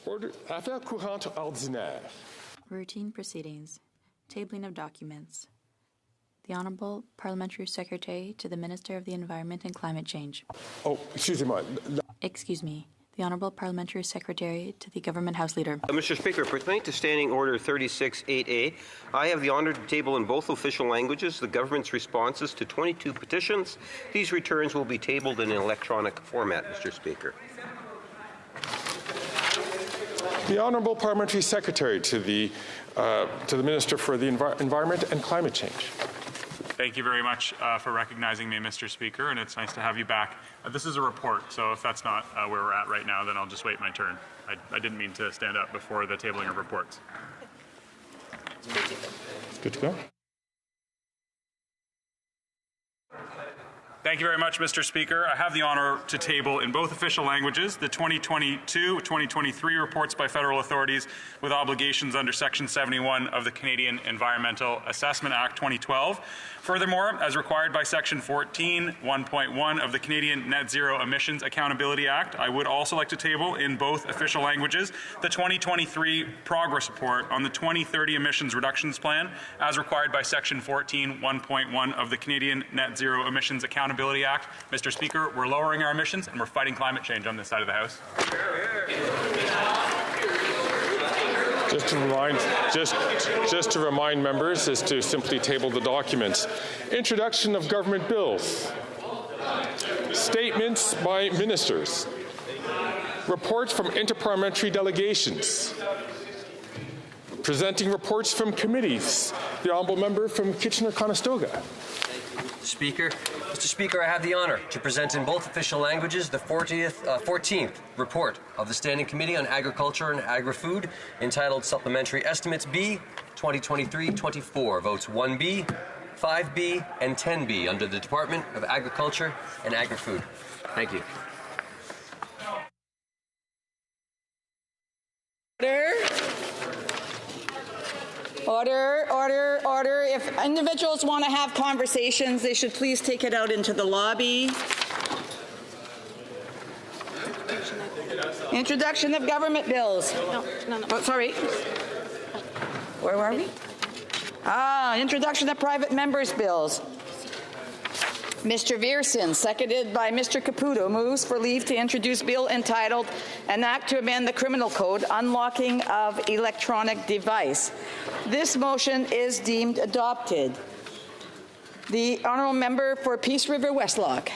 Order. Affaires courantes ordinaires. Routine proceedings. Tabling of documents. The Honourable Parliamentary Secretary to the Minister of the Environment and Climate Change. Oh, excusez-moi. Excuse me. The Honourable Parliamentary Secretary to the Government House Leader. Mr. Speaker, pursuant to Standing Order 36.8a, I have the honour to table in both official languages the government's responses to 22 petitions. These returns will be tabled in an electronic format, Mr. Speaker. The Honourable Parliamentary Secretary to the Minister for the Environment and Climate Change. Thank you very much for recognizing me, Mr. Speaker, and it's nice to have you back. This is a report, so if that's not where we're at right now, then I'll just wait my turn. I didn't mean to stand up before the tabling of reports. Good to go. Thank you very much, Mr. Speaker. I have the honour to table in both official languages the 2022-2023 reports by federal authorities with obligations under Section 71 of the Canadian Environmental Assessment Act 2012. Furthermore, as required by Section 14(1.1) of the Canadian Net Zero Emissions Accountability Act, I would also like to table in both official languages the 2023 progress report on the 2030 emissions reductions plan as required by Section 14(1.1) of the Canadian Net Zero Emissions Accountability Act. Mr. Speaker, we're lowering our emissions and we're fighting climate change on this side of the House. Just to remind members is to simply table the documents. Introduction of government bills. Statements by ministers. Reports from interparliamentary delegations. Presenting reports from committees. The honourable member from Kitchener-Conestoga. Mr. Speaker, I have the honour to present in both official languages the 14th report of the Standing Committee on Agriculture and Agri-Food entitled Supplementary Estimates B 2023-24, votes 1B, 5B, and 10B under the Department of Agriculture and Agri-Food. Thank you. Order. If individuals want to have conversations, they should please take it out into the lobby. Introduction of government bills. No. Oh, sorry. Where were we? Introduction of private members' bills. Mr. Viersen, seconded by Mr. Caputo, moves for leave to introduce bill entitled An Act to Amend the Criminal Code, Unlocking of Electronic Device. This motion is deemed adopted. The honourable member for Peace River Westlock.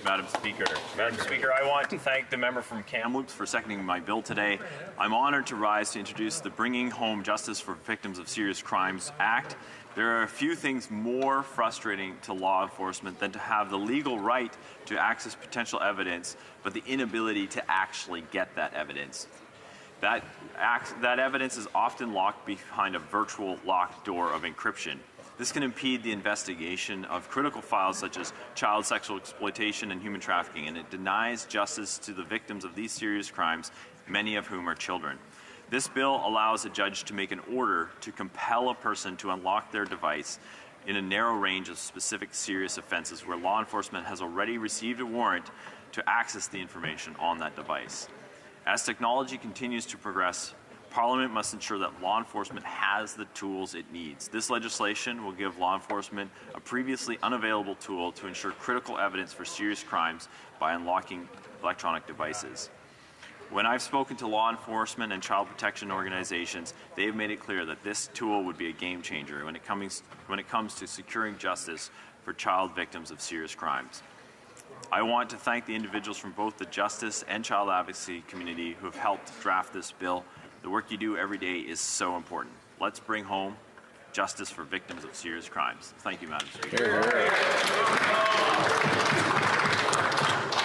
Madam Speaker. Madam Speaker, I want to thank the member from Kamloops for seconding my bill today. I'm honoured to rise to introduce the Bringing Home Justice for Victims of Serious Crimes Act. There are a few things more frustrating to law enforcement than to have the legal right to access potential evidence, but the inability to actually get that evidence. That evidence is often locked behind a virtual locked door of encryption. This can impede the investigation of critical files such as child sexual exploitation and human trafficking, and it denies justice to the victims of these serious crimes, many of whom are children. This bill allows a judge to make an order to compel a person to unlock their device in a narrow range of specific serious offenses where law enforcement has already received a warrant to access the information on that device. As technology continues to progress, Parliament must ensure that law enforcement has the tools it needs. This legislation will give law enforcement a previously unavailable tool to ensure critical evidence for serious crimes by unlocking electronic devices. When I've spoken to law enforcement and child protection organizations, they have made it clear that this tool would be a game changer when it comes to securing justice for child victims of serious crimes. I want to thank the individuals from both the justice and child advocacy community who have helped draft this bill. The work you do every day is so important. Let's bring home justice for victims of serious crimes. Thank you, Madam Speaker.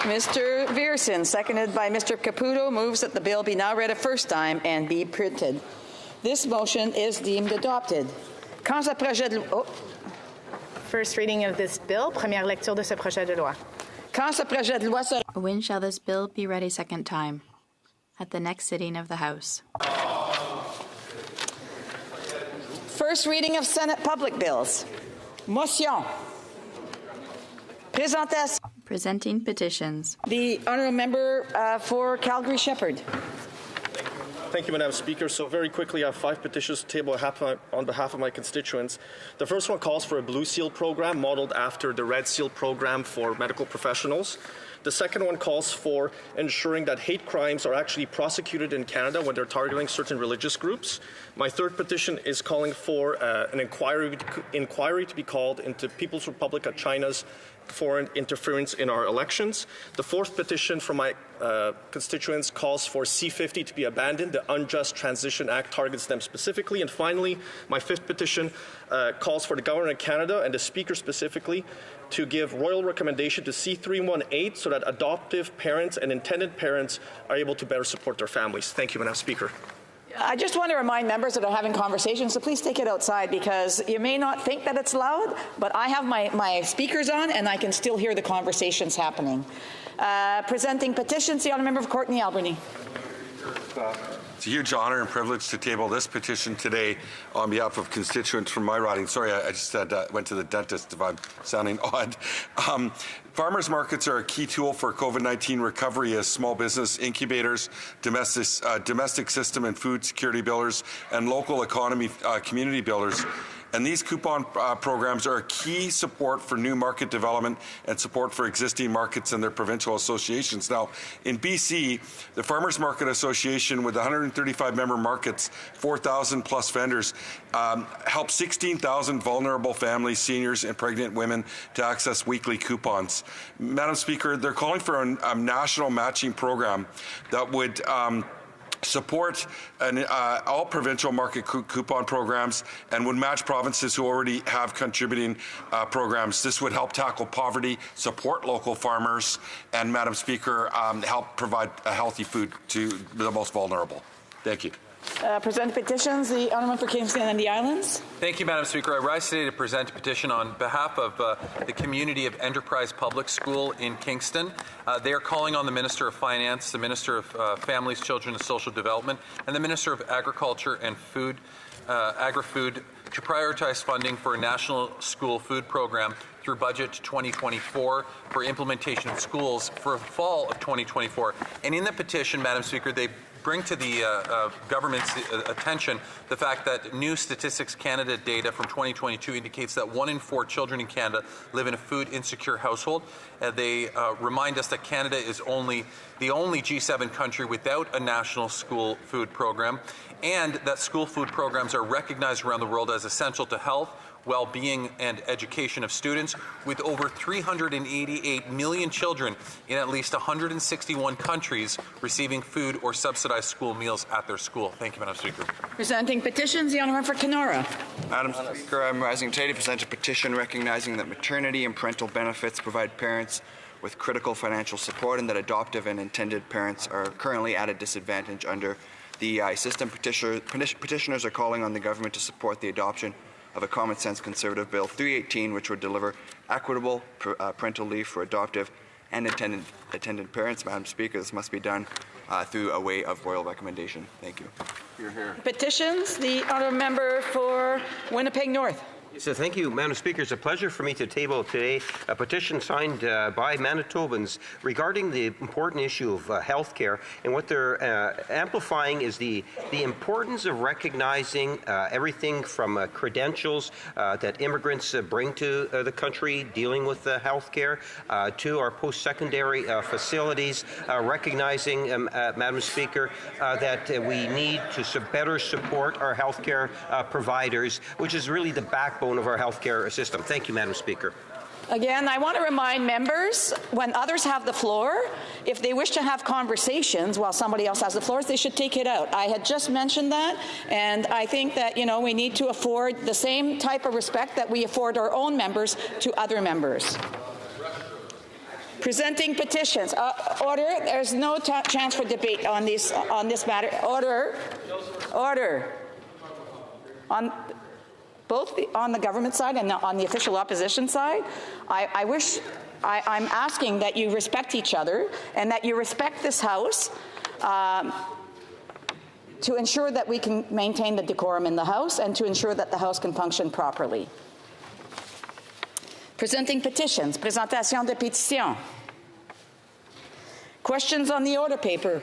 Mr. Viersen, seconded by Mr. Caputo, moves that the bill be now read a first time and be printed. This motion is deemed adopted. Quand ce projet de loi... First reading of this bill, première lecture de ce projet de loi. Quand ce projet de loi sera... When shall this bill be read a second time? At the next sitting of the House. First reading of Senate public bills. Motion. Présentation. Presenting petitions. The honourable member for Calgary-Shepherd. Thank Thank you, Madam Speaker. So very quickly, I have 5 petitions to table on behalf of my constituents. The first one calls for a Blue Seal program modeled after the Red Seal program for medical professionals. The second one calls for ensuring that hate crimes are actually prosecuted in Canada when they're targeting certain religious groups. My third petition is calling for an inquiry to be called into People's Republic of China's foreign interference in our elections. The fourth petition from my constituents calls for C-50 to be abandoned. The Unjust Transition Act targets them specifically. And finally, my fifth petition calls for the Government of Canada and the Speaker specifically to give royal recommendation to C-318 so that adoptive parents and intended parents are able to better support their families. Thank you, Madam Speaker. I just want to remind members that are having conversations, so please take it outside, because you may not think that it's loud, but I have my speakers on and I can still hear the conversations happening. Presenting petitions, the Honourable Member of Courtenay Albany. It's a huge honour and privilege to table this petition today on behalf of constituents from my riding. Sorry, I just went to the dentist if I'm sounding odd. Farmers markets are a key tool for COVID-19 recovery as small business incubators, domestic system and food security builders, and local economy community builders. And these coupon programs are a key support for new market development and support for existing markets and their provincial associations. Now, in BC, the Farmers Market Association, with 135 member markets, 4,000 plus vendors, help 16,000 vulnerable families, seniors, and pregnant women to access weekly coupons. Madam Speaker, they're calling for a national matching program that would support all provincial market coupon programs and would match provinces who already have contributing programs. This would help tackle poverty, support local farmers, and, Madam Speaker, help provide a healthy food to the most vulnerable. Thank you. Present petitions, the Honourable for Kingston and the Islands. Thank you, Madam Speaker. I rise today to present a petition on behalf of the community of Enterprise Public School in Kingston. They are calling on the Minister of Finance, the Minister of Families, Children and Social Development, and the Minister of Agriculture and Food, Agri-Food, to prioritize funding for a national school food program through budget 2024 for implementation in schools for fall of 2024. And in the petition, Madam Speaker, they bring to the government's attention the fact that new Statistics Canada data from 2022 indicates that 1 in 4 children in Canada live in a food insecure household. They remind us that Canada is the only G7 country without a national school food program, and that school food programs are recognized around the world as essential to health, well-being and education of students, with over 388 million children in at least 161 countries receiving food or subsidized school meals at their school. Thank you, Madam Speaker. Presenting petitions, the Honourable for Kenora. Madam Speaker, I'm rising today to present a petition recognizing that maternity and parental benefits provide parents with critical financial support and that adoptive and intended parents are currently at a disadvantage under the EI system. Petitioners are calling on the government to support the adoption of a common-sense Conservative Bill 318, which would deliver equitable parental leave for adoptive and intended parents. Madam Speaker, this must be done through a way of royal recommendation. Thank you. Hear, hear. Petitions, the Honourable Member for Winnipeg North. So thank you, Madam Speaker. It's a pleasure for me to table today a petition signed by Manitobans regarding the important issue of health care, and what they're amplifying is the importance of recognizing everything from credentials that immigrants bring to the country dealing with health care to our post-secondary facilities, recognizing, Madam Speaker, that we need to better support our health care providers, which is really the backbone of our healthcare system. Thank you, Madam Speaker. Again, I want to remind members, when others have the floor, if they wish to have conversations while somebody else has the floor, they should take it out. I had just mentioned that, and I think that, you know, we need to afford the same type of respect that we afford our own members to other members. Presenting petitions. Order. There's no chance for debate on this matter. Order. Order. Both on the government side and on the official opposition side, I'm asking that you respect each other and that you respect this House to ensure that we can maintain the decorum in the House and to ensure that the House can function properly. Presenting petitions. Présentation de pétitions. Questions on the order paper.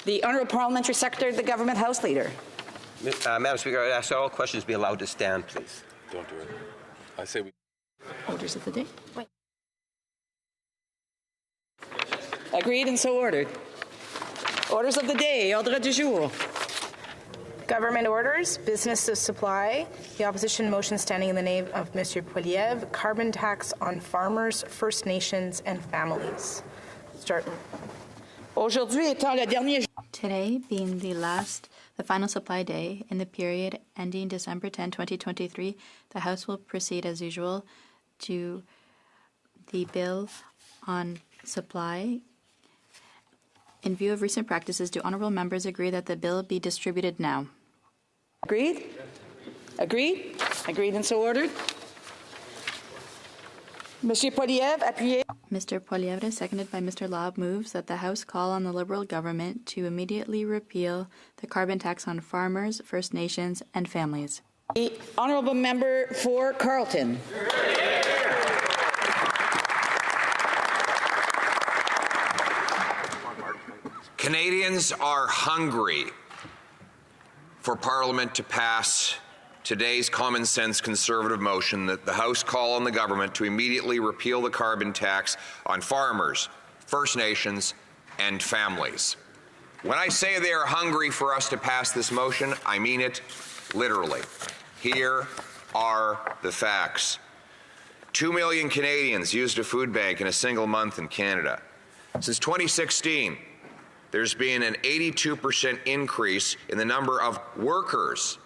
The Honourable Parliamentary Secretary of the Government House Leader. Madam Speaker, I ask that all questions be allowed to stand, please. Don't do it. I say we. Orders of the day. Agreed and so ordered. Orders of the day. Ordre du jour. Government orders, business of supply. The opposition motion standing in the name of Mr. Poiliev, carbon tax on farmers, First Nations, and families. Start. Aujourd'hui étant le dernier. Today being the final supply day in the period ending December 10, 2023, the House will proceed as usual to the bill on supply. In view of recent practices, do honourable members agree that the bill be distributed now? Agreed? Agreed? Agreed and so ordered. Monsieur Poiliev, appuyé. Mr. Poilievre, seconded by Mr. Laub, moves that the House call on the Liberal government to immediately repeal the carbon tax on farmers, First Nations, and families. The honourable member for Carleton. Canadians are hungry for Parliament to pass today's common sense Conservative motion that the House call on the government to immediately repeal the carbon tax on farmers, First Nations, and families. When I say they are hungry for us to pass this motion, I mean it literally. Here are the facts. 2 million Canadians used a food bank in a single month in Canada. Since 2016, there's been an 82% increase in the number of workers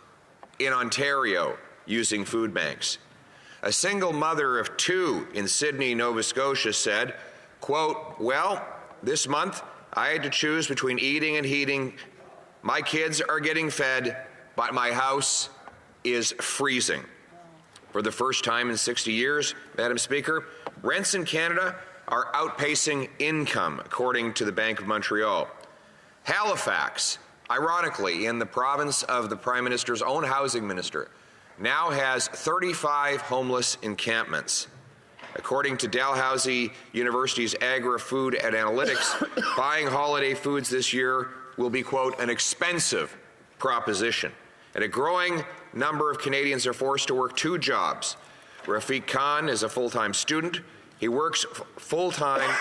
in Ontario using food banks. A single mother of 2 in Sydney, Nova Scotia said, quote, well, this month I had to choose between eating and heating. My kids are getting fed, but my house is freezing. For the first time in 60 years, Madam Speaker, rents in Canada are outpacing income, according to the Bank of Montreal. Halifax, ironically, in the province of the Prime Minister's own housing minister, now has 35 homeless encampments. According to Dalhousie University's Agri-Food and Analytics, buying holiday foods this year will be, quote, an expensive proposition. And a growing number of Canadians are forced to work 2 jobs. Rafiq Khan is a full-time student. He works full-time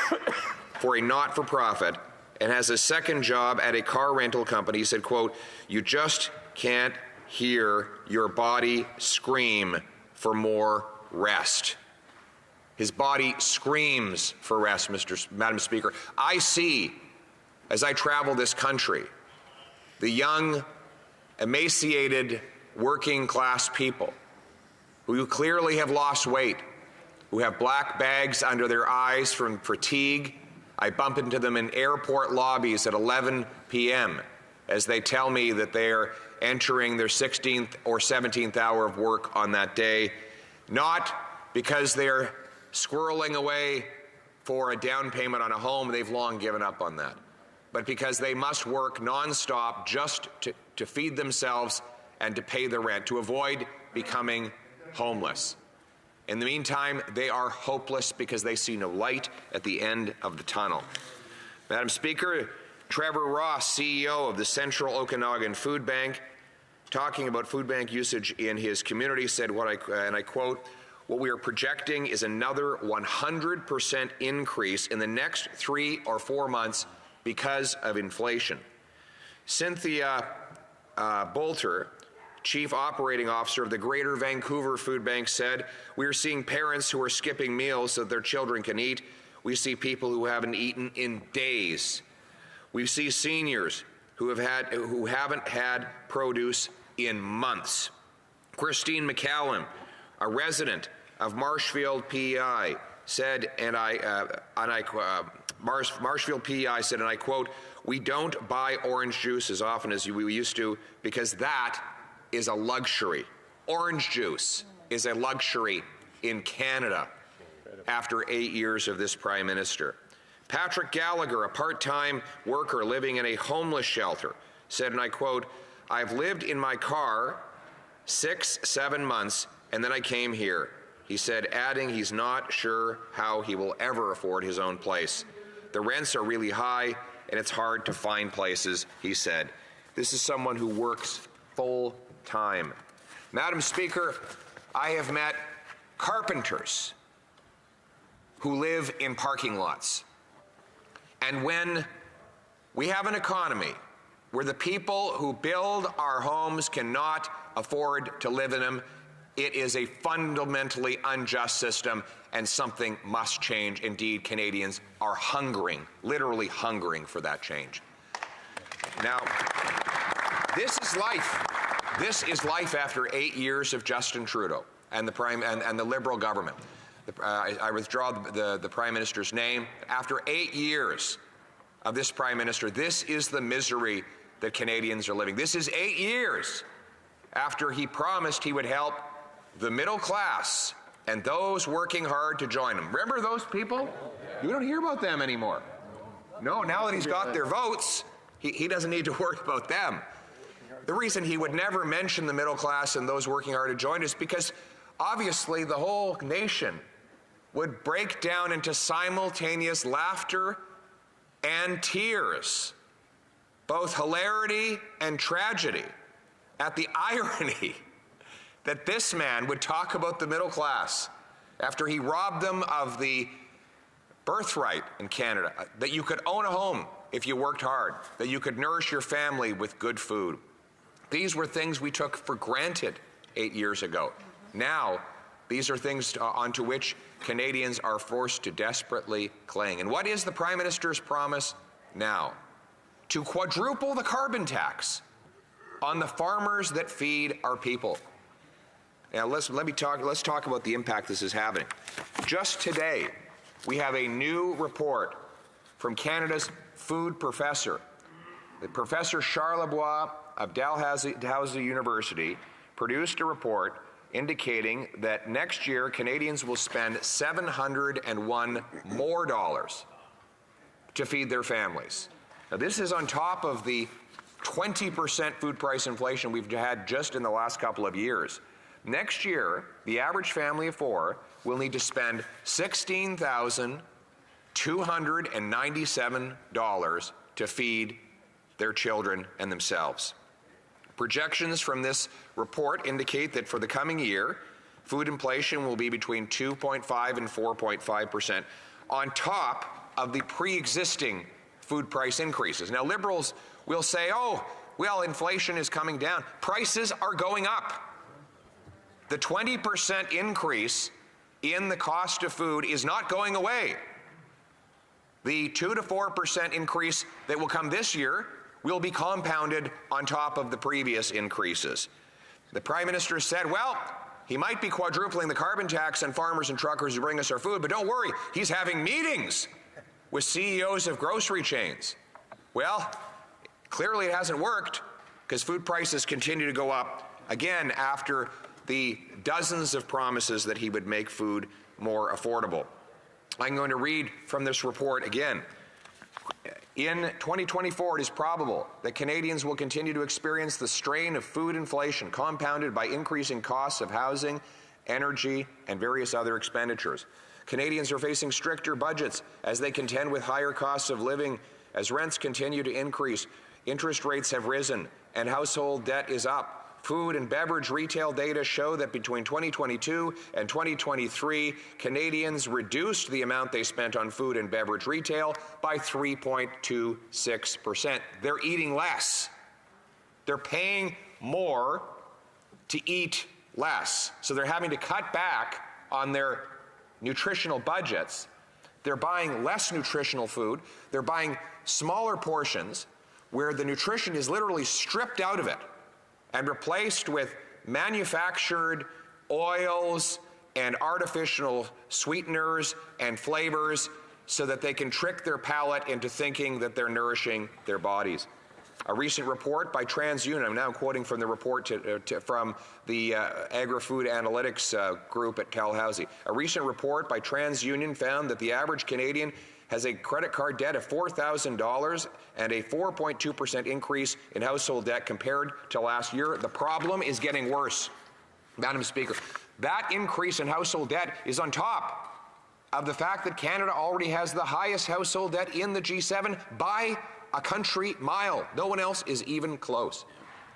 for a not-for-profit and has a second job at a car rental company. He said, quote, you just can't hear your body scream for more rest. His body screams for rest, Madam Speaker. I see, as I travel this country, the young, emaciated, working-class people who clearly have lost weight, who have black bags under their eyes from fatigue. I bump into them in airport lobbies at 11 p.m. as they tell me that they are entering their 16th or 17th hour of work on that day, not because they're squirreling away for a down payment on a home. They've long given up on that. But because they must work nonstop just to feed themselves and to pay the rent, to avoid becoming homeless. In the meantime, they are hopeless because they see no light at the end of the tunnel. Madam Speaker, Trevor Ross, CEO of the Central Okanagan Food Bank, talking about food bank usage in his community, said, and I quote, what we are projecting is another 100% increase in the next 3 or 4 months because of inflation. Cynthia Bolter, Chief Operating Officer of the Greater Vancouver Food Bank, said, we are seeing parents who are skipping meals so that their children can eat. We see people who haven't eaten in days. We see seniors who haven't had produce in months. Christine McCallum, a resident of Marshfield, PEI, said, Marshfield, PEI said, and I quote, we don't buy orange juice as often as we used to because that is a luxury. Orange juice is a luxury in Canada after 8 years of this Prime Minister. Patrick Gallagher, a part-time worker living in a homeless shelter, said, and I quote, I've lived in my car 6-7 months and then I came here. He said, adding he's not sure how he will ever afford his own place. The rents are really high and it's hard to find places, he said. This is someone who works full time. Madam Speaker, I have met carpenters who live in parking lots. And when we have an economy where the people who build our homes cannot afford to live in them, it is a fundamentally unjust system, and something must change. Indeed, Canadians are hungering, literally hungering for that change. Now, this is life. This is life after 8 years of Justin Trudeau and the Liberal government. I withdraw the Prime Minister's name. After 8 years of this Prime Minister, this is the misery that Canadians are living. This is 8 years after he promised he would help the middle class and those working hard to join him. Remember those people? You don't hear about them anymore. No, now that he's got their votes, he doesn't need to worry about them. The reason he would never mention the middle class and those working hard to join is because obviously the whole nation would break down into simultaneous laughter and tears, both hilarity and tragedy, at the irony that this man would talk about the middle class after he robbed them of the birthright in Canada, that you could own a home if you worked hard, that you could nourish your family with good food. These were things we took for granted 8 years ago. Now, these are things onto which Canadians are forced to desperately cling. And what is the Prime Minister's promise now? To quadruple the carbon tax on the farmers that feed our people. Now, let's talk about the impact this is having. Just today, we have a new report from Canada's food professor. Professor Charlebois of Dalhousie University produced a report indicating that next year Canadians will spend $701 more to feed their families. Now, this is on top of the 20% food price inflation we've had just in the last couple of years. Next year, the average family of four will need to spend $16,297 to feed their children and themselves. Projections from this report indicate that for the coming year, food inflation will be between 2.5 and 4.5%, on top of the pre-existing food price increases. Now, Liberals will say, oh, well, inflation is coming down. Prices are going up. The 20% increase in the cost of food is not going away. The 2 to 4% increase that will come this year will be compounded on top of the previous increases. The Prime Minister said, well, he might be quadrupling the carbon tax on farmers and truckers who bring us our food, but don't worry, he's having meetings with CEOs of grocery chains. Well, clearly it hasn't worked, because food prices continue to go up again after the dozens of promises that he would make food more affordable. I'm going to read from this report again. In 2024, it is probable that Canadians will continue to experience the strain of food inflation, compounded by increasing costs of housing, energy, and various other expenditures. Canadians are facing stricter budgets as they contend with higher costs of living, as rents continue to increase, interest rates have risen, and household debt is up. Food and beverage retail data show that between 2022 and 2023, Canadians reduced the amount they spent on food and beverage retail by 3.26%. They're eating less. They're paying more to eat less. So they're having to cut back on their nutritional budgets. They're buying less nutritional food. They're buying smaller portions where the nutrition is literally stripped out of it and replaced with manufactured oils and artificial sweeteners and flavors so that they can trick their palate into thinking that they're nourishing their bodies. A recent report by TransUnion, I'm now quoting from the report from the Agri-Food Analytics group at Dalhousie. A recent report by TransUnion found that the average Canadian has a credit card debt of $4,000 and a 4.2% increase in household debt compared to last year. The problem is getting worse. Madam Speaker, that increase in household debt is on top of the fact that Canada already has the highest household debt in the G7 by a country mile. No one else is even close.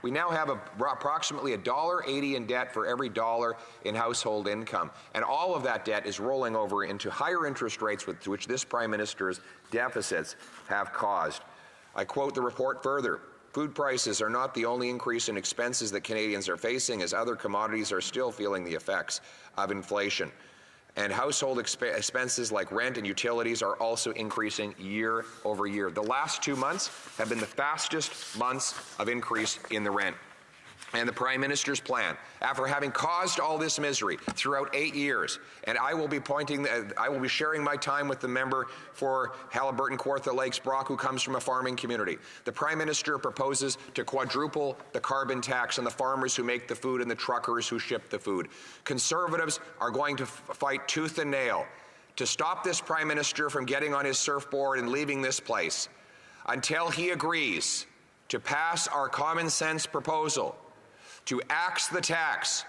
We now have approximately $1.80 in debt for every dollar in household income. And all of that debt is rolling over into higher interest rates, which this Prime Minister's deficits have caused. I quote the report further. Food prices are not the only increase in expenses that Canadians are facing, as other commodities are still feeling the effects of inflation. And household expenses like rent and utilities are also increasing year over year. The last 2 months have been the fastest months of increase in the rent. And the Prime Minister's plan, after having caused all this misery throughout 8 years, and I will be sharing my time with the member for Haliburton, Kawartha Lakes, Brock, who comes from a farming community. The Prime Minister proposes to quadruple the carbon tax on the farmers who make the food and the truckers who ship the food. Conservatives are going to fight tooth and nail to stop this Prime Minister from getting on his surfboard and leaving this place until he agrees to pass our common sense proposal to axe the tax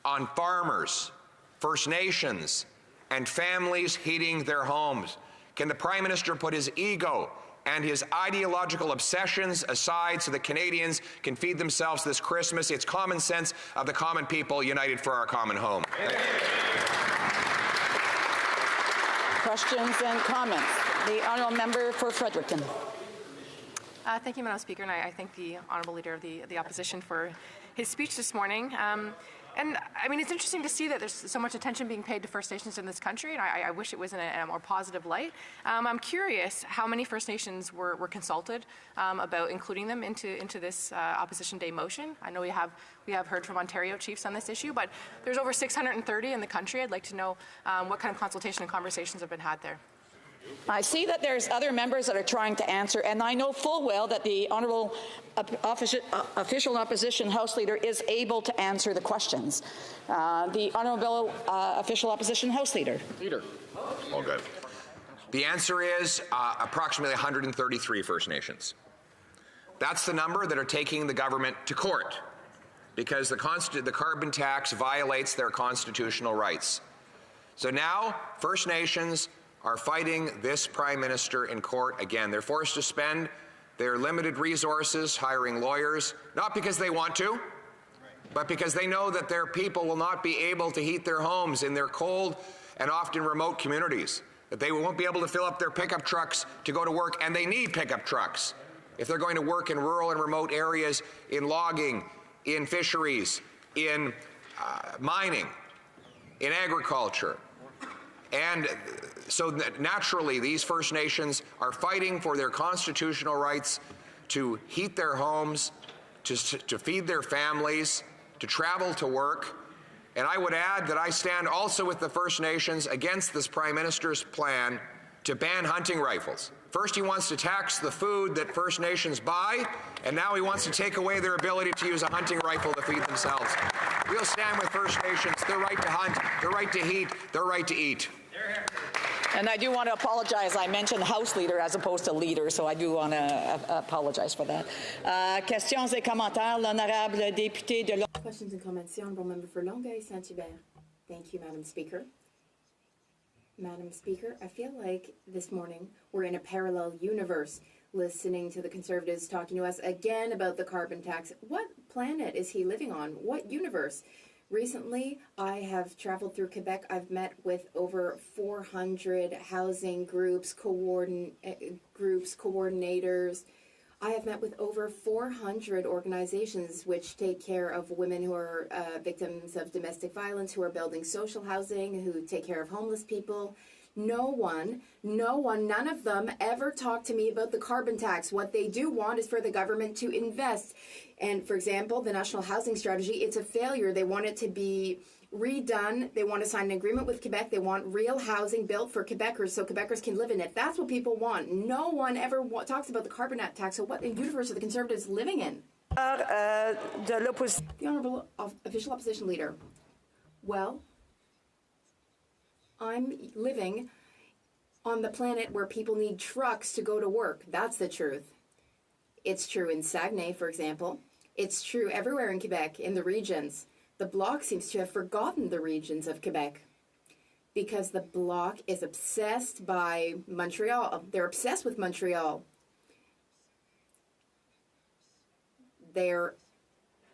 on farmers, First Nations, and families heating their homes. Can the Prime Minister put his ego and his ideological obsessions aside so that Canadians can feed themselves this Christmas? It's common sense of the common people united for our common home. Questions and comments. The honourable member for Fredericton. Thank you, Madam Speaker, and I thank the Honourable Leader of the Opposition for his speech this morning. And I mean, it's interesting to see that there's so much attention being paid to First Nations in this country, and I wish it was in a more positive light. I'm curious how many First Nations were consulted about including them into this Opposition Day motion. I know we have heard from Ontario chiefs on this issue, but there's over 630 in the country. I'd like to know what kind of consultation and conversations have been had there. I see that there's other members that are trying to answer, and I know full well that the Honourable Official Opposition House Leader is able to answer the questions. The Honourable Official Opposition House Leader. All good. The answer is approximately 133 First Nations. That's the number that are taking the government to court because the carbon tax violates their constitutional rights. So now First Nations are fighting this Prime Minister in court again. They're forced to spend their limited resources hiring lawyers, not because they want to, but because they know that their people will not be able to heat their homes in their cold and often remote communities, that they won't be able to fill up their pickup trucks to go to work, and they need pickup trucks if they're going to work in rural and remote areas, in logging, in fisheries, in mining, in agriculture. And so naturally, these First Nations are fighting for their constitutional rights to heat their homes, to feed their families, to travel to work. And I would add that I stand also with the First Nations against this Prime Minister's plan to ban hunting rifles. First, he wants to tax the food that First Nations buy, and now he wants to take away their ability to use a hunting rifle to feed themselves. We'll stand with First Nations, their right to hunt, their right to heat, their right to eat. And I do want to apologize. I mentioned House Leader as opposed to Leader, so I do want to apologize for that. Questions et commentaires. L'honorable député de Longueuil. Questions and comments. The Honourable Member for Longueuil, Saint-Hubert. Thank you, Madam Speaker. Madam Speaker, I feel like this morning we're in a parallel universe, listening to the Conservatives talking to us again about the carbon tax. What planet is he living on? What universe? Recently, I have traveled through Quebec. I've met with over 400 housing groups, coordinators. I have met with over 400 organizations which take care of women who are victims of domestic violence, who are building social housing, who take care of homeless people. No one, none of them ever talked to me about the carbon tax. What they do want is for the government to invest. And for example, the National Housing Strategy, it's a failure. They want it to be redone. They want to sign an agreement with Quebec. They want real housing built for Quebecers so Quebecers can live in it. That's what people want. No one ever talks about the carbon tax. So what universe are the Conservatives living in? The Honourable Official Opposition Leader. Well, I'm living on the planet where people need trucks to go to work. That's the truth. It's true in Saguenay, for example. It's true everywhere in Quebec, in the regions. The Bloc seems to have forgotten the regions of Quebec because the Bloc is obsessed by Montreal. They're obsessed with Montreal. They're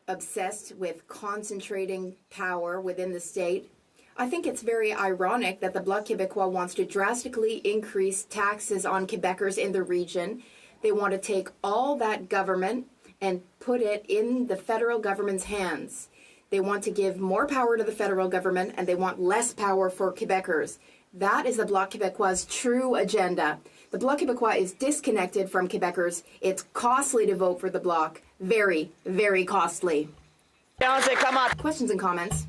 obsessed with concentrating power within the state. I think it's very ironic that the Bloc Québécois wants to drastically increase taxes on Quebecers in the region. They want to take all that government and put it in the federal government's hands. They want to give more power to the federal government, and they want less power for Quebecers. That is the Bloc Québécois' true agenda. The Bloc Québécois is disconnected from Quebecers. It's costly to vote for the Bloc. Very, very costly. Come on. Questions and comments?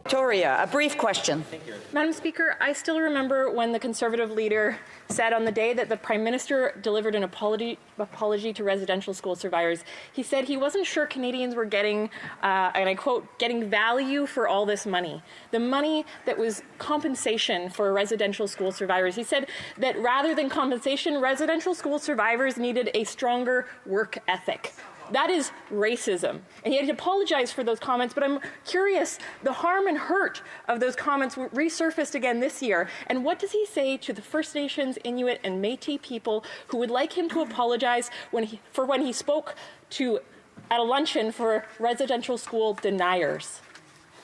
Victoria, a brief question. Madam Speaker, I still remember when the Conservative leader said on the day that the Prime Minister delivered an apology to residential school survivors, he said he wasn't sure Canadians were getting, and I quote, getting value for all this money. The money that was compensation for residential school survivors. He said that rather than compensation, residential school survivors needed a stronger work ethic. That is racism. And he had to apologize for those comments, but I'm curious, the harm and hurt of those comments resurfaced again this year. And what does he say to the First Nations, Inuit, and Métis people who would like him to apologize when he spoke at a luncheon for residential school deniers?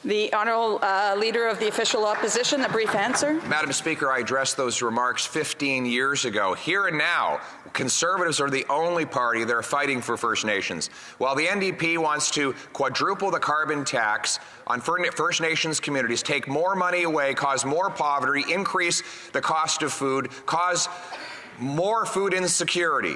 The Honourable Leader of the Official Opposition, a brief answer. Madam Speaker, I addressed those remarks 15 years ago. Here and now, Conservatives are the only party that are fighting for First Nations. While the NDP wants to quadruple the carbon tax on First Nations communities, take more money away, cause more poverty, increase the cost of food, cause more food insecurity,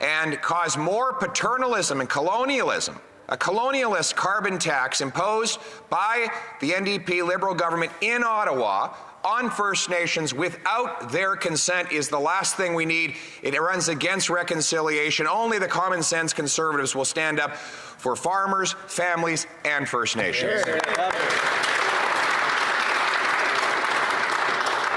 and cause more paternalism and colonialism. A colonialist carbon tax imposed by the NDP Liberal government in Ottawa on First Nations without their consent is the last thing we need. It runs against reconciliation. Only the common sense Conservatives will stand up for farmers, families, and First Nations.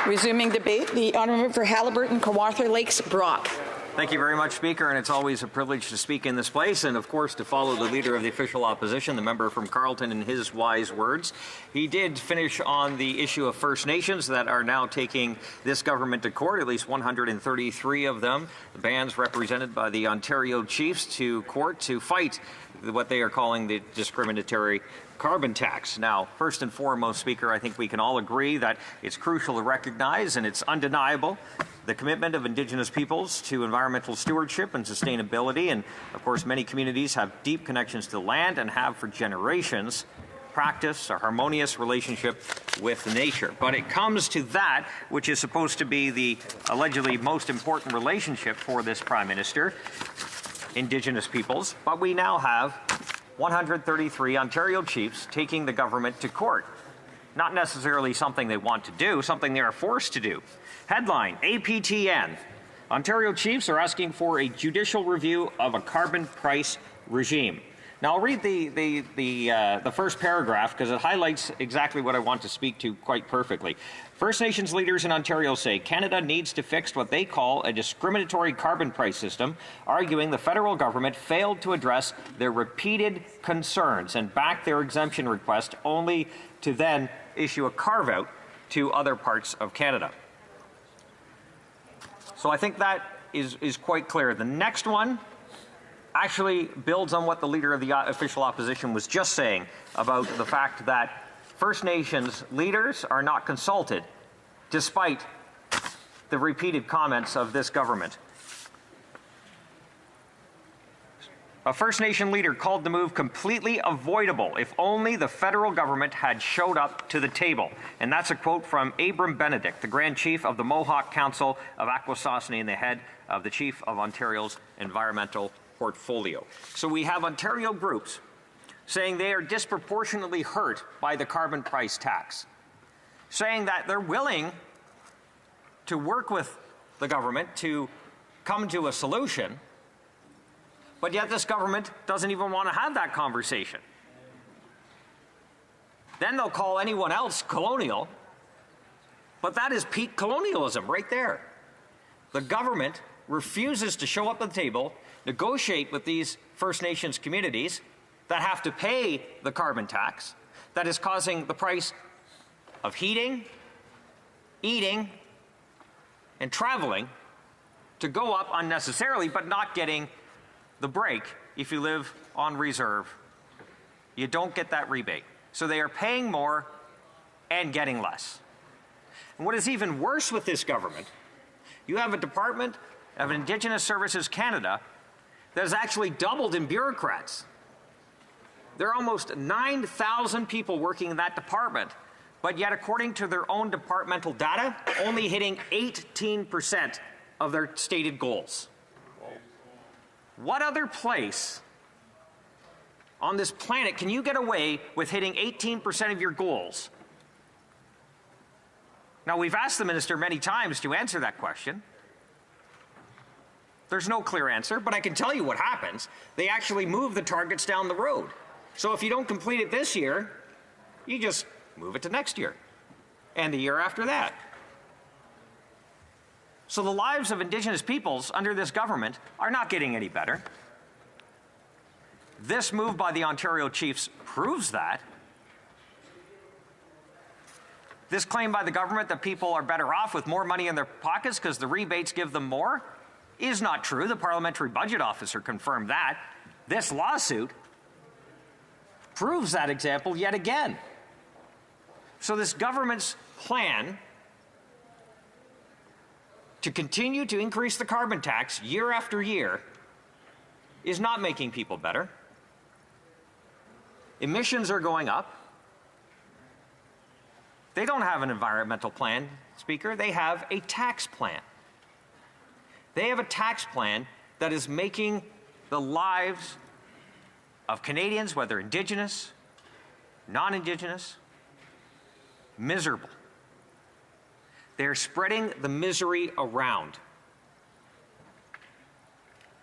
Resuming debate, the Honourable for Haliburton, Kawartha Lakes, Brock. Thank you very much, Speaker, and it's always a privilege to speak in this place and, of course, to follow the Leader of the Official Opposition, the member from Carleton, in his wise words. He did finish on the issue of First Nations that are now taking this government to court, at least 133 of them, the bands represented by the Ontario Chiefs, to court to fight what they are calling the discriminatory carbon tax. Now, first and foremost, Speaker, I think we can all agree that it's crucial to recognize, and it's undeniable, the commitment of Indigenous peoples to environmental stewardship and sustainability. And, of course, many communities have deep connections to the land and have for generations practiced a harmonious relationship with nature. But it comes to that which is supposed to be the allegedly most important relationship for this Prime Minister, Indigenous peoples. But we now have 133 Ontario chiefs taking the government to court. Not necessarily something they want to do, something they are forced to do. Headline, APTN. Ontario chiefs are asking for a judicial review of a carbon price regime. Now, I'll read the first paragraph because it highlights exactly what I want to speak to quite perfectly. First Nations leaders in Ontario say Canada needs to fix what they call a discriminatory carbon price system, arguing the federal government failed to address their repeated concerns and back their exemption request only to then issue a carve-out to other parts of Canada. So I think that is quite clear. The next one actually builds on what the Leader of the Official Opposition was just saying about the fact that First Nations leaders are not consulted, despite the repeated comments of this government. A First Nation leader called the move completely avoidable if only the federal government had showed up to the table. And that's a quote from Abram Benedict, the Grand Chief of the Mohawk Council of Akwesasne and the head of the Chief of Ontario's Environmental Portfolio. So we have Ontario groups saying they are disproportionately hurt by the carbon price tax, saying that they're willing to work with the government to come to a solution, but yet this government doesn't even want to have that conversation. Then they'll call anyone else colonial, but that is peak colonialism right there. The government refuses to show up at the table, negotiate with these First Nations communities that have to pay the carbon tax that is causing the price of heating, eating, and traveling to go up unnecessarily, but not getting the break, if you live on reserve, you don't get that rebate. So they are paying more and getting less. And what is even worse with this government, you have a Department of Indigenous Services Canada that has actually doubled in bureaucrats. There are almost 9,000 people working in that department, but yet according to their own departmental data, only hitting 18% of their stated goals. What other place on this planet can you get away with hitting 18% of your goals? Now, we've asked the minister many times to answer that question. There's no clear answer, but I can tell you what happens. They actually move the targets down the road. So if you don't complete it this year, you just move it to next year and the year after that. So the lives of Indigenous peoples under this government are not getting any better. This move by the Ontario Chiefs proves that. This claim by the government that people are better off with more money in their pockets because the rebates give them more is not true. The Parliamentary Budget Officer confirmed that. This lawsuit proves that example yet again. So this government's plan to continue to increase the carbon tax year after year is not making people better. Emissions are going up. They don't have an environmental plan, Speaker. They have a tax plan. They have a tax plan that is making the lives of Canadians, whether Indigenous, non-Indigenous, miserable. They're spreading the misery around.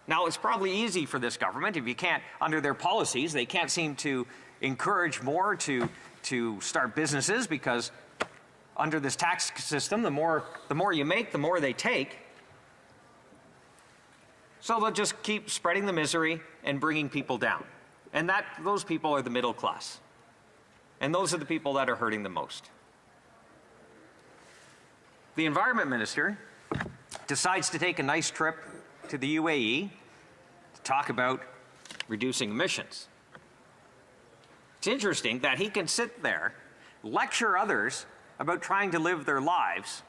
Now, it's probably easy for this government, if you can't, under their policies, they can't seem to encourage more to start businesses because under this tax system, the more you make, the more they take. So they'll just keep spreading the misery and bringing people down. And those people are the middle class. And those are the people that are hurting the most. The Environment Minister decides to take a nice trip to the UAE to talk about reducing emissions. It's interesting that he can sit there, lecture others about trying to live their lives,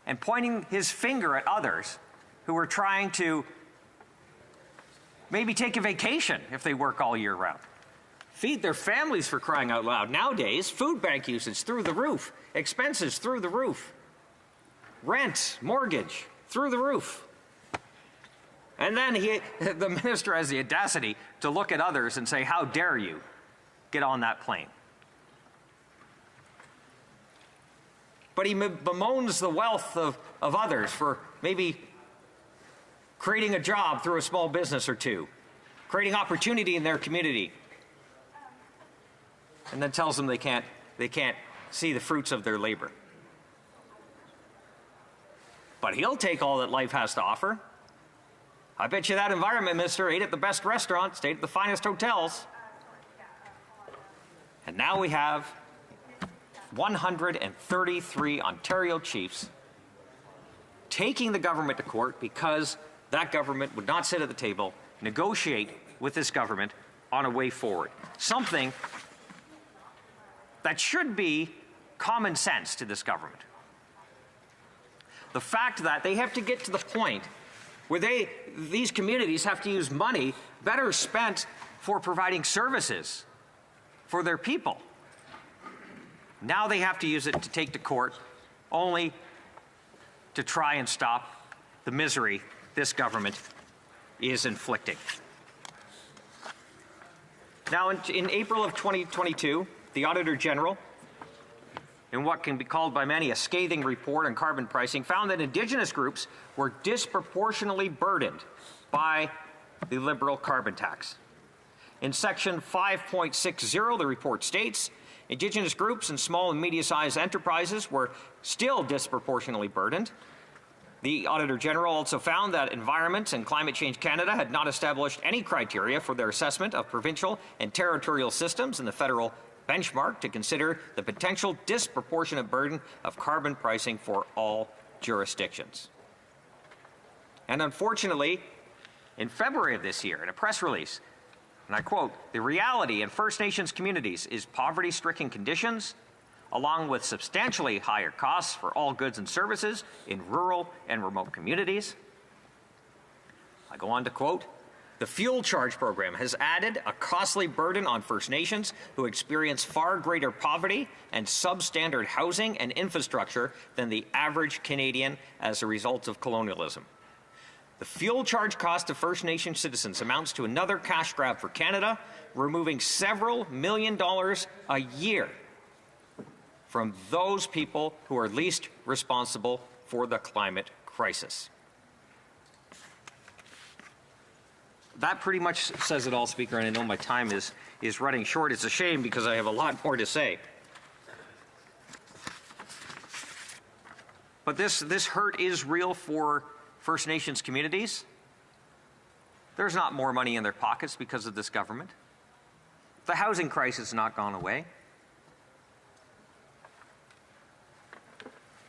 and pointing his finger at others who are trying to maybe take a vacation if they work all year round. Feed their families, for crying out loud. Nowadays, food bank usage through the roof, expenses through the roof, rent, mortgage through the roof. And then the minister has the audacity to look at others and say, how dare you get on that plane? But he bemoans the wealth of others for maybe creating a job through a small business or two, creating opportunity in their community, and then tells them they can't see the fruits of their labor. But he'll take all that life has to offer. I bet you that Environment Minister ate at the best restaurants, stayed at the finest hotels. And now we have 133 Ontario chiefs taking the government to court because that government would not sit at the table, negotiate with this government on a way forward. Something that should be common sense to this government. The fact that they have to get to the point where these communities have to use money better spent for providing services for their people. Now they have to use it to take to court only to try and stop the misery this government is inflicting. Now, in April of 2022, the Auditor General, in what can be called by many a scathing report on carbon pricing, found that Indigenous groups were disproportionately burdened by the Liberal carbon tax. In section 5.60, the report states, Indigenous groups and small and medium-sized enterprises were still disproportionately burdened. The Auditor General also found that Environment and Climate Change Canada had not established any criteria for their assessment of provincial and territorial systems in the federal benchmark to consider the potential disproportionate burden of carbon pricing for all jurisdictions. And unfortunately, in February of this year in a press release, and I quote, "The reality in First Nations communities is poverty-stricken conditions, along with substantially higher costs for all goods and services in rural and remote communities." I go on to quote, "The fuel charge program has added a costly burden on First Nations who experience far greater poverty and substandard housing and infrastructure than the average Canadian as a result of colonialism. The fuel charge cost of First Nation citizens amounts to another cash grab for Canada, removing several $1 million a year from those people who are least responsible for the climate crisis." That pretty much says it all, Speaker, and I know my time is running short. It's a shame because I have a lot more to say. But this hurt is real for First Nations communities. There's not more money in their pockets because of this government. The housing crisis has not gone away.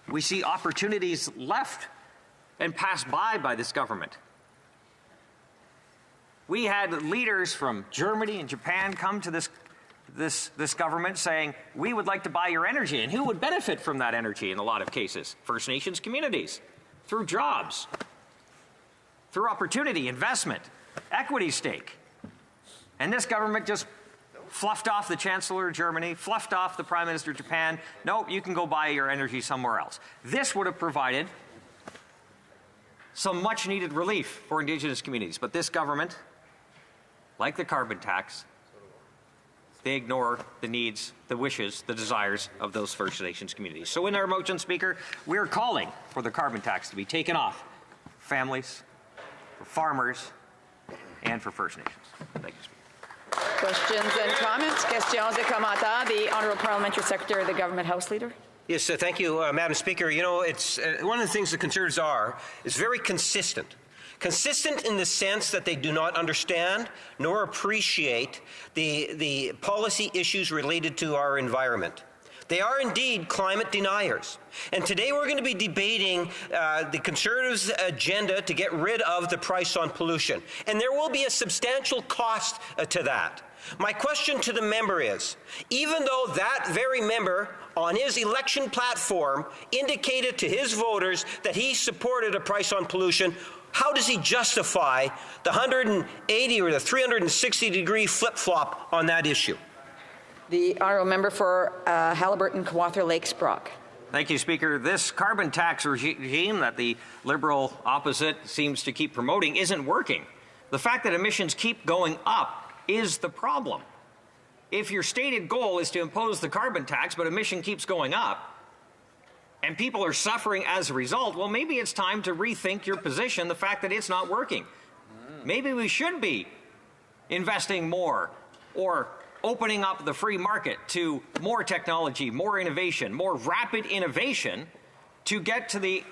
We see opportunities left and passed by this government. We had leaders from Germany and Japan come to this government saying, "We would like to buy your energy." And who would benefit from that energy in a lot of cases? First Nations communities, through jobs, through opportunity, investment, equity stake. And this government just fluffed off the Chancellor of Germany, fluffed off the Prime Minister of Japan. "Nope, you can go buy your energy somewhere else." This would have provided some much needed relief for Indigenous communities. But this government, like the carbon tax, they ignore the needs, the wishes, the desires of those First Nations communities. So in our motion, Speaker, we are calling for the carbon tax to be taken off families, for farmers, and for First Nations. Thank you, Speaker. Questions and comments? Questions et commentaires. The Honourable Parliamentary Secretary of the Government House Leader. Yes, thank you, Madam Speaker. You know, it's one of the things the Conservatives is very consistent. Consistent in the sense that they do not understand nor appreciate the policy issues related to our environment. They are indeed climate deniers. And today we're going to be debating the Conservatives' agenda to get rid of the price on pollution. And there will be a substantial cost to that. My question to the member is, even though that very member on his election platform indicated to his voters that he supported a price on pollution, how does he justify the 180 or the 360-degree flip-flop on that issue? The Honourable Member for Haliburton, Kawartha Lakes, Brock. Thank you, Speaker. This carbon tax regime that the Liberal opposite seems to keep promoting isn't working. The fact that emissions keep going up is the problem. If your stated goal is to impose the carbon tax, but emission keeps going up, and people are suffering as a result, well, maybe it's time to rethink your position, the fact that it's not working. Maybe we should be investing more or opening up the free market to more technology, more innovation, more rapid innovation to get to the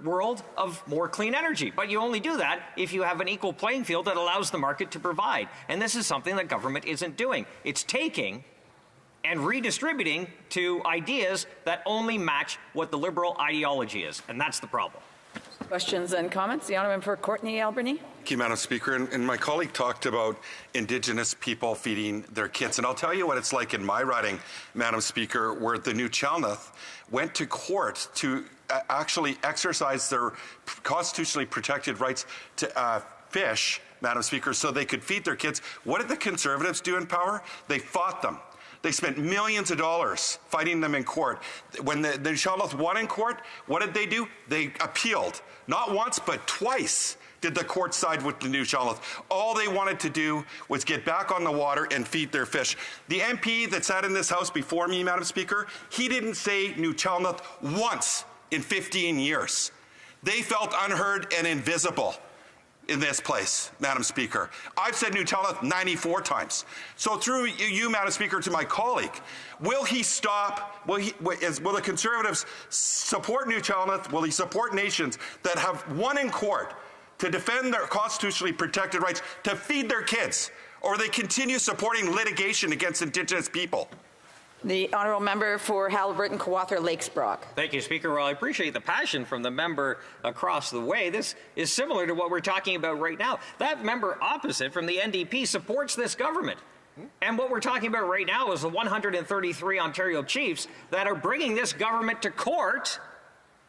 world of more clean energy. But you only do that if you have an equal playing field that allows the market to provide. And this is something that government isn't doing. It's taking and redistributing to ideas that only match what the Liberal ideology is. And that's the problem. Questions and comments? The Honourable for Courtenay Alberni. Thank you, Madam Speaker. And my colleague talked about Indigenous people feeding their kids. And I'll tell you what it's like in my riding, Madam Speaker, where the New Chalmouth went to court to actually exercise their constitutionally protected rights to fish, Madam Speaker, so they could feed their kids. What did the Conservatives do in power? They fought them. They spent millions of dollars fighting them in court. When the New Chalmouth won in court, what did they do? They appealed. Not once, but twice did the court side with the New Chalmouth. All they wanted to do was get back on the water and feed their fish. The MP that sat in this House before me, Madam Speaker, he didn't say New Chalmouth once in 15 years. They felt unheard and invisible in this place, Madam Speaker. I've said New Chalmouth 94 times. So through you, Madam Speaker, to my colleague, will he stop, will the Conservatives support New Chalmouth? Will he support nations that have won in court to defend their constitutionally protected rights to feed their kids? Or they continue supporting litigation against Indigenous people? The honourable member for Haliburton, Kawartha Lakes Brock. Thank you, Speaker. Well, I appreciate the passion from the member across the way. This is similar to what we're talking about right now. That member opposite from the NDP supports this government. And what we're talking about right now is the 133 Ontario chiefs that are bringing this government to court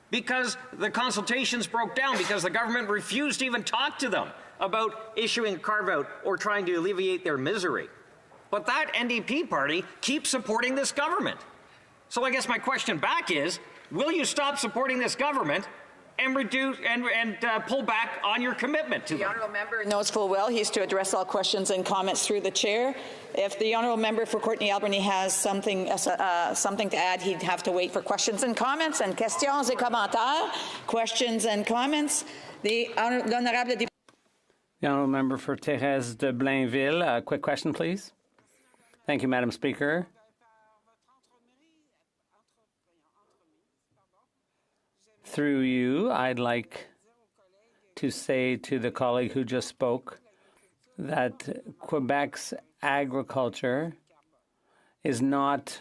because the consultations broke down, because the government refused to even talk to them about issuing a carve-out or trying to alleviate their misery. But that NDP party keeps supporting this government. So I guess my question back is, will you stop supporting this government and reduce and pull back on your commitment to them? The honourable member knows full well he's to address all questions and comments through the chair. If the honourable member for Courtenay Alberni has something to add, he'd have to wait for questions and comments. And questions et commentaires. Questions and comments. The honourable member for Thérèse de Blainville. A quick question, please. Thank you, Madam Speaker. Through you, I'd like to say to the colleague who just spoke that Quebec's agriculture is not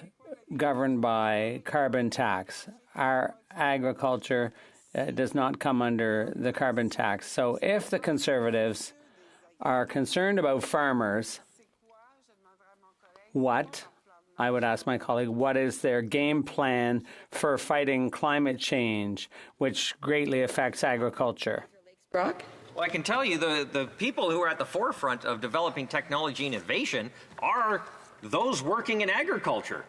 governed by carbon tax. Our agriculture does not come under the carbon tax. So if the Conservatives are concerned about farmers, I would ask my colleague, what is their game plan for fighting climate change, which greatly affects agriculture? Brock? Well, I can tell you the people who are at the forefront of developing technology innovation are those working in agriculture.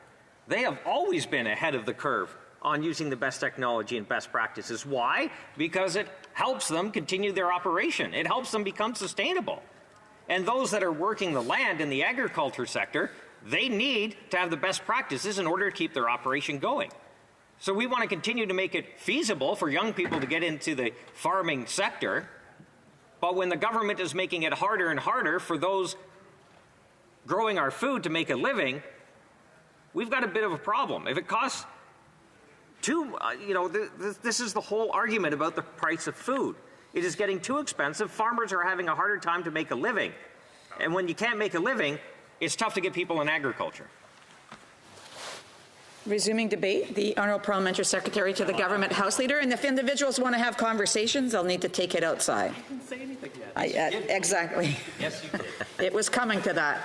They have always been ahead of the curve on using the best technology and best practices. Why? Because it helps them continue their operation. It helps them become sustainable. And those that are working the land in the agriculture sector, they need to have the best practices in order to keep their operation going. So we want to continue to make it feasible for young people to get into the farming sector. But when the government is making it harder and harder for those growing our food to make a living, we've got a bit of a problem. If it costs this is the whole argument about the price of food. It is getting too expensive. Farmers are having a harder time to make a living. And when you can't make a living, it's tough to get people in agriculture. Resuming debate, the Honourable Parliamentary Secretary to the Government House Leader. And if individuals want to have conversations, they'll need to take it outside. I didn't say anything yet. Exactly. Yes, you did. It was coming to that.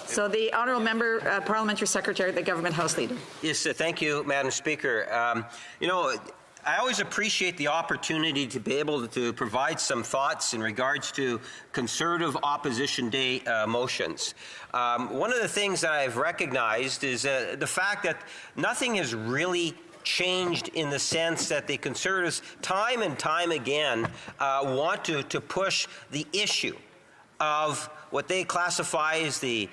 So the Honourable Member, Parliamentary Secretary to the Government House Leader. Yes, thank you, Madam Speaker. I always appreciate the opportunity to be able to provide some thoughts in regards to Conservative Opposition Day motions. One of the things that I've recognized is the fact that nothing has really changed in the sense that the Conservatives time and time again want to push the issue of what they classify as the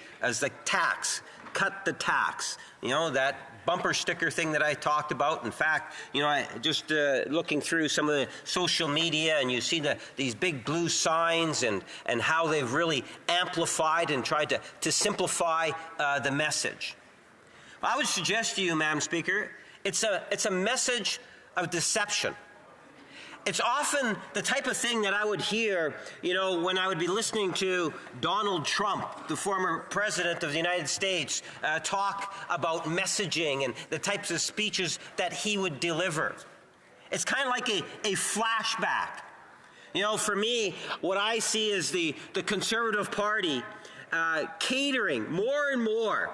tax, cut the tax, that bumper sticker thing that I talked about. In fact, I just looking through some of the social media, and you see these big blue signs and how they've really amplified and tried to simplify the message. I would suggest to you, Madam Speaker, it's a message of deception. It's often the type of thing that I would hear, when I would be listening to Donald Trump, the former president of the United States, talk about messaging and the types of speeches that he would deliver. It's kind of like a flashback. For me, what I see is the Conservative Party catering more and more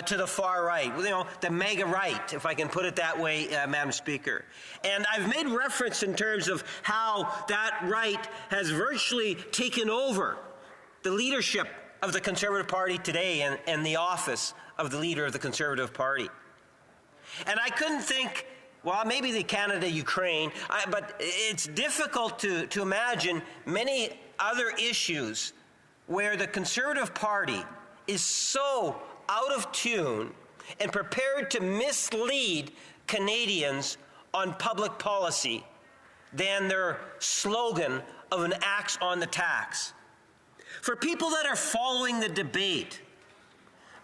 to the far right, the mega right, if I can put it that way, Madam Speaker. And I've made reference in terms of how that right has virtually taken over the leadership of the Conservative Party today and the office of the leader of the Conservative Party. And I couldn't think, well, maybe the Canada-Ukraine, but it's difficult to imagine many other issues where the Conservative Party is so out of tune and prepared to mislead Canadians on public policy than their slogan of an axe on the tax. For people that are following the debate,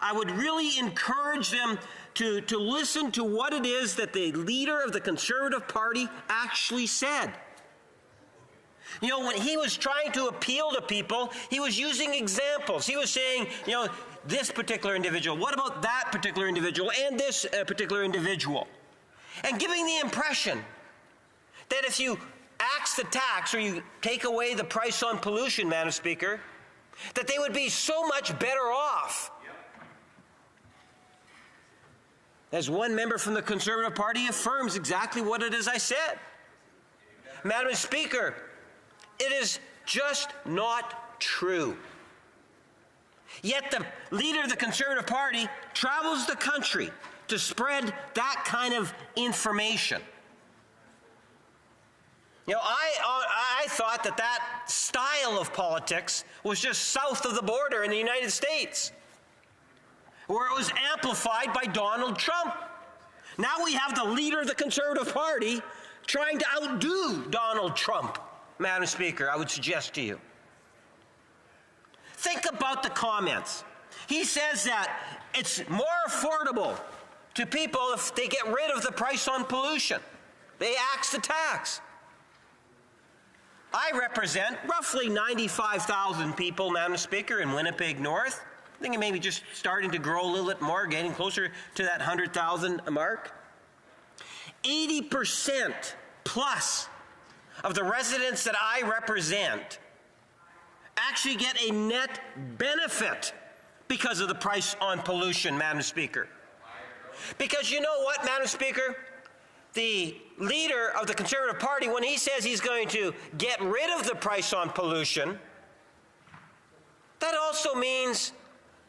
I would really encourage them to listen to what it is that the leader of the Conservative Party actually said. You know, when he was trying to appeal to people, he was using examples. He was saying, you know, this particular individual, what about that particular individual and this particular individual? And giving the impression that if you axe the tax or you take away the price on pollution, Madam Speaker, that they would be so much better off. As one member from the Conservative Party affirms exactly what it is I said. Madam Speaker, it is just not true. Yet the leader of the Conservative Party travels the country to spread that kind of information. You know, I thought that style of politics was just south of the border in the United States, where it was amplified by Donald Trump. Now we have the leader of the Conservative Party trying to outdo Donald Trump, Madam Speaker, I would suggest to you. Think about the comments. He says that it's more affordable to people if they get rid of the price on pollution. They axe the tax. I represent roughly 95,000 people, Madam Speaker, in Winnipeg North. I think it may be just starting to grow a little bit more, getting closer to that 100,000 mark. 80% plus of the residents that I represent actually get a net benefit because of the price on pollution, Madam Speaker. Because you know what, Madam Speaker? The leader of the Conservative Party, when he says he's going to get rid of the price on pollution, that also means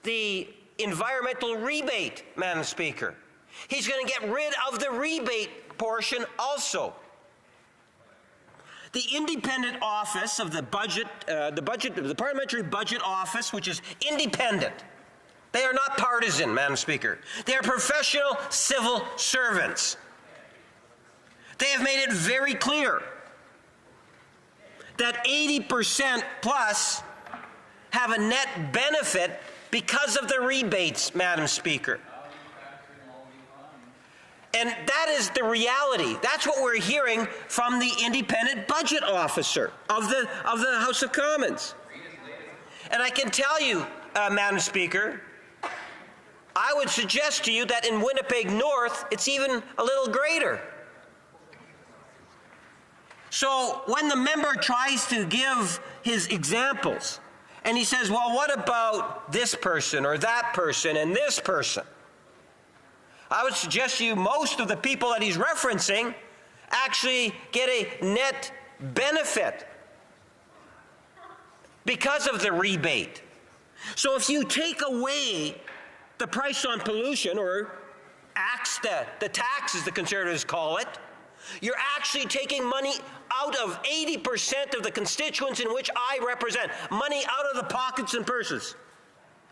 the environmental rebate, Madam Speaker. He's going to get rid of the rebate portion also. The independent office of the Parliamentary Budget Office, which is independent. They are not partisan, Madam Speaker. They are professional civil servants. They have made it very clear that 80% plus have a net benefit because of the rebates, Madam Speaker. And that is the reality. That's what we're hearing from the independent budget officer of the House of Commons. And I can tell you, Madam Speaker, I would suggest to you that in Winnipeg North, it's even a little greater. So when the member tries to give his examples, and he says, well, what about this person or that person and this person? I would suggest to you most of the people that he's referencing actually get a net benefit because of the rebate. So if you take away the price on pollution, or axe the tax as the Conservatives call it, you're actually taking money out of 80% of the constituents in which I represent. Money out of the pockets and purses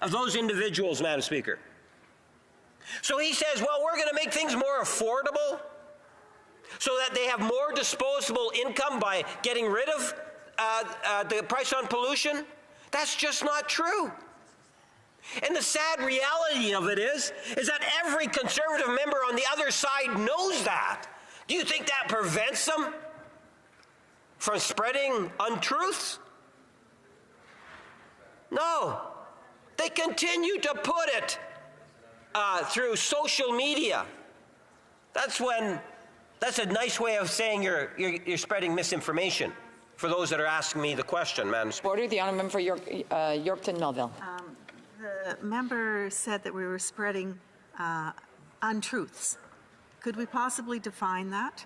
of those individuals, Madam Speaker. So he says, well, we're going to make things more affordable so that they have more disposable income by getting rid of the price on pollution. That's just not true. And the sad reality of it is that every Conservative member on the other side knows that. Do you think that prevents them from spreading untruths? No. They continue to put it through social media. That's a nice way of saying you're spreading misinformation for those that are asking me the question, Madam Speaker. Order, the honourable member for Yorkton Melville. The member said that we were spreading untruths. Could we possibly define that?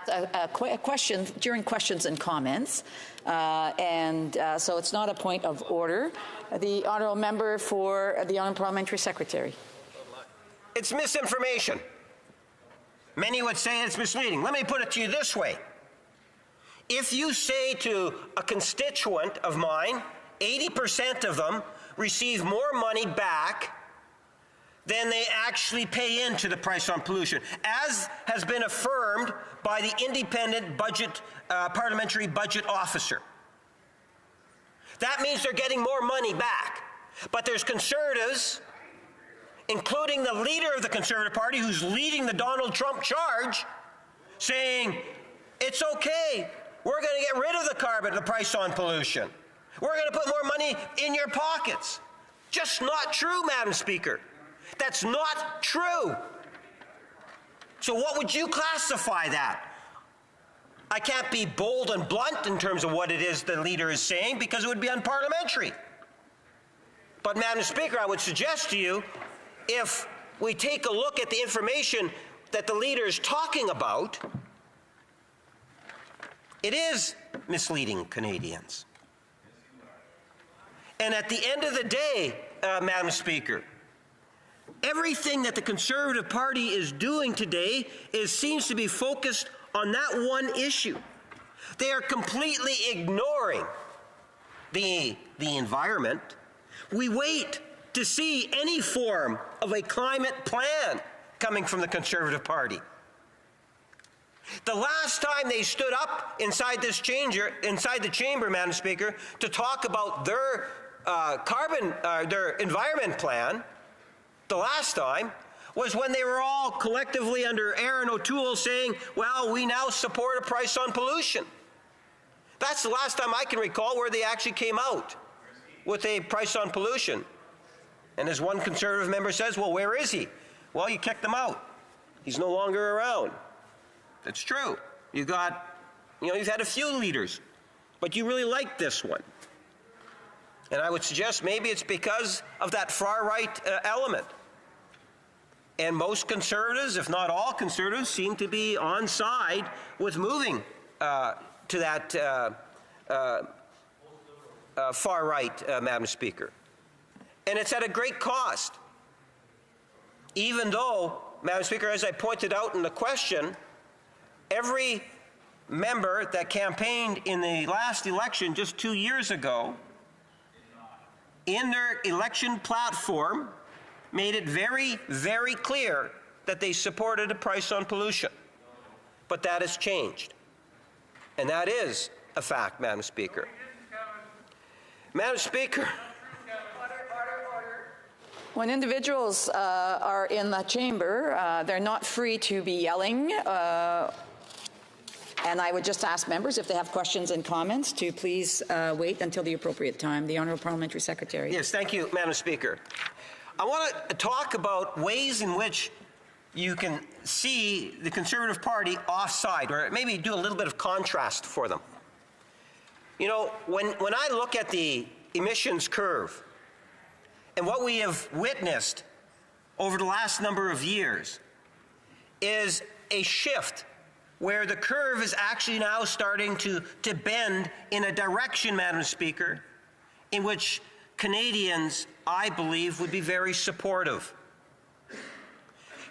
A question during questions and comments, so it's not a point of order. The honourable member for the honourable parliamentary secretary. It's misinformation. Many would say it's misleading. Let me put it to you this way. If you say to a constituent of mine, 80% of them receive more money back than they actually pay into the price on pollution, as has been affirmed by the independent parliamentary budget officer. That means they're getting more money back. But there's Conservatives, including the leader of the Conservative Party, who's leading the Donald Trump charge, saying, it's okay, We're going to get rid of the price on pollution. We're going to put more money in your pockets. Just not true, Madam Speaker. That's not true. So what would you classify that? I can't be bold and blunt in terms of what it is the leader is saying because it would be unparliamentary. But, Madam Speaker, I would suggest to you, if we take a look at the information that the leader is talking about, it is misleading Canadians. And at the end of the day, Madam Speaker, everything that the Conservative Party is doing today seems to be focused on that one issue. They are completely ignoring the environment. We wait to see any form of a climate plan coming from the Conservative Party. The last time they stood up inside the chamber, Madam Speaker, to talk about their their environment plan, the last time was when they were all collectively under Aaron O'Toole saying, well, we now support a price on pollution. That's the last time I can recall where they actually came out with a price on pollution. And as one Conservative member says, well, where is he? Well, you kicked him out. He's no longer around. That's true. You've had a few leaders, but you really like this one. And I would suggest maybe it's because of that far-right element. And most Conservatives, if not all Conservatives, seem to be on side with moving to that far-right, Madam Speaker. And it's at a great cost. Even though, Madam Speaker, as I pointed out in the question, every member that campaigned in the last election just 2 years ago, in their election platform, made it very, very clear that they supported a price on pollution. But that has changed. And that is a fact, Madam Speaker. Madam Speaker. When individuals are in the chamber, they're not free to be yelling. And I would just ask members, if they have questions and comments, to please wait until the appropriate time. The Honourable Parliamentary Secretary. Yes, thank you, Madam Speaker. I want to talk about ways in which you can see the Conservative Party offside, or maybe do a little bit of contrast for them. You know, when I look at the emissions curve and what we have witnessed over the last number of years is a shift where the curve is actually now starting to bend in a direction, Madam Speaker, in which Canadians, I believe, would be very supportive.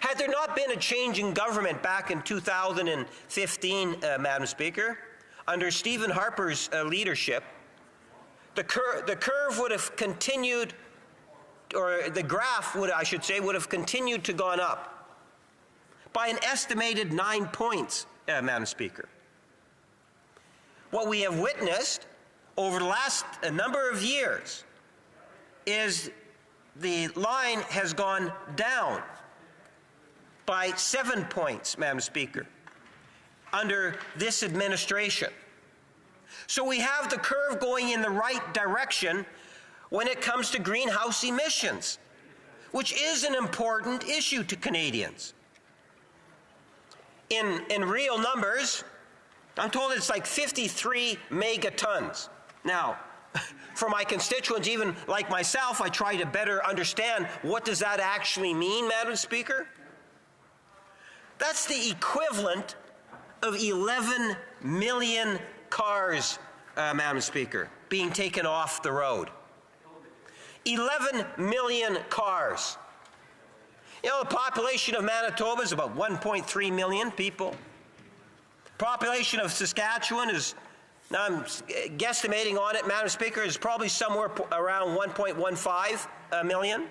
Had there not been a change in government back in 2015, Madam Speaker, under Stephen Harper's leadership, the curve would have continued, or the graph would, I should say, would have continued to gone up by an estimated 9 points, Madam Speaker. What we have witnessed over the last number of years is the line has gone down by 7 points, Madam Speaker, under this administration. So we have the curve going in the right direction when it comes to greenhouse emissions, which is an important issue to Canadians. In real numbers, I'm told it's like 53 megatons. Now, for my constituents, even like myself, I try to better understand what does that actually mean, Madam Speaker? That's the equivalent of 11 million cars, Madam Speaker, being taken off the road. 11 million cars. You know, the population of Manitoba is about 1.3 million people. Population of Saskatchewan is, now I'm guesstimating on it, Madam Speaker, is probably somewhere around 1.15 million.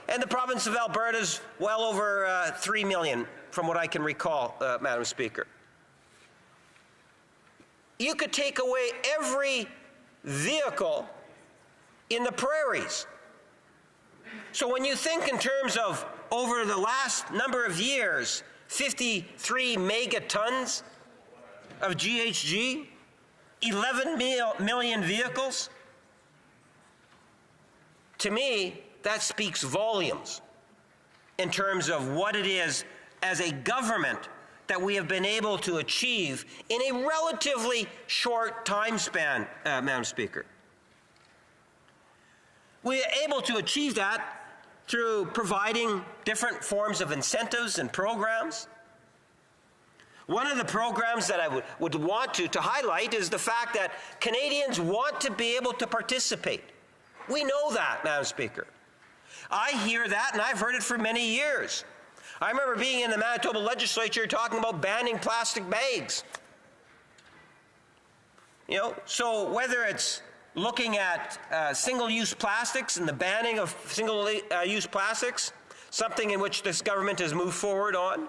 And the province of Alberta is well over 3 million, from what I can recall, Madam Speaker. You could take away every vehicle in the prairies. So when you think in terms of over the last number of years, 53 megatons, of GHG, 11 million vehicles. To me, that speaks volumes in terms of what it is as a government that we have been able to achieve in a relatively short time span, Madam Speaker. We are able to achieve that through providing different forms of incentives and programs. One of the programs that I would want to highlight is the fact that Canadians want to be able to participate. We know that, Madam Speaker. I hear that, and I've heard it for many years. I remember being in the Manitoba legislature talking about banning plastic bags. You know, so whether it's looking at single-use plastics and the banning of single-use plastics, something in which this government has moved forward on,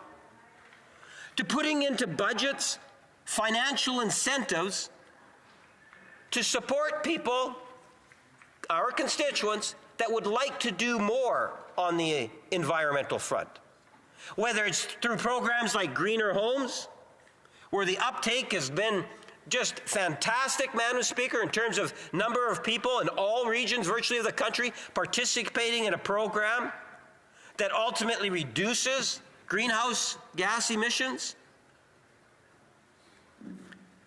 to putting into budgets financial incentives to support people, our constituents, that would like to do more on the environmental front. Whether it's through programs like Greener Homes, where the uptake has been just fantastic, Madam Speaker, in terms of number of people in all regions virtually of the country participating in a program that ultimately reduces greenhouse gas emissions.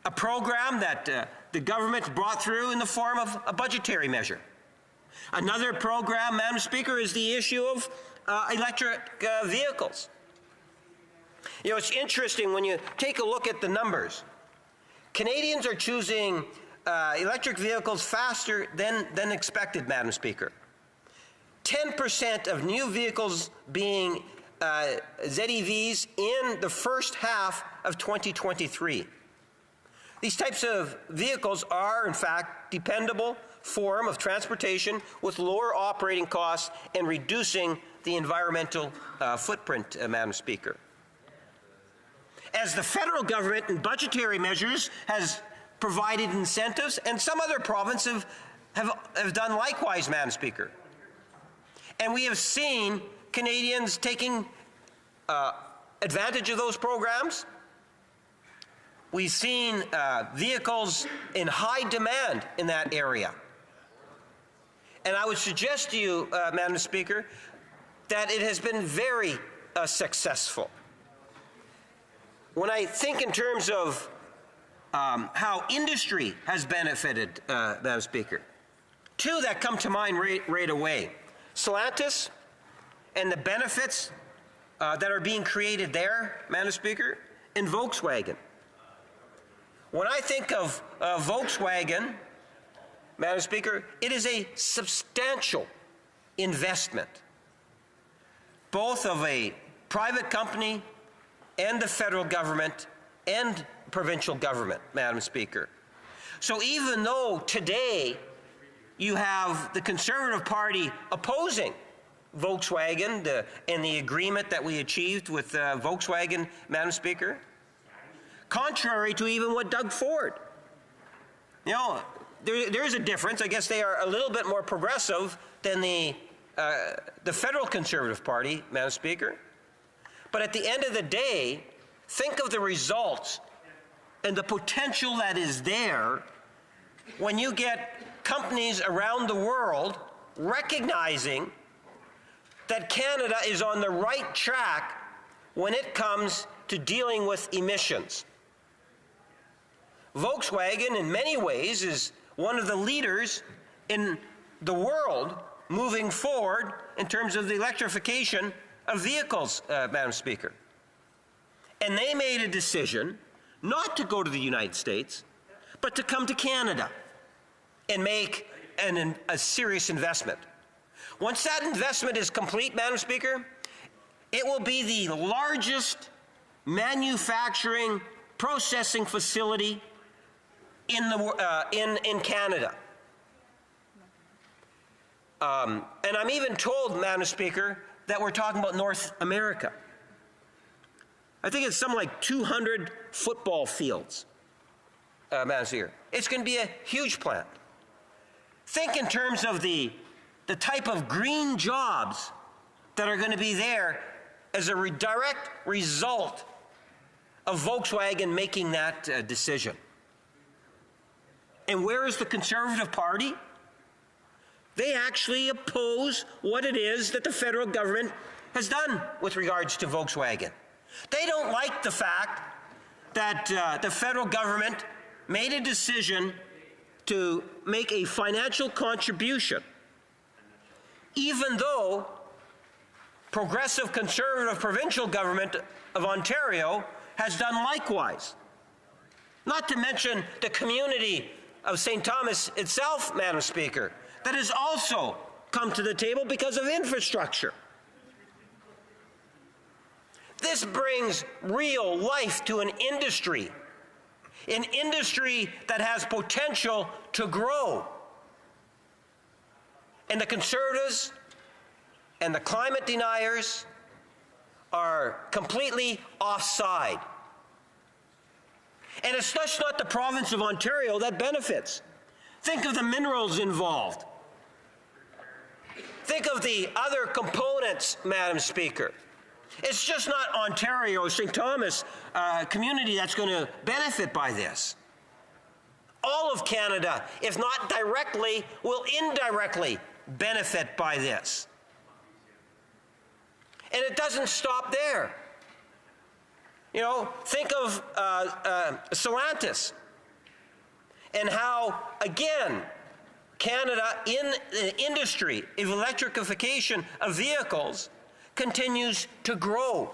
A program that the government brought through in the form of a budgetary measure. Another program, Madam Speaker, is the issue of electric vehicles. You know, it's interesting when you take a look at the numbers. Canadians are choosing electric vehicles faster than expected, Madam Speaker. 10% of new vehicles being ZEVs in the first half of 2023. These types of vehicles are, in fact, dependable form of transportation with lower operating costs and reducing the environmental footprint, Madam Speaker. As the federal government in budgetary measures has provided incentives, and some other provinces have done likewise, Madam Speaker. And we have seen Canadians taking advantage of those programs. We've seen vehicles in high demand in that area. And I would suggest to you, Madam Speaker, that it has been very successful. When I think in terms of how industry has benefited, Madam Speaker, two that come to mind right away. Stellantis and the benefits that are being created there, Madam Speaker, and Volkswagen. When I think of Volkswagen, Madam Speaker, it is a substantial investment, both of a private company and the federal government and provincial government, Madam Speaker. So even though today you have the Conservative Party opposing Volkswagen and the agreement that we achieved with Volkswagen, Madam Speaker, contrary to even what Doug Ford, you know, there is a difference. I guess they are a little bit more progressive than the federal Conservative Party, Madam Speaker. But at the end of the day, think of the results and the potential that is there when you get companies around the world recognizing that Canada is on the right track when it comes to dealing with emissions. Volkswagen, in many ways, is one of the leaders in the world moving forward in terms of the electrification of vehicles, Madam Speaker. And they made a decision not to go to the United States, but to come to Canada and make a serious investment. Once that investment is complete, Madam Speaker, it will be the largest manufacturing processing facility in Canada. And I'm even told, Madam Speaker, that we're talking about North America. I think it's something like 200 football fields, Madam Speaker. It's going to be a huge plant. Think in terms of the type of green jobs that are going to be there as a direct result of Volkswagen making that decision. And where is the Conservative Party? They actually oppose what it is that the federal government has done with regards to Volkswagen. They don't like the fact that the federal government made a decision to make a financial contribution, even though progressive conservative provincial government of Ontario has done likewise. Not to mention the community of St. Thomas itself, Madam Speaker, that has also come to the table because of infrastructure. This brings real life to an industry that has potential to grow. And the Conservatives and the climate deniers are completely offside. And it's just not the province of Ontario that benefits. Think of the minerals involved. Think of the other components, Madam Speaker. It's just not Ontario, St. Thomas community that's going to benefit by this. All of Canada, if not directly, will indirectly benefit by this. And it doesn't stop there. You know, think of Stellantis and how, again, Canada in the industry of electrification of vehicles continues to grow.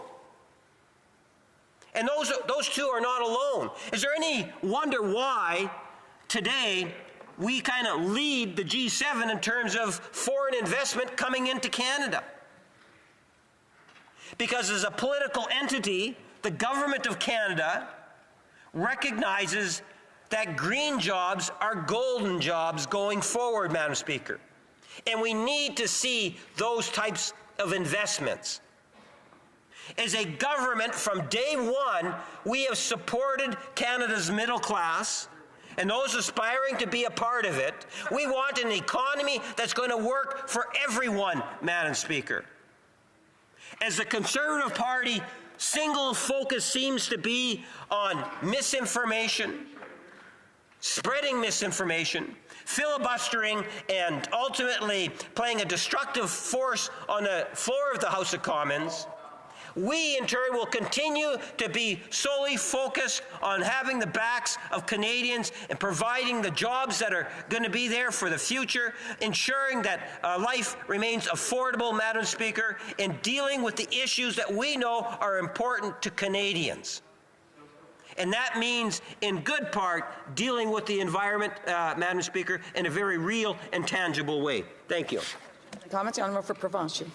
And those two are not alone. Is there any wonder why today we kind of lead the G7 in terms of foreign investment coming into Canada? Because as a political entity, the government of Canada recognizes that green jobs are golden jobs going forward, Madam Speaker. And we need to see those types of investments. As a government, from day one, we have supported Canada's middle class and those aspiring to be a part of it. We want an economy that's going to work for everyone, Madam Speaker. As the Conservative Party, single focus seems to be on misinformation, spreading misinformation, filibustering, and ultimately playing a destructive force on the floor of the House of Commons. We, in turn, will continue to be solely focused on having the backs of Canadians and providing the jobs that are going to be there for the future, ensuring that life remains affordable, Madam Speaker, and dealing with the issues that we know are important to Canadians. And that means, in good part, dealing with the environment, Madam Speaker, in a very real and tangible way. Thank you. Comments, the Honourable for Provencher.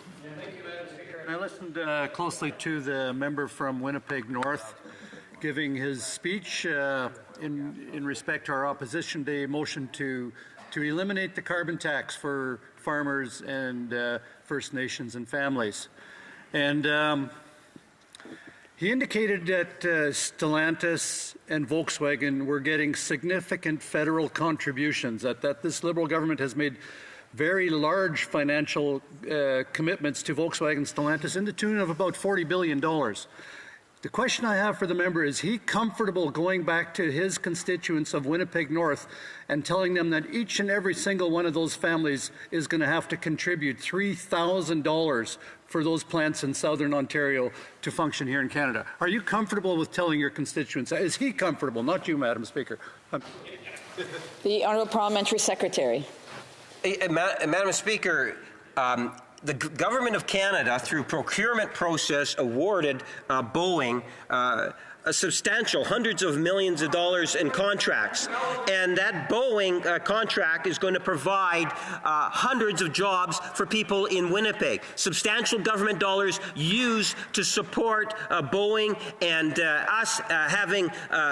I listened closely to the member from Winnipeg North giving his speech in respect to our opposition day motion to eliminate the carbon tax for farmers and First Nations and families. And he indicated that Stellantis and Volkswagen were getting significant federal contributions, that this Liberal government has made very large financial commitments to Volkswagen Stellantis in the tune of about $40 billion. The question I have for the member is he comfortable going back to his constituents of Winnipeg North and telling them that each and every single one of those families is going to have to contribute $3,000 for those plants in Southern Ontario to function here in Canada? Are you comfortable with telling your constituents? Is he comfortable? Not you, Madam Speaker. The Honourable Parliamentary Secretary. Madam Speaker, the Government of Canada, through procurement process, awarded Boeing a substantial hundreds of millions of dollars in contracts. And that Boeing contract is going to provide hundreds of jobs for people in Winnipeg. Substantial government dollars used to support Boeing and us having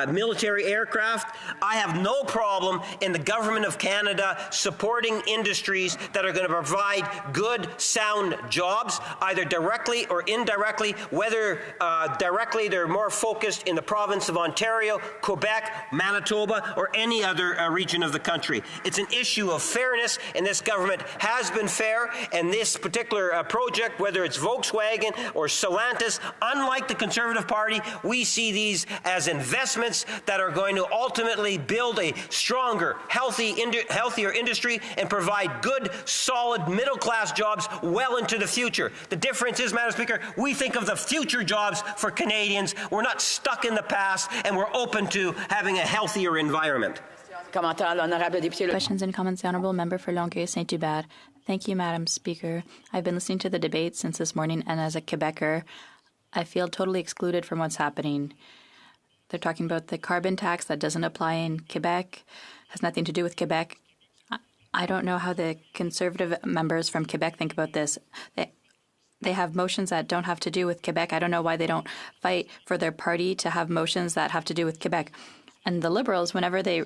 military aircraft. I have no problem in the Government of Canada supporting industries that are going to provide good, sound jobs, either directly or indirectly, whether directly they're more focused in the province of Ontario, Quebec, Manitoba, or any other region of the country. It's an issue of fairness, and this government has been fair, and this particular project, whether it's Volkswagen or Stellantis, unlike the Conservative Party, we see these as investments that are going to ultimately build a stronger, healthier industry and provide good, solid, middle-class jobs well into the future. The difference is, Madam Speaker, we think of the future jobs for Canadians. We're not stuck in the past, and we're open to having a healthier environment. Questions and comments, the Honourable Member for Longueuil Saint-Hubert. Thank you, Madam Speaker. I've been listening to the debate since this morning, and as a Quebecer, I feel totally excluded from what's happening. They're talking about the carbon tax that doesn't apply in Quebec, has nothing to do with Quebec. I don't know how the Conservative members from Quebec think about this. They have motions that don't have to do with Quebec. I don't know why they don't fight for their party to have motions that have to do with Quebec. And the Liberals, whenever they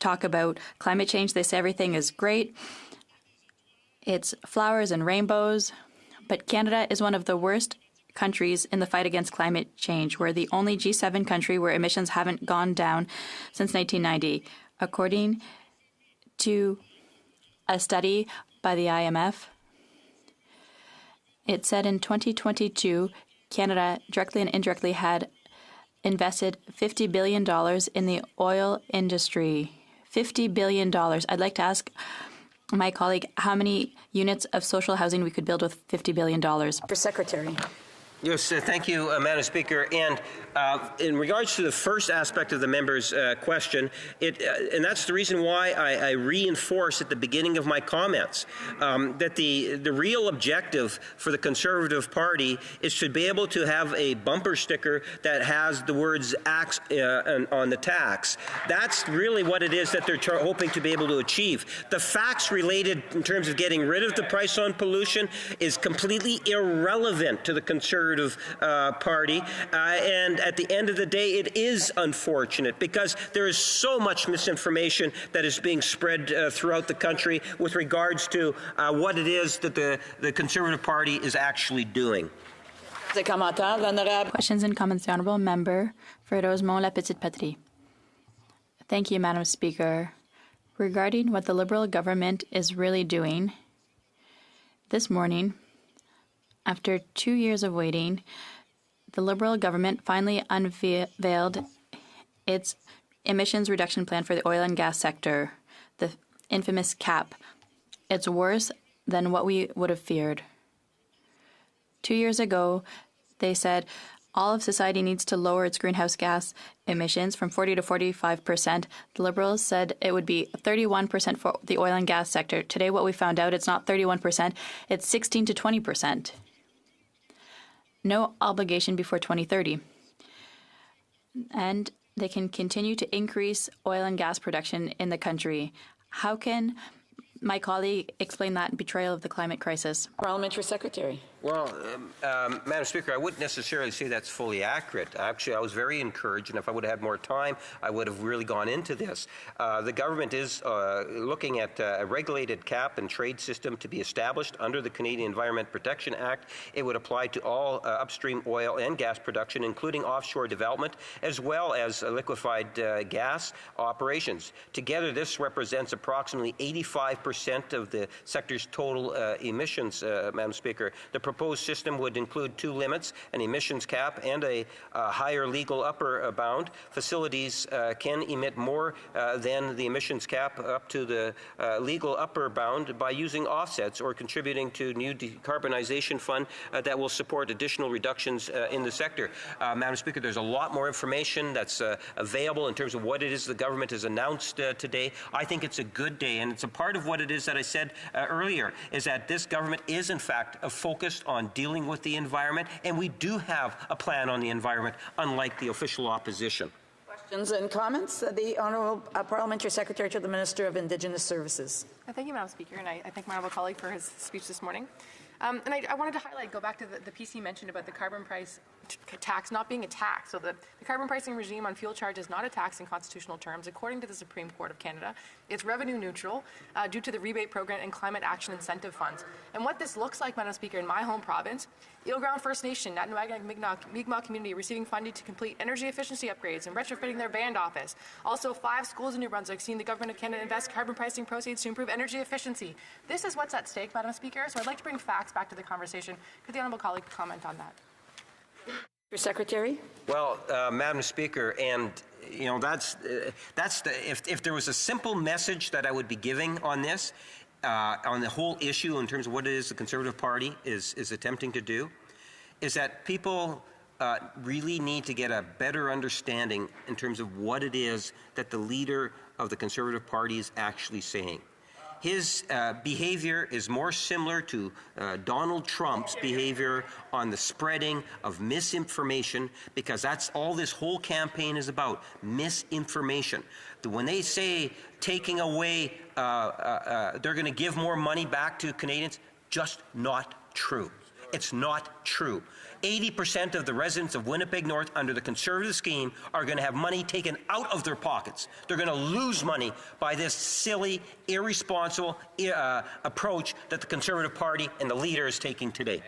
talk about climate change, they say everything is great. It's flowers and rainbows. But Canada is one of the worst countries in the fight against climate change. We're the only G7 country where emissions haven't gone down since 1990. According to a study by the IMF, it said in 2022, Canada directly and indirectly had invested $50 billion in the oil industry. $50 billion. I'd like to ask my colleague how many units of social housing we could build with $50 billion. For Secretary. Yes, thank you, Madam Speaker. And in regards to the first aspect of the member's question, and that's the reason why I reinforce at the beginning of my comments that the real objective for the Conservative Party is to be able to have a bumper sticker that has the words "axe" on the tax. That's really what it is that they're hoping to be able to achieve. The facts related in terms of getting rid of the price on pollution is completely irrelevant to the Conservative Party, and at the end of the day, it is unfortunate because there is so much misinformation that is being spread throughout the country with regards to what it is that the Conservative Party is actually doing. Questions and comments, the Honourable Member for Rosemont-La Petite Patrie. Thank you, Madam Speaker. Regarding what the Liberal government is really doing, this morning, after 2 years of waiting, the Liberal government finally unveiled its emissions reduction plan for the oil and gas sector, the infamous CAP. It's worse than what we would have feared. 2 years ago, they said all of society needs to lower its greenhouse gas emissions from 40 to 45%. The Liberals said it would be 31% for the oil and gas sector. Today, what we found out, it's not 31%, it's 16 to 20%. No obligation before 2030. And they can continue to increase oil and gas production in the country. How can my colleague explain that betrayal of the climate crisis? Parliamentary Secretary. Well, Madam Speaker, I wouldn't necessarily say that's fully accurate. Actually, I was very encouraged, and if I would have had more time, I would have really gone into this. The government is looking at a regulated cap and trade system to be established under the Canadian Environment Protection Act. It would apply to all upstream oil and gas production, including offshore development, as well as liquefied gas operations. Together, this represents approximately 85% of the sector's total emissions, Madam Speaker. The proposed system would include two limits, an emissions cap and a higher legal upper bound. Facilities can emit more than the emissions cap up to the legal upper bound by using offsets or contributing to new decarbonization fund that will support additional reductions in the sector. Madam Speaker, there's a lot more information that's available in terms of what it is the government has announced today. I think it's a good day, and it's a part of what it is that I said earlier, is that this government is in fact focused on dealing with the environment, and we do have a plan on the environment, unlike the official opposition. Questions and comments? The Honourable Parliamentary Secretary to the Minister of Indigenous Services. Thank you, Madam Speaker, and I thank my honourable colleague for his speech this morning. And I wanted to go back to the piece he mentioned about the carbon price tax not being a tax. So the carbon pricing regime on fuel charge is not a tax in constitutional terms. According to the Supreme Court of Canada, it's revenue neutral due to the rebate program and climate action incentive funds. And what this looks like, Madam Speaker, in my home province, Eel Ground First Nation, Natanuag Mi'kmaq community receiving funding to complete energy efficiency upgrades and retrofitting their band office. Also, 5 schools in New Brunswick seeing the Government of Canada invest carbon pricing proceeds to improve energy efficiency. This is what's at stake, Madam Speaker, so I'd like to bring facts back to the conversation. Could the honourable colleague comment on that? Mr. Secretary? Well, Madam Speaker, and you know that's if there was a simple message that I would be giving on this, on the whole issue in terms of what it is the Conservative Party is attempting to do, is that people really need to get a better understanding in terms of what it is that the leader of the Conservative Party is actually saying. His behavior is more similar to Donald Trump's behavior on the spreading of misinformation, because that's all this whole campaign is about, misinformation. When they say taking away, they're going to give more money back to Canadians, just not true. It's not true. 80% of the residents of Winnipeg North under the Conservative scheme are going to have money taken out of their pockets. They're going to lose money by this silly, irresponsible approach that the Conservative Party and the leader is taking today.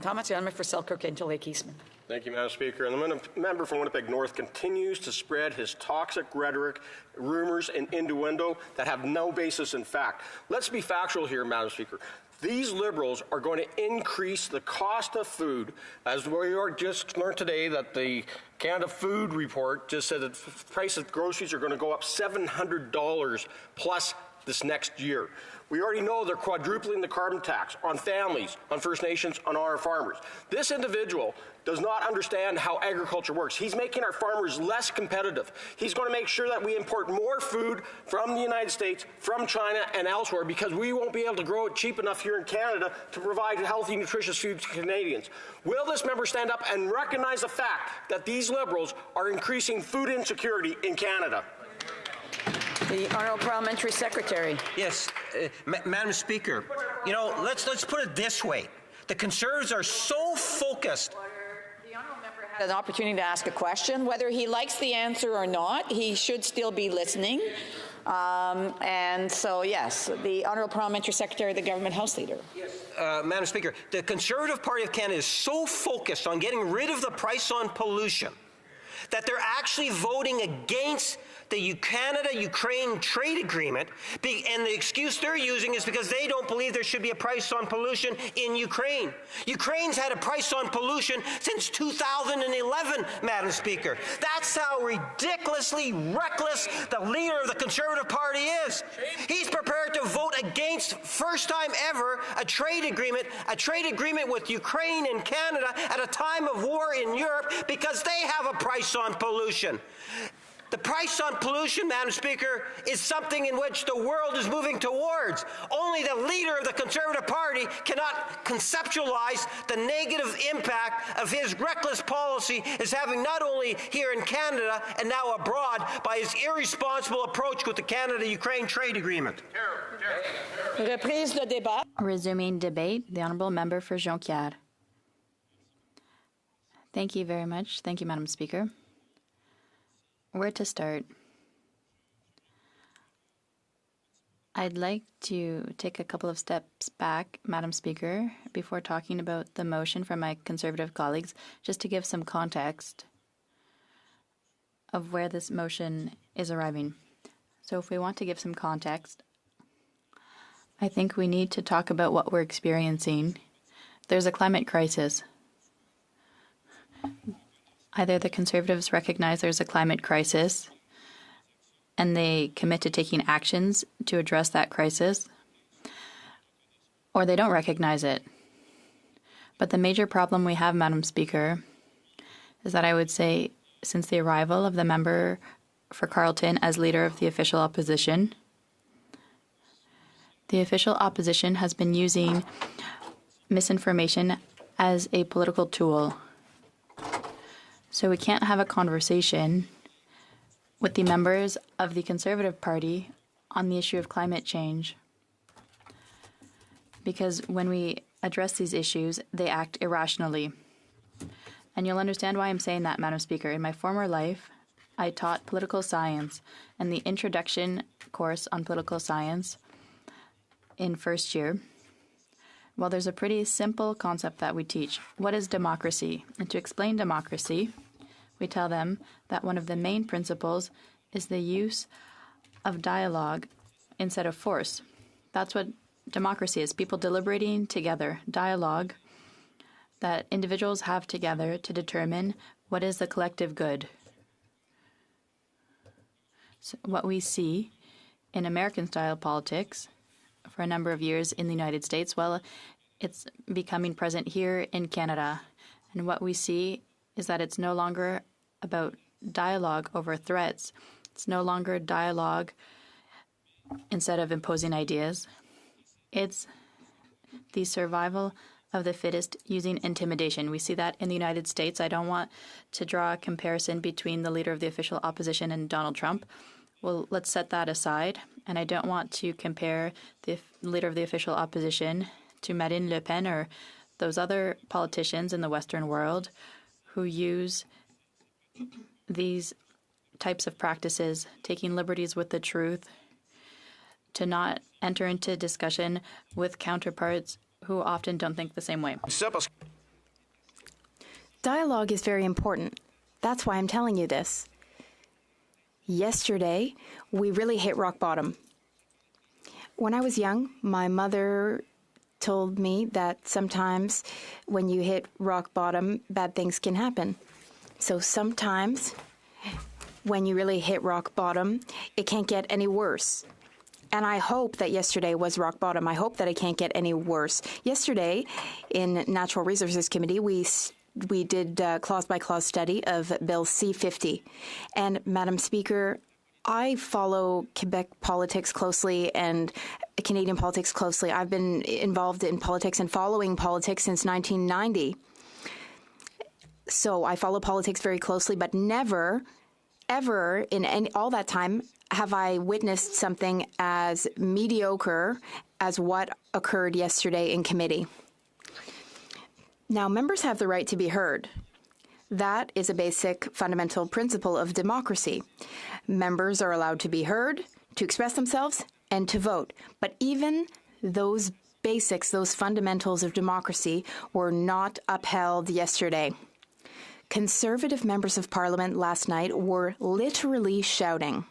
Comments, the member for Selkirk into Lake Eastman. Thank you, Madam Speaker. And the member from Winnipeg North continues to spread his toxic rhetoric, rumors, and innuendo that have no basis in fact. Let's be factual here, Madam Speaker. These Liberals are going to increase the cost of food, as we just learned today that the Canada Food Report just said that the price of groceries are going to go up $700 plus this next year. We already know they're quadrupling the carbon tax on families, on First Nations, on our farmers. This individual does not understand how agriculture works. He's making our farmers less competitive. He's going to make sure that we import more food from the United States, from China, and elsewhere, because we won't be able to grow it cheap enough here in Canada to provide healthy, nutritious food to Canadians. Will this member stand up and recognize the fact that these Liberals are increasing food insecurity in Canada? The Honourable Parliamentary Secretary. Yes, Madam Speaker, you know, let's put it this way. The Conservatives are so focused. The Honourable member had an opportunity to ask a question. Whether he likes the answer or not, he should still be listening. And so, yes, the Honourable Parliamentary Secretary, the Government House Leader. Madam Speaker, the Conservative Party of Canada is so focused on getting rid of the price on pollution that they're actually voting against the Canada-Ukraine trade agreement, and the excuse they're using is because they don't believe there should be a price on pollution in Ukraine. Ukraine's had a price on pollution since 2011, Madam Speaker. That's how ridiculously reckless the leader of the Conservative Party is. He's prepared to vote against, first time ever, a trade agreement with Ukraine and Canada at a time of war in Europe because they have a price on pollution. The price on pollution, Madam Speaker, is something in which the world is moving towards. Only the leader of the Conservative Party cannot conceptualize the negative impact of his reckless policy is having not only here in Canada and now abroad by his irresponsible approach with the Canada-Ukraine trade agreement. Reprise de débat. Resuming debate, the Honourable Member for Jonquière. Thank you very much. Thank you, Madam Speaker. Where to start? I'd like to take a couple of steps back, Madam Speaker, before talking about the motion from my Conservative colleagues, just to give some context of where this motion is arriving. So if we want to give some context, I think we need to talk about what we're experiencing. There's a climate crisis. Either the Conservatives recognize there's a climate crisis and they commit to taking actions to address that crisis, or they don't recognize it. But the major problem we have, Madam Speaker, is that I would say since the arrival of the member for Carleton as leader of the official opposition has been using misinformation as a political tool. So we can't have a conversation with the members of the Conservative Party on the issue of climate change. Because when we address these issues, they act irrationally. And you'll understand why I'm saying that, Madam Speaker. In my former life, I taught political science, and the introduction course on political science in first year, well, there's a pretty simple concept that we teach. What is democracy? And to explain democracy, we tell them that one of the main principles is the use of dialogue instead of force. That's what democracy is, people deliberating together, dialogue that individuals have together to determine what is the collective good. So what we see in American-style politics for a number of years in the United States, well, it's becoming present here in Canada. And what we see is that it's no longer about dialogue over threats. It's no longer dialogue instead of imposing ideas. It's the survival of the fittest using intimidation. We see that in the United States. I don't want to draw a comparison between the leader of the official opposition and Donald Trump. Well, let's set that aside. And I don't want to compare the leader of the official opposition to Marine Le Pen or those other politicians in the Western world who use these types of practices, taking liberties with the truth, to not enter into discussion with counterparts who often don't think the same way. Dialogue is very important. That's why I'm telling you this. Yesterday, we really hit rock bottom. When I was young, my mother told me that sometimes when you hit rock bottom, bad things can happen. So sometimes when you really hit rock bottom, it can't get any worse. And I hope that yesterday was rock bottom. I hope that it can't get any worse. Yesterday, in Natural Resources Committee, we did a clause-by-clause study of Bill C-50. And, Madam Speaker, I follow Quebec politics closely and Canadian politics closely. I've been involved in politics and following politics since 1990. So I follow politics very closely, but never, ever in all that time have I witnessed something as mediocre as what occurred yesterday in committee. Now, members have the right to be heard. That is a basic fundamental principle of democracy. Members are allowed to be heard, to express themselves, and to vote. But even those basics, those fundamentals of democracy, were not upheld yesterday. Conservative members of Parliament last night were literally shouting.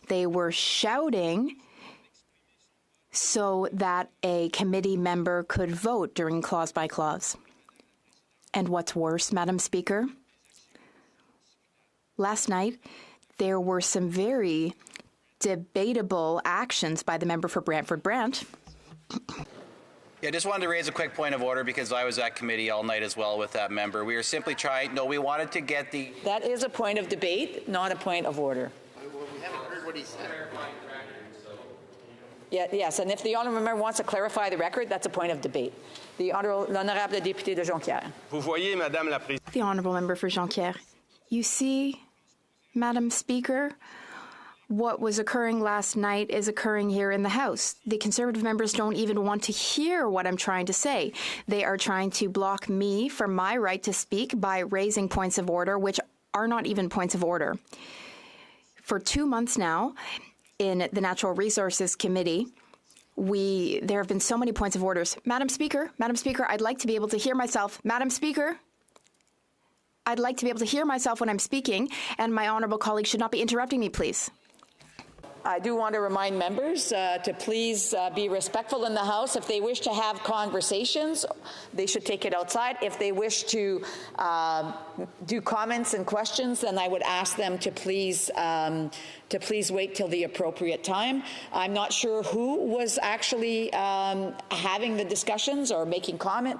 They were shouting so that a committee member could vote during clause by clause. And what's worse, Madam Speaker, last night there were some very debatable actions by the member for Brantford-Brant. Yeah, I just wanted to raise a quick point of order because I was at committee all night as well with that member. We were simply we wanted to get the... That is a point of debate, not a point of order. Well, we haven't heard what he said. Yeah, yes, and if the honourable member wants to clarify the record, that's a point of debate. The honourable député de Jonquière. Vous voyez, Madame la Présidente. The honourable member for Jonquière. You see, Madam Speaker, what was occurring last night is occurring here in the House. The Conservative members don't even want to hear what I'm trying to say. They are trying to block me from my right to speak by raising points of order, which are not even points of order. For 2 months now, in the Natural Resources Committee, there have been so many points of orders. Madam Speaker, I'd like to be able to hear myself. Madam Speaker, I'd like to be able to hear myself when I'm speaking, and my honourable colleague should not be interrupting me, please. I do want to remind members to please be respectful in the House. If they wish to have conversations, they should take it outside. If they wish to do comments and questions, then I would ask them to please wait till the appropriate time. I'm not sure who was actually having the discussions or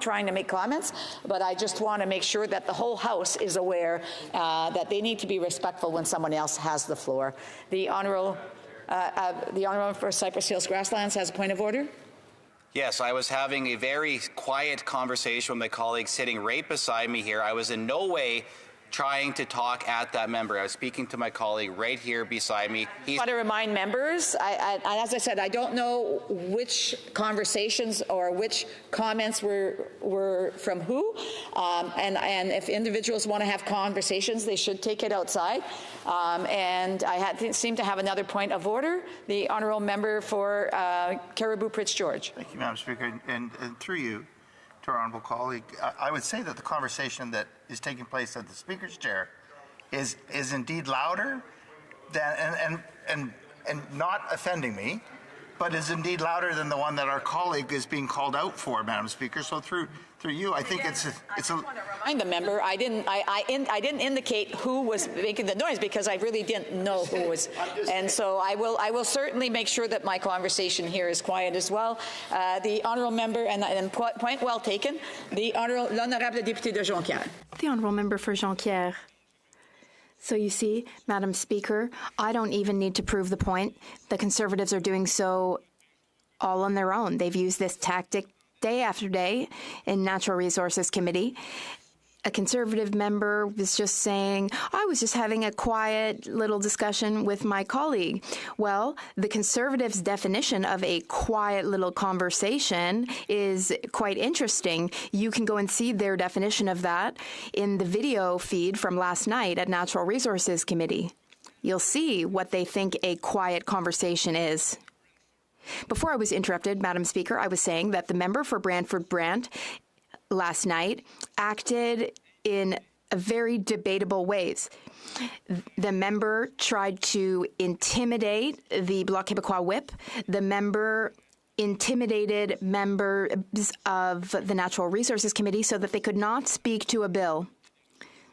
trying to make comments, but I just want to make sure that the whole House is aware that they need to be respectful when someone else has the floor. The Honourable for Cypress Hills Grasslands has a point of order. Yes, I was having a very quiet conversation with my colleague sitting right beside me here. I was in no way trying to talk at that member. I was speaking to my colleague right here beside me. I want to remind members, as I said, I don't know which conversations or which comments were from who, and if individuals want to have conversations, they should take it outside. And I seem to have another point of order. The honourable member for Caribou Prince George. Thank you, Madam Speaker, and through you, to our honourable colleague, I would say that the conversation that is taking place at the Speaker's chair is indeed louder than, and not offending me, but is indeed louder than the one that our colleague is being called out for, Madam Speaker. So through you, I think it's a. Remind the member, I didn't indicate who was making the noise because I really didn't know who was, and so I will certainly make sure that my conversation here is quiet as well. The honourable member, and point well taken, l'honorable député de Jonquière. The honourable member for Jonquière. So you see, Madam Speaker, I don't even need to prove the point. The Conservatives are doing so all on their own. They've used this tactic day after day in Natural Resources Committee. A Conservative member was just saying, I was just having a quiet little discussion with my colleague. Well, the Conservatives' definition of a quiet little conversation is quite interesting. You can go and see their definition of that in the video feed from last night at Natural Resources Committee. You'll see what they think a quiet conversation is. Before I was interrupted, Madam Speaker, I was saying that the member for Brantford-Brant last night acted in a very debatable ways. The member tried to intimidate the Bloc Québécois whip. The member intimidated members of the Natural Resources Committee so that they could not speak to a bill.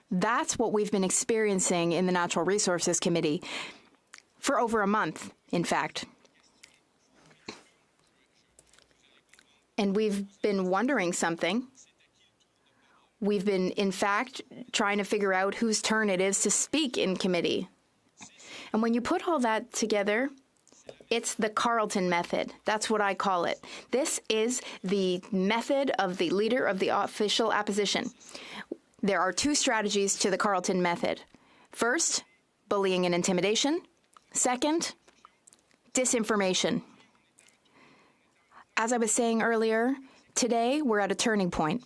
That's what we've been experiencing in the Natural Resources Committee for over a month, in fact. And we've been wondering something. We've been, in fact, trying to figure out whose turn it is to speak in committee. And when you put all that together, it's the Carleton method. That's what I call it. This is the method of the leader of the official opposition. There are two strategies to the Carleton method. First, bullying and intimidation. Second, disinformation. As I was saying earlier, today we're at a turning point.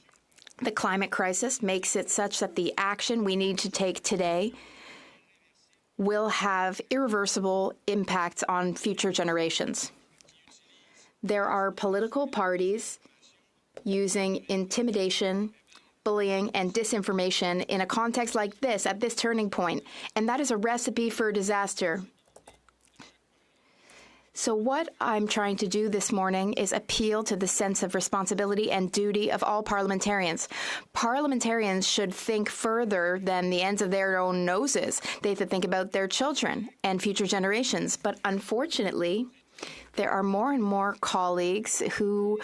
The climate crisis makes it such that the action we need to take today will have irreversible impacts on future generations. There are political parties using intimidation, bullying, and disinformation in a context like this, at this turning point, and that is a recipe for disaster. So what I'm trying to do this morning is appeal to the sense of responsibility and duty of all parliamentarians. Parliamentarians should think further than the ends of their own noses. They have to think about their children and future generations. But unfortunately, there are more and more colleagues who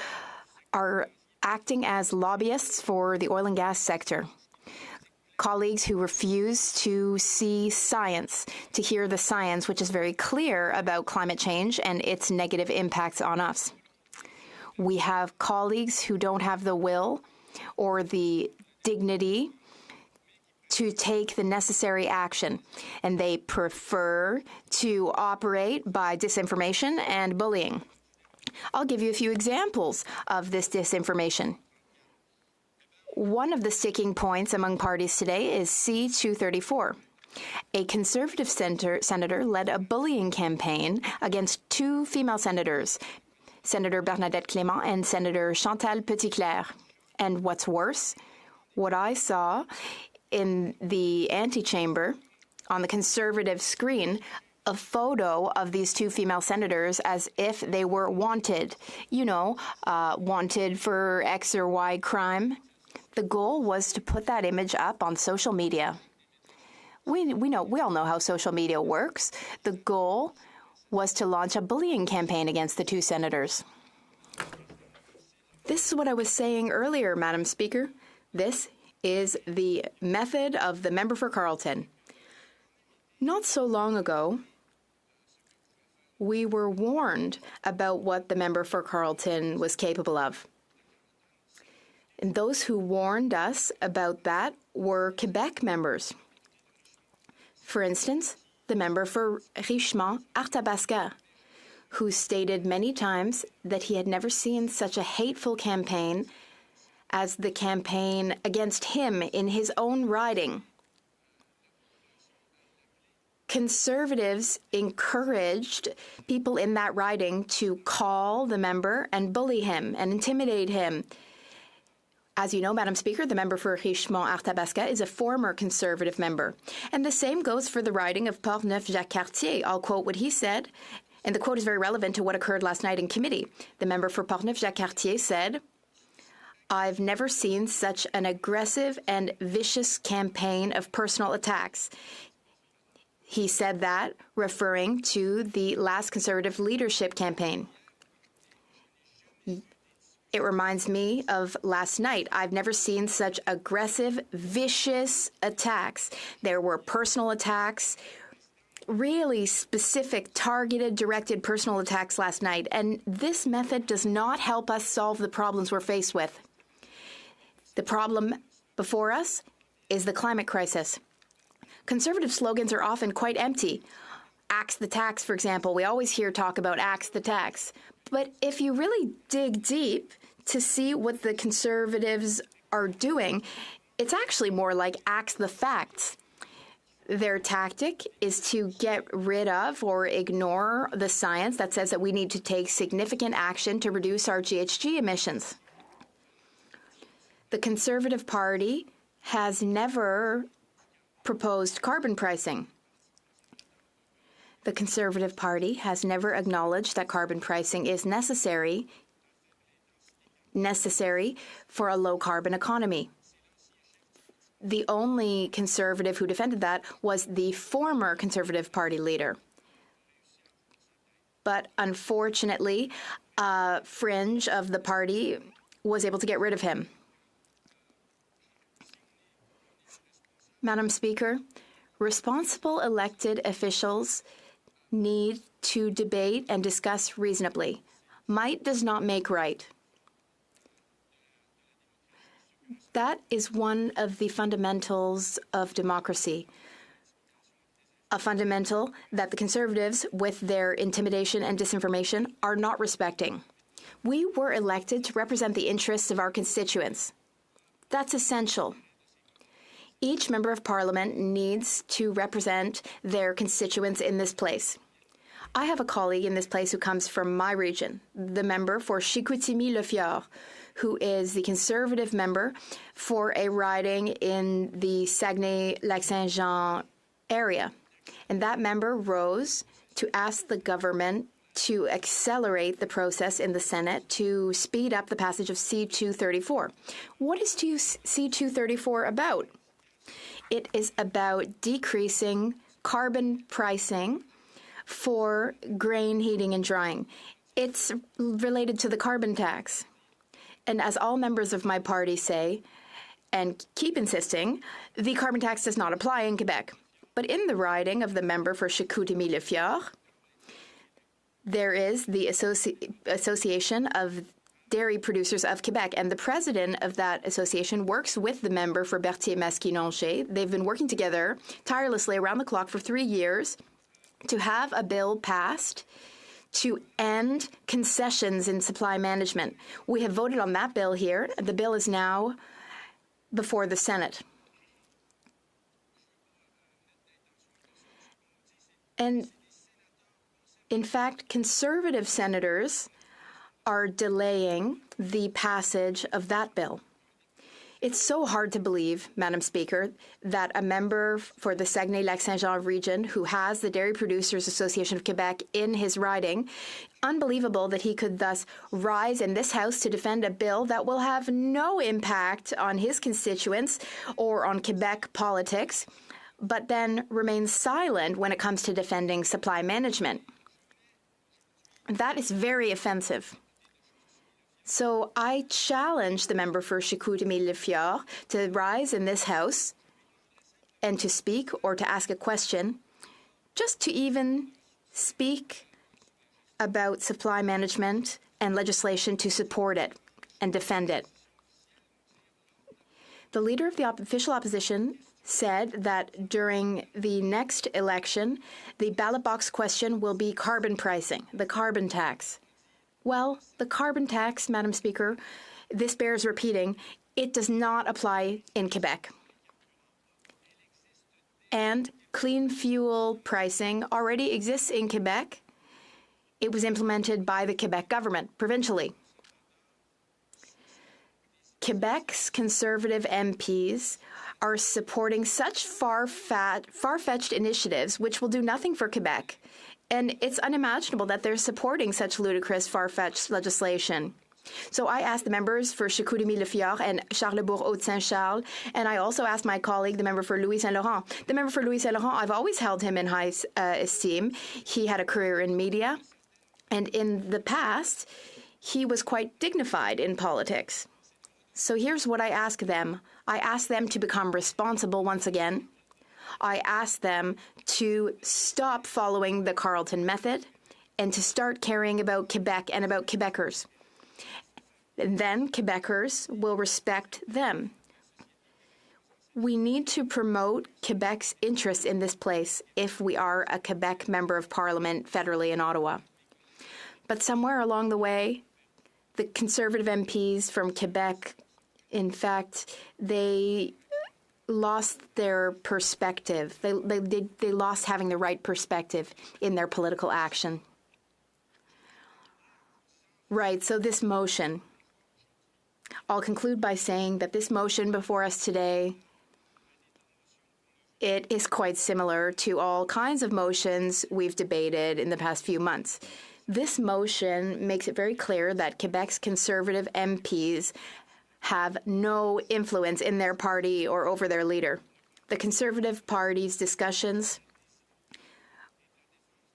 are acting as lobbyists for the oil and gas sector. Colleagues who refuse to see science, to hear the science, which is very clear about climate change and its negative impacts on us. We have colleagues who don't have the will or the dignity to take the necessary action, and they prefer to operate by disinformation and bullying. I'll give you a few examples of this disinformation. One of the sticking points among parties today is C-234. A Conservative senator led a bullying campaign against two female senators, Senator Bernadette Clément and Senator Chantal Petitclerc. And what's worse, what I saw in the antechamber on the Conservative screen, a photo of these two female senators as if they were wanted, wanted for X or Y crime. The goal was to put that image up on social media. We all know how social media works. The goal was to launch a bullying campaign against the two senators. This is what I was saying earlier, Madam Speaker. This is the method of the member for Carleton. Not so long ago, we were warned about what the member for Carleton was capable of. And those who warned us about that were Quebec members. For instance, the member for Richemont-Arthabasca, who stated many times that he had never seen such a hateful campaign as the campaign against him in his own riding. Conservatives encouraged people in that riding to call the member and bully him and intimidate him. As you know, Madam Speaker, the member for Richemont-Arthabasca is a former Conservative member. And the same goes for the riding of Portneuf-Jacques-Cartier. I'll quote what he said, and the quote is very relevant to what occurred last night in committee. The member for Portneuf-Jacques-Cartier said, "I've never seen such an aggressive and vicious campaign of personal attacks." He said that referring to the last Conservative leadership campaign. It reminds me of last night. I've never seen such aggressive, vicious attacks. There were personal attacks, really specific, targeted, directed personal attacks last night. And this method does not help us solve the problems we're faced with. The problem before us is the climate crisis. Conservative slogans are often quite empty. Axe the tax, for example. We always hear talk about axe the tax. But if you really dig deep to see what the Conservatives are doing, it's actually more like axe the facts. Their tactic is to get rid of or ignore the science that says that we need to take significant action to reduce our GHG emissions. The Conservative Party has never proposed carbon pricing. The Conservative Party has never acknowledged that carbon pricing is necessary for a low-carbon economy. The only Conservative who defended that was the former Conservative Party leader. But unfortunately, a fringe of the party was able to get rid of him. Madam Speaker, responsible elected officials need to debate and discuss reasonably. Might does not make right. That is one of the fundamentals of democracy. A fundamental that the Conservatives, with their intimidation and disinformation, are not respecting. We were elected to represent the interests of our constituents. That's essential. Each member of parliament needs to represent their constituents in this place. I have a colleague in this place who comes from my region, the member for Chicoutimi-Le who is the Conservative member for a riding in the Saguenay-Lac-Saint-Jean area. And that member rose to ask the government to accelerate the process in the Senate to speed up the passage of C-234. What is C-234 about? It is about decreasing carbon pricing for grain heating and drying. It's related to the carbon tax. And as all members of my party say, and keep insisting, the carbon tax does not apply in Quebec. But in the riding of the member for Chicoutimi-Le there is the Association of Dairy Producers of Quebec, and the president of that association works with the member for Berthier-Masquinongé. They've been working together tirelessly around the clock for 3 years to have a bill passed to end concessions in supply management. We have voted on that bill here. The bill is now before the Senate. And in fact, Conservative senators are delaying the passage of that bill. It's so hard to believe, Madam Speaker, that a member for the Saguenay-Lac-Saint-Jean region who has the Dairy Producers Association of Quebec in his riding, unbelievable that he could thus rise in this House to defend a bill that will have no impact on his constituents or on Quebec politics, but then remain silent when it comes to defending supply management. That is very offensive. So I challenge the member for Chicoutimi-Le to rise in this House and to speak or to ask a question, just to even speak about supply management and legislation to support it and defend it. The leader of the official opposition said that during the next election, the ballot box question will be carbon pricing, the carbon tax. Well, the carbon tax, Madam Speaker, this bears repeating, it does not apply in Quebec. And clean fuel pricing already exists in Quebec. It was implemented by the Quebec government provincially. Quebec's Conservative MPs are supporting such far-fetched initiatives which will do nothing for Quebec. And it's unimaginable that they're supporting such ludicrous, far-fetched legislation. So I asked the members for Chicoutimi-Le-Fjord and Charlesbourg-Haute-Saint-Charles, and I also asked my colleague, the member for Louis-Saint-Laurent. The member for Louis-Saint-Laurent, I've always held him in high esteem. He had a career in media, and in the past, he was quite dignified in politics. So here's what I ask them. I ask them to become responsible once again. I ask them to stop following the Carleton method and to start caring about Quebec and about Quebecers. And then Quebecers will respect them. We need to promote Quebec's interests in this place if we are a Quebec Member of Parliament federally in Ottawa. But somewhere along the way, the Conservative MPs from Quebec, in fact, they lost their perspective. They lost having the right perspective in their political action. Right, so this motion. I'll conclude by saying that this motion before us today, it is quite similar to all kinds of motions we've debated in the past few months. This motion makes it very clear that Quebec's Conservative MPs have no influence in their party or over their leader. The Conservative Party's discussions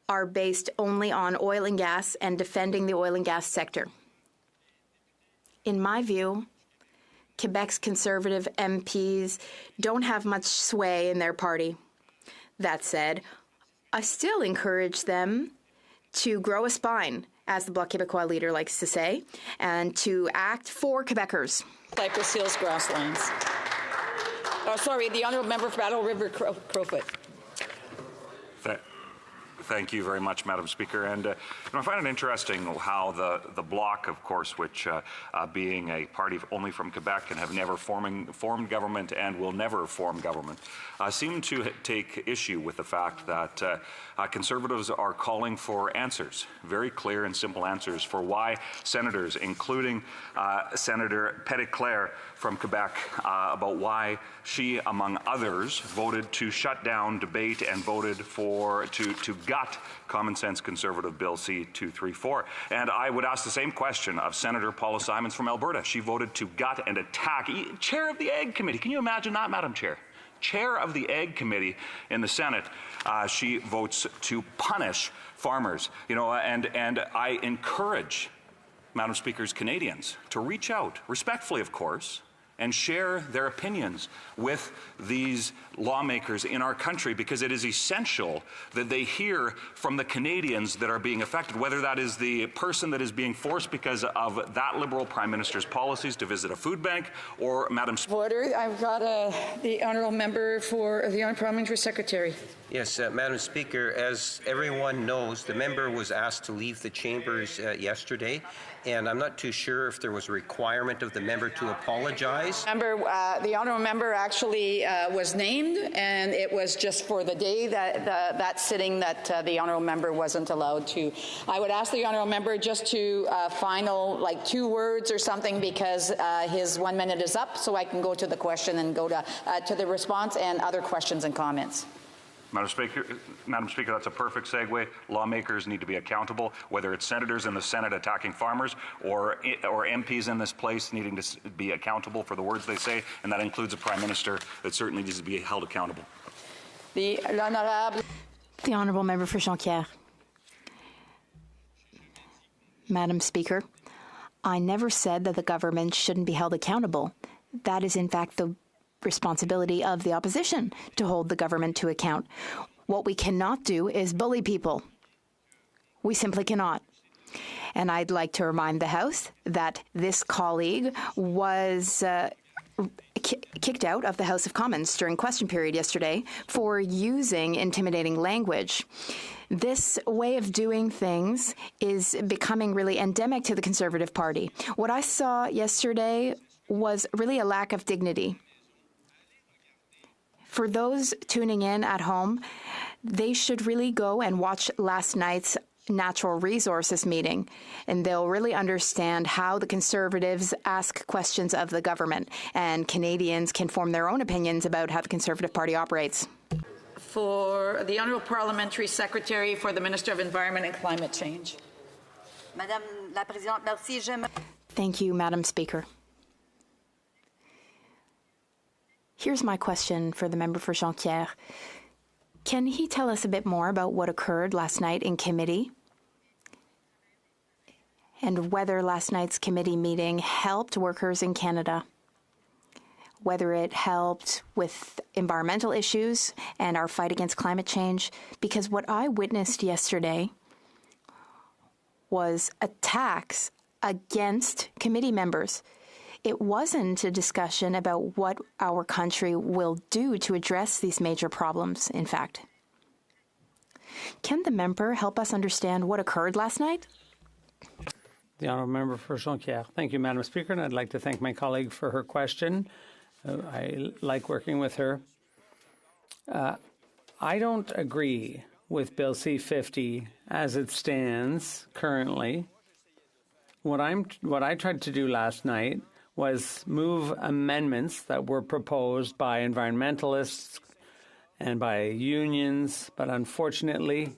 are based only on oil and gas and defending the oil and gas sector. In my view, Quebec's Conservative MPs don't have much sway in their party. That said, I still encourage them to grow a spine, as the Bloc Québécois leader likes to say, and to act for Quebecers. Cypress Hills Grasslands. The honourable member for Battle River Crowfoot. Thank you very much, Madam Speaker. And I find it interesting how the Bloc, of course, which being a party only from Quebec and have never formed government and will never form government, seem to take issue with the fact that Conservatives are calling for answers, very clear and simple answers for why senators, including Senator Petitclerc from Quebec, about why she, among others, voted to shut down debate and voted to gut Common Sense Conservative Bill C-234. And I would ask the same question of Senator Paula Simons from Alberta. She voted to gut and attack Chair of the Ag Committee. Can you imagine that, Madam Chair? Chair of the Ag Committee in the Senate, she votes to punish farmers. And I encourage, Madam Speaker's Canadians to reach out, respectfully, of course, and share their opinions with these lawmakers in our country, because it is essential that they hear from the Canadians that are being affected, whether that is the person that is being forced because of that Liberal Prime Minister's policies to visit a food bank, or Madam Speaker. Order. I've got the honourable member for the Honourable Parliamentary Secretary. Yes, Madam Speaker, as everyone knows, the member was asked to leave the chambers yesterday, and I'm not too sure if there was a requirement of the member to apologize. The honourable member actually was named, and it was just for the day that sitting that the honourable member wasn't allowed to. I would ask the honourable member just to final 2 words or something, because his 1 minute is up, so I can go to the question and go to the response and other questions and comments. Madam Speaker, that's a perfect segue. Lawmakers need to be accountable, whether it's senators in the Senate attacking farmers or MPs in this place needing to be accountable for the words they say, and that includes a Prime Minister that certainly needs to be held accountable. The Honourable Member for Jonquière. Madam Speaker, I never said that the government shouldn't be held accountable. That is, in fact, the responsibility of the opposition to hold the government to account. What we cannot do is bully people. We simply cannot. And I'd like to remind the House that this colleague was kicked out of the House of Commons during question period yesterday for using intimidating language. This way of doing things is becoming really endemic to the Conservative Party. What I saw yesterday was really a lack of dignity. For those tuning in at home, they should really go and watch last night's Natural Resources meeting, and they'll really understand how the Conservatives ask questions of the government, and Canadians can form their own opinions about how the Conservative Party operates. For the Honourable Parliamentary Secretary for the Minister of Environment and Climate Change. Madame la Présidente, merci. Thank you, Madam Speaker. Here's my question for the member for Jonquière. Can he tell us a bit more about what occurred last night in committee and whether last night's committee meeting helped workers in Canada, whether it helped with environmental issues and our fight against climate change? Because what I witnessed yesterday was attacks against committee members. It wasn't a discussion about what our country will do to address these major problems, in fact. Can the member help us understand what occurred last night? The Honourable Member for Jonquière. Thank you, Madam Speaker, and I'd like to thank my colleague for her question. I like working with her. I don't agree with Bill C-50 as it stands currently. What I tried to do last night was move amendments that were proposed by environmentalists and by unions, but unfortunately,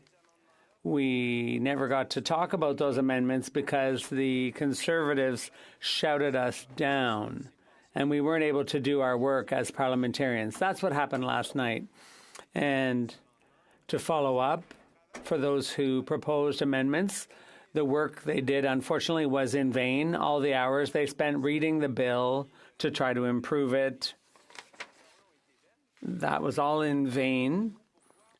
we never got to talk about those amendments because the Conservatives shouted us down, and we weren't able to do our work as parliamentarians. That's what happened last night. And to follow up, for those who proposed amendments, the work they did, unfortunately, was in vain. All the hours they spent reading the bill to try to improve it, that was all in vain.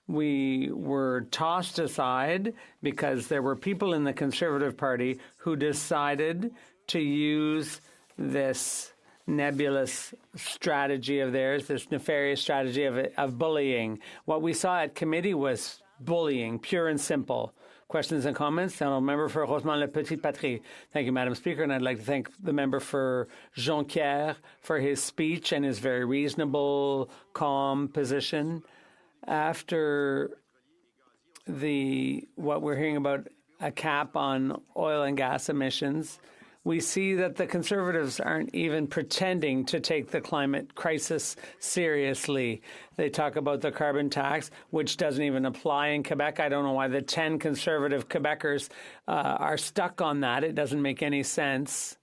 We were tossed aside because there were people in the Conservative Party who decided to use this nebulous strategy of theirs, this nefarious strategy of bullying. What we saw at committee was bullying, pure and simple. Questions and comments? The Honourable Member for Rosemont-le-Petit-Patrie. Thank you, Madam Speaker, and I'd like to thank the member for Jonquière for his speech and his very reasonable, calm position. After what we're hearing about a cap on oil and gas emissions, we see that the Conservatives aren't even pretending to take the climate crisis seriously. They talk about the carbon tax, which doesn't even apply in Quebec. I don't know why the 10 Conservative Quebecers are stuck on that. It doesn't make any sense.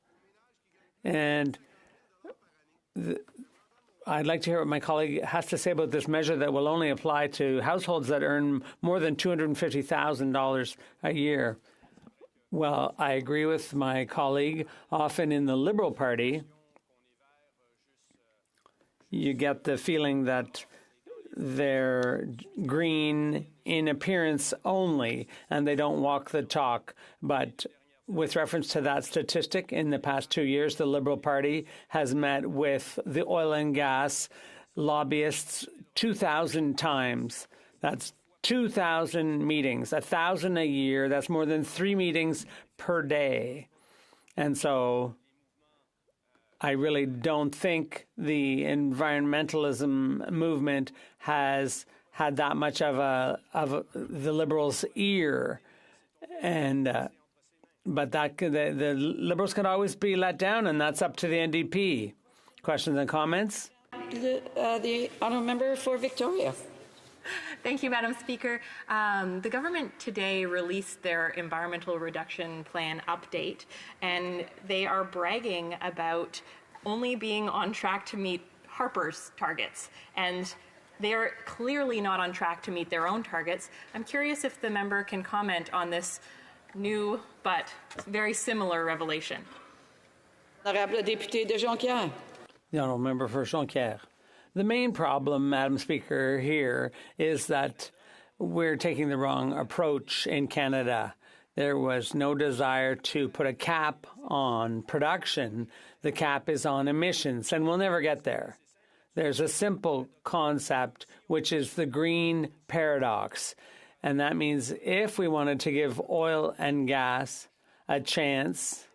And I'd like to hear what my colleague has to say about this measure that will only apply to households that earn more than $250,000 a year. Well, I agree with my colleague. Often in the Liberal Party, you get the feeling that they're green in appearance only, and they don't walk the talk. But with reference to that statistic, in the past 2 years, the Liberal Party has met with the oil and gas lobbyists 2,000 times. That's 2,000 meetings, 1,000 a year. That's more than 3 meetings per day. And so I really don't think the environmentalism movement has had that much of the Liberals' ear. And but the Liberals can always be let down, and that's up to the NDP. Questions and comments? The Honourable Member for Victoria. Thank you, Madam Speaker. The government today released their environmental reduction plan update, and they are bragging about only being on track to meet Harper's targets. And they are clearly not on track to meet their own targets. I'm curious if the member can comment on this new but very similar revelation. Honorable député de Jonquière. The Honourable Member for Jonquière. The main problem, Madam Speaker, here is that we're taking the wrong approach in Canada. There was no desire to put a cap on production. The cap is on emissions, and we'll never get there. There's a simple concept, which is the green paradox. And that means if we wanted to give oil and gas a chance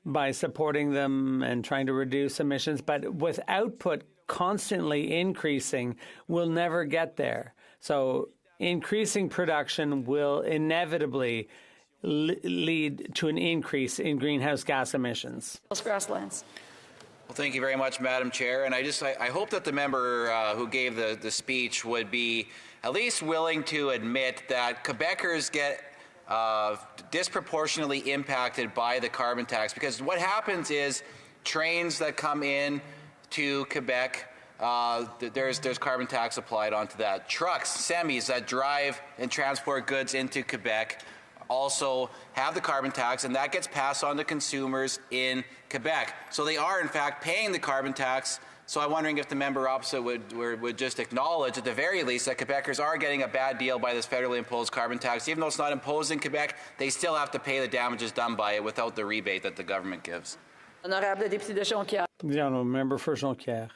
by supporting them and trying to reduce emissions, but with output constantly increasing, we'll never get there. So increasing production will inevitably lead to an increase in greenhouse gas emissions. Grasslands. Well, thank you very much, Madam Chair. And I hope that the member who gave the speech would be at least willing to admit that Quebecers get disproportionately impacted by the carbon tax, because what happens is trains that come in to Quebec, there's carbon tax applied onto that. Trucks, semis that drive and transport goods into Quebec also have the carbon tax, and that gets passed on to consumers in Quebec. So they are, in fact, paying the carbon tax. So I'm wondering if the member opposite would just acknowledge, at the very least, that Quebecers are getting a bad deal by this federally imposed carbon tax. Even though it's not imposed in Quebec, they still have to pay the damages done by it without the rebate that the government gives. Honorable député de Jonquière. The honourable member for Jonquière.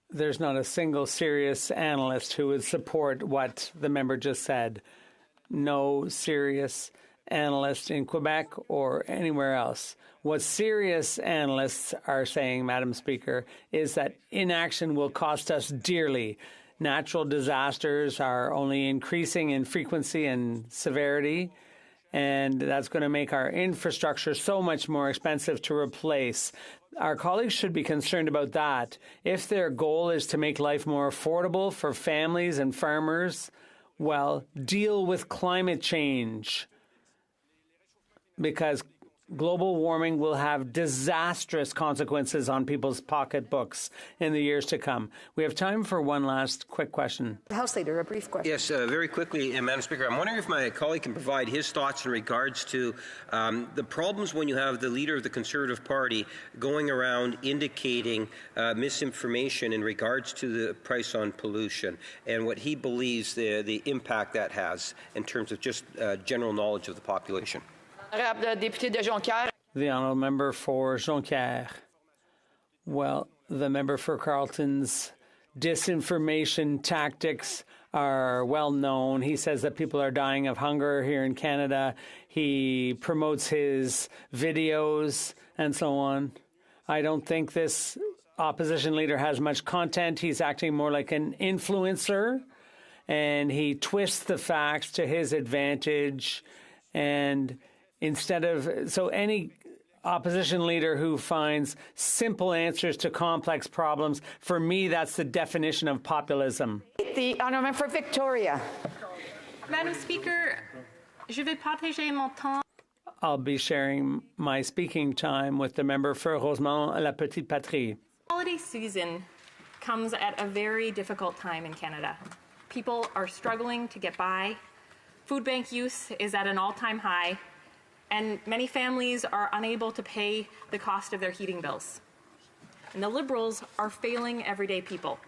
There's not a single serious analyst who would support what the member just said. No serious analyst in Quebec or anywhere else. What serious analysts are saying, Madam Speaker, is that inaction will cost us dearly. Natural disasters are only increasing in frequency and severity, and that's going to make our infrastructure so much more expensive to replace. Our colleagues should be concerned about that. If their goal is to make life more affordable for families and farmers, well, deal with climate change, because global warming will have disastrous consequences on people's pocketbooks in the years to come. We have time for one last quick question. House Leader, a brief question. Yes, very quickly, Madam Speaker. I'm wondering if my colleague can provide his thoughts in regards to the problems when you have the leader of the Conservative Party going around indicating misinformation in regards to the price on pollution and what he believes the impact that has in terms of just general knowledge of the population. Honorable député de Jonquière. The honourable member for Jonquière. Well, the member for Carleton's disinformation tactics are well known. He says that people are dying of hunger here in Canada. He promotes his videos and so on. I don't think this opposition leader has much content. He's acting more like an influencer, and he twists the facts to his advantage. And so any opposition leader who finds simple answers to complex problems, for me, that's the definition of populism. The honourable member for Victoria. Madam Speaker, je vais partager mon temps. I'll be sharing my speaking time with the member for Rosemont-La Petite Patrie. Holiday season comes at a very difficult time in Canada. People are struggling to get by. Food bank use is at an all-time high, and many families are unable to pay the cost of their heating bills. And the Liberals are failing everyday people.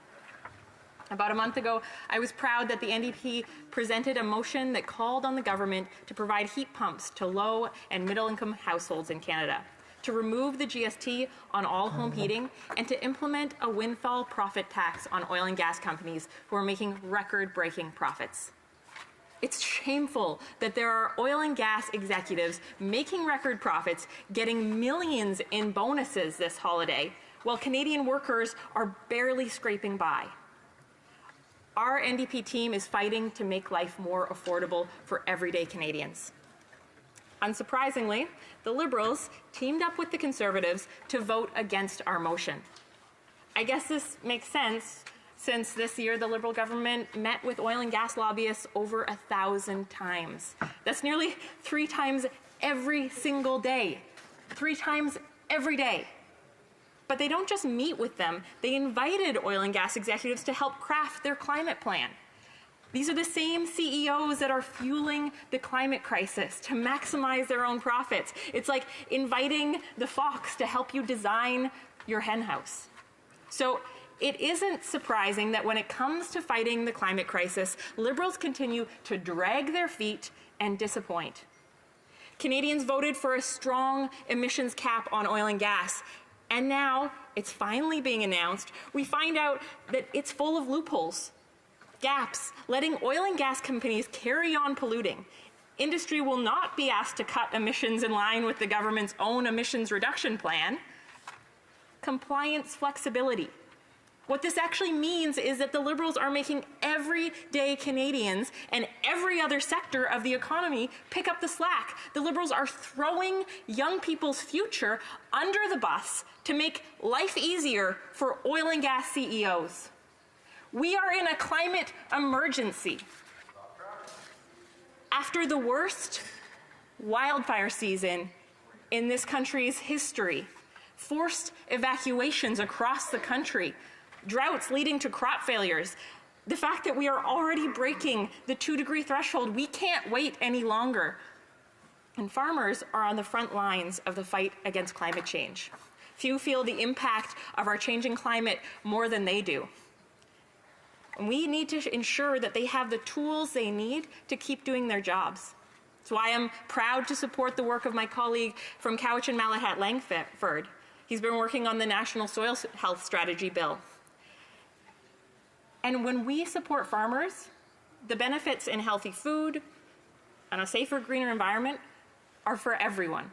About a month ago, I was proud that the NDP presented a motion that called on the government to provide heat pumps to low and middle-income households in Canada, to remove the GST on all home heating, and to implement a windfall profit tax on oil and gas companies who are making record-breaking profits. It's shameful that there are oil and gas executives making record profits, getting millions in bonuses this holiday, while Canadian workers are barely scraping by. Our NDP team is fighting to make life more affordable for everyday Canadians. Unsurprisingly, the Liberals teamed up with the Conservatives to vote against our motion. I guess this makes sense, since this year the Liberal government met with oil and gas lobbyists over 1,000 times. That's nearly 3 times every single day. 3 times every day. But they don't just meet with them, they invited oil and gas executives to help craft their climate plan. These are the same CEOs that are fueling the climate crisis to maximize their own profits. It's like inviting the fox to help you design your hen house. So It isn't surprising that when it comes to fighting the climate crisis, Liberals continue to drag their feet and disappoint. Canadians voted for a strong emissions cap on oil and gas, and now it's finally being announced. We find out that it's full of loopholes, gaps, letting oil and gas companies carry on polluting. Industry will not be asked to cut emissions in line with the government's own emissions reduction plan. Compliance flexibility. What this actually means is that the Liberals are making everyday Canadians and every other sector of the economy pick up the slack. The Liberals are throwing young people's future under the bus to make life easier for oil and gas CEOs. We are in a climate emergency. After the worst wildfire season in this country's history, forced evacuations across the country, droughts leading to crop failures, the fact that we are already breaking the 2-degree threshold, we can't wait any longer. And farmers are on the front lines of the fight against climate change. Few feel the impact of our changing climate more than they do. And we need to ensure that they have the tools they need to keep doing their jobs. That's why I'm proud to support the work of my colleague from Cowichan Malahat Langford. He's been working on the National Soil Health Strategy Bill. And when we support farmers, the benefits in healthy food and a safer, greener environment are for everyone.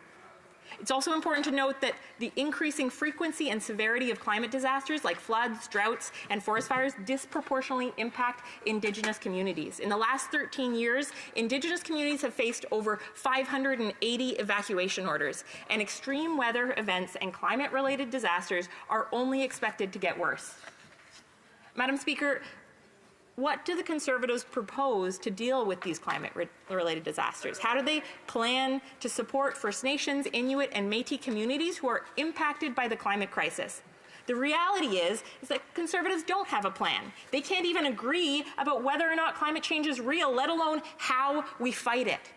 It's also important to note that the increasing frequency and severity of climate disasters like floods, droughts, and forest fires disproportionately impact Indigenous communities. In the last 13 years, Indigenous communities have faced over 580 evacuation orders, and extreme weather events and climate-related disasters are only expected to get worse. Madam Speaker, what do the Conservatives propose to deal with these climate-related disasters? How do they plan to support First Nations, Inuit, and Métis communities who are impacted by the climate crisis? The reality is that Conservatives don't have a plan. They can't even agree about whether or not climate change is real, let alone how we fight it.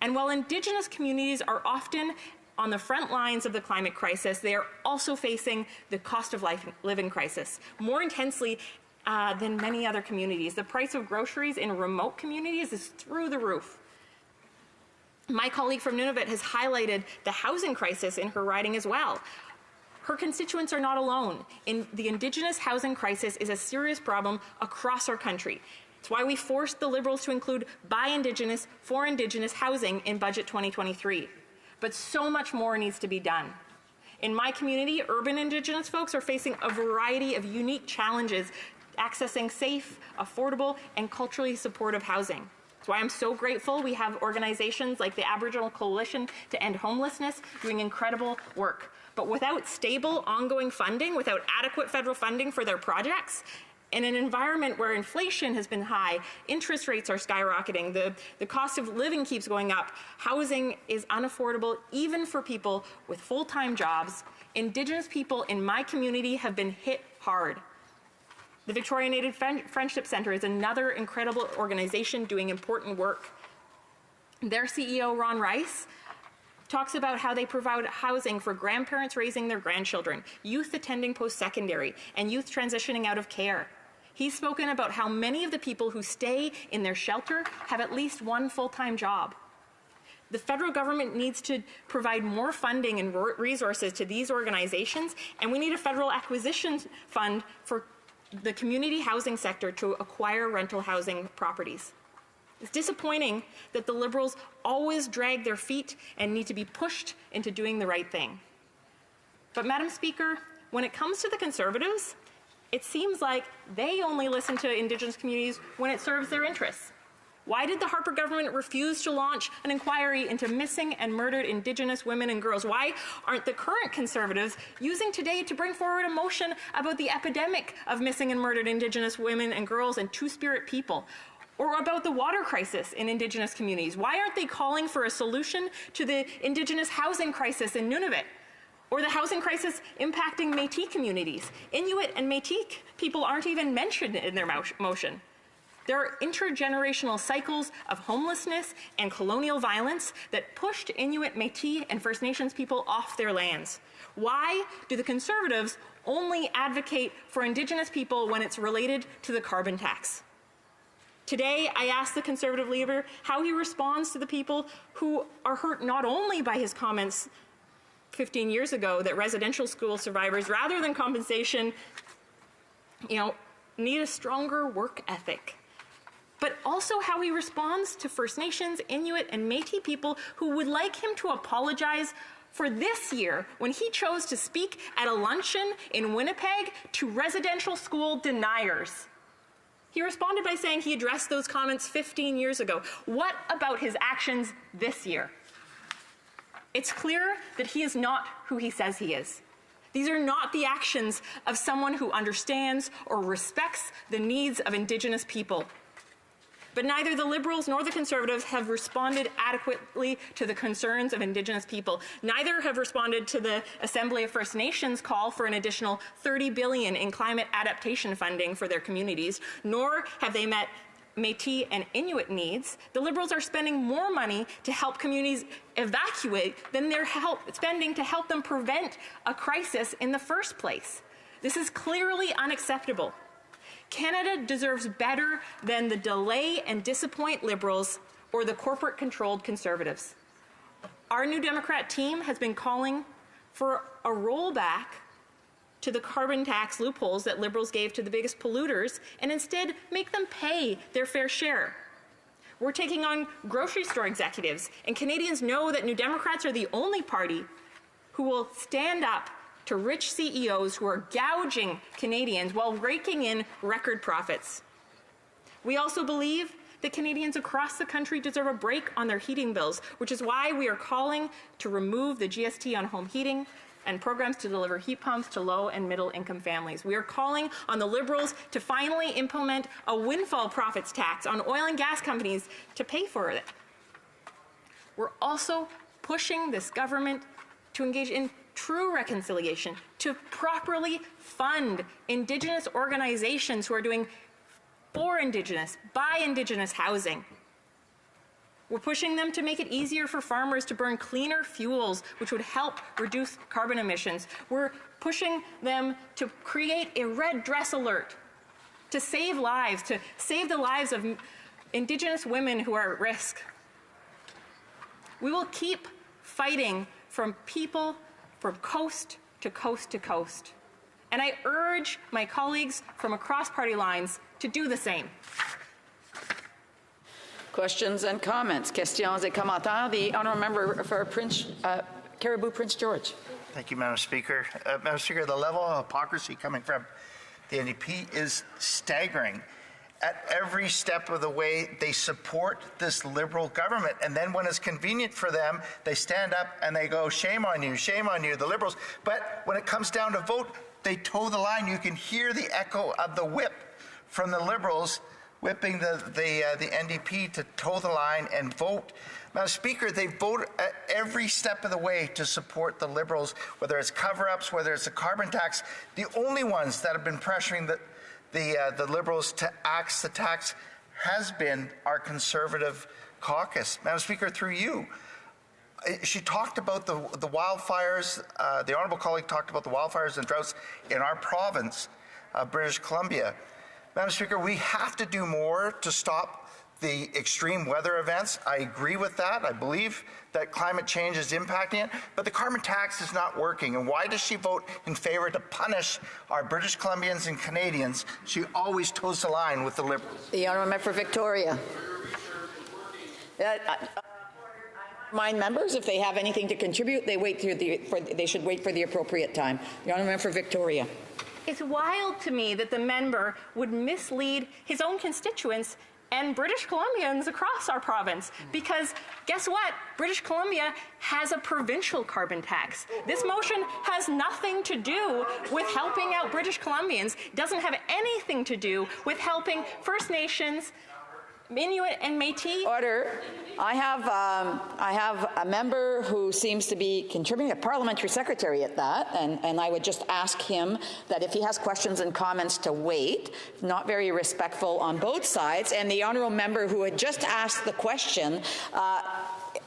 And while Indigenous communities are often on the front lines of the climate crisis, they are also facing the cost of living crisis more intensely than many other communities. The price of groceries in remote communities is through the roof. My colleague from Nunavut has highlighted the housing crisis in her riding as well. Her constituents are not alone. The Indigenous housing crisis is a serious problem across our country. It's why we forced the Liberals to include by Indigenous, for Indigenous housing in Budget 2023. But so much more needs to be done. In my community, urban Indigenous folks are facing a variety of unique challenges accessing safe, affordable, and culturally supportive housing. That's why I'm so grateful we have organizations like the Aboriginal Coalition to End Homelessness doing incredible work. But without stable, ongoing funding, without adequate federal funding for their projects, in an environment where inflation has been high, interest rates are skyrocketing, the cost of living keeps going up, housing is unaffordable even for people with full-time jobs, Indigenous people in my community have been hit hard. The Victoria Native Friendship Centre is another incredible organization doing important work. Their CEO, Ron Rice, talks about how they provide housing for grandparents raising their grandchildren, youth attending post-secondary, and youth transitioning out of care. He's spoken about how many of the people who stay in their shelter have at least one full-time job. The federal government needs to provide more funding and resources to these organizations, and we need a federal acquisition fund for the community housing sector to acquire rental housing properties. It's disappointing that the Liberals always drag their feet and need to be pushed into doing the right thing. But Madam Speaker, when it comes to the Conservatives, it seems like they only listen to Indigenous communities when it serves their interests. Why did the Harper government refuse to launch an inquiry into missing and murdered Indigenous women and girls? Why aren't the current Conservatives using today to bring forward a motion about the epidemic of missing and murdered Indigenous women and girls and Two-Spirit people? Or about the water crisis in Indigenous communities? Why aren't they calling for a solution to the Indigenous housing crisis in Nunavut? Or the housing crisis impacting Métis communities? Inuit and Métis people aren't even mentioned in their motion. There are intergenerational cycles of homelessness and colonial violence that pushed Inuit, Métis, and First Nations people off their lands. Why do the Conservatives only advocate for Indigenous people when it's related to the carbon tax? Today, I asked the Conservative leader how he responds to the people who are hurt not only by his comments 15 years ago that residential school survivors, rather than compensation, need a stronger work ethic, but also how he responds to First Nations, Inuit, and Métis people who would like him to apologize for this year when he chose to speak at a luncheon in Winnipeg to residential school deniers. He responded by saying he addressed those comments 15 years ago. What about his actions this year? It's clear that he is not who he says he is. These are not the actions of someone who understands or respects the needs of Indigenous people. But neither the Liberals nor the Conservatives have responded adequately to the concerns of Indigenous people. Neither have responded to the Assembly of First Nations call for an additional $30 billion in climate adaptation funding for their communities, nor have they met Métis and Inuit needs. The Liberals are spending more money to help communities evacuate than they're spending to help them prevent a crisis in the first place. This is clearly unacceptable. Canada deserves better than the delay and disappoint Liberals or the corporate-controlled Conservatives. Our New Democrat team has been calling for a rollback to the carbon tax loopholes that Liberals gave to the biggest polluters and instead make them pay their fair share. We're taking on grocery store executives, and Canadians know that New Democrats are the only party who will stand up to rich CEOs who are gouging Canadians while raking in record profits. We also believe that Canadians across the country deserve a break on their heating bills, which is why we are calling to remove the GST on home heating and programs to deliver heat pumps to low and middle income families. We are calling on the Liberals to finally implement a windfall profits tax on oil and gas companies to pay for it. We're also pushing this government to engage in true reconciliation, to properly fund Indigenous organizations who are doing for Indigenous, by Indigenous housing. We're pushing them to make it easier for farmers to burn cleaner fuels, which would help reduce carbon emissions. We're pushing them to create a red dress alert to save lives, to save the lives of Indigenous women who are at risk. We will keep fighting from people from coast to coast to coast. And I urge my colleagues from across party lines to do the same. Questions and comments. Questions et commentaires. The honourable member for Caribou Prince George. Thank you, Madam Speaker. Madam Speaker, the level of hypocrisy coming from the NDP is staggering. At every step of the way, they support this Liberal government. And then when it's convenient for them, they stand up and they go, shame on you, the Liberals. But when it comes down to vote, they toe the line. You can hear the echo of the whip from the Liberals whipping the NDP to toe the line and vote. Madam Speaker, they vote at every step of the way to support the Liberals, whether it's cover-ups, whether it's a carbon tax. The only ones that have been pressuring the Liberals to axe the tax has been our Conservative caucus. Madam Speaker, through you, she talked about the wildfires, the honourable colleague talked about the wildfires and droughts in our province, British Columbia. Madam Speaker, we have to do more to stop the extreme weather events. I agree with that. I believe that climate change is impacting it, but the carbon tax is not working. And why does she vote in favour to punish our British Columbians and Canadians? She always toes the line with the Liberals. The honourable member for Victoria. Remind members, if they have anything to contribute, they should wait for the appropriate time. The honourable member for Victoria. It's wild to me that the member would mislead his own constituents and British Columbians across our province, because guess what? British Columbia has a provincial carbon tax. This motion has nothing to do with helping out British Columbians, doesn't have anything to do with helping First Nations Inuit and Métis. Order. I have a member who seems to be contributing, a parliamentary secretary at that, and I would just ask him that if he has questions and comments to wait, not very respectful on both sides, and the honourable member who had just asked the question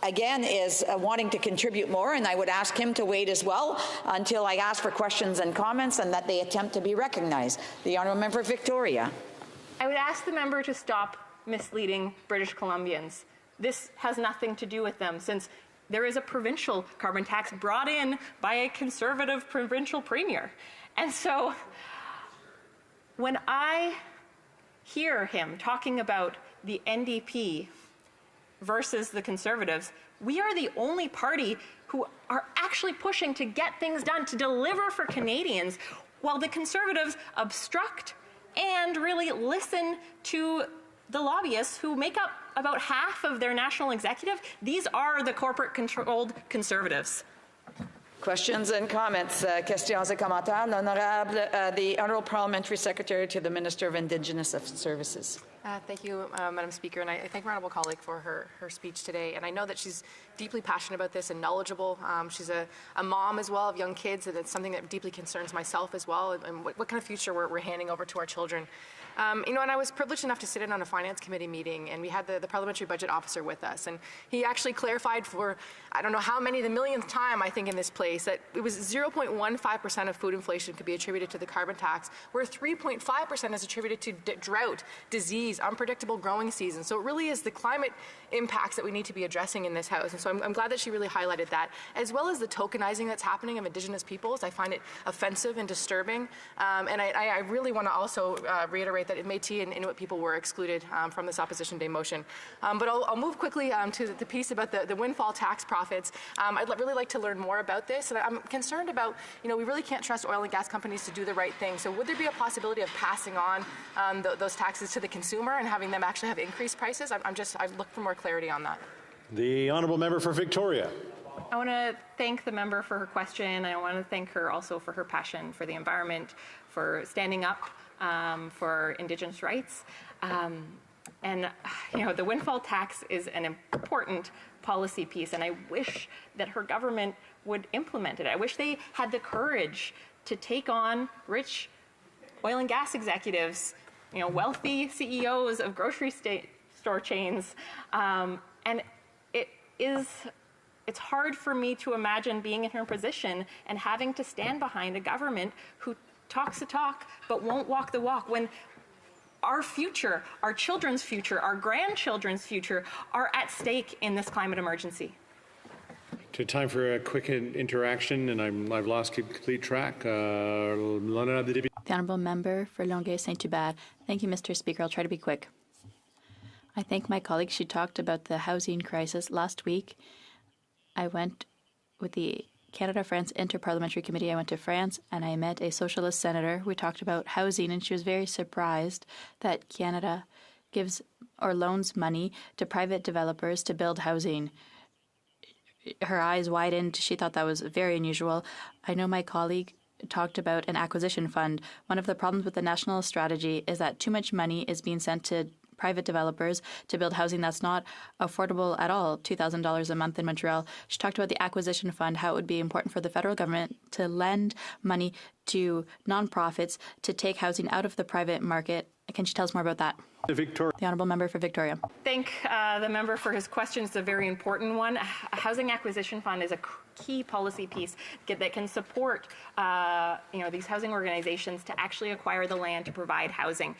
again is wanting to contribute more, and I would ask him to wait as well until I ask for questions and comments and that they attempt to be recognized. The honourable member of Victoria. I would ask the member to stop misleading British Columbians. This has nothing to do with them, since there is a provincial carbon tax brought in by a conservative provincial premier. And so when I hear him talking about the NDP versus the Conservatives, we are the only party who are actually pushing to get things done, to deliver for Canadians, while the Conservatives obstruct and really listen to the lobbyists who make up about half of their national executive. These are the corporate-controlled Conservatives. Questions and comments. Questions et commentaires. L'honorable, the Honourable Parliamentary Secretary to the Minister of Indigenous Services. Thank you, Madam Speaker, and I thank my honourable colleague for her speech today. And I know that she's deeply passionate about this and knowledgeable. She's a mom as well of young kids, and it's something that deeply concerns myself as well, and what kind of future we're handing over to our children. And I was privileged enough to sit in on a finance committee meeting, and we had the parliamentary budget officer with us, and he actually clarified for I don't know how many, the millionth time I think in this place, that it was 0.15% of food inflation could be attributed to the carbon tax, where 3.5% is attributed to drought, disease, unpredictable growing seasons. So it really is the climate impacts that we need to be addressing in this House, and so I'm glad that she really highlighted that, as well as the tokenizing that's happening of Indigenous peoples. I find it offensive and disturbing, and I really want to also reiterate that Métis and Inuit people were excluded from this Opposition Day motion. But I'll move quickly to the piece about the windfall tax profits. I'd really like to learn more about this, and I'm concerned about, we really can't trust oil and gas companies to do the right thing. So would there be a possibility of passing on those taxes to the consumer and having them actually have increased prices? I've looked for more clarity on that. The honourable member for Victoria. I want to thank the member for her question. I want to thank her also for her passion for the environment, for standing up for Indigenous rights. And, the windfall tax is an important policy piece, and I wish that her government would implement it. I wish they had the courage to take on rich oil and gas executives, wealthy CEOs of grocery store chains, and it's hard for me to imagine being in her position and having to stand behind a government who talks the talk but won't walk the walk, when our future, our children's future, our grandchildren's future are at stake in this climate emergency. Time for a quick interaction, and I've lost complete track. The Honourable Member for Longueuil-Saint-Hubert. Thank you, Mr. Speaker. I'll try to be quick. I thank my colleague. She talked about the housing crisis. Last week, I went with the Canada-France Interparliamentary Committee. I went to France, and I met a socialist senator. We talked about housing, and she was very surprised that Canada gives or loans money to private developers to build housing. Her eyes widened. She thought that was very unusual. I know my colleague talked about an acquisition fund. One of the problems with the national strategy is that too much money is being sent to private developers to build housing that's not affordable at all, $2,000 a month in Montreal. She talked about the acquisition fund, how it would be important for the federal government to lend money to nonprofits to take housing out of the private market. Can she tell us more about that? The Honourable Member for Victoria. Thank the member for his question. It's a very important one. A housing acquisition fund is a key policy piece that can support these housing organizations to actually acquire the land to provide housing.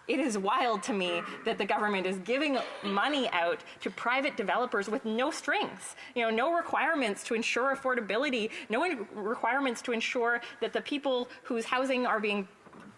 It is wild to me that the government is giving money out to private developers with no strings, no requirements to ensure affordability, no requirements to ensure that the people whose housing are being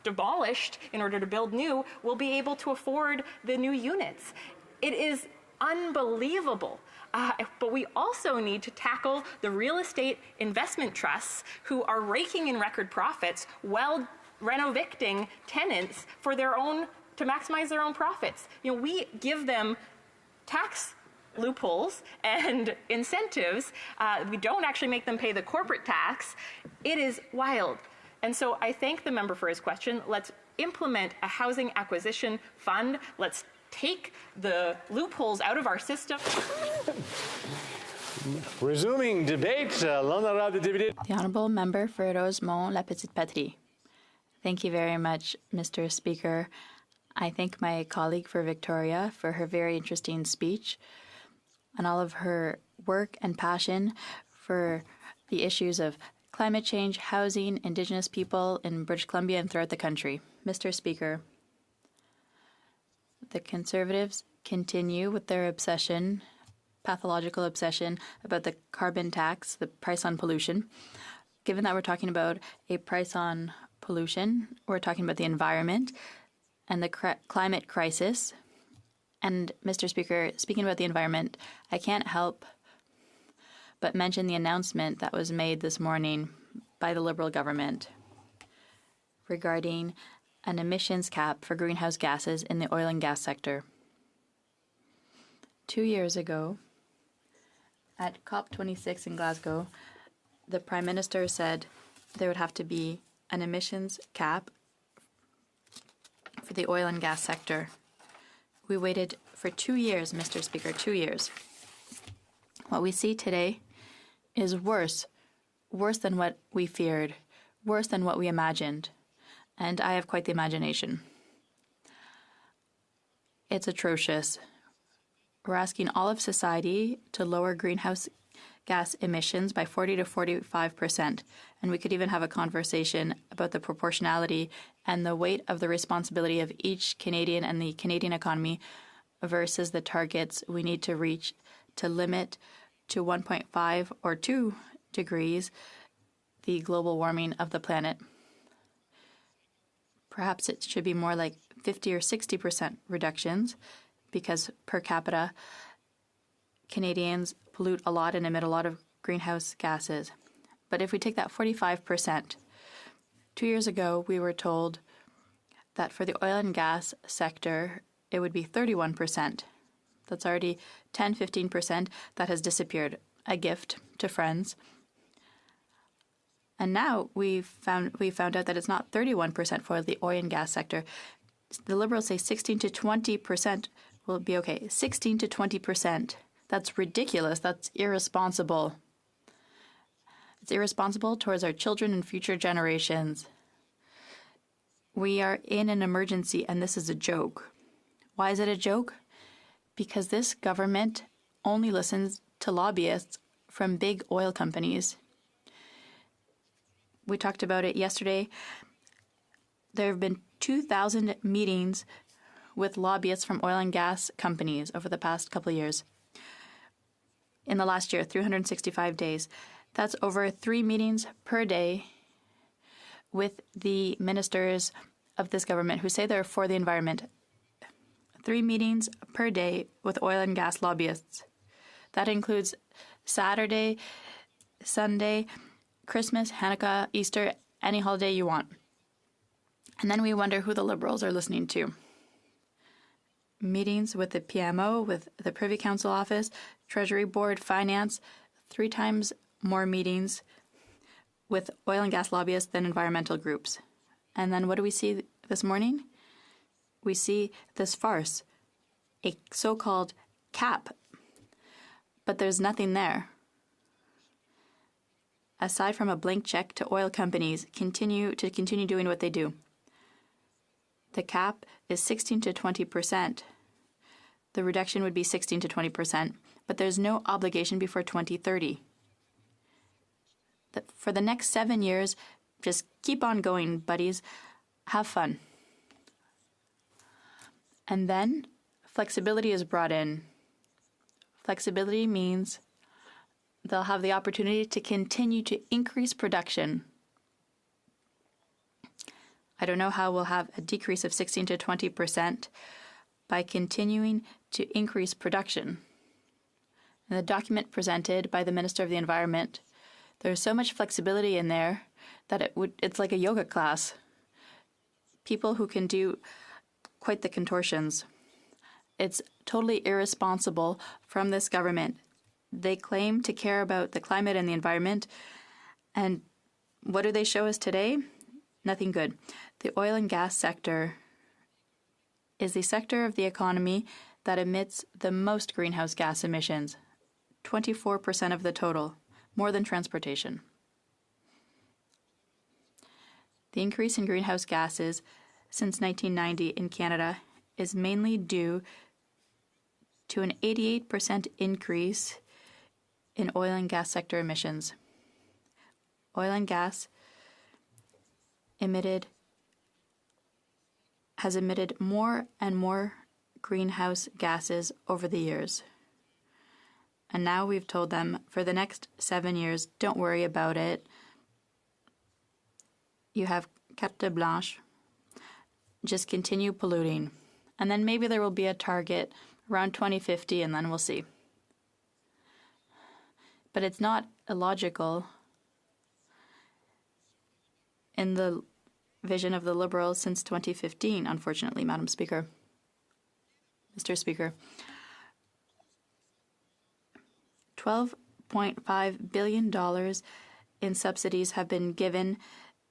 demolished in order to build new will be able to afford the new units. It is unbelievable. But we also need to tackle the real estate investment trusts who are raking in record profits while renovating tenants for to maximize their own profits. We give them tax loopholes and incentives. We don't actually make them pay the corporate tax. It is wild. And so I thank the member for his question. Let's implement a housing acquisition fund. Let's take the loopholes out of our system. Resuming debate, l'honorable député. The Honourable Member for Rosemont, La Petite Patrie. Thank you very much, Mr. Speaker. I thank my colleague for Victoria for her very interesting speech and all of her work and passion for the issues of climate change, housing, Indigenous people in British Columbia and throughout the country. Mr. Speaker, the Conservatives continue with their obsession, pathological obsession, about the carbon tax, the price on pollution. Given that we're talking about a price on pollution, we're talking about the environment and the climate crisis. And Mr. Speaker, speaking about the environment, I can't help but mention the announcement that was made this morning by the Liberal government regarding an emissions cap for greenhouse gases in the oil and gas sector. 2 years ago, at COP26 in Glasgow, the Prime Minister said there would have to be an emissions cap for the oil and gas sector. We waited for 2 years, Mr. Speaker, 2 years. What we see today is worse than what we feared, worse than what we imagined. And I have quite the imagination. It's atrocious. We're asking all of society to lower greenhouse gas emissions by 40 to 45%. And we could even have a conversation about the proportionality and the weight of the responsibility of each Canadian and the Canadian economy versus the targets we need to reach to limit to 1.5 or 2 degrees the global warming of the planet. Perhaps it should be more like 50 or 60% reductions, because per capita, Canadians pollute a lot and emit a lot of greenhouse gases. But if we take that 45%, 2 years ago we were told that for the oil and gas sector, it would be 31%. That's already 10, 15% that has disappeared, a gift to friends. And now we found out that it's not 31% for the oil and gas sector. The Liberals say 16 to 20% will be okay. 16 to 20%. That's ridiculous. That's irresponsible. It's irresponsible towards our children and future generations. We are in an emergency, and this is a joke. Why is it a joke? Because this government only listens to lobbyists from big oil companies. We talked about it yesterday. There have been 2,000 meetings with lobbyists from oil and gas companies over the past couple of years. In the last year, 365 days. That's over 3 meetings per day with the ministers of this government who say they're for the environment. 3 meetings per day with oil and gas lobbyists. That includes Saturday, Sunday, Christmas, Hanukkah, Easter, any holiday you want. And then we wonder who the Liberals are listening to. Meetings with the PMO, with the Privy Council Office, Treasury Board, Finance, 3 times more meetings with oil and gas lobbyists than environmental groups. And then what do we see this morning? We see this farce, a so-called cap, but there's nothing there. Aside from a blank check to oil companies continue doing what they do. The cap is 16 to 20%. The reduction would be 16 to 20%, but there's no obligation before 2030. For the next 7 years, just keep on going, buddies. Have fun. And then flexibility is brought in. Flexibility means they'll have the opportunity to continue to increase production. I don't know how we'll have a decrease of 16 to 20% by continuing to increase production. In the document presented by the Minister of the Environment, there's so much flexibility in there that it's like a yoga class. People who can do quite the contortions. It's totally irresponsible from this government. They claim to care about the climate and the environment, and what do they show us today? Nothing good. The oil and gas sector is the sector of the economy that emits the most greenhouse gas emissions, 24% of the total, more than transportation. The increase in greenhouse gases since 1990 in Canada is mainly due to an 88% increase in oil and gas sector emissions. Oil and gas has emitted more and more greenhouse gases over the years. And now we've told them for the next 7 years, don't worry about it. You have carte blanche. Just continue polluting. And then maybe there will be a target around 2050, and then we'll see. But it's not illogical in the vision of the Liberals since 2015, unfortunately, Madam Speaker. Mr. Speaker. $12.5 billion in subsidies have been given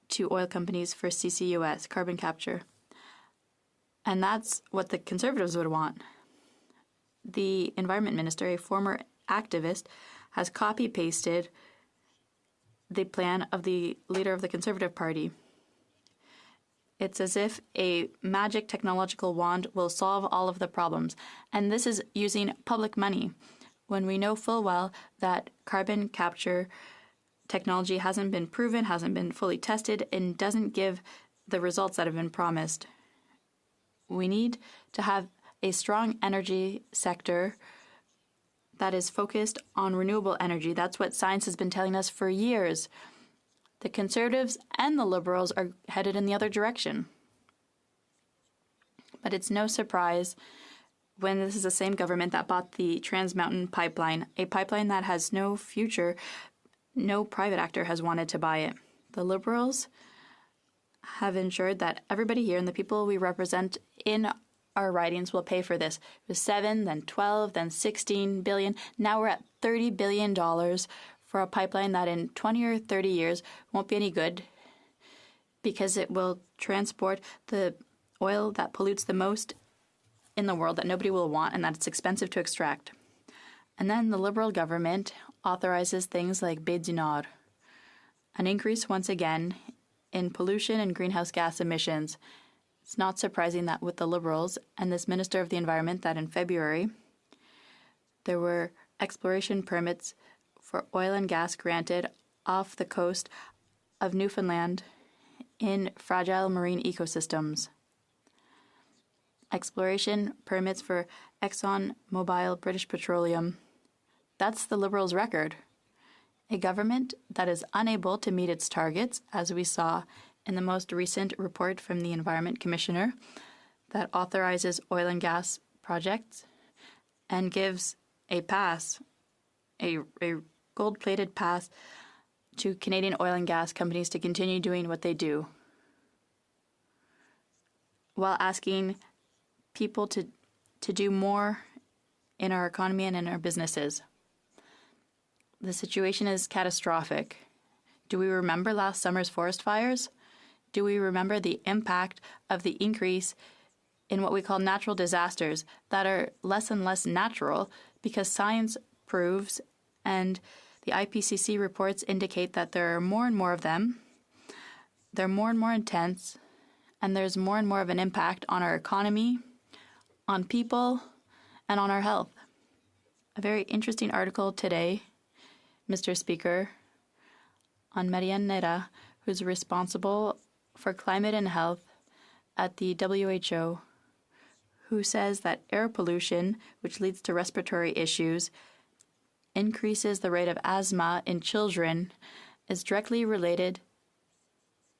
to oil companies for CCUS, carbon capture. And that's what the Conservatives would want. The Environment Minister, a former activist, has copy-pasted the plan of the leader of the Conservative Party. It's as if a magic technological wand will solve all of the problems. And this is using public money, when we know full well that carbon capture technology hasn't been proven, hasn't been fully tested, and doesn't give the results that have been promised. We need to have a strong energy sector that is focused on renewable energy. That's what science has been telling us for years. The Conservatives and the Liberals are headed in the other direction. But it's no surprise when this is the same government that bought the Trans Mountain pipeline, a pipeline that has no future. No private actor has wanted to buy it. The Liberals have ensured that everybody here and the people we represent in our ridings will pay for this. It was 7, then 12, then 16 billion. Now we're at $30 billion for a pipeline that in 20 or 30 years won't be any good because it will transport the oil that pollutes the most in the world that nobody will want and that it's expensive to extract. And then the Liberal government authorizes things like Baie du Nord, an increase once again in pollution and greenhouse gas emissions. It's not surprising that with the Liberals and this Minister of the Environment that in February there were exploration permits for oil and gas granted off the coast of Newfoundland in fragile marine ecosystems. Exploration permits for ExxonMobil, British Petroleum. That's the Liberals' record. A government that is unable to meet its targets, as we saw in the most recent report from the Environment Commissioner that authorizes oil and gas projects and gives a pass, a gold-plated pass to Canadian oil and gas companies to continue doing what they do, while asking people to do more in our economy and in our businesses. The situation is catastrophic. Do we remember last summer's forest fires? Do we remember the impact of the increase in what we call natural disasters that are less and less natural because science proves and the IPCC reports indicate that there are more and more of them, they're more and more intense, and there's more and more of an impact on our economy, on people, and on our health. A very interesting article today, Mr. Speaker, on Marianne Nera, who's responsible for climate and health at the WHO, who says that air pollution, which leads to respiratory issues, increases the rate of asthma in children, is directly related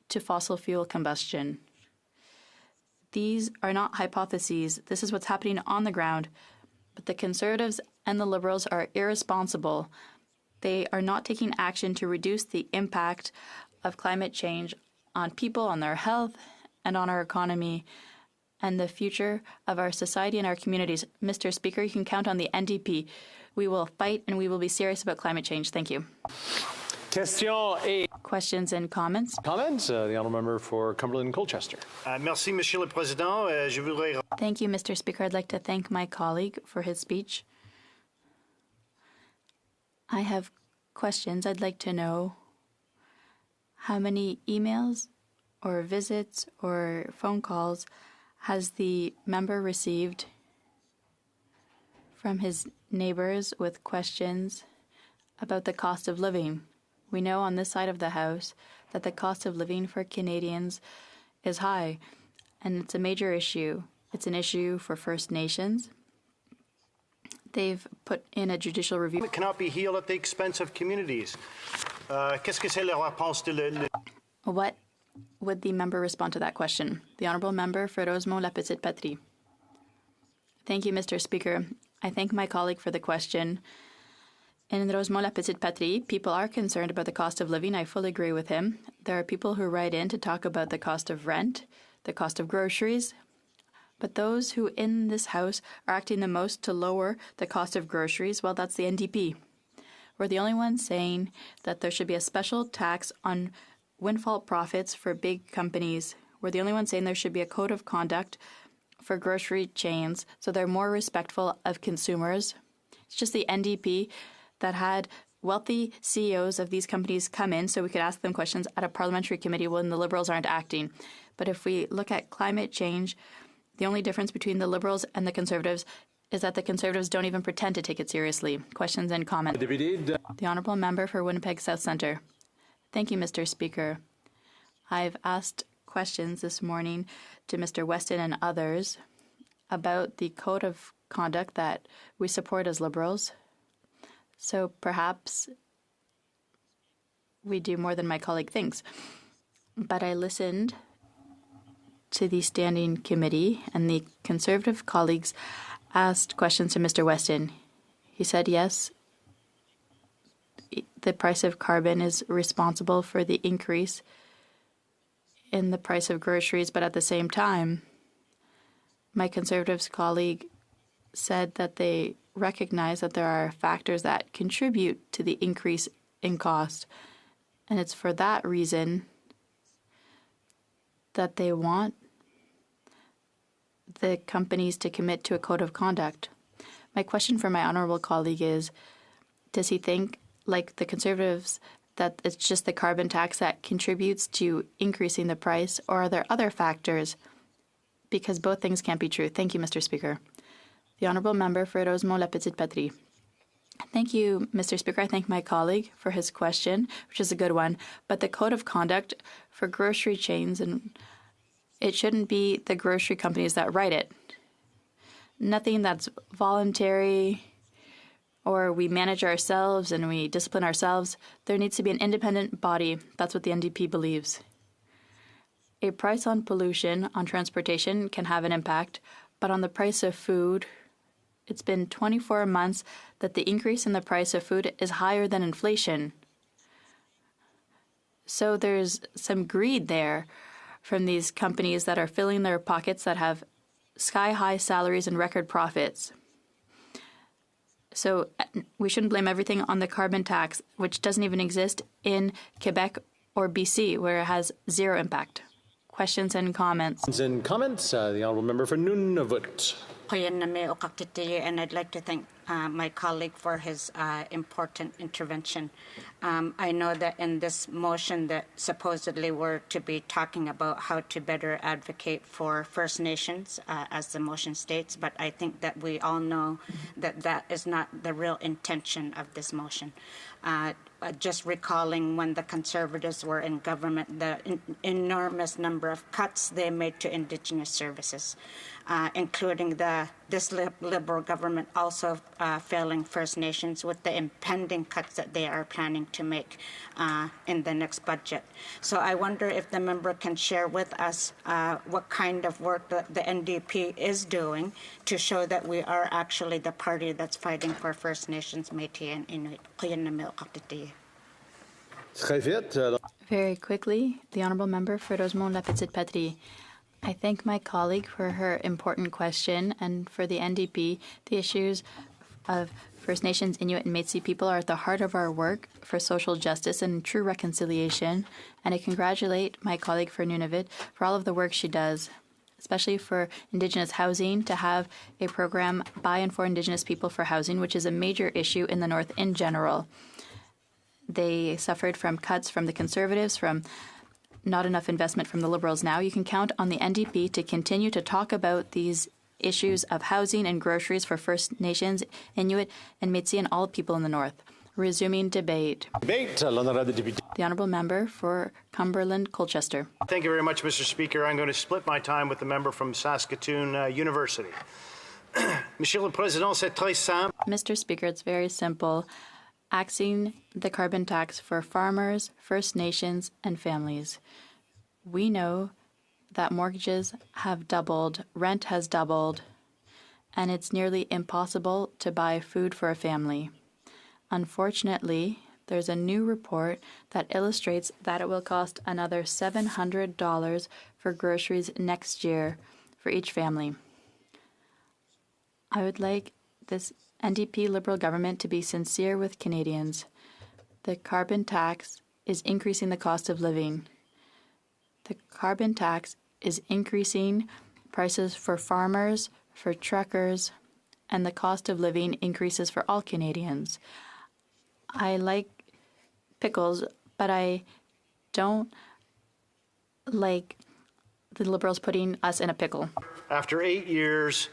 to fossil fuel combustion. These are not hypotheses. This is what's happening on the ground. But the Conservatives and the Liberals are irresponsible. They are not taking action to reduce the impact of climate change on people, on their health, and on our economy, and the future of our society and our communities. Mr. Speaker, you can count on the NDP. We will fight and we will be serious about climate change. Thank you. Question Questions and comments? Comments? The honourable member for Cumberland and Colchester. Merci, Monsieur le Président. Je voudrais... Thank you, Mr. Speaker. I'd like to thank my colleague for his speech. I have questions. I'd like to know how many emails or visits or phone calls has the member received from his neighbors with questions about the cost of living. We know on this side of the House that the cost of living for Canadians is high, and it's a major issue. It's an issue for First Nations. They've put in a judicial review. It cannot be healed at the expense of communities. Qu'est-ce que c'est la réponse de What would the member respond to that question? The Honourable Member for Rosemont-La Petite Patrie. Thank you, Mr. Speaker. I thank my colleague for the question. In Rosemont-La Petite Patrie, people are concerned about the cost of living. I fully agree with him. There are people who write in to talk about the cost of rent, the cost of groceries. But those who in this House are acting the most to lower the cost of groceries, well, that's the NDP. We're the only ones saying that there should be a special tax on windfall profits for big companies. We're the only ones saying there should be a code of conduct for grocery chains so they're more respectful of consumers. It's just the NDP that had wealthy CEOs of these companies come in so we could ask them questions at a parliamentary committee when the Liberals aren't acting. But if we look at climate change, the only difference between the Liberals and the Conservatives is that the Conservatives don't even pretend to take it seriously. Questions and comments. The Honourable Member for Winnipeg South Centre. Thank you, Mr. Speaker. I've asked questions this morning to Mr. Weston and others about the code of conduct that we support as Liberals. So perhaps we do more than my colleague thinks. But I listened to the standing committee, and the Conservative colleagues asked questions to Mr. Weston. He said, yes, the price of carbon is responsible for the increase in the price of groceries, but at the same time, my Conservatives colleague said that they recognize that there are factors that contribute to the increase in cost, and it's for that reason that they want the companies to commit to a code of conduct. My question for my honourable colleague is, does he think, like the Conservatives, that it's just the carbon tax that contributes to increasing the price, or are there other factors? Because both things can't be true. Thank you, Mr. Speaker. The Honourable Member for Rosemont-La Petite Patrie. Thank you, Mr. Speaker. I thank my colleague for his question, which is a good one. But the code of conduct for grocery chains, and it shouldn't be the grocery companies that write it. Nothing that's voluntary or we manage ourselves and we discipline ourselves. There needs to be an independent body. That's what the NDP believes. A price on pollution, on transportation, can have an impact, but on the price of food, it's been 24 months that the increase in the price of food is higher than inflation. So there's some greed there from these companies that are filling their pockets, that have sky-high salaries and record profits. So we shouldn't blame everything on the carbon tax, which doesn't even exist in Quebec or BC, where it has zero impact. Questions and comments. The Honourable Member for Nunavut. And I'd like to thank my colleague for his important intervention. I know that in this motion that supposedly we're to be talking about how to better advocate for First Nations, as the motion states, but I think that we all know that that is not the real intention of this motion. Just recalling when the Conservatives were in government, the enormous number of cuts they made to Indigenous services, including this Liberal government also failing First Nations with the impending cuts that they are planning to make in the next budget. So I wonder if the member can share with us what kind of work the NDP is doing to show that we are actually the party that's fighting for First Nations, Métis, and Inuit. Very quickly, the Honourable Member for Rosemont-La Petite Patrie. I thank my colleague for her important question, and for the NDP, the issues of First Nations, Inuit, and Métis people are at the heart of our work for social justice and true reconciliation, and I congratulate my colleague for Nunavut for all of the work she does, especially for Indigenous housing, to have a program by and for Indigenous people for housing, which is a major issue in the North in general. They suffered from cuts from the Conservatives, from not enough investment from the Liberals. Now you can count on the NDP to continue to talk about these issues of housing and groceries for First Nations, Inuit, and Métis, and all people in the North. Resuming debate. The Honourable Member for Cumberland, Colchester. Thank you very much, Mr. Speaker. I'm going to split my time with the member from Saskatoon University. Monsieur le Président, c'est très simple. Mr. Speaker, it's very simple. Axing the carbon tax for farmers, First Nations, and families. We know that mortgages have doubled, rent has doubled, and it's nearly impossible to buy food for a family. Unfortunately, there's a new report that illustrates that it will cost another $700 for groceries next year for each family. I would like this NDP Liberal government to be sincere with Canadians. The carbon tax is increasing the cost of living. The carbon tax is increasing prices for farmers, for truckers, and the cost of living increases for all Canadians. I like pickles, but I don't like the Liberals putting us in a pickle. After 8 years,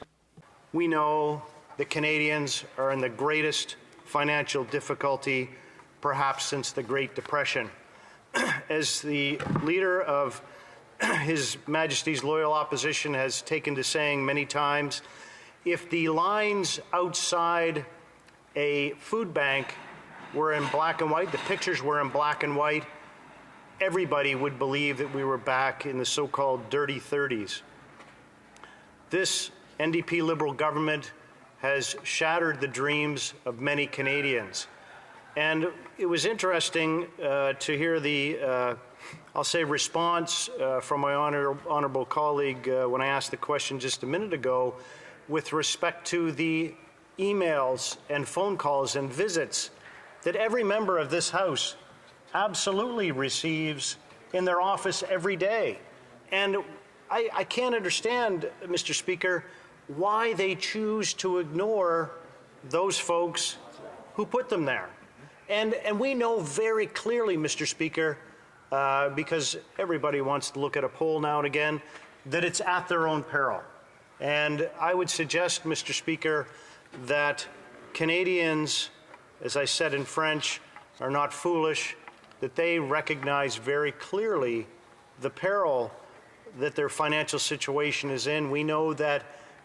we know the Canadians are in the greatest financial difficulty, perhaps since the Great Depression. As the leader of His Majesty's loyal opposition has taken to saying many times, if the lines outside a food bank were in black and white, the pictures were in black and white, everybody would believe that we were back in the so-called dirty 30s. This NDP Liberal government has shattered the dreams of many Canadians. And it was interesting to hear the I'll say response from my honourable colleague when I asked the question just a minute ago with respect to the emails and phone calls and visits that every member of this House absolutely receives in their office every day. And I can't understand, Mr. Speaker, why they choose to ignore those folks who put them there. And we know very clearly, Mr. Speaker, because everybody wants to look at a poll now and again, that it's at their own peril. And I would suggest, Mr. Speaker, that Canadians, as I said in French, are not foolish, that they recognize very clearly the peril that their financial situation is in. We know that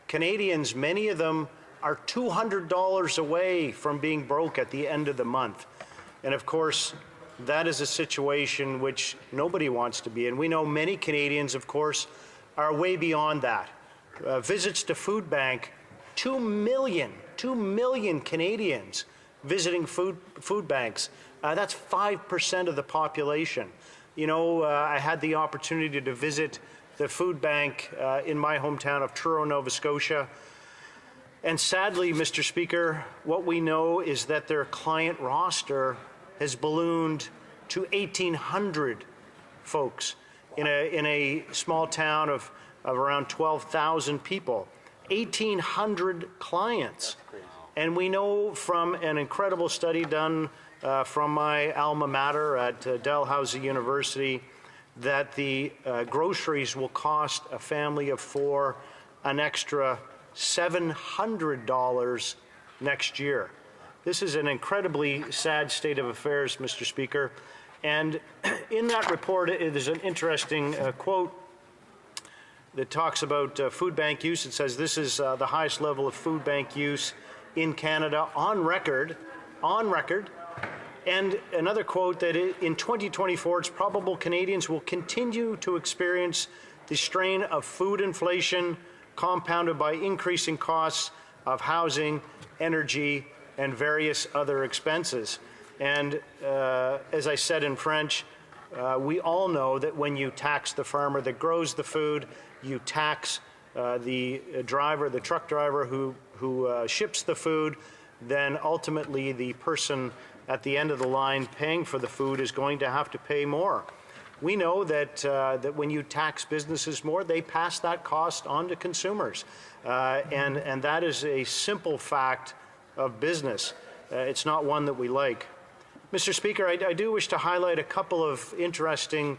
Canadians, many of them, are $200 away from being broke at the end of the month. And of course, that is a situation which nobody wants to be in. We know many Canadians, of course, are way beyond that. Visits to food bank, 2 million Canadians visiting food banks. That's 5% of the population. You know, I had the opportunity to visit the food bank in my hometown of Truro, Nova Scotia. And sadly, Mr. Speaker, what we know is that their client roster has ballooned to 1,800 folks in a small town of around 12,000 people. 1,800 clients. And we know from an incredible study done from my alma mater at Dalhousie University that the groceries will cost a family of four an extra $700 next year. This is an incredibly sad state of affairs, Mr. Speaker. And in that report, there's an interesting quote that talks about food bank use. It says this is the highest level of food bank use in Canada on record. And another quote that in 2024, it's probable Canadians will continue to experience the strain of food inflation compounded by increasing costs of housing, energy, and various other expenses. And as I said in French, we all know that when you tax the farmer that grows the food, you tax the driver, the truck driver who ships the food, then ultimately the person at the end of the line paying for the food is going to have to pay more. We know that that when you tax businesses more, they pass that cost on to consumers, and that is a simple fact of business. It's not one that we like. Mr. Speaker, I do wish to highlight a couple of interesting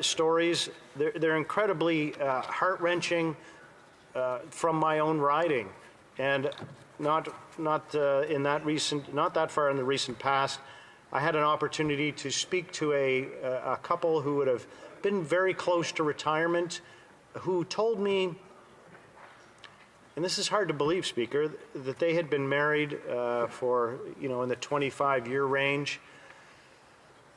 stories. They're incredibly heart-wrenching from my own riding, and not that far in the recent past. I had an opportunity to speak to a couple who would have been very close to retirement, who told me, and this is hard to believe, Speaker, that they had been married for, in the 25-year range.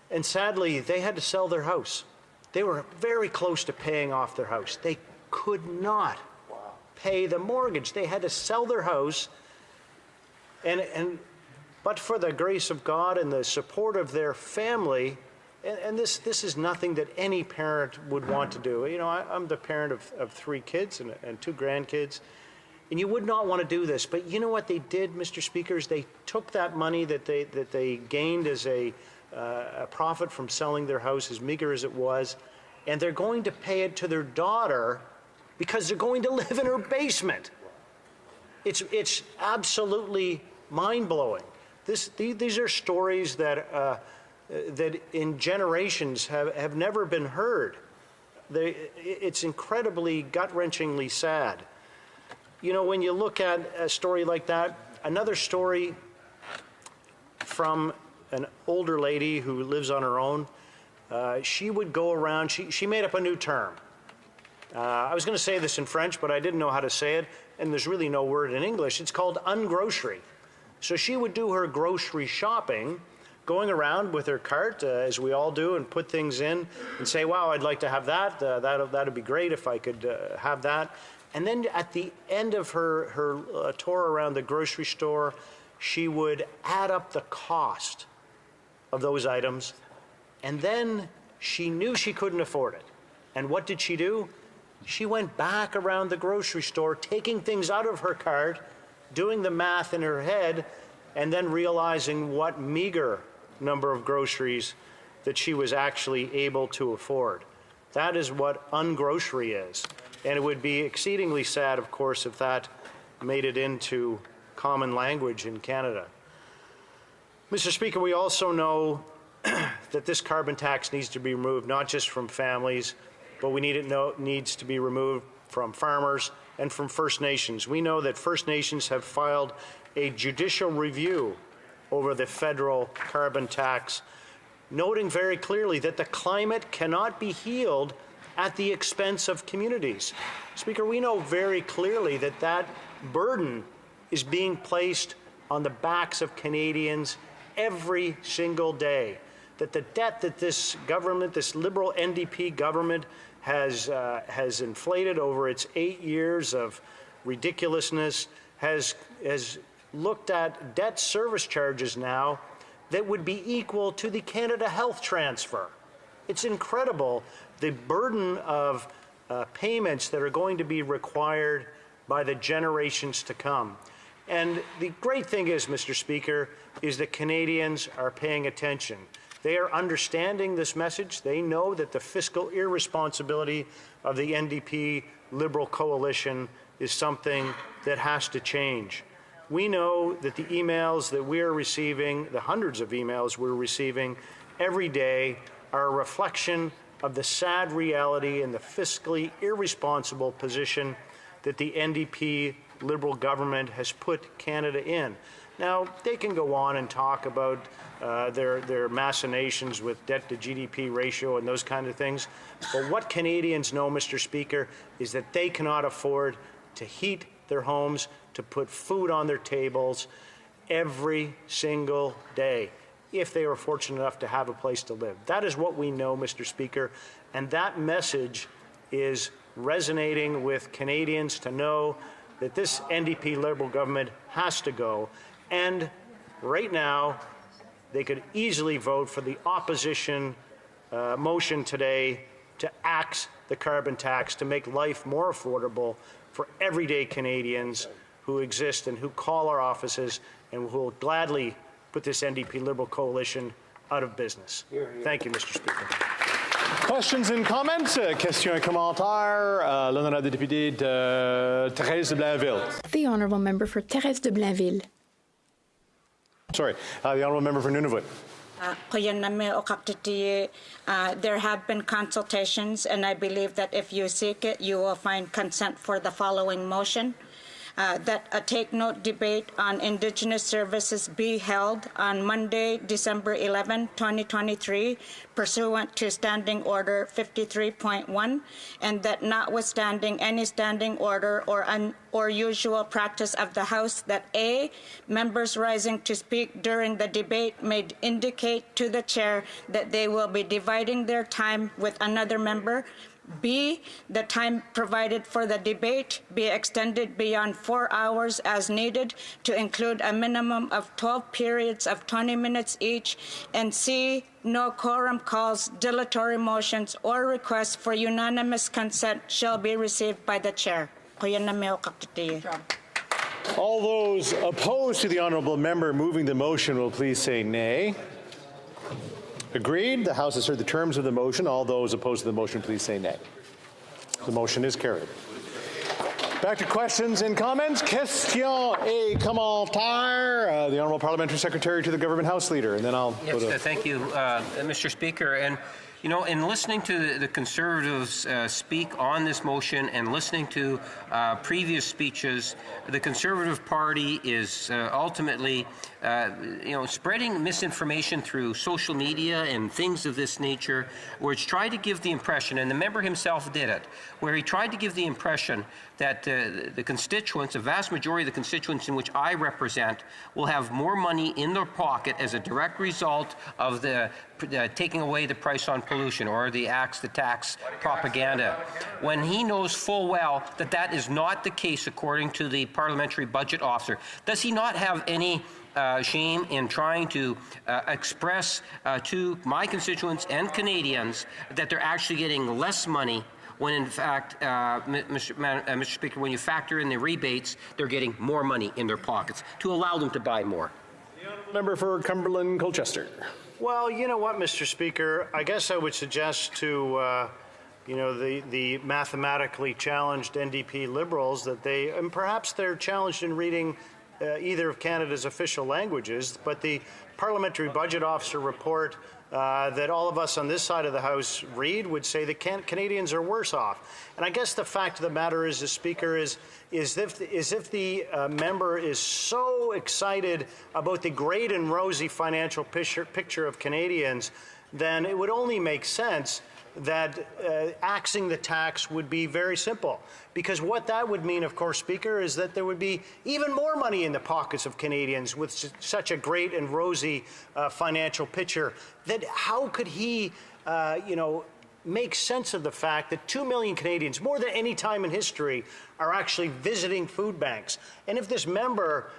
And sadly, they had to sell their house. They were very close to paying off their house. They could not pay the mortgage. They had to sell their house. But for the grace of God and the support of their family, and this is nothing that any parent would want to do. I'm the parent of 3 kids and 2 grandkids, and you would not want to do this. But you know what they did, Mr. Speaker, is they took that money that they gained as a profit from selling their house, as meager as it was, and they're going to pay it to their daughter because they're going to live in her basement. It's absolutely mind-blowing. These are stories that in generations have never been heard. It's incredibly gut-wrenchingly sad. When you look at a story like that, another story from an older lady who lives on her own, she would go around, she made up a new term. I was going to say this in French, but I didn't know how to say it, and there's really no word in English. It's called ungrocery. So she would do her grocery shopping, going around with her cart, as we all do, and put things in and say, wow, I'd like to have that. That'd be great if I could have that. And then at the end of her tour around the grocery store, she would add up the cost of those items, and then she knew she couldn't afford it. And what did she do? She went back around the grocery store, taking things out of her cart, doing the math in her head, and then realizing what meager number of groceries that she was actually able to afford. That is what ungrocery is. And it would be exceedingly sad, of course, if that made it into common language in Canada. Mr. Speaker, we also know that this carbon tax needs to be removed, not just from families, but needs to be removed from farmers and from First Nations. We know that First Nations have filed a judicial review over the federal carbon tax, noting very clearly that the climate cannot be healed at the expense of communities. Speaker, we know very clearly that that burden is being placed on the backs of Canadians every single day, that the debt that this government, this Liberal NDP government, has inflated over its 8 years of ridiculousness, has looked at debt service charges now that would be equal to the Canada Health transfer. It's incredible the burden of payments that are going to be required by the generations to come. And the great thing is, Mr. Speaker, is that Canadians are paying attention. They are understanding this message. They know that the fiscal irresponsibility of the NDP Liberal coalition is something that has to change. We know that the emails that we are receiving, the hundreds of emails we're receiving every day, are a reflection of the sad reality and the fiscally irresponsible position that the NDP Liberal government has put Canada in. Now, they can go on and talk about their machinations with debt to GDP ratio and those kind of things. But what Canadians know, Mr. Speaker, is that they cannot afford to heat their homes, to put food on their tables every single day, if they were fortunate enough to have a place to live. That is what we know, Mr. Speaker, and that message is resonating with Canadians to know that this NDP Liberal government has to go. And right now, they could easily vote for the opposition motion today to axe the carbon tax, to make life more affordable for everyday Canadians who exist and who call our offices and who will gladly put this NDP Liberal coalition out of business. Thank you, Mr. Speaker. Questions and comments? Questions et commentaires. L'honorable député de Thérèse de Blainville. The Honourable Member for Thérèse de Blainville. Sorry, the Honourable Member for Nunavut. There have been consultations, and I believe that if you seek it, you will find consent for the following motion. That a take note debate on Indigenous services be held on Monday, December 11, 2023, pursuant to Standing Order 53.1, and that notwithstanding any standing order or usual practice of the House, that A, members rising to speak during the debate may indicate to the chair that they will be dividing their time with another member. B, the time provided for the debate be extended beyond 4 hours as needed to include a minimum of 12 periods of 20 minutes each. And C, no quorum calls, dilatory motions, or requests for unanimous consent shall be received by the chair. All those opposed to the Honourable Member moving the motion will please say nay. Agreed. The House has heard the terms of the motion. All those opposed to the motion, please say nay. The motion is carried. Back to questions and comments. Question et commentaire. The Honourable Parliamentary Secretary to the Government House Leader, and then I'll go to... Thank you, Mr. Speaker. And you know, in listening to the Conservatives speak on this motion and listening to previous speeches, the Conservative Party is ultimately, spreading misinformation through social media and things of this nature, where it's tried to give the impression, and the member himself did it, where he tried to give the impression that the constituents, a vast majority of the constituents in which I represent, will have more money in their pocket as a direct result of the taking away the price on pollution or the tax propaganda, when he knows full well that that is not the case according to the parliamentary budget officer. Does he not have any shame in trying to express to my constituents and Canadians that they're actually getting less money when in fact, Mr. Speaker, when you factor in the rebates, they're getting more money in their pockets to allow them to buy more? Member for Cumberland Colchester. Well, you know what, Mr. Speaker, I guess I would suggest to the mathematically challenged NDP Liberals that they, and perhaps they're challenged in reading either of Canada's official languages, but the Parliamentary Budget Officer report that all of us on this side of the House read would say that Canadians are worse off. And I guess the fact of the matter is, the Speaker, is if the member is so excited about the great and rosy financial picture of Canadians, then it would only make sense that axing the tax would be very simple. Because what that would mean, of course, Speaker, is that there would be even more money in the pockets of Canadians with such a great and rosy financial picture. That how could he, make sense of the fact that 2 million Canadians, more than any time in history, are actually visiting food banks? And if this member,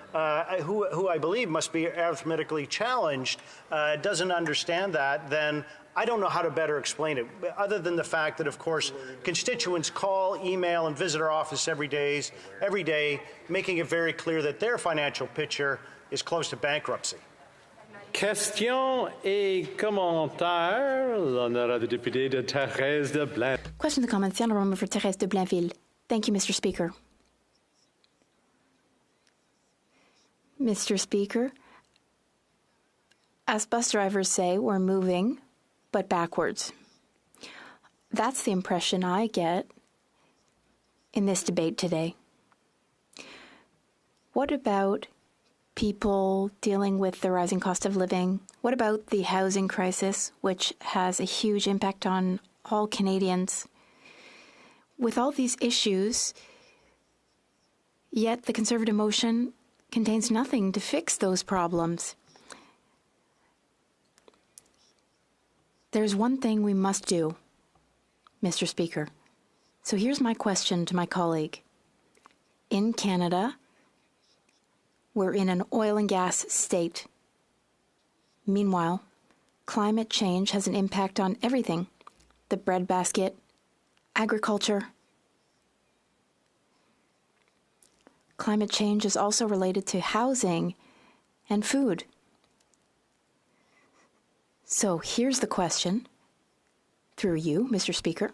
who I believe must be arithmetically challenged, doesn't understand that, then I don't know how to better explain it, other than the fact that, of course, constituents call, email, and visit our office every day, making it very clear that their financial picture is close to bankruptcy. Question et commentaire. L'honorable député de Thérèse de Blainville. Questions and comments. The Honourable Member for Thérèse de Blainville. Thank you, Mr. Speaker. Mr. Speaker, as bus drivers say, we're moving, but backwards. That's the impression I get in this debate today. What about people dealing with the rising cost of living? What about the housing crisis, which has a huge impact on all Canadians? With all these issues, yet the Conservative motion contains nothing to fix those problems. There's one thing we must do, Mr. Speaker. So here's my question to my colleague. In Canada, we're in an oil and gas state. Meanwhile, climate change has an impact on everything: the breadbasket, agriculture. Climate change is also related to housing and food. So here's the question, through you, Mr. Speaker.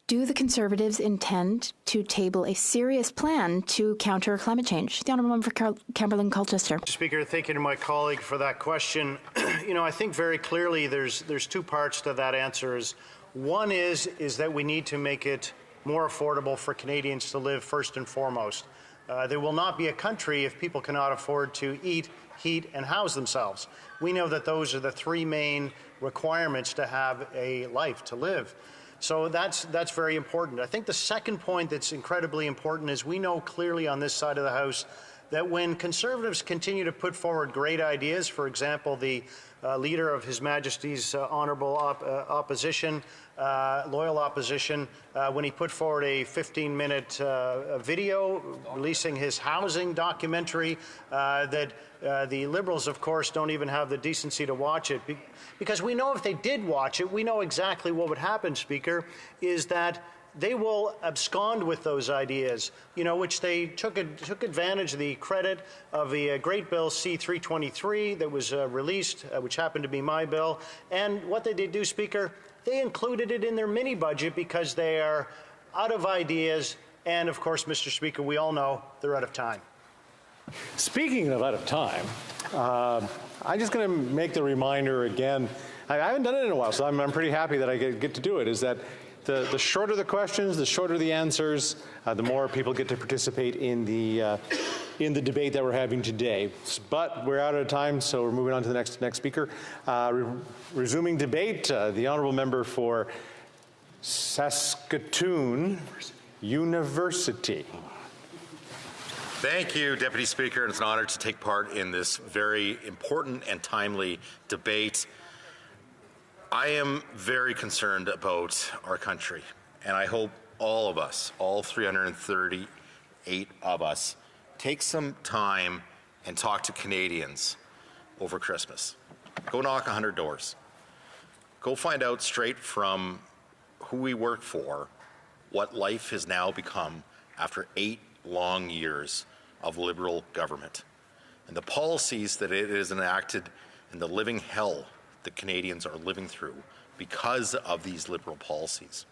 Do the Conservatives intend to table a serious plan to counter climate change? The Honourable Member for Cumberland Colchester. Mr. Speaker, thank you to my colleague for that question. I think very clearly there's two parts to that answer. One is that we need to make it more affordable for Canadians to live first and foremost. There will not be a country if people cannot afford to eat, heat, and house themselves. We know that those are the three main requirements to have a life, to live. So that's very important. I think the second point that's incredibly important is we know clearly on this side of the House that when Conservatives continue to put forward great ideas, for example, the leader of His Majesty's honourable opposition, loyal opposition, when he put forward a 15-minute video releasing his housing documentary, that the Liberals, of course, don't even have the decency to watch it. Because we know if they did watch it, we know exactly what would happen, Speaker, is that they will abscond with those ideas, which they took advantage of the credit of the great bill C-323 that was released, which happened to be my bill. And what they did do, Speaker, they included it in their mini budget because they are out of ideas. And of course, Mr. Speaker, we all know they're out of time. Speaking of out of time, I'm just going to make the reminder again. I haven't done it in a while, so I'm pretty happy that I get to do it, is that the shorter the questions, the shorter the answers, the more people get to participate in the debate that we're having today. But we're out of time, so we're moving on to the next speaker. Resuming debate, the honourable member for Saskatoon University. Thank you, Deputy Speaker, and it's an honor to take part in this very important and timely debate. I am very concerned about our country, and I hope all of us, all 338 of us, take some time and talk to Canadians over Christmas. Go knock 100 doors. Go find out straight from who we work for what life has now become after 8 long years of Liberal government, and the policies that it has enacted and the living hell that Canadians are living through because of these Liberal policies.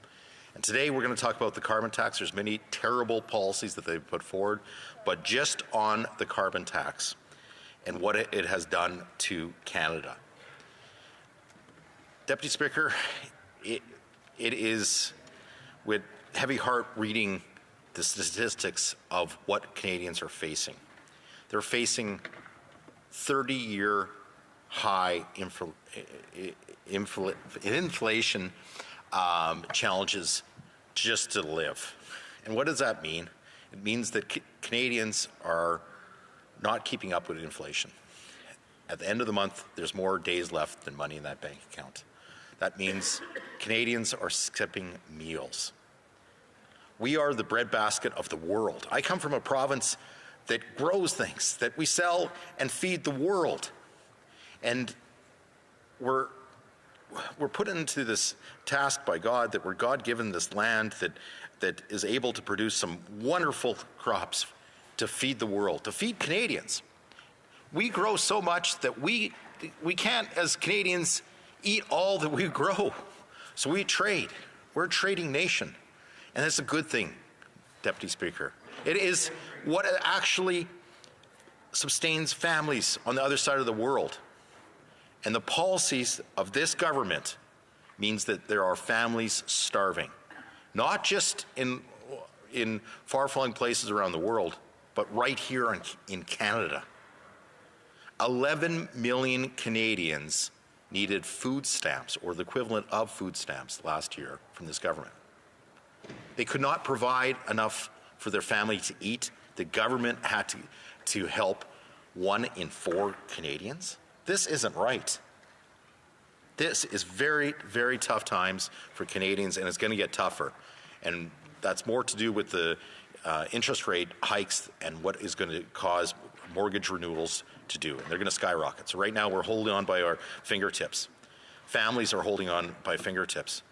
And today we're going to talk about the carbon tax. There's many terrible policies that they've put forward, but just on the carbon tax and what it has done to Canada. Deputy Speaker, it is with heavy heart reading the statistics of what Canadians are facing. They're facing 30-year high inflation challenges just to live. And what does that mean? It means that Canadians are not keeping up with inflation. At the end of the month, there's more days left than money in that bank account. That means Canadians are skipping meals. We are the breadbasket of the world. I come from a province that grows things, that we sell and feed the world. And we're put into this task by God, that we're God-given this land that is able to produce some wonderful crops to feed the world, to feed Canadians. We grow so much that we can't, as Canadians, eat all that we grow. So we trade. We're a trading nation. And that's a good thing, Deputy Speaker. It is what actually sustains families on the other side of the world. And the policies of this government means that there are families starving, not just in far-flung places around the world, but right here in Canada. 11 million Canadians needed food stamps, or the equivalent of food stamps, last year from this government. They could not provide enough for their family to eat. The government had to help 1 in 4 Canadians. This isn't right. This is very, very tough times for Canadians, and it's going to get tougher. And that's more to do with the interest rate hikes and what is going to cause mortgage renewals to do. And they're going to skyrocket. So right now we're holding on by our fingertips. Families are holding on by fingertips.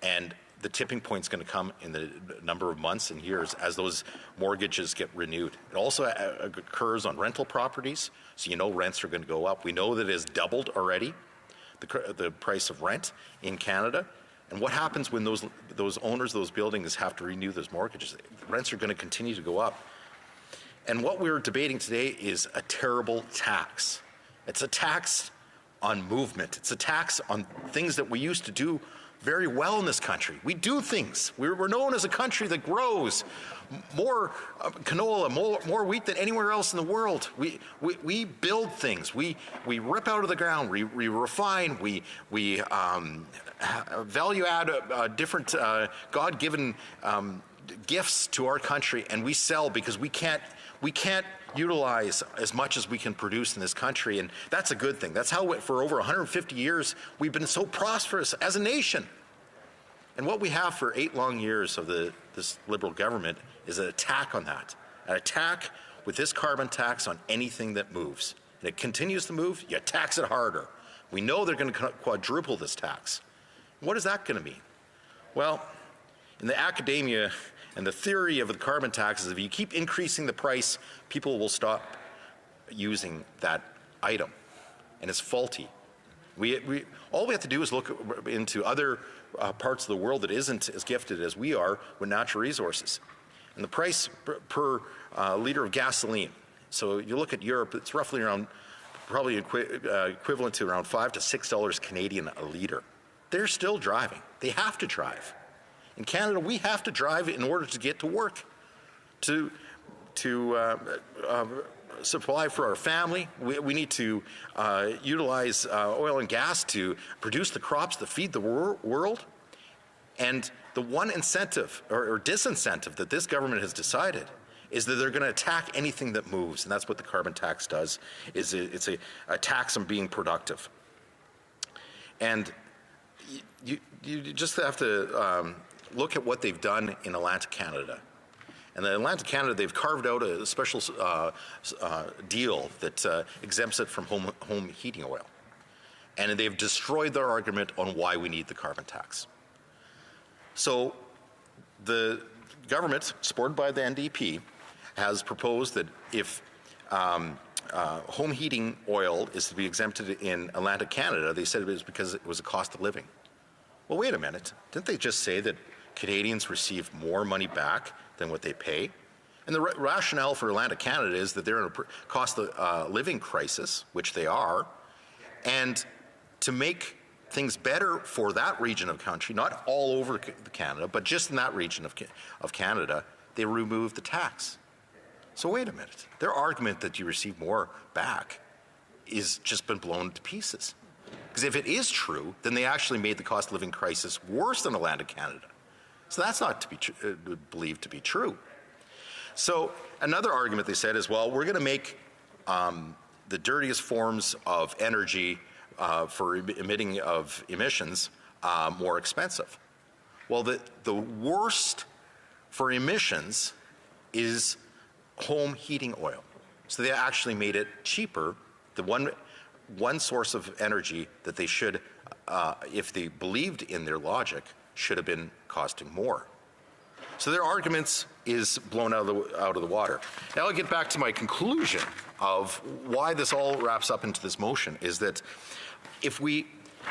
And the tipping point is going to come in the number of months and years as those mortgages get renewed. It also occurs on rental properties, so you know rents are going to go up. We know that it has doubled already, the price of rent in Canada. And what happens when those owners of those buildings have to renew those mortgages? Rents are going to continue to go up. And what we're debating today is a terrible tax. It's a tax on movement. It's a tax on things that we used to do very well in this country. We do things. We're known as a country that grows more canola, more wheat than anywhere else in the world. We build things. We rip out of the ground. We refine. We value add different God-given gifts to our country, and we sell because we can't utilize as much as we can produce in this country, and that's a good thing. That's how for over 150 years we've been so prosperous as a nation. And what we have for 8 long years of this Liberal government is an attack on that, an attack with this carbon tax on anything that moves. And it continues to move, you tax it harder. We know they're going to quadruple this tax. What is that going to mean? Well, in the academia and the theory of the carbon tax is if you keep increasing the price, people will stop using that item, and it's faulty. All we have to do is look into other parts of the world that isn't as gifted as we are with natural resources. And the price per liter of gasoline, so you look at Europe, it's roughly around, probably equivalent to around $5 to $6 Canadian a liter. They're still driving. They have to drive. In Canada, we have to drive in order to get to work, to supply for our family. We need to utilize oil and gas to produce the crops that feed the world. And the one incentive or disincentive that this government has decided is that they're going to attack anything that moves, and that's what the carbon tax does. It's a tax on being productive. And you just have to look at what they've done in Atlantic Canada. And in Atlantic Canada, they've carved out a special deal that exempts it from home heating oil. And they've destroyed their argument on why we need the carbon tax. So the government, supported by the NDP, has proposed that if home heating oil is to be exempted in Atlantic Canada, they said it was because it was a cost of living. Well, wait a minute. Didn't they just say that Canadians receive more money back than what they pay? And the rationale for Atlantic Canada is that they're in a cost of living crisis, which they are, and to make things better for that region of country, not all over Canada, but just in that region of Canada, they remove the tax. So wait a minute. Their argument that you receive more back is just been blown to pieces. Because if it is true, then they actually made the cost of living crisis worse than Atlantic Canada. So that's not to be believed to be true. So another argument they said is, well, we're going to make the dirtiest forms of energy for emitting of emissions more expensive. Well, the worst for emissions is home heating oil. So they actually made it cheaper. The one source of energy that they should, if they believed in their logic, should have been costing more. So their arguments is blown out of the water. Now I'll get back to my conclusion of why this all wraps up into this motion, is that if we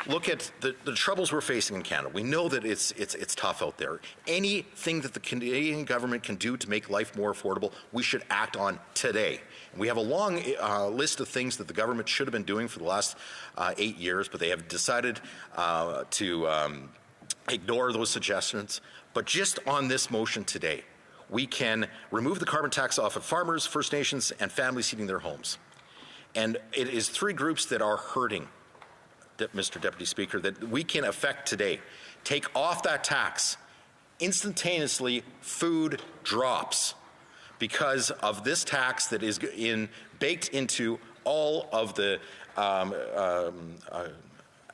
look at the troubles we're facing in Canada, we know that it's tough out there. Anything that the Canadian government can do to make life more affordable, we should act on today. We have a long list of things that the government should have been doing for the last 8 years, but they have decided to ignore those suggestions. But just on this motion today, we can remove the carbon tax off of farmers, First Nations, and families heating their homes. And it is 3 groups that are hurting, Mr. Deputy Speaker, that we can affect today. Take off that tax. Instantaneously, food drops because of this tax that is baked into all of the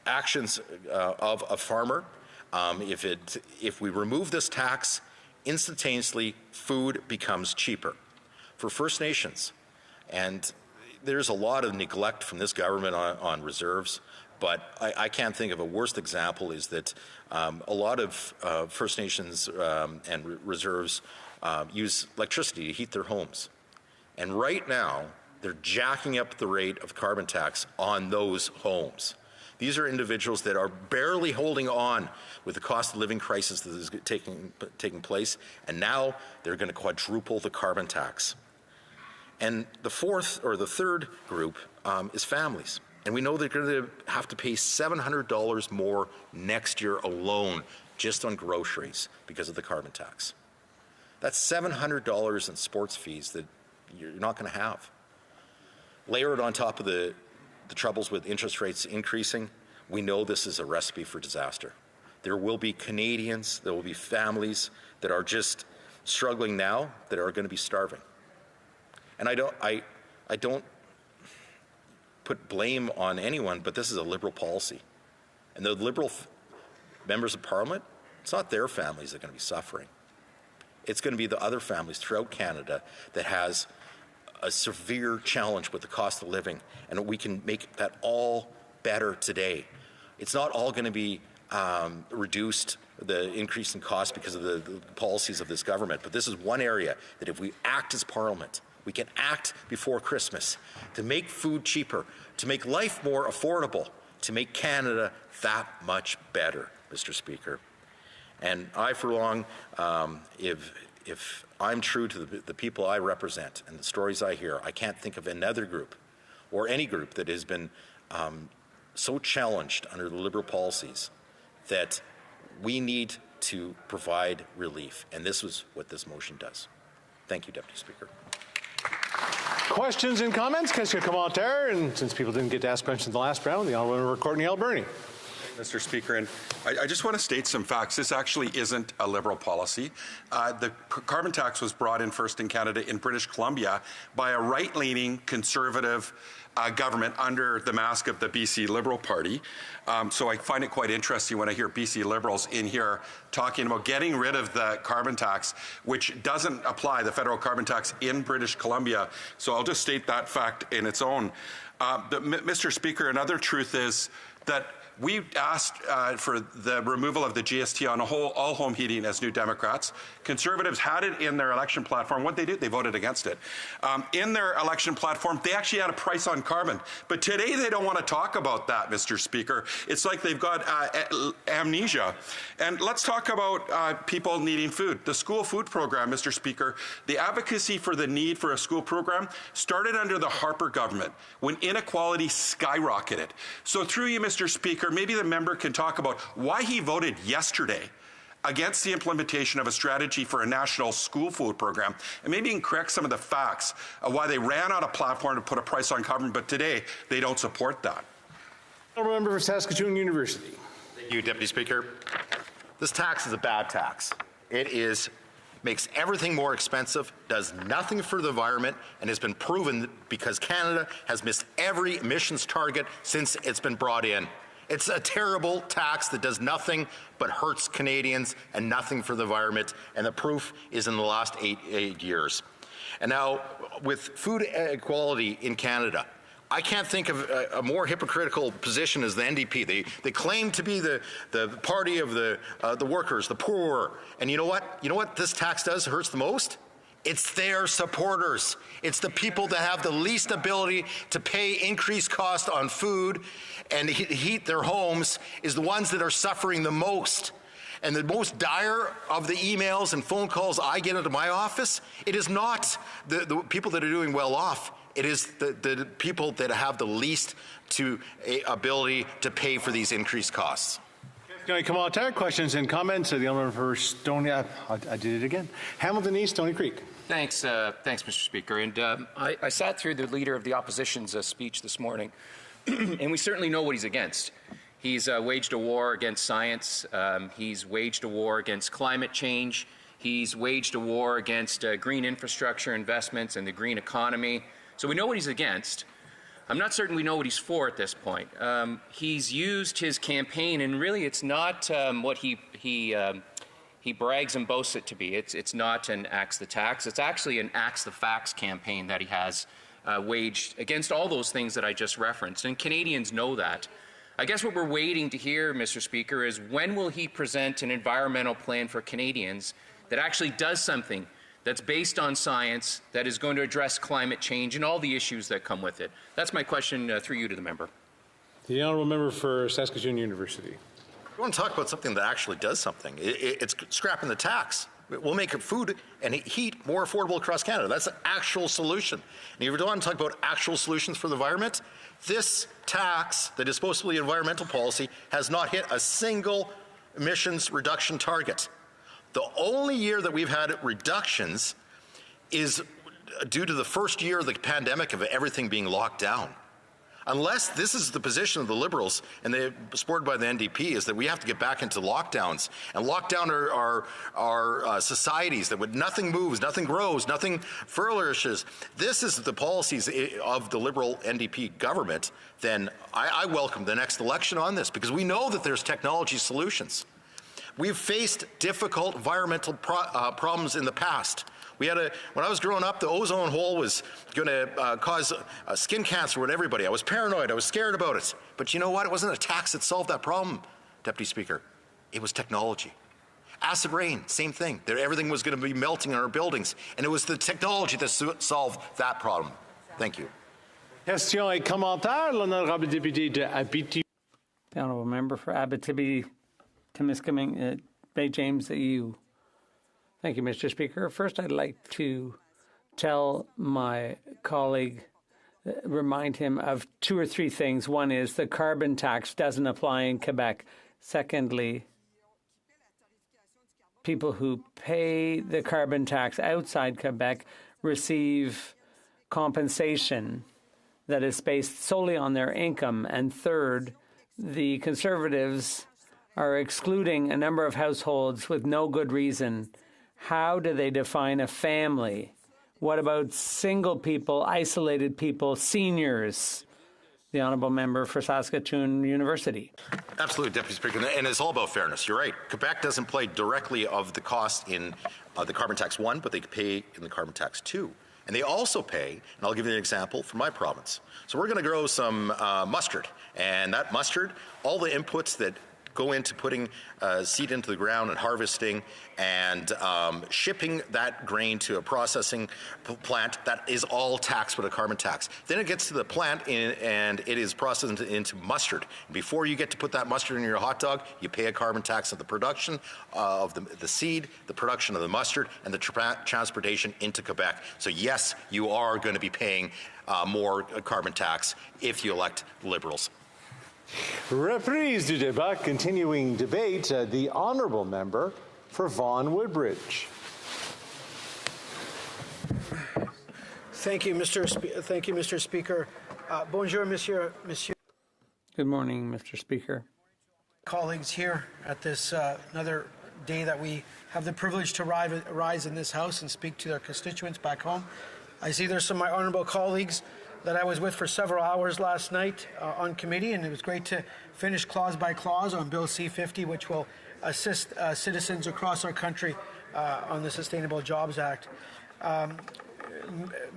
actions of a farmer. If we remove this tax, instantaneously food becomes cheaper. For First Nations, and there's a lot of neglect from this government on reserves, But I can't think of a worst example is that a lot of First Nations and reserves use electricity to heat their homes. And right now, they're jacking up the rate of carbon tax on those homes. These are individuals that are barely holding on with the cost of living crisis that is taking place, and now they're going to quadruple the carbon tax. And the third group is families. And we know they're going to have to pay $700 more next year alone just on groceries because of the carbon tax. That's $700 in sports fees that you're not going to have. Layer it on top of the troubles with interest rates increasing, we know this is a recipe for disaster. There will be Canadians, there will be families that are just struggling now that are going to be starving. And I don't put blame on anyone, but this is a Liberal policy. And the Liberal members of Parliament, it's not their families that are going to be suffering. It's going to be the other families throughout Canada that has a severe challenge with the cost of living, and we can make that all better today. It's not all going to be reduced, the increase in cost because of the policies of this government, but this is one area that if we act as Parliament, we can act before Christmas to make food cheaper, to make life more affordable, to make Canada that much better, Mr. Speaker. And I, for long, if I'm true to the people I represent and the stories I hear, I can't think of another group or any group that has been so challenged under the Liberal policies that we need to provide relief. And this is what this motion does. Thank you, Deputy Speaker. Questions and comments? Question commentaire. And since people didn't get to ask questions in the last round, the Honourable Member Courtney Alberni. Mr. Speaker, and I just want to state some facts. This actually isn't a Liberal policy. The carbon tax was brought in first in Canada in British Columbia by a right-leaning conservative government under the mask of the BC Liberal Party. So I find it quite interesting when I hear BC Liberals in here talking about getting rid of the carbon tax, which doesn't apply, the federal carbon tax in British Columbia. So I'll just state that fact in its own. Mr. Speaker, another truth is that we asked for the removal of the GST on all home heating as New Democrats. Conservatives had it in their election platform. What they did, they voted against it. In their election platform, they actually had a price on carbon. But today they don't want to talk about that, Mr. Speaker. It's like they've got amnesia. And let's talk about people needing food. The school food program, Mr. Speaker, the advocacy for the need for a school program started under the Harper government when inequality skyrocketed. So through you, Mr. Speaker, maybe the member can talk about why he voted yesterday against the implementation of a strategy for a national school food program, and maybe he can correct some of the facts of why they ran out of platform to put a price on carbon, but today they don't support that. Honourable Member for Saskatoon University. Thank you, Deputy Speaker. This tax is a bad tax. It makes everything more expensive, does nothing for the environment, and has been proven because Canada has missed every emissions target since it's been brought in. It's a terrible tax that does nothing but hurts Canadians and nothing for the environment, and the proof is in the last eight years. And now, with food equality in Canada, I can't think of a more hypocritical position as the NDP. They claim to be the party of the workers, the poor, and you know what? You know what this tax does hurts the most? It's their supporters. It's the people that have the least ability to pay increased cost on food and heat their homes is the ones that are suffering the most. And the most dire of the emails and phone calls I get into my office, it is not the people that are doing well off. It is the people that have the least ability to pay for these increased costs. Come on, questions and comments. The Honourable for Stony, I did it again. Hamilton East, Stony Creek. Thanks, Mr. Speaker. And I sat through the Leader of the Opposition's speech this morning, and we certainly know what he's against. He's waged a war against science. He's waged a war against climate change. He's waged a war against green infrastructure investments and the green economy. So we know what he's against. I'm not certain we know what he's for at this point. He's used his campaign, and really it's not what he brags and boasts it to be. It's not an axe the tax. It's actually an axe the facts campaign that he has waged against all those things that I just referenced. And Canadians know that. I guess what we're waiting to hear, Mr. Speaker, is when will he present an environmental plan for Canadians that actually does something that's based on science, that is going to address climate change and all the issues that come with it? That's my question through you to the member. The honourable member for Saskatoon University. We want to talk about something that actually does something. It's scrapping the tax. We'll make food and heat more affordable across Canada. That's an actual solution. And if you want to talk about actual solutions for the environment, this tax that is supposed to be environmental policy has not hit a single emissions reduction target. The only year that we've had reductions is due to the first year of the pandemic of everything being locked down. Unless this is the position of the Liberals, and they're supported by the NDP, is that we have to get back into lockdowns. And lockdown are societies that would nothing moves, nothing grows, nothing flourishes. This is the policies of the Liberal NDP government. Then I welcome the next election on this, because we know that there's technology solutions. We've faced difficult environmental problems in the past. When I was growing up, the ozone hole was going to cause skin cancer with everybody. I was paranoid. I was scared about it. But you know what? It wasn't a tax that solved that problem, Deputy Speaker. It was technology. Acid rain, same thing. Everything was going to be melting in our buildings. And it was the technology that solved that problem. Thank you. Question et commentaire, l'honorable député de Abitibi. The honourable member for Abitibi, Timiskaming, Bay James, EU. Thank you, Mr. Speaker. First, I'd like to tell my colleague, remind him of 2 or 3 things. One is the carbon tax doesn't apply in Quebec. Secondly, people who pay the carbon tax outside Quebec receive compensation that is based solely on their income. And third, the Conservatives are excluding a number of households with no good reason. How do they define a family? What about single people, isolated people, seniors? The honourable member for Saskatoon University. Absolutely, Deputy Speaker, and it's all about fairness. You're right. Quebec doesn't play directly of the cost in the carbon tax 1, but they pay in the carbon tax 2. And they also pay, and I'll give you an example from my province. So we're going to grow some mustard, and that mustard, all the inputs that go into putting seed into the ground and harvesting and shipping that grain to a processing plant, that is all taxed with a carbon tax. Then it gets to the plant and it is processed into mustard. Before you get to put that mustard in your hot dog, you pay a carbon tax of the production of the seed, the production of the mustard, and the transportation into Quebec. So yes, you are going to be paying more carbon tax if you elect Liberals. Reprise du débat, continuing debate. The honourable member for Vaughan Woodbridge. Thank you, Mr. Speaker. Bonjour, Monsieur. Good morning, Mr. Speaker. Colleagues here at this another day that we have the privilege to rise in this House and speak to their constituents back home. I see there's some of my honourable colleagues that I was with for several hours last night on committee, and it was great to finish clause by clause on Bill C-50, which will assist citizens across our country on the Sustainable Jobs Act.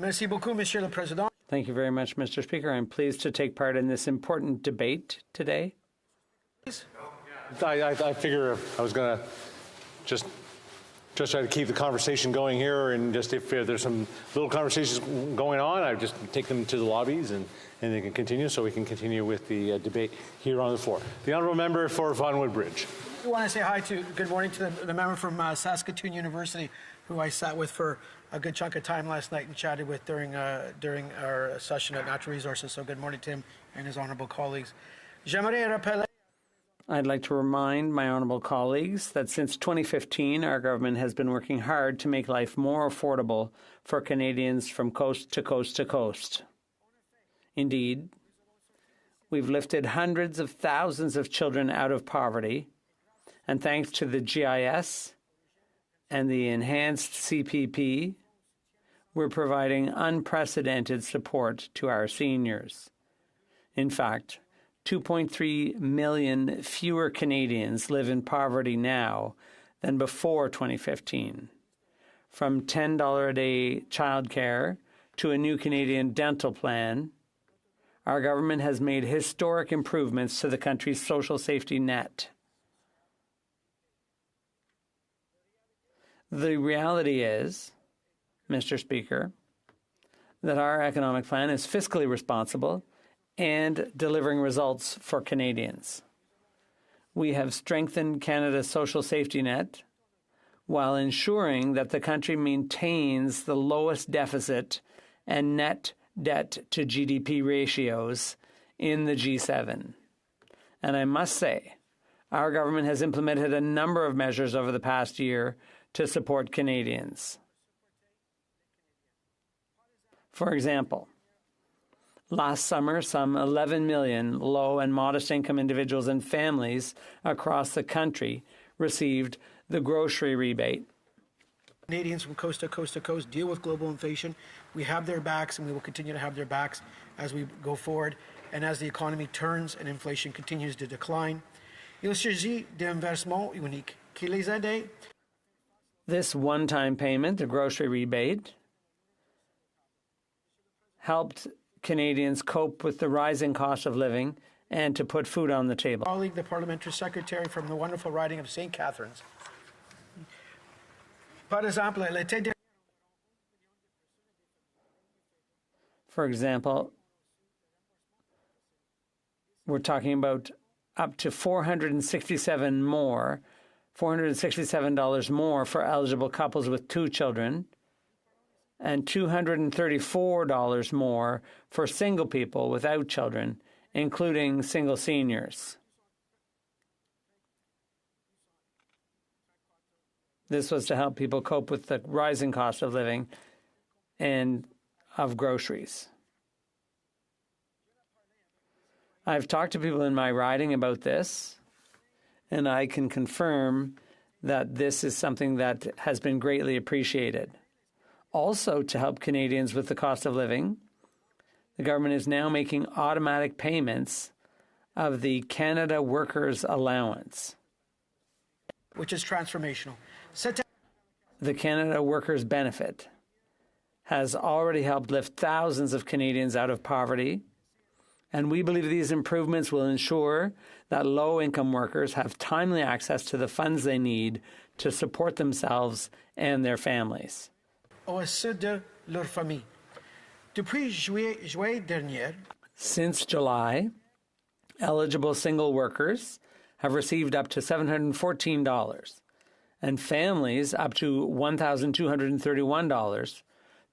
Merci beaucoup, Monsieur le Président. Thank you very much, Mr. Speaker. I'm pleased to take part in this important debate today. I figure I was going to just try to keep the conversation going here, and just if there's some little conversations going on, I just take them to the lobbies and they can continue, so we can continue with the debate here on the floor. The honourable member for Vaughan Woodbridge. I want to say good morning to the member from Saskatoon University, who I sat with for a good chunk of time last night and chatted with during our session at Natural Resources. So good morning to him and his honourable colleagues. J'aimerais rappeler. I'd like to remind my honourable colleagues that since 2015, our government has been working hard to make life more affordable for Canadians from coast to coast to coast. Indeed, we've lifted hundreds of thousands of children out of poverty, and thanks to the GIS and the enhanced CPP, we're providing unprecedented support to our seniors. In fact, 2.3 million fewer Canadians live in poverty now than before 2015. From $10 a day childcare to a new Canadian dental plan, our government has made historic improvements to the country's social safety net. The reality is, Mr. Speaker, that our economic plan is fiscally responsible and delivering results for Canadians. We have strengthened Canada's social safety net while ensuring that the country maintains the lowest deficit and net debt to GDP ratios in the G7. And I must say, our government has implemented a number of measures over the past year to support Canadians. For example, last summer, some 11 million low and modest income individuals and families across the country received the grocery rebate. Canadians from coast to coast to coast deal with global inflation. We have their backs, and we will continue to have their backs as we go forward and as the economy turns and inflation continues to decline. Il s'agit d'un versement unique qui les aide. This one-time payment, the grocery rebate, helped Canadians cope with the rising cost of living and to put food on the table. Colleague, the parliamentary secretary from the wonderful riding of St. Catharines. Par exemple, l'été dernier. For example, we're talking about up to $467 more for eligible couples with 2 children, and $234 more for single people without children, including single seniors. This was to help people cope with the rising cost of living and of groceries. I've talked to people in my riding about this, and I can confirm that this is something that has been greatly appreciated. Also, to help Canadians with the cost of living, the government is now making automatic payments of the Canada Workers' Allowance, Which is transformational. the Canada Workers' Benefit has already helped lift thousands of Canadians out of poverty, and we believe these improvements will ensure that low-income workers have timely access to the funds they need to support themselves and their families. De leur famille. Depuis juillet dernier, Since July, eligible single workers have received up to $714, and families up to $1,231,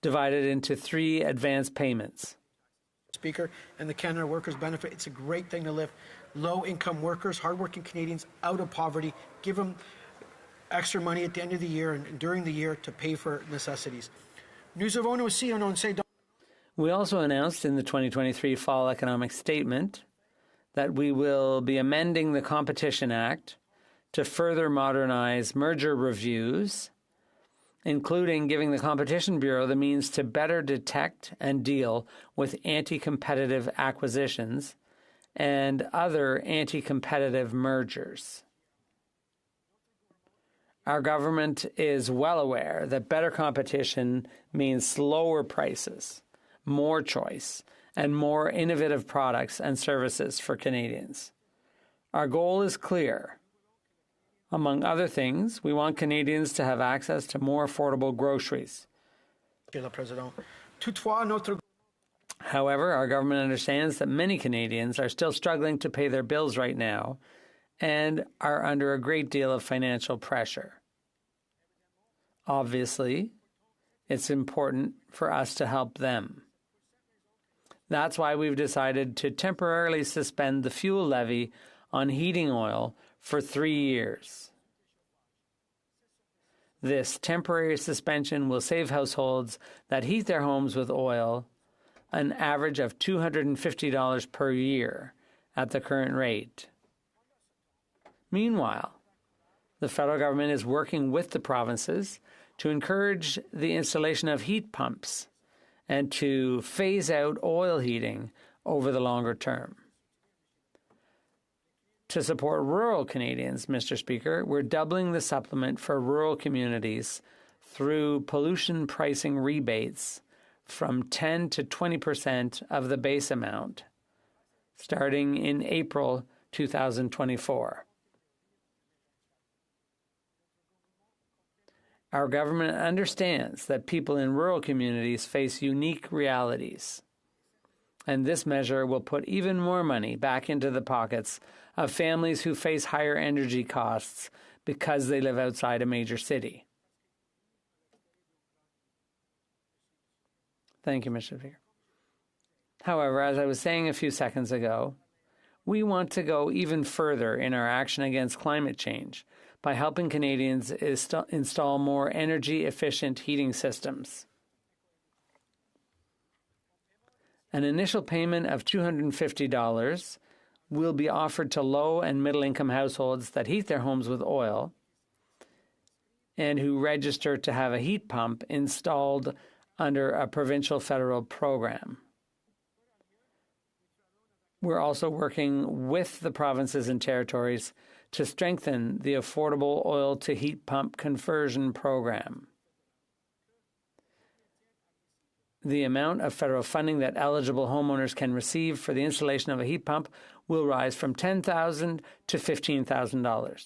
divided into 3 advance payments. Speaker, and the Canada Workers' Benefit, it's a great thing to lift low-income workers, hardworking Canadians out of poverty, give them extra money at the end of the year and during the year to pay for necessities. Nous avons aussi annoncé. We also announced in the 2023 Fall Economic Statement that we will be amending the Competition Act to further modernize merger reviews, including giving the Competition Bureau the means to better detect and deal with anti-competitive acquisitions and other anti-competitive mergers. Our government is well aware that better competition means lower prices, more choice, and more innovative products and services for Canadians. Our goal is clear. Among other things, we want Canadians to have access to more affordable groceries. However, our government understands that many Canadians are still struggling to pay their bills right now and are under a great deal of financial pressure. Obviously, it's important for us to help them. That's why we've decided to temporarily suspend the fuel levy on heating oil for 3 years. This temporary suspension will save households that heat their homes with oil an average of $250 per year at the current rate. Meanwhile, the federal government is working with the provinces to encourage the installation of heat pumps and to phase out oil heating over the longer term. To support rural Canadians, Mr. Speaker, we're doubling the supplement for rural communities through pollution pricing rebates from 10 to 20% of the base amount starting in April 2024. Our government understands that people in rural communities face unique realities, and this measure will put even more money back into the pockets of families who face higher energy costs because they live outside a major city. Thank you, Mr. Speaker. However, as I was saying a few seconds ago, we want to go even further in our action against climate change by helping Canadians install more energy-efficient heating systems. An initial payment of $250 will be offered to low and middle-income households that heat their homes with oil and who register to have a heat pump installed under a provincial federal program. We're also working with the provinces and territories to strengthen the affordable oil to heat pump conversion program. The amount of federal funding that eligible homeowners can receive for the installation of a heat pump will rise from $10,000 to $15,000.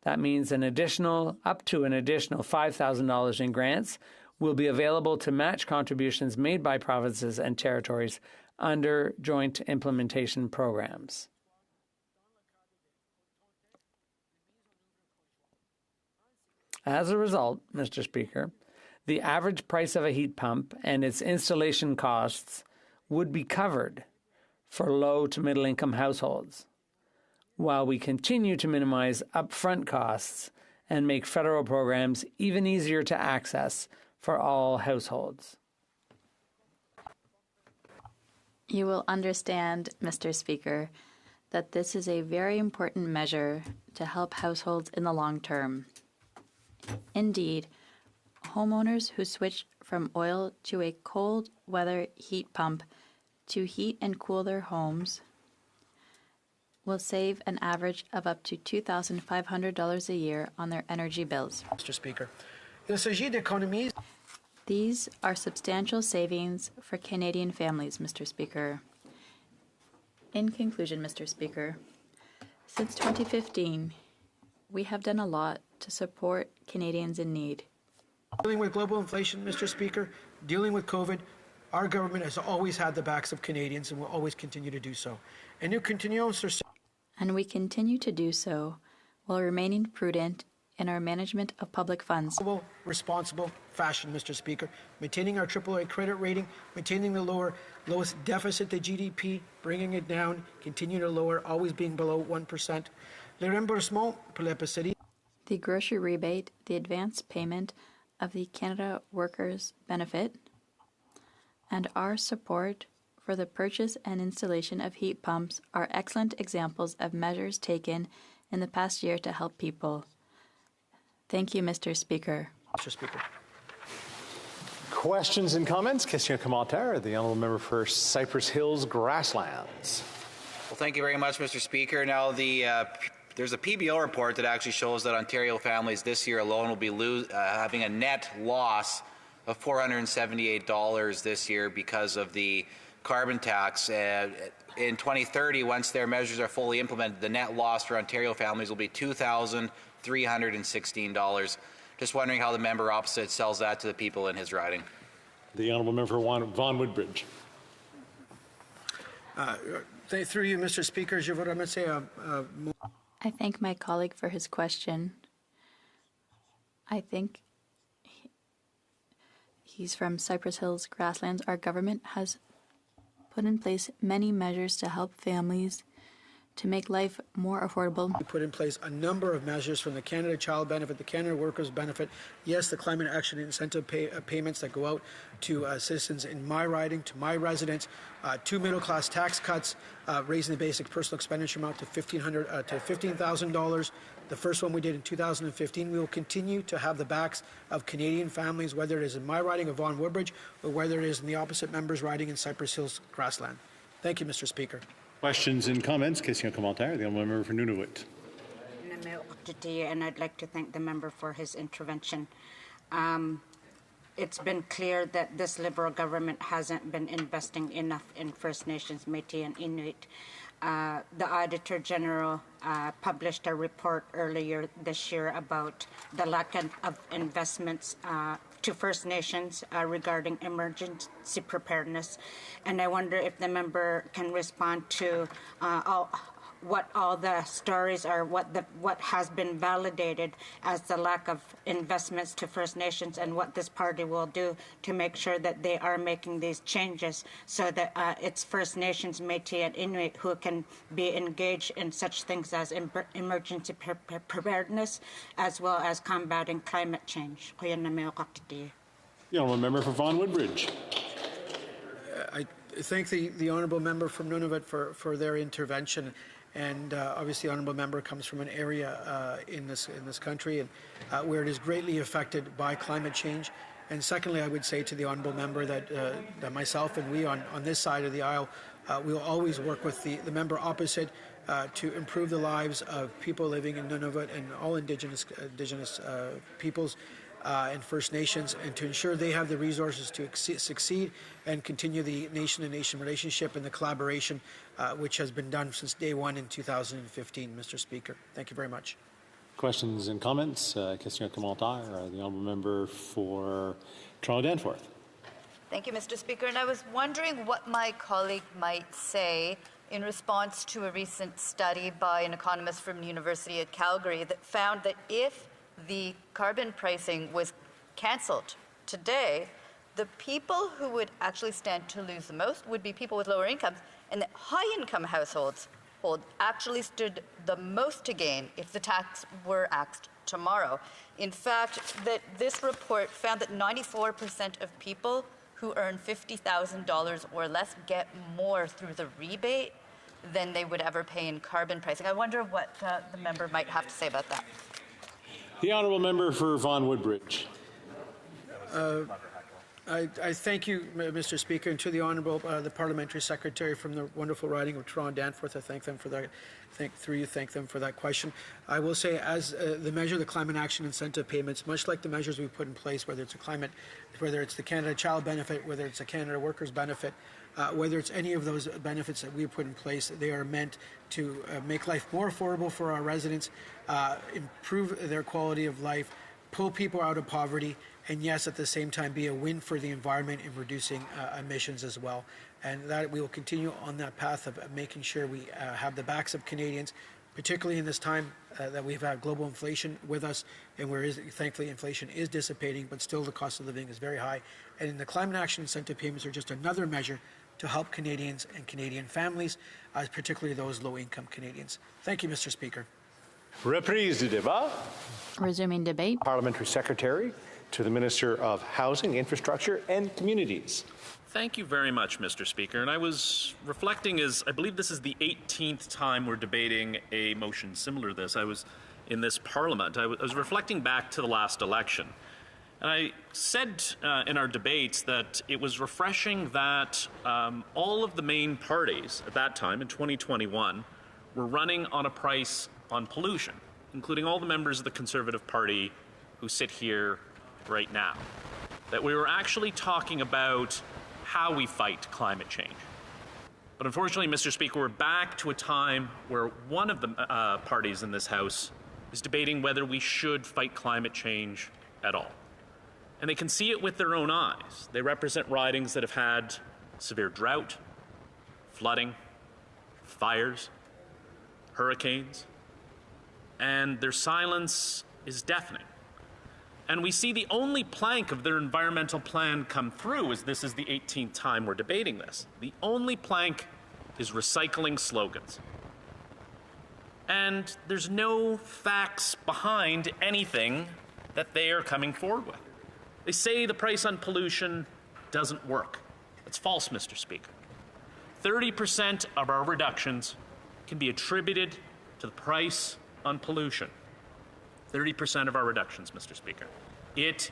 That means up to an additional $5,000 in grants will be available to match contributions made by provinces and territories under joint implementation programs. As a result, Mr. Speaker, the average price of a heat pump and its installation costs would be covered for low to middle income households, while we continue to minimize upfront costs and make federal programs even easier to access for all households. You will understand, Mr. Speaker, that this is a very important measure to help households in the long term. Indeed, homeowners who switch from oil to a cold weather heat pump to heat and cool their homes will save an average of up to $2,500 a year on their energy bills. Mr. Speaker, il s'agit d'économies. These are substantial savings for Canadian families, Mr. Speaker. In conclusion, Mr. Speaker, since 2015, we have done a lot to support Canadians in need. Dealing with global inflation, Mr. Speaker, dealing with COVID, our government has always had the backs of Canadians and will always continue to do so. And we continue to do so while remaining prudent in our management of public funds. Responsible fashion, Mr. Speaker, maintaining our AAA credit rating, maintaining the lowest deficit to GDP, bringing it down, continue to lower, always being below 1%. Le remboursement pour l'épicerie. The grocery rebate, the advance payment of the Canada Workers' Benefit, and our support for the purchase and installation of heat pumps are excellent examples of measures taken in the past year to help people. Thank you, Mr. Speaker. Mr. Speaker. Questions and comments? Question commentaire. The honourable member for Cypress Hills Grasslands. Well, thank you very much, Mr. Speaker. Now, there's a PBO report that actually shows that Ontario families this year alone will be having a net loss of $478 this year because of the carbon tax. In 2030, once their measures are fully implemented, the net loss for Ontario families will be $2,316. Just wondering how the member opposite sells that to the people in his riding. The honourable member for Vaughan Woodbridge. Through you, Mr. Speaker, je voudrais remercier. I thank my colleague for his question. I think he's from Cypress Hills Grasslands. Our government has put in place many measures to help families to make life more affordable. We put in place a number of measures from the Canada Child Benefit, the Canada Workers Benefit, yes, the Climate Action Incentive payments that go out to citizens in my riding, to my residents, 2 middle-class tax cuts, raising the basic personal expenditure amount to $15,000. The first one we did in 2015. We will continue to have the backs of Canadian families, whether it is in my riding of Vaughan Woodbridge or whether it is in the opposite members' riding in Cypress Hills Grassland. Thank you, Mr. Speaker. Questions and comments? Question commentaire. The honourable member for Nunavut. And I'd like to thank the member for his intervention. it's been clear that this Liberal government hasn't been investing enough in First Nations, Métis, and Inuit. The Auditor General published a report earlier this year about the lack of investments to First Nations regarding emergency preparedness. And I wonder if the member can respond to what all the stories are, what has been validated as the lack of investments to First Nations, and what this party will do to make sure that they are making these changes so that it's First Nations, Métis, and Inuit who can be engaged in such things as emergency preparedness as well as combating climate change. The honourable member for Vaughan Woodbridge. I thank the honourable member from Nunavut for their intervention. And obviously, the honourable member comes from an area in this country and where it is greatly affected by climate change. And secondly, I would say to the honourable member that myself and we on this side of the aisle will always work with the member opposite to improve the lives of people living in Nunavut and all Indigenous peoples and First Nations, and to ensure they have the resources to succeed and continue the nation-to-nation relationship and the collaboration which has been done since day one in 2015, Mr. Speaker. Thank you very much. Questions and comments? Question commentaire. The honourable member for Toronto Danforth. Thank you, Mr. Speaker. And I was wondering what my colleague might say in response to a recent study by an economist from the University of Calgary that found that if the carbon pricing was cancelled today, the people who would actually stand to lose the most would be people with lower incomes, and that high-income households actually stood the most to gain if the tax were axed tomorrow. In fact, that this report found that 94% of people who earn $50,000 or less get more through the rebate than they would ever pay in carbon pricing. I wonder what the member might have to say about that. The honourable member for Vaughan Woodbridge. I thank you, Mr. Speaker, and to the Honourable the Parliamentary Secretary from the wonderful riding of Toronto Danforth. I thank them for that. Thank them for that question. I will say, as the measure, the climate action incentive payments, much like the measures we've put in place, whether it's the Canada Child Benefit, whether it's a Canada Workers Benefit, whether it's any of those benefits that we've put in place, they are meant to make life more affordable for our residents, improve their quality of life, pull people out of poverty, and yes, at the same time, be a win for the environment in reducing emissions as well. And that we will continue on that path of making sure we have the backs of Canadians, particularly in this time that we've had global inflation with us, and where thankfully inflation is dissipating, but still the cost of living is very high. And the climate action incentive payments are just another measure to help Canadians and Canadian families, particularly those low-income Canadians. Thank you, Mr. Speaker. Reprise du débat. Resuming debate. Parliamentary Secretary to the Minister of Housing, Infrastructure and Communities. Thank you very much, Mr. Speaker. And I was reflecting, as I believe this is the 18th time we're debating a motion similar to this. I was in this Parliament. I was reflecting back to the last election. And I said in our debates that it was refreshing that all of the main parties at that time, in 2021, were running on a price on pollution, including all the members of the Conservative Party who sit here right now. That we were actually talking about how we fight climate change. But unfortunately, Mr. Speaker, we're back to a time where one of the parties in this House is debating whether we should fight climate change at all. And they can see it with their own eyes. They represent ridings that have had severe drought, flooding, fires, hurricanes, and their silence is deafening. And we see the only plank of their environmental plan come through, as this is the 18th time we're debating this. The only plank is recycling slogans. And there's no facts behind anything that they are coming forward with. They say the price on pollution doesn't work. That's false, Mr. Speaker. 30% of our reductions can be attributed to the price on pollution. 30% of our reductions, Mr. Speaker. It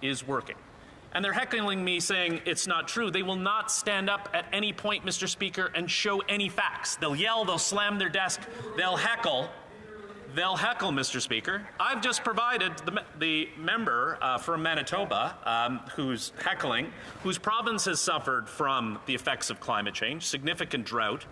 is working. And they're heckling me saying it's not true. They will not stand up at any point, Mr. Speaker, and show any facts. They'll yell, they'll slam their desk, they'll heckle. They'll heckle, Mr. Speaker. I've just provided the member from Manitoba who's heckling, whose province has suffered from the effects of climate change, significant drought,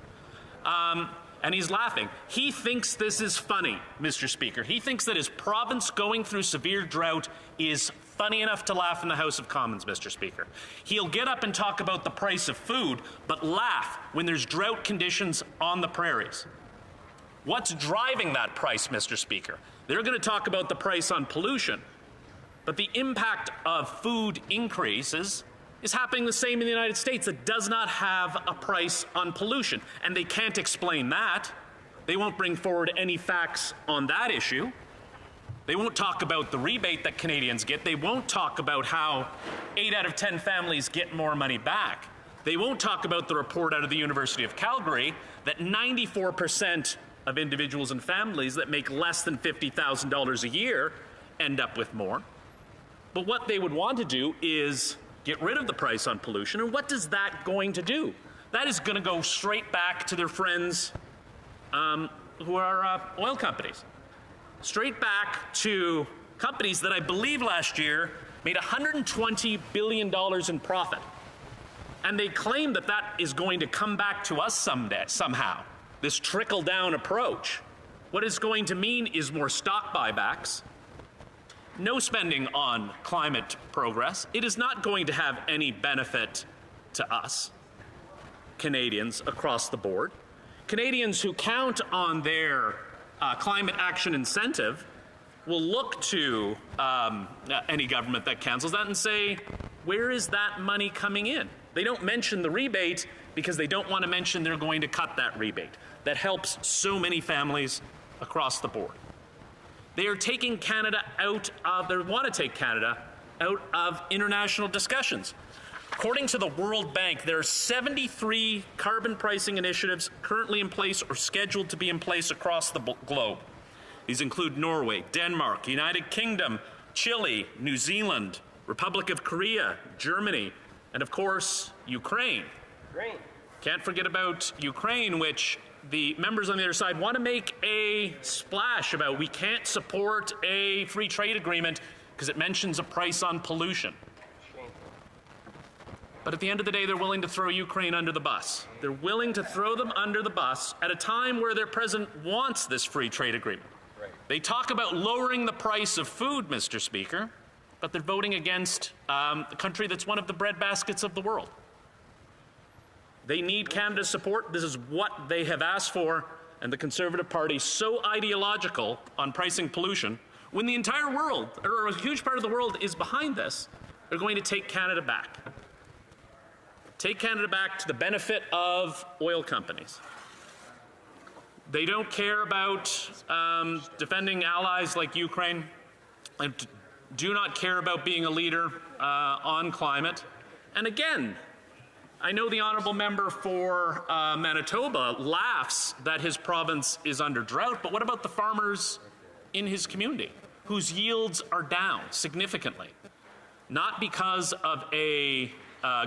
and he's laughing. He thinks this is funny, Mr. Speaker. He thinks that his province going through severe drought is funny enough to laugh in the House of Commons, Mr. Speaker. He'll get up and talk about the price of food, but laugh when there's drought conditions on the prairies. What's driving that price, Mr. Speaker? They're going to talk about the price on pollution, but the impact of food increases is happening the same in the United States. It does not have a price on pollution, and they can't explain that. They won't bring forward any facts on that issue. They won't talk about the rebate that Canadians get. They won't talk about how 8 out of 10 families get more money back. They won't talk about the report out of the University of Calgary that 94% of individuals and families that make less than $50,000 a year end up with more. But what they would want to do is get rid of the price on pollution. And what does that going to do? That is going to go straight back to their friends who are oil companies. Straight back to companies that I believe last year made $120 billion in profit. And they claim that that is going to come back to us someday, somehow. This trickle-down approach. What it's going to mean is more stock buybacks, no spending on climate progress. It is not going to have any benefit to us, Canadians across the board. Canadians who count on their climate action incentive will look to any government that cancels that and say, where is that money coming in? They don't mention the rebate because they don't want to mention they're going to cut that rebate. That helps so many families across the board. They are taking Canada out of, they want to take Canada out of international discussions. According to the World Bank, there are 73 carbon pricing initiatives currently in place or scheduled to be in place across the globe. These include Norway, Denmark, United Kingdom, Chile, New Zealand, Republic of Korea, Germany, and of course, Ukraine. Can't forget about Ukraine, which the members on the other side want to make a splash about. We can't support a free trade agreement because it mentions a price on pollution. But at the end of the day, they're willing to throw Ukraine under the bus. They're willing to throw them under the bus at a time where their president wants this free trade agreement. They talk about lowering the price of food, Mr. Speaker, but they're voting against a country that's one of the breadbaskets of the world. They need Canada's support. This is what they have asked for, and the Conservative Party, so ideological on pricing pollution, when the entire world, or a huge part of the world, is behind this, they're going to take Canada back. Take Canada back to the benefit of oil companies. They don't care about defending allies like Ukraine, and do not care about being a leader on climate. And again, I know the honourable member for Manitoba laughs that his province is under drought, but what about the farmers in his community whose yields are down significantly? Not because of a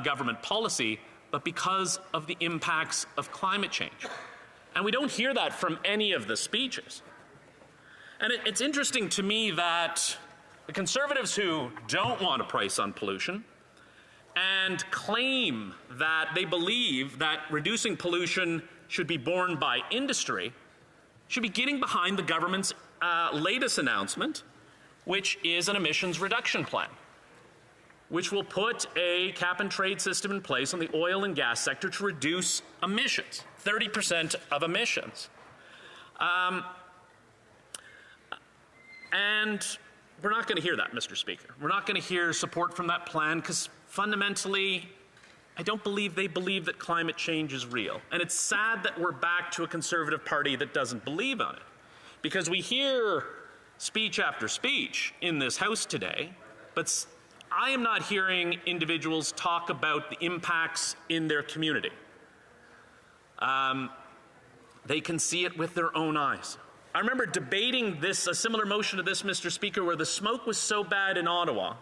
government policy, but because of the impacts of climate change. And we don't hear that from any of the speeches. And it's interesting to me that the Conservatives who don't want a price on pollution and claim that they believe that reducing pollution should be borne by industry should be getting behind the government's latest announcement, which is an emissions reduction plan, which will put a cap-and-trade system in place on the oil and gas sector to reduce emissions, 30% of emissions. And we're not going to hear that, Mr. Speaker. We're not going to hear support from that plan because fundamentally, I don't believe they believe that climate change is real. And it's sad that we're back to a Conservative Party that doesn't believe on it. Because we hear speech after speech in this House today, but I am not hearing individuals talk about the impacts in their community. They can see it with their own eyes. I remember debating this, a similar motion to this, Mr. Speaker, where the smoke was so bad in Ottawa,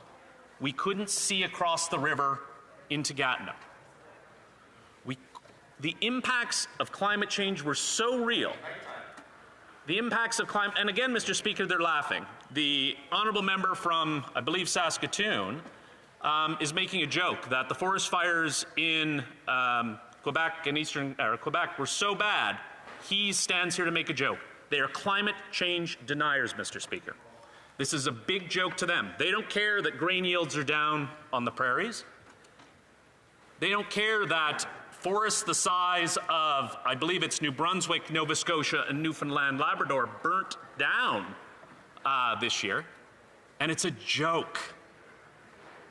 we couldn't see across the river into Gatineau. The impacts of climate change were so real The impacts of climate, and again, Mr. Speaker, they're laughing. The honourable member from, I believe, Saskatoon is making a joke that the forest fires in Quebec and eastern Quebec were so bad, he stands here to make a joke. They are climate change deniers, Mr. Speaker. This is a big joke to them. They don't care that grain yields are down on the prairies. They don't care that forests the size of, I believe it's New Brunswick, Nova Scotia, and Newfoundland, Labrador burnt down this year. And it's a joke.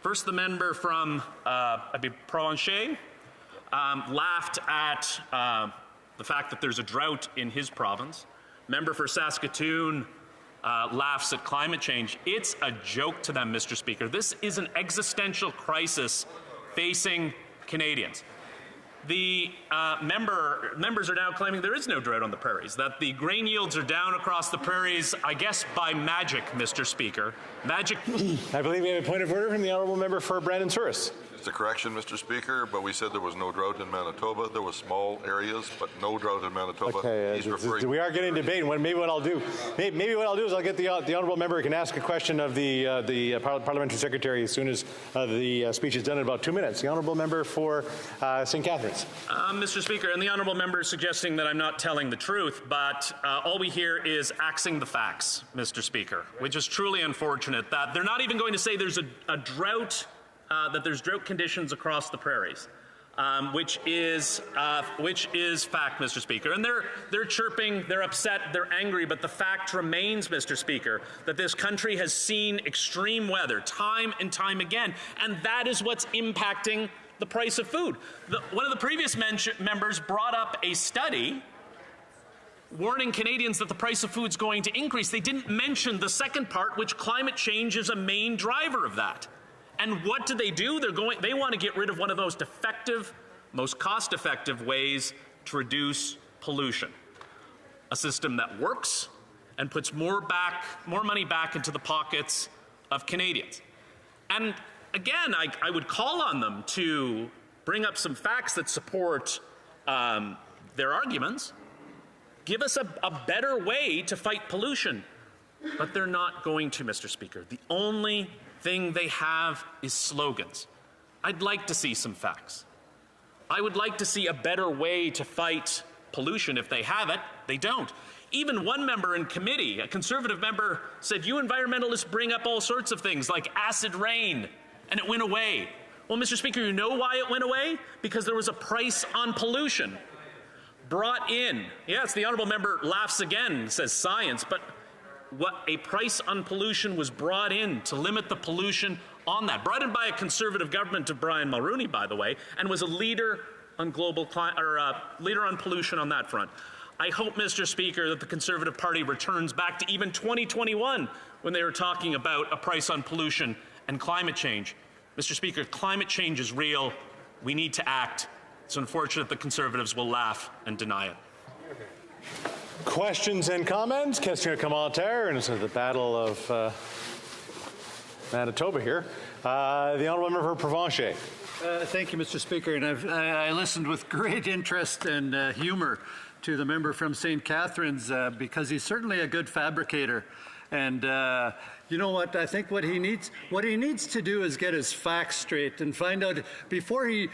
First, the member from Provencher laughed at the fact that there's a drought in his province. Member for Saskatoon laughs at climate change. It's a joke to them, Mr. Speaker. This is an existential crisis facing Canadians. The members are now claiming there is no drought on the prairies, that the grain yields are down across the prairies, I guess by magic, Mr. Speaker. Magic. I believe we have a point of order from the honourable member for Brandon Souris. It's a correction, Mr. Speaker, but we said there was no drought in Manitoba. There was small areas, but no drought in Manitoba. Okay, we are getting debate. Maybe what I'll do is I'll get the honourable member who can ask a question of the parliamentary secretary as soon as the speech is done in about 2 minutes. The honourable member for St. Catharines. Mr. Speaker, and the honourable member is suggesting that I'm not telling the truth, but all we hear is axing the facts, Mr. Speaker, which is truly unfortunate that they're not even going to say there's a drought. That there's drought conditions across the prairies, which is fact, Mr. Speaker. And they're chirping, they're upset, they're angry, but the fact remains, Mr. Speaker, that this country has seen extreme weather time and time again, and that is what's impacting the price of food. One of the previous members brought up a study warning Canadians that the price of food is going to increase. They didn't mention the second part, which climate change is a main driver of that. And what do? They want to get rid of one of the most effective, most cost-effective ways to reduce pollution. A system that works and puts more money back into the pockets of Canadians. And again, I would call on them to bring up some facts that support their arguments. Give us a better way to fight pollution. But they're not going to, Mr. Speaker. The only thing they have is slogans. I'd like to see some facts. I would like to see a better way to fight pollution. If they have it, they don't. Even one member in committee, a Conservative member, said, you environmentalists bring up all sorts of things like acid rain, and it went away. Well, Mr. Speaker, you know why it went away? Because there was a price on pollution brought in. Yes, the honourable member laughs again, says science, but what a price on pollution was brought in to limit the pollution on that. Brought in by a Conservative government of Brian Mulroney, by the way, and was a leader on leader on pollution on that front. I hope, Mr. Speaker, that the Conservative Party returns back to even 2021 when they were talking about a price on pollution and climate change. Mr. Speaker, climate change is real. We need to act. It's unfortunate the Conservatives will laugh and deny it. Questions and comments? Question commentaire, and this is the Battle of Manitoba here. The honourable member for Provencher. Thank you, Mr. Speaker. And I listened with great interest and humour to the member from St. Catharines because he's certainly a good fabricator. And you know what? I think what he needs to do is get his facts straight and find out before he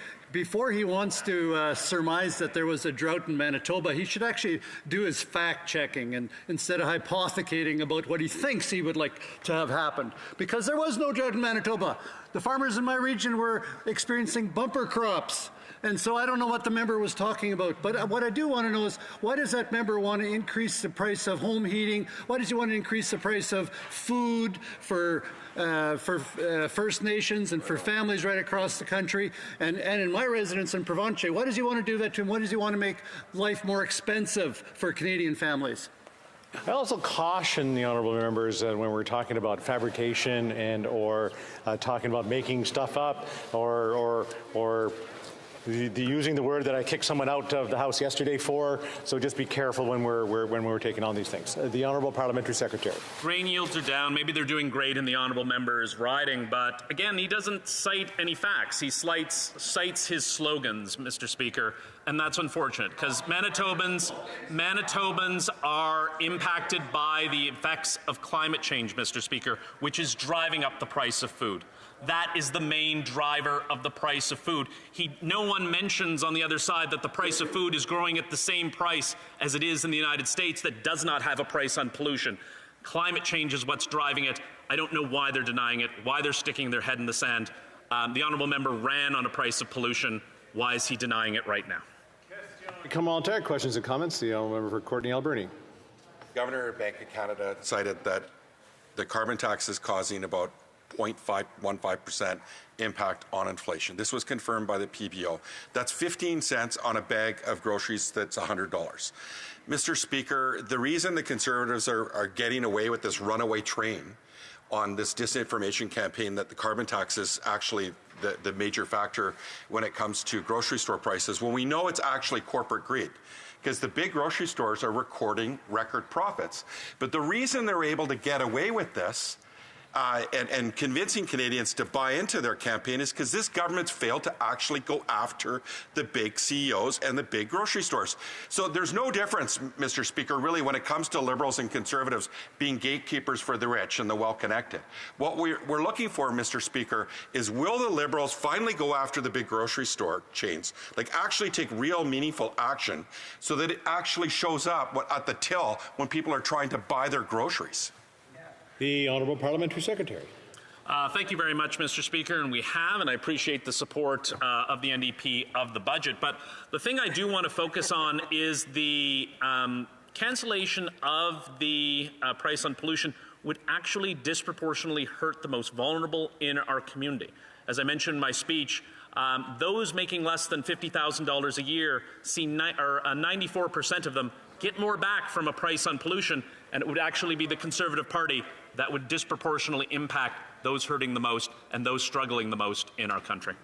wants to surmise that there was a drought in Manitoba, he should actually do his fact checking and instead of hypothecating about what he thinks he would like to have happened. Because there was no drought in Manitoba. The farmers in my region were experiencing bumper crops. And so I don't know what the member was talking about. But what I do want to know is, why does that member want to increase the price of home heating? Why does he want to increase the price of food for First Nations and for families right across the country? And in my residence in Provencher, why does he want to do that to him? Why does he want to make life more expensive for Canadian families? I also caution the honourable members when we're talking about fabrication and or talking about making stuff up or using the word that I kicked someone out of the House yesterday for. So just be careful when we're taking on these things. The honourable parliamentary secretary. Grain yields are down. Maybe they're doing great in the honourable member's riding, but again, he doesn't cite any facts. He cites his slogans, Mr. Speaker. And that's unfortunate because Manitobans are impacted by the effects of climate change, Mr. Speaker, which is driving up the price of food. That is the main driver of the price of food. No one mentions on the other side that the price of food is growing at the same price as it is in the United States that does not have a price on pollution. Climate change is what's driving it. I don't know why they're denying it, why they're sticking their head in the sand. The honourable member ran on a price of pollution. Why is he denying it right now? Commentaire, questions and comments. The honourable member for Courtney Alberni. Governor of Bank of Canada cited that the carbon tax is causing about 0.515% impact on inflation. This was confirmed by the PBO. That's 15 cents on a bag of groceries that's $100. Mr. Speaker, the reason the Conservatives are getting away with this runaway train on this disinformation campaign that the carbon tax is actually the major factor when it comes to grocery store prices, when we know it's actually corporate greed, because the big grocery stores are recording record profits. But the reason they're able to get away with this and convincing Canadians to buy into their campaign is because this government's failed to actually go after the big CEOs and the big grocery stores. So there's no difference, Mr. Speaker, really, when it comes to Liberals and Conservatives being gatekeepers for the rich and the well-connected. What we're looking for, Mr. Speaker, is will the Liberals finally go after the big grocery store chains, like actually take real meaningful action so that it actually shows up at the till when people are trying to buy their groceries? The Honourable Parliamentary Secretary. Thank you very much, Mr. Speaker, and we have, and I appreciate the support of the NDP of the budget. But the thing I do want to focus on is the cancellation of the price on pollution would actually disproportionately hurt the most vulnerable in our community. As I mentioned in my speech, those making less than $50,000 a year see 94% of them get more back from a price on pollution, and it would actually be the Conservative Party that would disproportionately impact those hurting the most and those struggling the most in our country.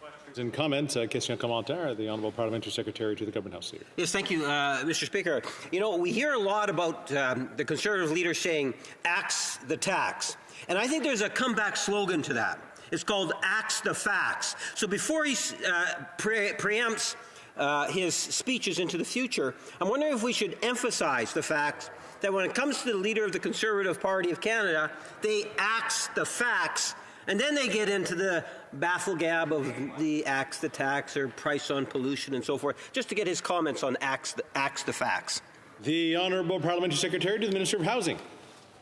Questions and comments. Question commentaire. The Honourable Parliamentary Secretary to the Government House Leader. Yes, thank you, Mr. Speaker. You know, we hear a lot about the Conservative leader saying, axe the tax. And I think there's a comeback slogan to that. It's called axe the facts. So before he preempts his speeches into the future, I'm wondering if we should emphasize the fact that when it comes to the leader of the Conservative Party of Canada, they axe the facts, and then they get into the baffle-gab of the axe the tax or price on pollution and so forth, just to get his comments on axe the facts. The Honourable Parliamentary Secretary to the Minister of Housing.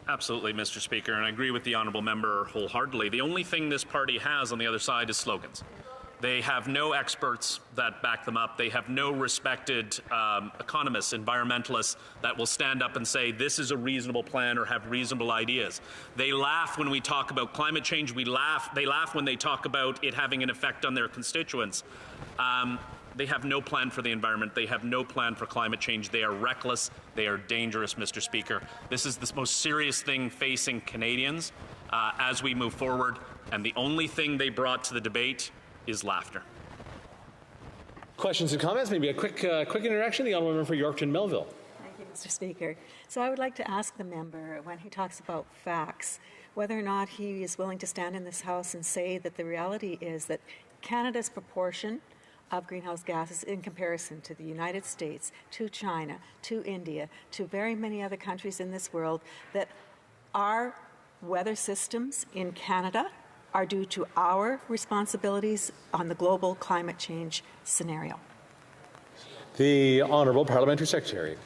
Absolutely, Mr. Speaker, and I agree with the honourable member wholeheartedly. The only thing this party has on the other side is slogans. They have no experts that back them up. They have no respected economists, environmentalists that will stand up and say this is a reasonable plan or have reasonable ideas. They laugh when we talk about climate change. They laugh when they talk about it having an effect on their constituents. They have no plan for the environment. They have no plan for climate change. They are reckless. They are dangerous, Mr. Speaker. This is the most serious thing facing Canadians as we move forward, and the only thing they brought to the debate is laughter. Questions and comments? Maybe a quick interaction. The Honourable Member for Yorkton Melville. Thank you, Mr. Speaker. So I would like to ask the member, when he talks about facts, whether or not he is willing to stand in this House and say that the reality is that Canada's proportion of greenhouse gases in comparison to the United States, to China, to India, to very many other countries in this world, that our weather systems in Canada are due to our responsibilities on the global climate change scenario. The Honourable Parliamentary Secretary.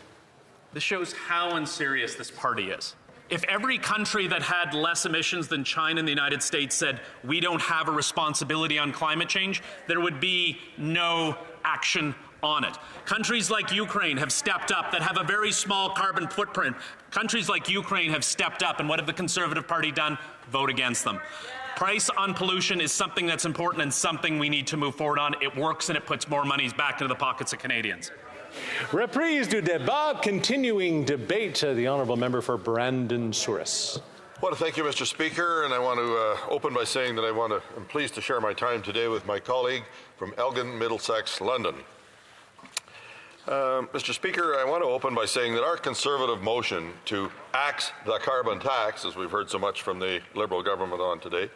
This shows how unserious this party is. If every country that had less emissions than China and the United States said we don't have a responsibility on climate change, there would be no action on it. Countries like Ukraine have stepped up that have a very small carbon footprint. Countries like Ukraine have stepped up, and what have the Conservative Party done? Vote against them. Price on pollution is something that's important and something we need to move forward on. It works and it puts more monies back into the pockets of Canadians. Reprise du débat, continuing debate. The Honourable Member for Brandon Souris. I want to thank you, Mr. Speaker, and I want to open by saying that I'm pleased to share my time today with my colleague from Elgin, Middlesex, London. Mr. Speaker, I want to open by saying that our Conservative motion to axe the carbon tax, as we've heard so much from the Liberal government on today,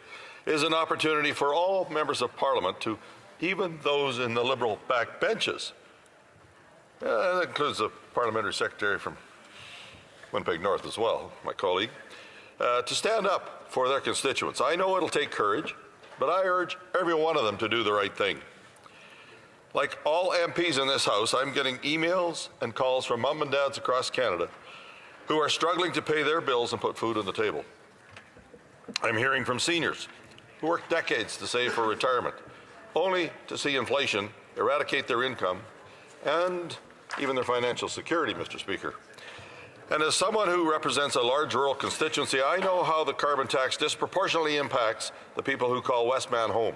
is an opportunity for all members of Parliament to even those in the Liberal backbenches, that includes the parliamentary secretary from Winnipeg North as well, my colleague, to stand up for their constituents. I know it'll take courage, but I urge every one of them to do the right thing. Like all MPs in this House, I'm getting emails and calls from mom and dads across Canada who are struggling to pay their bills and put food on the table. I'm hearing from seniors who worked decades to save for retirement, only to see inflation eradicate their income and even their financial security, Mr. Speaker. And as someone who represents a large rural constituency, I know how the carbon tax disproportionately impacts the people who call Westman home.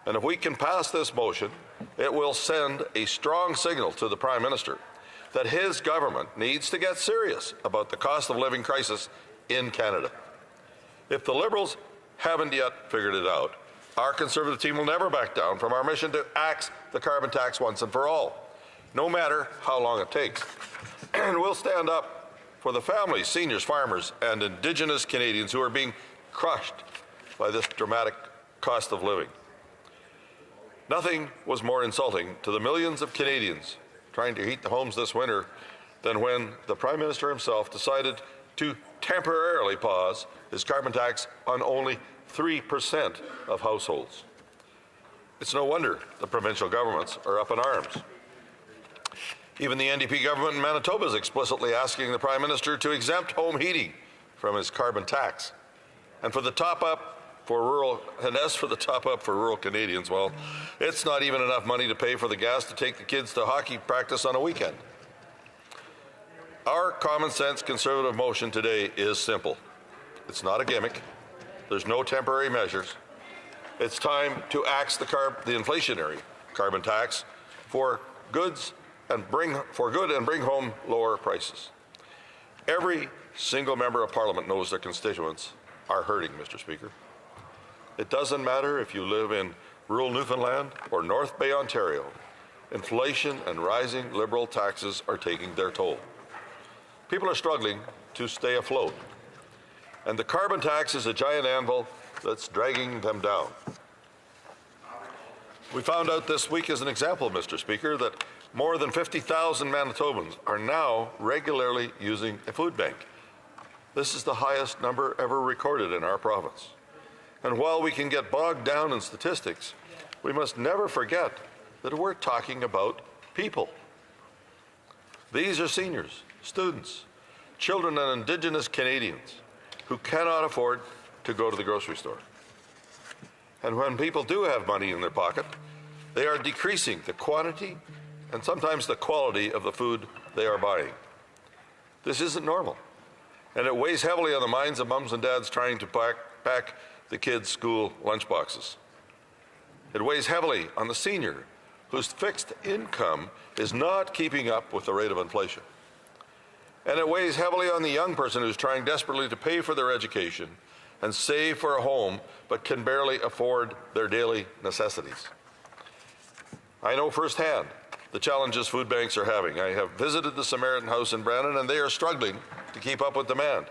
And if we can pass this motion, it will send a strong signal to the Prime Minister that his government needs to get serious about the cost of living crisis in Canada. If the Liberals haven't yet figured it out, our Conservative team will never back down from our mission to axe the carbon tax once and for all, no matter how long it takes. And we'll stand up for the families, seniors, farmers, and Indigenous Canadians who are being crushed by this dramatic cost of living. Nothing was more insulting to the millions of Canadians trying to heat the homes this winter than when the Prime Minister himself decided to temporarily pause his carbon tax on only 3% of households. It's no wonder the provincial governments are up in arms. Even the NDP government in Manitoba is explicitly asking the Prime Minister to exempt home heating from his carbon tax. And for the top-up for rural, and as for the top-up for rural Canadians, well, it's not even enough money to pay for the gas to take the kids to hockey practice on a weekend. Our common-sense Conservative motion today is simple. It's not a gimmick. There's no temporary measures. It's time to axe the inflationary carbon tax for goods and bring home lower prices. Every single member of Parliament knows their constituents are hurting, Mr. Speaker. It doesn't matter if you live in rural Newfoundland or North Bay, Ontario. Inflation and rising Liberal taxes are taking their toll. People are struggling to stay afloat. And the carbon tax is a giant anvil that's dragging them down. We found out this week as an example, Mr. Speaker, that more than 50,000 Manitobans are now regularly using a food bank. This is the highest number ever recorded in our province. And while we can get bogged down in statistics, we must never forget that we're talking about people. These are seniors, students, children, and Indigenous Canadians who cannot afford to go to the grocery store. And when people do have money in their pocket, they are decreasing the quantity and sometimes the quality of the food they are buying. This isn't normal, and it weighs heavily on the minds of mums and dads trying to pack the kids' school lunchboxes. It weighs heavily on the senior whose fixed income is not keeping up with the rate of inflation. And it weighs heavily on the young person who's trying desperately to pay for their education and save for a home but can barely afford their daily necessities. I know firsthand the challenges food banks are having. I have visited the Samaritan House in Brandon, and they are struggling to keep up with demand.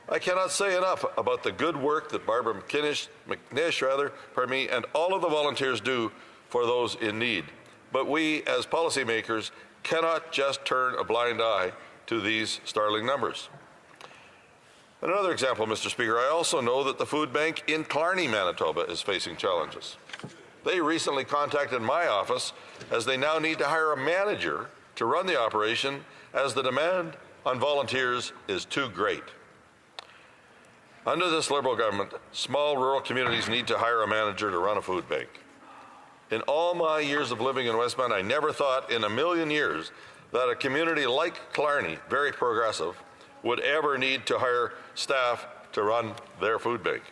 I cannot say enough about the good work that Barbara McNish, and all of the volunteers do for those in need. But we, as policymakers, cannot just turn a blind eye to these startling numbers. And another example, Mr. Speaker, I also know that the food bank in Killarney, Manitoba is facing challenges. They recently contacted my office as they now need to hire a manager to run the operation as the demand on volunteers is too great. Under this Liberal government, small rural communities need to hire a manager to run a food bank. In all my years of living in Westmount, I never thought in a million years that a community like Killarney, very progressive, would ever need to hire staff to run their food bank.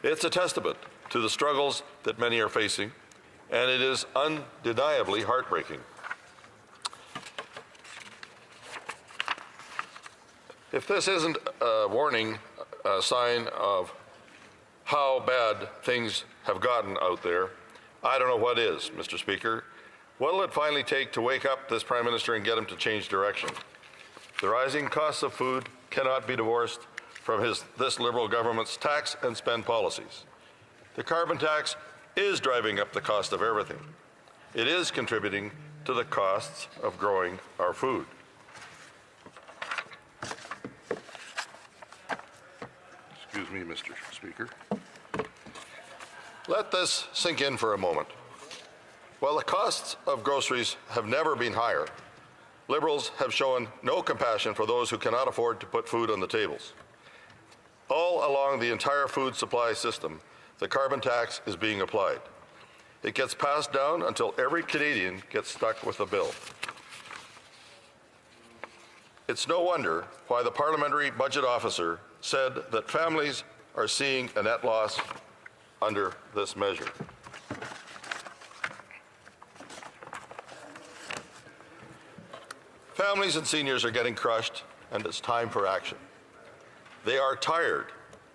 It's a testament to the struggles that many are facing, and it is undeniably heartbreaking. If this isn't a warning, a sign of how bad things have gotten out there, I don't know what is, Mr. Speaker. What will it finally take to wake up this Prime Minister and get him to change direction? The rising costs of food cannot be divorced from this Liberal government's tax and spend policies. The carbon tax is driving up the cost of everything. It is contributing to the costs of growing our food. Excuse me, Mr. Speaker. Let this sink in for a moment. While the costs of groceries have never been higher, Liberals have shown no compassion for those who cannot afford to put food on the tables. All along the entire food supply system, the carbon tax is being applied. It gets passed down until every Canadian gets stuck with a bill. It's no wonder why the Parliamentary Budget Officer said that families are seeing a net loss under this measure. Families and seniors are getting crushed, and it's time for action. They are tired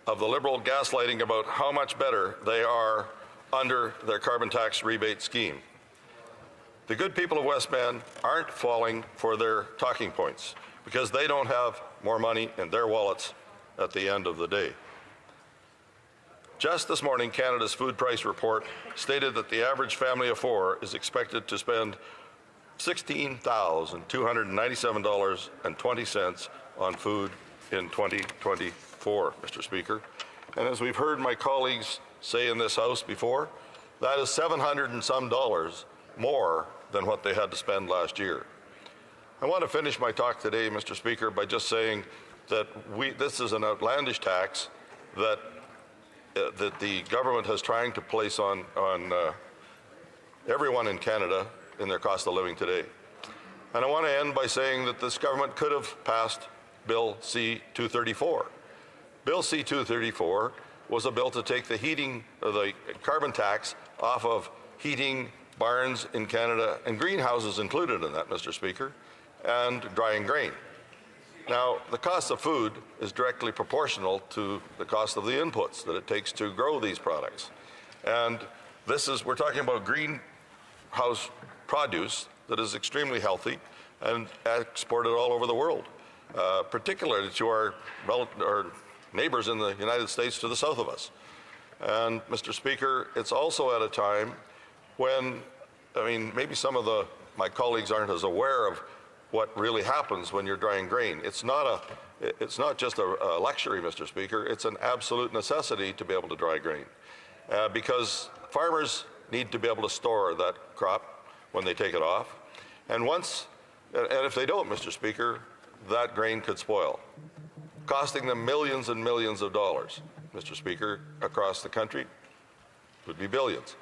of the Liberal gaslighting about how much better they are under their carbon tax rebate scheme. The good people of Westman aren't falling for their talking points because they don't have more money in their wallets at the end of the day. Just this morning, Canada's Food Price Report stated that the average family of four is expected to spend $16,297.20 on food in 2024, Mr. Speaker. And as we've heard my colleagues say in this House before, that is $700 and some more than what they had to spend last year. I want to finish my talk today, Mr. Speaker, by just saying that this is an outlandish tax that the government is trying to place on everyone in Canada in their cost of living today. And I want to end by saying that this government could have passed Bill C-234. Bill C-234 was a bill to take the carbon tax off of heating barns in Canada, and greenhouses included in that, Mr. Speaker, and drying grain. Now, the cost of food is directly proportional to the cost of the inputs that it takes to grow these products. And we're talking about greenhouse produce that is extremely healthy and exported all over the world, particularly to our neighbors in the United States to the south of us. And, Mr. Speaker, it's also at a time when, maybe some of my colleagues aren't as aware of what really happens when you're drying grain. It's not just a luxury, Mr. Speaker. It's an absolute necessity to be able to dry grain, because farmers need to be able to store that crop when they take it off. And if they don't, Mr. Speaker, that grain could spoil, costing them millions and millions of dollars, Mr. Speaker, across the country. Would be billions.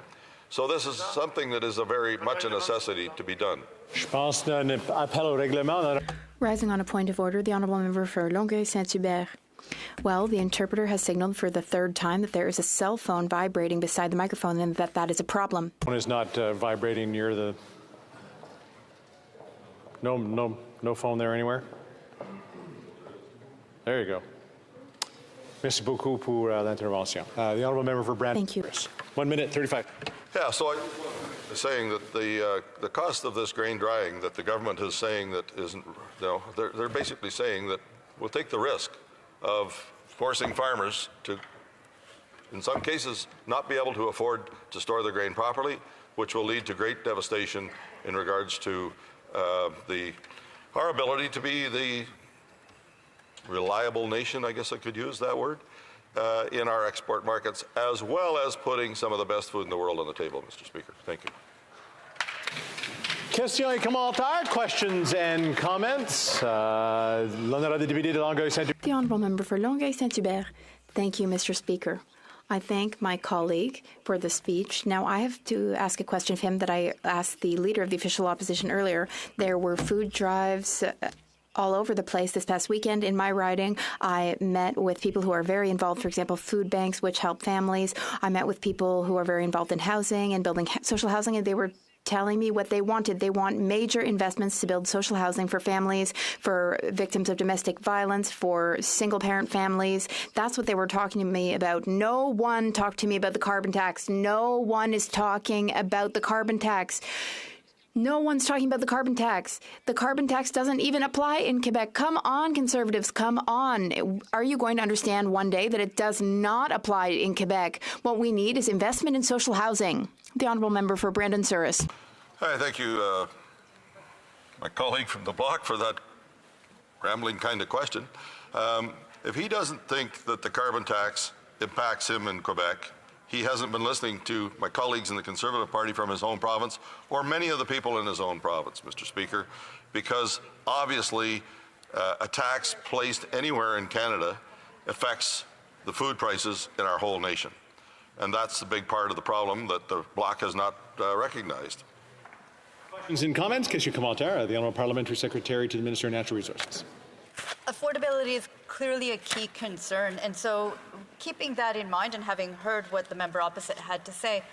So this is something that is very much a necessity to be done. Rising on a point of order, the Honourable Member for Longueuil-Saint-Hubert. Well, the interpreter has signaled for the third time that there is a cell phone vibrating beside the microphone and that is a problem. Phone is not vibrating near the... No phone there anywhere? There you go. Merci beaucoup pour l'intervention. The Honourable Member for Brandon. Thank you. 1 minute, 35. Yeah, so I'm saying that the cost of this grain drying that the government is saying that isn't, they're basically saying that we'll take the risk of forcing farmers to, in some cases, not be able to afford to store their grain properly, which will lead to great devastation in regards to our ability to be the reliable nation, I guess I could use that word, in our export markets, as well as putting some of the best food in the world on the table, Mr. Speaker. Thank you. Questions et commentaires, questions and comments. L'honorable député de Longueuil-Saint-Hubert. The Honourable Member for Longueuil-Saint-Hubert. Thank you, Mr. Speaker. I thank my colleague for the speech. Now, I have to ask a question of him that I asked the Leader of the Official Opposition earlier. There were food drives all over the place this past weekend. In my riding, I met with people who are very involved, for example, food banks, which help families. I met with people who are very involved in housing and building social housing, and they were telling me what they wanted. They want major investments to build social housing for families, for victims of domestic violence, for single-parent families. That's what they were talking to me about. No one talked to me about the carbon tax. No one is talking about the carbon tax. No one's talking about the carbon tax. The carbon tax doesn't even apply in Quebec. Come on, Conservatives, come on. Are you going to understand one day that it does not apply in Quebec? What we need is investment in social housing. The Honourable Member for Brandon Souris. Hi, thank you, my colleague from the block, for that rambling kind of question. If he doesn't think that the carbon tax impacts him in Quebec, he hasn't been listening to my colleagues in the Conservative Party from his home province, or many of the people in his own province, Mr. Speaker, because obviously a tax placed anywhere in Canada affects the food prices in our whole nation. And that's the big part of the problem that the Bloc has not recognized. Questions and comments? Question commentaire. The Honourable Parliamentary Secretary to the Minister of Natural Resources. Affordability is clearly a key concern, and so keeping that in mind and having heard what the member opposite had to say,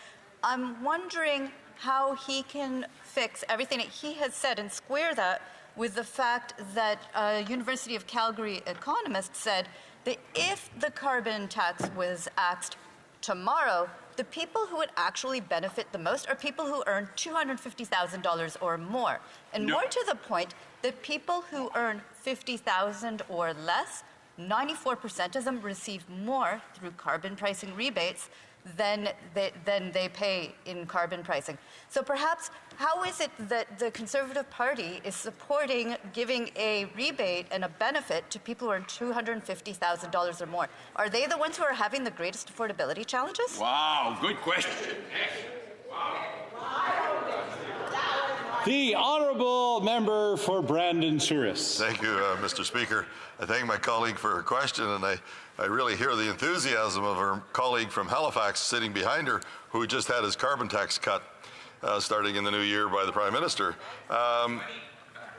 I'm wondering how he can fix everything that he has said and square that with the fact that a University of Calgary economist said that if the carbon tax was axed tomorrow, the people who would actually benefit the most are people who earn $250,000 or more. And more to the point, the people who earn $50,000 or less, 94% of them receive more through carbon pricing rebates than they pay in carbon pricing. So perhaps, how is it that the Conservative Party is supporting giving a rebate and a benefit to people who earn $250,000 or more? Are they the ones who are having the greatest affordability challenges? Wow, good question. The Honourable Member for Brandon Souris. Thank you, Mr. Speaker. I thank my colleague for her question, and I really hear the enthusiasm of her colleague from Halifax sitting behind her, who just had his carbon tax cut starting in the new year by the Prime Minister.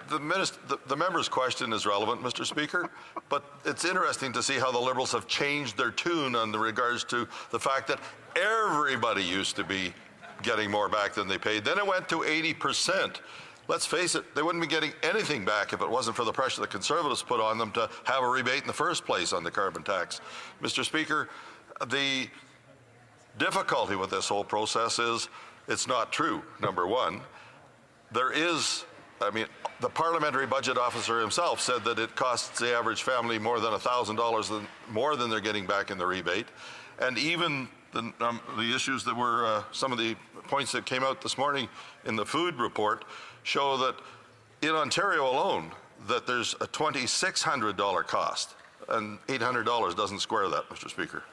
The member's question is relevant, Mr. Speaker, but it's interesting to see how the Liberals have changed their tune on the regards to the fact that everybody used to be getting more back than they paid. Then it went to 80%. Let's face it, they wouldn't be getting anything back if it wasn't for the pressure the Conservatives put on them to have a rebate in the first place on the carbon tax. Mr. Speaker, the difficulty with this whole process is it's not true, number one. There is, the parliamentary budget officer himself said that it costs the average family more than $1,000 more than they're getting back in the rebate. And even the issues that were, some of the points that came out this morning in the food report show that in Ontario alone, that there's a $2,600 cost, and $800 doesn't square that, Mr. Speaker.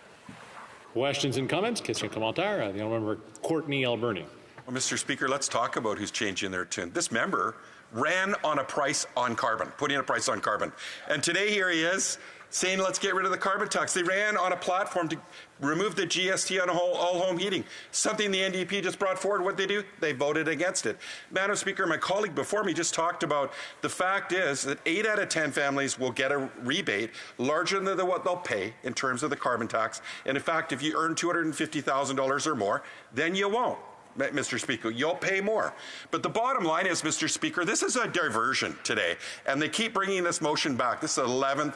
Questions and comments? Question commentaire. The Honourable Member Courtney Alberni. Well, Mr. Speaker, let's talk about who's changing their tune. This member ran on a price on carbon, putting a price on carbon. And today here he is saying let's get rid of the carbon tax. They ran on a platform to remove the GST on all home heating, something the NDP just brought forward. What they do? They voted against it. Madam Speaker, my colleague before me just talked about the fact is that 8 out of 10 families will get a rebate larger than what they'll pay in terms of the carbon tax. And in fact, if you earn $250,000 or more, then you won't. Mr. Speaker, you'll pay more. But the bottom line is, Mr. Speaker, this is a diversion today, and they keep bringing this motion back. This is the 11th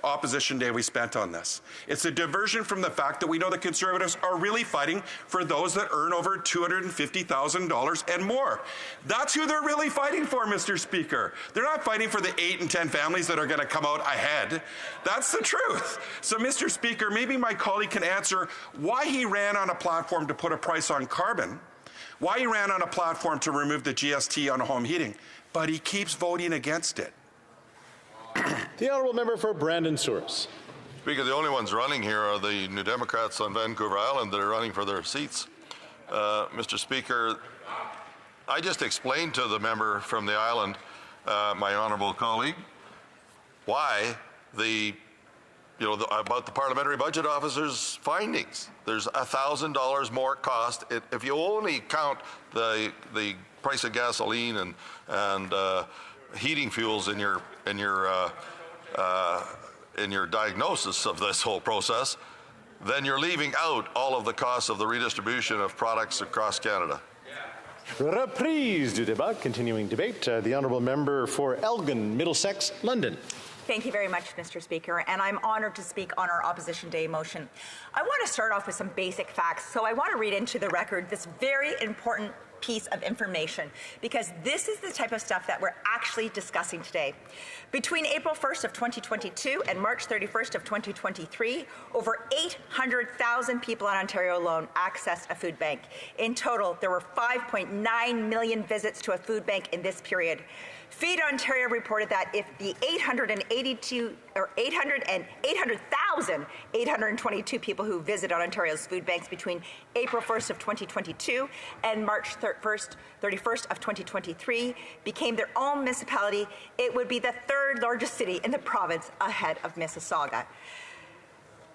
opposition day we spent on this. It's a diversion from the fact that we know the Conservatives are really fighting for those that earn over $250,000 and more. That's who they're really fighting for, Mr. Speaker. They're not fighting for the 8 and 10 families that are going to come out ahead. That's the truth. So, Mr. Speaker, maybe my colleague can answer why he ran on a platform to put a price on carbon, why he ran on a platform to remove the GST on home heating, but he keeps voting against it. The Honourable Member for Brandon Souris. Speaker, the only ones running here are the New Democrats on Vancouver Island that are running for their seats. Mr. Speaker, I just explained to the member from the island, my honourable colleague, why about the parliamentary budget officer's findings. There's $1,000 more cost. If you only count the price of gasoline and heating fuels in your diagnosis of this whole process, then you're leaving out all of the costs of the redistribution of products across Canada. Reprise du débat, continuing debate. The Honourable Member for Elgin, Middlesex, London. Thank you very much, Mr. Speaker, and I'm honored to speak on our Opposition Day motion. I want to start off with some basic facts, so I want to read into the record this very important piece of information, because this is the type of stuff that we're actually discussing today. Between April 1st of 2022 and March 31st of 2023, over 800,000 people in Ontario alone accessed a food bank. In total, there were 5.9 million visits to a food bank in this period. Feed Ontario reported that if the 800,822 people who visited Ontario's food banks between April 1st of 2022 and March 31st of 2023 became their own municipality, it would be the third largest city in the province ahead of Mississauga.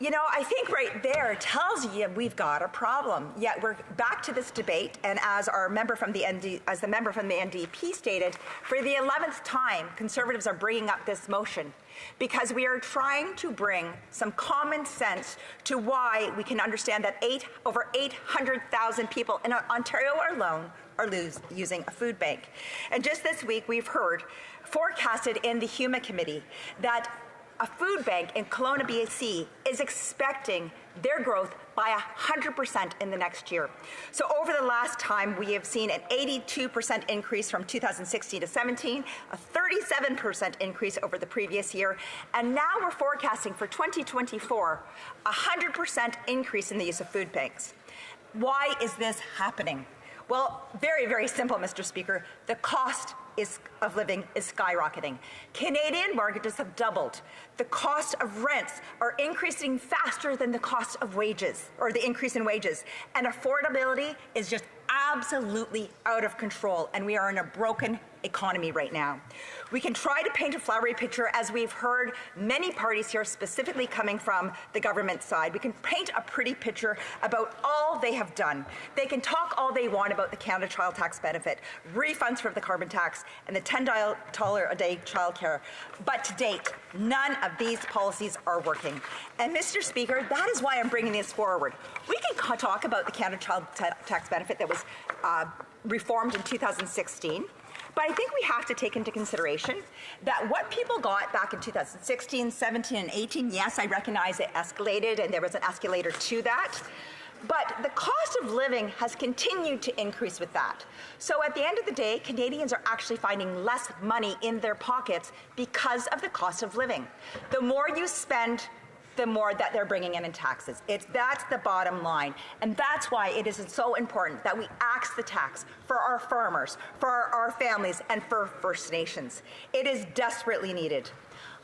You know, I think right there tells you we've got a problem. Yet we're back to this debate, and as the member from the NDP stated, for the 11th time, Conservatives are bringing up this motion because we are trying to bring some common sense to why we can understand that over 800,000 people in Ontario alone are using a food bank. And just this week, we've heard forecasted in the HUMA committee that a food bank in Kelowna, BC is expecting their growth by 100% in the next year. So over the last time, we have seen an 82% increase from 2016 to 17, a 37% increase over the previous year, and now we're forecasting for 2024, a 100% increase in the use of food banks. Why is this happening? Well, very, very simple, Mr. Speaker. The cost of living is skyrocketing. Canadian mortgages have doubled. The cost of rents are increasing faster than the cost of wages, or the increase in wages. And affordability is just absolutely out of control, and we are in a broken economy right now. We can try to paint a flowery picture, as we've heard many parties here, specifically coming from the government side. We can paint a pretty picture about all they have done. They can talk all they want about the Canada Child Tax Benefit, refunds for the carbon tax, and the $10 a day childcare. But to date, none of these policies are working. And Mr. Speaker, that is why I'm bringing this forward. We can talk about the Canada Child Tax Benefit that was reformed in 2016. But I think we have to take into consideration that what people got back in 2016, 17, and 18, yes, I recognize it escalated and there was an escalator to that. But the cost of living has continued to increase with that. So at the end of the day, Canadians are actually finding less money in their pockets because of the cost of living. The more you spend, the more that they're bringing in taxes. That's the bottom line. And that's why it is so important that we axe the tax for our farmers, for our families, and for First Nations. It is desperately needed.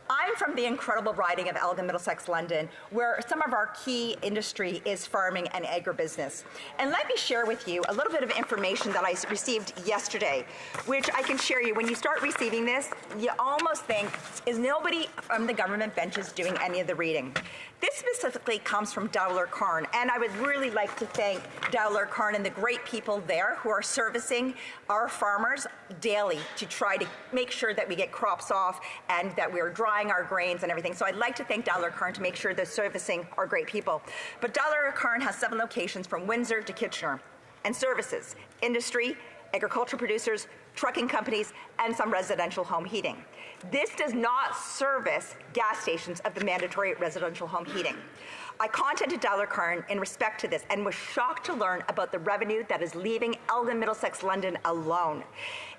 I'm from the incredible riding of Elgin, Middlesex, London, where some of our key industry is farming and agribusiness. And let me share with you a little bit of information that I received yesterday, which I can share you. When you start receiving this, you almost think, is nobody from the government benches doing any of the reading? This specifically comes from Dowler Carn, and I would really like to thank Dowler Carn and the great people there who are servicing our farmers daily to try to make sure that we get crops off and that we're drying our grains and everything. So I'd like to thank Dowler Carn to make sure they're servicing our great people. But Dowler Carn has 7 locations from Windsor to Kitchener, and services industry, agricultural producers, trucking companies, and some residential home heating. This does not service gas stations of the mandatory residential home heating. I contacted Dowler Carn in respect to this and was shocked to learn about the revenue that is leaving Elgin, Middlesex, London alone.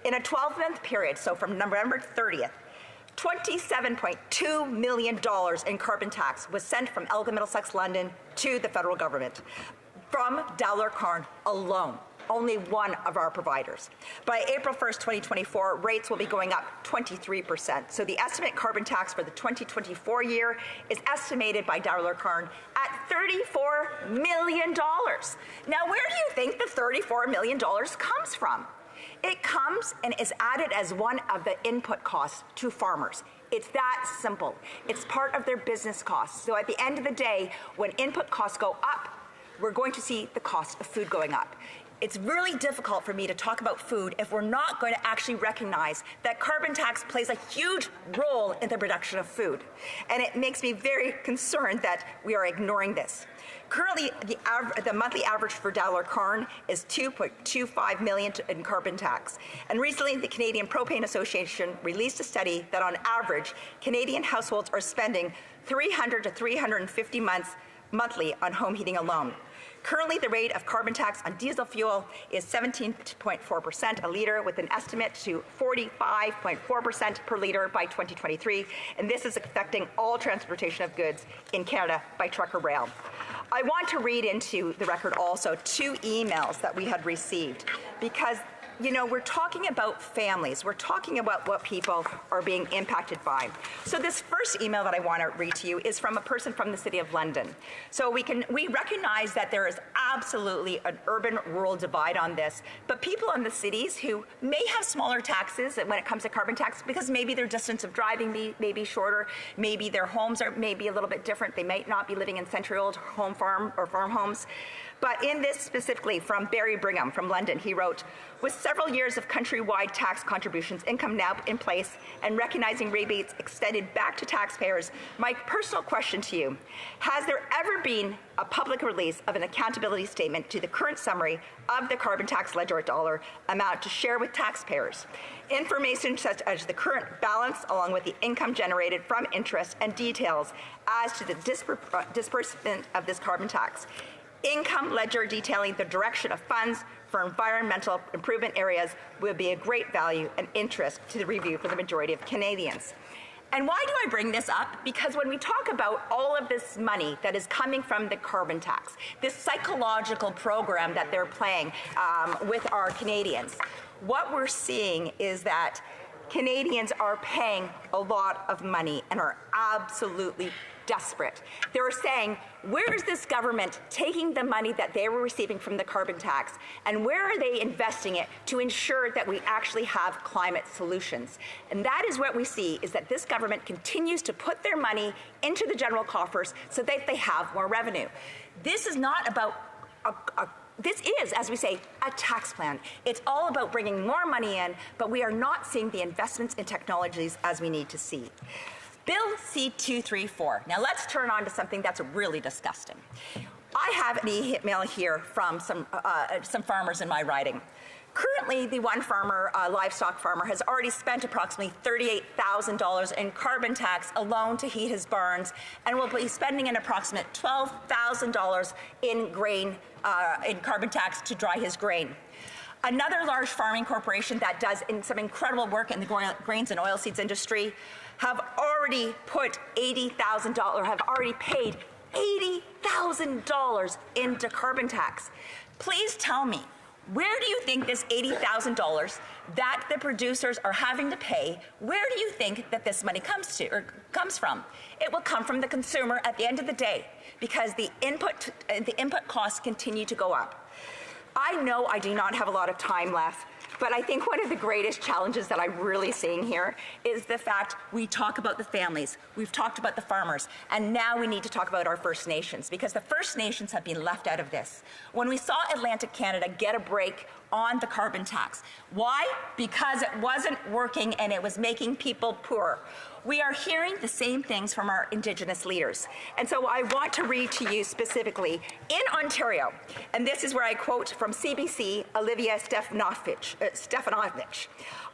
In a 12-month period, so from November 30th, $27.2 million in carbon tax was sent from Elgin, Middlesex, London to the federal government from Dowler Carn alone. Only one of our providers. By April 1st, 2024, rates will be going up 23%. So the estimate carbon tax for the 2024 year is estimated by Dowler Carn at $34 million. Now, where do you think the $34 million comes from? It comes and is added as one of the input costs to farmers. It's that simple. It's part of their business costs. So at the end of the day, when input costs go up, we're going to see the cost of food going up. It's really difficult for me to talk about food if we're not going to actually recognize that carbon tax plays a huge role in the production of food. And it makes me very concerned that we are ignoring this. Currently, the monthly average for Dowler Carn is $2.25 million in carbon tax. And recently, the Canadian Propane Association released a study that on average, Canadian households are spending 300 to 350 months monthly on home heating alone. Currently, the rate of carbon tax on diesel fuel is 17.4% a litre, with an estimate to 45.4% per litre by 2023, and this is affecting all transportation of goods in Canada by truck or rail. I want to read into the record also 2 emails that we had received, because you know, we're talking about families. We're talking about what people are being impacted by. So this first email that I want to read to you is from a person from the City of London. So we recognize that there is absolutely an urban-rural divide on this, but people in the cities who may have smaller taxes when it comes to carbon tax, because maybe their distance of driving may be shorter, maybe their homes are maybe a little bit different. They might not be living in century-old farm homes. But in this specifically from Barry Brigham from London, he wrote, with several years of countrywide tax contributions income now in place and recognizing rebates extended back to taxpayers, my personal question to you, has there ever been a public release of an accountability statement to the current summary of the carbon tax ledger dollar amount to share with taxpayers? Information such as the current balance along with the income generated from interest and details as to the disbursement of this carbon tax. Income ledger detailing the direction of funds for environmental improvement areas would be a great value and interest to the review for the majority of Canadians. And why do I bring this up? Because when we talk about all of this money that is coming from the carbon tax, this psychological program that they're playing with our Canadians, what we're seeing is that Canadians are paying a lot of money and are absolutely desperate. They're saying, where is this government taking the money that they were receiving from the carbon tax, and where are they investing it to ensure that we actually have climate solutions? And that is what we see, is that this government continues to put their money into the general coffers so that they have more revenue. This is not about this is, as we say, a tax plan. It's all about bringing more money in, but we are not seeing the investments in technologies as we need to see. Bill C-234. Now let's turn on to something that's really disgusting. I have an email here from some farmers in my riding. Currently, the one farmer, livestock farmer, has already spent approximately $38,000 in carbon tax alone to heat his barns, and will be spending an approximate $12,000 in carbon tax to dry his grain. Another large farming corporation that does some incredible work in the grains and oilseeds industry have already put have already paid $80,000 into carbon tax. Please tell me, where do you think this $80,000 that the producers are having to pay, where do you think that this money comes from? It will come from the consumer at the end of the day, because the input costs continue to go up. I know I do not have a lot of time left, but I think one of the greatest challenges that I'm really seeing here is the fact we talk about the families, we've talked about the farmers, and now we need to talk about our First Nations, because the First Nations have been left out of this. When we saw Atlantic Canada get a break on the carbon tax, why? Because it wasn't working and it was making people poor. We are hearing the same things from our Indigenous leaders. And so I want to read to you specifically in Ontario, and this is where I quote from CBC Olivia Stefanovich.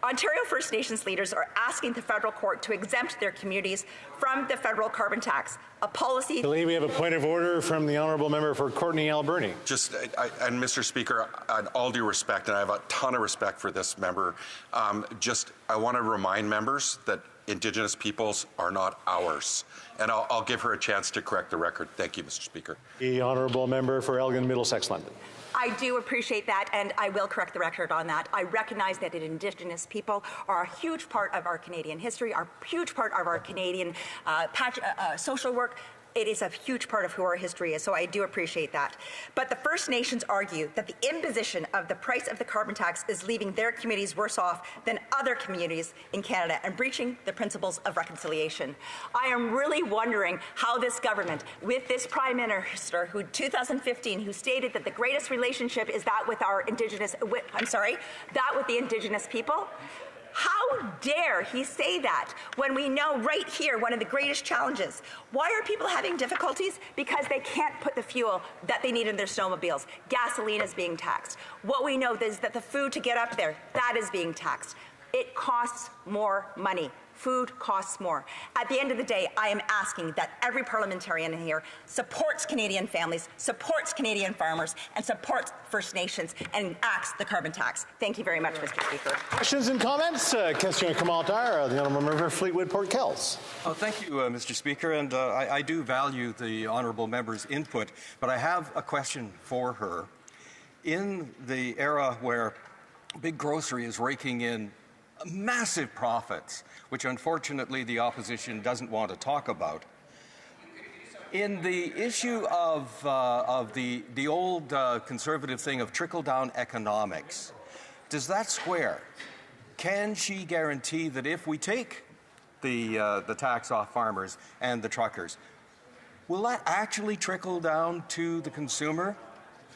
Ontario First Nations leaders are asking the federal court to exempt their communities from the federal carbon tax, a policy... I believe we have a point of order from the honourable member for Courtenay Alberni. And Mr. Speaker, in all due respect, and I have a ton of respect for this member, I want to remind members that Indigenous peoples are not ours. And I'll give her a chance to correct the record. Thank you, Mr. Speaker. The honourable member for Elgin Middlesex London. I do appreciate that, and I will correct the record on that. I recognize that Indigenous people are a huge part of our Canadian history, are a huge part of our Canadian social work. It is a huge part of who our history is, so I do appreciate that. But the First Nations argue that the imposition of the price of the carbon tax is leaving their communities worse off than other communities in Canada and breaching the principles of reconciliation. I am really wondering how this government, with this Prime Minister, who 2015, who stated that the greatest relationship is that with our Indigenous, that with the Indigenous people. How dare he say that when we know right here one of the greatest challenges? Why are people having difficulties? Because they can't put the fuel that they need in their snowmobiles. Gasoline is being taxed. What we know is that the food to get up there, that is being taxed. It costs more money. Food costs more. At the end of the day, I am asking that every parliamentarian in here supports Canadian families, supports Canadian farmers, and supports First Nations, and acts the carbon tax. Thank you very much, Mr. Speaker. Questions and comments? Question commentaire, the Honourable Member for Fleetwood Port Kells. Oh, thank you, Mr. Speaker, and I do value the Honourable Member's input, but I have a question for her. In the era where big grocery is raking in massive profits, which unfortunately the opposition doesn't want to talk about, in the issue of the old conservative thing of trickle-down economics, does that square? Can she guarantee that if we take the tax off farmers and the truckers, will that actually trickle down to the consumer?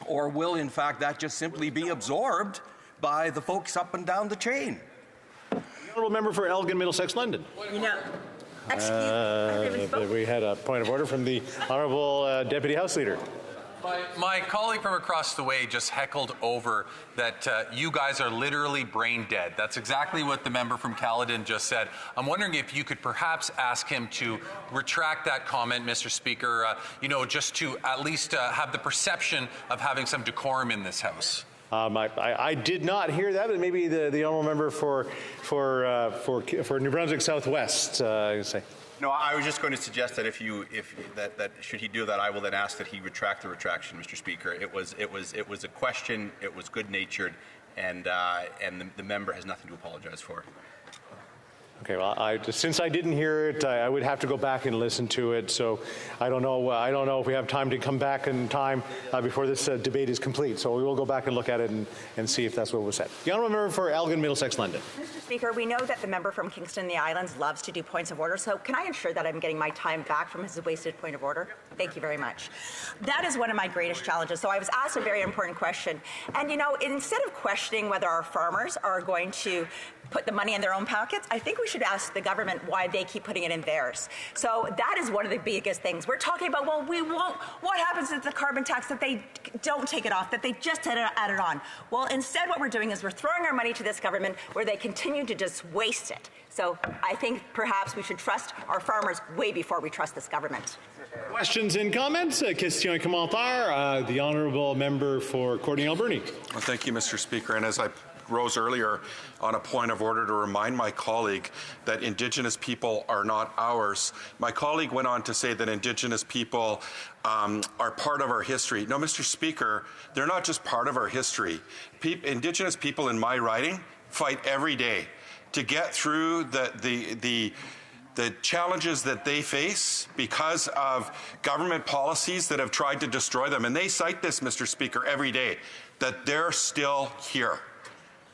Or will, in fact, that just simply be absorbed by the folks up and down the chain? The Honourable Member for Elgin, Middlesex, London. You know, we had a point of order from the Honourable Deputy House Leader. My colleague from across the way just heckled over that you guys are literally brain dead. That's exactly what the member from Caledon just said. I'm wondering if you could perhaps ask him to retract that comment, Mr. Speaker, you know, just to at least have the perception of having some decorum in this House. I did not hear that, but maybe the Honourable Member for New Brunswick Southwest say. No, I was just going to suggest that if should he do that, I will then ask that he retract the retraction, Mr. Speaker. It was a question. It was good-natured, and the member has nothing to apologize for. Okay, well, since I didn't hear it, I would have to go back and listen to it. So I don't know. I don't know if we have time to come back in time before this debate is complete. So we will go back and look at it and see if that's what was said. The Honourable Member for Elgin, Middlesex, London. Mr. Speaker, we know that the member from Kingston and the Islands loves to do points of order. So can I ensure that I'm getting my time back from his wasted point of order? Thank you very much. That is one of my greatest challenges. So I was asked a very important question, and you know, instead of questioning whether our farmers are going to put the money in their own pockets, I think we should ask the government why they keep putting it in theirs. So that is one of the biggest things. We're talking about, well, we won't, what happens with the carbon tax that they don't take it off, that they just add it on? Well, instead what we're doing is we're throwing our money to this government where they continue to just waste it. So I think perhaps we should trust our farmers way before we trust this government. Questions and comments? Question et commentaire. The Honourable Member for Courtenay Alberni. Well, thank you, Mr. Speaker. And as I rose earlier on a point of order to remind my colleague that Indigenous people are not ours. My colleague went on to say that Indigenous people are part of our history. No, Mr. Speaker, they're not just part of our history. Indigenous people in my riding fight every day to get through the challenges that they face because of government policies that have tried to destroy them. And they cite this, Mr. Speaker, every day, that they're still here.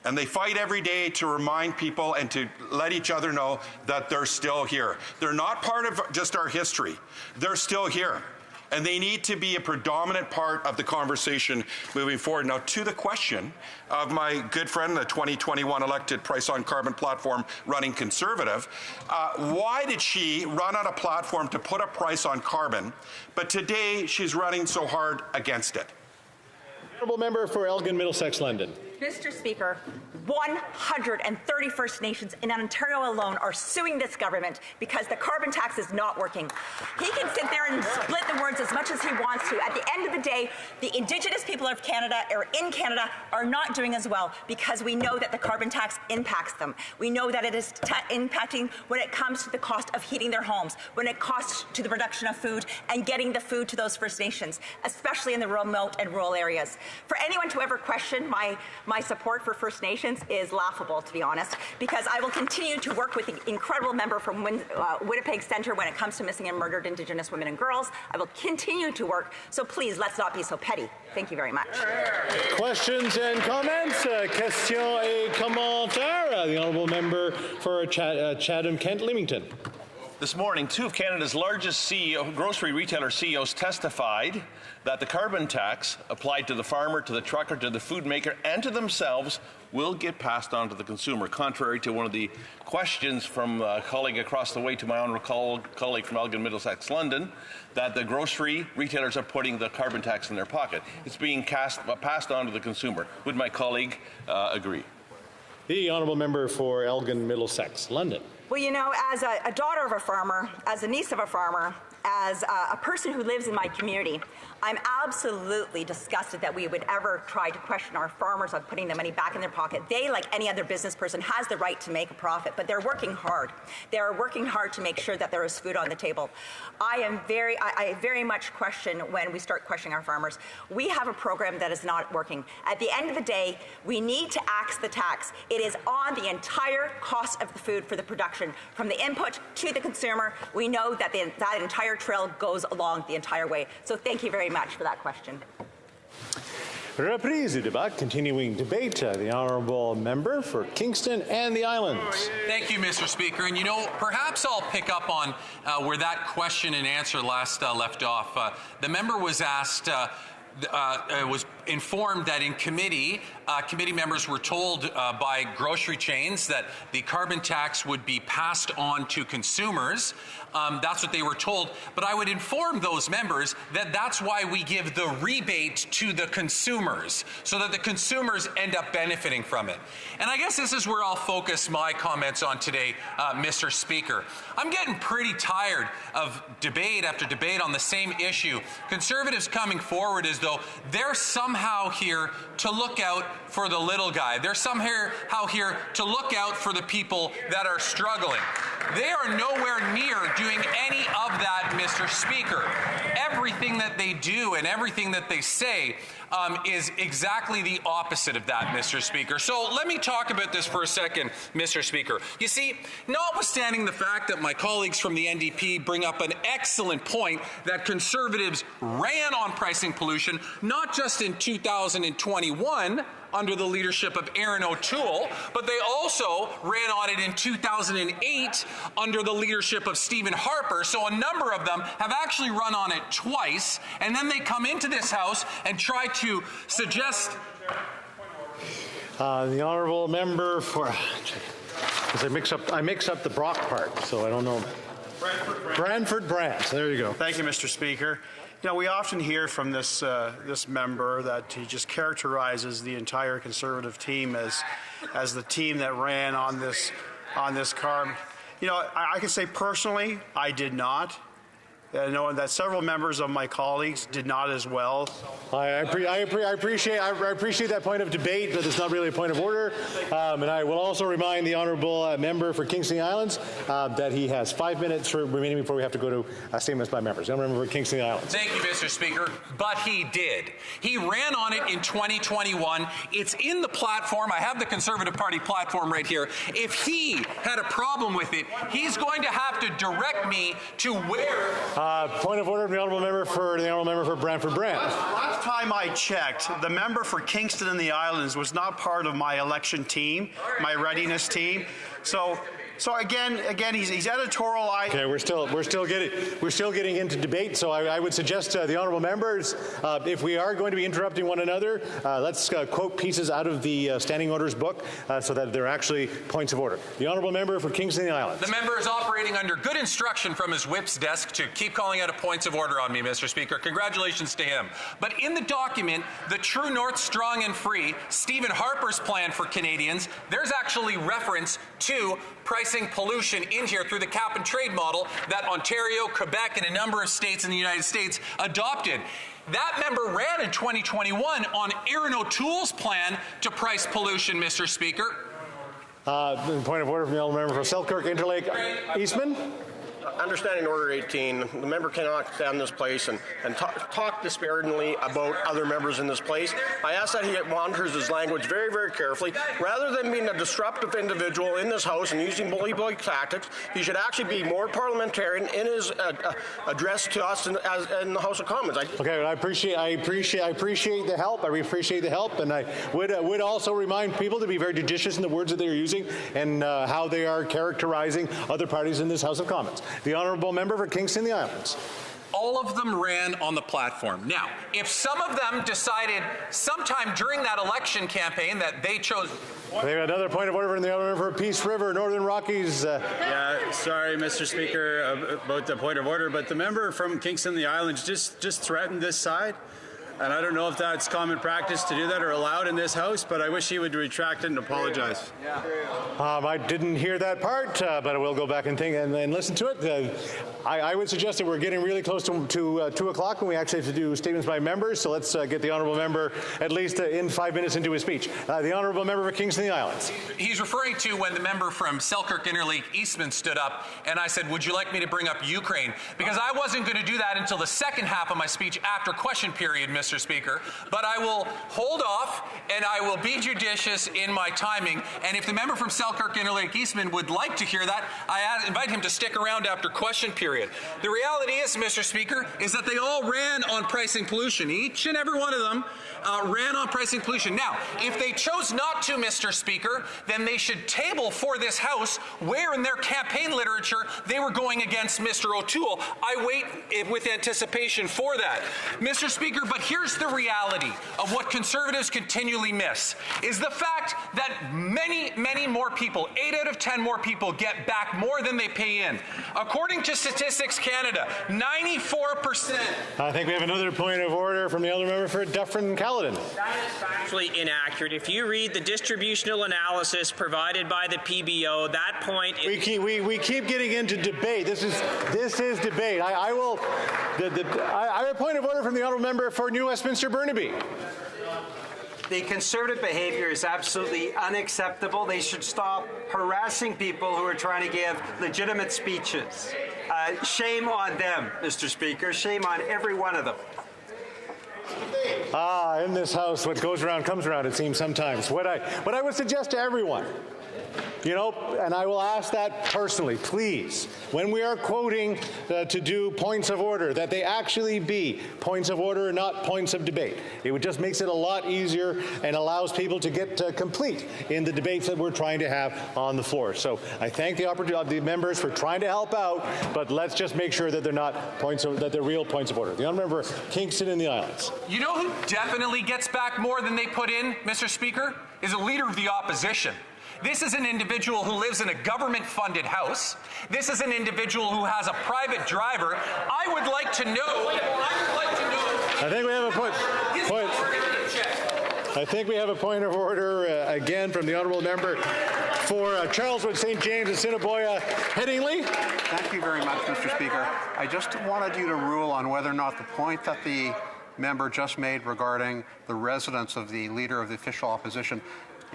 And they fight every day to remind people and to let each other know that they're still here. They're not part of just our history. They're still here. And they need to be a predominant part of the conversation moving forward. Now, to the question of my good friend, the 2021 elected Price on Carbon platform running Conservative, why did she run on a platform to put a price on carbon, but today she's running so hard against it? Honourable Member for Elgin, Middlesex, London. Mr. Speaker, 130 First Nations in Ontario alone are suing this government because the carbon tax is not working. He can sit there and split the words as much as he wants to. At the end of the day, the Indigenous people of Canada or in Canada are not doing as well because we know that the carbon tax impacts them. We know that it is impacting when it comes to the cost of heating their homes, when it costs to the production of food and getting the food to those First Nations, especially in the remote and rural areas. For anyone to ever question my support for First Nations is laughable, to be honest, because I will continue to work with the incredible member from Winnipeg Centre when it comes to missing and murdered Indigenous women and girls. I will continue to work, so please, let's not be so petty. Thank you very much. Questions and comments? Question et commentaire. The Honourable Member for Chatham-Kent, Leamington. This morning, two of Canada's largest grocery retailer CEOs testified that the carbon tax applied to the farmer, to the trucker, to the food maker, and to themselves will get passed on to the consumer, contrary to one of the questions from a colleague across the way to my honourable colleague from Elgin, Middlesex, London, that the grocery retailers are putting the carbon tax in their pocket. It's being passed on to the consumer. Would my colleague agree? The honourable member for Elgin Middlesex, London. Well, you know, as a daughter of a farmer, as a niece of a farmer, as a person who lives in my community, I'm absolutely disgusted that we would ever try to question our farmers on putting the money back in their pocket. They, like any other business person, has the right to make a profit, but they're working hard. They're working hard to make sure that there is food on the table. I very much question when we start questioning our farmers. We have a program that is not working. At the end of the day, we need to axe the tax. It is on the entire cost of the food for the production, from the input to the consumer. We know that that entire trail goes along the entire way. So thank you very much for that question. Reprise du débat, continuing debate. The honourable member for Kingston and the Islands. Thank you, Mr. Speaker. And you know, perhaps I'll pick up on where that question and answer last left off. The member was asked, was informed that in committee, committee members were told by grocery chains that the carbon tax would be passed on to consumers. That's what they were told. But I would inform those members that that's why we give the rebate to the consumers, so that the consumers end up benefiting from it. And I guess this is where I'll focus my comments on today, Mr. Speaker. I'm getting pretty tired of debate after debate on the same issue. Conservatives coming forward as though they're somehow here to look out for the little guy. They're somehow here to look out for the people that are struggling. They are nowhere near doing any of that, Mr. Speaker. Everything that they do and everything that they say is exactly the opposite of that, Mr. Speaker. So let me talk about this for a second, Mr. Speaker. You see, notwithstanding the fact that my colleagues from the NDP bring up an excellent point that Conservatives ran on pricing pollution, not just in 2021, under the leadership of Aaron O'Toole, but they also ran on it in 2008 under the leadership of Stephen Harper. So a number of them have actually run on it twice, and then they come into this House and try to suggest... The honourable member for... I mix up the Brock part, so I don't know. Brantford Brant. There you go. Thank you, Mr. Speaker. You know, we often hear from this member that he just characterizes the entire Conservative team as the team that ran on this CARB. You know, I can say personally, I did not. Knowing that several members of my colleagues did not as well. I appreciate that point of debate, but it's not really a point of order. And I will also remind the honourable member for Kingston Islands that he has 5 minutes remaining before we have to go to statements by members. The honourable member for Kingston Islands. Thank you, Mr. Speaker. But he did. He ran on it in 2021. It's in the platform. I have the Conservative Party platform right here. If he had a problem with it, he's going to have to direct me to where... Point of order from the honourable member for Brantford Brant. Last time I checked, the member for Kingston and the Islands was not part of my election team, my readiness team. So again, he's editorialized. Okay, we're still getting into debate. So I would suggest the honourable members, if we are going to be interrupting one another, let's quote pieces out of the standing orders book so that they're actually points of order. The honourable member for Kingston and the Islands. The member is operating under good instruction from his whip's desk to keep calling out points of order on me, Mr. Speaker. Congratulations to him. But in the document, the True North Strong and Free, Stephen Harper's plan for Canadians, there's actually reference to pricing pollution in here through the cap and trade model that Ontario, Quebec, and a number of states in the United States adopted. That member ran in 2021 on Aaron O'Toole's plan to price pollution, Mr. Speaker. Point of order from the honourable member for Selkirk, Interlake, Eastman. Understanding Order 18, the member cannot stand in this place and talk disparagingly about other members in this place. I ask that he monitors his language very, very carefully. Rather than being a disruptive individual in this House and using bully tactics, he should actually be more parliamentarian in his address to us in the House of Commons. Okay, I appreciate the help. I appreciate the help, and I would also remind people to be very judicious in the words that they are using and how they are characterizing other parties in this House of Commons. The honourable member for Kingston and the Islands. All of them ran on the platform. Now, if some of them decided sometime during that election campaign that they chose... We have another point of order from the honourable member for Peace River, Northern Rockies. Yeah, sorry, Mr. Speaker, about the point of order, but the member from Kingston and the Islands just threatened this side. And I don't know if that's common practice to do that or allowed in this House, but I wish he would retract it and apologize. I didn't hear that part, but I will go back and think and listen to it. I would suggest that we're getting really close to 2 o'clock when we actually have to do statements by members, so let's get the honourable member at least in 5 minutes into his speech. The honourable member for Kingston and the Islands. He's referring to when the member from Selkirk Interlake Eastman stood up and I said, would you like me to bring up Ukraine? Because I wasn't going to do that until the second half of my speech after question period, Mr. Speaker, but I will hold off and I will be judicious in my timing, and if the member from Selkirk Interlake Eastman would like to hear that, I invite him to stick around after question period. The reality is, Mr. Speaker, is that they all ran on pricing pollution. Each and every one of them ran on pricing pollution. Now, if they chose not to, Mr. Speaker, then they should table for this House where in their campaign literature they were going against Mr. O'Toole. I wait with anticipation for that. Mr. Speaker, but here's the reality of what Conservatives continually miss, is the fact that many, many more people, 8 out of 10 more people, get back more than they pay in. According to Statistics Canada, 94%. I think we have another point of order from the other member for Dufferin-Caledon. That is factually inaccurate. If you read the distributional analysis provided by the PBO, that point... We keep getting into debate. This is debate. I have a point of order from the honourable member for New Westminster Burnaby. The Conservative behaviour is absolutely unacceptable. They should stop harassing people who are trying to give legitimate speeches. Shame on them, Mr. Speaker. Shame on every one of them. In this House, what goes around comes around, it seems sometimes. What I would suggest to everyone, and I will ask that personally, please, when we are quoting to do points of order, that they actually be points of order and not points of debate. It just makes it a lot easier and allows people to get complete in the debates that we're trying to have on the floor. So I thank the members for trying to help out, but let's just make sure that they're not that they're real points of order. The honourable member Kingston and the Islands. You know who definitely gets back more than they put in, Mr. Speaker, is a leader of the opposition. This is an individual who lives in a government-funded house. This is an individual who has a private driver. I would like to know. I think we have a point. I think we have a point of order again from the honourable member for Charleswood, St. James, and Assiniboia, Headingley. Thank you very much, Mr. Speaker. I just wanted you to rule on whether or not the point that the member just made regarding the residence of the leader of the official opposition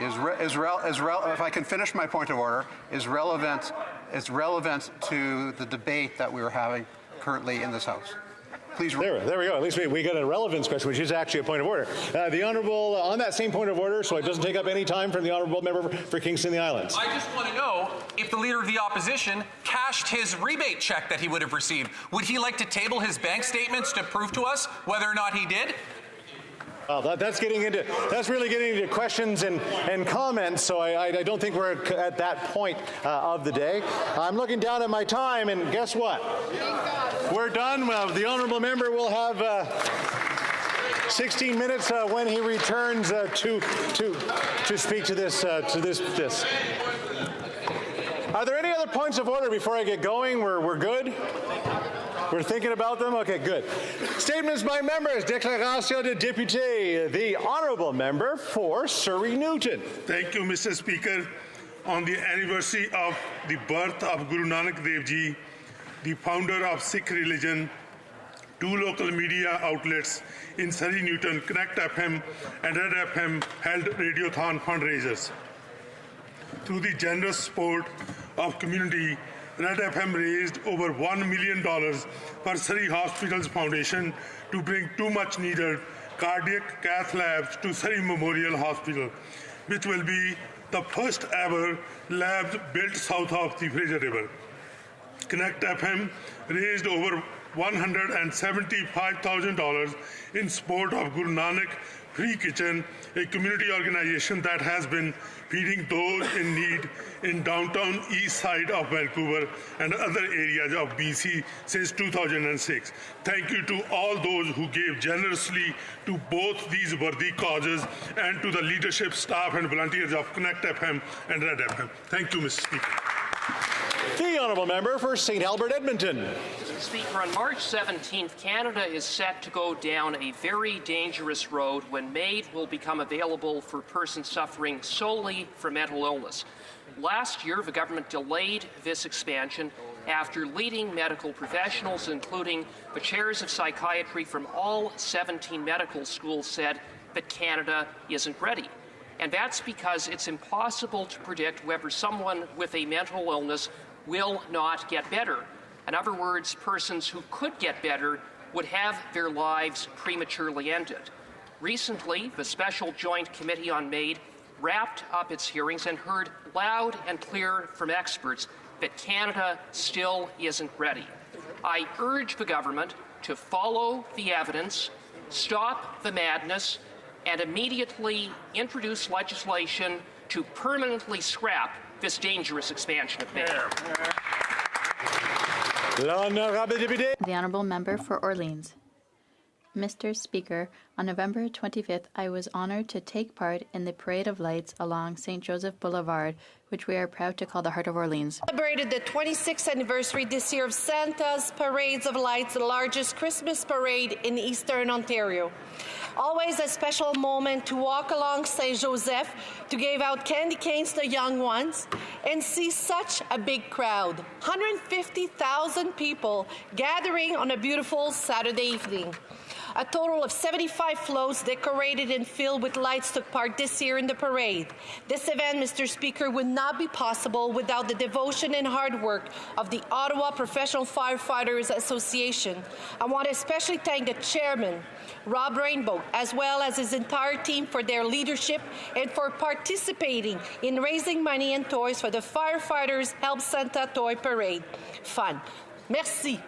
if I can finish my point of order, is relevant to the debate that we are having currently in this House. Please. There we go. At least we got a relevance question, which is actually a point of order. The honourable, on that same point of order, so it doesn't take up any time from the honourable member for Kingston and the Islands. I just want to know if the leader of the opposition cashed his rebate check that he would have received. Would he like to table his bank statements to prove to us whether or not he did? Well, that's really getting into questions and comments, so I don't think we're at that point of the day. I'm looking down at my time, and guess what? We're done. Well, the honourable member will have 16 minutes when he returns to speak to this. Are there any other points of order before I get going? We're good? We're thinking about them? Okay, good. Statements by members. Déclaration de député. The honourable member for Surrey Newton. Thank you, Mr. Speaker. On the anniversary of the birth of Guru Nanak Dev Ji, the founder of Sikh religion, 2 local media outlets in Surrey Newton, Connect FM and Red FM, held Radiothon fundraisers. Through the generous support of community, Red FM raised over $1 million for Surrey Hospitals Foundation to bring 2 much-needed cardiac cath labs to Surrey Memorial Hospital, which will be the first ever labs built south of the Fraser River. Connect FM raised over $175,000 in support of Guru Nanak Free Kitchen, a community organization that has been feeding those in need in downtown east side of Vancouver and other areas of BC since 2006. Thank you to all those who gave generously to both these worthy causes and to the leadership, staff and volunteers of Connect FM and Red FM. Thank you, Mr. Speaker. The honourable member for St. Albert, Edmonton. Speaker, on March 17th, Canada is set to go down a very dangerous road when MAID will become available for persons suffering solely from mental illness. Last year, the government delayed this expansion after leading medical professionals, including the chairs of psychiatry from all 17 medical schools, said that Canada isn't ready. And that's because it's impossible to predict whether someone with a mental illness will not get better. In other words, persons who could get better would have their lives prematurely ended. Recently, the Special Joint Committee on MAID wrapped up its hearings and heard loud and clear from experts that Canada still isn't ready. I urge the government to follow the evidence, stop the madness, and immediately introduce legislation to permanently scrap this dangerous expansion of MAID. The Honourable Member for Orleans. Mr. Speaker, on November 25th, I was honoured to take part in the Parade of Lights along St. Joseph Boulevard, which we are proud to call the Heart of Orleans. Celebrated the 26th anniversary this year of Santa's Parades of Lights, the largest Christmas parade in Eastern Ontario. Always a special moment to walk along St. Joseph to give out candy canes to young ones and see such a big crowd. 150,000 people gathering on a beautiful Saturday evening. A total of 75 floats decorated and filled with lights took part this year in the parade. This event, Mr. Speaker, would not be possible without the devotion and hard work of the Ottawa Professional Firefighters Association. I want to especially thank the chairman, Rob Rainbow, as well as his entire team for their leadership and for participating in raising money and toys for the Firefighters Help Santa Toy Parade. Fun. Merci.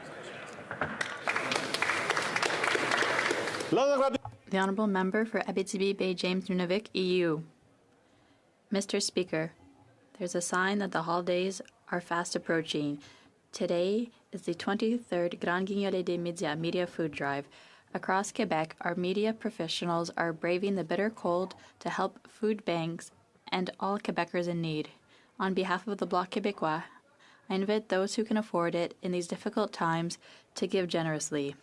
The Honourable Member for Abitibi Bay James Nunavik, EU. Mr. Speaker, there's a sign that the holidays are fast approaching. Today is the 23rd Grand Guignolé des Médias Media Food Drive. Across Quebec, our media professionals are braving the bitter cold to help food banks and all Quebecers in need. On behalf of the Bloc Québécois, I invite those who can afford it in these difficult times to give generously.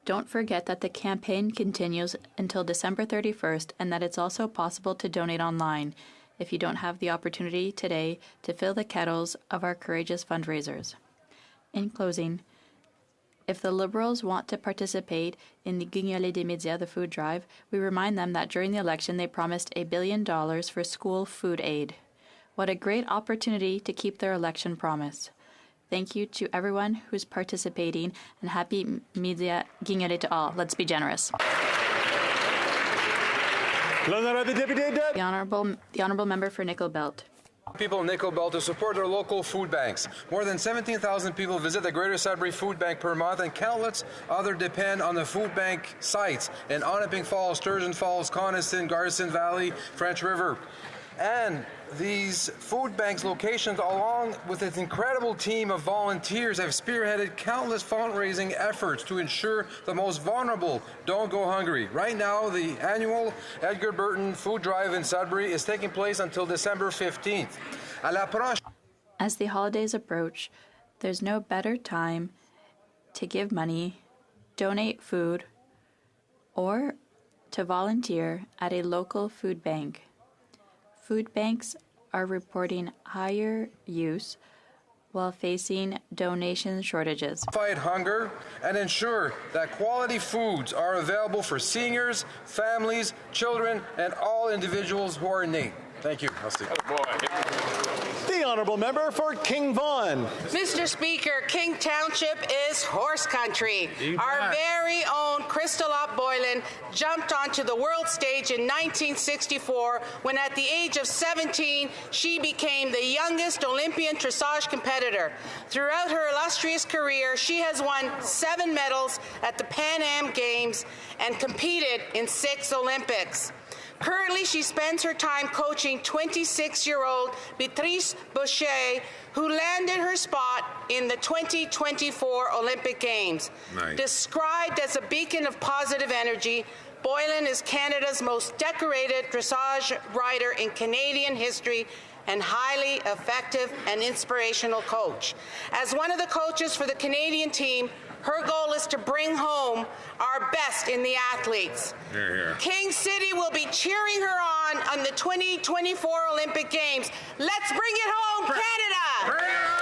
Don't forget that the campaign continues until December 31st and that it's also possible to donate online if you don't have the opportunity today to fill the kettles of our courageous fundraisers. In closing, if the Liberals want to participate in the Guignolé des Médias, the food drive, we remind them that during the election they promised $1 billion for school food aid. What a great opportunity to keep their election promise. Thank you to everyone who's participating, and happy Media Guignolé to all. Let's be generous. The Honourable Member for Nickel Belt. People in Nickel Belt to support their local food banks. More than 17,000 people visit the Greater Sudbury Food Bank per month, and countless others depend on the food bank sites in Onaping Falls, Sturgeon Falls, Coniston, Garrison Valley, French River. And these food banks locations, along with its incredible team of volunteers, have spearheaded countless fundraising efforts to ensure the most vulnerable don't go hungry. Right now, the annual Edgar Burton Food Drive in Sudbury is taking place until December 15th. As the holidays approach, there's no better time to give money, donate food, or to volunteer at a local food bank. Food banks are reporting higher use while facing donation shortages. Fight hunger and ensure that quality foods are available for seniors, families, children, and all individuals who are in need. Thank you. The Honourable Member for King Vaughan. Mr. Speaker, King Township is horse country. Our very own Christolop Boylan jumped onto the world stage in 1964 when at the age of 17 she became the youngest Olympian dressage competitor. Throughout her illustrious career, she has won 7 medals at the Pan Am Games and competed in 6 Olympics. Currently, she spends her time coaching 26-year-old Beatrice Boucher, who landed her spot in the 2024 Olympic Games. Nice. Described as a beacon of positive energy, Boylan is Canada's most decorated dressage rider in Canadian history and highly effective and inspirational coach. As one of the coaches for the Canadian team, her goal is to bring home our best in the athletes. Here, here. King City will be cheering her on the 2024 Olympic Games. Let's bring it home, Canada! Bring it home!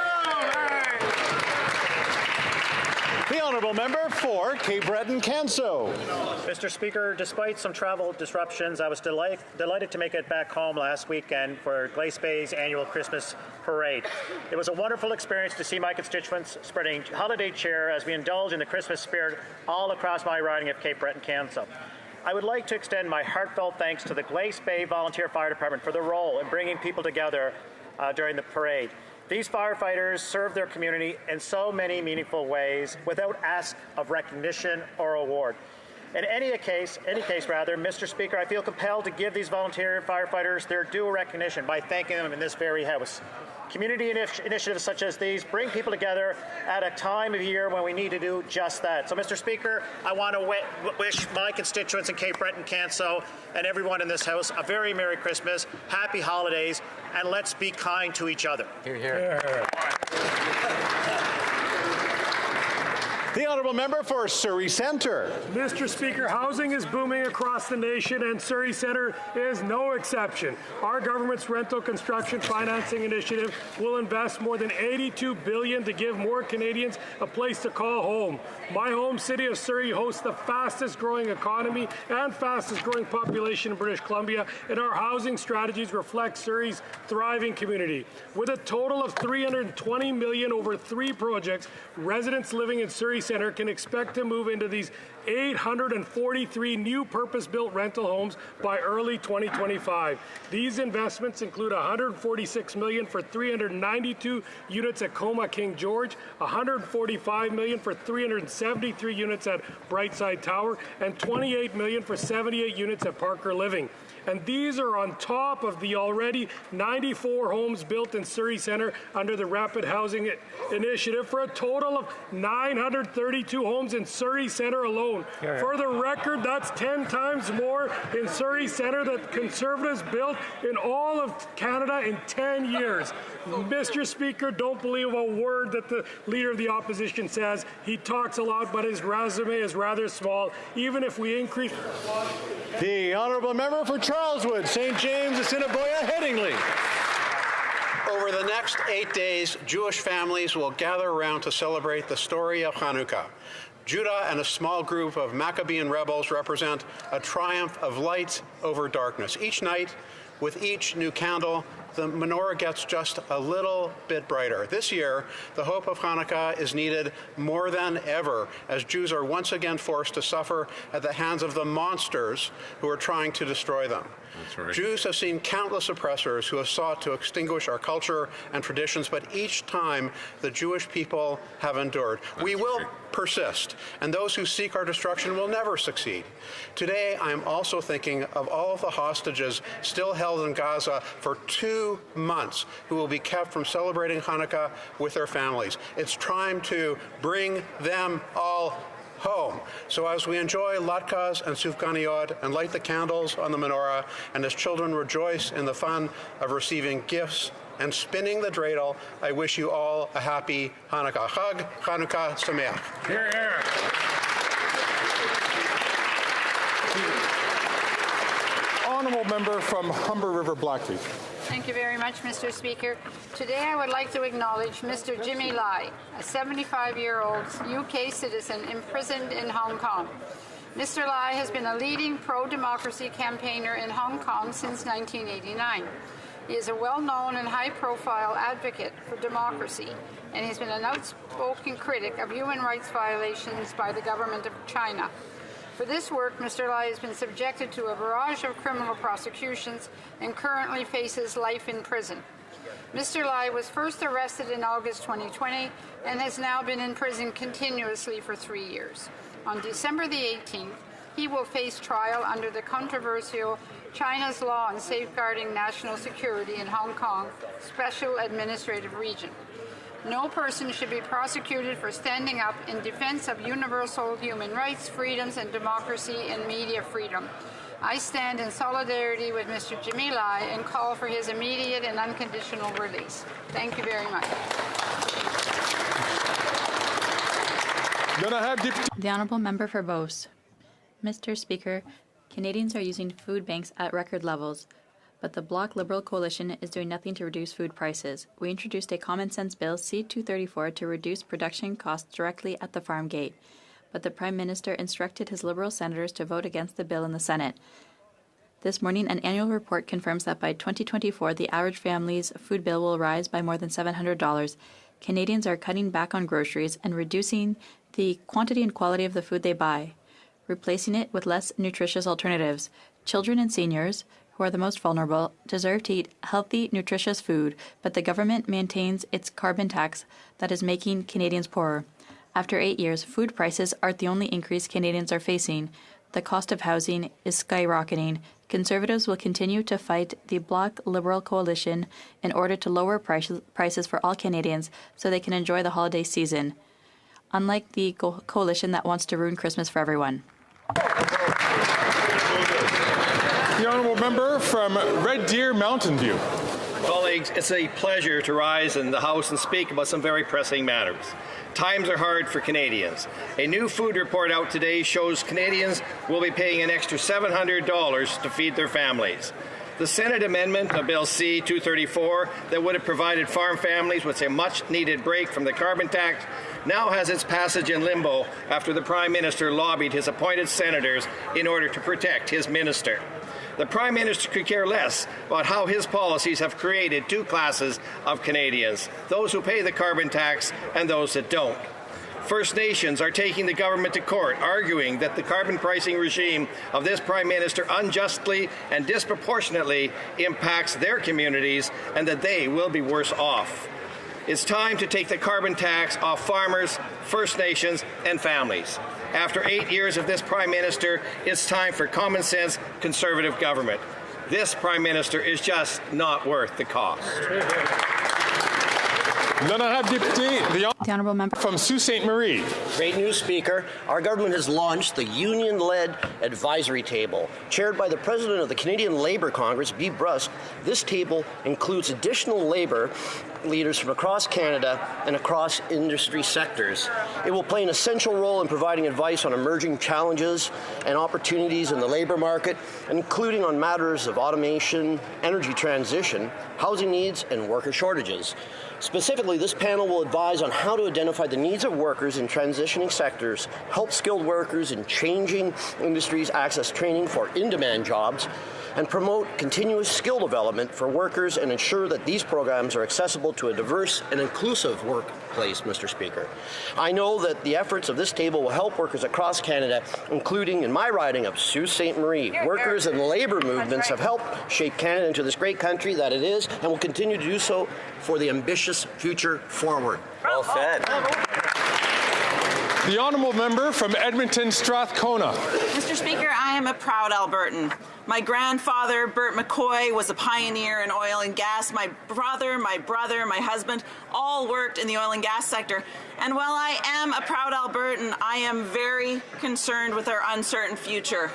The honourable member for Cape Breton-Canso. Mr. Speaker, despite some travel disruptions, I was delighted to make it back home last weekend for Glace Bay's annual Christmas parade. It was a wonderful experience to see my constituents spreading holiday cheer as we indulge in the Christmas spirit all across my riding of Cape Breton-Canso. I would like to extend my heartfelt thanks to the Glace Bay Volunteer Fire Department for their role in bringing people together during the parade. These firefighters serve their community in so many meaningful ways without ask of recognition or award. In any case, Mr. Speaker, I feel compelled to give these volunteer firefighters their due recognition by thanking them in this very House. Community initiatives such as these bring people together at a time of year when we need to do just that. So, Mr. Speaker, I want to wish my constituents in Cape Breton-Canso and everyone in this House a very Merry Christmas, Happy Holidays, and let's be kind to each other. Hear, hear. The honourable member for Surrey Centre. Mr. Speaker, housing is booming across the nation, and Surrey Centre is no exception. Our government's rental construction financing initiative will invest more than $82 billion to give more Canadians a place to call home. My home city of Surrey hosts the fastest growing economy and fastest growing population in British Columbia, and our housing strategies reflect Surrey's thriving community. With a total of $320 million over 3 projects, residents living in Surrey Centre can expect to move into these 843 new purpose-built rental homes by early 2025. These investments include $146 million for 392 units at Coma King George, $145 million for 373 units at Brightside Tower, and $28 million for 78 units at Parker Living. And these are on top of the already 94 homes built in Surrey Centre under the Rapid Housing Initiative for a total of 932 homes in Surrey Centre alone. Yeah. For the record, that's 10 times more in Surrey Centre that Conservatives built in all of Canada in 10 years. Mr. Speaker, don't believe a word that the Leader of the Opposition says. He talks a lot, but his resume is rather small, even if we increase... The honourable member for Charleswood, St. James, Assiniboia, Headingley. Over the next 8 days, Jewish families will gather around to celebrate the story of Hanukkah. Judah and a small group of Maccabean rebels represent a triumph of light over darkness. Each night, with each new candle, the menorah gets just a little bit brighter. This year, the hope of Hanukkah is needed more than ever, as Jews are once again forced to suffer at the hands of the monsters who are trying to destroy them. That's right. Jews have seen countless oppressors who have sought to extinguish our culture and traditions, but each time the Jewish people have endured. We will persist, and those who seek our destruction will never succeed. Today, I am also thinking of all of the hostages still held in Gaza for 2 months who will be kept from celebrating Hanukkah with their families. It's time to bring them all home. So as we enjoy latkes and sufganiyot and light the candles on the menorah, and as children rejoice in the fun of receiving gifts and spinning the dreidel, I wish you all a happy Hanukkah. Chag Hanukkah Sameach. Here, here. Honourable member from Humber River Blackheath. Thank you very much, Mr. Speaker. Today I would like to acknowledge Mr. Jimmy Lai, a 75-year-old UK citizen imprisoned in Hong Kong. Mr. Lai has been a leading pro-democracy campaigner in Hong Kong since 1989. He is a well-known and high-profile advocate for democracy, and he's been an outspoken critic of human rights violations by the government of China. For this work, Mr. Lai has been subjected to a barrage of criminal prosecutions and currently faces life in prison. Mr. Lai was first arrested in August 2020 and has now been in prison continuously for 3 years. On December the 18th, he will face trial under the controversial China's Law on Safeguarding National Security in Hong Kong Special Administrative Region. No person should be prosecuted for standing up in defense of universal human rights, freedoms, and democracy and media freedom. I stand in solidarity with Mr. Jimmy Lai and call for his immediate and unconditional release. Thank you very much. The Honourable Member for Beauce. Mr. Speaker, Canadians are using food banks at record levels, but the Bloc Liberal Coalition is doing nothing to reduce food prices. We introduced a common-sense bill, C-234, to reduce production costs directly at the farm gate, but the Prime Minister instructed his Liberal senators to vote against the bill in the Senate. This morning, an annual report confirms that by 2024, the average family's food bill will rise by more than $700. Canadians are cutting back on groceries and reducing the quantity and quality of the food they buy, replacing it with less nutritious alternatives. Children and seniors, who are the most vulnerable, deserve to eat healthy, nutritious food, but the government maintains its carbon tax that is making Canadians poorer. After 8 years, food prices aren't the only increase Canadians are facing. The cost of housing is skyrocketing. Conservatives will continue to fight the Bloc Liberal Coalition in order to lower prices for all Canadians so they can enjoy the holiday season, unlike the coalition that wants to ruin Christmas for everyone. The Honourable Member from Red Deer Mountain View. Colleagues, it's a pleasure to rise in the House and speak about some very pressing matters. Times are hard for Canadians. A new food report out today shows Canadians will be paying an extra $700 to feed their families. The Senate amendment of Bill C-234 that would have provided farm families with a much-needed break from the carbon tax now has its passage in limbo after the Prime Minister lobbied his appointed senators in order to protect his minister. The Prime Minister could care less about how his policies have created two classes of Canadians, those who pay the carbon tax and those that don't. First Nations are taking the government to court, arguing that the carbon pricing regime of this Prime Minister unjustly and disproportionately impacts their communities and that they will be worse off. It's time to take the carbon tax off farmers, First Nations, and families. After 8 years of this Prime Minister, it's time for common sense Conservative government. This Prime Minister is just not worth the cost. The Honourable Member from Sault Ste. Marie. Great news, Speaker. Our government has launched the union-led advisory table. Chaired by the President of the Canadian Labour Congress, Guy Brust, this table includes additional labour leaders from across Canada and across industry sectors. It will play an essential role in providing advice on emerging challenges and opportunities in the labour market, including on matters of automation, energy transition, housing needs, and worker shortages. Specifically, this panel will advise on how to identify the needs of workers in transitioning sectors, help skilled workers in changing industries access training for in-demand jobs, and promote continuous skill development for workers and ensure that these programs are accessible to a diverse and inclusive workplace, Mr. Speaker. I know that the efforts of this table will help workers across Canada, including in my riding of Sault Ste. Marie. Workers and labour movements have helped shape Canada into this great country that it is and will continue to do so for the ambitious future forward. Well said. The Honourable Member from Edmonton Strathcona. Mr. Speaker, I am a proud Albertan. My grandfather, Bert McCoy, was a pioneer in oil and gas. My brother, my husband, all worked in the oil and gas sector. And while I am a proud Albertan, I am very concerned with our uncertain future.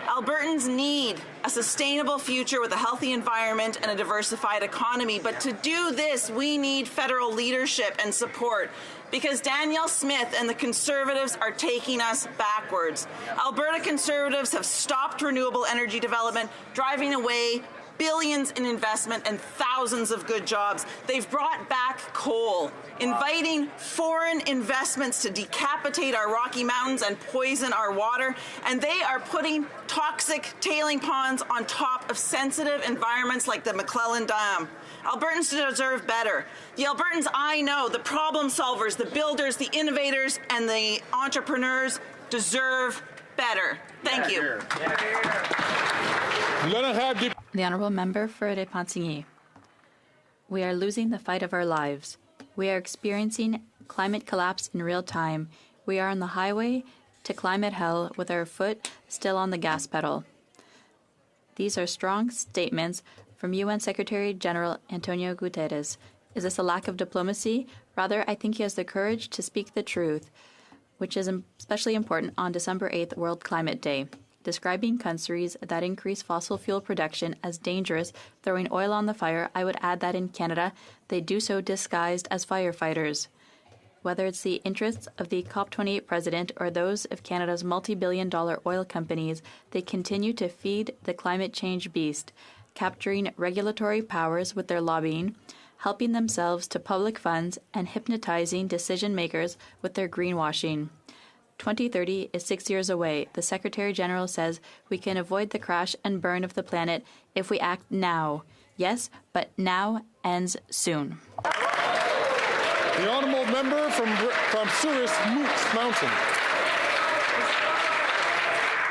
Albertans need a sustainable future with a healthy environment and a diversified economy. But to do this, we need federal leadership and support, because Danielle Smith and the Conservatives are taking us backwards. Alberta Conservatives have stopped renewable energy development, driving away billions in investment and thousands of good jobs. They've brought back coal, inviting foreign investments to decapitate our Rocky Mountains and poison our water, and they are putting toxic tailing ponds on top of sensitive environments like the McClellan Dam. Albertans deserve better. The Albertans I know, the problem solvers, the builders, the innovators, and the entrepreneurs deserve better. Thank you. The Honourable Member for Repentigny. We are losing the fight of our lives. We are experiencing climate collapse in real time. We are on the highway to climate hell with our foot still on the gas pedal. These are strong statements from UN Secretary General Antonio Guterres. Is this a lack of diplomacy? Rather, I think he has the courage to speak the truth, which is especially important on December 8th, World Climate Day. Describing countries that increase fossil fuel production as dangerous, throwing oil on the fire, I would add that in Canada, they do so disguised as firefighters. Whether it's the interests of the COP28 president or those of Canada's multi-billion-dollar oil companies, they continue to feed the climate change beast, capturing regulatory powers with their lobbying, helping themselves to public funds, and hypnotizing decision-makers with their greenwashing. 2030 is 6 years away. The Secretary General says we can avoid the crash and burn of the planet if we act now. Yes, but now ends soon. The honourable member from Souris Mountain.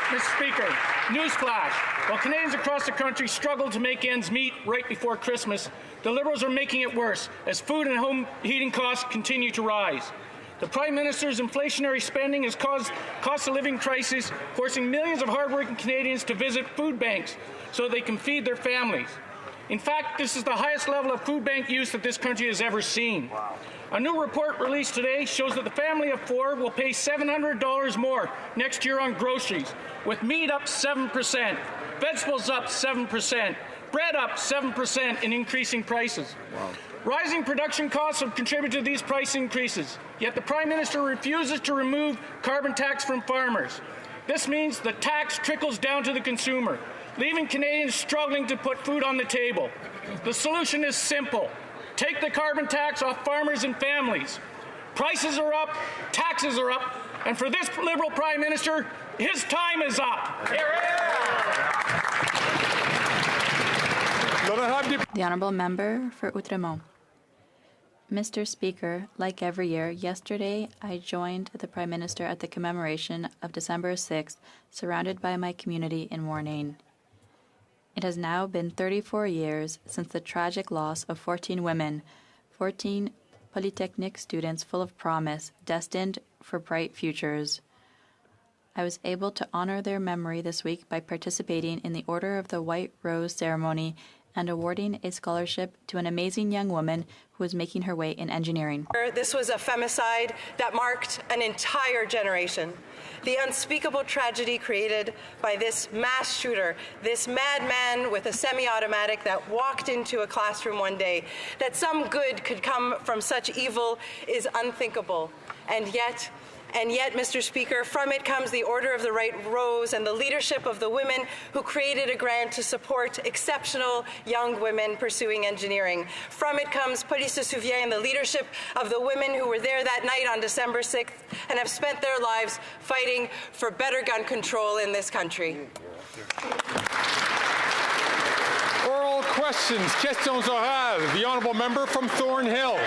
Mr. Speaker, newsflash. While Canadians across the country struggle to make ends meet right before Christmas, the Liberals are making it worse as food and home heating costs continue to rise. The Prime Minister's inflationary spending has caused cost-of-living crises, forcing millions of hardworking Canadians to visit food banks so they can feed their families. In fact, this is the highest level of food bank use that this country has ever seen. Wow. A new report released today shows that the family of four will pay $700 more next year on groceries, with meat up 7%, vegetables up 7%, bread up 7% in increasing prices. Wow. Rising production costs have contributed to these price increases, yet the Prime Minister refuses to remove carbon tax from farmers. This means the tax trickles down to the consumer, leaving Canadians struggling to put food on the table. The solution is simple. Take the carbon tax off farmers and families. Prices are up, taxes are up, and for this Liberal Prime Minister, his time is up. The Honourable Member for Outremont. Mr. Speaker, like every year, yesterday I joined the Prime Minister at the commemoration of December 6th, surrounded by my community in mourning. It has now been 34 years since the tragic loss of 14 women, 14 Polytechnic students full of promise, destined for bright futures. I was able to honor their memory this week by participating in the Order of the White Rose ceremony and awarding a scholarship to an amazing young woman who was making her way in engineering. This was a femicide that marked an entire generation. The unspeakable tragedy created by this mass shooter, this madman with a semi-automatic that walked into a classroom one day, that some good could come from such evil is unthinkable. And yet, Mr. Speaker, from it comes the Order of the Right Rose and the leadership of the women who created a grant to support exceptional young women pursuing engineering. From it comes Police se souvient and the leadership of the women who were there that night on December 6th and have spent their lives fighting for better gun control in this country. Oral questions. Questions orales. The honourable member from Thornhill.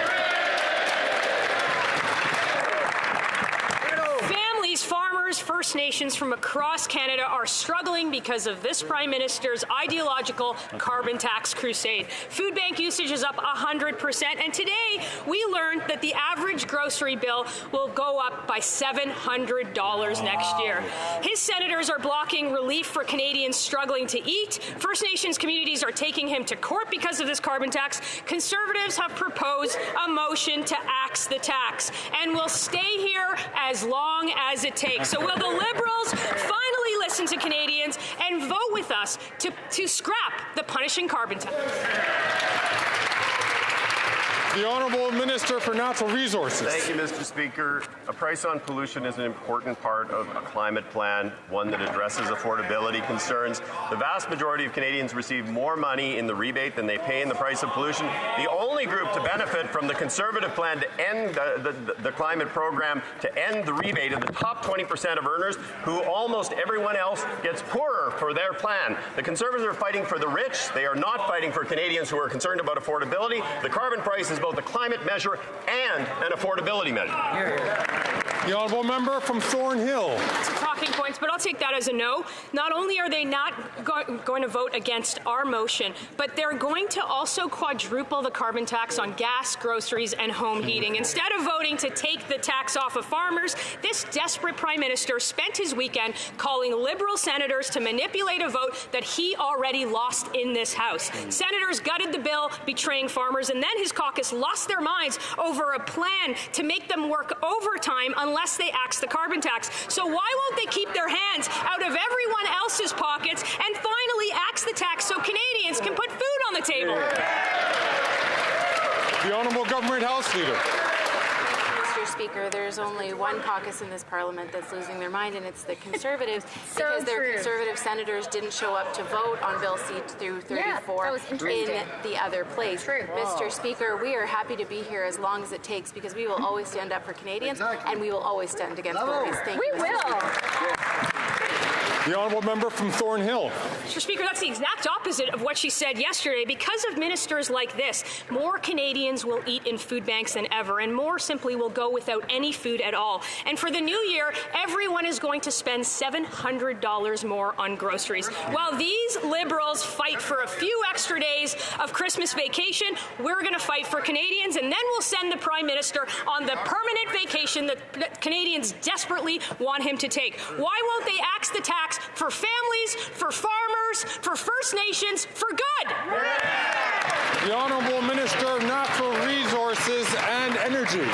Farmers, First Nations from across Canada are struggling because of this Prime Minister's ideological carbon tax crusade. Food bank usage is up 100%, and today we learned that the average grocery bill will go up by $700 next year. His senators are blocking relief for Canadians struggling to eat. First Nations communities are taking him to court because of this carbon tax. Conservatives have proposed a motion to axe the tax, and will stay here as long as it takes. So will the Liberals finally listen to Canadians and vote with us to scrap the punishing carbon tax? The Honourable Minister for Natural Resources. Thank you, Mr. Speaker. A price on pollution is an important part of a climate plan, one that addresses affordability concerns. The vast majority of Canadians receive more money in the rebate than they pay in the price of pollution. The only group to benefit from the Conservative plan to end the climate program, to end the rebate, are the top 20% of earners, who almost everyone else gets poorer for their plan. The Conservatives are fighting for the rich. They are not fighting for Canadians who are concerned about affordability. The carbon price is both a climate measure and an affordability measure. The honourable member from Thornhill. Some talking points, but I'll take that as a no. Not only are they not going to vote against our motion, but they're going to also quadruple the carbon tax on gas, groceries, and home heating. Instead of voting to take the tax off of farmers, this desperate Prime Minister spent his weekend calling Liberal senators to manipulate a vote that he already lost in this House. Senators gutted the bill, betraying farmers, and then his caucus lost their minds over a plan to make them work overtime unless they axe the carbon tax. So why won't they keep their their hands out of everyone else's pockets and finally axe the tax so Canadians can put food on the table. The Honourable Government House Leader. Mr. Speaker, there's only one caucus in this Parliament that's losing their mind, and it's the Conservatives, because their Conservative senators didn't show up to vote on Bill C through 34 in the other place. Mr. Speaker, we are happy to be here as long as it takes, because we will always stand up for Canadians, and we will always stand against bullies. Thank you. We will. The Honourable Member from Thornhill. Mr. Speaker, that's the exact opposite of what she said yesterday. Because of ministers like this, more Canadians will eat in food banks than ever, and more simply will go without any food at all. And for the new year, everyone is going to spend $700 more on groceries. While these Liberals fight for a few extra days of Christmas vacation, we're going to fight for Canadians, and then we'll send the Prime Minister on the permanent vacation that Canadians desperately want him to take. Why won't they axe the tax for families, for farmers, for First Nations, for good? The Honourable Minister of Natural Resources and Energy.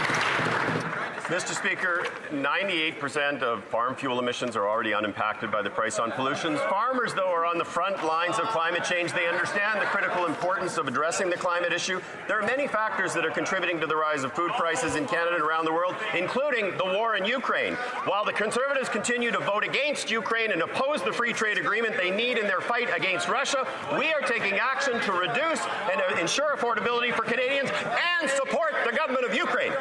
Mr. Speaker, 98% of farm fuel emissions are already unimpacted by the price on pollution. Farmers, though, are on the front lines of climate change. They understand the critical importance of addressing the climate issue. There are many factors that are contributing to the rise of food prices in Canada and around the world, including the war in Ukraine. While the Conservatives continue to vote against Ukraine and oppose the free trade agreement they need in their fight against Russia, we are taking action to reduce and ensure affordability for Canadians and support the government of Ukraine.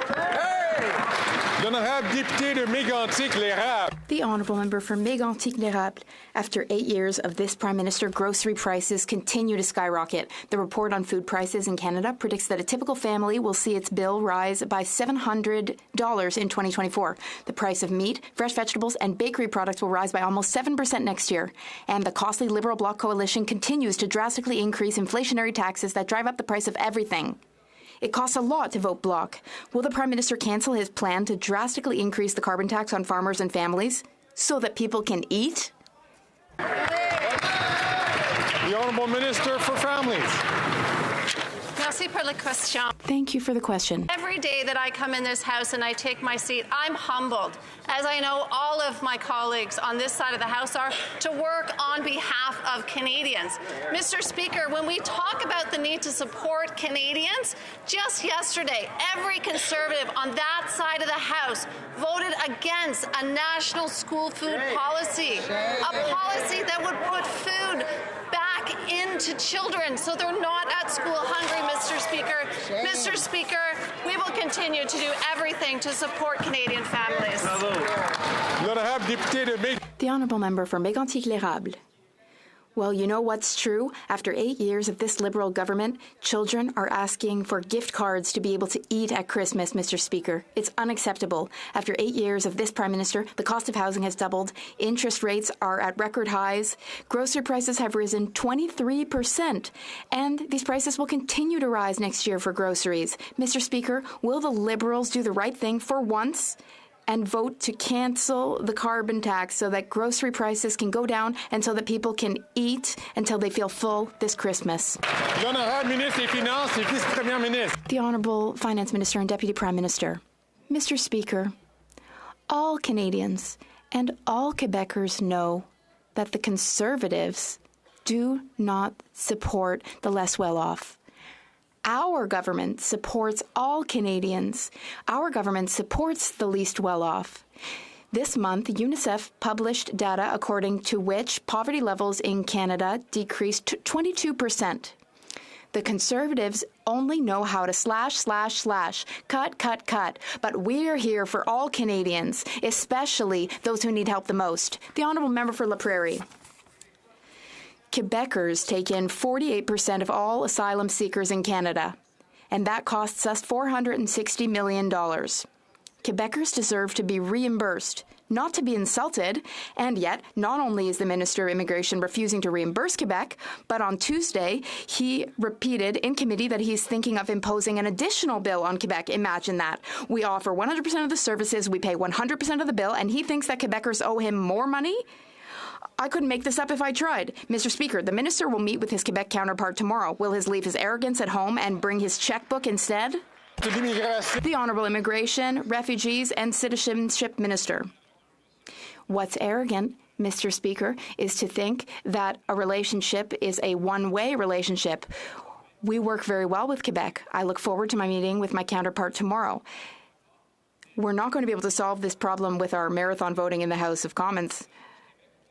The Honourable Member for Mégantic-l'Érable. After 8 years of this Prime Minister, grocery prices continue to skyrocket. The report on food prices in Canada predicts that a typical family will see its bill rise by $700 in 2024. The price of meat, fresh vegetables, and bakery products will rise by almost 7% next year. And the costly Liberal Bloc coalition continues to drastically increase inflationary taxes that drive up the price of everything. It costs a lot to vote Bloc. Will the Prime Minister cancel his plan to drastically increase the carbon tax on farmers and families so that people can eat? The Honourable Minister for Families. Merci pour la question. Thank you for the question. Every day that I come in this House and I take my seat, I'm humbled, as I know all of my colleagues on this side of the House are, to work on behalf of Canadians. Mr. Speaker, when we talk about the need to support Canadians, just yesterday, every Conservative on that side of the House voted against a national school food policy, a policy that would put food back into children so they're not at school hungry, Mr. Speaker. Mr. Speaker, we will continue to do everything to support Canadian families. The Honourable Member for Mégantic-l'Érable. Well, you know what's true? After 8 years of this Liberal government, children are asking for gift cards to be able to eat at Christmas, Mr. Speaker. It's unacceptable. After 8 years of this Prime Minister, the cost of housing has doubled, interest rates are at record highs, grocery prices have risen 23%, and these prices will continue to rise next year for groceries. Mr. Speaker, will the Liberals do the right thing for once and vote to cancel the carbon tax so that grocery prices can go down and so that people can eat until they feel full this Christmas? The Honourable Finance Minister and Deputy Prime Minister. Mr. Speaker, all Canadians and all Quebecers know that the Conservatives do not support the less well-off. Our government supports all Canadians. Our government supports the least well-off. This month, UNICEF published data according to which poverty levels in Canada decreased to 22%. The Conservatives only know how to slash, cut, but we're here for all Canadians, especially those who need help the most. The Honourable Member for La Prairie. Quebecers take in 48% of all asylum seekers in Canada, and that costs us $460 million. Quebecers deserve to be reimbursed, not to be insulted, and yet not only is the Minister of Immigration refusing to reimburse Quebec, but on Tuesday he repeated in committee that he's thinking of imposing an additional bill on Quebec. Imagine that. We offer 100% of the services, we pay 100% of the bill, and he thinks that Quebecers owe him more money? I couldn't make this up if I tried. Mr. Speaker, the minister will meet with his Quebec counterpart tomorrow. Will he leave his arrogance at home and bring his checkbook instead? The Honourable Immigration, Refugees and Citizenship Minister. What's arrogant, Mr. Speaker, is to think that a relationship is a one-way relationship. We work very well with Quebec. I look forward to my meeting with my counterpart tomorrow. We're not going to be able to solve this problem with our marathon voting in the House of Commons.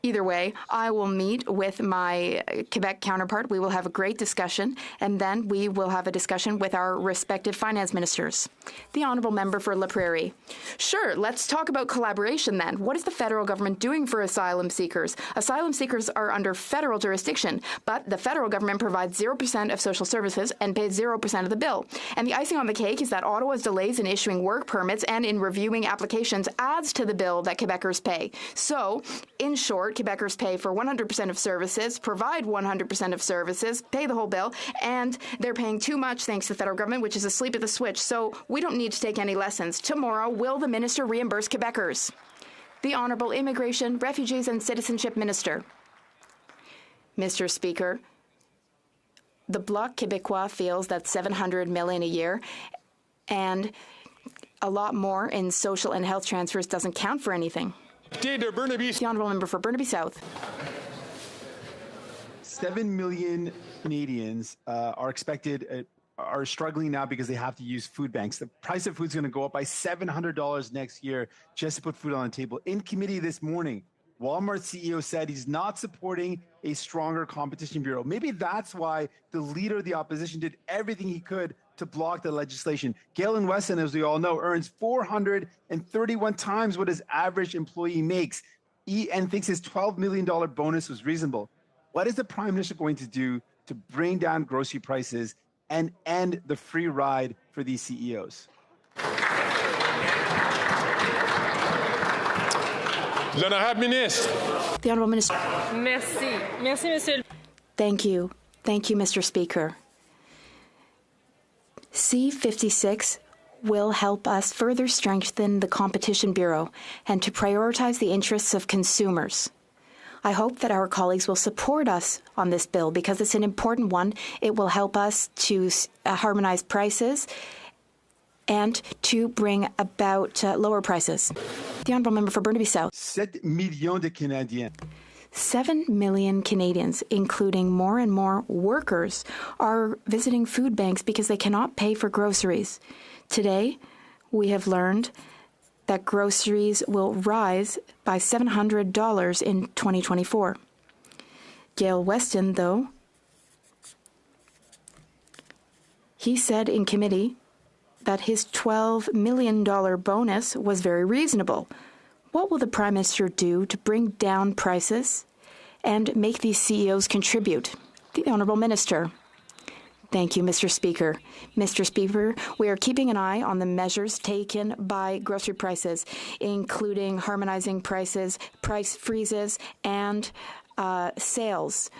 Either way, I will meet with my Quebec counterpart. We will have a great discussion, and then we will have a discussion with our respective finance ministers. The honourable member for La Prairie. Sure, let's talk about collaboration then. What is the federal government doing for asylum seekers? Asylum seekers are under federal jurisdiction, but the federal government provides 0% of social services and pays 0% of the bill. And the icing on the cake is that Ottawa's delays in issuing work permits and in reviewing applications adds to the bill that Quebecers pay. So, in short, Quebecers pay for 100% of services, provide 100% of services, pay the whole bill, and they're paying too much thanks to the federal government, which is asleep at the switch. So we don't need to take any lessons. Tomorrow, will the minister reimburse Quebecers? The Honourable Immigration, Refugees and Citizenship Minister. Mr. Speaker, the Bloc Québécois feels that $700 million a year and a lot more in social and health transfers doesn't count for anything. The honourable member for Burnaby South. 7 million Canadians are struggling now because they have to use food banks. The price of food is going to go up by $700 next year just to put food on the table. In committee this morning, Walmart CEO said he's not supporting a stronger competition bureau. Maybe that's why the leader of the opposition did everything he could to block the legislation. Galen Weston, as we all know, earns 431 times what his average employee makes and thinks his $12 million bonus was reasonable. What is the Prime Minister going to do to bring down grocery prices and end the free ride for these CEOs? L'honorable ministre. The honourable minister. Merci. Merci, monsieur. Thank you. Thank you, Mr. Speaker. C-56 will help us further strengthen the Competition Bureau and to prioritize the interests of consumers. I hope that our colleagues will support us on this bill because it's an important one. It will help us to harmonize prices and to bring about lower prices. The honourable member for Burnaby South. 7 millions de Canadiens. 7 million Canadians, including more and more workers, are visiting food banks because they cannot pay for groceries. Today, we have learned that groceries will rise by $700 in 2024. Gail Weston, though, he said in committee that his $12 million bonus was very reasonable. What will the Prime Minister do to bring down prices and make these CEOs contribute? The Honourable Minister. Thank you, Mr. Speaker. Mr. Speaker, we are keeping an eye on the measures taken by grocery prices, including harmonizing prices, price freezes, and sales.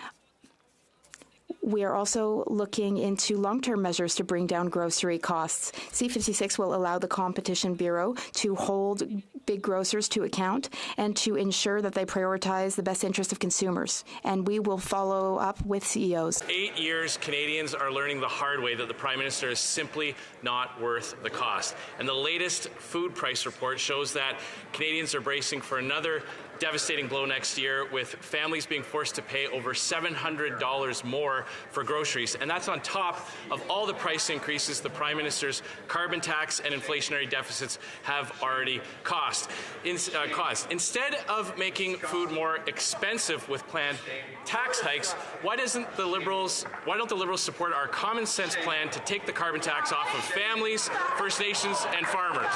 We are also looking into long-term measures to bring down grocery costs. C-56 will allow the Competition Bureau to hold big grocers to account and to ensure that they prioritize the best interest of consumers. And we will follow up with CEOs. 8 years, Canadians are learning the hard way that the Prime Minister is simply not worth the cost. And the latest food price report shows that Canadians are bracing for another devastating blow next year, with families being forced to pay over $700 more for groceries. And that's on top of all the price increases the Prime Minister's carbon tax and inflationary deficits have already caused. Instead of making food more expensive with planned tax hikes, why don't the Liberals support our common sense plan to take the carbon tax off of families, First Nations, and farmers?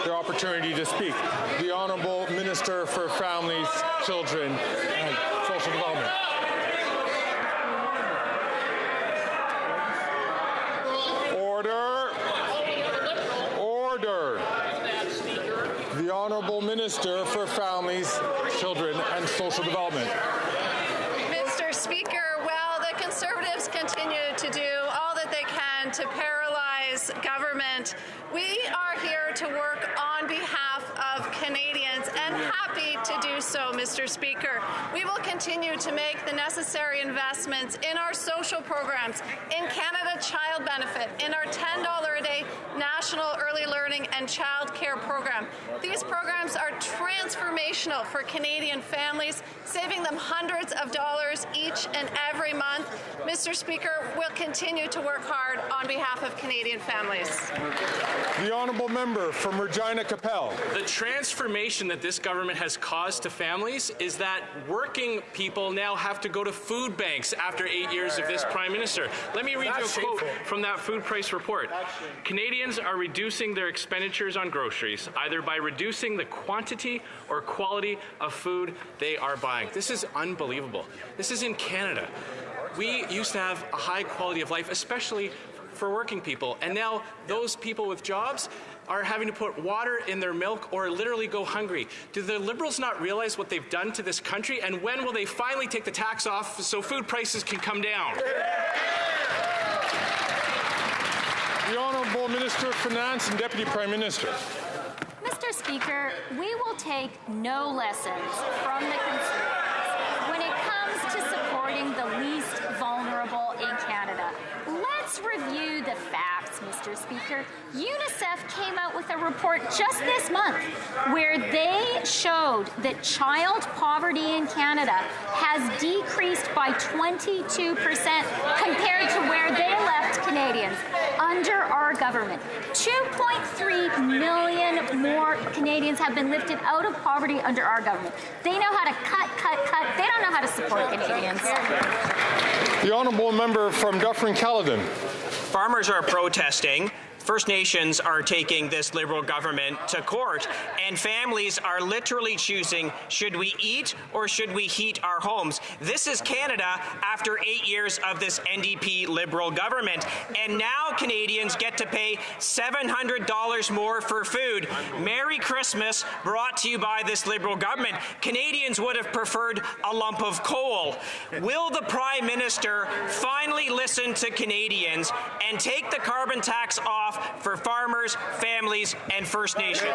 Opportunity to speak. The Honourable Minister for Families, Children and Social Development. Order. Order. The Honourable Minister for Families, Children and Social Development. Mr. Speaker, well, the Conservatives continue to do all that they can to paralyze government. We are here to work on behalf of Canadians and happy to do so, Mr. Speaker. We will continue continue to make the necessary investments in our social programs, in Canada Child Benefit, in our $10 a day National Early Learning and Child Care Program. These programs are transformational for Canadian families, saving them hundreds of dollars each and every month. Mr. Speaker, we'll continue to work hard on behalf of Canadian families. The honourable member from Regina Capel. The transformation that this government has caused to families is that working people now have to go to food banks after 8 years of this Prime Minister. Let me read you a quote from that food price report. Canadians are reducing their expenditures on groceries, either by reducing the quantity or quality of food they are buying. This is unbelievable. This is in Canada. We used to have a high quality of life, especially for working people, and now those people with jobs are having to put water in their milk or literally go hungry. Do the Liberals not realize what they've done to this country, and when will they finally take the tax off so food prices can come down? The Honourable Minister of Finance and Deputy Prime Minister. Mr. Speaker, we will take no lessons from the Conservatives when it comes to supporting the least vulnerable in Canada. Let's review the facts, Mr. Speaker. UNICEF came out with a report just this month where they showed that child poverty in Canada has decreased by 22% compared to where they left Canadians under our government. 2.3 million more Canadians have been lifted out of poverty under our government. They know how to cut. They don't know how to support Canadians. The honourable member from Dufferin-Caledon. Farmers are protesting. First Nations are taking this Liberal government to court, and families are literally choosing, should we eat or should we heat our homes? This is Canada after 8 years of this NDP Liberal government, and now Canadians get to pay $700 more for food. Merry Christmas, brought to you by this Liberal government. Canadians would have preferred a lump of coal. Will the Prime Minister finally listen to Canadians and take the carbon tax off for farmers, families, and First Nations?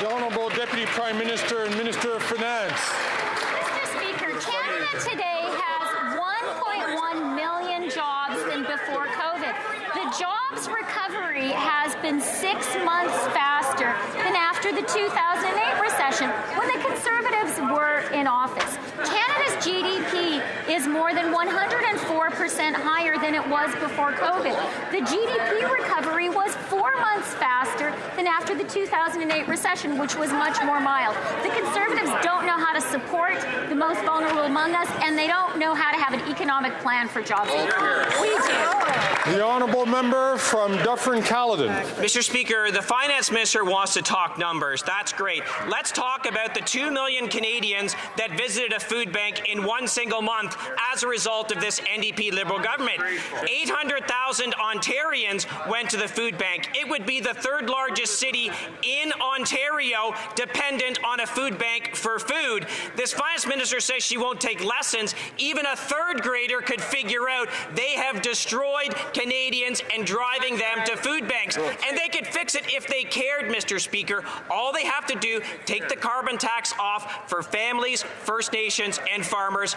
The Honourable Deputy Prime Minister and Minister of Finance. Mr. Speaker, Canada today has 1.1 million jobs than before COVID. The jobs recovery has been 6 months faster than after the 2008 recession, when the Conservatives were in office. Canada's GDP is more than 104% higher than it was before COVID. The GDP recovery was 4 months faster than after the 2008 recession, which was much more mild. The Conservatives don't know how to support the most vulnerable among us, and they don't know how to have an economic plan for jobs. We do. The honourable member from Dufferin-Caledon. Mr. Speaker, the Finance Minister wants to talk numbers. That's great. Let's talk about the 2 million Canadians that visited a food bank in one single month as a result of this NDP Liberal government. 800,000 Ontarians went to the food bank. It would be the third largest city in Ontario dependent on a food bank for food. This Finance Minister says she won't take lessons. Even a third grader could figure out they have destroyed Canadians and driving them to food banks. And they could fix it if they cared, Mr. Speaker. All they have to do, take the carbon tax off for families, First Nations, and farmers.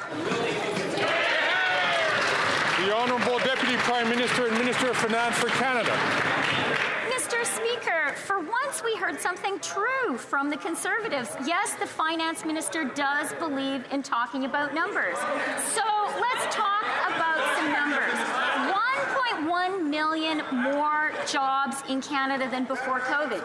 The Honourable Deputy Prime Minister and Minister of Finance for Canada. Mr. Speaker, for once we heard something true from the Conservatives. Yes, the Finance Minister does believe in talking about numbers. So let's talk about some numbers. 1.1 million more jobs in Canada than before COVID.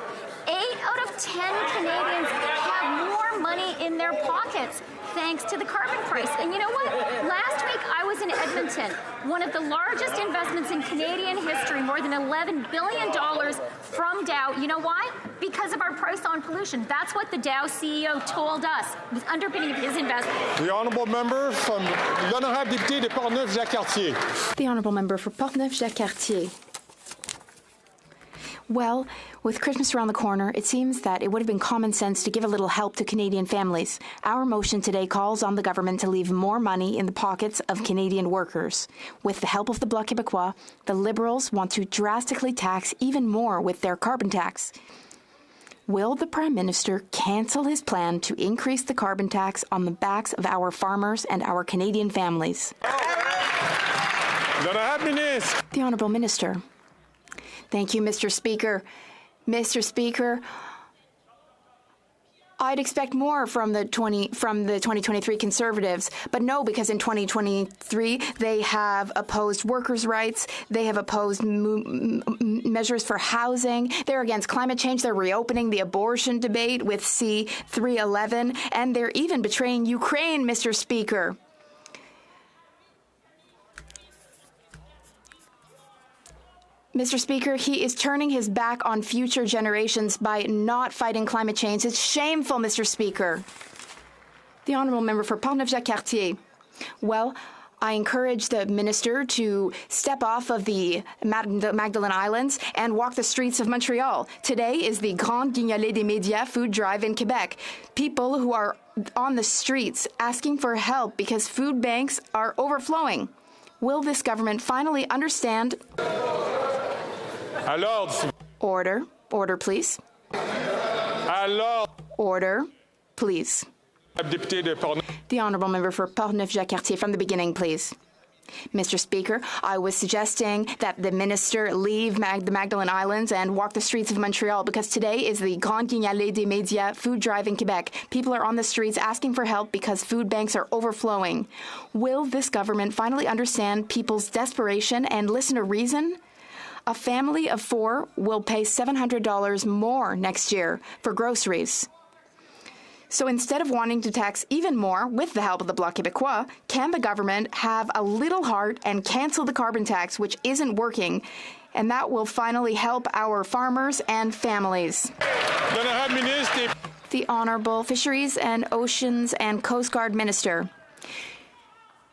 8 out of 10 Canadians have more money in their pockets thanks to the carbon price. And you know what? Last week I was in Edmonton, one of the largest investments in Canadian history, more than $11 billion from Dow. You know why? Because of our price on pollution. That's what the Dow CEO told us was underpinning of his investment. The honourable member from l'honorable député de Portneuf-Jacques-Cartier. The honourable member for Portneuf-Jacques-Cartier. Well, with Christmas around the corner, it seems that it would have been common sense to give a little help to Canadian families. Our motion today calls on the government to leave more money in the pockets of Canadian workers. With the help of the Bloc Québécois, the Liberals want to drastically tax even more with their carbon tax. Will the Prime Minister cancel his plan to increase the carbon tax on the backs of our farmers and our Canadian families? The Honourable Minister. Thank you, Mr. Speaker. Mr. Speaker, I'd expect more from the 2023 Conservatives, but no, because in 2023 they have opposed workers' rights, they have opposed measures for housing, they're against climate change, they're reopening the abortion debate with C-311, and they're even betraying Ukraine, Mr. Speaker. Mr. Speaker, he is turning his back on future generations by not fighting climate change. It's shameful, Mr. Speaker. The Honourable Member for Portneuf-Jacques-Cartier. Well, I encourage the minister to step off of the Magdalen Islands and walk the streets of Montreal. Today is the Grande Guignolée des Médias food drive in Quebec. People who are on the streets asking for help because food banks are overflowing. Will this government finally understand? Order. Order, please. Order, please. The Honourable Member for Portneuf-Jacques-Cartier, from the beginning, please. Mr. Speaker, I was suggesting that the minister leave the Magdalen Islands and walk the streets of Montreal because today is the Grande Guignolée des Médias food drive in Quebec. People are on the streets asking for help because food banks are overflowing. Will this government finally understand people's desperation and listen to reason? A family of 4 will pay $700 more next year for groceries. So instead of wanting to tax even more with the help of the Bloc Québécois, can the government have a little heart and cancel the carbon tax, which isn't working, and that will finally help our farmers and families? The Honourable Fisheries and Oceans and Coast Guard Minister.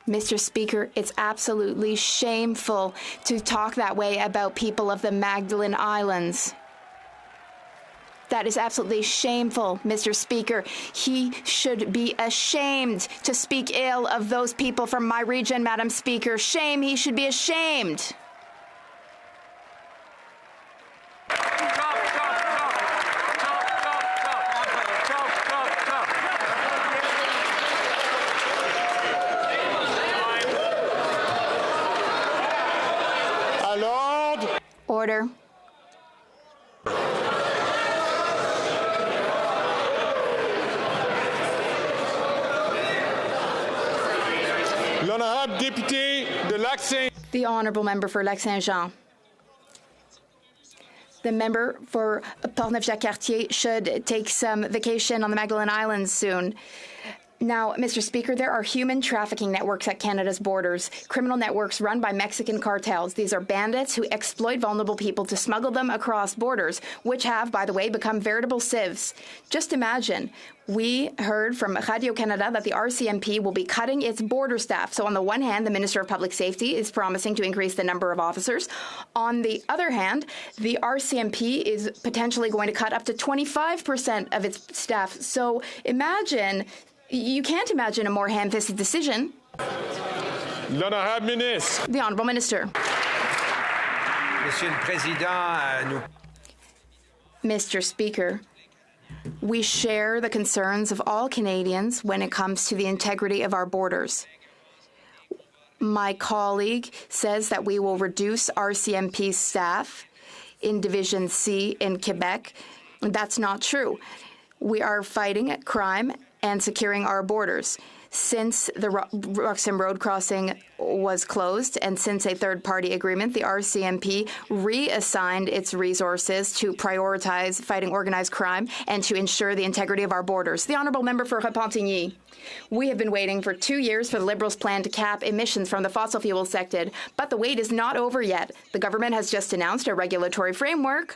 Mr. Speaker, it's absolutely shameful to talk that way about people of the Magdalen Islands. That is absolutely shameful, Mr. Speaker. He should be ashamed to speak ill of those people from my region, Madam Speaker. Shame, he should be ashamed. Order. The Honourable Member for Lac-Saint-Jean. The member for Portneuf-Jacques-Cartier should take some vacation on the Magdalen Islands soon. Now, Mr. Speaker, there are human trafficking networks at Canada's borders, criminal networks run by Mexican cartels. These are bandits who exploit vulnerable people to smuggle them across borders, which have, by the way, become veritable civs. Just imagine, we heard from Radio-Canada that the RCMP will be cutting its border staff. So on the one hand, the Minister of Public Safety is promising to increase the number of officers. On the other hand, the RCMP is potentially going to cut up to 25% of its staff. So imagine... You can't imagine a more ham-fisted decision. The Honourable Minister. Mr. Speaker, we share the concerns of all Canadians when it comes to the integrity of our borders. My colleague says that we will reduce RCMP staff in Division C in Quebec. That's not true. We are fighting crime and securing our borders. Since the Roxham Road crossing was closed and since a third-party agreement, the RCMP reassigned its resources to prioritize fighting organized crime and to ensure the integrity of our borders. The Honourable Member for Repentigny. We have been waiting for 2 years for the Liberals' plan to cap emissions from the fossil fuel sector, but the wait is not over yet. The government has just announced a regulatory framework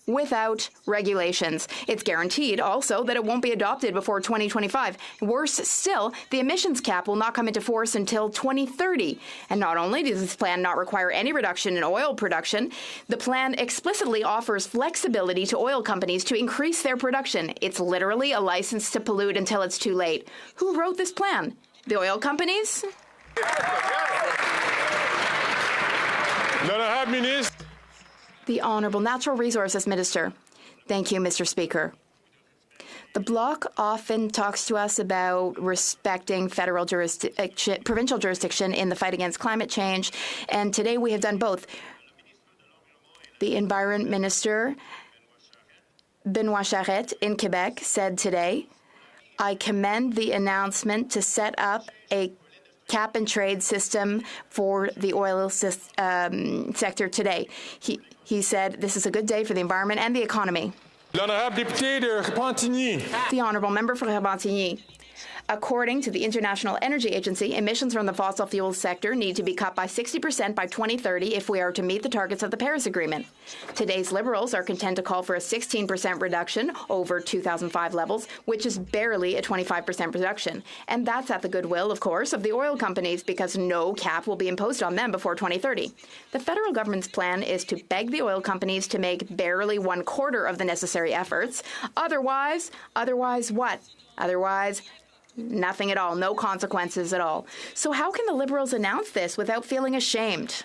without regulations. It's guaranteed also that it won't be adopted before 2025. Worse still, the emissions cap will not come into force until 2030. And not only does this plan not require any reduction in oil production, the plan explicitly offers flexibility to oil companies to increase their production. It's literally a license to pollute until it's too late. Who wrote this plan? The oil companies? The Honourable Natural Resources Minister. Thank you, Mr. Speaker. The Bloc often talks to us about respecting provincial jurisdiction in the fight against climate change, and today we have done both. The Environment Minister, Benoit Charette, in Quebec, said today, I commend the announcement to set up a cap-and-trade system for the oil sector today. He said this is a good day for the environment and the economy. L'honorable député de Repentigny. The honourable member for Repentigny. According to the International Energy Agency, emissions from the fossil fuel sector need to be cut by 60% by 2030 if we are to meet the targets of the Paris Agreement. Today's Liberals are content to call for a 16% reduction over 2005 levels, which is barely a 25% reduction. And that's at the goodwill, of course, of the oil companies because no cap will be imposed on them before 2030. The federal government's plan is to beg the oil companies to make barely 1/4 of the necessary efforts. Otherwise what? Otherwise, nothing at all, no consequences at all. So how can the Liberals announce this without feeling ashamed?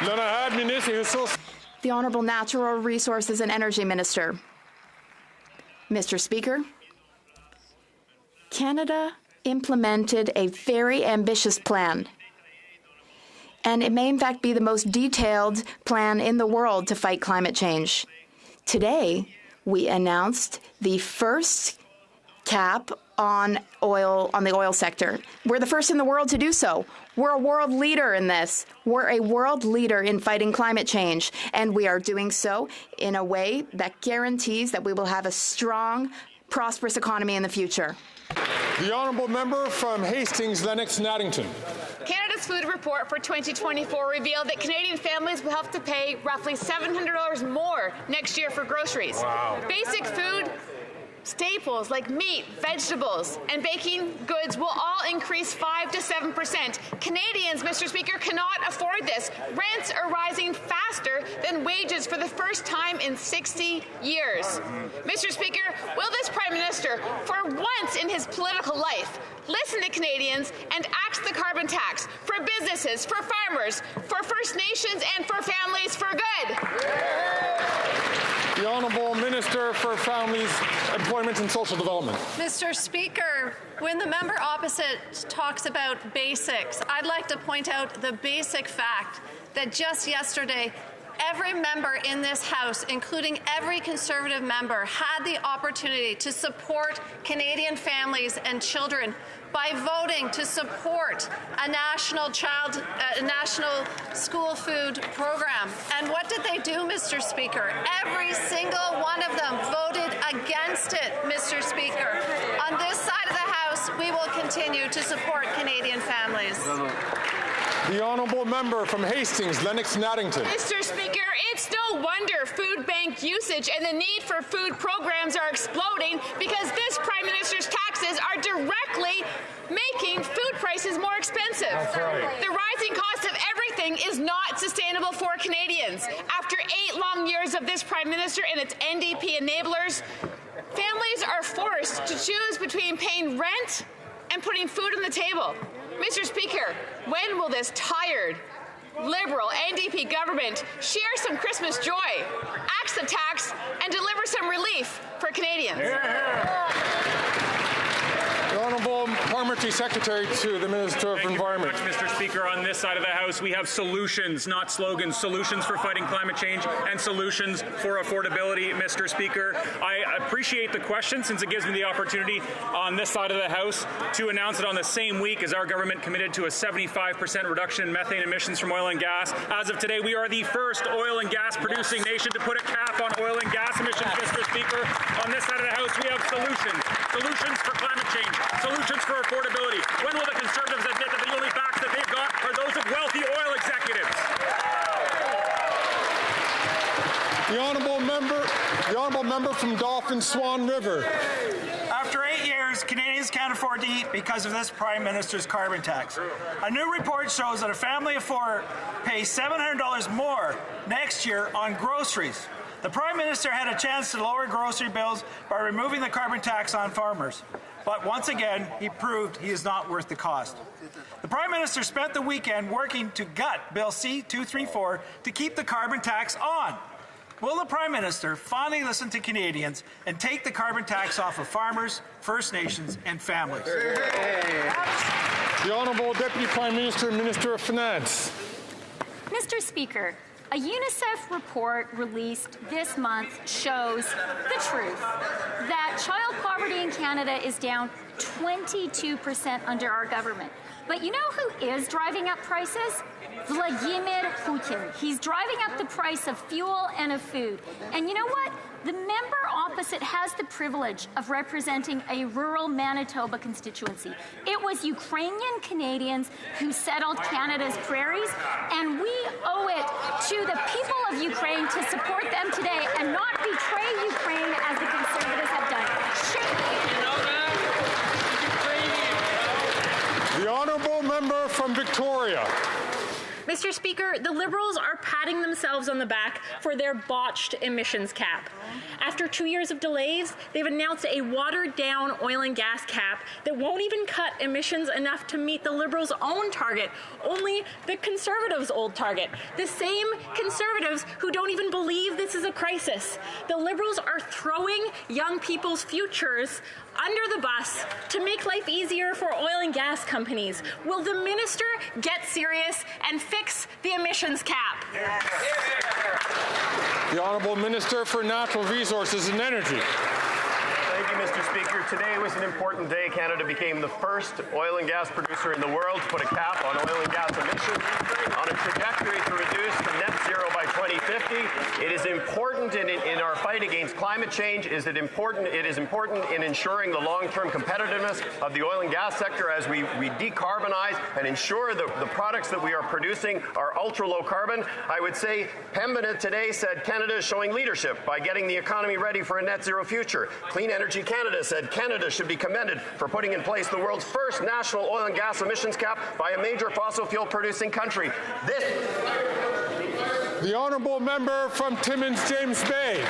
The Honourable Natural Resources and Energy Minister. Mr. Speaker, Canada implemented a very ambitious plan, and it may in fact be the most detailed plan in the world to fight climate change. Today, we announced the first cap on the oil sector. We're the first in the world to do so. We're a world leader in this. We're a world leader in fighting climate change, and we are doing so in a way that guarantees that we will have a strong, prosperous economy in the future. The honourable member from Hastings, Lennox, Naddington. Canada's food report for 2024 revealed that Canadian families will have to pay roughly $700 more next year for groceries. Wow. Basic food staples like meat, vegetables, and baking goods will all increase 5 to 7%. Canadians, Mr. Speaker, cannot afford this. Rents are rising faster than wages for the first time in 60 years. Mr. Speaker, will this Prime Minister, for once in his political life, listen to Canadians and axe the carbon tax for businesses, for farmers, for First Nations, and for families for good? The Honourable Minister for Families, Employment and Social Development. Mr. Speaker, when the member opposite talks about basics, I'd like to point out the basic fact that just yesterday, every member in this House, including every Conservative member, had the opportunity to support Canadian families and children by voting to support a national school food program. And what did they do, Mr. Speaker? Every single one of them voted against it, Mr. Speaker. On this side of the House, we will continue to support Canadian families. The honourable member from Hastings, Lennox, Naddington. Mr. Speaker, it's no wonder food bank usage and the need for food programs are exploding because this Prime Minister's taxes are directly making food prices more expensive. That's right. The rising cost of everything is not sustainable for Canadians. After 8 long years of this Prime Minister and its NDP enablers, families are forced to choose between paying rent and putting food on the table. Mr. Speaker, when will this tired, Liberal NDP government share some Christmas joy, axe the tax, and deliver some relief for Canadians? The Honourable Parliamentary Secretary to the Minister of Environment. Thank you very much, Mr. Speaker. On this side of the House, we have solutions, not slogans. Solutions for fighting climate change and solutions for affordability, Mr. Speaker. I appreciate the question since it gives me the opportunity on this side of the House to announce it on the same week as our government committed to a 75% reduction in methane emissions from oil and gas. As of today, we are the first oil and gas producing nation to put a cap on oil and gas emissions, Mr. Speaker. On this side of the House, we have solutions. Solutions for climate change. Solutions for affordability. When will the Conservatives admit that the only facts that they've got are those of wealthy oil executives? The honourable member from Dauphin Swan River. After 8 years, Canadians can't afford to eat because of this Prime Minister's carbon tax. A new report shows that a family of 4 pays $700 more next year on groceries. The Prime Minister had a chance to lower grocery bills by removing the carbon tax on farmers. But once again, he proved he is not worth the cost. The Prime Minister spent the weekend working to gut Bill C-234 to keep the carbon tax on. Will the Prime Minister finally listen to Canadians and take the carbon tax off of farmers, First Nations, and families? The Honourable Deputy Prime Minister and Minister of Finance. Mr. Speaker, a UNICEF report released this month shows the truth that child poverty in Canada is down 22% under our government. But you know who is driving up prices? Vladimir Putin. He's driving up the price of fuel and of food. And you know what? The member opposite has the privilege of representing a rural Manitoba constituency. It was Ukrainian Canadians who settled Canada's prairies, and we owe it to the people of Ukraine to support them today and not betray Ukraine as the Conservatives have done. The Honourable Member from Victoria. Mr. Speaker, the Liberals are patting themselves on the back for their botched emissions cap. After 2 years of delays, they've announced a watered-down oil and gas cap that won't even cut emissions enough to meet the Liberals' own target, only the Conservatives' old target. The same Conservatives who don't even believe this is a crisis. The Liberals are throwing young people's futures under the bus to make life easier for oil and gas companies. Will the minister get serious and fix the emissions cap? Yes. The Honourable Minister for Natural Resources and Energy. Thank you, Mr. Speaker. Today was an important day. Canada became the first oil and gas producer in the world to put a cap on oil and gas emissions on a trajectory to reduce to net zero by 2050. It is important in our fight against climate change. It is important in ensuring the long-term competitiveness of the oil and gas sector as we decarbonize and ensure the products that we are producing are ultra-low carbon. I would say Pembina today said Canada is showing leadership by getting the economy ready for a net zero future. Clean Energy Canada said Canada should be commended for putting in place the world's first national oil and gas emissions cap by a major fossil fuel producing country. The Honourable Member from Timmins James Bay.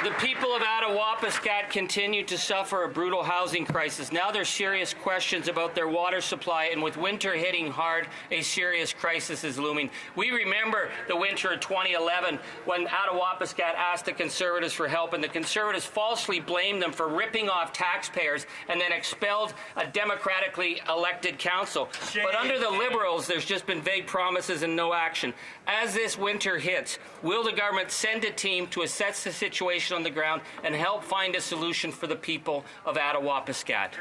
The people of Attawapiskat continue to suffer a brutal housing crisis. Now there's serious questions about their water supply, and with winter hitting hard, a serious crisis is looming. We remember the winter of 2011 when Attawapiskat asked the Conservatives for help, and the Conservatives falsely blamed them for ripping off taxpayers and then expelled a democratically elected council. But under the Liberals, there's just been vague promises and no action. As this winter hits, will the government send a team to assess the situation on the ground and help find a solution for the people of Attawapiskat?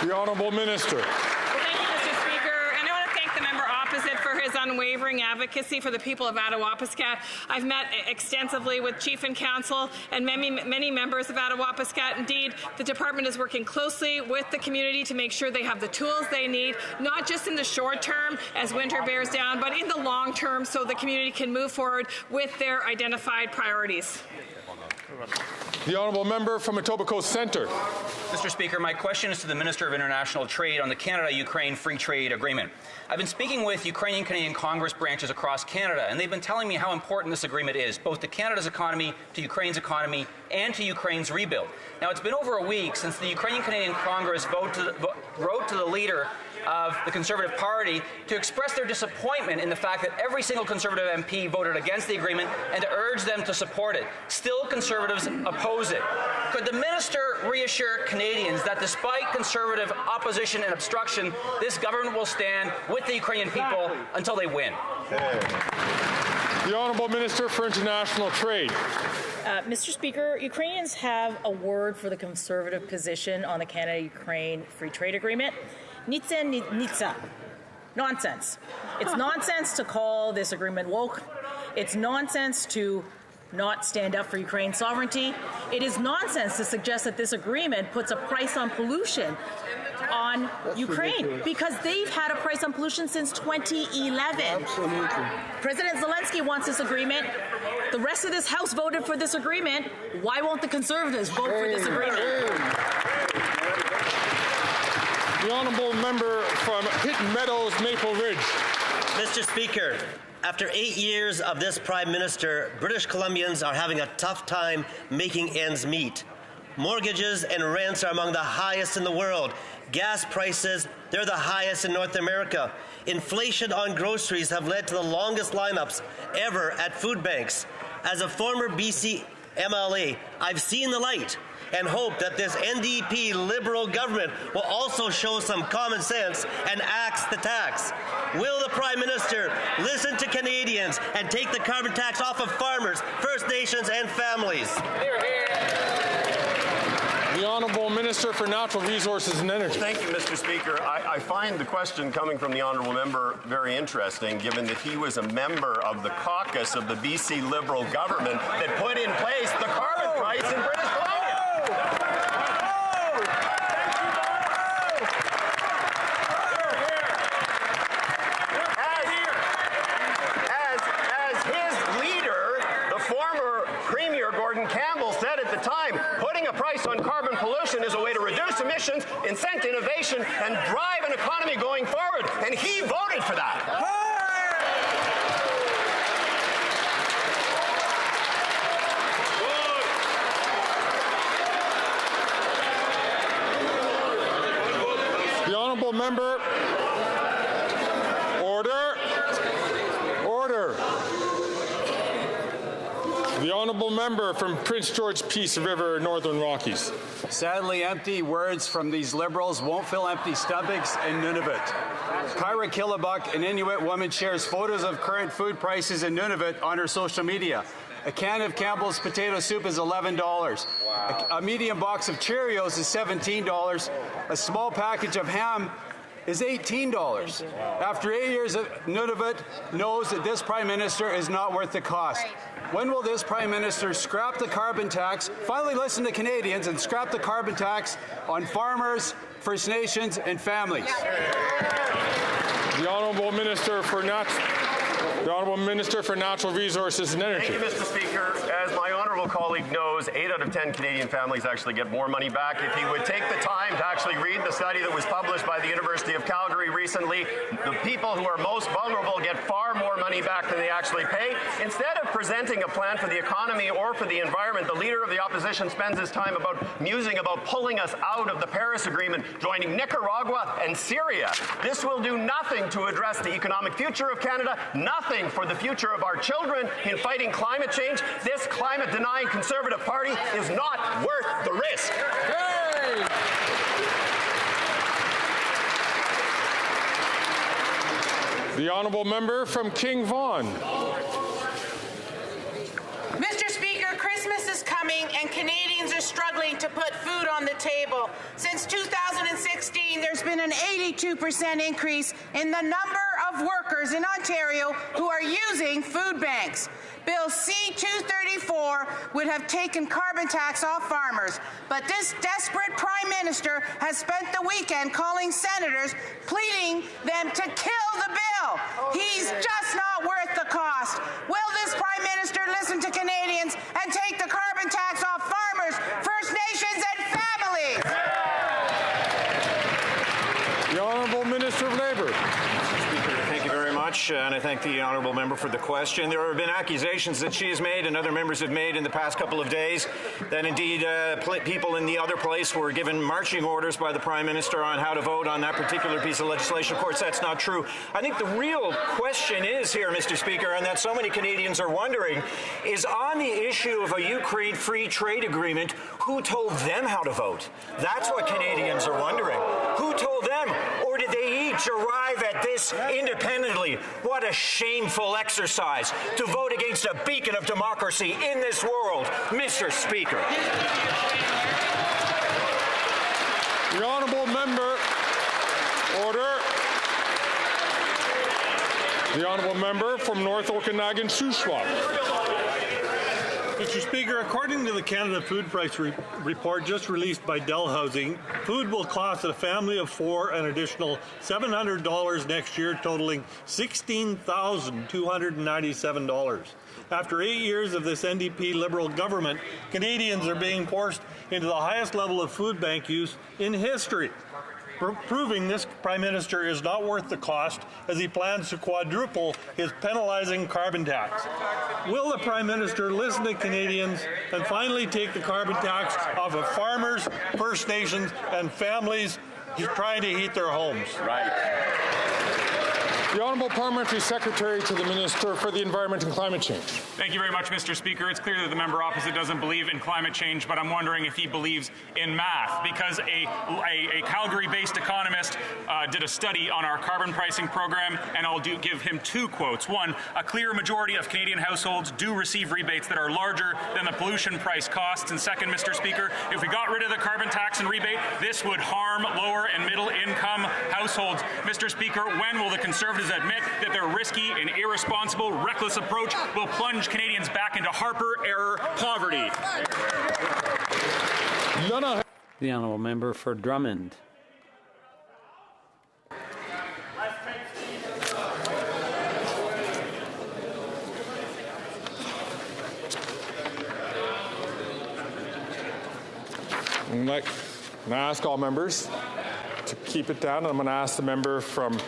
The Honourable Minister. Thank you, Mr. Speaker. And I want to thank the member opposite for his unwavering advocacy for the people of Attawapiskat. I've met extensively with Chief and Council and many members of Attawapiskat. Indeed, the department is working closely with the community to make sure they have the tools they need, not just in the short term as winter bears down, but in the long term so the community can move forward with their identified priorities. The Honourable Member from Etobicoke Centre. Mr. Speaker, my question is to the Minister of International Trade on the Canada-Ukraine Free Trade Agreement. I've been speaking with Ukrainian Canadian Congress branches across Canada, and they've been telling me how important this agreement is, both to Canada's economy, to Ukraine's economy, and to Ukraine's rebuild. Now, it's been over a week since the Ukrainian Canadian Congress wrote to the leader of the Conservative Party to express their disappointment in the fact that every single Conservative MP voted against the agreement and to urge them to support it. Still, Conservatives oppose it. Could the minister reassure Canadians that despite Conservative opposition and obstruction, this government will stand with the Ukrainian people until they win? The Honourable Minister for International Trade. Mr. Speaker, Ukrainians have a word for the Conservative position on the Canada-Ukraine Free Trade Agreement. Nitsa. Nonsense. It's nonsense to call this agreement woke. It's nonsense to not stand up for Ukraine's sovereignty. It is nonsense to suggest that this agreement puts a price on pollution on Ukraine, ridiculous. Because they've had a price on pollution since 2011. Absolutely. President Zelensky wants this agreement. The rest of this House voted for this agreement. Why won't the Conservatives vote for this agreement? The Honourable Member from Hitton Meadows, Maple Ridge. Mr. Speaker, after 8 years of this Prime Minister, British Columbians are having a tough time making ends meet. Mortgages and rents are among the highest in the world. Gas prices, they're the highest in North America. Inflation on groceries have led to the longest lineups ever at food banks. As a former BC MLA, I've seen the light and hope that this NDP Liberal government will also show some common sense and axe the tax. Will the Prime Minister listen to Canadians and take the carbon tax off of farmers, First Nations and families? The Honourable Minister for Natural Resources and Energy. Thank you, Mr. Speaker. I find the question coming from the Honourable Member very interesting, given that he was a member of the caucus of the BC Liberal government that put in place the carbon price in British Columbia. As his leader, the former Premier Gordon Campbell, said at the time, putting a price on carbon pollution is a way to reduce emissions, incent innovation, and drive an economy going forward. And he voted for that. The Honourable Member. Order. Order. The Honourable Member from Prince George Peace River, Northern Rockies. Sadly, empty words from these Liberals won't fill empty stomachs in Nunavut. Kyra Killabuk, an Inuit woman, shares photos of current food prices in Nunavut on her social media. A can of Campbell's potato soup is $11. Wow. A medium box of Cheerios is $17. A small package of ham is $18. Wow. After 8 years, Nunavut knows that this Prime Minister is not worth the cost. Right. When will this Prime Minister scrap the carbon tax, finally listen to Canadians, and scrap the carbon tax on farmers, First Nations, and families? The Honourable Minister for Natural Resources and Energy. Thank you, Mr. Speaker. As my honourable colleague knows, 8 out of 10 Canadian families actually get more money back. If he would take the time to actually read the study that was published by the University of Calgary recently, the people who are most vulnerable get far more money back than they actually pay. Instead of presenting a plan for the economy or for the environment, the Leader of the Opposition spends his time musing about pulling us out of the Paris Agreement, joining Nicaragua and Syria. This will do nothing to address the economic future of Canada, nothing for the future of our children in fighting climate change. This climate-denying Conservative Party is not worth the risk. Hey! The Honourable Member from King Vaughan. Mr. Speaker, Christmas is coming and Canadians are struggling to put food on the table. Since 2016, there's been an 82% increase in the number of workers in Ontario who are using food banks. Bill C-234 would have taken carbon tax off farmers, but this desperate Prime Minister has spent the weekend calling senators, pleading them to kill the bill. He's just not worth the cost. Will this Prime Minister listen to Canadians and take the carbon tax off farmers, First Nations and families? The Honourable Minister of Labour. Thank you very much, and I thank the Honourable Member for the question. There have been accusations that she has made and other members have made in the past couple of days that indeed people in the other place were given marching orders by the Prime Minister on how to vote on that particular piece of legislation. Of course, that's not true. I think the real question is here, Mr. Speaker, and that so many Canadians are wondering, is on the issue of a Ukraine free trade agreement, who told them how to vote? That's what Canadians are wondering. Who told them? Or did they each arrive at this independently? What a shameful exercise to vote against a beacon of democracy in this world, Mr. Speaker. The Honourable Member. Order. The Honourable Member from North Okanagan, Shuswap. Mr. Speaker, according to the Canada Food Price Report just released by Dell Housing, food will cost a family of 4 an additional $700 next year, totaling $16,297. After 8 years of this NDP Liberal government, Canadians are being forced into the highest level of food bank use in history. proving this Prime Minister is not worth the cost as he plans to quadruple his penalizing carbon tax. Will the Prime Minister listen to Canadians and finally take the carbon tax off of farmers, First Nations, and families trying to heat their homes? Right. The Honourable Parliamentary Secretary to the Minister for the Environment and Climate Change. Thank you very much, Mr. Speaker. It's clear that the member opposite doesn't believe in climate change, but I'm wondering if he believes in math, because a Calgary-based economist did a study on our carbon pricing program, and I'll give him two quotes. One, a clear majority of Canadian households do receive rebates that are larger than the pollution price costs. And second, Mr. Speaker, if we got rid of the carbon tax and rebate, this would harm lower and middle income households. Mr. Speaker, when will the Conservatives admit that their risky and irresponsible, reckless approach will plunge Canadians back into Harper-era poverty? The honourable member for Drummond. I'm going to ask all members to keep it down. I'm going to ask the member from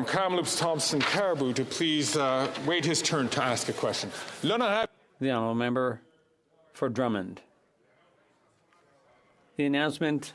Kamloops, Thompson, Caribou to please wait his turn to ask a question. The honourable member for Drummond. The announcement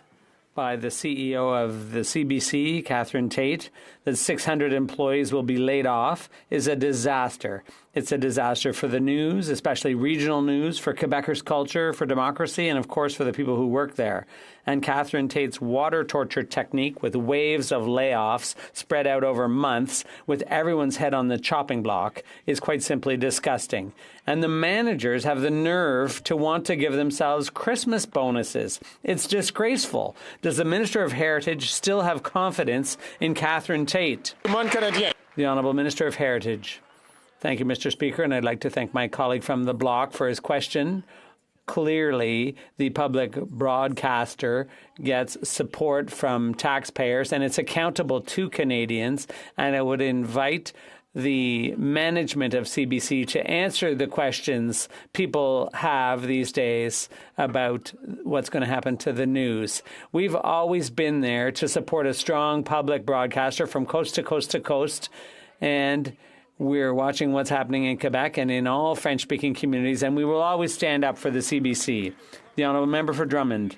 by the CEO of the CBC, Catherine Tate, that 600 employees will be laid off is a disaster. It's a disaster for the news, especially regional news, for Quebecers' culture, for democracy, and of course for the people who work there. And Catherine Tate's water torture technique with waves of layoffs spread out over months with everyone's head on the chopping block is quite simply disgusting. And the managers have the nerve to want to give themselves Christmas bonuses. It's disgraceful. Does the Minister of Heritage still have confidence in Catherine Tate? The Honourable Minister of Heritage. Thank you, Mr. Speaker, and I'd like to thank my colleague from the bloc for his question. Clearly, the public broadcaster gets support from taxpayers, and it's accountable to Canadians, and I would invite the management of CBC to answer the questions people have these days about what's going to happen to the news. We've always been there to support a strong public broadcaster from coast to coast to coast, and we're watching what's happening in Quebec and in all French-speaking communities, and we will always stand up for the CBC. The honourable member for Drummond.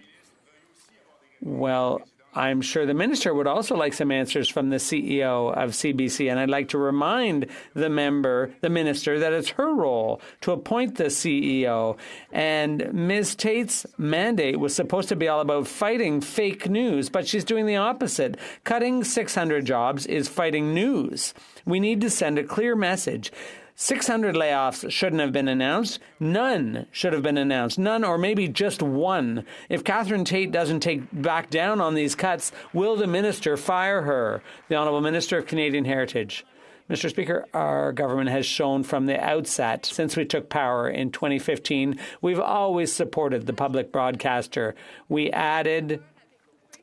Well, I'm sure the minister would also like some answers from the CEO of CBC, and I'd like to remind the minister, that it's her role to appoint the CEO. And Ms. Tate's mandate was supposed to be all about fighting fake news, but she's doing the opposite. Cutting 600 jobs is fighting news. We need to send a clear message. 600 layoffs shouldn't have been announced. None should have been announced. None, or maybe just one. If Catherine Tate doesn't take back down on these cuts, will the minister fire her? The Honourable Minister of Canadian Heritage. Mr. Speaker, our government has shown from the outset, since we took power in 2015, we've always supported the public broadcaster. We added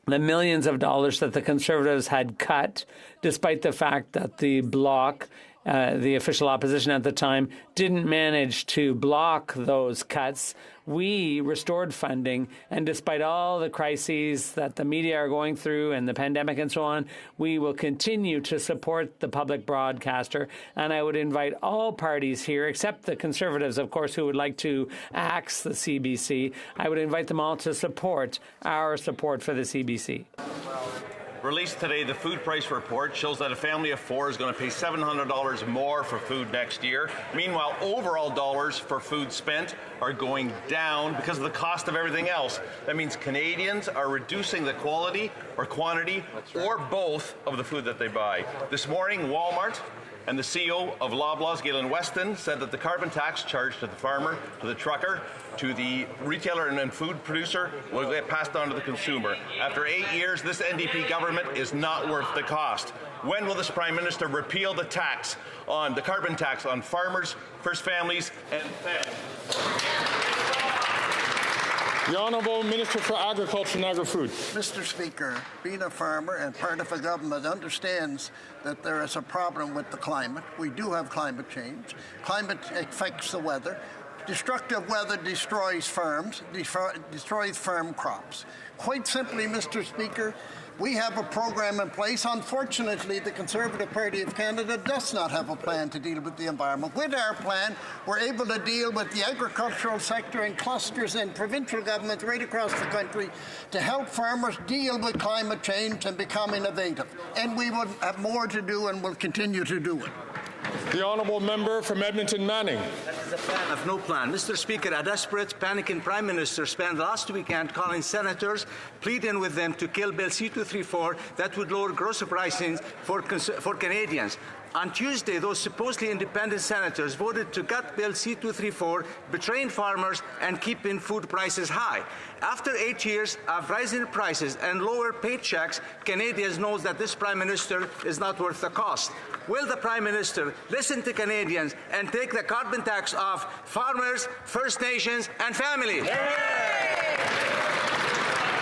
the millions of dollars that the Conservatives had cut, despite the fact that the bloc, the official opposition at the time, didn't manage to block those cuts. We restored funding, and despite all the crises that the media are going through and the pandemic and so on, we will continue to support the public broadcaster. And I would invite all parties here, except the Conservatives, of course, who would like to axe the CBC, I would invite them all to support our support for the CBC. Released today, the food price report shows that a family of four is going to pay $700 more for food next year. Meanwhile, overall dollars for food spent are going down because of the cost of everything else. That means Canadians are reducing the quality or quantity or both of the food that they buy. This morning, Walmart and the CEO of Loblaws, Galen Weston, said that the carbon tax charged to the farmer, to the trucker, to the retailer and food producer will get passed on to the consumer. After 8 years, this NDP government is not worth the cost. When will this Prime Minister repeal the tax on the carbon tax on farmers, first families, and families? The Honourable Minister for Agriculture and Agri-Food. Mr. Speaker, being a farmer and part of a government understands that there is a problem with the climate. We do have climate change. Climate affects the weather. Destructive weather destroys farms, destroys farm crops. Quite simply, Mr. Speaker, we have a program in place. Unfortunately, the Conservative Party of Canada does not have a plan to deal with the environment. With our plan, we're able to deal with the agricultural sector and clusters and provincial governments right across the country to help farmers deal with climate change and become innovative. And we will have more to do and will continue to do it. The honourable member from Edmonton Manning. That is a plan of no plan. Mr. Speaker, a desperate, panicking Prime Minister spent last weekend calling senators, pleading with them to kill Bill C-234 that would lower grocery pricing for Canadians. On Tuesday, those supposedly independent senators voted to gut Bill C-234, betraying farmers and keeping food prices high. After 8 years of rising prices and lower paychecks, Canadians know that this Prime Minister is not worth the cost. Will the Prime Minister listen to Canadians and take the carbon tax off farmers, First Nations and families?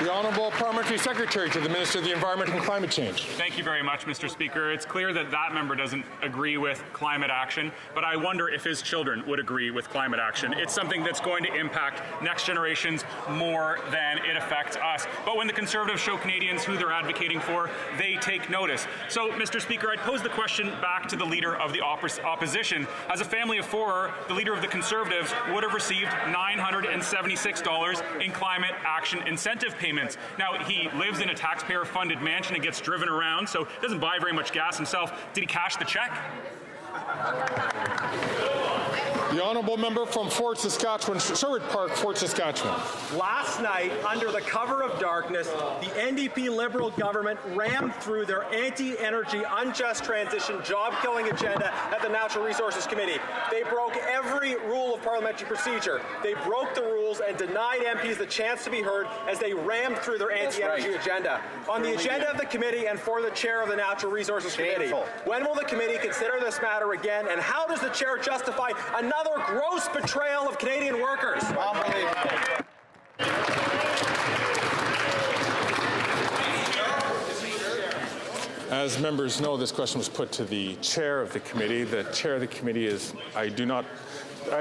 The Honourable Parliamentary Secretary to the Minister of the Environment and Climate Change. Thank you very much, Mr. Speaker. It's clear that that member doesn't agree with climate action, but I wonder if his children would agree with climate action. It's something that's going to impact next generations more than it affects us. But when the Conservatives show Canadians who they're advocating for, they take notice. So, Mr. Speaker, I'd pose the question back to the Leader of the Opposition. As a family of four, the Leader of the Conservatives would have received $976 in climate action incentive payments. Now, he lives in a taxpayer-funded mansion and gets driven around, so doesn't buy very much gas himself. Did he cash the check? The honourable member from Fort Saskatchewan, Sherwood Park, Fort Saskatchewan. Last night, under the cover of darkness, the NDP Liberal government rammed through their anti-energy, unjust transition, job-killing agenda at the Natural Resources Committee. They broke every rule of parliamentary procedure. They broke the rules and denied MPs the chance to be heard as they rammed through their anti-energy agenda. On the agenda of the committee and for the chair of the Natural Resources Committee, when will the committee consider this matter again, and how does the chair justify another gross betrayal of Canadian workers? As members know, this question was put to the chair of the committee. The chair of the committee is, I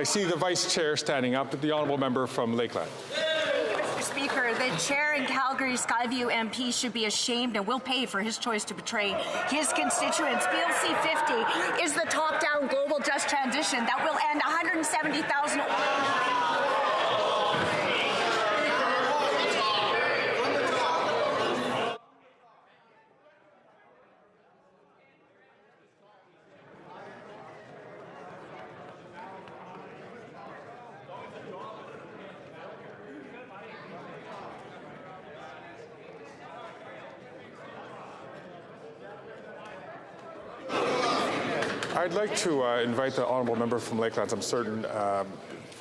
see the vice chair standing up, the honourable member from Lakeland. Mr. Speaker, the chair in Calgary Skyview MP should be ashamed and will pay for his choice to betray his constituents. Bill C-50 is the top-down global just transition that will end 170,000... I'd like to invite the honourable member from Lakelands, I'm certain,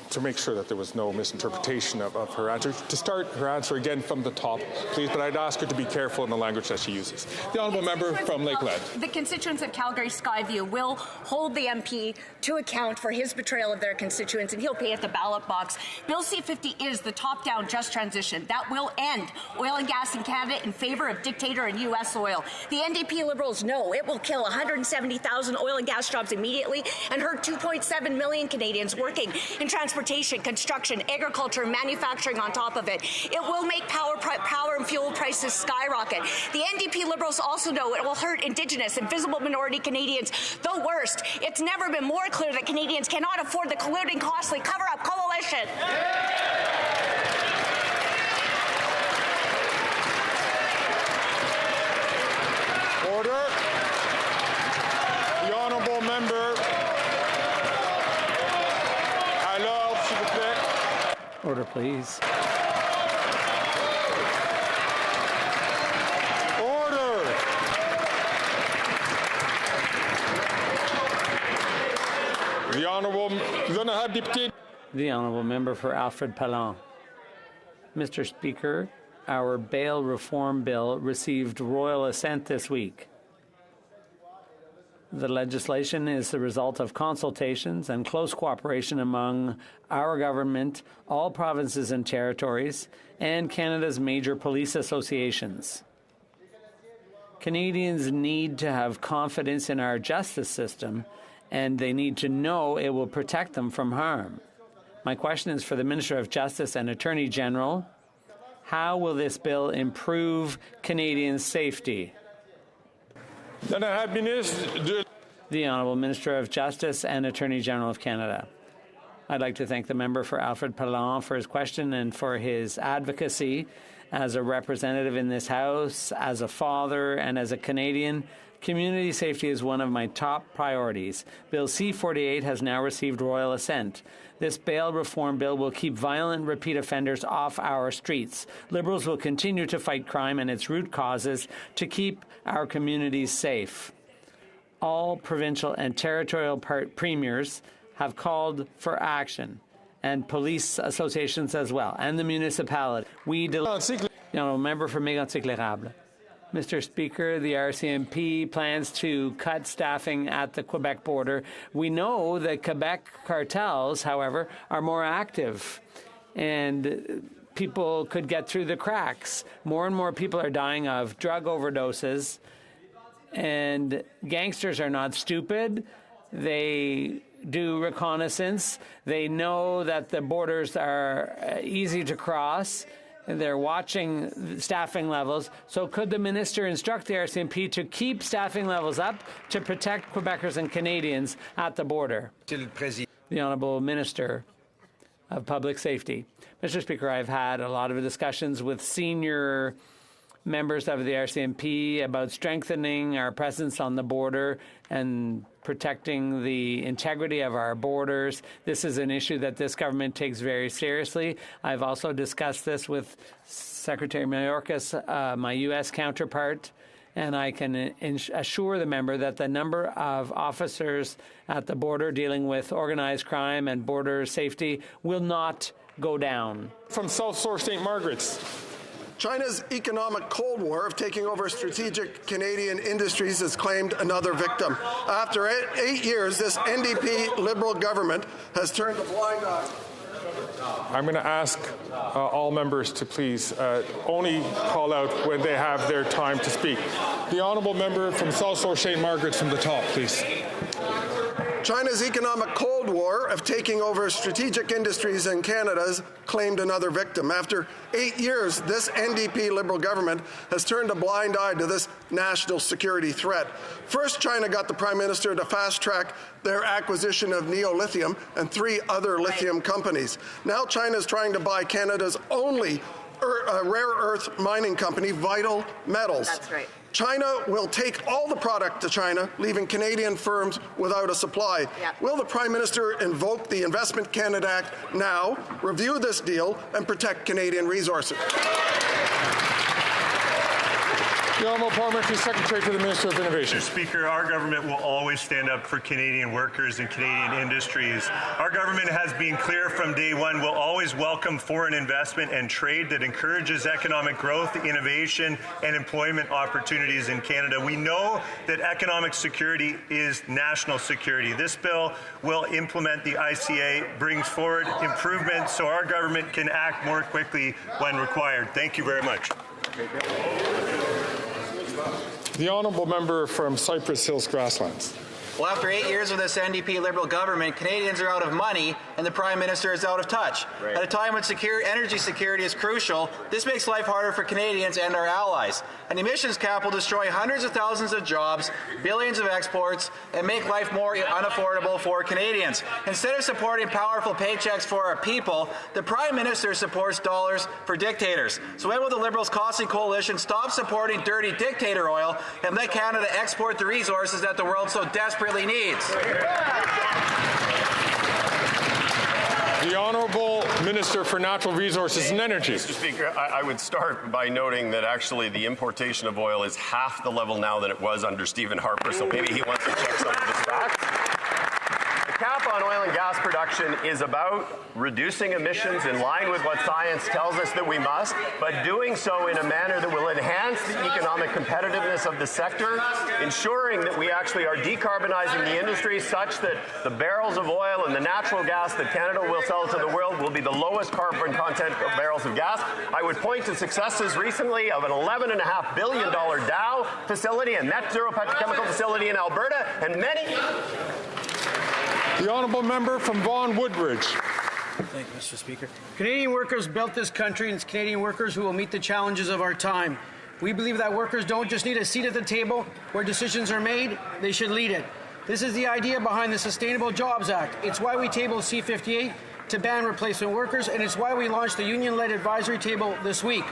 to make sure that there was no misinterpretation of her answer. To start her answer again from the top, please, but I'd ask her to be careful in the language that she uses. The honourable member from Lakeland. The constituents of Calgary Skyview will hold the MP to account for his betrayal of their constituents, and he'll pay at the ballot box. Bill C-50 is the top-down just transition that will end oil and gas in Canada in favour of dictator and U.S. oil. The NDP Liberals know it will kill 170,000 oil and gas jobs immediately and hurt 2.7 million Canadians working in transportation, construction, agriculture, manufacturing on top of it. It will make power and fuel prices skyrocket. The NDP Liberals also know it will hurt Indigenous and visible minority Canadians the worst. It's never been more clear that Canadians cannot afford the colluding, costly cover-up coalition. Order. The honourable member. Order, please. Order. The honourable member for Alfred Pallon. Mr. Speaker, our bail reform bill received royal assent this week. The legislation is the result of consultations and close cooperation among our government, all provinces and territories, and Canada's major police associations. Canadians need to have confidence in our justice system, and they need to know it will protect them from harm. My question is for the Minister of Justice and Attorney General. How will this bill improve Canadians' safety? The Honourable Minister of Justice and Attorney General of Canada. I'd like to thank the member for Alfred Pellant for his question and for his advocacy. As a representative in this House, as a father, and as a Canadian, community safety is one of my top priorities. Bill C-48 has now received royal assent. This bail reform bill will keep violent repeat offenders off our streets. Liberals will continue to fight crime and its root causes to keep our communities safe. All provincial and territorial premiers have called for action, and police associations as well, and the municipality. The Honourable Member for Mégantic-l'Érable. Mr. Speaker, the RCMP plans to cut staffing at the Quebec border. We know that Quebec cartels, however, are more active, and people could get through the cracks. More and more people are dying of drug overdoses, and gangsters are not stupid. They do reconnaissance. They know that the borders are easy to cross. They're watching staffing levels. So could the minister instruct the RCMP to keep staffing levels up to protect Quebecers and Canadians at the border? The Honourable Minister of Public Safety. Mr. Speaker, I've had a lot of discussions with senior members of the RCMP about strengthening our presence on the border and protecting the integrity of our borders. This is an issue that this government takes very seriously. I've also discussed this with Secretary Mayorkas, my U.S. counterpart, and I can assure the member that the number of officers at the border dealing with organized crime and border safety will not go down. From South Shore St. Margaret's. China's economic Cold War of taking over strategic Canadian industries has claimed another victim. After 8 years, this NDP Liberal government has turned a blind eye. I'm going to ask all members to please only call out when they have their time to speak. The honourable member from South Shore St. Margaret's from the top, please. China's economic Cold War of taking over strategic industries in Canada has claimed another victim. After 8 years, this NDP Liberal government has turned a blind eye to this national security threat. First, China got the Prime Minister to fast-track their acquisition of Neo-Lithium and 3 other lithium companies. Now China is trying to buy Canada's only rare earth mining company, Vital Metals. That's right. China will take all the product to China, leaving Canadian firms without a supply. Yep. Will the Prime Minister invoke the Investment Canada Act now, review this deal, and protect Canadian resources? The Honourable Parliamentary Secretary to the Minister of Innovation. Mr. Speaker, our government will always stand up for Canadian workers and Canadian industries. Our government has been clear from day one we'll always welcome foreign investment and trade that encourages economic growth, innovation, and employment opportunities in Canada. We know that economic security is national security. This bill will implement the ICA, brings forward improvements so our government can act more quickly when required. Thank you very much. The honourable member from Cypress Hills Grasslands. Well, after 8 years of this NDP Liberal government, Canadians are out of money and the Prime Minister is out of touch. Right. At a time when energy security is crucial, this makes life harder for Canadians and our allies. An emissions cap will destroy hundreds of thousands of jobs, billions of exports, and make life more unaffordable for Canadians. Instead of supporting powerful paychecks for our people, the Prime Minister supports dollars for dictators. So when will the Liberals' costly coalition stop supporting dirty dictator oil and let Canada export the resources that the world so desperately needs? The Honourable Minister for Natural Resources and Energy. Mr. Speaker, I would start by noting that actually the importation of oil is half the level now than it was under Stephen Harper, so maybe he wants to check some of his facts. The cap on oil and gas production is about reducing emissions in line with what science tells us that we must, but doing so in a manner that will enhance the economic competitiveness of the sector, ensuring that we actually are decarbonizing the industry such that the barrels of oil and the natural gas that Canada will sell to the world will be the lowest carbon content of barrels of gas. I would point to successes recently of an $11.5 billion Dow facility, a net zero petrochemical facility in Alberta, and many. The honourable member from Vaughan Woodbridge. Thank you, Mr. Speaker. Canadian workers built this country, and it's Canadian workers who will meet the challenges of our time. We believe that workers don't just need a seat at the table where decisions are made, they should lead it. This is the idea behind the Sustainable Jobs Act. It's why we tabled C-58 to ban replacement workers, and it's why we launched the union-led advisory table this week.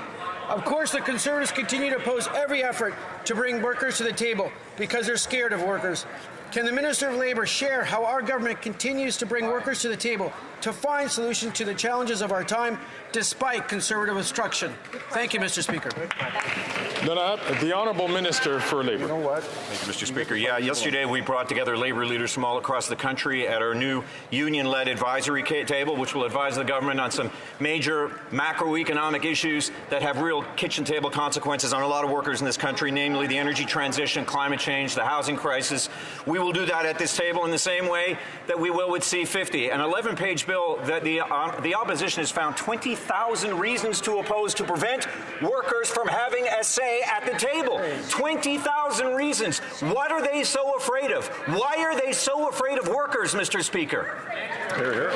Of course, the Conservatives continue to oppose every effort to bring workers to the table because they're scared of workers. Can the Minister of Labour share how our government continues to bring workers to the table to find solutions to the challenges of our time despite Conservative obstruction? Thank you, Mr. Speaker. The Honourable Minister for Labour. You know what? Thank you, Mr. Speaker. Yeah, yesterday we brought together Labour leaders from all across the country at our new union-led advisory table, which will advise the government on some major macroeconomic issues that have real kitchen table consequences on a lot of workers in this country, namely the energy transition, climate change, the housing crisis. We will do that at this table in the same way that we will with C-50, an 11-page bill that the opposition has found 20,000 reasons to oppose to prevent workers from having a say at the table. 20,000 reasons. What are they so afraid of? Why are they so afraid of workers, Mr. Speaker? Hear, hear.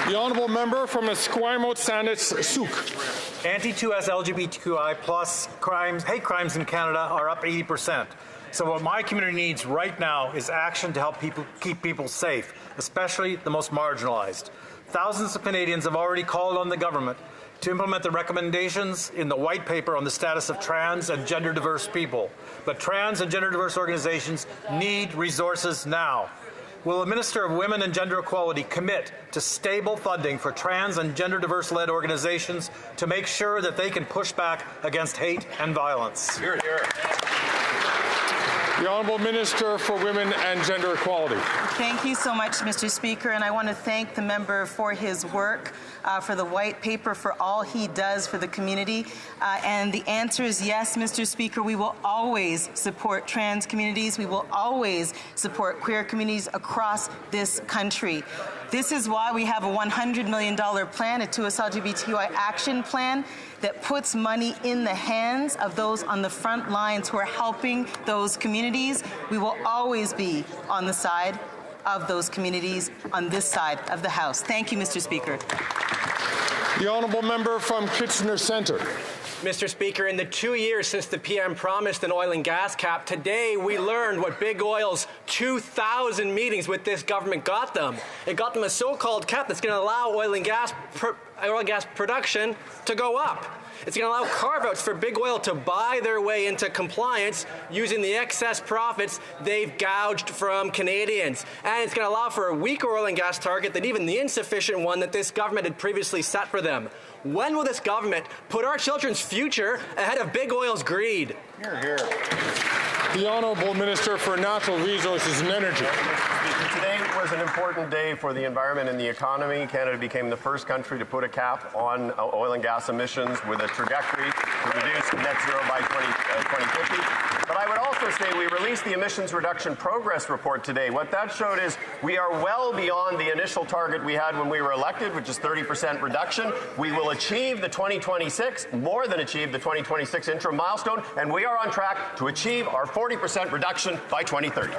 The Honourable Member from Esquimalt Saanich Souk. Anti-2S LGBTQI plus crimes, hate crimes in Canada are up 80%. So what my community needs right now is action to help keep people safe, especially the most marginalized. Thousands of Canadians have already called on the government to implement the recommendations in the white paper on the status of trans and gender diverse people. But trans and gender diverse organizations need resources now. Will the Minister of Women and Gender Equality commit to stable funding for trans and gender diverse-led organizations to make sure that they can push back against hate and violence? Hear it, hear it. The Honourable Minister for Women and Gender Equality. Thank you so much, Mr. Speaker, and I want to thank the member for his work, for the white paper, for all he does for the community. And the answer is yes, Mr. Speaker. We will always support trans communities. We will always support queer communities across this country. This is why we have a $100 million plan, a 2S LGBTQI action plan, that puts money in the hands of those on the front lines who are helping those communities. We will always be on the side of those communities on this side of the House. Thank you, Mr. Speaker. The Honourable Member from Kitchener Centre. Mr. Speaker, in the 2 years since the PM promised an oil and gas cap, today we learned what Big Oil's 2,000 meetings with this government got them. It got them a so-called cap that's going to allow oil and gas production to go up. It's going to allow carve-outs for Big Oil to buy their way into compliance using the excess profits they've gouged from Canadians. And it's going to allow for a weaker oil and gas target than even the insufficient one that this government had previously set for them. When will this government put our children's future ahead of Big Oil's greed? Hear, hear. The Honourable Minister for Natural Resources and Energy. Today was an important day for the environment and the economy. Canada became the first country to put a cap on oil and gas emissions with a trajectory to reduce net zero by 2050. But I would also say we released the Emissions Reduction Progress Report today. What that showed is we are well beyond the initial target we had when we were elected, which is 30% reduction. We will achieve the 2026, more than achieve the 2026 interim milestone, and we are on track to achieve our 40% reduction by 2030.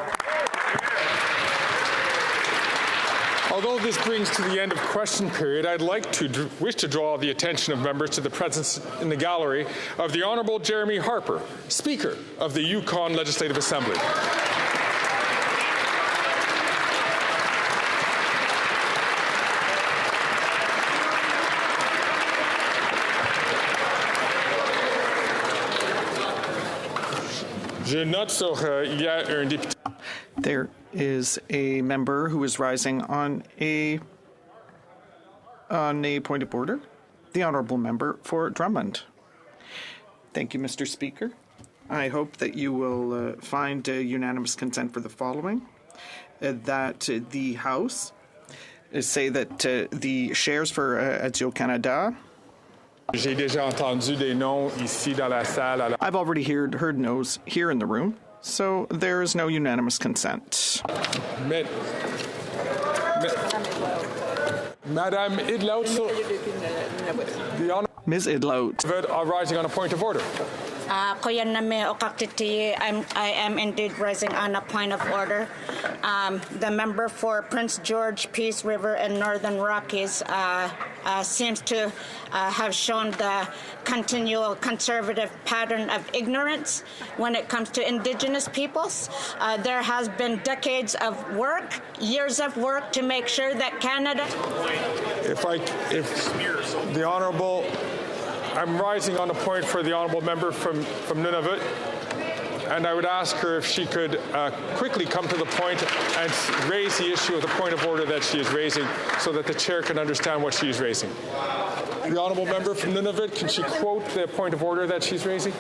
Although this brings to the end of question period, I'd wish to draw the attention of members to the presence in the gallery of the Honourable Jeremy Harper, Speaker of the Yukon Legislative Assembly. There is a member who is rising on a point of order. The Honourable Member for Drummond. Thank you, Mr. Speaker. I hope that you will find unanimous consent for the following. That the House say that the shares for Radio-Canada. J'ai déjà entendu des noms ici dans la salle. I've already heard no's here in the room, so there is no unanimous consent. Madame Idlaut, Ms. Idlaut. Rising on a point of order. I am indeed raising on a point of order. The member for Prince George, Peace River, and Northern Rockies seems to have shown the continual conservative pattern of ignorance when it comes to Indigenous peoples. There has been decades of work, years of work to make sure that Canada... If the Honourable... I'm rising on a point for the Honourable Member from Nunavut, and I would ask her if she could quickly come to the point and raise the issue of the point of order that she is raising so that the Chair can understand what she is raising. The Honourable Member from Nunavut, can she quote the point of order that she's raising?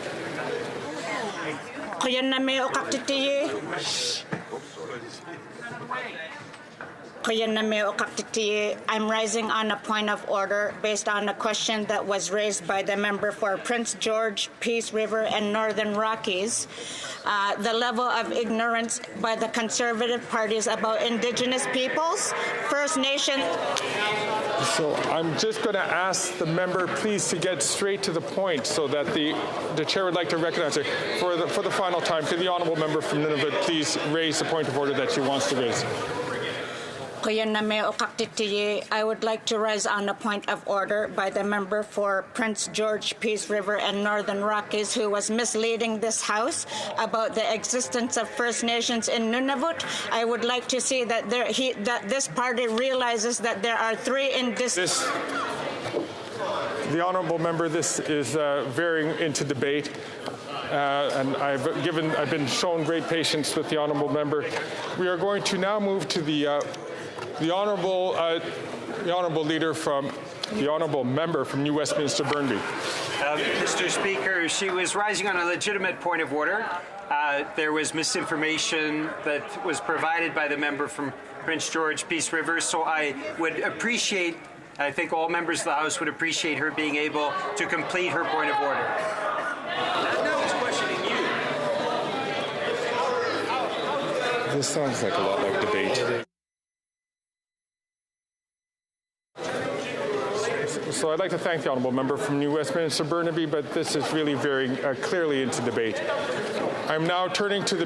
I'm rising on a point of order based on a question that was raised by the member for Prince George, Peace River, and Northern Rockies. The level of ignorance by the Conservative parties about Indigenous peoples, First Nations. So I'm just going to ask the member, please, to get straight to the point so that the Chair would like to recognize her. For the final time, could the Honourable Member from Nunavut please raise the point of order that she wants to raise? I would like to raise on a point of order by the member for Prince George, Peace River, and Northern Rockies, who was misleading this House about the existence of First Nations in Nunavut. I would like to see that this party realizes that there are three Indigenous... The Honourable Member, this is veering into debate. And I've been shown great patience with the Honourable Member. We are going to now move to the Honourable Member from New Westminster Burnaby. Mr. Speaker, she was rising on a legitimate point of order. There was misinformation that was provided by the member from Prince George, Peace River, so I would appreciate, I think all members of the House would appreciate her being able to complete her point of order. Now he's questioning you. This sounds like a lot like debate. So I'd like to thank the Honourable Member from New Westminster Burnaby, but this is really very clearly into debate. I'm now turning to the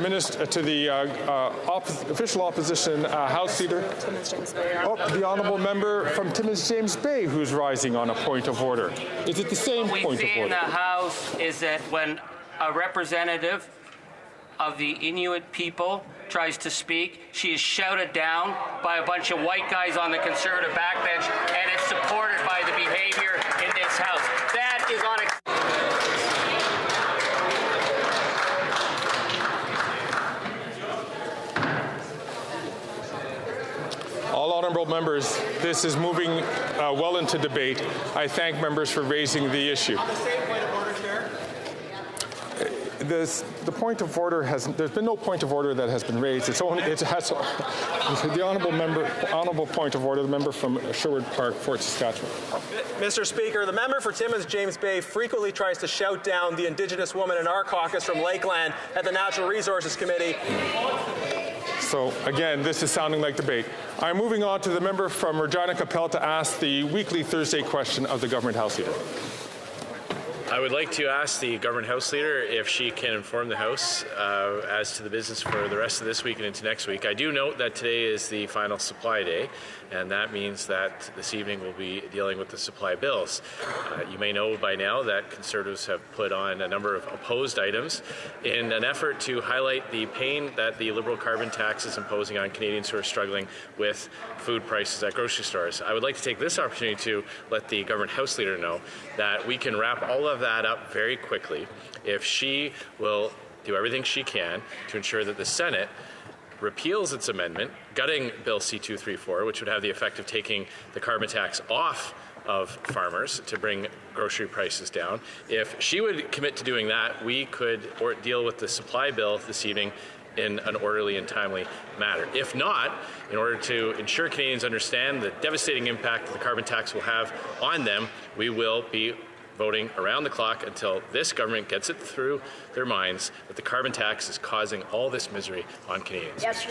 official opposition House Leader. The Honourable Member from Timmins James Bay, who's rising on a point of order. Is it the same point of order? What we see in the House is that when a representative of the Inuit people tries to speak, she is shouted down by a bunch of white guys on the Conservative backbench, and it's supported by the behavior in this House. That is unacceptable. All honourable members, this is moving well into debate. I thank members for raising the issue. The point of order there's been no point of order that has been raised. The honourable point of order, the member from Sherwood Park, Fort Saskatchewan. Mr. Speaker, the member for Timmins James Bay frequently tries to shout down the Indigenous woman in our caucus from Lakeland at the Natural Resources Committee. So again, this is sounding like debate. I'm moving on to the member from Regina Capel to ask the weekly Thursday question of the Government House Leader. I would like to ask the Government House Leader if she can inform the House as to the business for the rest of this week and into next week. I do note that today is the final supply day, and that means that this evening we'll be dealing with the supply bills. You may know by now that Conservatives have put on a number of opposed items in an effort to highlight the pain that the Liberal carbon tax is imposing on Canadians who are struggling with food prices at grocery stores. I would like to take this opportunity to let the Government House Leader know that we can wrap all of that up very quickly if she will do everything she can to ensure that the Senate repeals its amendment, gutting Bill C-234, which would have the effect of taking the carbon tax off of farmers to bring grocery prices down. If she would commit to doing that, we could deal with the supply bill this evening in an orderly and timely manner. If not, in order to ensure Canadians understand the devastating impact that the carbon tax will have on them, we will be voting around the clock until this government gets it through their minds that the carbon tax is causing all this misery on Canadians. Yes.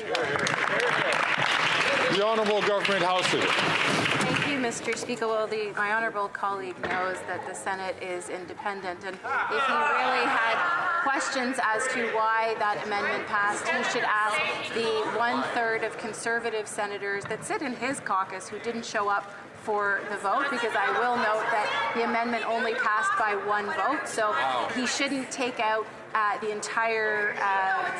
The Honourable Government House Leader. Thank you, Mr. Speaker. Well, my honourable colleague knows that the Senate is independent, and if he really had questions as to why that amendment passed, he should ask the 1/3 of Conservative senators that sit in his caucus who didn't show up for the vote, because I will note that the amendment only passed by 1 vote, so he shouldn't take out the entire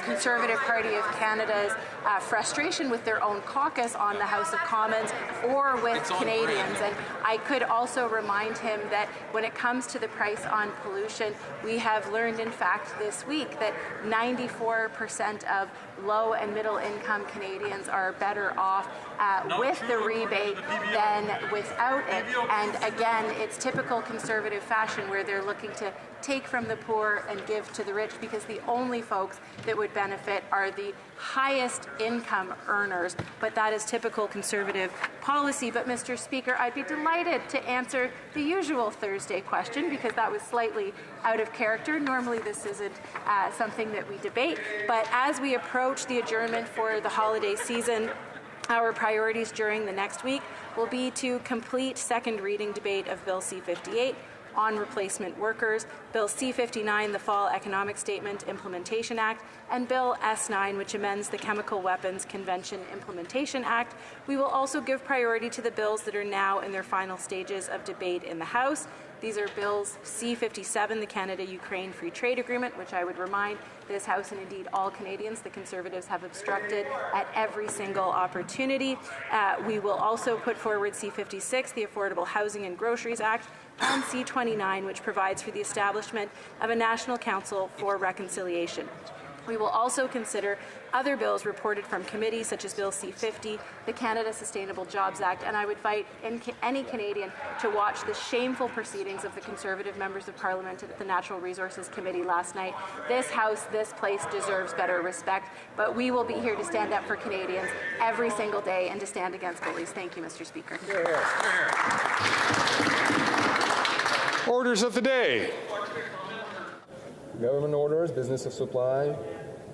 Conservative Party of Canada's frustration with their own caucus on the House of Commons or with Canadians. And I could also remind him that when it comes to the price on pollution, we have learned, in fact, this week that 94% of low and middle income Canadians are better off with the rebate than without it. And again, it's typical Conservative fashion where they're looking to take from the poor and give to the rich, because the only folks that would benefit are the highest income earners. But that is typical Conservative policy. But Mr. Speaker, I'd be delighted to answer the usual Thursday question, because that was slightly out of character. Normally this isn't something that we debate, but as we approach the adjournment for the holiday season, our priorities during the next week will be to complete second reading debate of Bill C-58 on replacement workers, Bill C-59, the Fall Economic Statement Implementation Act, and Bill S-9, which amends the Chemical Weapons Convention Implementation Act. We will also give priority to the bills that are now in their final stages of debate in the House. These are Bills C-57, the Canada-Ukraine Free Trade Agreement, which I would remind this House and indeed all Canadians, the Conservatives have obstructed at every single opportunity. We will also put forward C-56, the Affordable Housing and Groceries Act, and C-29, which provides for the establishment of a National Council for Reconciliation. We will also consider other bills reported from committee, such as Bill C-50, the Canada Sustainable Jobs Act, and I would invite any Canadian to watch the shameful proceedings of the Conservative members of Parliament at the Natural Resources Committee last night. This House, this place deserves better respect, but we will be here to stand up for Canadians every single day and to stand against bullies. Thank you, Mr. Speaker. Orders of the day. Government orders, business of supply,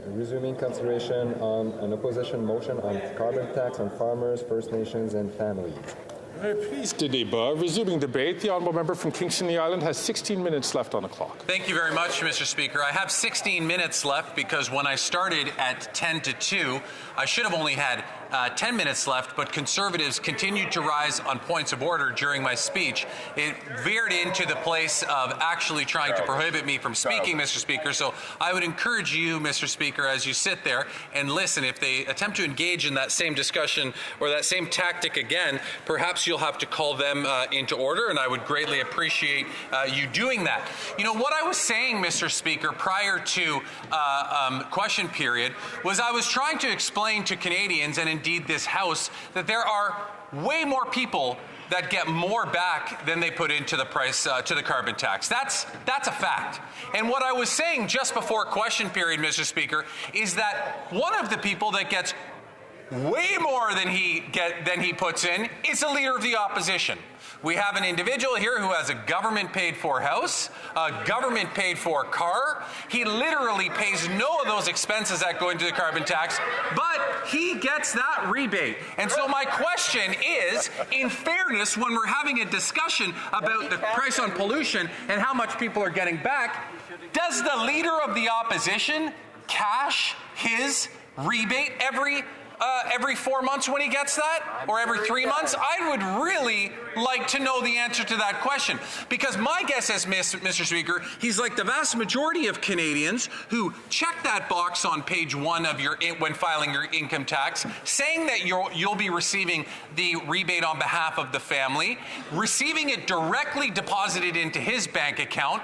resuming consideration on an opposition motion on carbon tax on farmers, First Nations, and families. Please de débat. Resuming debate, the honourable member from Kingston Island has 16 minutes left on the clock. Thank you very much, Mr. Speaker. I have 16 minutes left because when I started at 10 to 2, I should have only had 10 minutes left, but Conservatives continued to rise on points of order during my speech. It veered into the place of actually trying to prohibit me from speaking, Mr. Speaker. So I would encourage you, Mr. Speaker, as you sit there and listen, if they attempt to engage in that same discussion or that same tactic again, perhaps you'll have to call them into order, and I would greatly appreciate you doing that. You know, what I was saying, Mr. Speaker, prior to question period was I was trying to explain to Canadians and indeed this House that there are way more people that get more back than they put into the price to the carbon tax. That's a fact. And what I was saying just before question period, Mr. Speaker, is that one of the people that gets way more than he puts in is a leader of the opposition. We have an individual here who has a government-paid-for house, a government-paid-for car. He literally pays no of those expenses that go into the carbon tax, but he gets that rebate. And so my question is, in fairness, when we're having a discussion about the price on pollution and how much people are getting back, does the leader of the opposition cash his rebate every 4 months when he gets that, or every 3 months? I would really like to know the answer to that question, because my guess is, Mr. Speaker, he's like the vast majority of Canadians who check that box on page 1 of when filing your income tax, saying that you'll be receiving the rebate on behalf of the family, receiving it directly deposited into his bank account.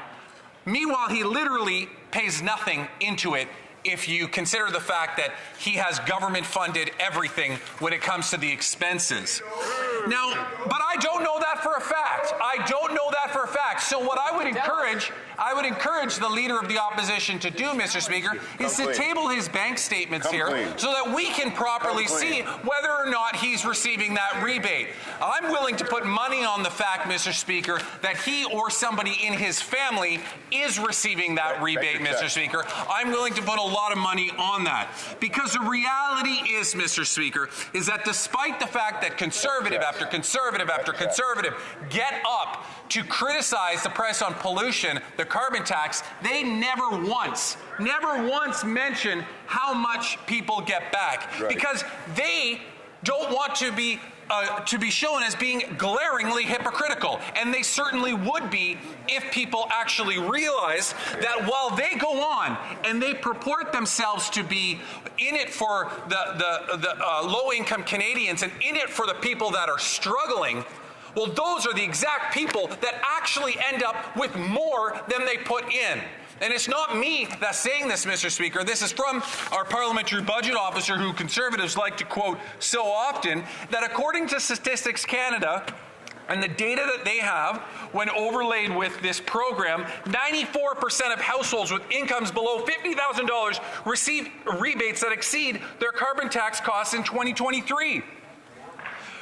Meanwhile, he literally pays nothing into it if you consider the fact that he has government-funded everything when it comes to the expenses. Now, but I don't know that for a fact. I don't know that for a fact. So what I would encourage the Leader of the Opposition to do, Mr. Speaker, is to table his bank statements here so that we can properly see whether or not he's receiving that rebate. I'm willing to put money on the fact, Mr. Speaker, that he or somebody in his family is receiving that rebate, Mr. Speaker. I'm willing to put a lot of money on that. Because the reality is, Mr. Speaker, is that despite the fact that conservative after conservative after conservative get up to criticize the price on pollution, the carbon tax, they never once mention how much people get back. Because they don't want to be shown as being glaringly hypocritical. And they certainly would be if people actually realize that while they go on and they purport themselves to be in it for the low-income Canadians and in it for the people that are struggling, well, those are the exact people that actually end up with more than they put in. And it's not me that's saying this, Mr. Speaker. This is from our parliamentary budget officer, who Conservatives like to quote so often, that according to Statistics Canada and the data that they have, when overlaid with this program, 94% of households with incomes below $50,000 receive rebates that exceed their carbon tax costs in 2023.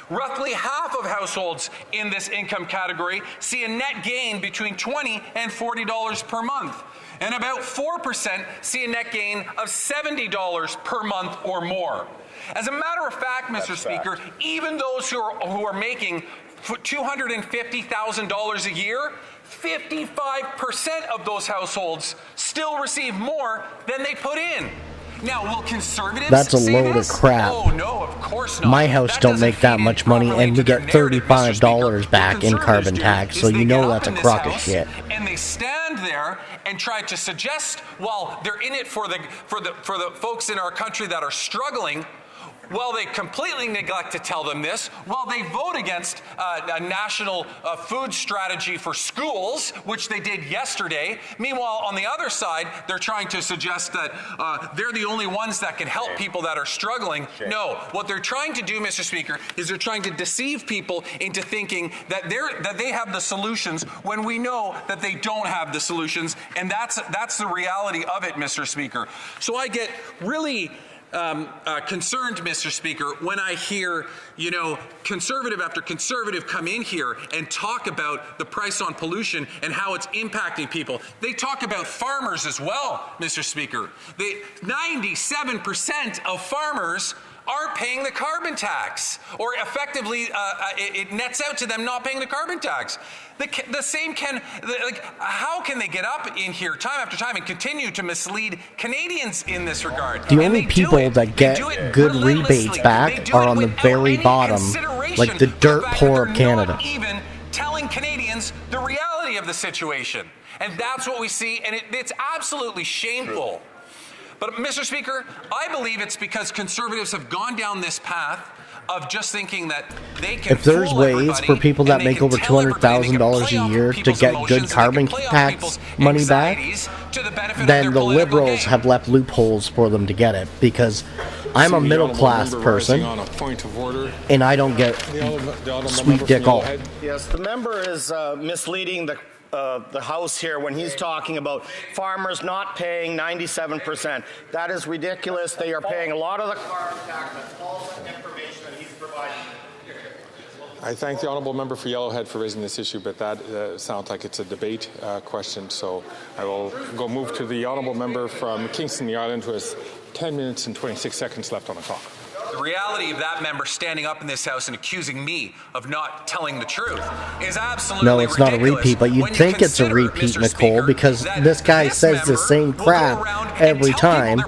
Roughly half of households in this income category see a net gain between $20 and $40 per month. And about 4% see a net gain of $70 per month or more. As a matter of fact, Mr. Speaker, even those who are making $250,000 a year, 55% of those households still receive more than they put in. Now, will Conservatives That's a say load this? of crap. Oh, no, of course not. My house don't make that much money, and we get $35 back in carbon tax, so you know that's a crock of shit. And they stand there and try to suggest, while they're in it for the folks in our country that are struggling, well, they completely neglect to tell them this. While they vote against a national food strategy for schools, which they did yesterday. Meanwhile, on the other side, they're trying to suggest that they're the only ones that can help people that are struggling. No, what they're trying to do, Mr. Speaker, is they're trying to deceive people into thinking that they have the solutions when we know that they don't have the solutions, and that's the reality of it, Mr. Speaker. So I get really concerned, Mr. Speaker, when I hear, Conservative after Conservative come in here and talk about the price on pollution and how it's impacting people. They talk about farmers as well, Mr. Speaker. 97% of farmers aren't paying the carbon tax, or effectively it nets out to them not paying the carbon tax. The same can, how can they get up in here time after time and continue to mislead Canadians in this regard? The only people that get good rebates back are on the very bottom, like the dirt poor of Canada. Even telling Canadians the reality of the situation. And that's what we see, and it's absolutely shameful. But, Mr. Speaker, I believe it's because Conservatives have gone down this path of just thinking that they can. If there's ways for people that make over $200,000 a year to get good carbon tax money back, then the Liberals have left loopholes for them to get it, because I'm a middle-class person, and I don't get sweet dick all. Yes, the member is misleading the House here when he's talking about farmers not paying 97%. That is ridiculous. They are paying a lot of the carbon tax. That's false information that he's providing. I thank the honourable member for Yellowhead for raising this issue, but that sounds like it's a debate question, so I will move to the honourable member from Kingston, the Island, who has 10 minutes and 26 seconds left on the clock. The reality of that member standing up in this House and accusing me of not telling the truth is absolutely No, it's not a repeat, but you'd think it's a repeat, Nicole, because this guy says the same crap every time,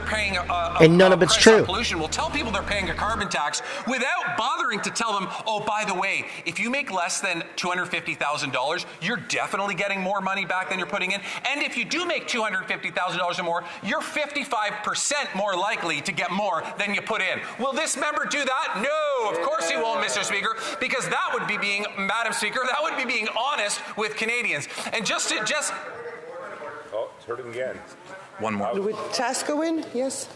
and none of it's true. Pollution will tell people they're paying a carbon tax without bothering to tell them, oh, by the way, if you make less than $250,000, you're definitely getting more money back than you're putting in. And if you do make $250,000 or more, you're 55% more likely to get more than you put in. Will this member do that? No, of course he won't, Mr. Speaker, because that would be being, Madam Speaker, that would be being honest with Canadians. And just Oh, it's hurting again. One more. With Tasco in? Yes.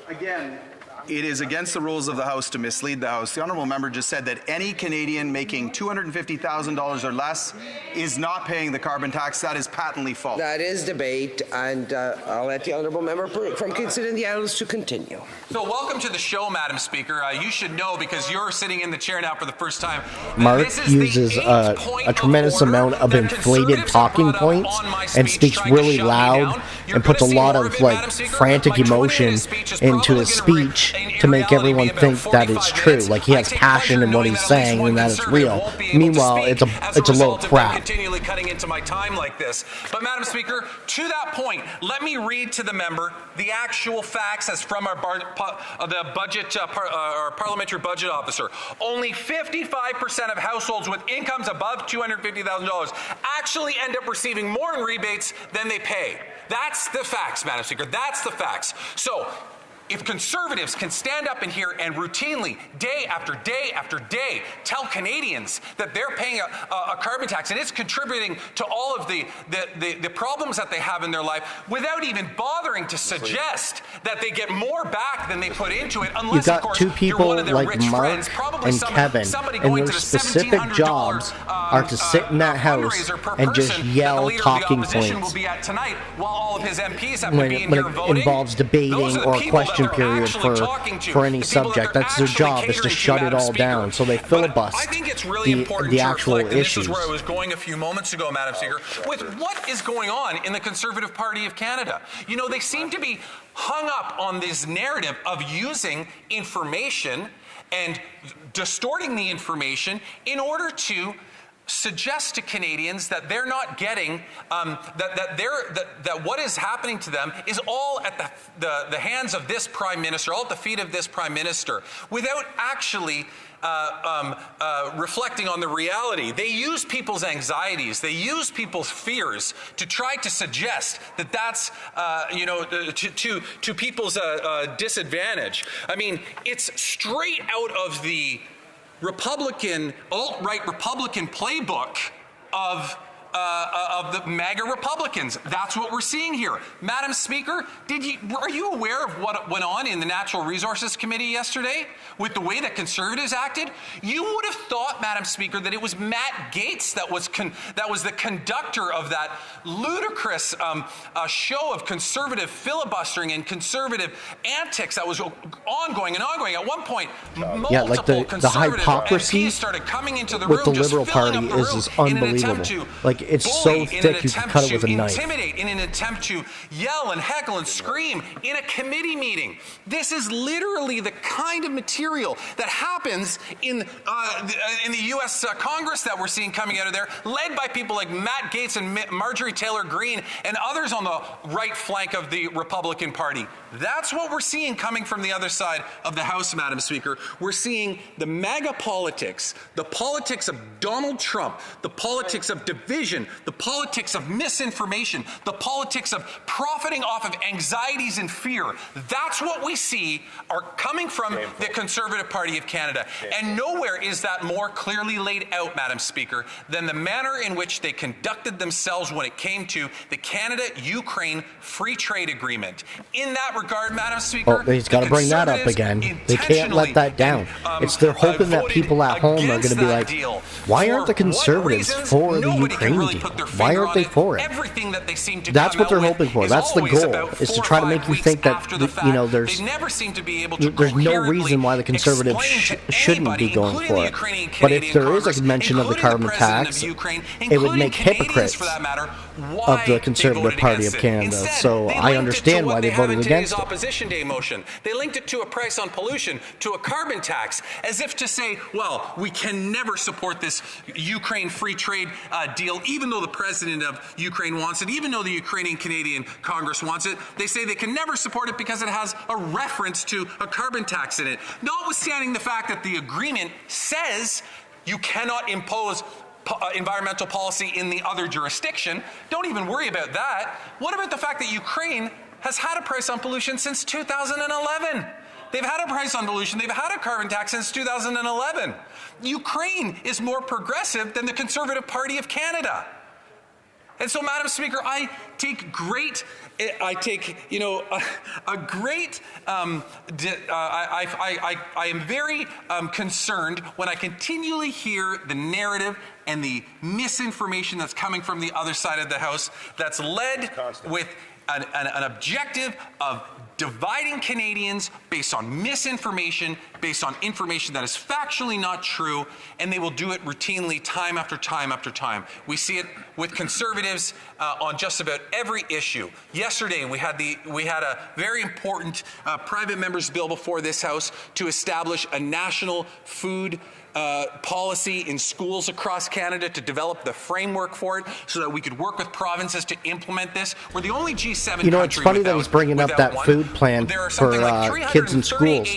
Again, It is against the rules of the House to mislead the House. The honourable member just said that any Canadian making $250,000 or less is not paying the carbon tax. That is patently false. That is debate, and I'll let the honourable member from considering the Isles to continue. So welcome to the show, Madam Speaker. You should know, because you're sitting in the chair now for the first time. Mark uses a tremendous amount of inflated talking points and speaks really loud and puts a lot of like frantic emotion into his speech to make everyone think that it's true. Like he has passion in what he's saying and that it's real. Meanwhile, it's a little crap. Continually cutting into my time like this. But Madam Speaker, to that point, let me read to the member the actual facts as from our parliamentary budget officer. Only 55% of households with incomes above $250,000 actually end up receiving more in rebates than they pay. That's the facts, Madam Speaker. That's the facts. So if Conservatives can stand up in here and routinely, day after day after day, tell Canadians that they're paying a carbon tax and it's contributing to all of the problems that they have in their life without even bothering to suggest that they get more back than they put into it, unless, You've got of course, two people you're one of their like rich Mark friends, probably and Kevin, and their specific jobs are to sit in that house and just yell talking points will be at tonight, while all of his MPs have to when be in here it voting. involves debating or a question period for any subject. That's their job, is to shut it all down. So they filibust I think it's really important the to actual reflect, and this issues. is where I was going a few moments ago, Madam Speaker, with what is going on in the Conservative Party of Canada. You know, they seem to be hung up on this narrative of using information and distorting the information in order to suggest to Canadians that they're not getting that what is happening to them is all at the hands of this Prime Minister, all at the feet of this Prime Minister, without actually reflecting on the reality. They use people's anxieties, they use people's fears to try to suggest that that's to people's disadvantage. I mean, it's straight out of the alt-right Republican playbook of the MAGA Republicans. That's what we're seeing here. Madam Speaker, are you aware of what went on in the Natural Resources Committee yesterday with the way that Conservatives acted? You would have thought, Madam Speaker, that it was Matt Gaetz that was the conductor of that ludicrous show of Conservative filibustering and Conservative antics that was ongoing and ongoing. At one point, multiple the hypocrisy MPs started coming into the with room, the Liberal Party is unbelievable. Like, it's so thick you can cut it with a knife. Intimidate in an attempt to yell and heckle and scream in a committee meeting. This is literally the kind of material that happens in the U.S. Congress that we're seeing coming out of there, led by people like Matt Gaetz and Marjorie Taylor Greene and others on the right flank of the Republican Party. That's what we're seeing coming from the other side of the House, Madam Speaker. We're seeing the MAGA politics, the politics of Donald Trump, the politics of division, the politics of misinformation, the politics of profiting off of anxieties and fear. That's what we see are coming from the Conservative Party of Canada. And nowhere is that more clearly laid out, Madam Speaker, than the manner in which they conducted themselves when it came to the Canada-Ukraine Free Trade Agreement. In that regard, Madam Speaker, he's got to bring that up again. They can't let that down. They're hoping that people at home are going to be like, why aren't the Conservatives for the Ukraine deal? Why aren't they for it? That's what they're hoping for. That's the goal, is to try to make you think that, there's no reason why the Conservatives shouldn't be going for it. But if there is a mention of the carbon tax, it would make hypocrites of the Conservative Party of Canada. So I understand why they voted against it. Opposition Day motion. They linked it to a price on pollution, to a carbon tax, as if to say, well, we can never support this Ukraine free trade deal, even though the president of Ukraine wants it, even though the Ukrainian Canadian Congress wants it. They say they can never support it because it has a reference to a carbon tax in it, notwithstanding the fact that the agreement says you cannot impose environmental policy in the other jurisdiction. Don't even worry about that. What about the fact that Ukraine has had a price on pollution since 2011? They've had a price on pollution. They've had a carbon tax since 2011. Ukraine is more progressive than the Conservative Party of Canada. And so, Madam Speaker, I take, you know, a great, I am very concerned when I continually hear the narrative and the misinformation that's coming from the other side of the House that's led with an objective of dividing Canadians based on misinformation, based on information that is factually not true, and they will do it routinely time after time after time. We see it with Conservatives on just about every issue. Yesterday, we had a very important private member's bill before this House to establish a national food policy in schools across Canada, to develop the framework for it so that we could work with provinces to implement this. We're the only G7 You know, it's funny that he's bringing up that food plan for kids in schools.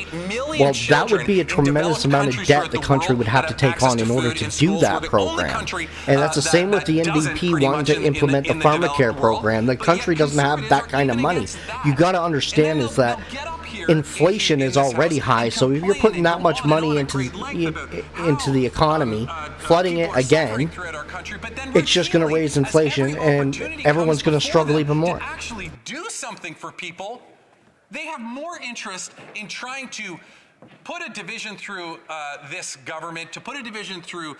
Well, that would be a tremendous amount of debt the country would have to take on in order to do that program. And that's the same with the NDP wanting to implement the pharmacare program. The country doesn't have that kind of money. You got to understand is that inflation is already high, so if you're putting that much money into the economy, flooding it again, it's just going to raise inflation, and everyone's going to struggle even more. Actually do something for people. They have more interest in trying to put a division through this government, to put a division through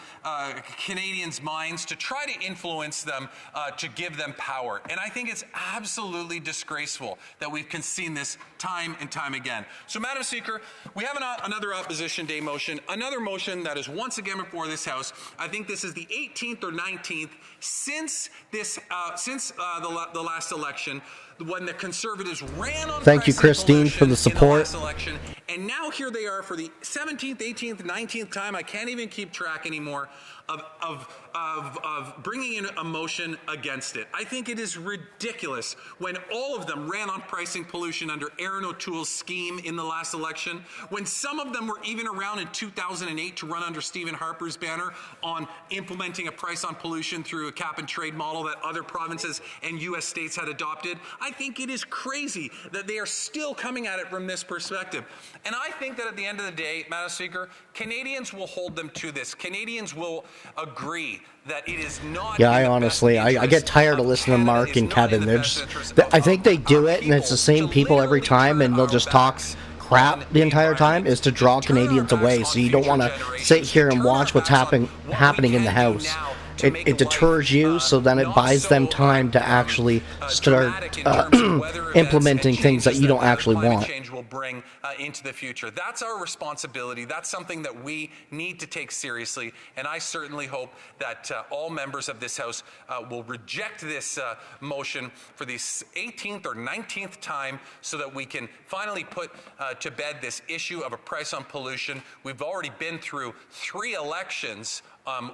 Canadians' minds, to try to influence them, to give them power. And I think it's absolutely disgraceful that we've seen this time and time again. So, Madam Speaker, we have another Opposition Day motion, another motion that is once again before this House. I think this is the 18th or 19th since the last election, when the Conservatives ran on Thank you, Christine, for the support. Election, and now here they are for the 17th, 18th, 19th time, I can't even keep track anymore, of bringing in a motion against it. I think it is ridiculous when all of them ran on pricing pollution under Aaron O'Toole's scheme in the last election, when some of them were even around in 2008 to run under Stephen Harper's banner on implementing a price on pollution through a cap and trade model that other provinces and U.S. states had adopted. I think it is crazy that they are still coming at it from this perspective. And I think that at the end of the day, Madam Speaker, Canadians will hold them to this. Canadians will agree that it is not. Yeah, I get tired of listening to Mark and Kevin. I think they do it, and it's the same people every time, and they'll just talk crap the entire time, is to draw Canadians away. So you don't want to sit here and watch what's happening in the House. It deters you, so then it buys them time to actually start implementing things that you don't actually want. Will bring into the future. That's our responsibility. That's something that we need to take seriously, and I certainly hope that all members of this House will reject this motion for the 18th or 19th time, so that we can finally put to bed this issue of a price on pollution. We've already been through 3 elections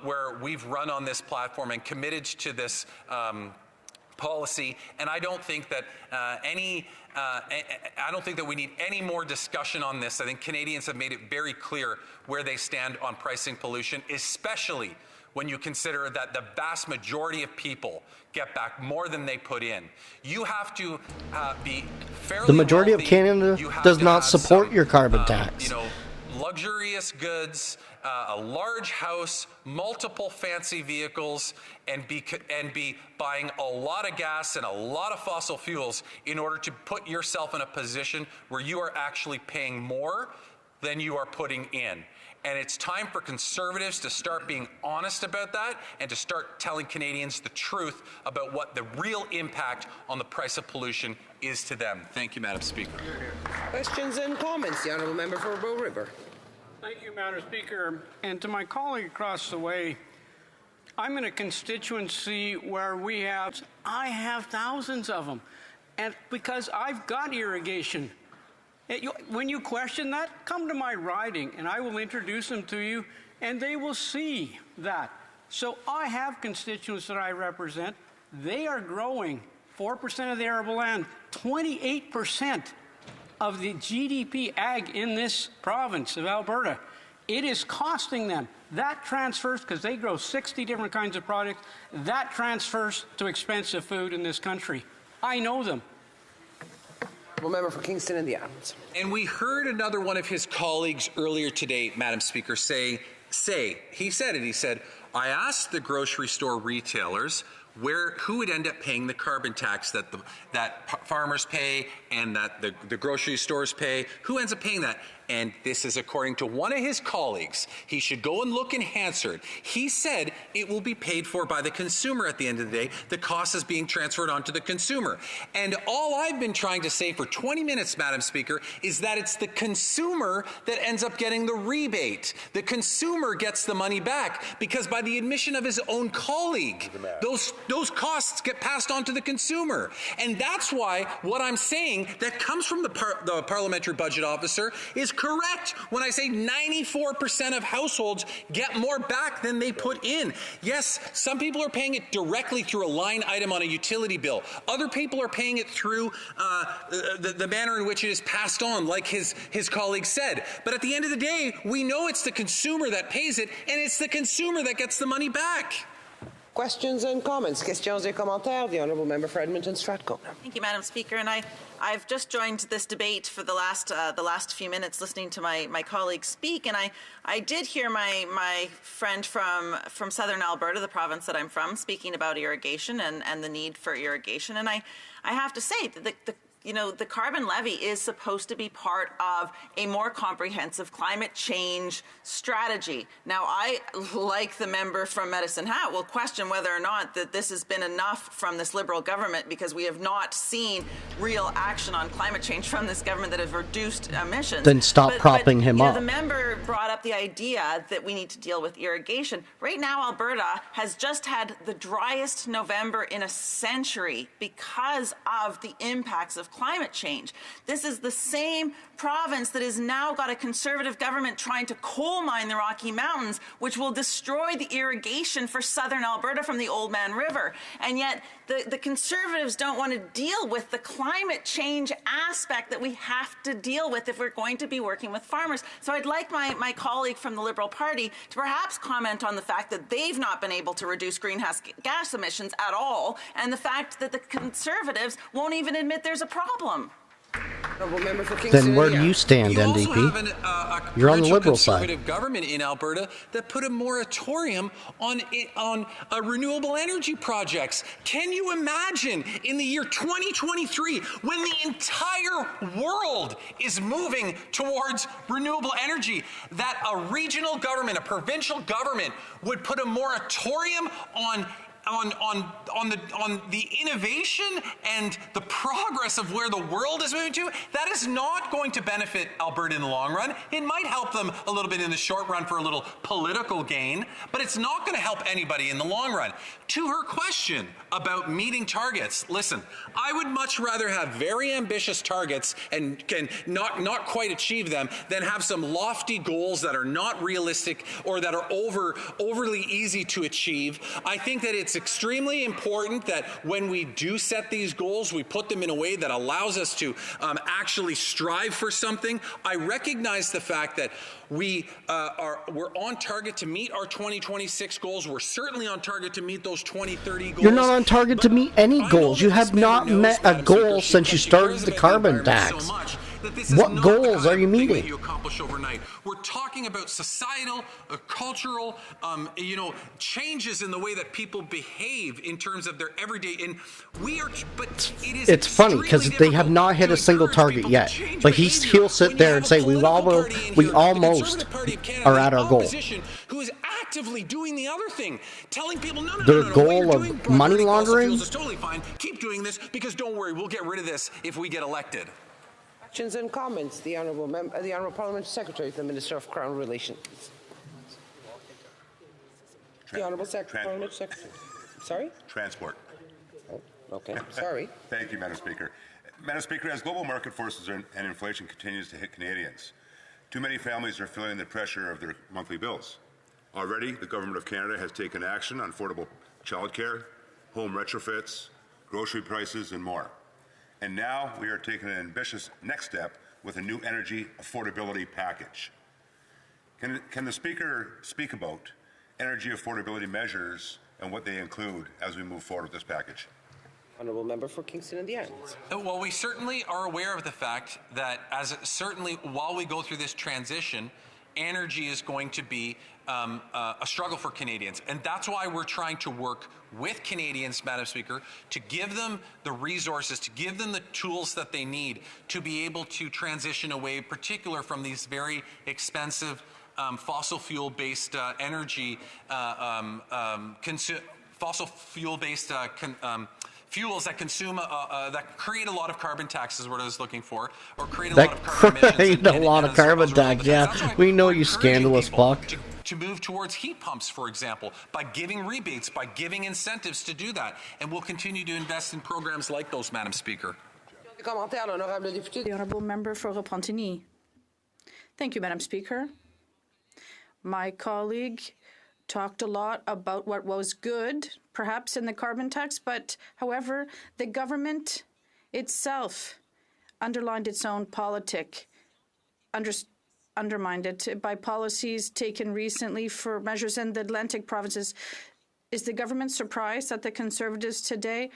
where we've run on this platform and committed to this policy, and I don't think that I don't think that we need any more discussion on this. I think Canadians have made it very clear where they stand on pricing pollution, especially when you consider that the vast majority of people get back more than they put in. You have to be fairly The majority wealthy. of Canada does not support your carbon tax. Luxurious goods, a large house, multiple fancy vehicles, and be buying a lot of gas and a lot of fossil fuels in order to put yourself in a position where you are actually paying more than you are putting in. And it's time for Conservatives to start being honest about that and to start telling Canadians the truth about what the real impact on the price of pollution is to them. Thank you, Madam Speaker. Questions and comments? The Honourable Member for Bow River. Thank you, Madam Speaker. And to my colleague across the way, I'm in a constituency where I have thousands of them, and because I've got irrigation. When you question that, come to my riding, and I will introduce them to you, and they will see that. So I have constituents that I represent. They are growing 4% of the arable land, 28% of the GDP ag in this province of Alberta. It is costing them. That transfers, because they grow 60 different kinds of products, that transfers to expensive food in this country. I know them. Member for Kingston and the Adams. And we heard another one of his colleagues earlier today, Madam Speaker, he said, I asked the grocery store retailers who would end up paying the carbon tax that farmers pay and that the grocery stores pay. Who ends up paying that? And this is according to one of his colleagues. He should go and look in Hansard. He said it will be paid for by the consumer at the end of the day. The cost is being transferred onto the consumer. And all I've been trying to say for 20 minutes, Madam Speaker, is that it's the consumer that ends up getting the rebate. The consumer gets the money back because by the admission of his own colleague, those costs get passed on to the consumer. And that's why what I'm saying that comes from the parliamentary budget officer is correct when I say 94% of households get more back than they put in. Yes, some people are paying it directly through a line item on a utility bill. Other people are paying it through the manner in which it is passed on, like his colleague said. But at the end of the day, we know it's the consumer that pays it, and it's the consumer that gets the money back. Questions and comments? Questions et commentaires. The Honourable Member for Edmonton Strathcona. Thank you, Madam Speaker. And I've just joined this debate for the last few minutes, listening to my colleagues speak, and I did hear my friend from Southern Alberta, the province that I'm from, speaking about irrigation and the need for irrigation. And I have to say that the carbon levy is supposed to be part of a more comprehensive climate change strategy. Now, I, like the member from Medicine Hat, will question whether or not that this has been enough from this Liberal government, because we have not seen real action on climate change from this government that have reduced emissions. Then stop propping him up. The member brought up the idea that we need to deal with irrigation. Right now, Alberta has just had the driest November in a century because of the impacts of climate change. This is the same province that has now got a Conservative government trying to coal mine the Rocky Mountains, which will destroy the irrigation for southern Alberta from the Old Man River. And yet the Conservatives don't want to deal with the climate change aspect that we have to deal with if we're going to be working with farmers. So I'd like my colleague from the Liberal Party to perhaps comment on the fact that they've not been able to reduce greenhouse gas emissions at all, and the fact that the Conservatives won't even admit there's a problem. Then where do you stand, NDP? You're on the Liberal side. Conservative government in Alberta that put a moratorium on renewable energy projects. Can you imagine in the year 2023, when the entire world is moving towards renewable energy, that a regional government, a provincial government, would put a moratorium on the innovation and the progress of where the world is moving to? That is not going to benefit Alberta in the long run. It might help them a little bit in the short run for a little political gain, but it's not going to help anybody in the long run. To her question about meeting targets, listen, I would much rather have very ambitious targets and can not quite achieve them than have some lofty goals that are not realistic or that are overly easy to achieve. I think that it's extremely important that when we do set these goals, we put them in a way that allows us to actually strive for something. I recognize the fact that we're on target to meet our 2026 goals. We're certainly on target to meet those 2030 goals. You're not on target to meet any goals. You have not met a goal since you started the carbon tax. What goals are you meeting? You accomplish overnight. We're talking about societal, cultural, changes in the way that people behave in terms of their everyday. And it's funny because they have not hit a single target yet. But he'll sit there and say we almost are at our goal. Who is actively doing the other thing, telling people no, the goal of money laundering is totally fine. Keep doing this because don't worry, we'll get rid of this if we get elected. Questions and comments. The Honourable Parliamentary Secretary to the Minister of Crown Relations. The Honourable Parliamentary Secretary. Sorry? Transport. Oh, okay. Sorry. Thank you, Madam Speaker. Madam Speaker, as global market forces and inflation continues to hit Canadians, too many families are feeling the pressure of their monthly bills. Already, the Government of Canada has taken action on affordable childcare, home retrofits, grocery prices, and more. And now we are taking an ambitious next step with a new energy affordability package. Can the Speaker speak about energy affordability measures and what they include as we move forward with this package? Honourable Member for Kingston and the Islands. Well, we certainly are aware of the fact that certainly while we go through this transition, energy is going to be a struggle for Canadians. And that's why we're trying to work with Canadians, Madam Speaker, to give them the resources, to give them the tools that they need to be able to transition away, particular from these very expensive fossil fuel-based energy, fossil fuel-based fuels that consume, that create a lot of carbon tax is what I was looking for, or create a lot of carbon emissions. A lot of carbon tax, yeah. We know you scandalous fuck. To move towards heat pumps, for example, by giving rebates, by giving incentives to do that. And we'll continue to invest in programs like those, Madam Speaker. The Honourable Member for Repentigny. Thank you, Madam Speaker. My colleague talked a lot about what was good, perhaps in the carbon tax, but however, the government itself underlined its own politic, undermined it by policies taken recently for measures in the Atlantic provinces. Is the government surprised that the Conservatives today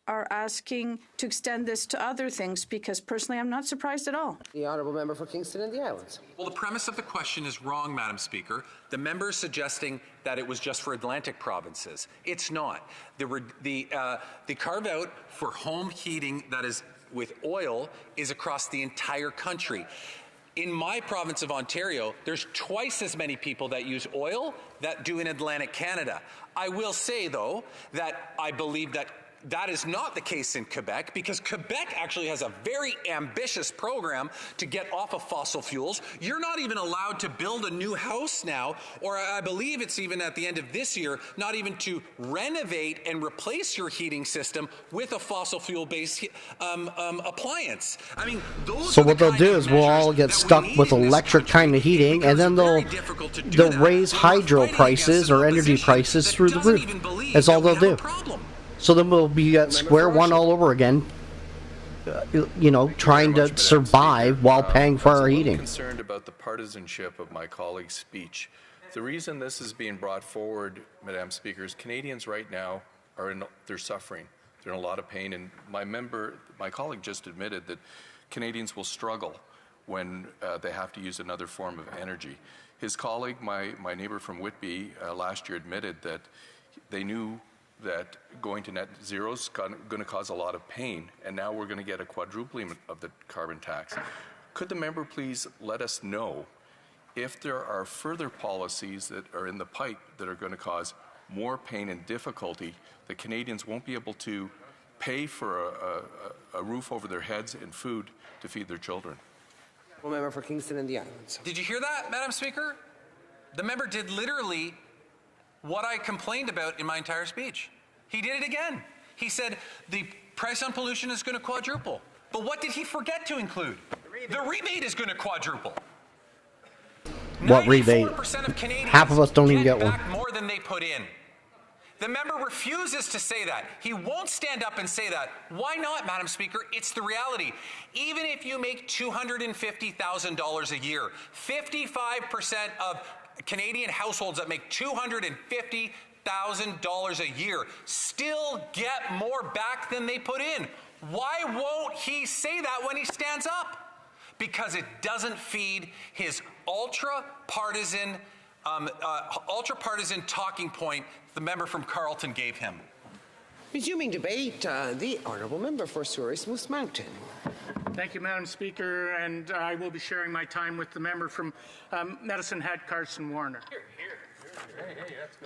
are asking to extend this to other things? Because personally, I'm not surprised at all. The Honourable Member for Kingston and the Islands. Well, the premise of the question is wrong, Madam Speaker. The member is suggesting that it was just for Atlantic provinces. It's not. The carve-out for home heating that is with oil is across the entire country. In my province of Ontario, there's twice as many people that use oil that do in Atlantic Canada. I will say, though, that I believe that that is not the case in Quebec, because Quebec actually has a very ambitious program to get off of fossil fuels. You're not even allowed to build a new house now, or I believe it's even at the end of this year, not even to renovate and replace your heating system with a fossil fuel-based appliance. I mean, those So what they'll do is we'll all get stuck with electric kind of heating, and then they'll raise hydro prices or energy prices through the roof. That's all they'll do. So then we'll be at square one all over again, trying to survive while paying for our heating. I'm concerned about the partisanship of my colleague's speech. The reason this is being brought forward, Madam Speaker, is Canadians right now they're suffering. They're in a lot of pain, and my colleague just admitted that Canadians will struggle when they have to use another form of energy. His colleague, my neighbor from Whitby, last year admitted that they knew that going to net zero is going to cause a lot of pain, and now we're going to get a quadrupling of the carbon tax. Could the member please let us know if there are further policies that are in the pipe that are going to cause more pain and difficulty that Canadians won't be able to pay for a roof over their heads and food to feed their children? Member for Kingston and the Islands. Did you hear that, Madam Speaker? The member did literally what I complained about in my entire speech. He did it again. He said the price on pollution is going to quadruple. But what did he forget to include? The rebate is going to quadruple. What rebate? Half of us don't even get one. Back more than they put in. The member refuses to say that. He won't stand up and say that. Why not, Madam Speaker? It's the reality. Even if you make $250,000 a year, 55% of Canadian households that make $250,000 a year still get more back than they put in. Why won't he say that when he stands up? Because it doesn't feed his ultra-partisan talking point the member from Carleton gave him. Resuming debate, the Honourable Member for Souris Moose Mountain. Thank you, Madam Speaker, and I will be sharing my time with the member from Medicine Hat, Carson Warner.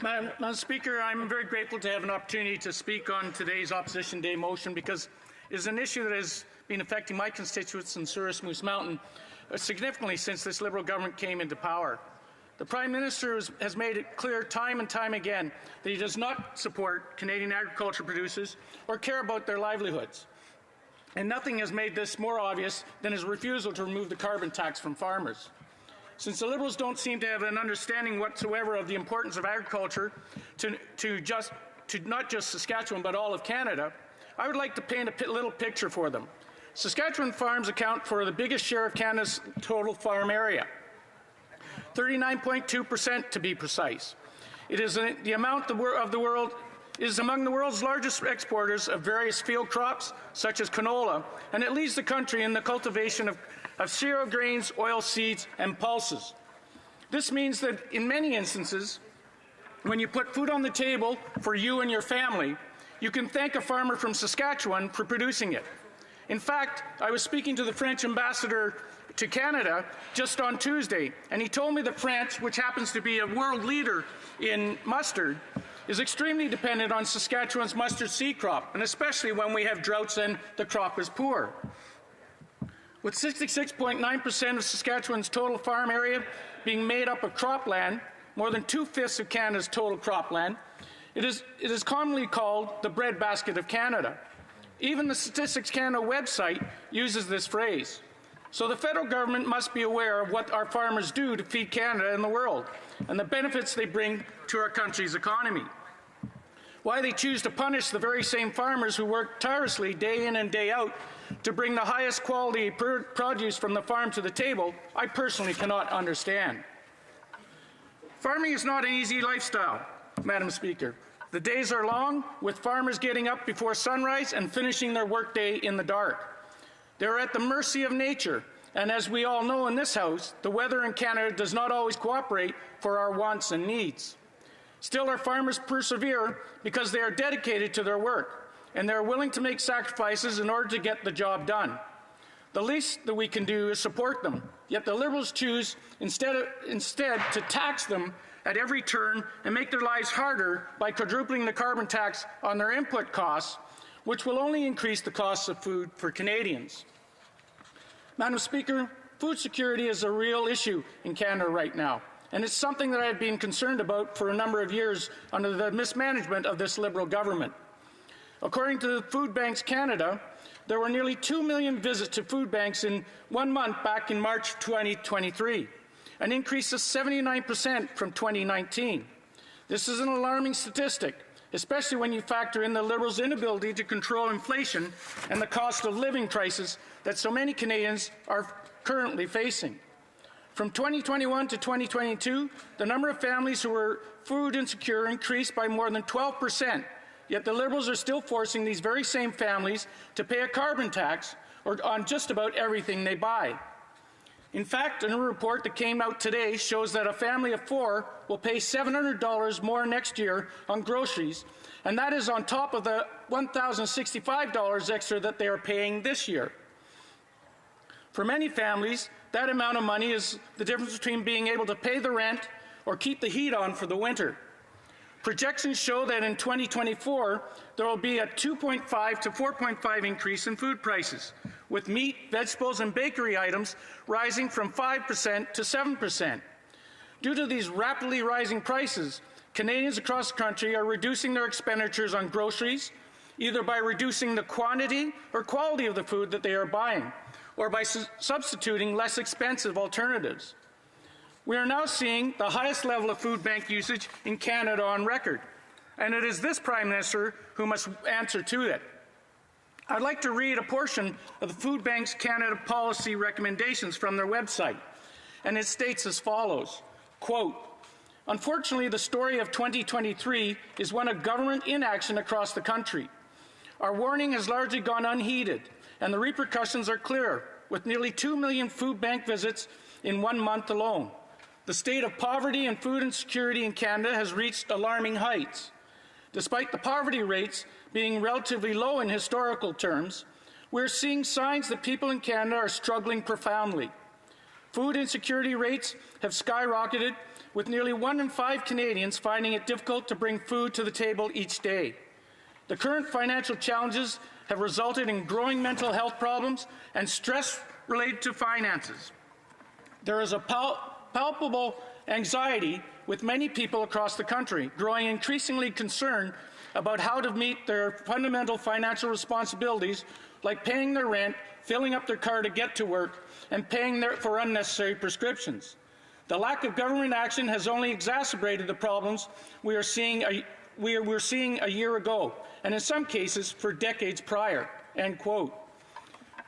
Madam Speaker, I'm very grateful to have an opportunity to speak on today's Opposition Day motion because it is an issue that has been affecting my constituents in Souris Moose Mountain significantly since this Liberal government came into power. The Prime Minister has made it clear time and time again that he does not support Canadian agriculture producers or care about their livelihoods. And nothing has made this more obvious than his refusal to remove the carbon tax from farmers. Since the Liberals don't seem to have an understanding whatsoever of the importance of agriculture to not just Saskatchewan but all of Canada, I would like to paint a little picture for them. Saskatchewan farms account for the biggest share of Canada's total farm area, 39.2% to be precise. It is the amount of the world. It is among the world's largest exporters of various field crops, such as canola, and it leads the country in the cultivation of cereal grains, oil seeds, and pulses. This means that in many instances, when you put food on the table for you and your family, you can thank a farmer from Saskatchewan for producing it. In fact, I was speaking to the French ambassador to Canada just on Tuesday, and he told me that France, which happens to be a world leader in mustard, is extremely dependent on Saskatchewan's mustard seed crop, and especially when we have droughts and the crop is poor. With 66.9% of Saskatchewan's total farm area being made up of cropland, more than 2/5 of Canada's total cropland, it is commonly called the breadbasket of Canada. Even the Statistics Canada website uses this phrase. So the federal government must be aware of what our farmers do to feed Canada and the world, and the benefits they bring to our country's economy. Why they choose to punish the very same farmers who work tirelessly day in and day out to bring the highest quality produce from the farm to the table, I personally cannot understand. Farming is not an easy lifestyle, Madam Speaker. The days are long, with farmers getting up before sunrise and finishing their workday in the dark. They're at the mercy of nature, and as we all know in this House, the weather in Canada does not always cooperate for our wants and needs. Still, our farmers persevere because they are dedicated to their work, and they're willing to make sacrifices in order to get the job done. The least that we can do is support them, yet the Liberals choose instead to tax them at every turn and make their lives harder by quadrupling the carbon tax on their input costs, which will only increase the cost of food for Canadians. Madam Speaker, food security is a real issue in Canada right now, and it's something that I've been concerned about for a number of years under the mismanagement of this Liberal government. According to Food Banks Canada, there were nearly 2 million visits to food banks in 1 month back in March 2023, an increase of 79% from 2019. This is an alarming statistic, especially when you factor in the Liberals' inability to control inflation and the cost of living crisis that so many Canadians are currently facing. From 2021 to 2022, the number of families who were food insecure increased by more than 12%, yet the Liberals are still forcing these very same families to pay a carbon tax on just about everything they buy. In fact, a new report that came out today shows that a family of 4 will pay $700 more next year on groceries, and that is on top of the $1,065 extra that they are paying this year. For many families, that amount of money is the difference between being able to pay the rent or keep the heat on for the winter. Projections show that in 2024, there will be a 2.5 to 4.5 increase in food prices, with meat, vegetables, and bakery items rising from 5% to 7%. Due to these rapidly rising prices, Canadians across the country are reducing their expenditures on groceries, either by reducing the quantity or quality of the food that they are buying, or by substituting less expensive alternatives. We are now seeing the highest level of food bank usage in Canada on record, and it is this Prime Minister who must answer to it. I'd like to read a portion of the Food Banks Canada policy recommendations from their website, and it states as follows, quote, "Unfortunately, the story of 2023 is one of government inaction across the country. Our warning has largely gone unheeded, and the repercussions are clear, with nearly 2 million food bank visits in 1 month alone. The state of poverty and food insecurity in Canada has reached alarming heights. Despite the poverty rates being relatively low in historical terms, we're seeing signs that people in Canada are struggling profoundly. Food insecurity rates have skyrocketed, with nearly 1 in 5 Canadians finding it difficult to bring food to the table each day. The current financial challenges have resulted in growing mental health problems and stress related to finances. There is a palpable anxiety with many people across the country, growing increasingly concerned about how to meet their fundamental financial responsibilities, like paying their rent, filling up their car to get to work, and paying for unnecessary prescriptions. The lack of government action has only exacerbated the problems we were seeing a year ago, and in some cases for decades prior." End quote.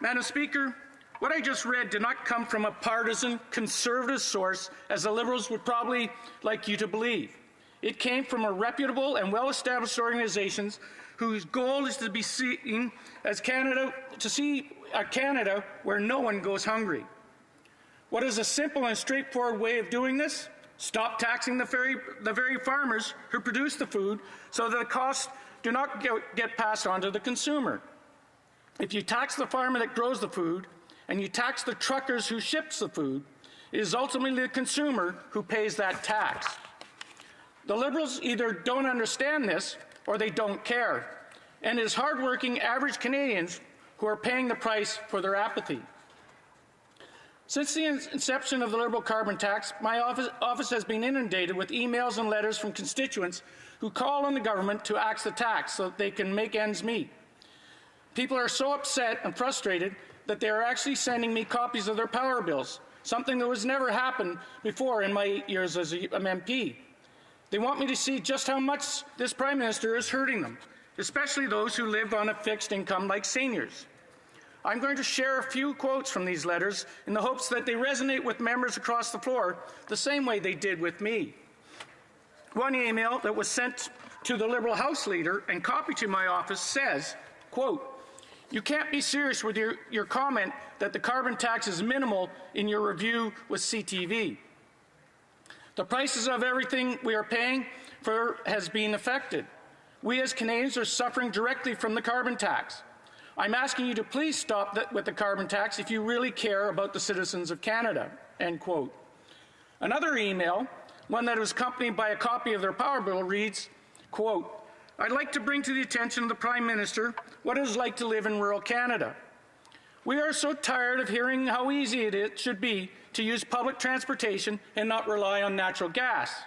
Madam Speaker, what I just read did not come from a partisan, conservative source, as the Liberals would probably like you to believe. It came from a reputable and well-established organizations whose goal is to be seen as Canada, to see a Canada where no one goes hungry. What is a simple and straightforward way of doing this? Stop taxing the very farmers who produce the food so that the costs do not get passed on to the consumer. If you tax the farmer that grows the food and you tax the truckers who ships the food, it is ultimately the consumer who pays that tax. The Liberals either don't understand this or they don't care, and it is hardworking average Canadians who are paying the price for their apathy. Since the inception of the Liberal carbon tax, my office has been inundated with emails and letters from constituents who call on the government to axe the tax so that they can make ends meet. People are so upset and frustrated that they are actually sending me copies of their power bills, something that has never happened before in my 8 years as an MP. They want me to see just how much this Prime Minister is hurting them, especially those who live on a fixed income like seniors. I'm going to share a few quotes from these letters in the hopes that they resonate with members across the floor the same way they did with me. One email that was sent to the Liberal House Leader and copied to my office says, quote, "You can't be serious with your comment that the carbon tax is minimal in your review with CTV. The prices of everything we are paying for has been affected. We as Canadians are suffering directly from the carbon tax. I'm asking you to please stop with the carbon tax if you really care about the citizens of Canada," end quote. Another email, one that was accompanied by a copy of their power bill, reads, quote, "I'd like to bring to the attention of the Prime Minister what it is like to live in rural Canada. We are so tired of hearing how easy it should be to use public transportation and not rely on natural gas.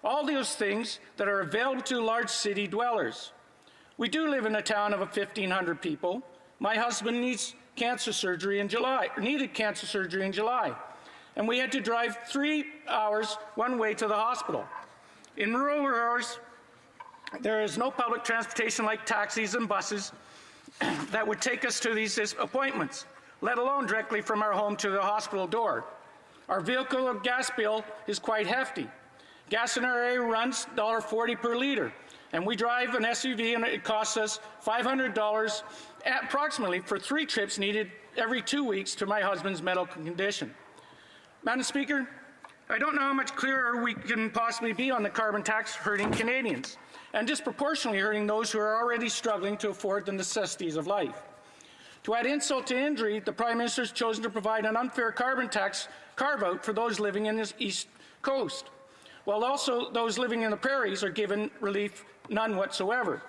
All those things that are available to large city dwellers. We do live in a town of 1,500 people. My husband needed cancer surgery in July, and we had to drive 3 hours one way to the hospital. In rural areas, there is no public transportation like taxis and buses that would take us to these appointments, let alone directly from our home to the hospital door. Our vehicle gas bill is quite hefty. Gas in our area runs $1.40 per litre, and we drive an SUV and it costs us $500 approximately for 3 trips needed every 2 weeks to my husband's medical condition. Madam Speaker, I don't know how much clearer we can possibly be on the carbon tax hurting Canadians and disproportionately hurting those who are already struggling to afford the necessities of life. To add insult to injury, the Prime Minister has chosen to provide an unfair carbon tax carve-out for those living in the East Coast, while also those living in the prairies are given relief none whatsoever.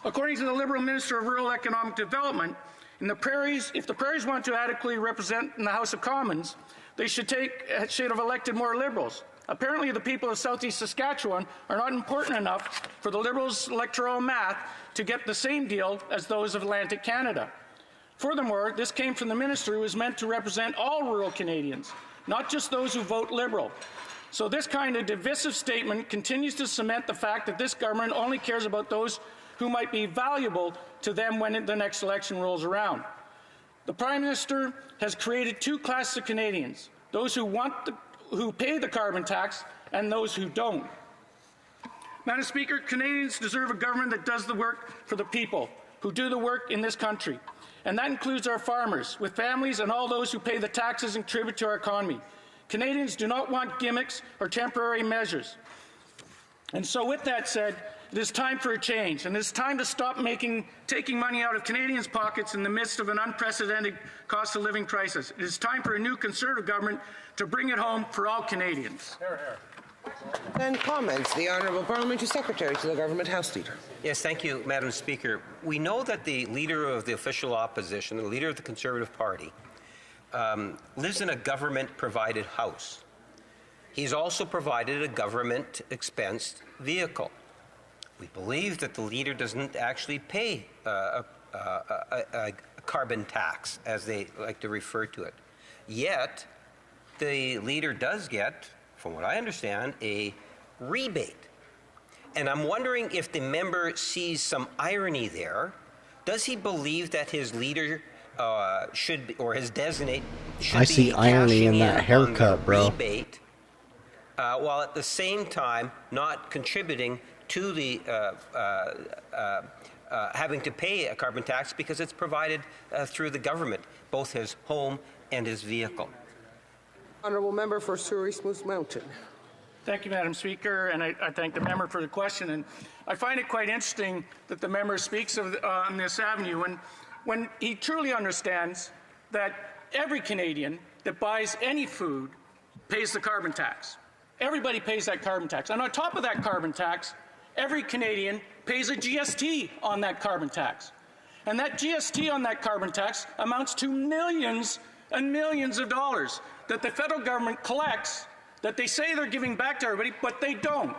According to the Liberal Minister of Rural Economic Development, if the prairies want to adequately represent in the House of Commons, they should have elected more Liberals. Apparently, the people of southeast Saskatchewan are not important enough for the Liberals' electoral math to get the same deal as those of Atlantic Canada. Furthermore, this came from the minister who is meant to represent all rural Canadians, not just those who vote Liberal. So this kind of divisive statement continues to cement the fact that this government only cares about those who might be valuable to them when the next election rolls around. The Prime Minister has created 2 classes of Canadians, those who pay the carbon tax and those who don't. Madam Speaker, Canadians deserve a government that does the work for the people, who do the work in this country. And that includes our farmers, with families and all those who pay the taxes and contribute to our economy. Canadians do not want gimmicks or temporary measures. And so with that said, it is time for a change, and it is time to stop taking money out of Canadians' pockets in the midst of an unprecedented cost of living crisis. It is time for a new Conservative government to bring it home for all Canadians. Then comments. The Honourable Parliamentary Secretary to the Government House Leader. Yes, thank you, Madam Speaker. We know that the Leader of the official opposition, the Leader of the Conservative Party, lives in a government-provided house. He's also provided a government-expensed vehicle. We believe that the Leader doesn't actually pay a carbon tax, as they like to refer to it. Yet, the Leader does get, from what I understand, a rebate. And I'm wondering if the member sees some irony there. Does he believe that his Leader should be, or his designate should I see irony in that haircut, bro. Rebate, while at the same time not contributing to the having to pay a carbon tax because it's provided through the government, both his home and his vehicle. Honourable Member for Surrey Smooth Mountain. Thank you, Madam Speaker, and I thank the member for the question. And I find it quite interesting that the member speaks of on this avenue when he truly understands that every Canadian that buys any food pays the carbon tax. Everybody pays that carbon tax. And on top of that carbon tax, every Canadian pays a GST on that carbon tax. And that GST on that carbon tax amounts to millions and millions of dollars that the federal government collects that they say they're giving back to everybody, but they don't.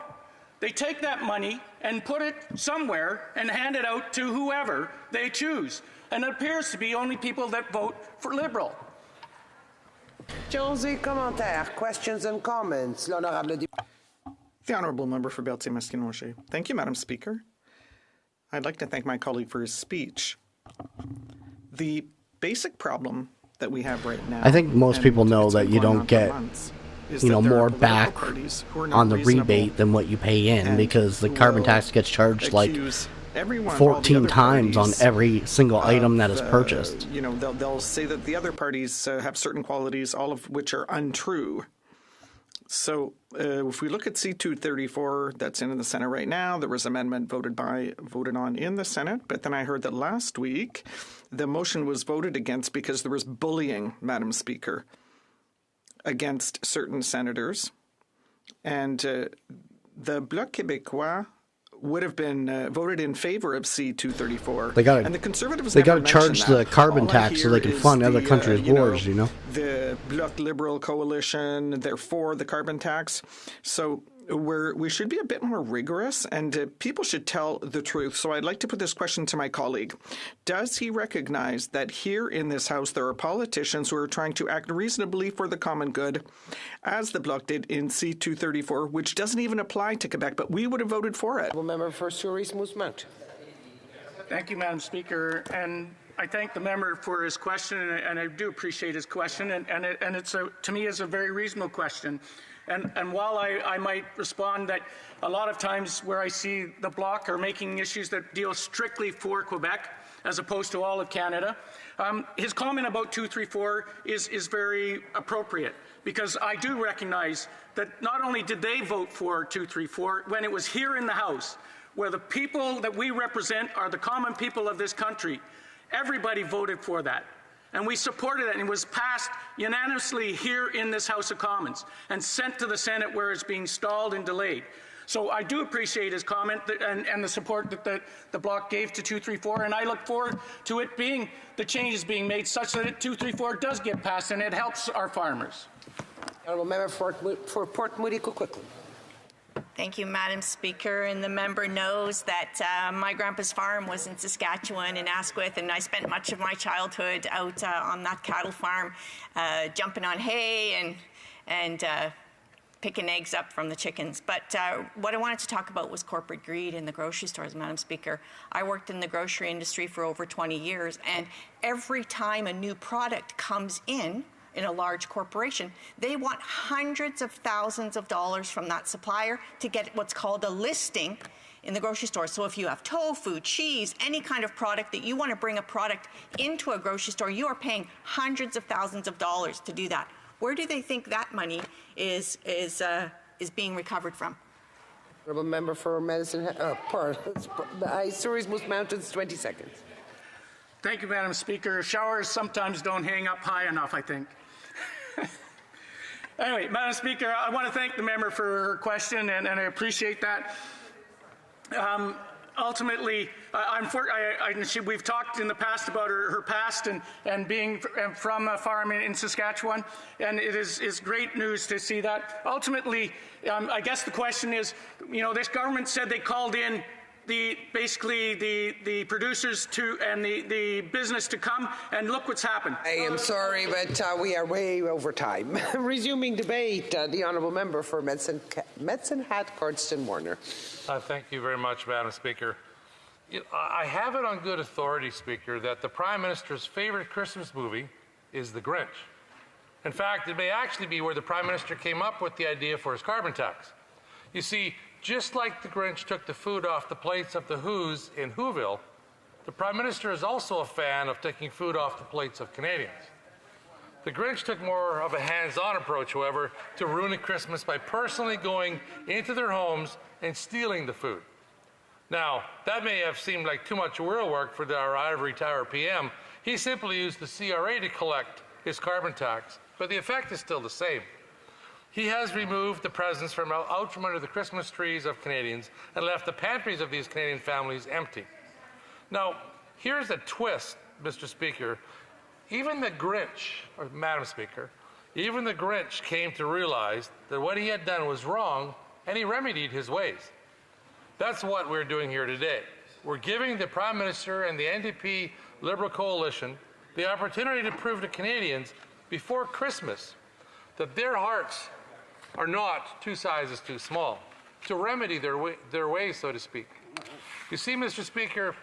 They take that money and put it somewhere and hand it out to whoever they choose. And it appears to be only people that vote for Liberal. Questions and comments. The Honourable Member for Berthier-Masquinongé. Thank you, Madam Speaker. I'd like to thank my colleague for his speech. The basic problem that we have right now, I think most people know that you don't get, more back on the rebate than what you pay in, because the carbon tax gets charged like 14 times on every single item that is purchased. They'll say that the other parties have certain qualities, all of which are untrue. So if we look at C-234 that's in the Senate right now, there was an amendment voted on in the Senate, but then I heard that last week the motion was voted against because there was bullying, Madam Speaker, against certain senators. And the Bloc Québécois would have been voted in favor of C-234. And the Conservatives they got to charge the carbon tax so they can fund other countries' wars, The Bloc Liberal Coalition, they're for the carbon tax. So we should be a bit more rigorous, and people should tell the truth. So I'd like to put this question to my colleague. Does he recognize that here in this House there are politicians who are trying to act reasonably for the common good, as the Bloc did in C-234, which doesn't even apply to Quebec, but we would have voted for it? Member for Surrey Smooth Mountain. Thank you, Madam Speaker. And I thank the member for his question, and I do appreciate his question, and it's to me is a very reasonable question. And while I might respond that a lot of times where I see the Bloc are making issues that deal strictly for Quebec as opposed to all of Canada, his comment about 234 is very appropriate, because I do recognize that not only did they vote for 234 when it was here in the House, where the people that we represent are the common people of this country, everybody voted for that. And we supported it, and it was passed unanimously here in this House of Commons and sent to the Senate, where it's being stalled and delayed. So I do appreciate his comment and the support that the Bloc gave to 234, and I look forward to it being, the changes being made such that 234 does get passed and it helps our farmers. Honourable Member for Port Moody, quickly. Thank you, Madam Speaker. And the member knows that my grandpa's farm was in Saskatchewan in Asquith, and I spent much of my childhood out on that cattle farm, jumping on hay and picking eggs up from the chickens. But what I wanted to talk about was corporate greed in the grocery stores, Madam Speaker. I worked in the grocery industry for over 20 years, and every time a new product comes in a large corporation, they want hundreds of thousands of dollars from that supplier to get what's called a listing in the grocery store. So if you have tofu, cheese, any kind of product that you want to bring a product into a grocery store, you are paying hundreds of thousands of dollars to do that. Where do they think that money is being recovered from? Honourable Member for Medicine, Surrey Smooth Mountains, 20 seconds. Thank you, Madam Speaker. Showers sometimes don't hang up high enough, I think. Anyway, Madam Speaker, I want to thank the member for her question, and I appreciate that. Ultimately, we've talked in the past about her past and being from a farm in Saskatchewan, and it is great news to see that. Ultimately, I guess the question is, this government said they called in the producers to and the business to come, and look what's happened. I am sorry, but we are way over time. Resuming debate, the honourable member for Medicine Hat, Cardston Warner. Thank you very much, Madam Speaker. I have it on good authority, Speaker, that the Prime Minister's favorite Christmas movie is The Grinch. In fact, it may actually be where the Prime Minister came up with the idea for his carbon tax. You see, just like the Grinch took the food off the plates of the Who's in Whoville, the Prime Minister is also a fan of taking food off the plates of Canadians. The Grinch took more of a hands-on approach, however, to ruining Christmas by personally going into their homes and stealing the food. Now, that may have seemed like too much real work for our ivory tower PM. He simply used the CRA to collect his carbon tax, but the effect is still the same. He has removed the presents from out from under the Christmas trees of Canadians and left the pantries of these Canadian families empty. Now, here's a twist, Mr. Speaker. Even the Grinch, or Madam Speaker, even the Grinch came to realize that what he had done was wrong, and he remedied his ways. That's what we're doing here today. We're giving the Prime Minister and the NDP Liberal coalition the opportunity to prove to Canadians before Christmas that their hearts are not two sizes too small, to remedy their ways, so to speak. You see, Mr. Speaker,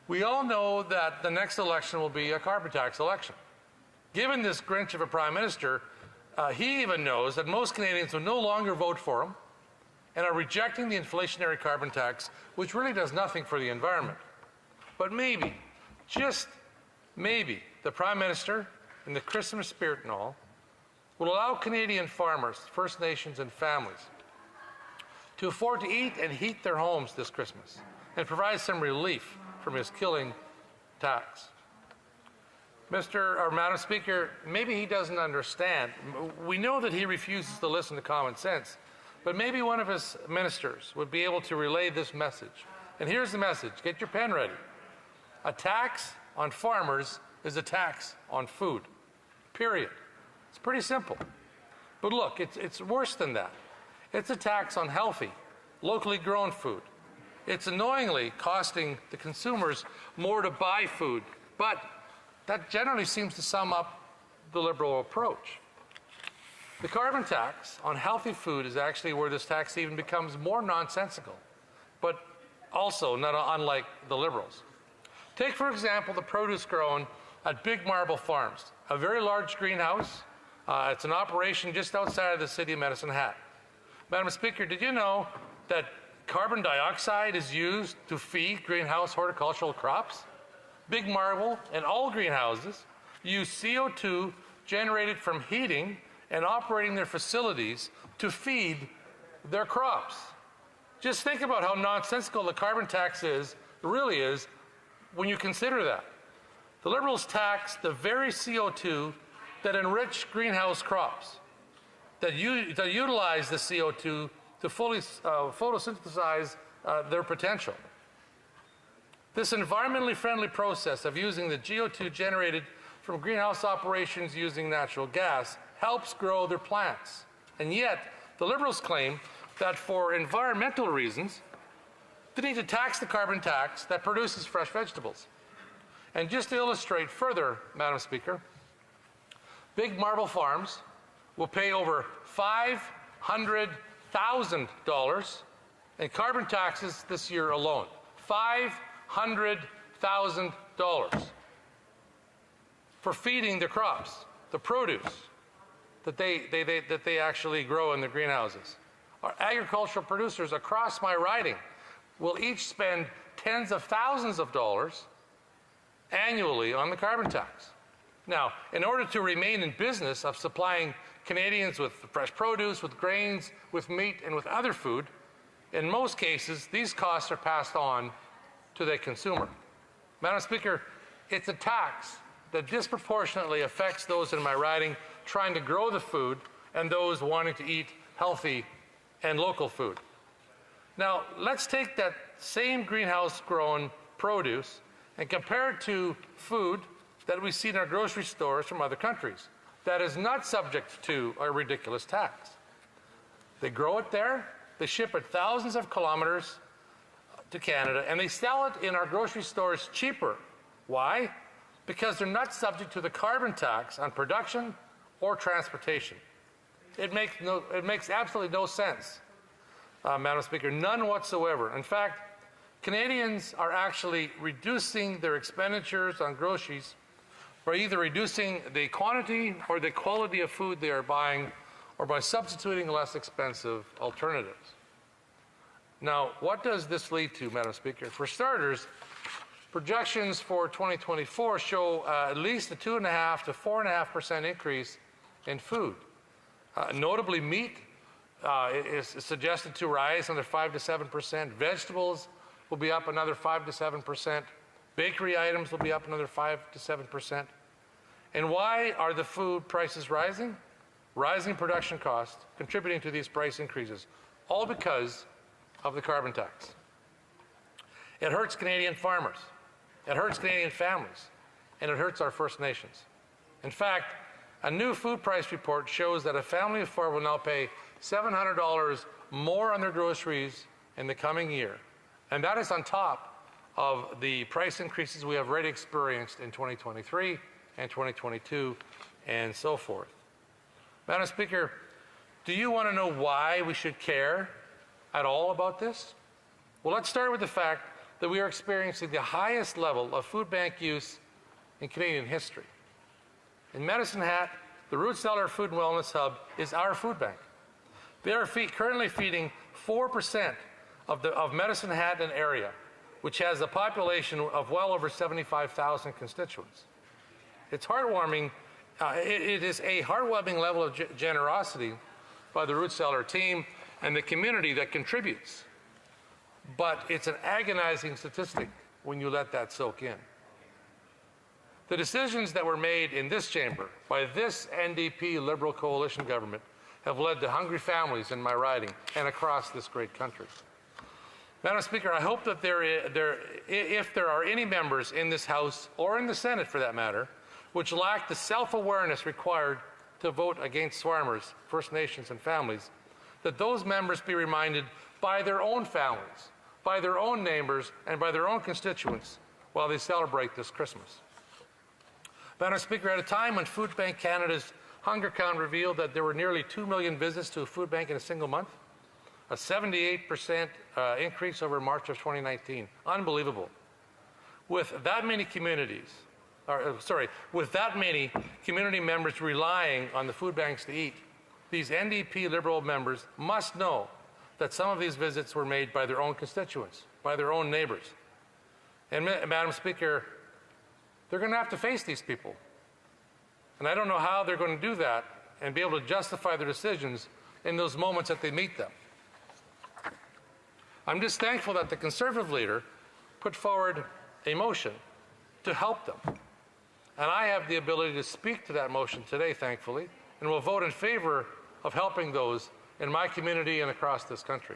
we all know that the next election will be a carbon tax election. Given this Grinch of a Prime Minister, he even knows that most Canadians will no longer vote for him and are rejecting the inflationary carbon tax, which really does nothing for the environment. But maybe, just maybe, the Prime Minister, in the Christmas spirit and all, will allow Canadian farmers, First Nations and families to afford to eat and heat their homes this Christmas and provide some relief from his killing tax. Madam Speaker, maybe he doesn't understand. We know that he refuses to listen to common sense, but maybe one of his ministers would be able to relay this message. And here's the message. Get your pen ready. A tax on farmers is a tax on food. Period. It's pretty simple. But look, it's worse than that. It's a tax on healthy, locally grown food. It's annoyingly costing the consumers more to buy food, but that generally seems to sum up the Liberal approach. The carbon tax on healthy food is actually where this tax even becomes more nonsensical, but also not unlike the Liberals. Take, for example, the produce grown at Big Marble Farms, a very large greenhouse. It's an operation just outside of the city of Medicine Hat. Madam Speaker, did you know that carbon dioxide is used to feed greenhouse horticultural crops? Big Marble and all greenhouses use CO2 generated from heating and operating their facilities to feed their crops. Just think about how nonsensical the carbon tax really is, when you consider that. The Liberals tax the very CO2 that enrich greenhouse crops, that utilize the CO2 to fully photosynthesize their potential. This environmentally friendly process of using the CO2 generated from greenhouse operations using natural gas helps grow their plants. And yet, the Liberals claim that for environmental reasons, they need to tax the carbon tax that produces fresh vegetables. And just to illustrate further, Madam Speaker, Big Marble Farms will pay over $500,000 in carbon taxes this year alone. $500,000 for feeding their crops, the produce that they actually grow in the greenhouses. Our agricultural producers across my riding will each spend tens of thousands of dollars annually on the carbon tax. Now, in order to remain in business of supplying Canadians with fresh produce, with grains, with meat, and with other food, in most cases, these costs are passed on to the consumer. Madam Speaker, it's a tax that disproportionately affects those in my riding trying to grow the food and those wanting to eat healthy and local food. Now, let's take that same greenhouse-grown produce and compare it to food that we see in our grocery stores from other countries that is not subject to a ridiculous tax. They grow it there, they ship it thousands of kilometers to Canada, and they sell it in our grocery stores cheaper. Why? Because they're not subject to the carbon tax on production or transportation. It makes absolutely no sense, Madam Speaker, none whatsoever. In fact, Canadians are actually reducing their expenditures on groceries by either reducing the quantity or the quality of food they are buying, or by substituting less expensive alternatives. Now, what does this lead to, Madam Speaker? For starters, Projections for 2024 show at least a 2.5% to 4.5% increase in food. Notably, meat is suggested to rise another 5 to 7%. Vegetables will be up another 5 to 7%. Bakery items will be up another 5 to 7%. And why are the food prices rising? Rising production costs contributing to these price increases, all because of the carbon tax. It hurts Canadian farmers. It hurts Canadian families. And it hurts our First Nations. In fact, a new food price report shows that a family of four will now pay $700 more on their groceries in the coming year. And that is on top of the price increases we have already experienced in 2023 and 2022 and so forth. Madam Speaker, do you want to know why we should care at all about this? Well, let's start with the fact that we are experiencing the highest level of food bank use in Canadian history. In Medicine Hat, the Root Cellar Food and Wellness Hub is our food bank. They are currently feeding 4% of Medicine Hat and area, which has a population of well over 75,000 constituents. It's heartwarming. It is a heartwarming level of generosity by the Root Cellar team and the community that contributes. But it's an agonizing statistic when you let that soak in. The decisions that were made in this chamber by this NDP Liberal coalition government have led to hungry families in my riding and across this great country. Madam Speaker, I hope that if there are any members in this House, or in the Senate for that matter, which lack the self-awareness required to vote against farmers, First Nations and families, that those members be reminded by their own families, by their own neighbors, and by their own constituents while they celebrate this Christmas. Madam Speaker, at a time when Food Bank Canada's hunger count revealed that there were nearly 2 million visits to a food bank in a single month, a 78% increase over March of 2019. Unbelievable. With that many community members relying on the food banks to eat, these NDP Liberal members must know that some of these visits were made by their own constituents, by their own neighbors. And Madam Speaker, they're going to have to face these people. And I don't know how they're going to do that and be able to justify their decisions in those moments that they meet them. I'm just thankful that the Conservative leader put forward a motion to help them. And I have the ability to speak to that motion today, thankfully, and will vote in favor of helping those in my community and across this country.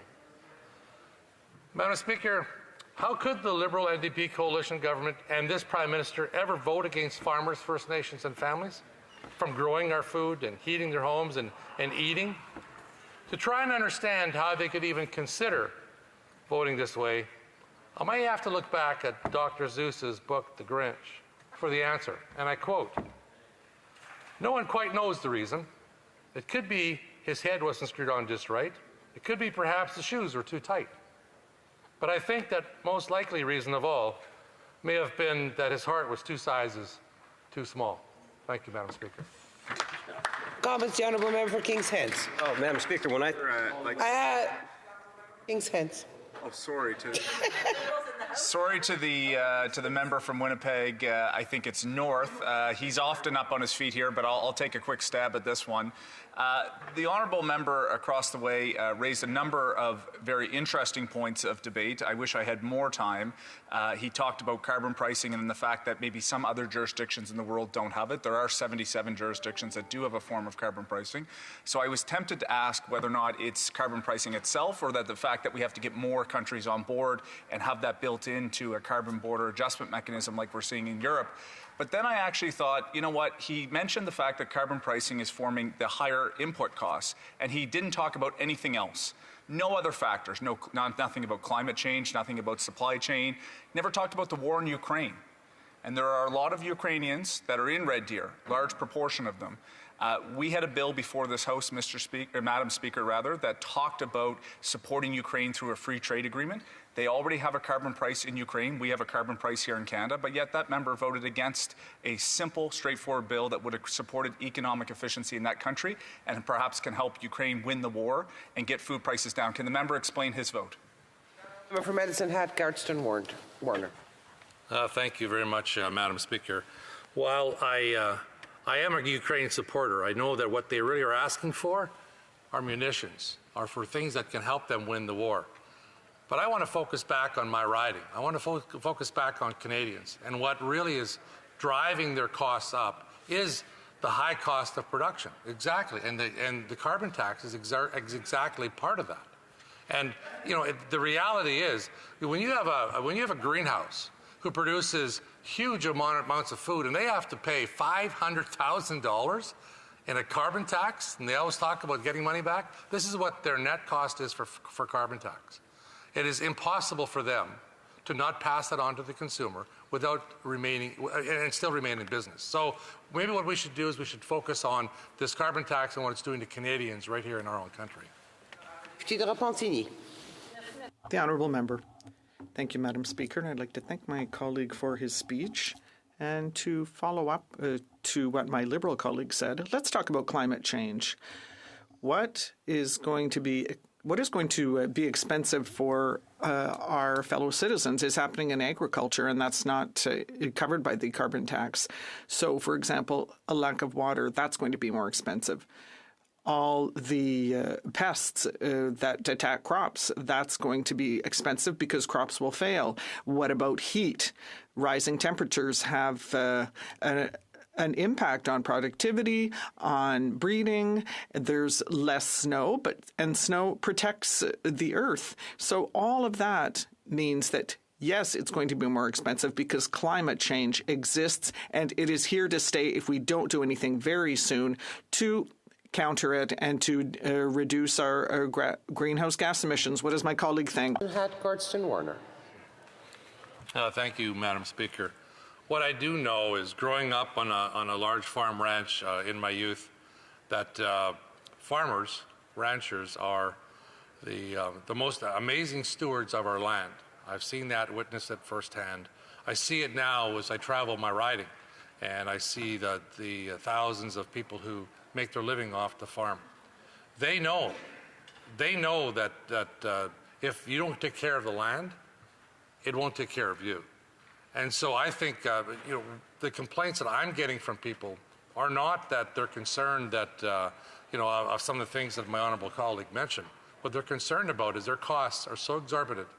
Madam Speaker, how could the Liberal NDP coalition government and this Prime Minister ever vote against farmers, First Nations and families from growing our food and heating their homes and eating? To try and understand how they could even consider voting this way, I might have to look back at Dr. Seuss's book, The Grinch, for the answer. And I quote, "No one quite knows the reason. It could be his head wasn't screwed on just right. It could be perhaps the shoes were too tight. But I think that most likely reason of all may have been that his heart was 2 sizes too small." Thank you, Madam Speaker. Comments, the honourable member for Kings Heads. Oh, Madam Speaker, when Kings Heads. Oh, sorry to the member from Winnipeg. I think it's North. He's often up on his feet here, but I'll take a quick stab at this one. The honourable member across the way raised a number of very interesting points of debate. I wish I had more time. He talked about carbon pricing and the fact that maybe some other jurisdictions in the world don't have it. There are 77 jurisdictions that do have a form of carbon pricing. So I was tempted to ask whether or not it's carbon pricing itself, or that the fact that we have to get more countries on board and have that built into a carbon border adjustment mechanism like we're seeing in Europe. But then I actually thought, you know what, he mentioned the fact that carbon pricing is forming the higher input costs, and he didn't talk about anything else. No other factors, nothing about climate change, nothing about supply chain, never talked about the war in Ukraine. And there are a lot of Ukrainians that are in Red Deer, large proportion of them. We had a bill before this House, Madam Speaker, that talked about supporting Ukraine through a free trade agreement. They already have a carbon price in Ukraine. We have a carbon price here in Canada, but yet that member voted against a simple, straightforward bill that would have supported economic efficiency in that country and perhaps can help Ukraine win the war and get food prices down. Can the member explain his vote? Member for Medicine Hat, Garston Warner. Thank you very much, Madam Speaker. While I am a Ukraine supporter, I know that what they really are asking for are munitions, are for things that can help them win the war. But I want to focus back on my riding. I want to focus back on Canadians. And what really is driving their costs up is the high cost of production. Exactly. And the carbon tax is exactly part of that. And you know, the reality is, when you have a greenhouse who produces huge amounts of food, and they have to pay $500,000 in a carbon tax, and they always talk about getting money back, this is what their net cost is for carbon tax. It is impossible for them to not pass that on to the consumer without remaining, and still remain in business. So maybe what we should do is we should focus on this carbon tax and what it's doing to Canadians right here in our own country. The Honourable Member. Thank you, Madam Speaker, and I'd like to thank my colleague for his speech. And to follow up to what my Liberal colleague said, let's talk about climate change. What is going to be expensive for our fellow citizens is happening in agriculture, and that's not covered by the carbon tax. So, for example, a lack of water, that's going to be more expensive. All the pests that attack crops, that's going to be expensive because crops will fail. What about heat? Rising temperatures have an impact on productivity, on breeding. There's less snow, and snow protects the earth. So all of that means that yes, it's going to be more expensive because climate change exists, and it is here to stay if we don't do anything very soon to counter it and to reduce our greenhouse gas emissions. What does my colleague think? Warner. Thank you, Madam Speaker. What I do know is, growing up on a large farm ranch in my youth, that farmers, ranchers, are the most amazing stewards of our land. I've seen that, witnessed it firsthand. I see it now as I travel my riding, and I see the thousands of people who make their living off the farm. They know that if you don't take care of the land, it won't take care of you. And so I think the complaints that I'm getting from people are not that they're concerned that of some of the things that my honourable colleague mentioned. What they're concerned about is their costs are so exorbitant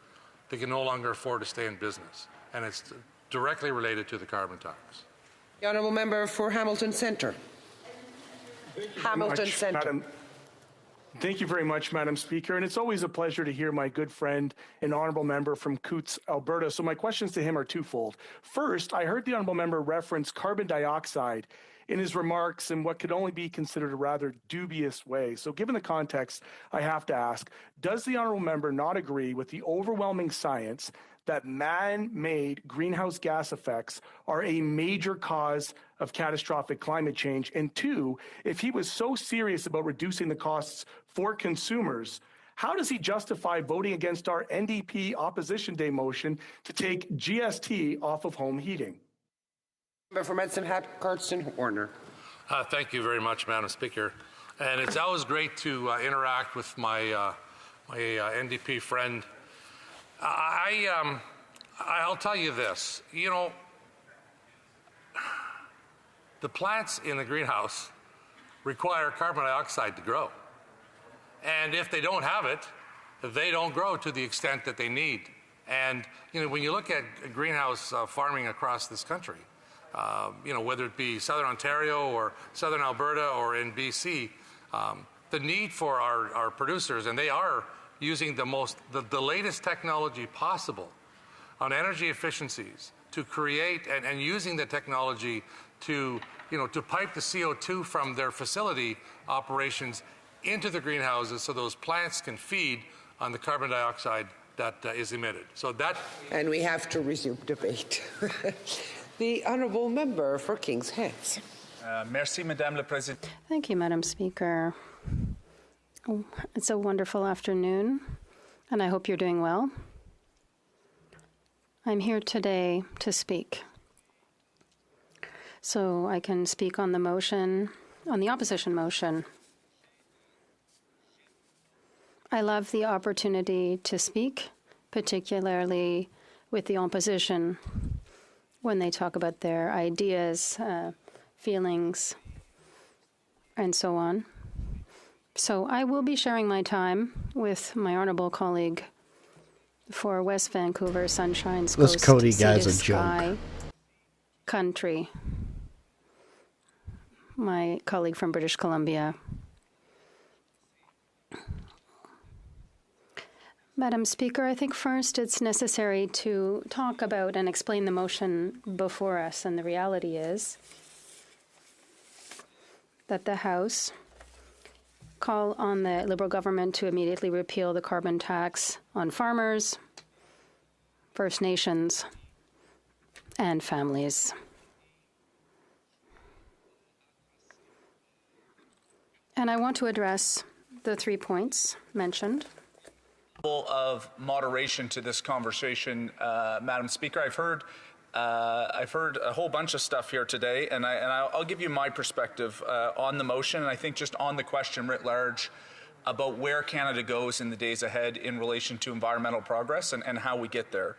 they can no longer afford to stay in business, and it's directly related to the carbon tax. The Honourable Member for Hamilton Centre. Hamilton Centre. Thank you very much, Madam Speaker. And it's always a pleasure to hear my good friend and honourable member from Coutts, Alberta. So my questions to him are twofold. First, I heard the honourable member reference carbon dioxide in his remarks in what could only be considered a rather dubious way. So given the context, I have to ask, does the honourable member not agree with the overwhelming science that man-made greenhouse gas effects are a major cause of catastrophic climate change? And two, if he was so serious about reducing the costs for consumers, how does he justify voting against our NDP Opposition Day motion to take GST off of home heating? Member for Medicine Hat, Cardston Warner. Thank you very much, Madam Speaker. And it's always great to interact with my NDP friend. I'll tell you this, the plants in the greenhouse require carbon dioxide to grow. And if they don't have it, they don't grow to the extent that they need. And, when you look at greenhouse farming across this country, whether it be Southern Ontario or Southern Alberta or in BC, the need for our producers, and they are using the latest technology possible on energy efficiencies to create and using the technology to pipe the CO2 from their facility operations into the greenhouses so those plants can feed on the carbon dioxide that is emitted. And we have to resume debate. The Honourable Member for King's Heads. Merci, Madame la Présidente. Thank you, Madam Speaker. Oh, it's a wonderful afternoon, and I hope you're doing well. I'm here today to speak. So I can speak on the motion, on the opposition motion. I love the opportunity to speak, particularly with the opposition. when they talk about their ideas, feelings, and so on. So I will be sharing my time with my honorable colleague for West Vancouver, Sunshine's Coast, This Cody Sea guy's to a joke. Sky country. My colleague from British Columbia. Madam Speaker, I think first it's necessary to talk about and explain the motion before us. And the reality is that the House call on the Liberal government to immediately repeal the carbon tax on farmers, First Nations, and families. And I want to address the 3 points mentioned. Of moderation to this conversation, Madam Speaker. I've heard a whole bunch of stuff here today, and I'll give you my perspective on the motion, and I think just on the question writ large about where Canada goes in the days ahead in relation to environmental progress and how we get there.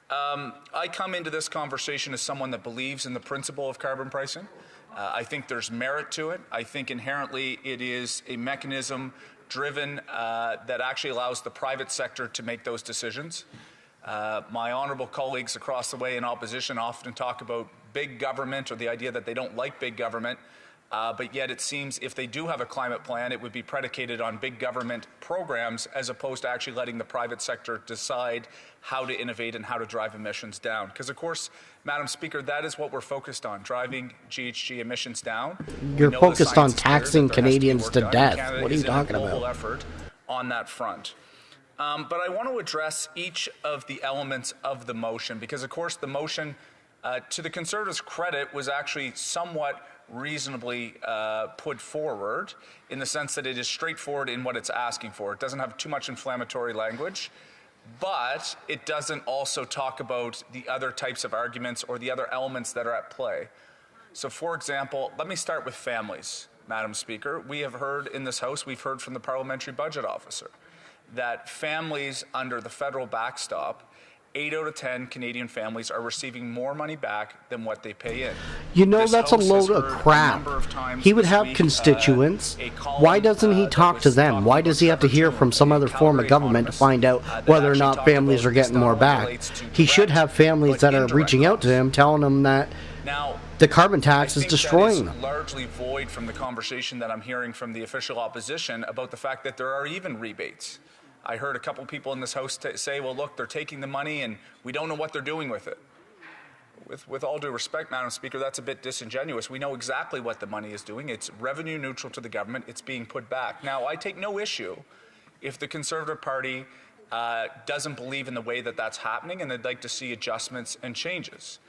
I come into this conversation as someone that believes in the principle of carbon pricing. I think there's merit to it. I think inherently it is a mechanism driven that actually allows the private sector to make those decisions. My honourable colleagues across the way in opposition often talk about big government or the idea that they don't like big government, but yet it seems if they do have a climate plan, it would be predicated on big government programs as opposed to actually letting the private sector decide how to innovate and how to drive emissions down. Because of course, Madam Speaker, that is what we're focused on, driving GHG emissions down. You're focused on taxing Canadians to death. What are you talking about? Effort on that front. But I want to address each of the elements of the motion because, of course, the motion, to the Conservatives' credit, was actually somewhat reasonably put forward in the sense that it is straightforward in what it's asking for. It doesn't have too much inflammatory language, but it doesn't also talk about the other types of arguments or the other elements that are at play. So, for example, let me start with families, Madam Speaker. We have heard in this House, we've heard from the Parliamentary Budget Officer, that families under the federal backstop, 8 out of 10 Canadian families are receiving more money back than what they pay in. You know, that's a load of crap. He would have constituents. Why doesn't he talk to them? Why does he have to hear from some other form of government to find out whether or not families are getting more back? He should have families that are reaching out to him, telling him that the carbon tax is destroying them. Largely void from the conversation that I'm hearing from the official opposition about the fact that there are even rebates. I heard a couple people in this House say, well, look, they're taking the money and we don't know what they're doing with it. With all due respect, Madam Speaker, that's a bit disingenuous. We know exactly what the money is doing. It's revenue neutral to the government. It's being put back. Now, I take no issue if the Conservative Party doesn't believe in the way that that's happening and they'd like to see adjustments and changes.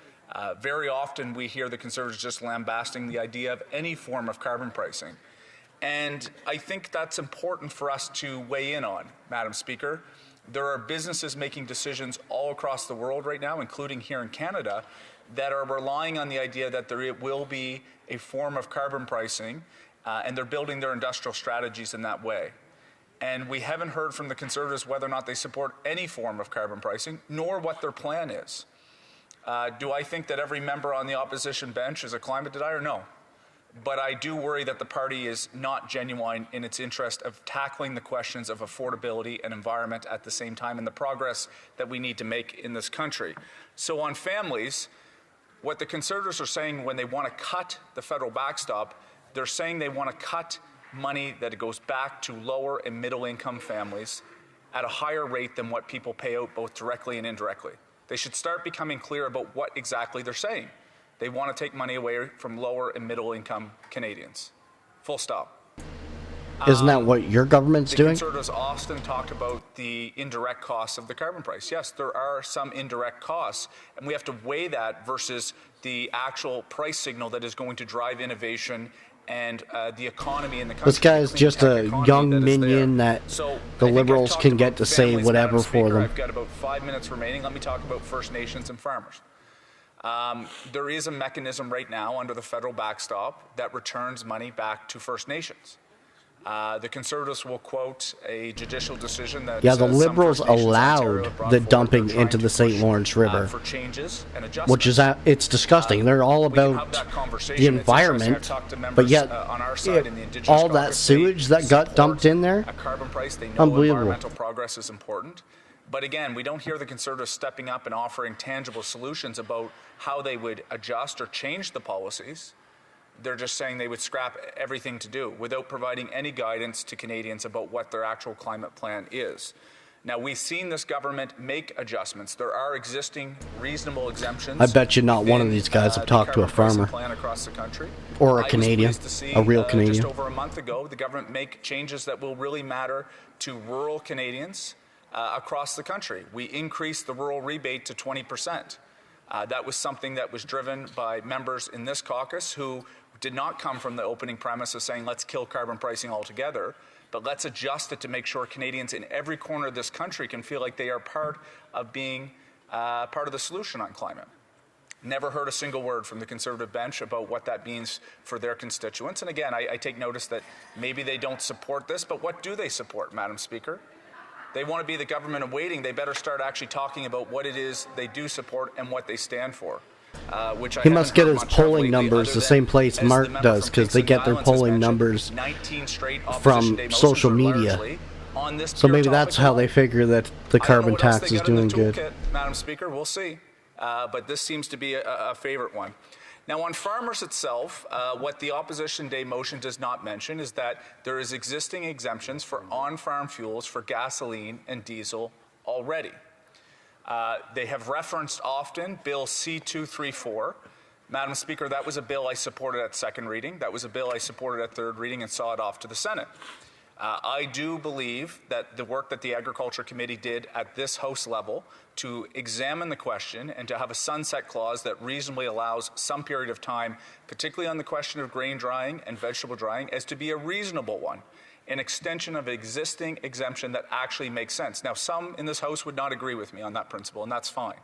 Very often we hear the Conservatives just lambasting the idea of any form of carbon pricing. And I think that's important for us to weigh in on, Madam Speaker. There are businesses making decisions all across the world right now, including here in Canada, that are relying on the idea that there will be a form of carbon pricing, and they're building their industrial strategies in that way. And we haven't heard from the Conservatives whether or not they support any form of carbon pricing, nor what their plan is. Do I think that every member on the opposition bench is a climate denier? No. But I do worry that the party is not genuine in its interest of tackling the questions of affordability and environment at the same time and the progress that we need to make in this country. So on families, what the Conservatives are saying when they want to cut the federal backstop, they're saying they want to cut money that goes back to lower and middle income families at a higher rate than what people pay out both directly and indirectly. They should start becoming clear about what exactly they're saying. They want to take money away from lower and middle income Canadians. Full stop. Isn't that what your government's doing? The Conservatives often talk about the indirect costs of the carbon price. Yes, there are some indirect costs, and we have to weigh that versus the actual price signal that is going to drive innovation and the economy in the country. This guy is just a young minion that the Liberals can get to say whatever for them. I've got about 5 minutes remaining. Let me talk about First Nations and farmers. There is a mechanism right now under the federal backstop that returns money back to First Nations. The Conservatives will quote a judicial decision that Yeah, the some Liberals First Nations Ontario allowed have brought the forward. dumping They're trying into to the St. push, Lawrence River, for changes and which is it's disgusting. They're all about the environment, but yet all that sewage that got dumped in there, a carbon price. They know unbelievable. environmental progress is important. But again, we don't hear the Conservatives stepping up and offering tangible solutions about how they would adjust or change the policies. They're just saying they would scrap everything to do without providing any guidance to Canadians about what their actual climate plan is. Now, we've seen this government make adjustments. There are existing reasonable exemptions. I bet you not one of these guys have talked to a farmer plan across the country. or a Canadian, a real Canadian. Just over a month ago, the government make changes that will really matter to rural Canadians across the country. We increased the rural rebate to 20%. That was something that was driven by members in this caucus who did not come from the opening premise of saying let's kill carbon pricing altogether, but let's adjust it to make sure Canadians in every corner of this country can feel like they are part of being part of the solution on climate. Never heard a single word from the Conservative bench about what that means for their constituents. And again, I take notice that maybe they don't support this, but what do they support, Madam Speaker? They want to be the government of waiting. They better start actually talking about what it is they do support and what they stand for. Which He must get his polling numbers the same place Mark does, because they get their polling numbers from social media. So maybe that's how they figure that the carbon tax is doing good. Madam Speaker, we'll see. But this seems to be a favorite one. Now, on farmers itself, what the Opposition Day motion does not mention is that there is existing exemptions for on-farm fuels for gasoline and diesel already. They have referenced often Bill C-234. Madam Speaker, that was a bill I supported at second reading. That was a bill I supported at third reading and saw it off to the Senate. I do believe that the work that the Agriculture Committee did at this House level to examine the question and to have a sunset clause that reasonably allows some period of time, particularly on the question of grain drying and vegetable drying, as to be a reasonable one, an extension of existing exemption that actually makes sense. Now, some in this House would not agree with me on that principle, and that's fine.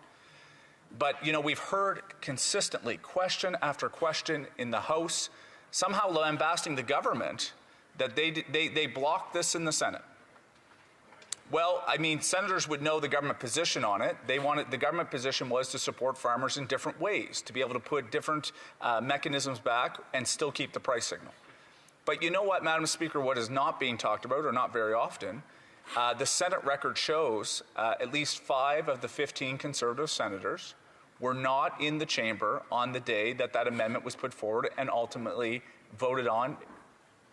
But, you know, we've heard consistently, question after question in the House, somehow lambasting the government that they blocked this in the Senate. Well, I mean, senators would know the government position on it. The government position was to support farmers in different ways, to be able to put different mechanisms back and still keep the price signal. But you know what, Madam Speaker, what is not being talked about, or not very often, the Senate record shows at least 5 of the 15 Conservative senators were not in the chamber on the day that that amendment was put forward and ultimately voted on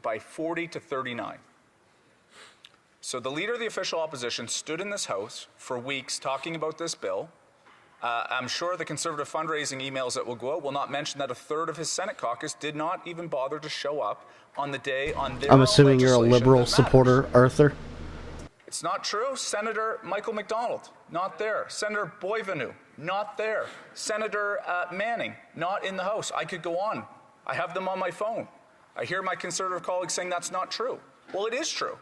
by 40 to 39. So the Leader of the Official Opposition stood in this House for weeks talking about this bill. I'm sure the Conservative fundraising emails that will go out will not mention that a third of his Senate caucus did not even bother to show up on the day on their I'm assuming you're a legislation Liberal that supporter, matters. Arthur? It's not true. Senator Michael McDonald, not there. Senator Boivenu, not there. Senator Manning, not in the House. I could go on. I have them on my phone. I hear my Conservative colleagues saying that's not true. Well, it is true.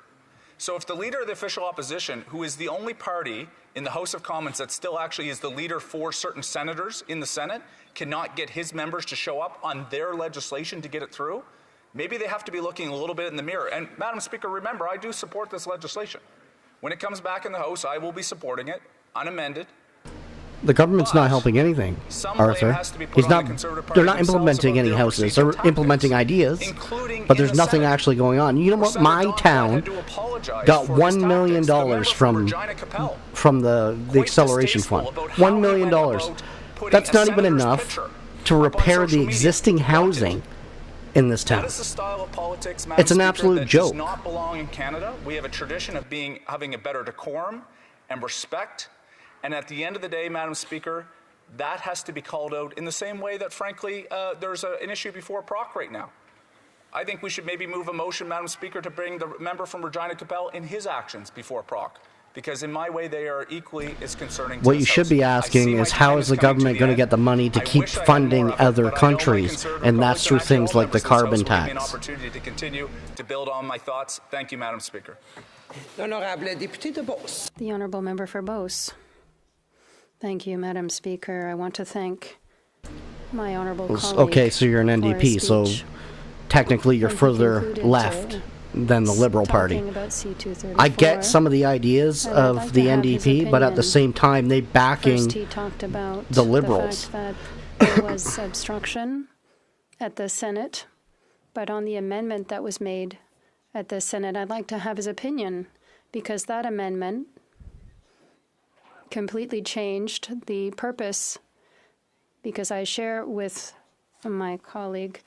So if the Leader of the Official Opposition, who is the only party in the House of Commons that still actually is the leader for certain senators in the Senate, cannot get his members to show up on their legislation to get it through, maybe they have to be looking a little bit in the mirror. And Madam Speaker, remember, I do support this legislation. When it comes back in the House, I will be supporting it, unamended. The government's not helping anything, Arthur. They're not implementing any houses. They're implementing ideas, but there's nothing actually going on. You know what? My town got $1 million from the acceleration fund. $1 million. That's not even enough to repair the existing housing in this town. That is the style of politics, Madam It's an Speaker, absolute that joke. does not belong in Canada. We have a tradition of having a better decorum and respect. And at the end of the day, Madam Speaker, that has to be called out in the same way that, frankly, there's an issue before PROC right now. I think we should maybe move a motion, Madam Speaker, to bring the member from Regina Capel in his actions before PROC. Because in my way, they are equally as concerning to What you this should House. be asking is how is the government going to get the money to keep funding other countries, and that's through things like the carbon tax. An opportunity to continue to build on my thoughts. Thank you, Madam Speaker. The Honourable Member for Beauce. Thank you, Madam Speaker. I want to thank my honourable colleague. Okay, so you're an for his NDP, so speech. technically you're And he further concluded left than the Liberal Party. About C234. I get some of the ideas of the NDP, but at the same time, they backing First, he talked about the Liberals. The fact that there was obstruction at the Senate, but on the amendment that was made at the Senate, I'd like to have his opinion, because that amendment completely changed the purpose, because I share with my colleague,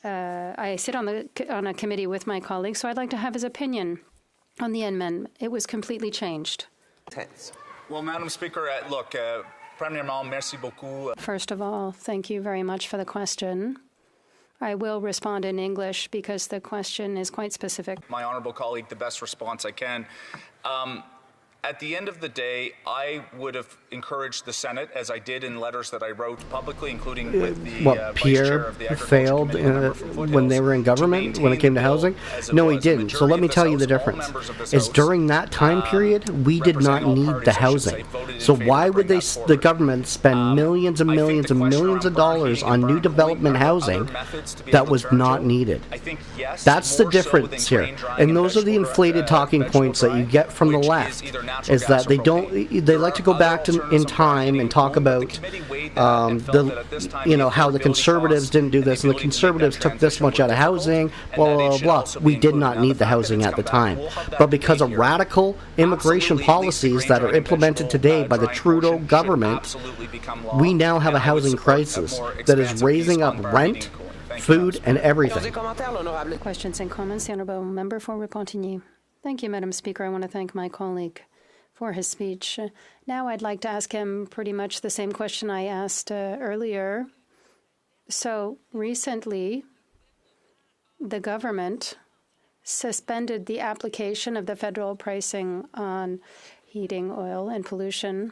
I sit on a committee with my colleague, so I'd like to have his opinion on the amendment. It was completely changed. Well, Madam Speaker, look, Premièrement, merci beaucoup. First of all, thank you very much for the question. I will respond in English because the question is quite specific. My honourable colleague, the best response I can. At the end of the day, I would have encouraged the Senate, as I did in letters that I wrote publicly, including with the Vice Chair of the Agriculture failed Committee when they were in government, when it came to housing? No, he didn't. So let me tell you the difference. Is during that time period, we did not need the housing. So why would the government spend millions and millions and millions of dollars on new development housing that was not needed? That's the difference here. And those are the inflated talking points that you get from the left. Is that they like to go back in time and talk about how the Conservatives didn't do this and the Conservatives took this much out of housing, blah, blah, blah. We did not need the housing at the time. But because of radical immigration policies that are implemented today by the Trudeau government, we now have a housing crisis that is raising up rent, food, and everything. Questions and comments? The Honourable Member for Repentigny. Thank you, Madam Speaker. I want to thank my colleague for his speech. Now I'd like to ask him pretty much the same question I asked earlier. So recently, the government suspended the application of the federal pricing on heating oil and pollution.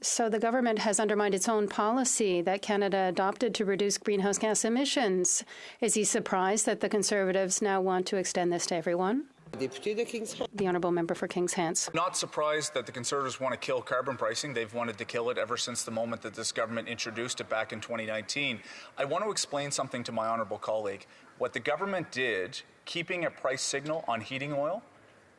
So the government has undermined its own policy that Canada adopted to reduce greenhouse gas emissions. Is he surprised that the Conservatives now want to extend this to everyone? The Honourable Member for Kings Hants. Not surprised that the Conservatives want to kill carbon pricing. They've wanted to kill it ever since the moment that this government introduced it back in 2019. I want to explain something to my honourable colleague. What the government did, keeping a price signal on heating oil,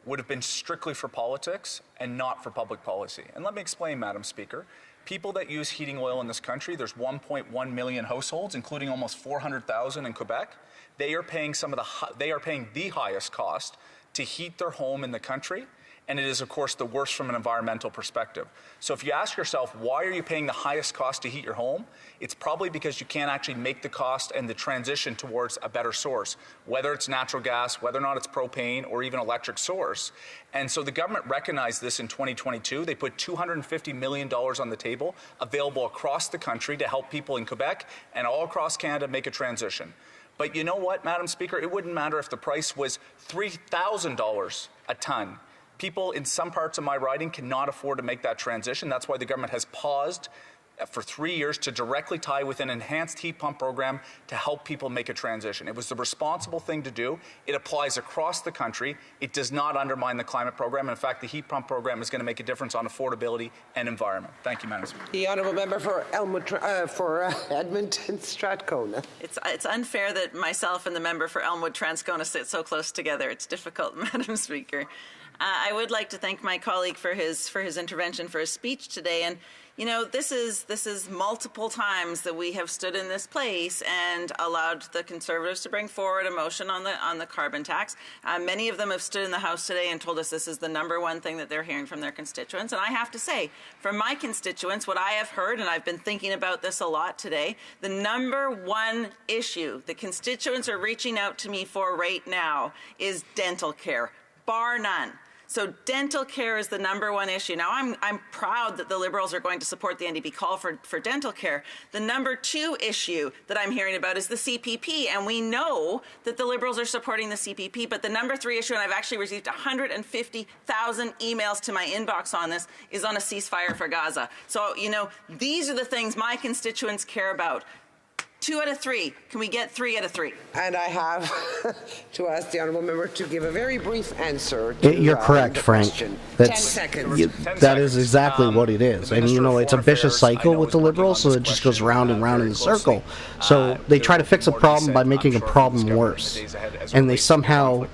would have been strictly for politics and not for public policy. And let me explain, Madam Speaker. People that use heating oil in this country, there's 1.1 million households, including almost 400,000 in Quebec. They are paying the highest cost to heat their home in the country, and it is, of course, the worst from an environmental perspective. So if you ask yourself, why are you paying the highest cost to heat your home? It's probably because you can't actually make the cost and the transition towards a better source, whether it's natural gas, whether or not it's propane, or even electric source. And so the government recognized this in 2022. They put $250 million on the table, available across the country to help people in Quebec and all across Canada make a transition. But you know what, Madam Speaker? It wouldn't matter if the price was $3,000 a ton. People in some parts of my riding cannot afford to make that transition. That's why the government has paused for 3 years to directly tie with an enhanced heat pump program to help people make a transition. It was the responsible thing to do. It applies across the country. It does not undermine the climate program. In fact, the heat pump program is going to make a difference on affordability and environment. Thank you, Madam Speaker. The Honourable Member for Edmonton Strathcona. It's unfair that myself and the member for Elmwood Transcona sit so close together. It's difficult, Madam Speaker. I would like to thank my colleague for his intervention, for his speech today. And you know, this is multiple times that we have stood in this place and allowed the Conservatives to bring forward a motion on the carbon tax. Many of them have stood in the House today and told us this is the #1 thing that they're hearing from their constituents. And I have to say, from my constituents, what I have heard, and I've been thinking about this a lot today, the #1 issue the constituents are reaching out to me for right now is dental care, bar none. So dental care is the #1 issue. Now, I'm proud that the Liberals are going to support the NDP call for dental care. The #2 issue that I'm hearing about is the CPP, and we know that the Liberals are supporting the CPP, but the #3 issue, and I've actually received 150,000 emails to my inbox on this, is on a ceasefire for Gaza. So, you know, these are the things my constituents care about. 2 out of 3. Can we get 3 out of 3? And I have to ask the honourable member to give a very brief answer to You're correct, the Frank. question. 10 That's, seconds. that is exactly what it is. And, you know, it's a vicious cycle with the Liberals, so it just goes round and round in the circle. So they try to fix a problem by making a problem worse. And they somehow...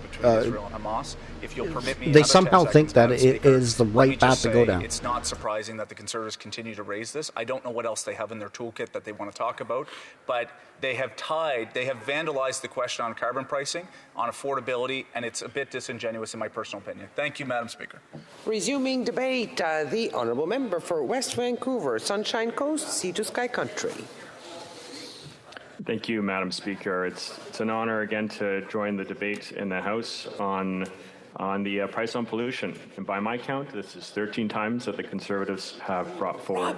If you'll permit me they another somehow 10 think seconds, that Madam it Speaker, is the let me right path just to go say down. It's not surprising that the Conservatives continue to raise this. I don't know what else they have in their toolkit that they want to talk about, but they have vandalized the question on carbon pricing, on affordability, and it's a bit disingenuous in my personal opinion. Thank you, Madam Speaker. Resuming debate, the honourable member for West Vancouver, Sunshine Coast, Sea to Sky Country. Thank you, Madam Speaker. It's an honor again to join the debate in the House on the price on pollution. And by my count, this is 13 times that the Conservatives have brought forward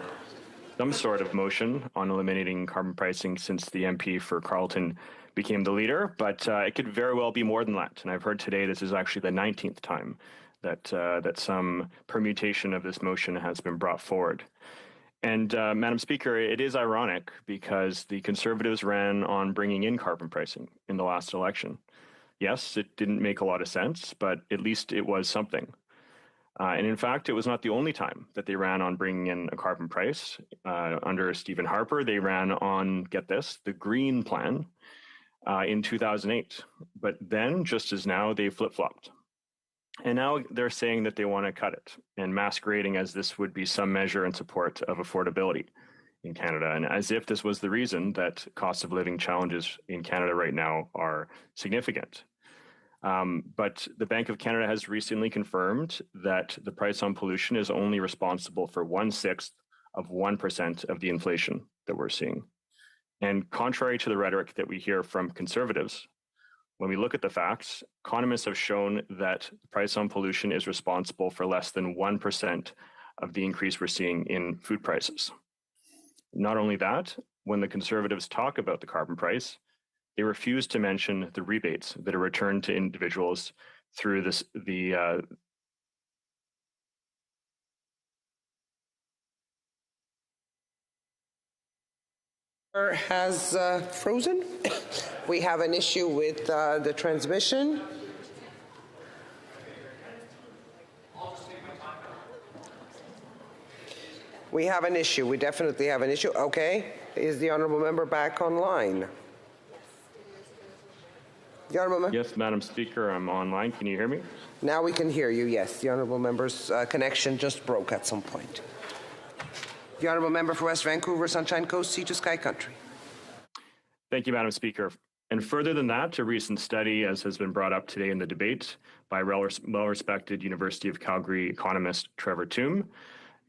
some sort of motion on eliminating carbon pricing since the MP for Carleton became the leader, but it could very well be more than that. And I've heard today this is actually the 19th time that some permutation of this motion has been brought forward. And Madam Speaker, it is ironic because the Conservatives ran on bringing in carbon pricing in the last election. Yes, it didn't make a lot of sense, but at least it was something. And in fact, it was not the only time that they ran on bringing in a carbon price. Under Stephen Harper, they ran on, get this, the Green Plan in 2008. But then, just as now, they flip-flopped. And now they're saying that they want to cut it and masquerading as this would be some measure in support of affordability in Canada, and as if this was the reason that cost of living challenges in Canada right now are significant. But the Bank of Canada has recently confirmed that the price on pollution is only responsible for 1/6 of 1% of the inflation that we're seeing. And contrary to the rhetoric that we hear from Conservatives, when we look at the facts, economists have shown that the price on pollution is responsible for less than 1% of the increase we're seeing in food prices. Not only that, when the Conservatives talk about the carbon price, they refuse to mention the rebates that are returned to individuals through the has frozen. We have an issue with the transmission. We have an issue. We definitely have an issue. Okay. Is the honourable member back online? The honourable member? Yes, Madam Speaker, I'm online. Can you hear me? Now we can hear you, yes. The honourable member's connection just broke at some point. The honourable member for West Vancouver, Sunshine Coast, Sea to Sky Country. Thank you, Madam Speaker. And further than that, a recent study, as has been brought up today in the debate by well-respected University of Calgary economist Trevor Tombe,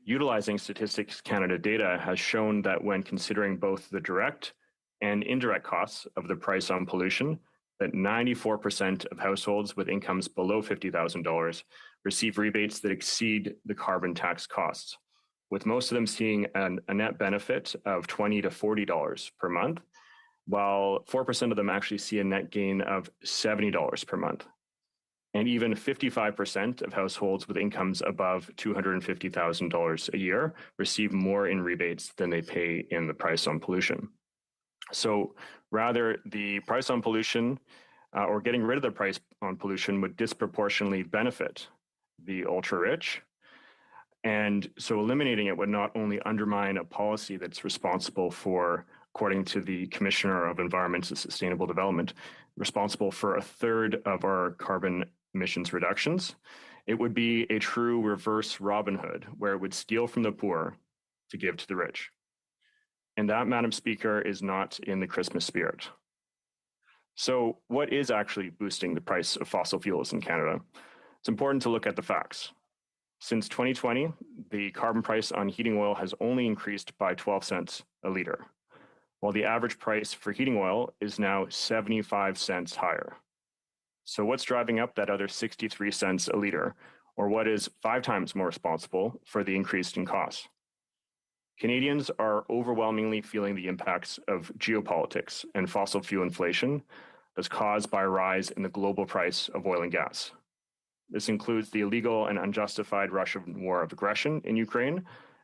utilizing Statistics Canada data, has shown that when considering both the direct and indirect costs of the price on pollution, that 94% of households with incomes below $50,000 receive rebates that exceed the carbon tax costs, with most of them seeing a net benefit of $20 to $40 per month, while 4% of them actually see a net gain of $70 per month. And even 55% of households with incomes above $250,000 a year receive more in rebates than they pay in the price on pollution. So rather, the price on pollution or getting rid of the price on pollution would disproportionately benefit the ultra-rich. And so eliminating it would not only undermine a policy that's responsible for, according to the Commissioner of Environment and Sustainable Development, responsible for a third of our carbon emissions reductions, it would be a true reverse Robin Hood, where it would steal from the poor to give to the rich. And that, Madam Speaker, is not in the Christmas spirit. So what is actually boosting the price of fossil fuels in Canada? It's important to look at the facts. Since 2020, the carbon price on heating oil has only increased by 12 cents a litre, while the average price for heating oil is now 75 cents higher. So what's driving up that other 63 cents a litre, or what is 5 times more responsible for the increase in costs? Canadians are overwhelmingly feeling the impacts of geopolitics and fossil fuel inflation that's caused by a rise in the global price of oil and gas. This includes the illegal and unjustified Russian war of aggression in Ukraine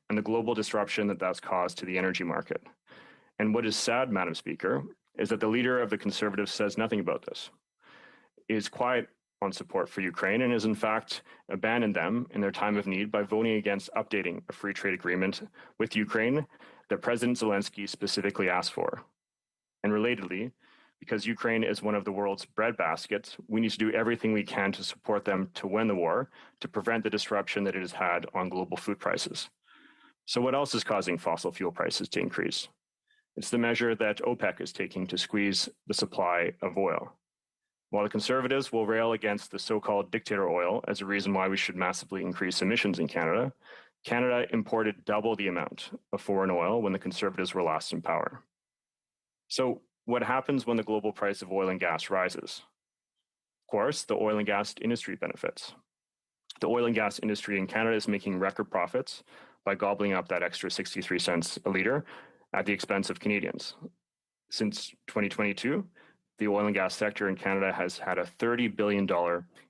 and the global disruption that that's caused to the energy market. And what is sad, Madam Speaker, is that the leader of the Conservatives says nothing about this. He is quiet on support for Ukraine and has in fact abandoned them in their time of need by voting against updating a free trade agreement with Ukraine that President Zelensky specifically asked for. And relatedly, because Ukraine is one of the world's breadbaskets, we need to do everything we can to support them to win the war, to prevent the disruption that it has had on global food prices. So what else is causing fossil fuel prices to increase? It's the measure that OPEC is taking to squeeze the supply of oil. While the Conservatives will rail against the so-called dictator oil as a reason why we should massively increase emissions in Canada, Canada imported double the amount of foreign oil when the Conservatives were last in power. So what happens when the global price of oil and gas rises? Of course, the oil and gas industry benefits. The oil and gas industry in Canada is making record profits by gobbling up that extra 63 cents a litre at the expense of Canadians. Since 2022, the oil and gas sector in Canada has had a $30 billion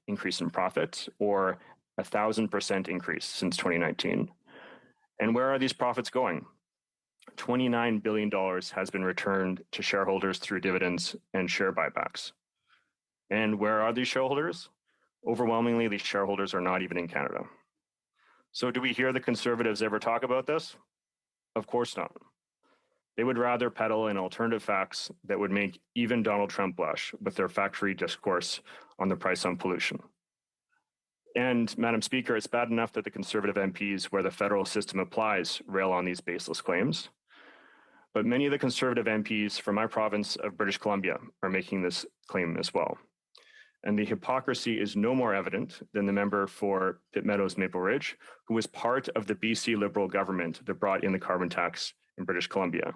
increase in profits, or 1,000% increase since 2019. And where are these profits going? $29 billion has been returned to shareholders through dividends and share buybacks. And where are these shareholders? Overwhelmingly, these shareholders are not even in Canada. So do we hear the Conservatives ever talk about this? Of course not. They would rather peddle an alternative facts that would make even Donald Trump blush with their factory discourse on the price on pollution. And, Madam Speaker, it's bad enough that the Conservative MPs, where the federal system applies, rail on these baseless claims. But many of the Conservative MPs from my province of British Columbia are making this claim as well. And the hypocrisy is no more evident than the member for Pitt Meadows Maple Ridge, who was part of the BC Liberal government that brought in the carbon tax in British Columbia.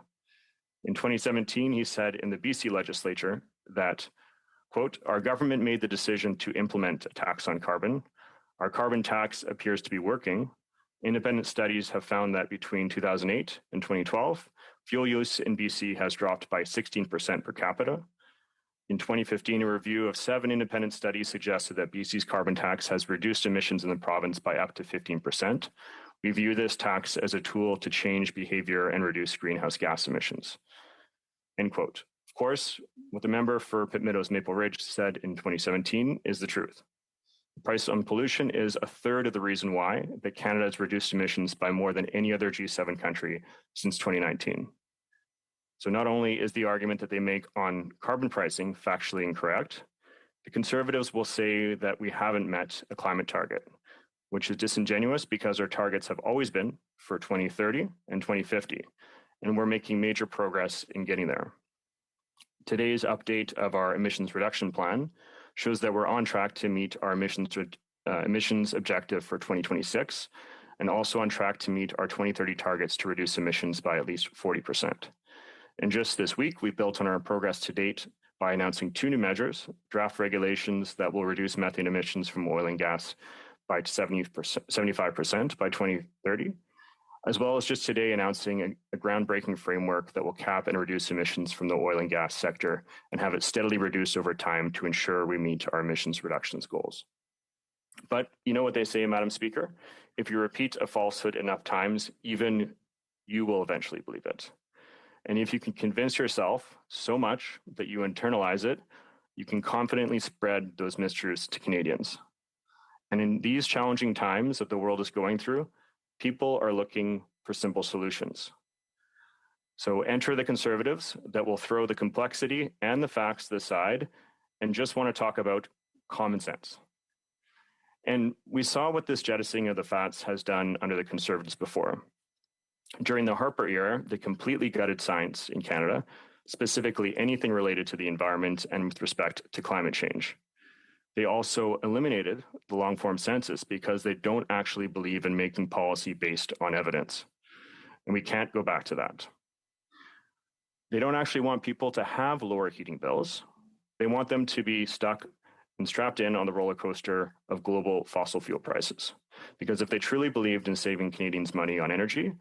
In 2017, he said in the BC legislature that, quote, "Our government made the decision to implement a tax on carbon. Our carbon tax appears to be working. Independent studies have found that between 2008 and 2012, fuel use in BC has dropped by 16% per capita. In 2015, a review of 7 independent studies suggested that BC's carbon tax has reduced emissions in the province by up to 15%. We view this tax as a tool to change behavior and reduce greenhouse gas emissions." End quote. Of course, what the member for Pitt Meadows Maple Ridge said in 2017 is the truth. The price on pollution is a third of the reason why that Canada has reduced emissions by more than any other G7 country since 2019. So not only is the argument that they make on carbon pricing factually incorrect, the Conservatives will say that we haven't met a climate target, which is disingenuous because our targets have always been for 2030 and 2050, and we're making major progress in getting there. Today's update of our emissions reduction plan shows that we're on track to meet our emissions objective for 2026, and also on track to meet our 2030 targets to reduce emissions by at least 40%. And just this week, we built on our progress to date by announcing 2 new measures, draft regulations that will reduce methane emissions from oil and gas by 75% by 2030, as well as just today announcing a groundbreaking framework that will cap and reduce emissions from the oil and gas sector and have it steadily reduce over time to ensure we meet our emissions reductions goals. But you know what they say, Madam Speaker? If you repeat a falsehood enough times, even you will eventually believe it. And if you can convince yourself so much that you internalize it, you can confidently spread those mistruths to Canadians. And in these challenging times that the world is going through, people are looking for simple solutions. So enter the Conservatives that will throw the complexity and the facts to the side and just want to talk about common sense. And we saw what this jettisoning of the fats has done under the Conservatives before. During the Harper era, they completely gutted science in Canada, specifically anything related to the environment and with respect to climate change. They also eliminated the long-form census because they don't actually believe in making policy based on evidence. And we can't go back to that. They don't actually want people to have lower heating bills. They want them to be stuck and strapped in on the roller coaster of global fossil fuel prices. Because if they truly believed in saving Canadians money on energy,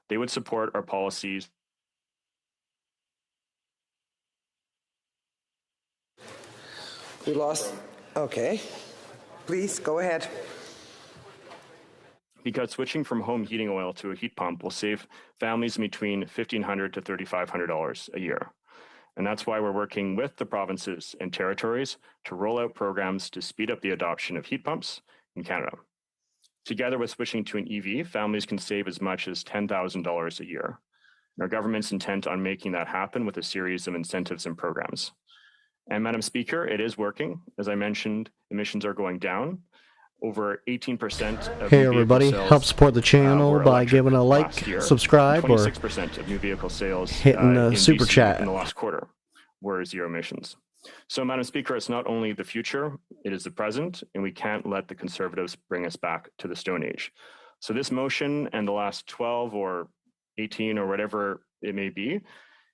they would support our policies. We lost. Okay. Please go ahead. because switching from home heating oil to a heat pump will save families between $1,500 to $3,500 a year. And that's why we're working with the provinces and territories to roll out programs to speed up the adoption of heat pumps in Canada. Together with switching to an EV, families can save as much as $10,000 a year. And our government's intent on making that happen with a series of incentives and programs. And Madam Speaker, it is working. As I mentioned, emissions are going down. Over 18% of Hey new everybody, vehicle sales, help support the channel were by electric giving a like, last year. subscribe, or 26% of new vehicle sales hitting the in super BC chat. in the last quarter were zero emissions. So, Madam Speaker, it's not only the future, it is the present, and we can't let the Conservatives bring us back to the Stone Age. So this motion and the last 12 or 18 or whatever it may be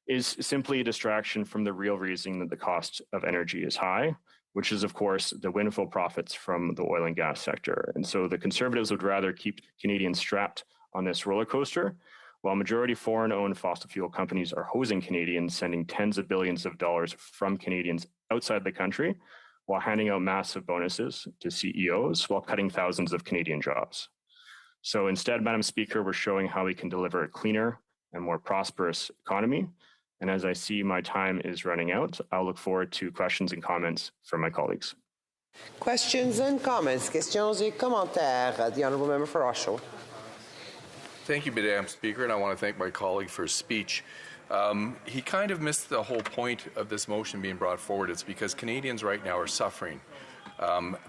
is simply a distraction from the real reason that the cost of energy is high, which is, of course, the windfall profits from the oil and gas sector. And so the Conservatives would rather keep Canadians strapped on this roller coaster, while majority foreign-owned fossil fuel companies are hosing Canadians, sending tens of billions of dollars from Canadians outside the country, while handing out massive bonuses to CEOs, while cutting thousands of Canadian jobs. So instead, Madam Speaker, we're showing how we can deliver a cleaner and more prosperous economy. And as I see my time is running out, I'll look forward to questions and comments from my colleagues. Questions and comments. Questions et commentaires. The Honourable Member for Oshawa. Thank you, Madam Speaker, and I want to thank my colleague for his speech. He kind of missed the whole point of this motion being brought forward. It's because Canadians right now are suffering.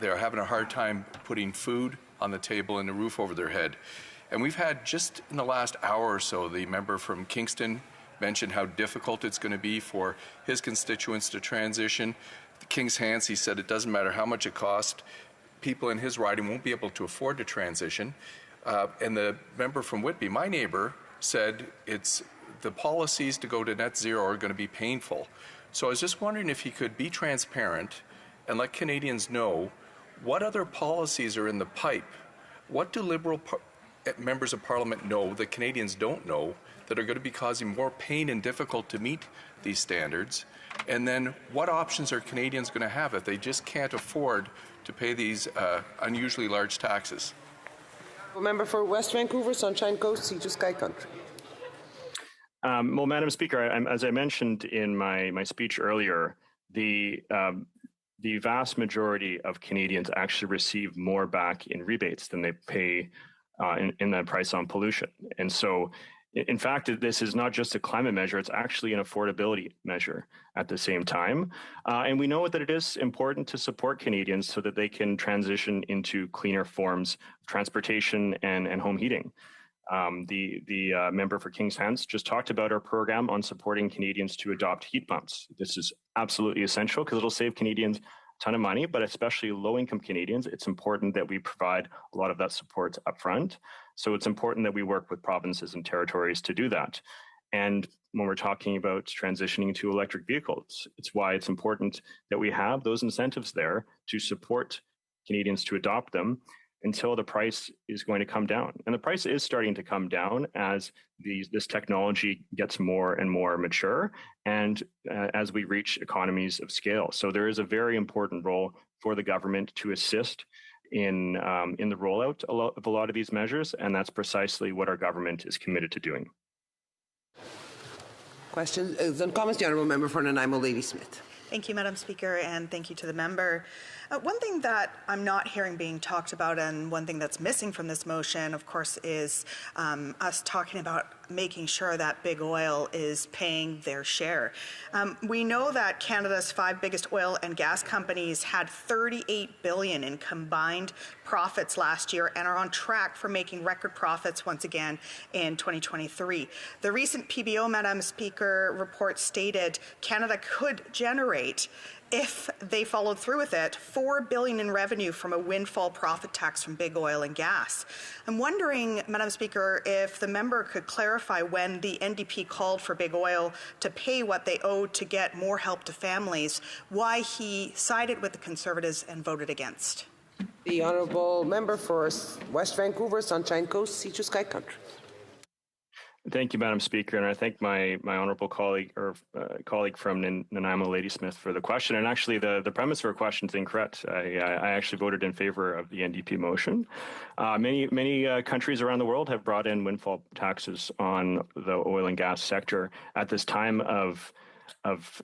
They're having a hard time putting food on the table and a roof over their head. And we've had, just in the last hour or so, the member from Kingston mentioned how difficult it's going to be for his constituents to transition. The King's Hands, he said it doesn't matter how much it costs, people in his riding won't be able to afford to transition. And the member from Whitby, my neighbor, said it's the policies to go to net zero are going to be painful. So I was just wondering if he could be transparent and let Canadians know what other policies are in the pipe. What do Liberal members of Parliament know that Canadians don't know that are going to be causing more pain and difficult to meet these standards? And then what options are Canadians going to have if they just can't afford to pay these unusually large taxes? Member for West Vancouver, Sunshine Coast, Sea to Sky Country. Well, Madam Speaker, as I mentioned in my speech earlier, the vast majority of Canadians actually receive more back in rebates than they pay in the price on pollution. And so, in fact, this is not just a climate measure, it's actually an affordability measure at the same time. And we know that it is important to support Canadians so that they can transition into cleaner forms of transportation and home heating. The member for King's Hands just talked about our program on supporting Canadians to adopt heat pumps. This is absolutely essential because it'll save Canadians a ton of money, but especially low-income Canadians, it's important that we provide a lot of that support upfront. So it's important that we work with provinces and territories to do that. And when we're talking about transitioning to electric vehicles, it's why it's important that we have those incentives there to support Canadians to adopt them until the price is going to come down. And the price is starting to come down as this technology gets more and more mature and as we reach economies of scale. So there is a very important role for the government to assist in the rollout of a lot of these measures, and that's precisely what our government is committed to doing. Questions and comments, the Honourable Member for Nanaimo, Lady Smith. Thank you, Madam Speaker, and thank you to the member. One thing that I'm not hearing being talked about, and one thing that's missing from this motion, of course, is us talking about making sure that big oil is paying their share. We know that Canada's 5 biggest oil and gas companies had $38 billion in combined profits last year and are on track for making record profits once again in 2023. The recent PBO, Madam Speaker, report stated Canada could generate, if they followed through with it, $4 billion in revenue from a windfall profit tax from big oil and gas. I'm wondering, Madam Speaker, if the member could clarify when the NDP called for big oil to pay what they owed to get more help to families, why he sided with the Conservatives and voted against. The Honourable Member for West Vancouver, Sunshine Coast, Sea to Sky Country. Thank you, Madam Speaker, and I thank my honourable colleague colleague from Nanaimo, Ladysmith, for the question. And actually, the premise of her question is incorrect. I actually voted in favour of the NDP motion. Many countries around the world have brought in windfall taxes on the oil and gas sector at this time of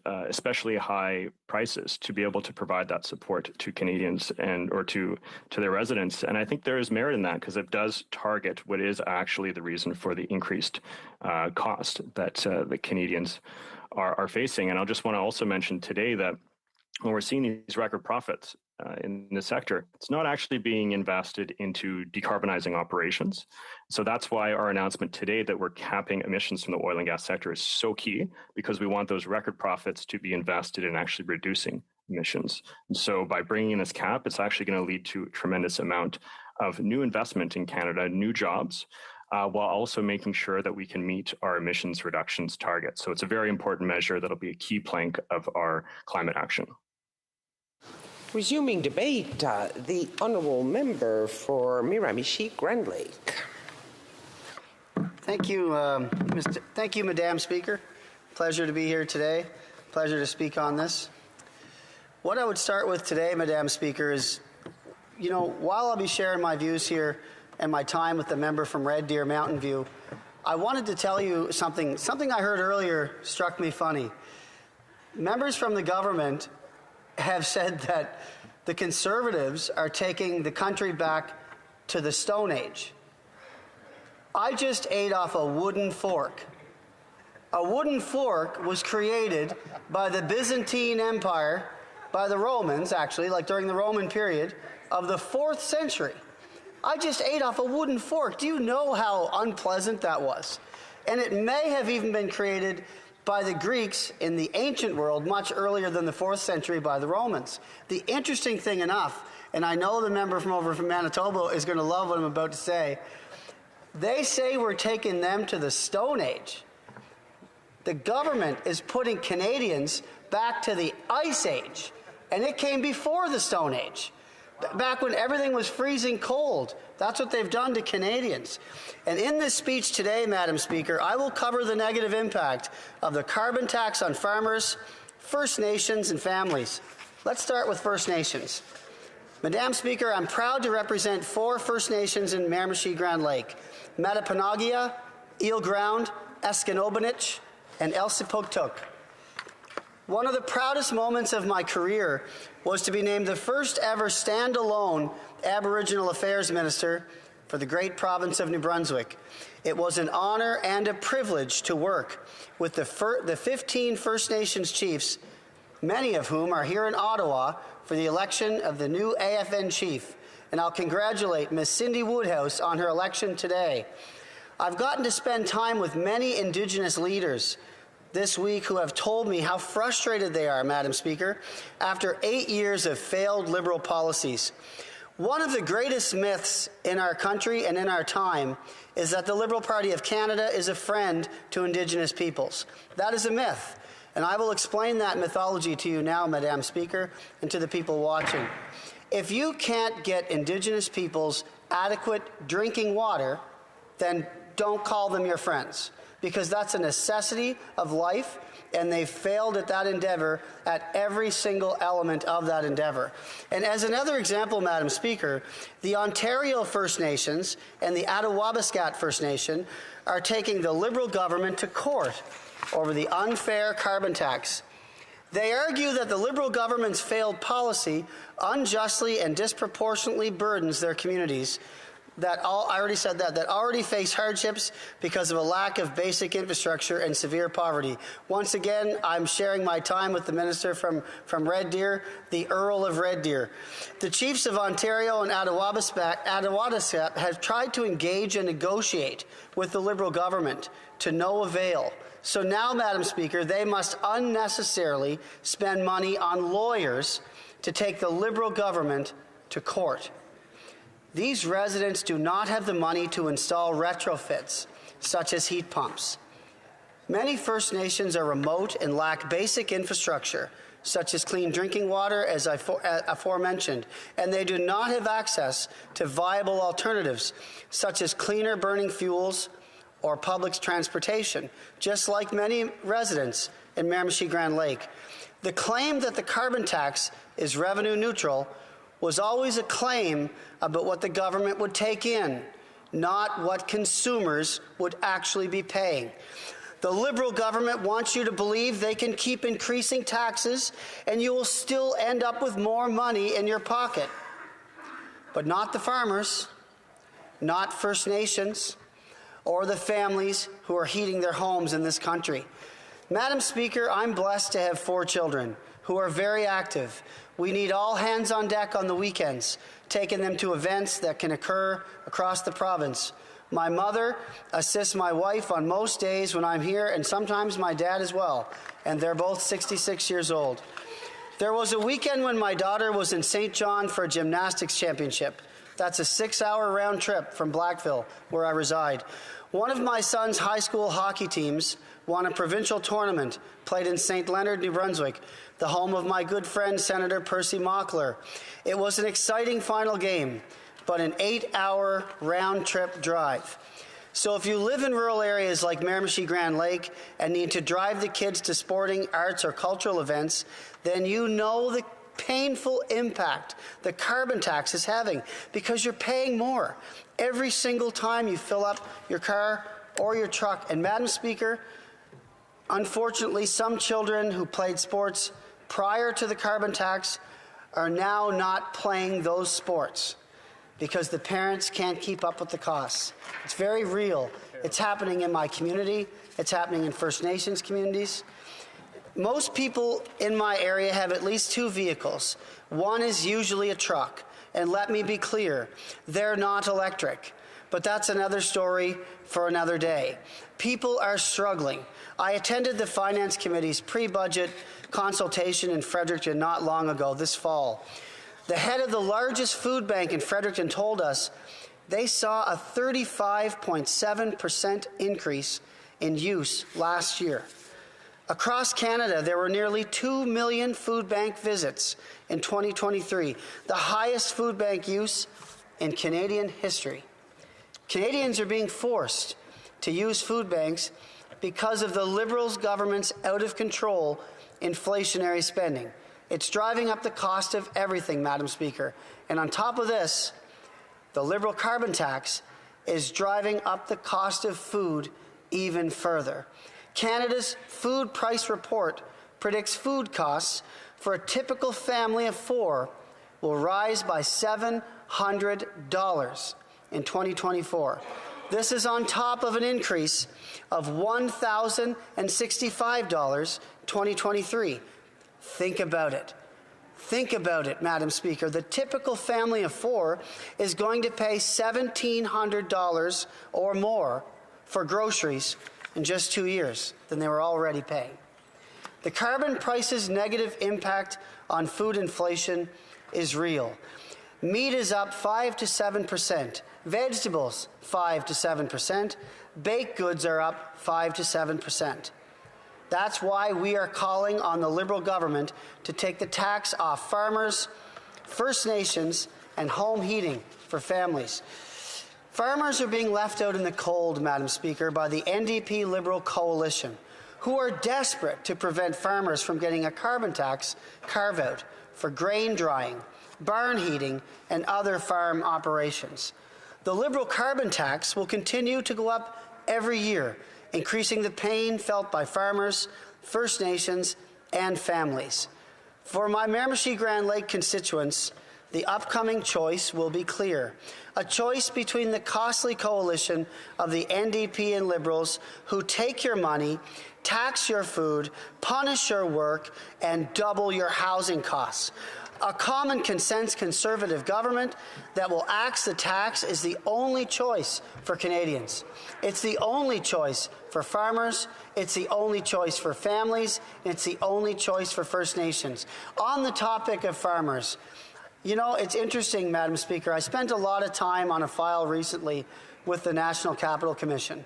especially high prices to be able to provide that support to Canadians or to their residents. And I think there is merit in that because it does target what is actually the reason for the increased cost that the Canadians are facing. And I'll just want to also mention today that when we're seeing these record profits in the sector, it's not actually being invested into decarbonizing operations. So that's why our announcement today that we're capping emissions from the oil and gas sector is so key, because we want those record profits to be invested in actually reducing emissions. And so by bringing in this cap, it's actually going to lead to a tremendous amount of new investment in Canada, new jobs, while also making sure that we can meet our emissions reductions targets. So it's a very important measure that'll be a key plank of our climate action. Resuming debate, the honourable member for Miramichi Grand Lake. Thank you, Madam Speaker. Pleasure to be here today. Pleasure to speak on this. What I would start with today, Madam Speaker, is, while I'll be sharing my views here and my time with the member from Red Deer Mountain View, I wanted to tell you something. Something I heard earlier struck me funny. Members from the government have said that the Conservatives are taking the country back to the Stone Age. I just ate off a wooden fork. A wooden fork was created by the Byzantine Empire, by the Romans, actually, like during the Roman period, of the 4th century. I just ate off a wooden fork. Do you know how unpleasant that was? And it may have even been created by the Greeks in the ancient world much earlier than the 4th century by the Romans. The interesting thing enough, and I know the member from Manitoba is going to love what I'm about to say, they say we're taking them to the Stone Age. The government is putting Canadians back to the Ice Age, and it came before the Stone Age. Back when everything was freezing cold. That's what they've done to Canadians. And in this speech today, Madam Speaker, I will cover the negative impact of the carbon tax on farmers, First Nations, and families. Let's start with First Nations. Madam Speaker, I'm proud to represent 4 First Nations in Miramichi Grand Lake: Mattapanagia, Eel Ground, Eskanobinich, and Elsipogtuk. One of the proudest moments of my career was to be named the first ever standalone Aboriginal Affairs Minister for the great province of New Brunswick. It was an honor and a privilege to work with the 15 First Nations chiefs, many of whom are here in Ottawa for the election of the new AFN chief. And I'll congratulate Ms. Cindy Woodhouse on her election today. I've gotten to spend time with many Indigenous leaders this week who have told me how frustrated they are, Madam Speaker, after 8 years of failed Liberal policies. One of the greatest myths in our country and in our time is that the Liberal Party of Canada is a friend to Indigenous peoples. That is a myth, and I will explain that mythology to you now, Madam Speaker, and to the people watching. If you can't get Indigenous peoples adequate drinking water, then don't call them your friends, because that's a necessity of life, and they've failed at that endeavor at every single element of that endeavor. And as another example, Madam Speaker, the Ontario First Nations and the Attawabascat First Nation are taking the Liberal government to court over the unfair carbon tax. They argue that the Liberal government's failed policy unjustly and disproportionately burdens their communities that already face hardships because of a lack of basic infrastructure and severe poverty. Once again, I'm sharing my time with the minister from Red Deer, the Earl of Red Deer. The chiefs of Ontario and Attawabascat have tried to engage and negotiate with the Liberal government to no avail. So now, Madam Speaker, they must unnecessarily spend money on lawyers to take the Liberal government to court. These residents do not have the money to install retrofits, such as heat pumps. Many First Nations are remote and lack basic infrastructure, such as clean drinking water, as aforementioned, and they do not have access to viable alternatives, such as cleaner burning fuels or public transportation, just like many residents in Miramichi-Grand Lake. The claim that the carbon tax is revenue neutral was always a claim about what the government would take in, not what consumers would actually be paying. The Liberal government wants you to believe they can keep increasing taxes and you will still end up with more money in your pocket. But not the farmers, not First Nations, or the families who are heating their homes in this country. Madam Speaker, I'm blessed to have 4 children who are very active. We need all hands on deck on the weekends, taking them to events that can occur across the province. My mother assists my wife on most days when I'm here, and sometimes my dad as well, and they're both 66 years old. There was a weekend when my daughter was in St. John for a gymnastics championship. That's a 6-hour round trip from Blackville, where I reside. One of my son's high school hockey teams won a provincial tournament, played in St. Leonard, New Brunswick, the home of my good friend Senator Percy Mockler. It was an exciting final game, but an 8-hour round-trip drive. So if you live in rural areas like Miramichi-Grand Lake and need to drive the kids to sporting, arts, or cultural events, then you know the painful impact the carbon tax is having, because you're paying more every single time you fill up your car or your truck. And Madam Speaker, unfortunately, some children who played sports prior to the carbon tax are now not playing those sports because the parents can't keep up with the costs. It's very real. It's happening in my community. It's happening in First Nations communities. Most people in my area have at least 2 vehicles. One is usually a truck. And let me be clear, they're not electric. But that's another story for another day. People are struggling. I attended the Finance Committee's pre-budget consultation in Fredericton not long ago, this fall. The head of the largest food bank in Fredericton told us they saw a 35.7% increase in use last year. Across Canada, there were nearly 2 million food bank visits in 2023, the highest food bank use in Canadian history. Canadians are being forced to use food banks because of the Liberals' government's out-of-control inflationary spending. It's driving up the cost of everything, Madam Speaker. And on top of this, the Liberal carbon tax is driving up the cost of food even further. Canada's Food Price Report predicts food costs for a typical family of 4 will rise by $700 in 2024. This is on top of an increase of $1,065 2023. Think about it. Think about it, Madam Speaker. The typical family of 4 is going to pay $1,700 or more for groceries in just 2 years than they were already paying. The carbon price's negative impact on food inflation is real. Meat is up 5 to 7%, vegetables 5 to 7%, baked goods are up 5 to 7%. That's why we are calling on the Liberal government to take the tax off farmers, First Nations, and home heating for families. Farmers are being left out in the cold, Madam Speaker, by the NDP Liberal coalition, who are desperate to prevent farmers from getting a carbon tax carve-out for grain drying, barn heating, and other farm operations. The Liberal carbon tax will continue to go up every year, increasing the pain felt by farmers, First Nations, and families. For my Miramichi-Grand Lake constituents, the upcoming choice will be clear. A choice between the costly coalition of the NDP and Liberals who take your money, tax your food, punish your work, and double your housing costs. A common consent Conservative government that will axe the tax is the only choice for Canadians. It's the only choice for farmers, it's the only choice for families, and it's the only choice for First Nations. On the topic of farmers, you know, it's interesting, Madam Speaker. I spent a lot of time on a file recently with the National Capital Commission.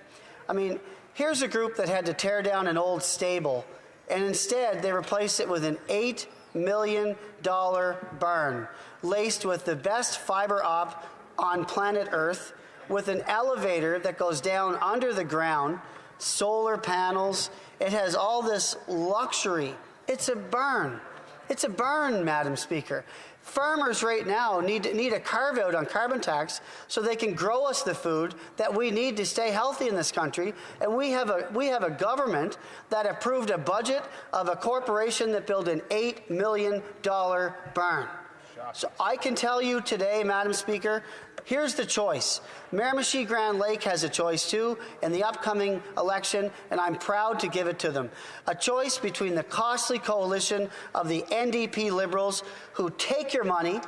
I mean, here's a group that had to tear down an old stable, and instead they replaced it with an $8 million barn laced with the best fiber op on planet Earth, with an elevator that goes down under the ground, solar panels. It has all this luxury. It's a burn. It's a burn, Madam Speaker. Farmers right now need a carve-out on carbon tax so they can grow us the food that we need to stay healthy in this country. And we have a government that approved a budget of a corporation that built an $8 million barn. So I can tell you today, Madam Speaker, here's the choice. Miramichi-Grand Lake has a choice too in the upcoming election, and I'm proud to give it to them. A choice between the costly coalition of the NDP Liberals who take your money,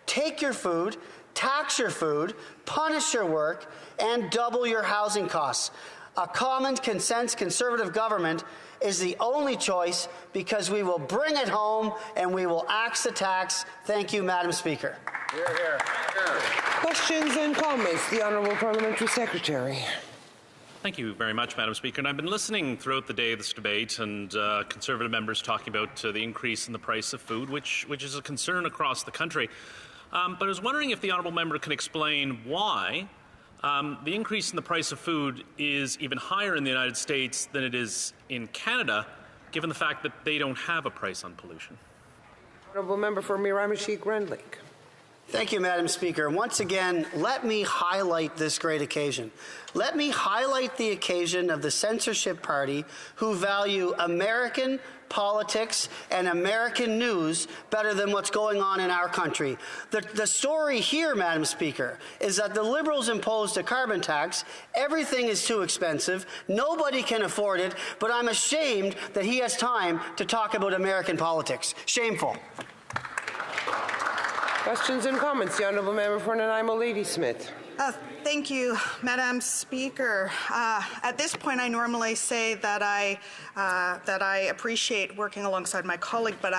take your food, tax your food, punish your work, and double your housing costs. A common consent Conservative government is the only choice because we will bring it home and we will axe the tax. Thank you, Madam Speaker. Hear, hear. Questions and comments? The Honourable Parliamentary Secretary. Thank you very much, Madam Speaker. And I've been listening throughout the day of this debate and Conservative members talking about the increase in the price of food, which is a concern across the country. But I was wondering if the Honourable member can explain why the increase in the price of food is even higher in the United States than it is in Canada, given the fact that they don't have a price on pollution. Honourable Member for Miramichi-Grand Lake. Thank you, Madam Speaker. Once again, let me highlight this great occasion. Let me highlight the occasion of the censorship party who value American politics and American news better than what's going on in our country. The story here, Madam Speaker, is that the Liberals imposed a carbon tax. Everything is too expensive. Nobody can afford it, but I'm ashamed that he has time to talk about American politics. Shameful. Questions and comments? The Honourable Member for Nanaimo Ladysmith. Thank you, Madam Speaker. At this point, I normally say that I appreciate working alongside my colleague, but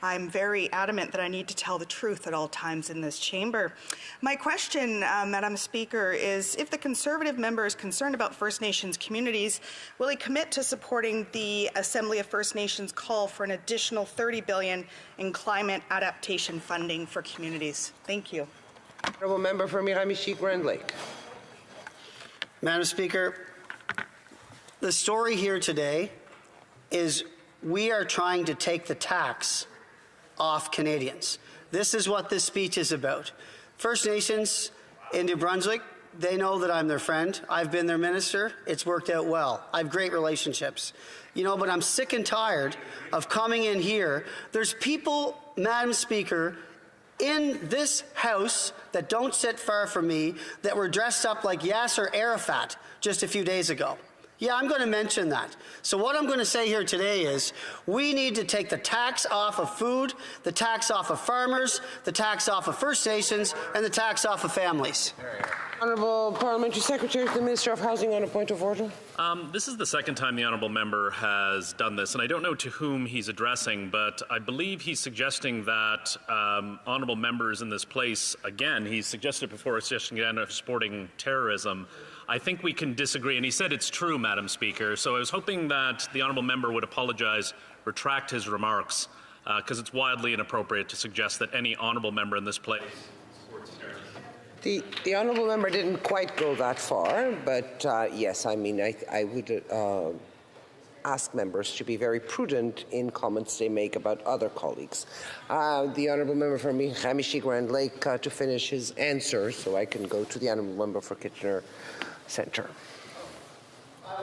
I'm very adamant that I need to tell the truth at all times in this chamber. My question, Madam Speaker, is if the Conservative member is concerned about First Nations communities, will he commit to supporting the Assembly of First Nations call for an additional $30 billion in climate adaptation funding for communities? Thank you. Honourable Member for Miramichi-Grand Lake. Madam Speaker, the story here today is we are trying to take the tax off Canadians. This is what this speech is about. First Nations in New Brunswick, they know that I'm their friend. I've been their minister. It's worked out well. I have great relationships. You know, but I'm sick and tired of coming in here. There's people, Madam Speaker, in this House that don't sit far from me that were dressed up like Yasser Arafat just a few days ago. Yeah, I'm going to mention that. So what I'm going to say here today is we need to take the tax off of food, the tax off of farmers, the tax off of First Nations, and the tax off of families. Honourable Parliamentary Secretary to the Minister of Housing on a point of order. This is the second time the Honourable Member has done this, and I don't know to whom he's addressing, but I believe he's suggesting that Honourable members in this place, again, he's suggested before, suggesting again of supporting terrorism. I think we can disagree, and he said it's true, Madam Speaker, so I was hoping that the Honourable Member would apologize, retract his remarks, because it's wildly inappropriate to suggest that any Honourable Member in this place supports terrorism. The Honourable Member didn't quite go that far, but yes, I mean, I would ask members to be very prudent in comments they make about other colleagues. The Honourable Member for Miramichi-Grand Lake to finish his answer, so I can go to the Honourable Member for Kitchener Centre. I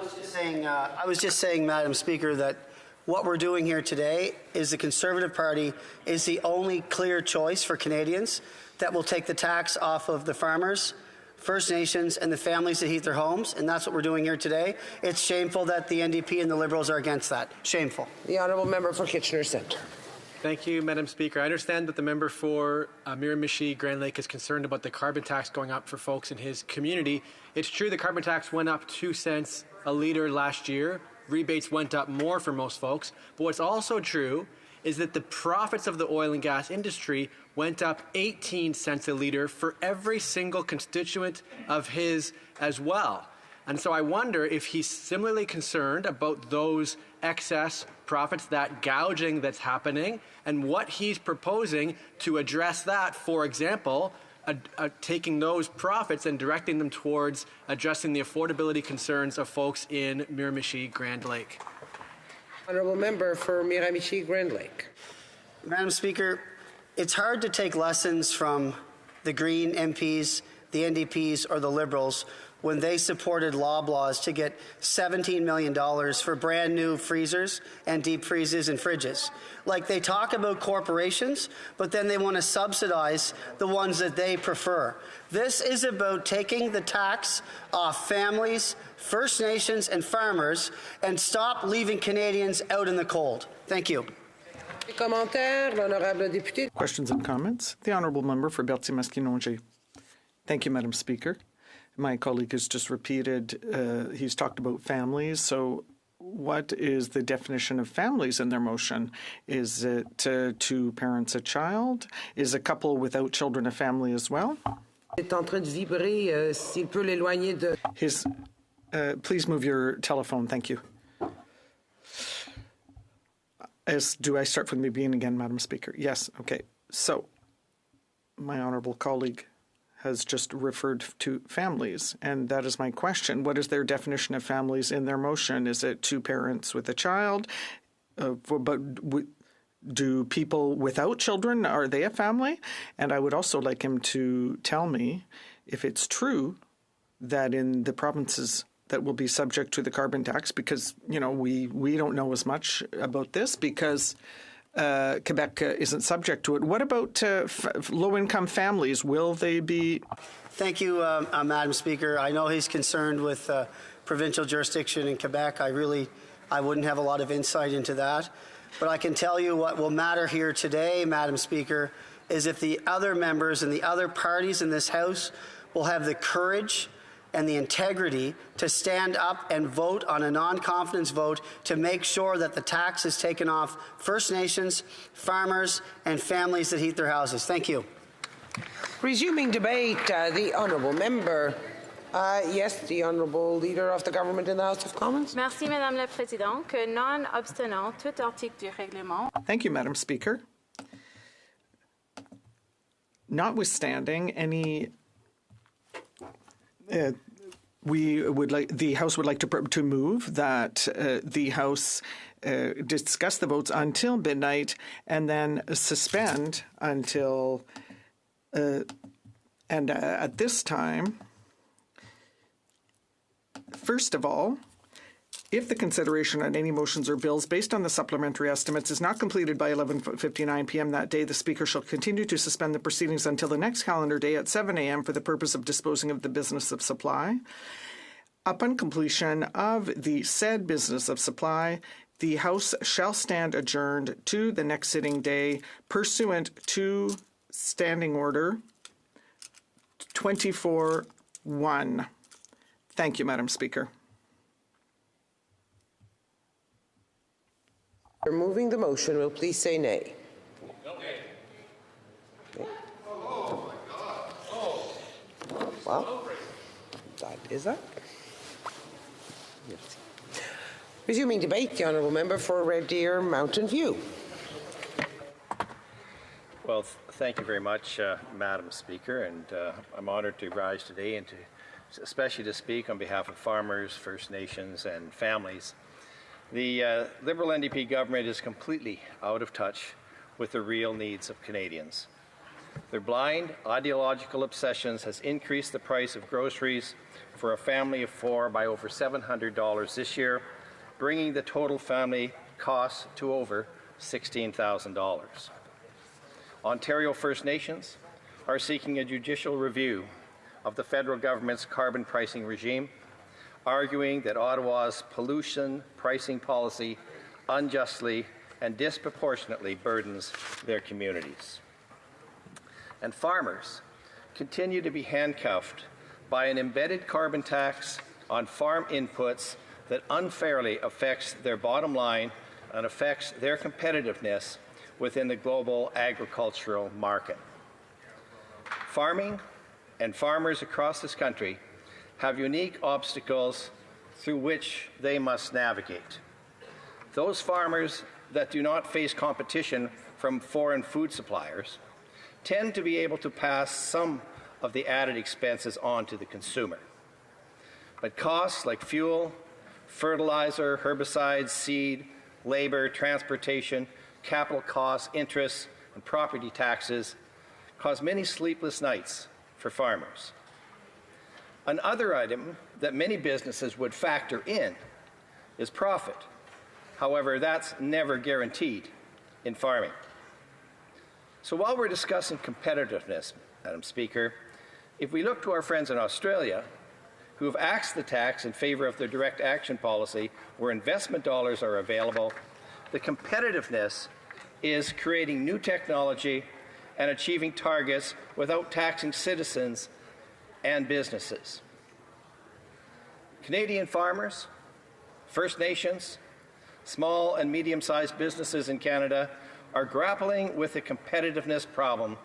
was just saying, Madam Speaker, that what we're doing here today is the Conservative Party is the only clear choice for Canadians that will take the tax off of the farmers, First Nations, and the families that heat their homes, and that's what we're doing here today. It's shameful that the NDP and the Liberals are against that. Shameful. The Honourable Member for Kitchener Centre. Thank you, Madam Speaker. I understand that the member for Miramichi-Grand Lake is concerned about the carbon tax going up for folks in his community. It's true the carbon tax went up 2 cents a litre last year. Rebates went up more for most folks. But what's also true is that the profits of the oil and gas industry went up 18 cents a litre for every single constituent of his as well. And so I wonder if he's similarly concerned about those excess profits, that gouging that's happening, and what he's proposing to address that, for example, taking those profits and directing them towards addressing the affordability concerns of folks in Miramichi, Grand Lake. Honourable Member for Miramichi, Grand Lake. Madam Speaker, it's hard to take lessons from the Green MPs, the NDPs, or the Liberals when they supported Loblaws to get $17 million for brand new freezers and deep freezes and fridges. Like, they talk about corporations, but then they want to subsidize the ones that they prefer. This is about taking the tax off families, First Nations, and farmers, and stop leaving Canadians out in the cold. Thank you. Questions and comments? The Honourable Member for Berthier-Masquinongé. Thank you, Madam Speaker. My colleague has just repeated, he's talked about families. So what is the definition of families in their motion? Is it two parents, a child? Is a couple without children a family as well? Please move your telephone. Thank you. Do I start from the beginning again, Madam Speaker? Yes. Okay. So my honourable colleague has just referred to families, and that is my question. What is their definition of families in their motion? Is it two parents with a child? Do people without children, are they a family? And I would also like him to tell me if it's true that in the provinces that will be subject to the carbon tax, because, you know, we don't know as much about this because Quebec isn't subject to it. What about low-income families? Will they be? Thank you, Madam Speaker. I know he's concerned with provincial jurisdiction in Quebec. I wouldn't have a lot of insight into that. But I can tell you what will matter here today, Madam Speaker, is if the other members and the other parties in this House will have the courage and the integrity to stand up and vote on a non-confidence vote to make sure that the tax is taken off First Nations, farmers, and families that heat their houses. Thank you. Resuming debate, the Honourable Member. Yes, the Honourable Leader of the Government in the House of Commons. Merci, Madame la Présidente. Que non obtenant tout article du règlement. Thank you, Madam Speaker. Notwithstanding any the House would like to move that the House discuss the votes until midnight and then suspend until at this time. First of all, if the consideration on any motions or bills based on the supplementary estimates is not completed by 11:59 p.m. that day, the Speaker shall continue to suspend the proceedings until the next calendar day at 7 a.m. for the purpose of disposing of the business of supply. Upon completion of the said business of supply, the House shall stand adjourned to the next sitting day pursuant to Standing Order 24-1. Thank you, Madam Speaker. Moving the motion will please say nay. Okay. Well, that is that. Yes. Resuming debate, the Honourable Member for Red Deer Mountain View. Well, thank you very much, Madam Speaker, and I'm honoured to rise today and especially to speak on behalf of farmers, First Nations, and families. The Liberal NDP government is completely out of touch with the real needs of Canadians. Their blind ideological obsessions has increased the price of groceries for a family of four by over $700 this year, bringing the total family cost to over $16,000. Ontario First Nations are seeking a judicial review of the federal government's carbon pricing regime, arguing that Ottawa's pollution pricing policy unjustly and disproportionately burdens their communities. And farmers continue to be handcuffed by an embedded carbon tax on farm inputs that unfairly affects their bottom line and affects their competitiveness within the global agricultural market. Farming and farmers across this country have unique obstacles through which they must navigate. Those farmers that do not face competition from foreign food suppliers tend to be able to pass some of the added expenses onto the consumer. But costs like fuel, fertilizer, herbicides, seed, labor, transportation, capital costs, interest, and property taxes cause many sleepless nights for farmers. Another item that many businesses would factor in is profit. However, that's never guaranteed in farming. So while we're discussing competitiveness, Madam Speaker, if we look to our friends in Australia, who have axed the tax in favor of their direct action policy where investment dollars are available, the competitiveness is creating new technology and achieving targets without taxing citizens and businesses. Canadian farmers, First Nations, small and medium-sized businesses in Canada are grappling with the competitiveness problem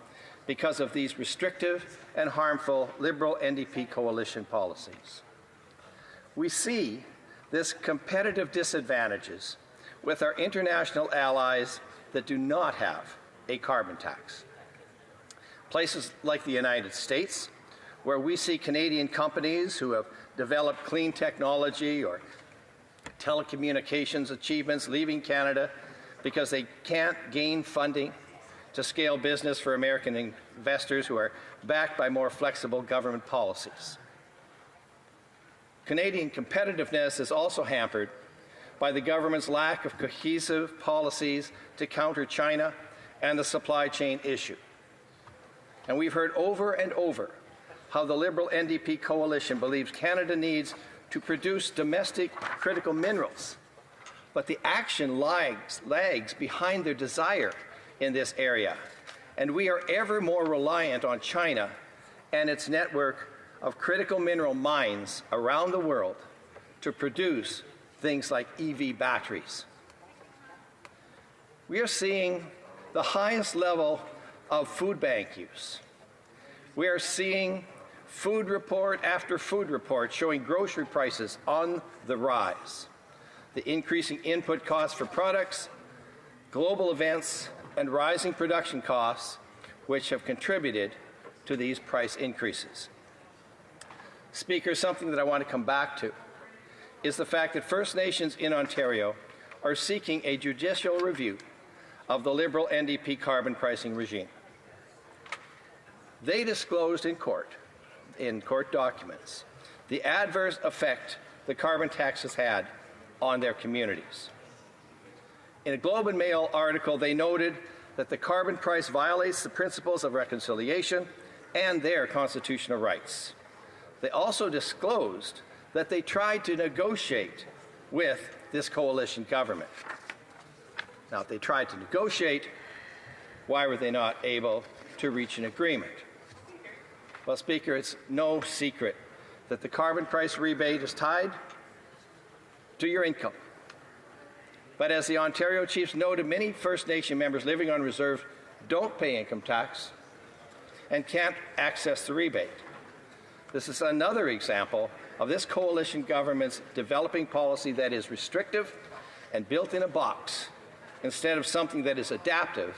because of these restrictive and harmful Liberal NDP coalition policies. We see this competitive disadvantages with our international allies that do not have a carbon tax. Places like the United States, where we see Canadian companies who have developed clean technology or telecommunications achievements leaving Canada because they can't gain funding to scale business for American investors who are backed by more flexible government policies. Canadian competitiveness is also hampered by the government's lack of cohesive policies to counter China and the supply chain issue. And we've heard over and over how the Liberal NDP coalition believes Canada needs to produce domestic critical minerals, but the action lags behind their desire in this area, and we are ever more reliant on China and its network of critical mineral mines around the world to produce things like EV batteries. We are seeing the highest level of food bank use. We are seeing food report after food report showing grocery prices on the rise, the increasing input costs for products, global events, and rising production costs, which have contributed to these price increases. Speaker, something that I want to come back to is the fact that First Nations in Ontario are seeking a judicial review of the Liberal NDP carbon pricing regime. They disclosed in court documents, the adverse effect the carbon tax has had on their communities. In a Globe and Mail article, they noted that the carbon price violates the principles of reconciliation and their constitutional rights. They also disclosed that they tried to negotiate with this coalition government. Now, if they tried to negotiate, why were they not able to reach an agreement? Well, Speaker, it's no secret that the carbon price rebate is tied to your income. But as the Ontario Chiefs noted, many First Nation members living on reserve don't pay income tax and can't access the rebate. This is another example of this coalition government's developing policy that is restrictive and built in a box instead of something that is adaptive,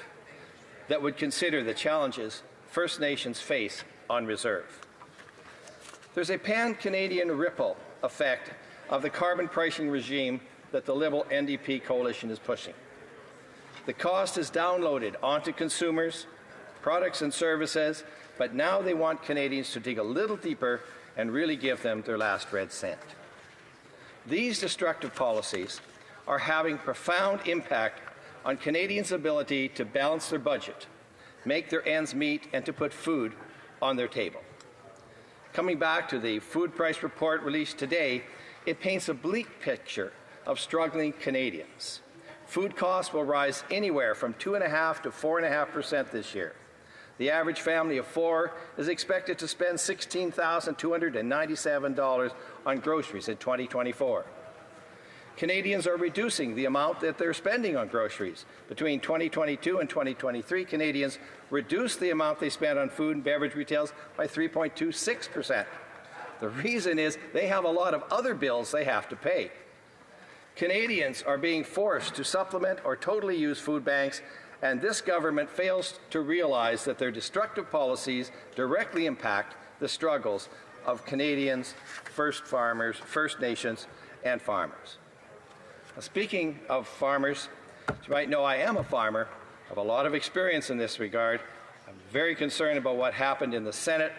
that would consider the challenges First Nations face on reserve. There's a pan-Canadian ripple effect of the carbon pricing regime that the Liberal NDP coalition is pushing. The cost is downloaded onto consumers, products and services, but now they want Canadians to dig a little deeper and really give them their last red cent. These destructive policies are having profound impact on Canadians' ability to balance their budget, make their ends meet, and to put food on their table. Coming back to the food price report released today, it paints a bleak picture of struggling Canadians. Food costs will rise anywhere from 2.5% to 4.5% this year. The average family of four is expected to spend $16,297 on groceries in 2024. Canadians are reducing the amount that they're spending on groceries. Between 2022 and 2023, Canadians reduced the amount they spent on food and beverage retails by 3.26%. The reason is they have a lot of other bills they have to pay. Canadians are being forced to supplement or totally use food banks and this government fails to realize that their destructive policies directly impact the struggles of Canadians, First Farmers, First Nations, and farmers. Now, speaking of farmers, as you might know, I am a farmer. I have a lot of experience in this regard. I'm very concerned about what happened in the Senate,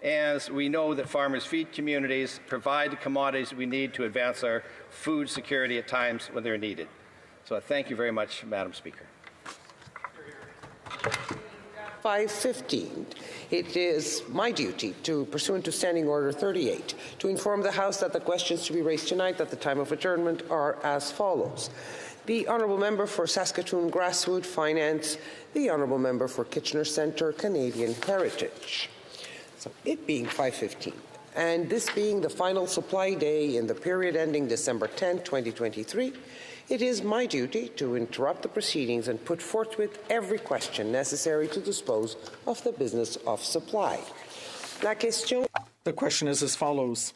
as we know that farmers feed communities, provide the commodities we need to advance our food security at times when they're needed. So I thank you very much, Madam Speaker. 5:15. It is my duty, pursuant to Standing Order 38, to inform the House that the questions to be raised tonight at the time of adjournment are as follows. The Honourable Member for Saskatoon Grasswood Finance, the Honourable Member for Kitchener Centre Canadian Heritage. So it being 5:15, and this being the final supply day in the period ending December 10, 2023, it is my duty to interrupt the proceedings and put forthwith every question necessary to dispose of the business of supply. La question. The question is as follows.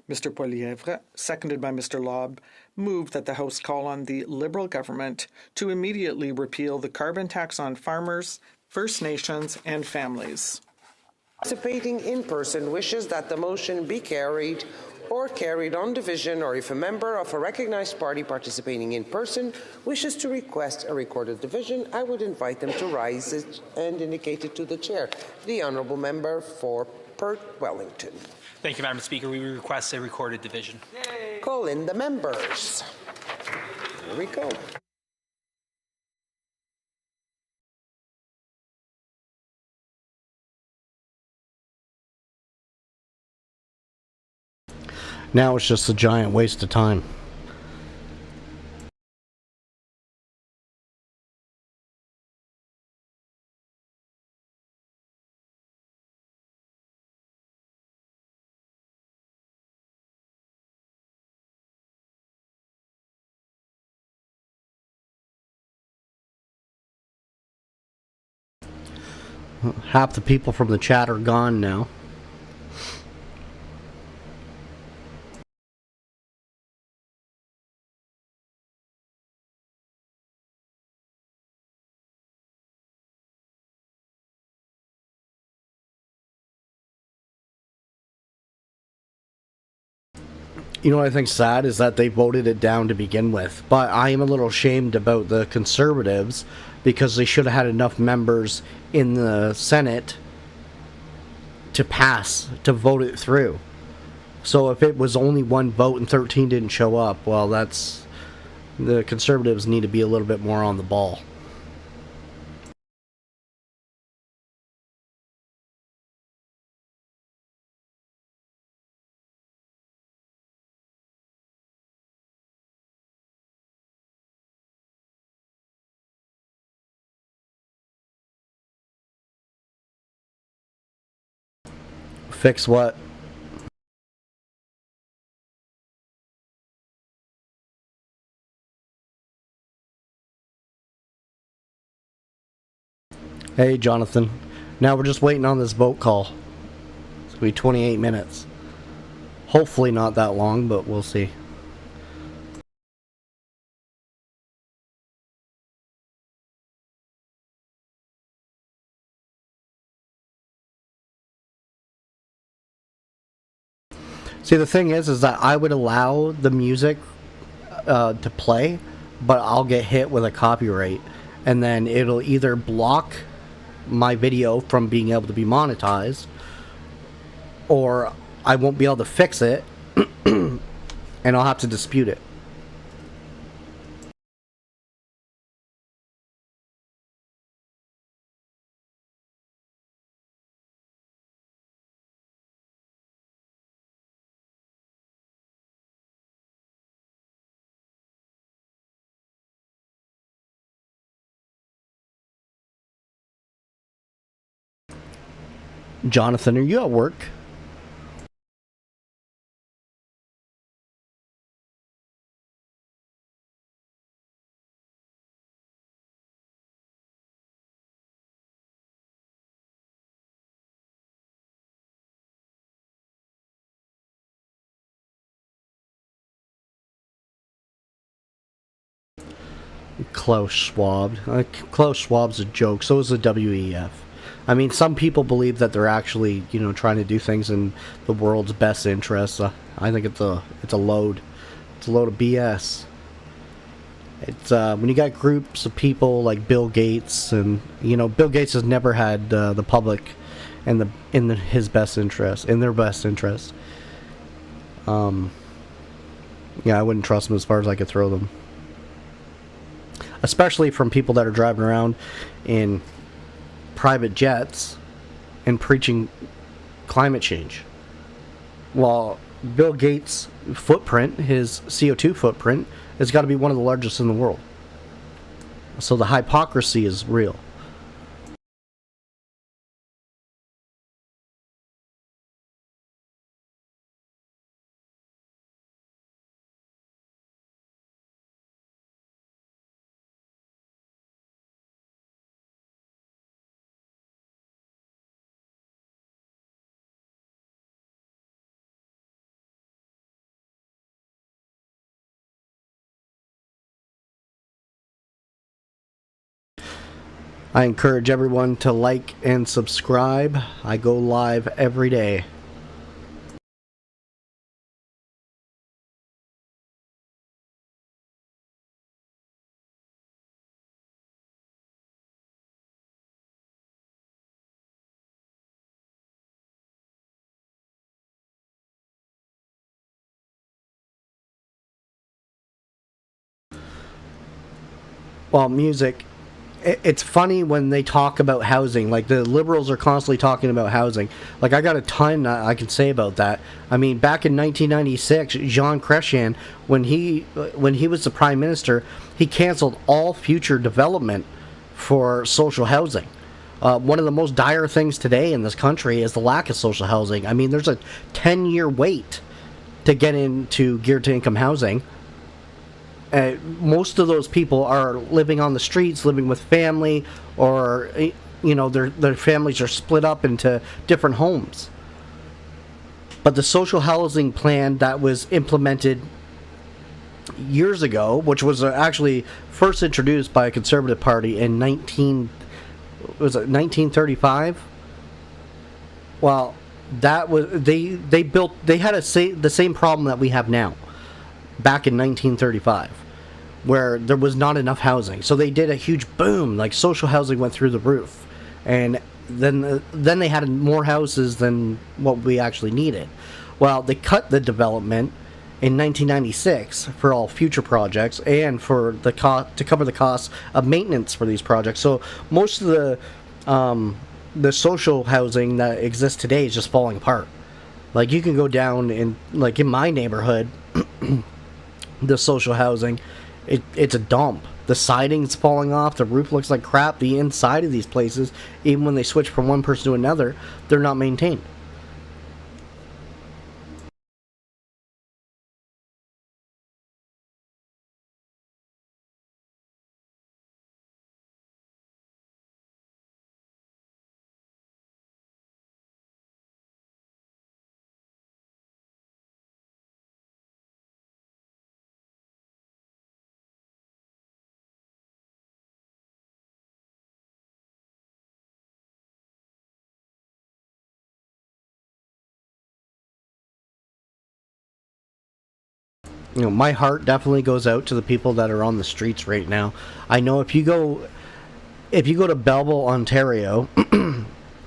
Mr. Poilievre, seconded by Mr. Lobb, moved that the House call on the Liberal government to immediately repeal the carbon tax on farmers, First Nations, and families. Participating in person wishes that the motion be carried or carried on division, or if a member of a recognized party participating in person wishes to request a recorded division, I would invite them to rise and indicate it to the chair. The Honourable Member for Perth Wellington. Thank you, Madam Speaker. We request a recorded division. Yay. Call in the members. Here we go. Now it's just a giant waste of time. Half the people from the chat are gone now. You know what I think's sad is that they voted it down to begin with. But I am a little ashamed about the Conservatives because they should have had enough members in the Senate to pass, to vote it through. So if it was only one vote and 13 didn't show up, well, that's... the Conservatives need to be a little bit more on the ball. Fix what? Hey, Jonathan. Now we're just waiting on this vote call. It's going to be 28 minutes. Hopefully not that long, but we'll see. See, the thing is that I would allow the music to play, but I'll get hit with a copyright. And then it'll either block my video from being able to be monetized, or I won't be able to fix it, and I'll have to dispute it. Jonathan, are you at work? Klaus Schwab. Klaus Schwab's a joke. So is the WEF. I mean, some people believe that they're actually, trying to do things in the world's best interests. I think it's a load. It's a load of BS. It's when you got groups of people like Bill Gates, and Bill Gates has never had the public in his best interest, in their best interest. Yeah, I wouldn't trust them as far as I could throw them. Especially from people that are driving around in private jets and preaching climate change. While Bill Gates' footprint, his CO2 footprint, has got to be one of the largest in the world. So the hypocrisy is real. I encourage everyone to like and subscribe. I go live every day. Well, music, it's funny when they talk about housing. Like, the Liberals are constantly talking about housing. Like, I got a ton I can say about that. I mean, back in 1996, Jean Chrétien, when he was the Prime Minister, he canceled all future development for social housing. One of the most dire things today in this country is the lack of social housing. I mean, there's a 10-year wait to get into geared to income housing. Most of those people are living on the streets, living with family, or their families are split up into different homes. But the social housing plan that was implemented years ago, which was actually first introduced by a Conservative Party in 1935? Well, that was they had the same problem that we have now back in 1935, where there was not enough housing. So they did a huge boom, like social housing went through the roof, and then they had more houses than what we actually needed. Well, they cut the development in 1996 for all future projects and for to cover the costs of maintenance for these projects. So most of the social housing that exists today is just falling apart. Like, you can go down in my neighborhood, the social housing, it's a dump. The siding's falling off, the roof looks like crap. The inside of these places, even when they switch from one person to another, they're not maintained. My heart definitely goes out to the people that are on the streets right now. I know if you go to Belleville, Ontario,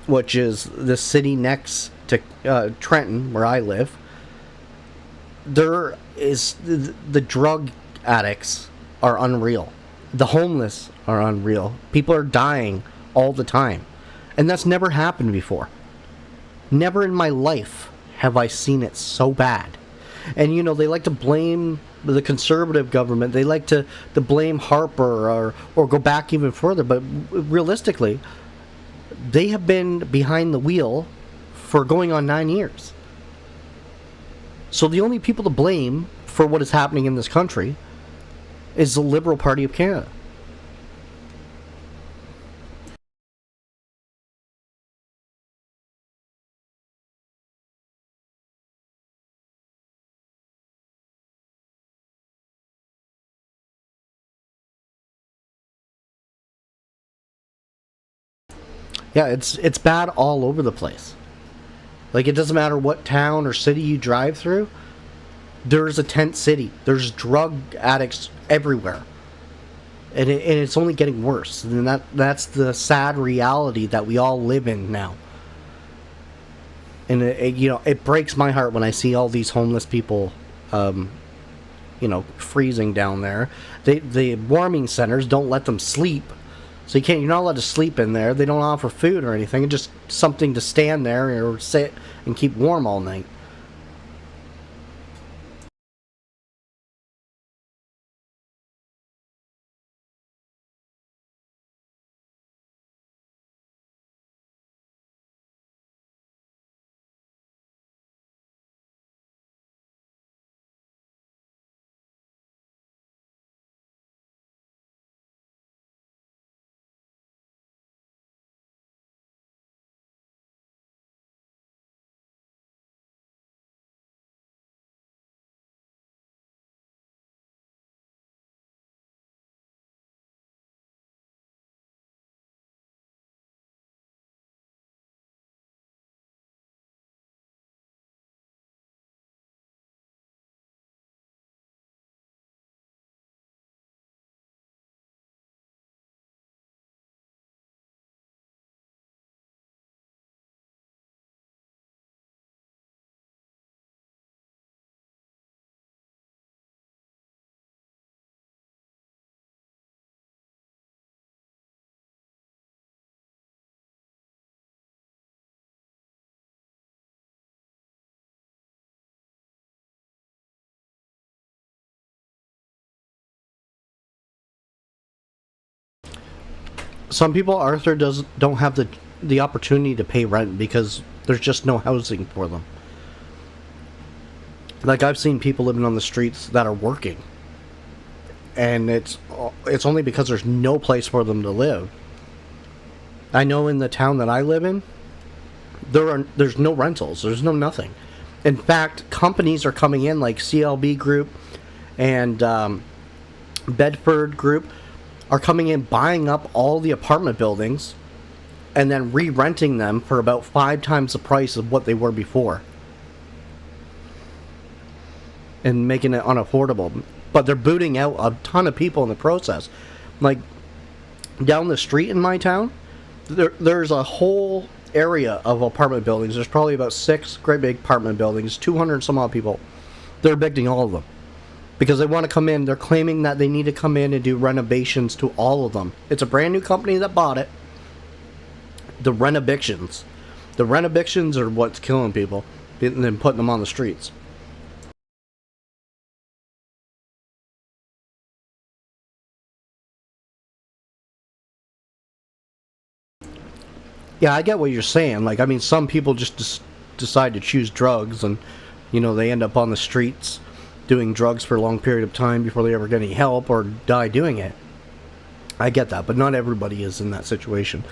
which is the city next to Trenton, where I live, there is the drug addicts are unreal. The homeless are unreal. People are dying all the time. And that's never happened before. Never in my life have I seen it so bad. And, they like to blame the Conservative government. They like to blame Harper or go back even further. But realistically, they have been behind the wheel for going on 9 years. So the only people to blame for what is happening in this country is the Liberal Party of Canada. Yeah, it's bad all over the place. Like, it doesn't matter what town or city you drive through, there's a tent city. There's drug addicts everywhere. And it's only getting worse. And that's the sad reality that we all live in now. And it breaks my heart when I see all these homeless people, freezing down there. The warming centers don't let them sleep. So you're not allowed to sleep in there. They don't offer food or anything. It's just something to stand there or sit and keep warm all night. Some people, Arthur, don't have the opportunity to pay rent because there's just no housing for them. Like, I've seen people living on the streets that are working, and it's only because there's no place for them to live. I know in the town that I live in, there's no rentals. There's no nothing. In fact, companies are coming in like CLB Group and Bedford Group are coming in, buying up all the apartment buildings and then re-renting them for about 5 times the price of what they were before. And making it unaffordable. But they're booting out a ton of people in the process. Like, down the street in my town, there's a whole area of apartment buildings. There's probably about 6 great big apartment buildings, 200 some odd people. They're evicting all of them. Because they want to come in, they're claiming that they need to come in and do renovations to all of them. It's a brand new company that bought it. The renovictions. The renovictions are what's killing people and then putting them on the streets. Yeah, I get what you're saying. Like, I mean, some people just decide to choose drugs and, they end up on the streets doing drugs for a long period of time before they ever get any help or die doing it. I get that, but not everybody is in that situation.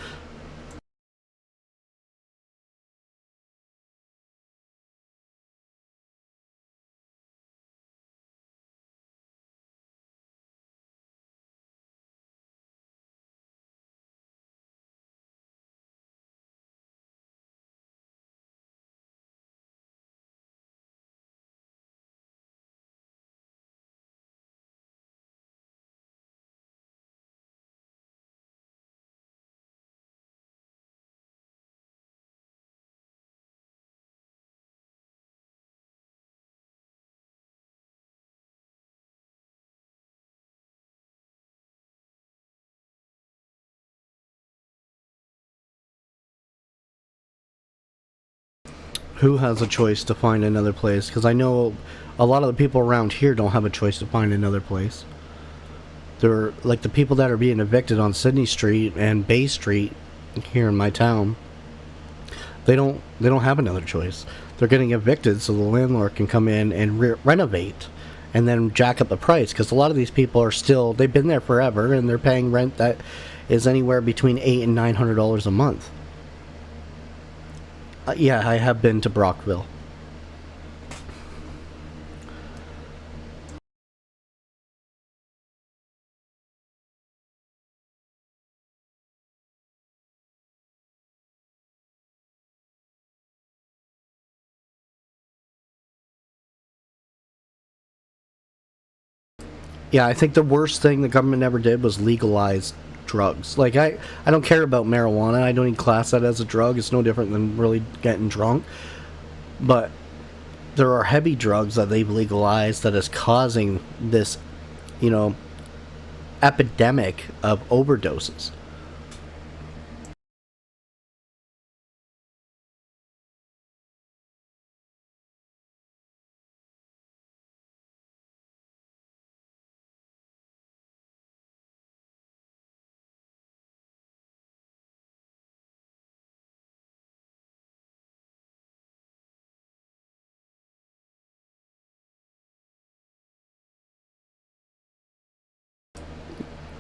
Who has a choice to find another place? Because I know a lot of the people around here don't have a choice to find another place. They're like the people that are being evicted on Sydney Street and Bay Street here in my town. They don't have another choice. They're getting evicted so the landlord can come in and renovate and then jack up the price, because a lot of these people are they've been there forever and they're paying rent that is anywhere between $800 and $900 a month. Yeah, I have been to Brockville. Yeah, I think the worst thing the government ever did was legalize drugs. Like, I don't care about marijuana. I don't even class that as a drug. It's no different than really getting drunk. But there are heavy drugs that they've legalized that is causing this, epidemic of overdoses.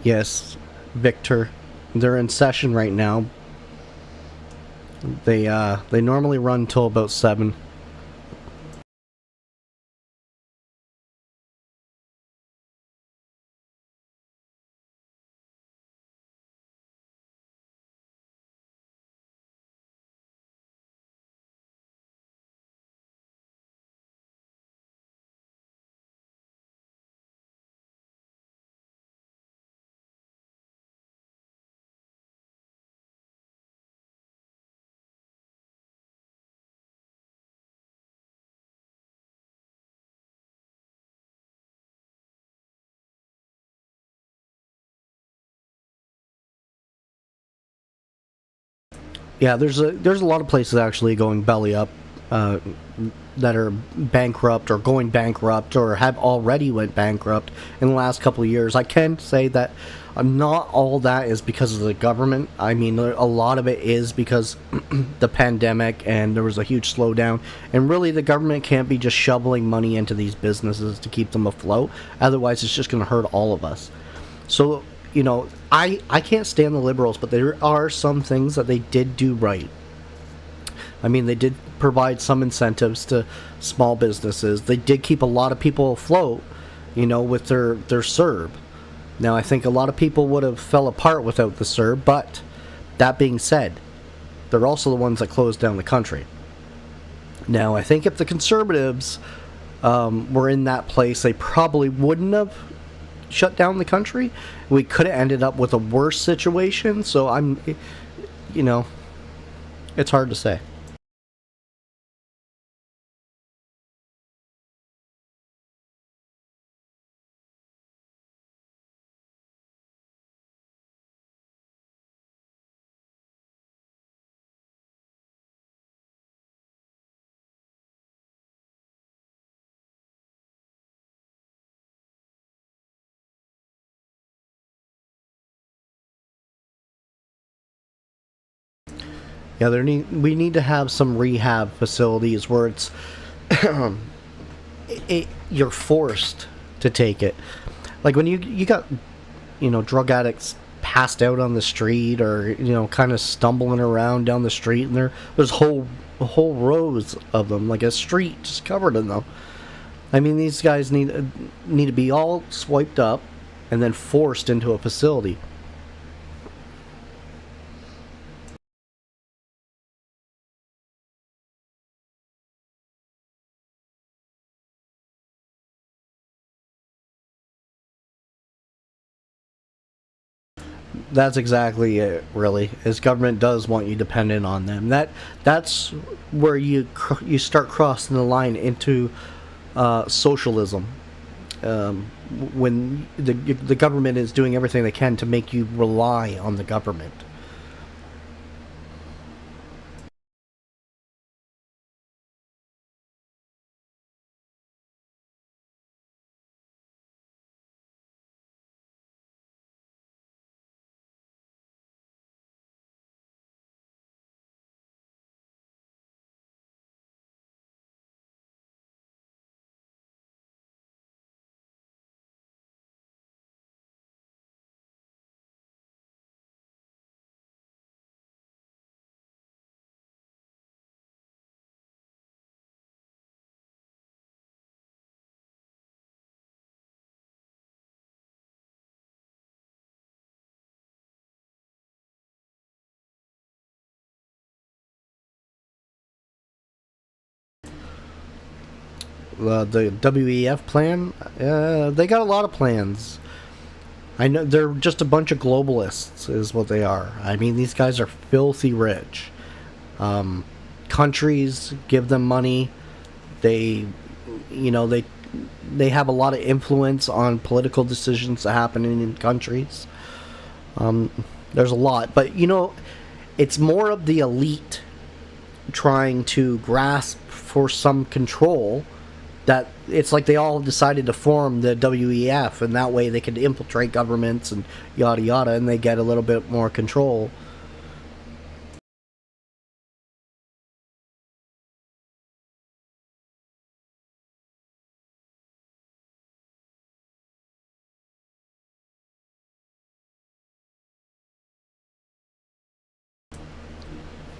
Yes, Victor. They're in session right now. They normally run till about 7. Yeah, there's a lot of places actually going belly up, that are bankrupt or going bankrupt or have already went bankrupt in the last couple of years. I can say that not all that is because of the government. I mean, a lot of it is because the pandemic and there was a huge slowdown. And really, the government can't be just shoveling money into these businesses to keep them afloat. Otherwise, it's just going to hurt all of us. So, I can't stand the Liberals, but there are some things that they did do right. I mean, they did provide some incentives to small businesses. They did keep a lot of people afloat, with their CERB. Now, I think a lot of people would have fell apart without the CERB, but that being said, they're also the ones that closed down the country. Now, I think if the Conservatives were in that place, they probably wouldn't have shut down the country. We could have ended up with a worse situation. So it's hard to say. Yeah, we need to have some rehab facilities where it's you're forced to take it. Like when you got drug addicts passed out on the street or kind of stumbling around down the street, and there's whole rows of them, like a street just covered in them. I mean, these guys need to be all swiped up and then forced into a facility. That's exactly it, really. Is government does want you dependent on them. That's where you start crossing the line into socialism. When the government is doing everything they can to make you rely on the government. the WEF plan, they got a lot of plans. I know they're just a bunch of globalists, is what they are. I mean, these guys are filthy rich. Countries give them money. They, they have a lot of influence on political decisions that happen in countries. There's a lot, but it's more of the elite trying to grasp for some control. That it's like they all decided to form the WEF, and that way they could infiltrate governments and yada yada, and they get a little bit more control.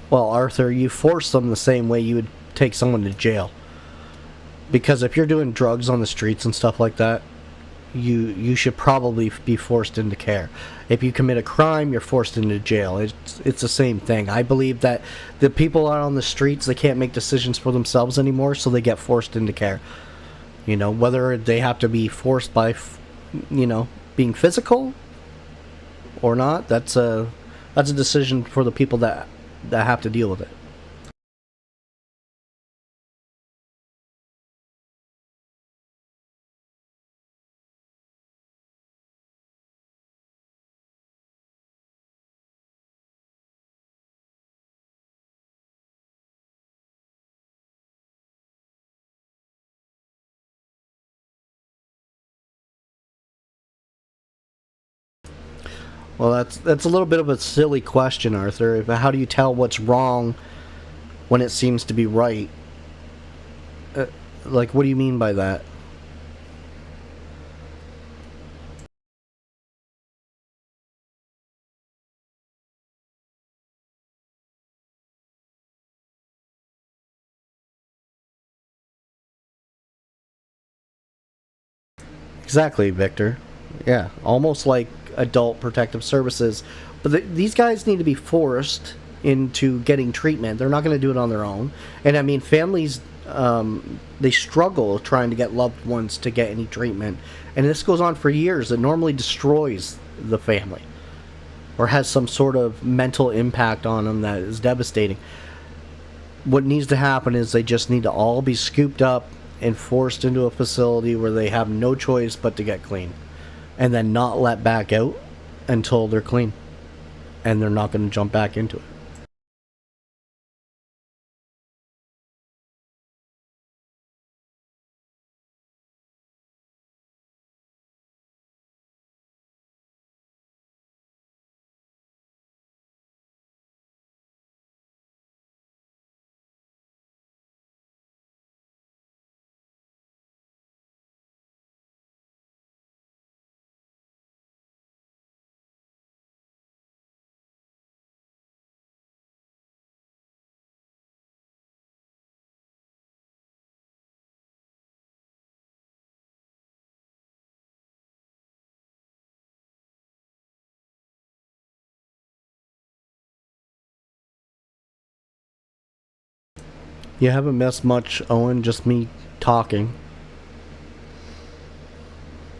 Well, Arthur, you force them the same way you would take someone to jail. Because if you're doing drugs on the streets and stuff like that, you should probably be forced into care. If you commit a crime, you're forced into jail. It's the same thing. I believe that the people out on the streets, they can't make decisions for themselves anymore, so they get forced into care. Whether they have to be forced by, being physical or not, that's a decision for the people that have to deal with it. Well, that's a little bit of a silly question, Arthur. How do you tell what's wrong when it seems to be right? What do you mean by that? Exactly, Victor. Yeah, almost like adult protective services. But these guys need to be forced into getting treatment. They're not going to do it on their own. And I mean, families, they struggle trying to get loved ones to get any treatment. And this goes on for years. It normally destroys the family or has some sort of mental impact on them that is devastating. What needs to happen is they just need to all be scooped up and forced into a facility where they have no choice but to get clean, and then not let back out until they're clean, and they're not going to jump back into it. You haven't missed much, Owen, just me talking.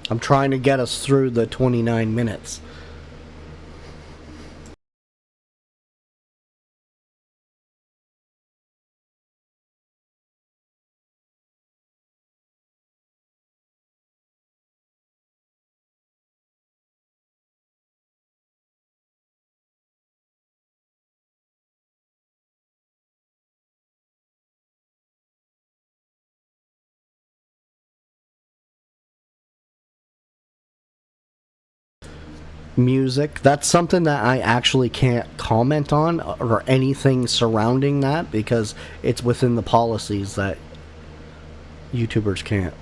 I'm trying to get us through the 29 minutes. Music, that's something that I actually can't comment on or anything surrounding that because it's within the policies that YouTubers can't.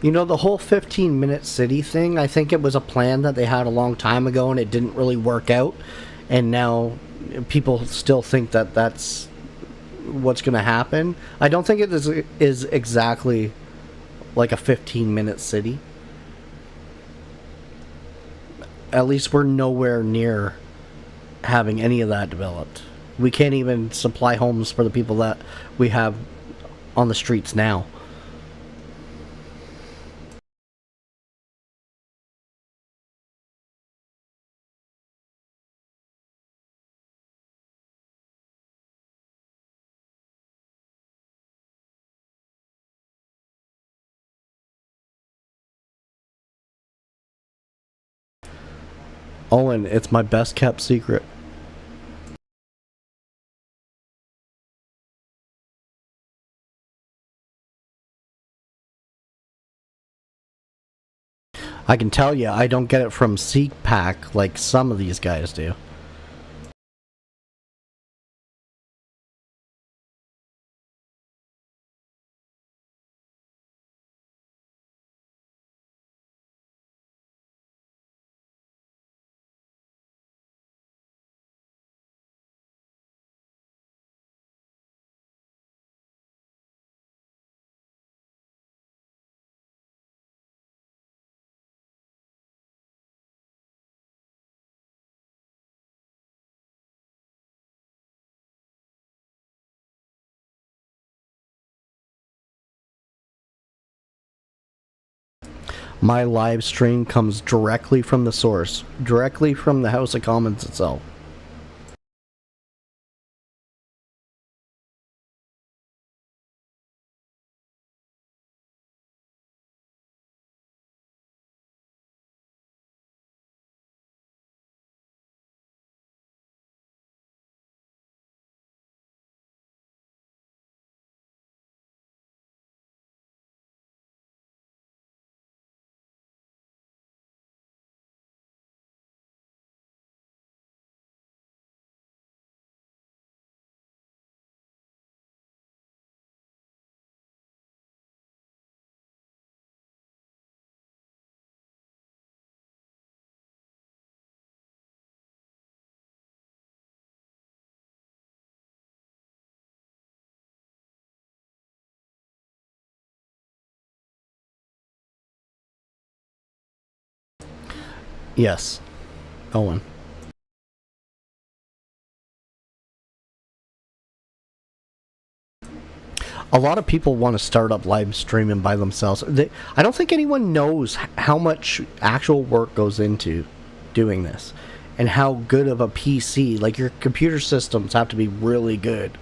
You know, the whole 15-minute city thing, I think it was a plan that they had a long time ago and it didn't really work out. And now people still think that that's what's going to happen. I don't think it is exactly like a 15-minute city. At least we're nowhere near having any of that developed. We can't even supply homes for the people that we have on the streets now. Owen, it's my best kept secret. I can tell you, I don't get it from CPAC like some of these guys do. My live stream comes directly from the source, directly from the House of Commons itself. Yes, Owen. A lot of people want to start up live streaming by themselves. I don't think anyone knows how much actual work goes into doing this and how good of a PC, like your computer systems have to be really good.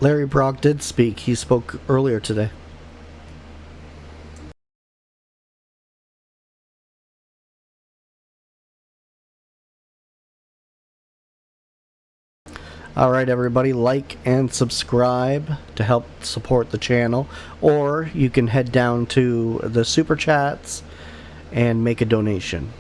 Larry Brock did speak. He spoke earlier today. Alright everybody, like and subscribe to help support the channel, or you can head down to the super chats and make a donation.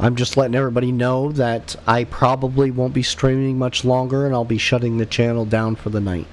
I'm just letting everybody know that I probably won't be streaming much longer, and I'll be shutting the channel down for the night.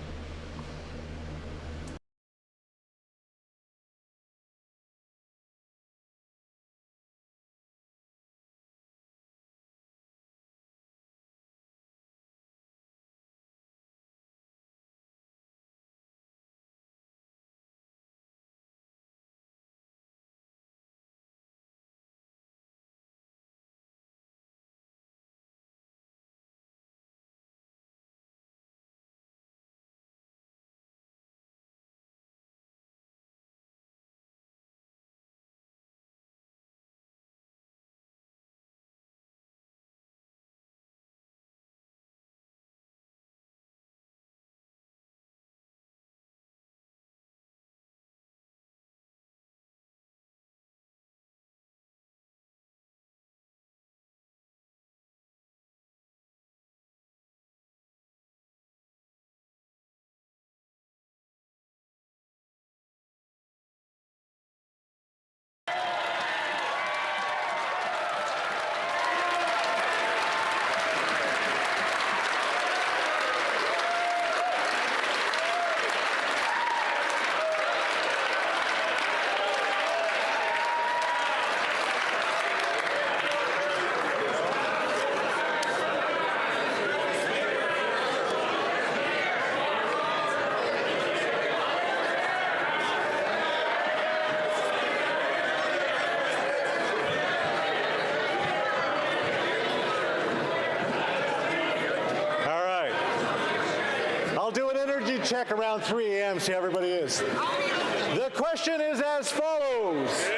Check around 3 a.m. See how everybody is. The question is as follows.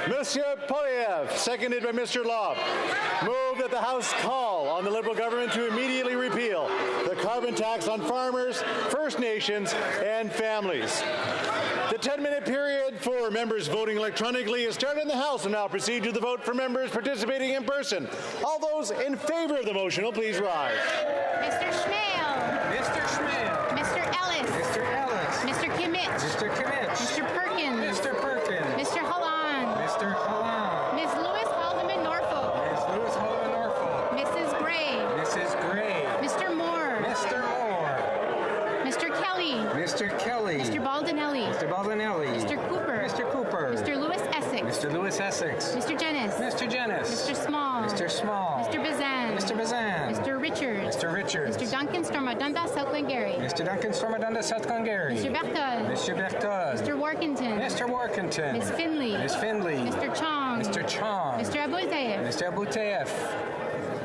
Monsieur Poliev, seconded by Mr. Lobb, move that the House call on the Liberal government to immediately repeal the carbon tax on farmers, First Nations, and families. The 10-minute period for members voting electronically is started in the House and now proceed to the vote for members participating in person. All those in favor of the motion will please rise. Mr. Schmale. Mr. Schmale. Mr. Ellis. Mr. Ellis. Mr. Kimmich. Mr. Kimmich. Mr. Perkins. Mr. Perkins. Mr. Halland. Mr. Halland. Ms. Lewis Haldeman Norfolk. Ms. Lewis Haldeman Norfolk. Mrs. Gray. Mrs. Gray. Mr. Moore. Mr. Moore. Mr. Kelly. Mr. Kelly. Mr. Baldinelli. Mr. Baldinelli. Mr. Cooper. Mr. Cooper. Mr. Lewis Essex. Mr. Lewis Essex. Mr. Jennis. Mr. Jennis. Mr. Small. Mr. Small. Mr. Bazan. Mr. Bazan. Mr. Richards. Mr. Richards. Mr. Duncan Stormadunda, South Glengarry. Mr. Duncan Stormadunda, South Glengarry. Mr. Berthold. Mr. Berthold. Mr. Workington. Mr. Workington. Ms. Finley. Ms. Finley. Mr. Chong. Mr. Chong. Mr. Abouteyev. Mr. Abouteyev.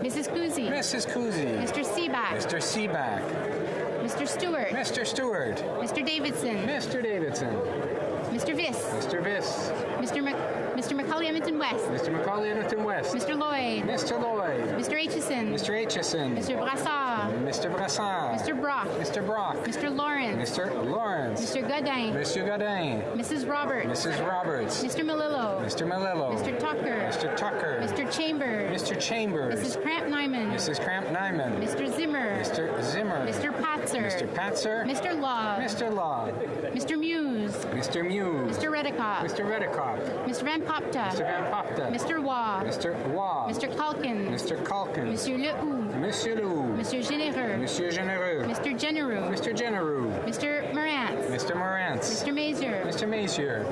Mrs. Kuzi. Mrs. Kuzi. Mr. Seaback. Mr. Seaback. Mr. Stewart. Mr. Stewart. Mr. Davidson. Mr. Davidson. Mr. Viss. Mr. Viss. Mr. Macaulay Edmonton West. Mr. Macaulay Edmonton West. Mr. Lloyd. Mr. Lloyd. Mr. Aitchison. Mr. Aitchison. Mr. Brassard. Mr. Brassard. Mr. Brock. Mr. Brock. Mr. Lawrence. Mr. Lawrence. Mr. Godin. Mr. Godin. Mrs. Roberts. Mrs. Roberts. Mr. Malillo. Mr. Malillo. Mr. Tucker. Mr. Tucker. Mr. Chambers. Mr. Chambers. Mrs. Cramp Nyman. Mrs. Cramp Nyman. Mr. Zimmer. Mr. Zimmer. Mr. Patzer. Mr. Patzer. Mr. Law. Mr. Law. Mr. Muse. Mr. Muse. Mr. Redikoff. Mr. Redikoff. Mr. Van Popta. Mr. Van Popta. Mr. Waugh. Mr. Waugh. Mr. Calkin. Mr. Calkin. Monsieur Lehoux. Monsieur Lehoux. Monsieur Généreux. Monsieur Généreux. Mr. Genereux. Mr. Genereux. Mr. Morantz. Mr. Morantz. Mr. Mazier. Mr. Mazier.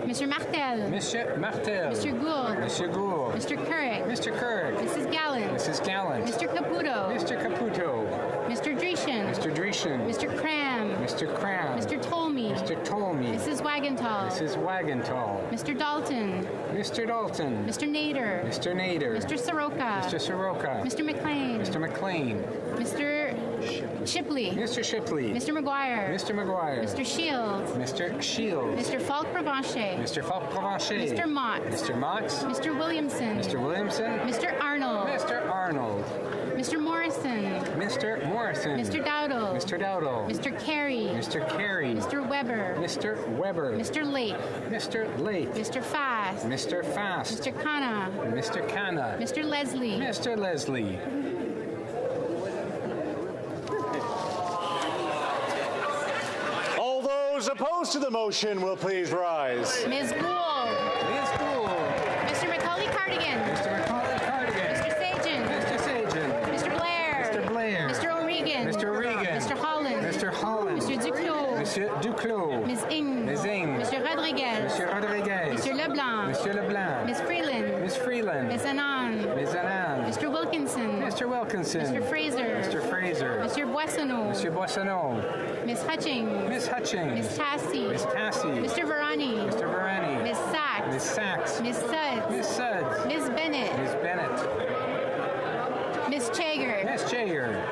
Mr. Martel. Monsieur Martel. Mr. Gould. Mr. Gould. Mr. Couric. Mr. Couric. Mrs. Gallant. Mrs. Gallant. Mr. Caputo. Mr. Caputo. Mr. Dreeshen. Mr. Dreeshen. Mr. Cram. Mr. Cram. Mr. Tolmie. Mr. Tolmie. Mrs. Wagenthal. Mrs. Wagenthal. Mr. Dalton. Mr. Dalton. Mr. Nader. Mr. Nader. Mr. Soroka. Mr. Soroka. Mr. McLean. Mr. McLean. Mr. Shipley. Mr. Shipley. Mr. McGuire. Mr. McGuire. Mr. Shields. Mr. Shields. Mr. Falk Provencher. Mr. Falk Provencher. Mr. Mott. Mr. Mott. Mr. Williamson. Mr. Williamson. Mr. Arnold. Mr. Arnold. Mr. Morrison. Mr. Morrison. Mr. Dowdle. Mr. Dowdle. Mr. Carey. Mr. Carey. Mr. Weber. Mr. Weber. Mr. Lake. Mr. Lake. Mr. Fast. Mr. Fast. Mr. Kana. Mr. Kana. Mr. Leslie. Mr. Leslie. All those opposed to the motion will please rise. Ms. Gould. Ms. Gould. Mr. Macaulay Cardigan. Mr. Macaulay Cardigan. Mr. Sagen. Mr. Sagen. Mr. Blair. Mr. Blair. Mr. O'Regan. Mr. O'Regan. Mr. Holland. Mr. Holland. Mr. Duclos. Monsieur Duclos. Ms. Ing. Ms. Ing. Mr. Rodriguez. Monsieur Rodriguez. Mr. Leblanc. Monsieur Leblanc. Ms. Freeland. Miss Freeland. Ms. Anand. Ms. Anand. Mr. Wilkinson. Mr. Wilkinson. Mr. Fraser. Mr. Fraser. Mr. Boissonneau. Monsieur Boissonneau. Ms. Hutchings. Miss Hutchings. Ms. Tassie. Miss Tassie. Mr. Varani. Mr. Varani. Ms. Sachs. Miss Sachs. Ms. Suds. Miss Suds. Ms. Bennett. Miss Bennett. Ms. Chager. Miss Jager.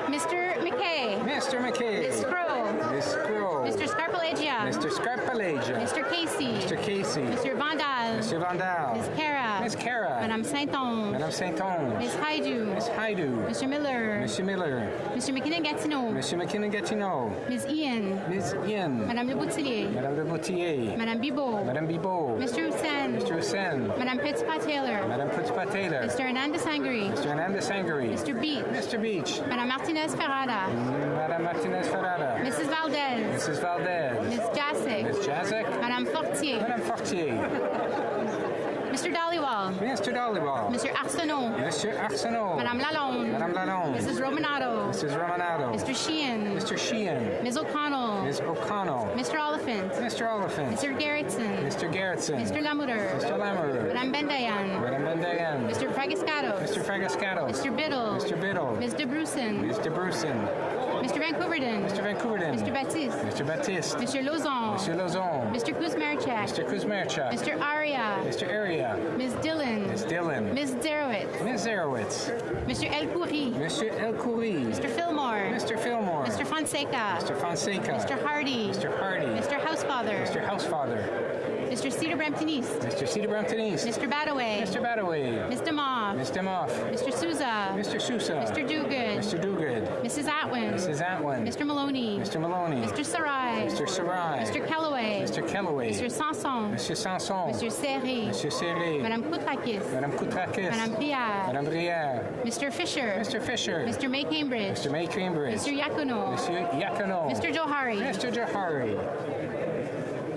Mr. McKay. Mr. McKay. Ms. Scroll. Miss Scroll. Mr. Scarpalagia. Mr. Scarpalagia. Mr. Casey. Mr. Casey. Mr. Vandal. Mr. Vandal. Ms. Cara. Miss Cara. Madame Saint-Onge. Madame Saint-Onge. Ms. Haidu. Miss Haidu. Mr. Miller. Monsieur Miller. Mr. McKinnon-Gatineau. Monsieur McKinnon-Gatineau. Ms. Ian. Miss Ian. Madame Le Boutillier. Madame Le Boutier. Madame Bibot. Madame Bibot. Mr. Hussein. Mr. Hussein. Madame Petipa-Taylor. Madame Petipa-Taylor. Mr. Hernandez Sangri. Mr. Hernandez Sangri. Mr. Beach. Mr. Beach. Madame Martinez Ferrada. Madame Martinez Ferrada. Mrs. Valdez. Mrs. Valdez. Ms. Jacek. Miss Jacek. Madame Fortier. Madame Fortier. Mr. Dollywall. Mr. Dollywall. Mr. Arsenault. Mr. Arsenault. Madame Lalonde. Madame Lalonde. Mrs. Romanato. Mrs. Romanato. Mr. Sheehan. Mr. Sheehan. Ms. O'Connell. Ms. O'Connell. Mr. Oliphant. Mr. Oliphant. Mr. Gerritsen. Mr. Gerritsen. Mr. Lamuter. Mr. Lamour. Madame Bendayan. Madame Bendayan. Mr. Fragascatos. Mr. Fragascatos. Mr. Biddle. Mr. Biddle. Ms. DeBrusen. Ms. DeBrusen. Mr. Vancouverden. Mr. Vancouverden. Mr. Baptiste. Mr. Baptiste. Mr. Lozon. Mr. Lozon. Mr. Kuzmerchak. Mr. Kuzmerchak. Mr. Aria. Mr. Aria. Ms. Dillon. Ms. Dillon. Ms. Zerowitz. Ms. Zerowitz. Mr. El Khoury. Mr. El Khoury. Mr. Fillmore. Mr. Fillmore. Mr. Fonseca. Mr. Fonseca. Mr. Hardy. Mr. Hardy. Mr. Housefather. Mr. Housefather. Mr. Cedar Brampton East. Mr. Cedar Brampton East. Mr. Badaway. Mr. Badaway. Ms. DeMoff. Ms. Demoff. Mr. Souza. Mr. Sousa. Mr. Duguid. Mr. Duguid. Mrs. Atwin. Mrs. Atwin. Mr. Maloney. Mr. Maloney. Mr. Sarai. Mr. Sarai. Mr. Kellaway. Mr. Kellaway. Mr. Sanson. Mr. Sanson. Mr. Serré. Monsieur Serré. Madame Koutrakis. Madame Koutrakis. Madame Brière. Madame Brière. Mr. Fisher. Mr. Fisher. Mr. May Cambridge. Mr. May Cambridge. Mr. Yakuno. Monsieur Yakuno. Mr. Johari. Mr. Johari.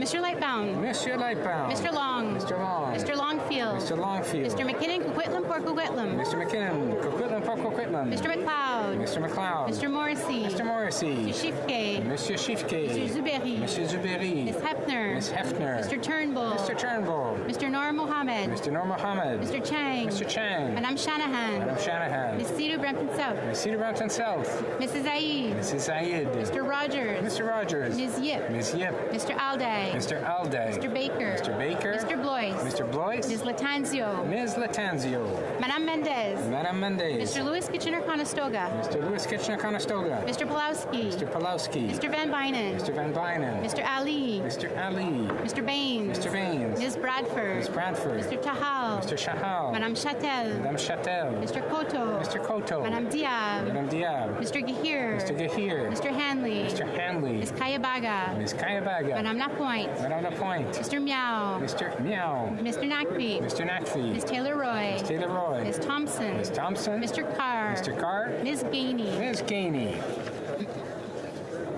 Mr. Lightbound. Monsieur Lightbound. Mr. Long. Mr. Long. Mr. Longfield. Mr. Longfield. Mr. McKinnon, Coquitlam, Port Coquitlam. Mr. McKinnon, Coquitlam, Port Coquitlam. Mr. McLeod. Mr. McLeod. Mr. Morrissey. Mr. Morrissey. Mr. Shifke. Monsieur Shifke. Mr. Zuberi. Monsieur Zuberi. Ms. Hefner. Miss Hefner. Mr. Turnbull. Mr. Turnbull. Mr. Noor Mohammed. Mr. Noor Mohammed. Mr. Chang. Mr. Chang. Madame Shanahan. Madame Shanahan. Ms. Cedar Brampton South. Miss Cedar Brampton South. Mrs. Aid. Mrs. Said. Mr. Rogers. Mr. Rogers. Ms. Yip. Ms. Yip. Mr. Alday. Mr. Alday. Mr. Baker. Mr. Baker. Mr. Blois. Mr. Blois. Ms. Latanzio. Ms. Latanzio. Madame Mendez. Madame Mendez. Mr. Louis Kitchener-Conestoga. Mr. Louis Kitchener-Conestoga. Mr. Pulowski. Mr. Pulowski. Mr. Van Bynen. Mr. Van Bynen. Mr. Ali. Mr. Ali. Mr. Baines. Mr. Baines. Ms. Bradford. Ms. Bradford. Mr. Tahal. Mr. Chahal. Madame Chatel. Madame Chatel. Mr. Koto. Mr. Koto. Madame Diab. Madame Diab. Mr. Gahir. Mr. Gahir. Mr. Hanley. Mr. Hanley. Ms. Kayabaga. Ms. Kayabaga. Madame Lapointe. Madame Lapointe. Mr. Meow. Mr. Meow. Mr. Nakpi. Mr. Nakfi. Ms. Taylor Roy. Ms. Taylor Roy. Ms. Thompson. Ms. Thompson. Mr. Carr. Mr. Carr. Ms. Gainey. Ms. Gainey.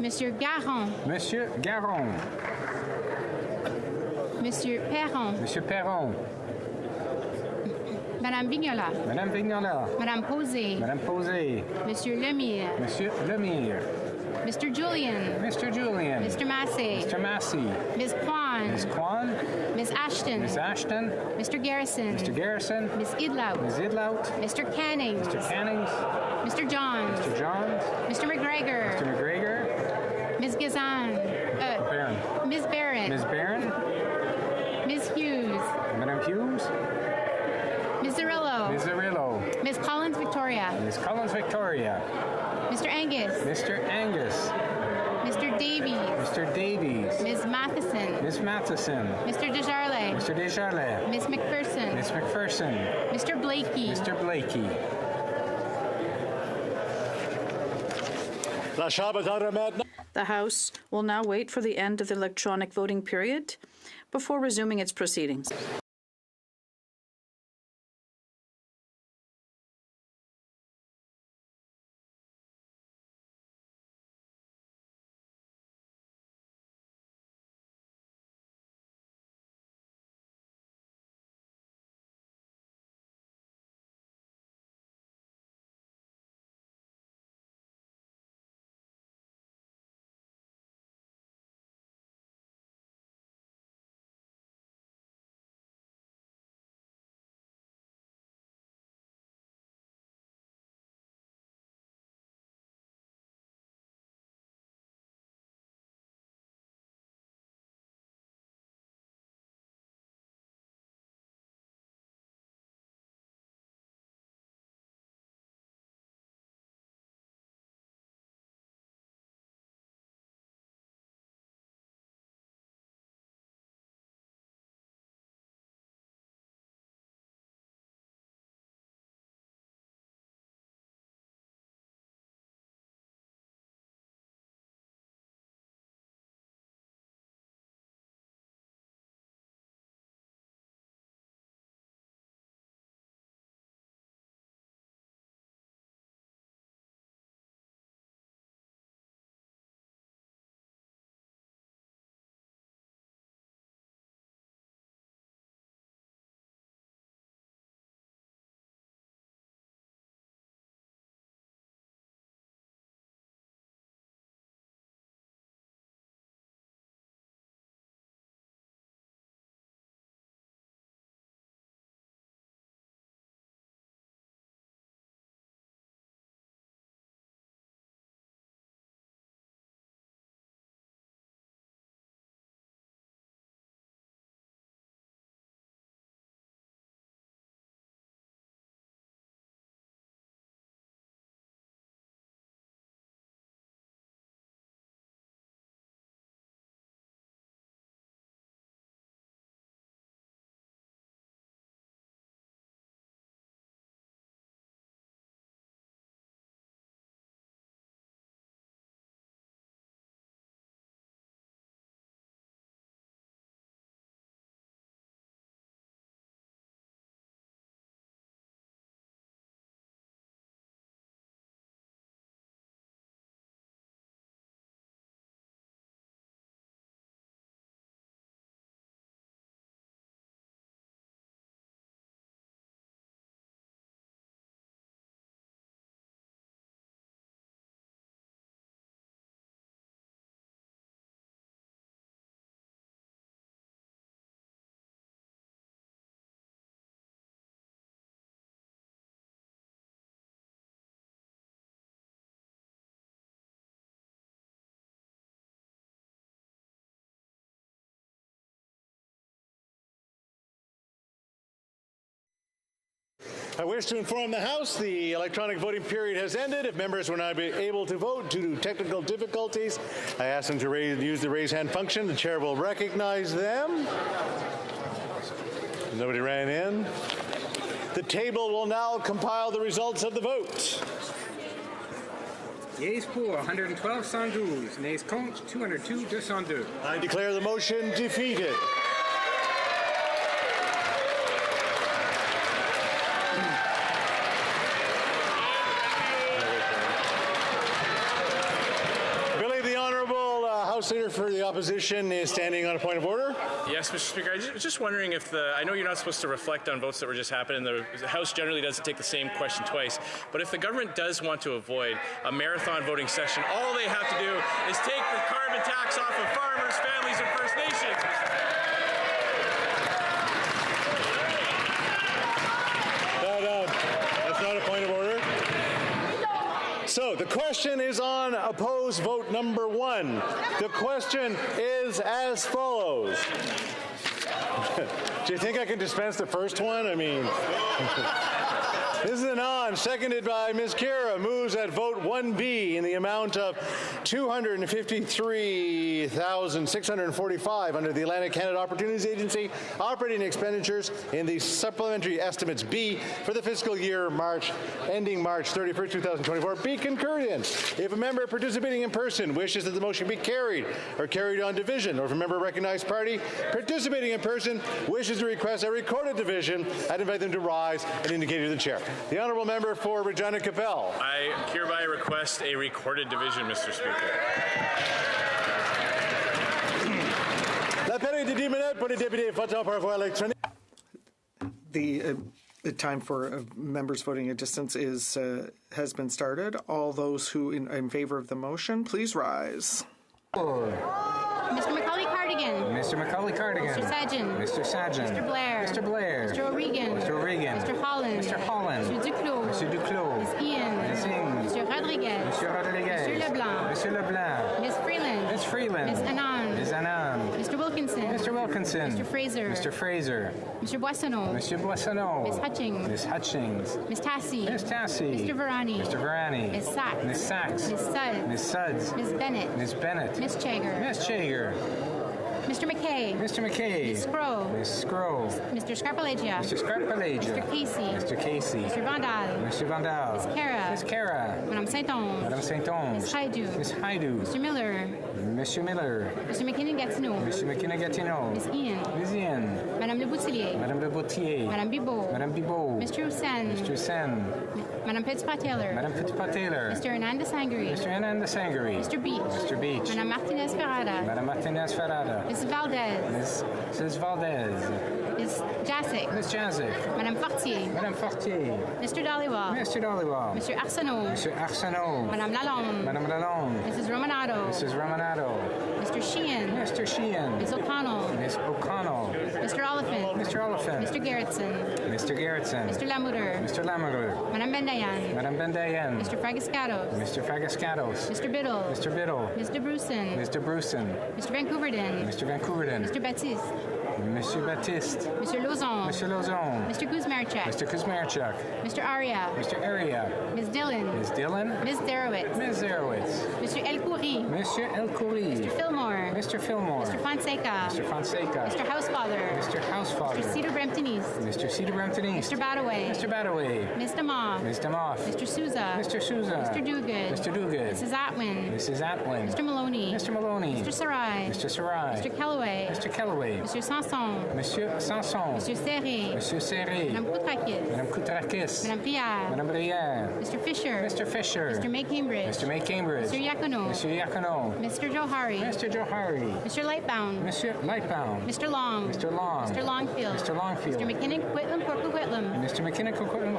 Monsieur Garon. Monsieur Garon. Monsieur Perron. Monsieur Perron. Madame Vignola. Madame Vignola. Madame Posé. Madame Posé. Monsieur Lemire. Monsieur Lemire. Mr. Julian. Mr. Julian. Mr. Massey. Mr. Massey. Ms. Kwan. Ms. Kwan. Ms. Ashton. Ms. Ashton. Mr. Garrison. Mr. Garrison. Ms. Idlout. Ms. Idlout. Mr. Cannings. Mr. Cannings. Mr. Johns. Mr. Johns. Mr. McGregor. Mr. McGregor. Ms. Gazan. Barron. Ms. Barrett. Ms. Barron. Ms. Hughes. Madame Hughes. Ms. Zarillo. Ms. Zarillo. Ms. Collins Victoria. Ms. Collins Victoria. Mr. Angus. Mr. Angus. Mr. Davies. Mr. Davies. Ms. Matheson. Ms. Matheson. Mr. Desjardins. Mr. Desjardins. Ms. McPherson. Ms. McPherson. Mr. Blakey. Mr. Blakey. The House will now wait for the end of the electronic voting period before resuming its proceedings. I wish to inform the House the electronic voting period has ended. If members were not able to vote due to technical difficulties, I ask them to use the raise hand function. The chair will recognize them. Nobody ran in. The table will now compile the results of the vote. Yeas pour 112, 112. Nays contre 202, 202. I declare the motion defeated. Leader for the opposition is standing on a point of order. Yes, Mr. Speaker. I was just wondering if I know you're not supposed to reflect on votes that were just happening. The House generally doesn't take the same question twice. But if the government does want to avoid a marathon voting session, all they have to do is take the carbon tax off of farmers, families, and First Nations. That's not a point of order. So the question is on opposed vote number 1. The question is as follows. Do you think I can dispense the first one? I mean, this is an on, seconded by Ms. Kira, moves that vote 1B in the amount of $253,645 under the Atlantic Canada Opportunities Agency operating expenditures in the Supplementary Estimates B for the fiscal year ending March 31st, 2024 be concurred in. If a member participating in person wishes that the motion be carried or carried on division, or if a member recognized party participating in person wishes to request a recorded division, I'd invite them to rise and indicate to the chair. The honourable member for Regina Capel. I hereby request a recorded division, Mr. Speaker. La parole est de 10 minutes pour les députés votant par voie électronique. The time for members voting at distance has been started. All those who in favor of the motion, please rise. Mr. Macaulay Cardigan. Mr. Macaulay Cardigan. Mr. Sajjan. Mr. Sajjan. Mr. Blair. Mr. Blair. Mr. O'Regan. Mr. O'Regan. Mr. Holland. Mr. Holland. Mr. Duclos. Mr. Duclos. Ms. Ian. Ms. Ing. Mr. Rodriguez. Mr. Rodriguez. Mr. Leblanc. Mr. Leblanc. Ms. Freeland. Ms. Freeland. Ms. Anand. Ms. Anand. Mr. Wilkinson. Mr. Wilkinson. Mr. Fraser. Mr. Fraser. Mr. Boissonneau. Mr. Boissonneau. Ms. Hutchings. Ms. Hutchings. Ms. Tassi. Ms. Tassi. Mr. Varani. Mr. Varani. Ms. Sachs. Ms. Sachs. Ms. Suds. Ms. Suds. Ms. Bennett. Ms. Bennett. Ms. Chager. Ms. Chager. Mr. McKay. Mr. McKay. Ms. Scrow. Ms. Scrow. Mr. Scarpalegia. Mr. Scarpalegia. Mr. Casey. Mr. Casey. Mr. Vandal. Mr. Vandal. Ms. Cara. Ms. Cara. Madame Saint-Onge. Madame Saint-Onge. Ms. Haidu. Ms. Haidu. Mr. Miller. Monsieur Miller. Mr. McKinnon-Gatineau. Mr. McKinnon-Gatineau. Ms. Ian. Ms. Ian. Madame Le Boutillier. Madame Le Boutillier. Madame Bibeau. Madame Bibeau. Mr. Hussein. Mr. Hussein. Madame Petitpas-Taylor. Madame Petitpas-Taylor. Mr. Hernandez Sangri. Mr. Hernandez Sangri. Mr. Beach. Mr. Beach. Madame Martinez-Ferrada. Madame Martinez-Ferrada. Ms. Valdez. Mrs. Valdez. Ms. Jacek. Ms. Jacek. Madame Fortier. Madame Fortier. Mr. Dhaliwal. Mr. Dhaliwal. Mr. Arsenault. Mr. Arsenault. Madame Lalonde. Madame Lalonde. Mrs. Romanado. Mrs. Romanado. Mr. Sheehan. Mr. Sheehan. Ms. O'Connell. Ms. O'Connell. Mr. Oliphant. Mr. Oliphant. Mr. Gerritsen. Mr. Gerritsen. Mr. Lamoureux. Mr. Lamoureux. Madame Bendayan. Madame Bendayan. Mr. Fragascatos. Mr. Fragascatos. Mr. Biddle. Mr. Biddle. Ms. DeBrusen. Mr. Brusen. Mr. Vancouverden. Mr. Vancouverden. Mr. Baptiste. Monsieur Baptiste. Mr. Lauzon. Monsieur Lauzon. Mr. Kuzmarchuk. Mr. Kuzmarchuk. Mr. Aria. Mr. Aria. Ms. Dillon. Ms. Dillon. Ms. Derowitz. Ms. Derowitz. Mr. El Khoury. Monsieur El Khoury. Mr. Fillmore. Mr. Fillmore. Mr. Fonseca. Mr. Fonseca. Mr. Housefather. Mr. Housefather. Mr. Cedar Brampton East. Mr. Cedar Brampton East. Mr. Badaway. Mr. Badaway. Ms. DeMoff. Ms. DeMoff. Mr. Souza. Mr. Souza. Mr. Duguid. Mr. Duguid. Mrs. Atwin. Mrs. Atwin. Mr. Maloney. Mr. Maloney. Mr. Sarai. Mr. Sarai. Mr. Kellaway. Mr. Kellaway. Mr. Sanson. Monsieur Sanson. Mr. Serré. Monsieur Serré. Madame Koutrakis. Madame Koutrakis. Madame Brière. Madame Brière. Mr. Fisher. Mr. Fisher. Mr. May Cambridge. Mr. May Cambridge. Mr. Yacono. Mr. Yacono. Mr. Johari. Mr. Johari. Mr. Lightbound. Mr. Lightbound. Mr. Long. Mr. Long. Mr. Longfield. Mr. Longfield. Mr. McKinnon Coquitlam Coquitlam. Mr. McKinnon Coquitlam.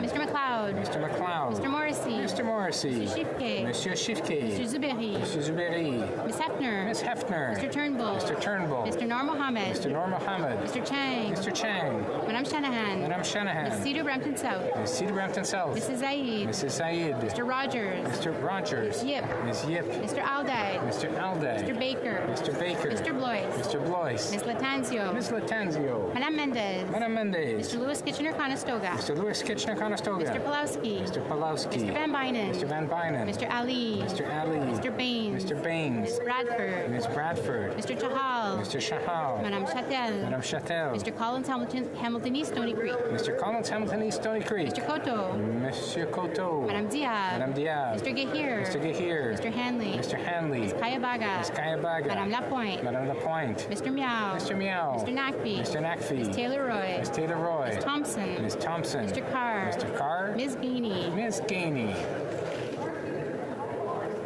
Mr. McLeod. Mr. McLeod. Mr. Morrissey. Mr. Morrissey. Mr. Shifke. Monsieur Shifke. Mr. Zuberi. Mr. Zuberi. Ms. Hefner. Ms. Hefner. Mr. Turnbull. Mr. Turnbull. Mr. Nur Mohammed. Mr. Nur Mohammed. Mr. Chang. Mr. Chang. Madame Shanahan. Madame Shanahan. Ms. Cedar Brampton South. Ms. Cedar Brampton South. Mrs. Zaid. Mrs. Said. Mr. Rogers. Mr. Rogers. Ms. Yip. Ms. Yip. Mr. Alday. Mr. Alday. Mr. Baker. Mr. Baker. Mr. Blois. Mr. Blois. Ms. Latanzio. Ms. Latanzio. Madame Mendez. Madame Mendez. Mr. Lewis Kitchener-Conestoga. Mr. Lewis Kitchener-Conestoga. Mr. Pulowski. Mr. Pulowski. Mr. Van Bynen. Mr. Van Bynen. Mr. Ali. Mr. Ali. Mr. Baines. Mr. Baines. Ms. Bradford. Ms. Bradford. Mr. Chahal. Mr. Chahal. Madame Chatel. Madame Chatel. Mr. Collins Hamilton East Stony Creek. Mr. Collins Hamilton East Stony Creek. Mr. Cotto. Monsieur Cotto. Madame Diaz. Madame Diaz. Mr. Gahir. Mr. Gahir. Mr. Hanley. Mr. Hanley. Ms. Kayabaga. Ms. Kayabaga. Madame Lapointe. Madame Lapointe. Mr. Meow. Mr. Meow. Mr. Nakfi. Mr. Nakfi. Ms. Taylor Roy. Ms. Taylor Roy. Ms. Thompson. Ms. Thompson. Mr. Carr. Mr. Carr. Ms. Gainey. Ms. Gainey.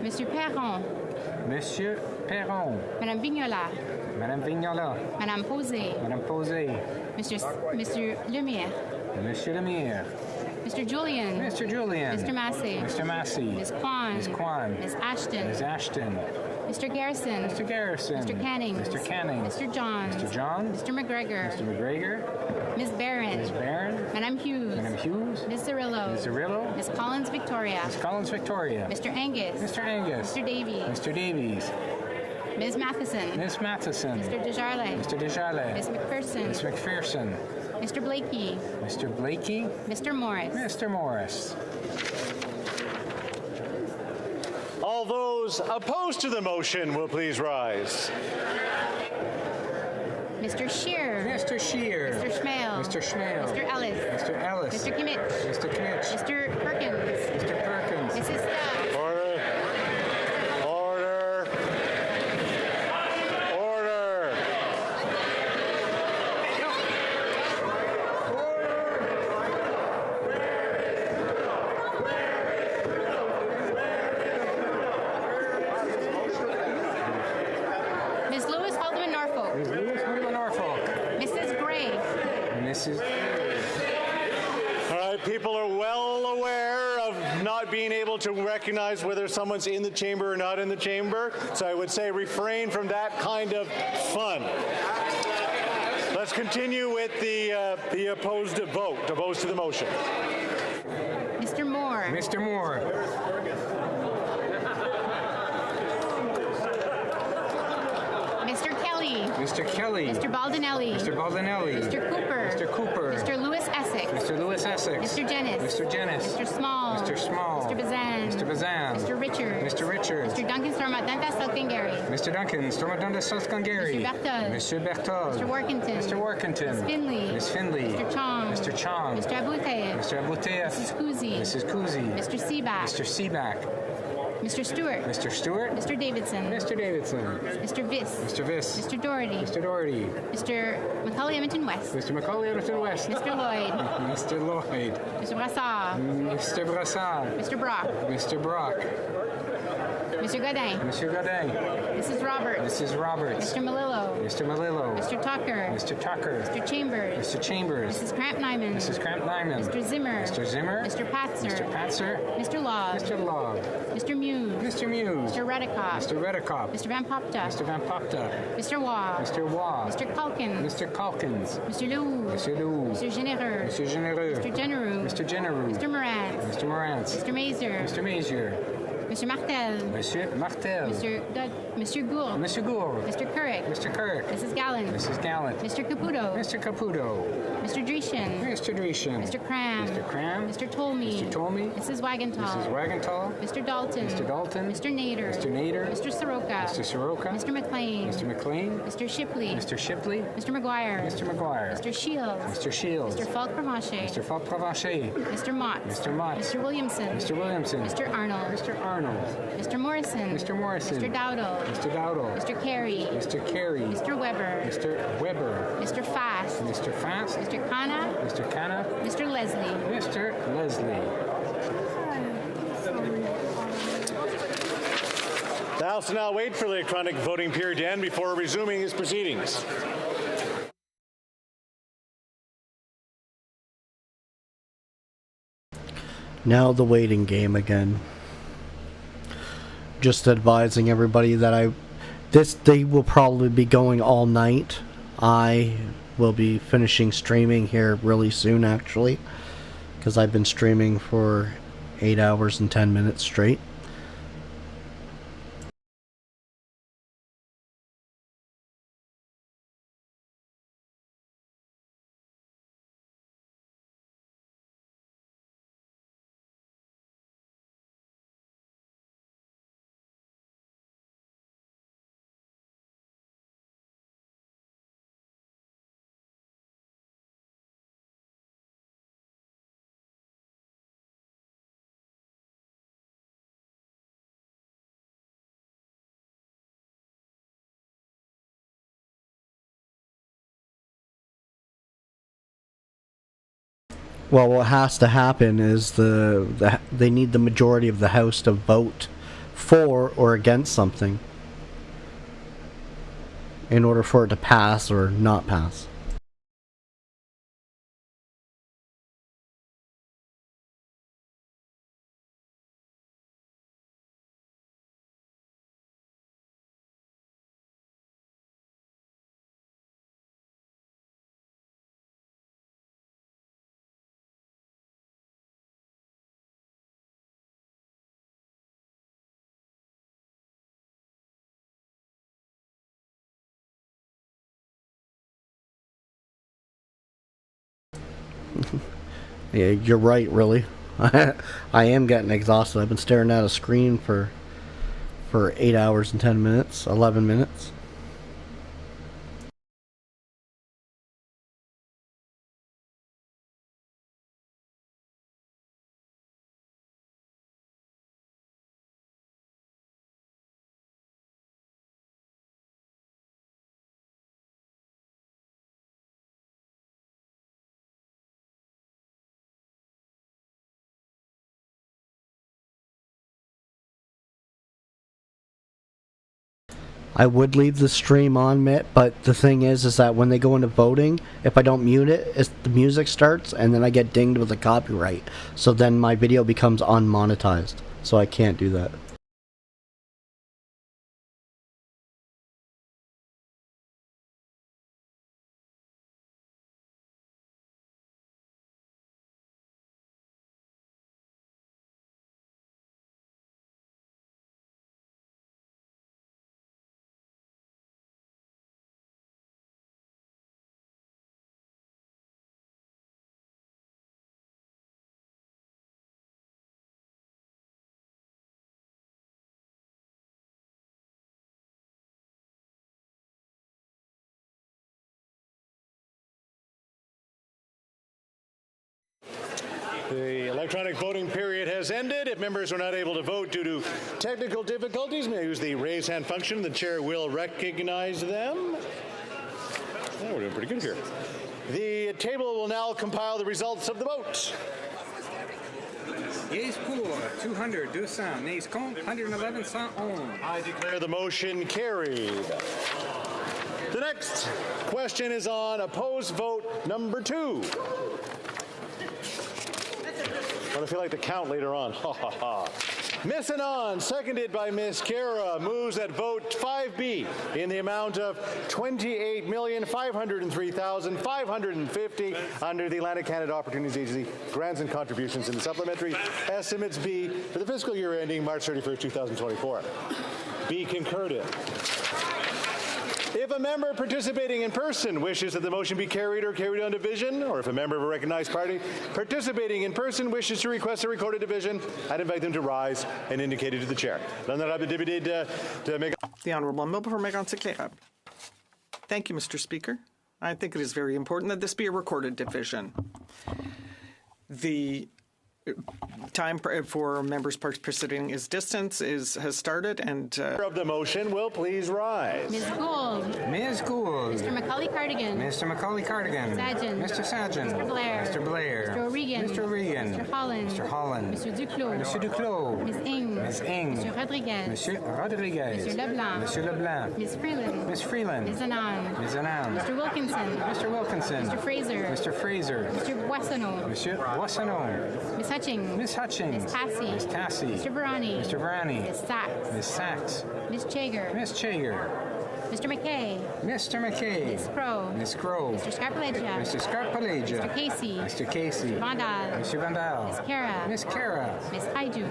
Monsieur Perron. Monsieur Perron. Madame Vignola. Madame Vignola. Madame Posé. Madame Posé. Monsieur Lemire. Monsieur Lemire. Mr. Julian. Mr. Julian. Mr. Massey. Mr. Massey. Ms. Kwan. Ms. Kwan. Ms. Ashton. Ms. Ashton. Mr. Garrison. Mr. Garrison. Mr. Canning. Mr. Canning. Mr. John. Mr. John. Mr. McGregor. Mr. McGregor. Ms. Barron. Ms. Barron. Madame Hughes. Madame Hughes. Ms. Cirillo. Ms. Cirillo. Ms. Collins Victoria. Ms. Collins Victoria. Mr. Angus. Mr. Angus. Mr. Davies. Mr. Davies. Ms. Matheson. Ms. Matheson. Mr. Desjardins. Mr. Desjardins. Ms. McPherson. Ms. McPherson. Mr. Blakey. Mr. Blakey. Mr. Morris. Mr. Morris. All those opposed to the motion will please rise. Mr. Scheer. Mr. Scheer. Mr. Schmale. Mr. Schmale. Mr. Ellis. Mr. Ellis. Mr. Kimmich. Mr. Kimmich. Mr. Perkins. Mr. Perkins. Mrs. Stubbs. Order. Order. Order. Ms. Lewis Haldeman Norfolk. Ms. Lewis Haldeman Norfolk. Mrs. Gray. Mrs. All right, people are well aware of not being able to recognize whether someone's in the chamber or not in the chamber, so I would say refrain from that kind of fun. Let's continue with the opposed vote, opposed to the motion. Mr. Moore. Mr. Moore. Mr. Kelly. Mr. Kelly. Mr. Baldinelli. Mr. Baldinelli. Mr. Cooper. Mr. Cooper. Mr. Lewis Essex. Mr. Lewis Essex. Mr. Jennis. Mr. Jennis. Mr. Small. Mr. Small. Mr. Bazan. Mr. Bazan. Mr. Richards. Mr. Richards. Mr. Duncan Stormadanta Salkingary. Mr. Duncan, Stormadunda South-Gungary. Mr. Berthold. Mr. Berthold. Mr. Workington. Mr. Workington. Ms. Finley. Miss Finley. Mr. Chong. Mr. Chong. Mr. Abuteyev. Mr. Abuteyev. Mrs. Kuzi. Mrs. Kuzi. Mr. Seaback. Mr. Seaback. Mr. Stewart. Mr. Stewart. Mr. Davidson. Mr. Davidson. Mr. Viss. Mr. Viss. Mr. Doherty. Mr. Doherty. Mr. Macaulay Edmonton West. Mr. Macaulay Edmonton West. Mr. Lloyd. Mr. Lloyd. Mr. Brassard. Mr. Brassard. Mr. Brock. Mr. Brock. Mr. Godin. Mr. Godin. Mrs. Roberts. Mrs. Roberts. Mr. Malillo. Mr. Malillo. Mr. Tucker. Mr. Tucker. Mr. Chambers. Mr. Chambers. Mrs. Cramp-Nyman. Mrs. Cramp-Nyman. Mr. Zimmer. Mr. Zimmer. Mr. Patzer. Mr. Patzer. Mr. Log. Mr. Log. Mr. Muse. Mr. Muse. Mr. Redikoff. Mr. Redikoff. Mr. Van Popta. Mr. Van Popta. Mr. Waugh. Mr. Waugh. Mr. Calkins. Mr. Calkins. Mr. Leroux. Mr. Leroux. Mr. Généreux. Mr. Généreux. Mr. Genereux. Mr. Genereux. Mr. Morant. Mr. Morant. Mr. Mazer. Mr. Mazier. Mr. Martel. Monsieur Martel. Mr. Gould. Mr. Gould. Mr. Couric. Mr. Kirk. Mrs. Gallant. Mrs. Gallant. Mr. Caputo. Mr. Caputo. Mr. Dreeshen. Mr. Dreeshen. Mr. Cram. Mr. Cram. Mr. Tolmie. Mr. Tolmie. Mrs. Wagenthal. Mrs. Wagenthal. Mr. Dalton. Mr. Dalton. Mr. Nader. Mr. Nader. Mr. Soroka. Mr. Soroka. Mr. McLean. Mr. McLean. Mr. Shipley. Mr. Shipley. Mr. McGuire. Mr. McGuire. Mr. Shields. Mr. Shields. Mr. Falk Provencher. Mr. Falk Provencher. Mr. Mott. Mr. Mott. Mr. Williamson. Mr. Williamson. Mr. Arnold. Mr. Arnold. Mr. Morrison. Mr. Morrison. Mr. Dowdle. Mr. Dowdle. Mr. Carey. Mr. Carey. Mr. Weber. Mr. Weber. Mr. Fast. Mr. Fast. Mr. Khanna. Mr. Canna. Mr. Leslie. Mr. Leslie. The House will now wait for the electronic voting period to end before resuming its proceedings. Now the waiting game again. Just advising everybody that this day will probably be going all night. I will be finishing streaming here really soon, actually, because I've been streaming for 8 hours and 10 minutes straight. Well, what has to happen is they need the majority of the House to vote for or against something in order for it to pass or not pass. Yeah, you're right, really. I am getting exhausted. I've been staring at a screen for 8 hours and 10 minutes, 11 minutes. I would leave the stream on, Mitt, but the thing is that when they go into voting, if I don't mute it, the music starts, and then I get dinged with a copyright. So then my video becomes unmonetized. So I can't do that. The electronic voting period has ended. If members are not able to vote due to technical difficulties, may use the raise hand function. The chair will recognize them. Oh, we're doing pretty good here. The table will now compile the results of the vote. Yeas pour 200, 200. Nays contre 111, 111. I declare the motion carried. The next question is on opposed vote number 2. I feel like the count later on. Ha ha ha. Ms. Anand, seconded by Ms. Kara, moves that vote 5B in the amount of $28,503,550 under the Atlantic Canada Opportunities Agency grants and contributions in the Supplementary Estimates B for the fiscal year ending March 31st, 2024. Be concurred in. If a member participating in person wishes that the motion be carried or carried on division, or if a member of a recognized party participating in person wishes to request a recorded division, I'd invite them to rise and indicate it to the chair. The Honourable Member for Mégantic-Lérable. Thank you, Mr. Speaker. I think it is very important that this be a recorded division. The time for members participating is distance has started, and of the motion will please rise. Ms. Gould. Ms. Gould. Mr. Macaulay Cardigan. Mr. Macaulay Cardigan. Sargent. Mr. Sargent. Mr. Blair. Mr. Blair. Mr. O'Regan. Mr. O'Regan. Mr. Holland. Mr. Holland. Mr. Duclos. Mr. Duclos. Ms. Ing. Ms. Ing. Mr. Rodriguez. Monsieur Rodriguez. Mr. Leblanc. Monsieur Leblanc. Ms. Freeland. Ms. Freeland. Ms. Anand. Ms. Anand. Mr. Wilkinson. Mr. Wilkinson. Mr. Fraser. Mr. Fraser. Mr. Boissonneau. Monsieur Boissonneau. Ms. Hutchings. Ms. Hutchings. Ms. Cassie. Ms. Cassie. Mr. Varani. Mr. Varani. Ms. Sachs. Ms. Sachs. Ms. Chager. Ms. Chager. Mr. McKay. Mr. McKay. Ms. Crow. Ms. Crow. Mr. Scarpaleggia. Mr. Scarpaleggia. Mr. Casey. Mr. Casey. Mr. Vandal. Mr. Vandal. Ms. Kara. Ms. Kara. Ms. Haidu.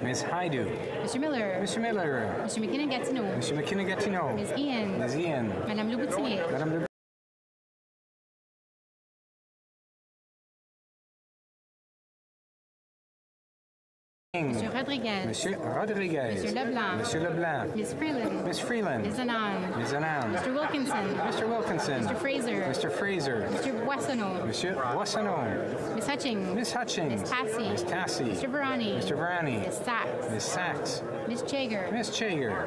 Ms. Haidu. Mr. Miller. Mr. Miller. Mr. McKinnon-Gatineau. Mr. McKinnon-Gatineau. Ms. Ian. Ms. Ian. Madame Leboutillier. Madame Le Monsieur Rodriguez. Monsieur Rodriguez. Monsieur Leblanc. Monsieur Leblanc. Ms. Freeland. Ms. Freeland. Ms. Anand. Ms. Anand. Mr. Wilkinson. Mr. Wilkinson. Mr. Fraser. Mr. Fraser. Mr. Boissonneau. Monsieur Boissonneau. Ms. Hutchings. Ms. Hutchings. Ms. Cassie. Ms. Cassie. Mr. Varani. Mr. Varani. Ms. Sachs. Ms. Sachs. Ms. Chager. Ms. Chager.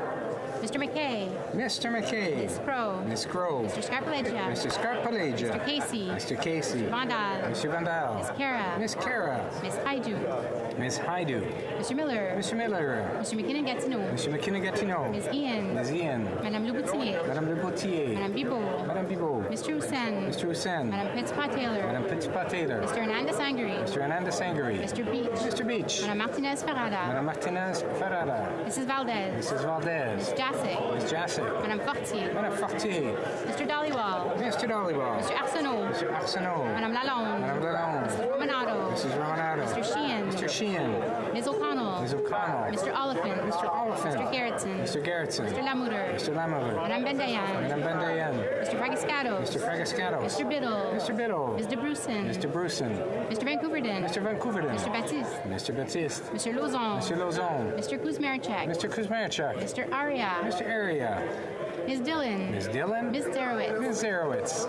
Mr. McKay. Mr. McKay. Ms. Crow. Ms. Crow. Mr. Scarpalegia. Mr. Scarpalegia. Mr. Casey. Mr. Casey. Mr. Vandal. Mr. Vandal. Ms. Kara. Miss Kara. Ms. Haidu. Ms. Haidu. Mr. Miller. Mr. Miller. Mr. McKinnon-Gatineau. Mr. McKinnon-Gatineau. Ms. Ian. Ms. Ian. Madame Leboutier. Madame Leboutier. Madame Bibot. Madame Bibot. Mr. Hussein. Mr. Hussein. Madame Petitpas-Taylor. Madame Petitpas-Taylor. Mr. Hernandez-Angary. Mr. Hernandez-Angary. Mr. Beach. Mr. Beach. Madame Martinez-Farada. Madame Martinez-Farada. Mrs. Valdez. Mrs. Valdez. Ms. Jacek. Ms. Jacek. Madame Fortier. Madame Fortier. Mr. Dollywall. Mr. Dollywall. Mr. Arsenault. Mr. Arsenault. Madame Lalonde. Madame Lalonde. Mrs. Romanado. Mrs. Romanado. Mr. Sheehan. Mr. Sheehan. Ms. O'Connell. Ms. O'Connell. Mr. Oliphant. Mr. Oliphant. Mr. Gerritsen. Mr. Gerritsen. Mr. Lamoureux. Mr. Lamoureux. Madame Bendayan. Madame Bendayan. Mr. Fragiscatos. Mr. Fragiscatos. Mr. Biddle. Mr. Biddle. Mr. Bruson. Mr. Bruson. Mr. Vancouverden. Mr. Vancouverden. Mr. Baptiste. Mr. Baptiste. Mr. Lauzon. Mr. Lauzon. Mr. Kuzmarchuk. Mr. Kuzmarchuk. Mr. Aria. Mr. Aria. Ms. Dillon. Ms. Dillon. Ms. Zarowitz. Ms. Zarowitz.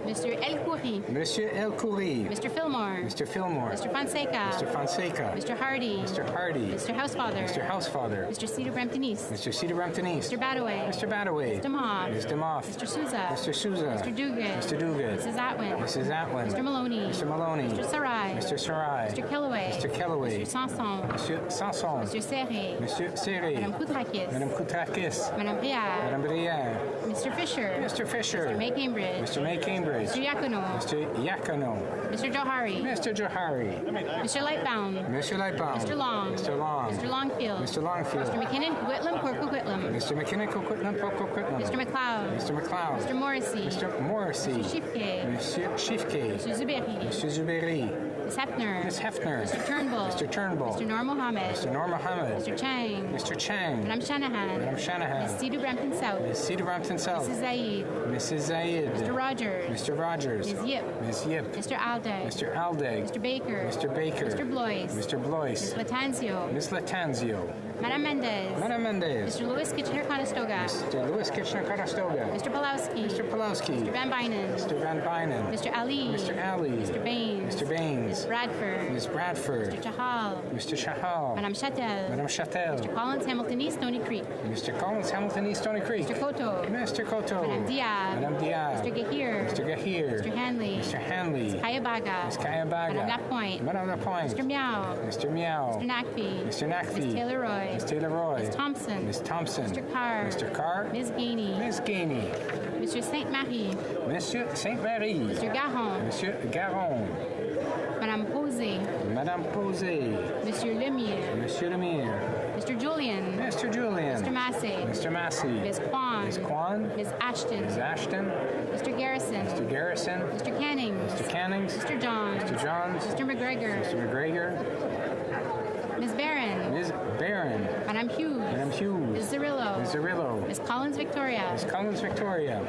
Mr. El Khoury. Monsieur El Khoury. Mr. Fillmore. Mr. Fillmore. Mr. Fonseca. Mr. Fonseca. Mr. Hardy. Mr. Hardy. Mr. Housefather. Mr. Housefather. Mr. Cedar Brampton East. Mr. Cedar Brampton East. Mr. Badaway. Mr. Badaway. Mr. Moff. Mr. Moff. Mr. Souza. Mr. Souza. Mr. Duguid. Mr. Duguid. Mrs. Atwin. Mrs. Atwin. Mr. Maloney. Mr. Maloney. Mr. Sarai. Mr. Sarai. Mr. Kellaway. Mr. Kellaway. Mr. Sanson. Monsieur Sanson. Mr. Serré. Monsieur Serré. Madame Koutrakis. Madame Koutrakis. Madame Brière. Madame Brière. Mr. Fisher. Mr. Fisher. Mr. May Cambridge. Mr. May Cambridge. Mr. Yakuno. Mr. Yakuno. Mr. Johari. Mr. Johari. Mr. Lightbound. Mr. Lightbound. Mr. Long. Mr. Long. Mr. Longfield. Mr. Longfield. Mr. McKinnon, Whitlam, Corporal Whitlam. Mr. McKinnon, Coquitlam, Poco Quitlam. Mr. McLeod. Mr. McLeod. Mr. Morrissey. Mr. Morrissey. Mr. Shifke. Monsieur Shifke. Mr. Zuberi. Mr. Zuberi. Ms. Hefner. Ms. Hefner. Mr. Turnbull. Mr. Turnbull. Mr. Nur Mohammed. Mr. Nur Mohammed. Mr. Chang. Mr. Chang. Madame Shanahan. Madame Shanahan. Ms. Cedar Brampton South. Ms. Cedar Brampton South. Mrs. Zaid. Mrs. Zaid. Mr. Rogers. Mr. Rogers. Ms. Yip. Ms. Yip. Mr. Aldag. Mr. Aldag. Mr. Baker. Mr. Baker. Mr. Blois. Mr. Blois. Ms. Latanzio. Ms. Latanzio. Madame Mendez. Madame Mendez. Mr. Louis Kitchener-Conestoga. Mr. Louis Kitchener-Conestoga. Mr. Pulowski. Mr. Pulowski. Mr. Van Bynen. Mr. Van Bynen. Mr. Ali. Mr. Ali. Mr. Baines. Mr. Baines. Ms. Bradford. Ms. Bradford. Mr. Chahal. Mr. Chahal. Madame Chatel. Madame Chatel. Mr. Collins, Hamilton East, Stony Creek. Mr. Collins, Hamilton East, Stony Creek. Mr. Koto. Mr. Koto. Madame Diab. Madame Diab. Mr. Gahir. Mr. Gahir. Mr. Hanley. Mr. Hanley. Ms. Kayabaga. Ms. Kayabaga. Madame Lapointe. Madame Lapointe. Mr. Meow. Mr. Meow. Mr. Nakfi. Mr. Nakfi. Ms. Taylor Roy. Ms. Taylor Roy. Ms. Thompson. Ms. Thompson. Mr. Carr. Mr. Carr. Ms. Gainey. Ms. Gainey. Mr. Saint-Marie. Monsieur Saint-Marie. Mr. Garon. Monsieur Garon. Madame Posé. Madame Posé. Monsieur Lemire. Monsieur Lemire. Mr. Julian. Mr. Julian. Mr. Massey. Mr. Massey. Ms. Kwan. Ms. Kwan. Ms. Ashton. Ms. Ashton. Mr. Garrison. Mr. Garrison. Mr. Canning. Mr. Cannings. Mr. Johns. Mr. Johns. Mr. McGregor. Mr. McGregor. Ms. Barron. Ms. Barron. Madame Hughes. Madame Hughes. Ms. Zerillo. Ms. Zerillo. Ms. Collins Victoria. Ms. Collins Victoria.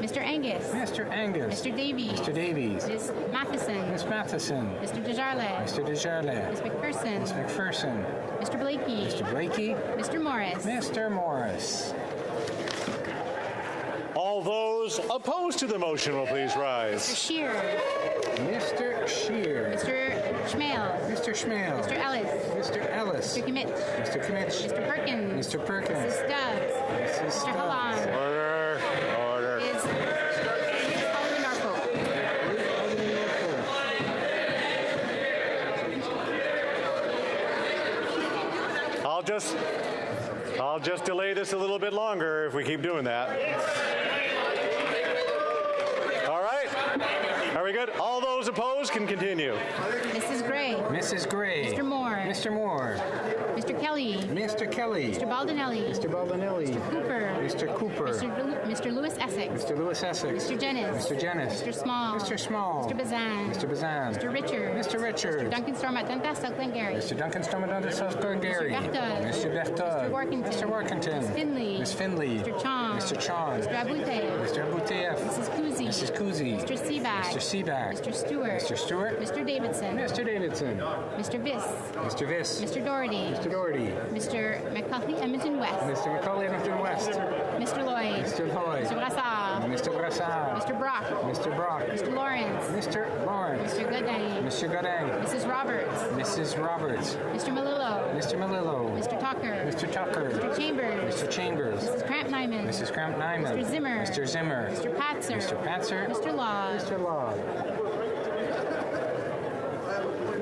Mr. Angus. Mr. Angus. Mr. Davies. Mr. Davies. Ms. Matheson. Miss Matheson. Mr. Desjardins. Mr. Desjardins. Ms. McPherson. Miss McPherson. Mr. Blakey. Mr. Blakey. Mr. Morris. Mr. Morris. All those opposed to the motion will please Mr. rise. Shear. Mr. Shear. Mr. Schmale. Mr. Schmale. Mr. Ellis. Mr. Ellis. Mr. Kimmich. Mr. Kimmich. Mr. Perkins. Mr. Perkins. Mrs. Stubbs. Mrs. Mr. Stubbs. Holland. Order. Order. Is Alderman Norfolk. I'll just delay this a little bit longer if we keep doing that. All right. Are we good? All those opposed can continue. Mrs. Gray. Mrs. Gray. Mr. Moore. Mr. Moore. Mr. Kelly. Mr. Kelly. Mr. Baldinelli. Mr. Baldinelli. Cooper. Mr. Cooper. Mr. Lewis Essex. Mr. Lewis Essex. Mr. Jennings. Mr. Jennings. Mr. Small. Mr. Small. Mr. Bazan. Mr. Bazan. Mr. Richard. Mr. Richard. Mr. Duncan Storm at Dundas, Glengarry. Mr. Duncan Stomach, South Glengarry. Mr. Berthold. Mr. Berthold. Mr. Workington. Mr. Workington. Ms. Finley. Ms. Finley. Mr. Chong. Mr. Chong. Mr. Abouteyev. Mr. Abouteyev. Mrs. Kuzi. Mrs. Kuzi. Mr. Seaback. Mr. Seaback. Mr. Stewart. Mr. Stewart. Mr. Davidson. Mr. Davidson. Mr. Viss. Mr. Viss. Mr. Doherty. Mr. Doherty. Mr. McCully, Edmonton West. Mr. McCully, Edmonton West. Mr. Lloyd. Mr. Lloyd. Mr. Brassard. Mr. Brassard. Mr. Brock. Mr. Brock. Mr. Lawrence. Mr. Lawrence. Mr. Godin. Mr. Godin. Mrs. Roberts. Mrs. Roberts. Mr. Malillo. Mr. Malillo. Mr. Tucker. Mr. Tucker. Mr. Chambers. Mr. Chambers. Mrs. Cramp-Nyman. Mrs. Cramp-Nyman. Mr. Zimmer. Mr. Zimmer. Mr. Patzer. Mr. Patzer. Mr. Law. Mr. Law.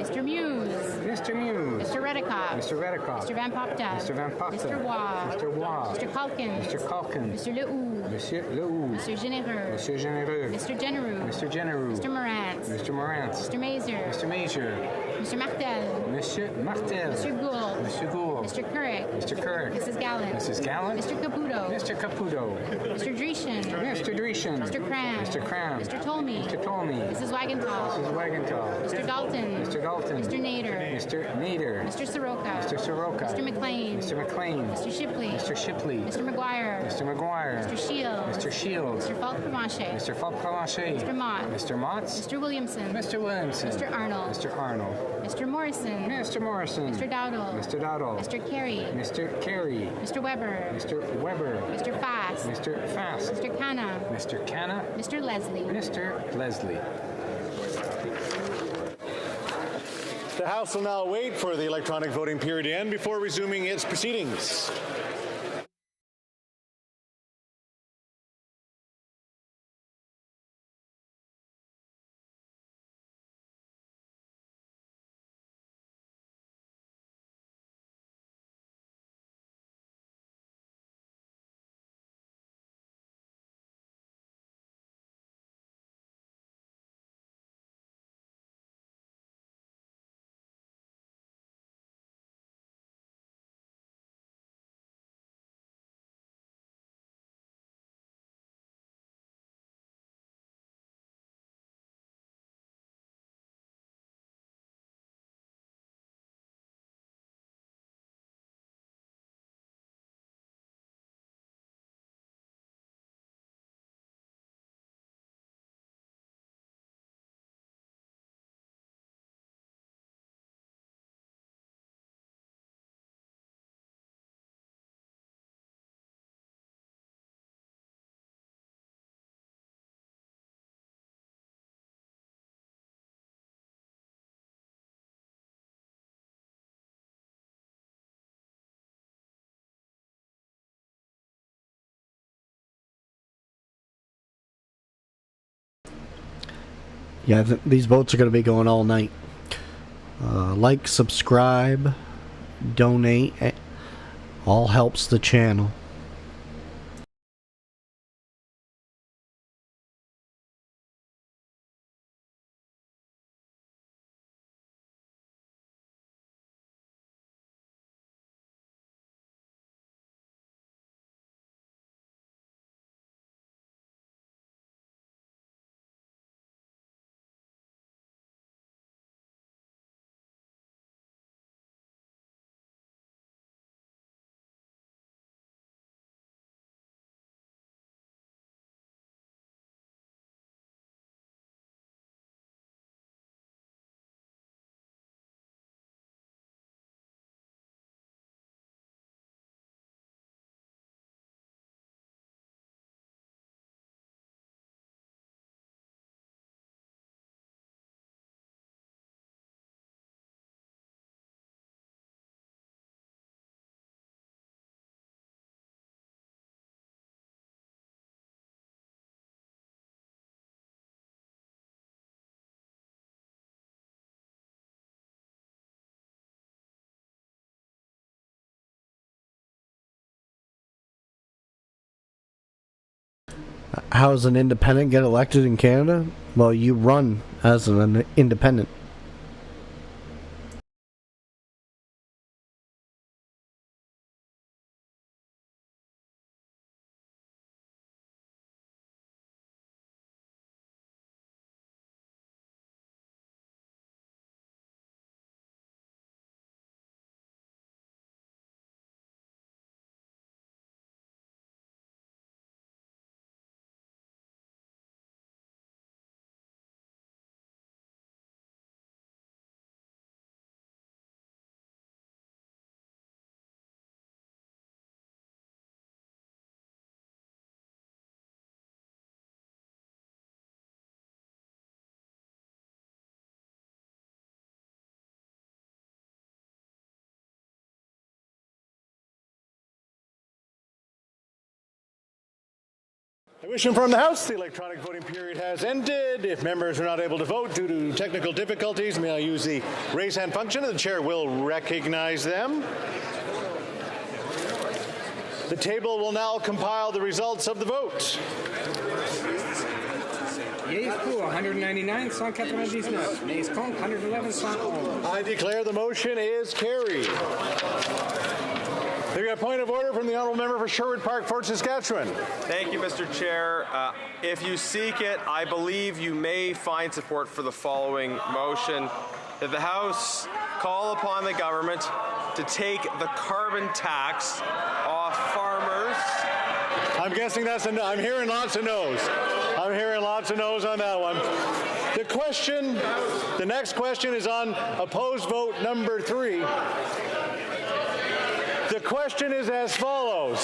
Mr. Muse. Mr. Muse. Mr. Redikoff. Mr. Redikoff. Mr. Van Popta. Mr. Van Popta. Mr. Waugh. Mr. Waugh. Mr. Calkins. Mr. Calkins. Mr. Lehoux. Monsieur Lehoux. Mr. Généreux. Monsieur Généreux. Mr. Genereux. Mr. Genereux. Mr. Morant. Mr. Morant. Mr. Mazer. Mr. Major. Mr. Martel. Monsieur Martel. Mr. Gould. Mr. Gould. Mr. Couric. Mr. Couric. Mrs. Gallant. Mrs. Gallant. Mr. Caputo. Mr. Caputo. Mr. Dreeshen. Mr. Dreeshen. Mr. Cram. Mr. Cram. Mr. Tolmie. Mr. Tolmie. Mrs. Wagenthal. Mrs. Wagenthal. Mr. Dalton. Mr. Dalton. Mr. Nader. Mr. Nader. Mr. Soroka. Mr. Soroka. Mr. McLean. Mr. McLean. Mr. Shipley. Mr. Shipley. Mr. McGuire. Mr. McGuire. Mr. Shields. Mr. Shields. Mr. Falk-Provencher. Mr. Falk-Provencher. Mr. Mott. Mr. Motts. Mr. Williamson. Mr. Williamson. Mr. Arnold. Mr. Arnold. Mr. Morrison. Mr. Morrison. Mr. Dowdle. Mr. Dowdle. Mr. Carey. Mr. Carey. Mr. Weber. Mr. Weber. Mr. Fast. Mr. Fast. Mr. Canna. Mr. Canna. Mr. Leslie. Mr. Leslie. The House will now wait for the electronic voting period to end before resuming its proceedings. Yeah, these votes are going to be going all night. Like, subscribe, donate. All helps the channel. How does an independent get elected in Canada? Well, you run as an independent. I wish to inform the House the electronic voting period has ended. If members are not able to vote due to technical difficulties, may I use the raise hand function, and the chair will recognize them. The table will now compile the results of the vote. Yeas pour 199, 199. Nays contre 111, 111. I declare the motion is carried. We got a point of order from the honourable member for Sherwood Park, Fort Saskatchewan. Thank you, Mr. Chair. If you seek it, I believe you may find support for the following motion: that the House call upon the government to take the carbon tax off farmers. I'm guessing that's a no. I'm hearing lots of no's. I'm hearing lots of no's on that one. The next question is on opposed vote number 3. The question is as follows.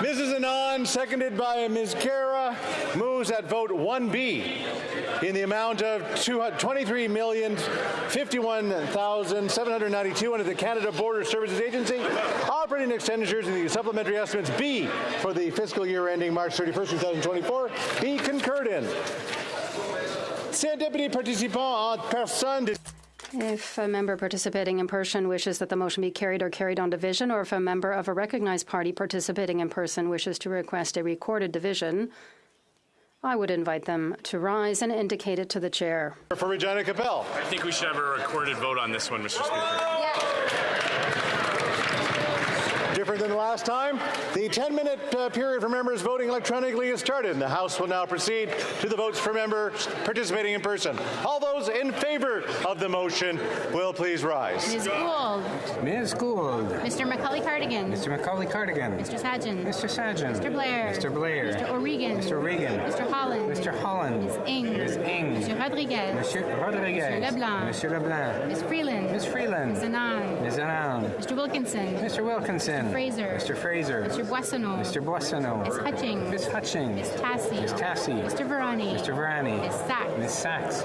Mrs. Anand, seconded by Ms. Kara, moves that vote 1B in the amount of $23,051,792 under the Canada Border Services Agency operating expenditures in the Supplementary Estimates B for the fiscal year ending March 31st, 2024 be concurred in. Si un député participant en personne If a member participating in person wishes that the motion be carried or carried on division, or if a member of a recognized party participating in person wishes to request a recorded division, I would invite them to rise and indicate it to the chair. For Regina Capel. I think we should have a recorded vote on this one, Mr. Speaker. Different than the last time. The 10-minute period for members voting electronically is started, and the House will now proceed to the votes for members participating in person. All those in favor of the motion will please rise. Ms. Gould. Ms. Gould. Mr. Macaulay-Cardigan. Mr. Macaulay-Cardigan. Mr. Sajan. Mr. Sajan. Mr. Blair. Mr. Blair. Mr. O'Regan. Mr. O'Regan. Mr. Holland. Mr. Holland. Ms. Ing. Ms. Ing. Mr. Rodriguez. Monsieur Rodriguez. Mr. Leblanc. Monsieur Leblanc. Ms. Freeland. Ms. Freeland. Ms. Anand. Ms. Anand. Mr. Wilkinson. Mr. Wilkinson. Mr. Fraser. Mr. Fraser. Mr. Boissonneau. Mr. Boissonneau. Ms. Hutchings. Ms. Hutchings. Ms. Tassie. Ms. Tassie. Mr. Varani. Mr. Varani. Ms. Sachs. Ms. Sachs.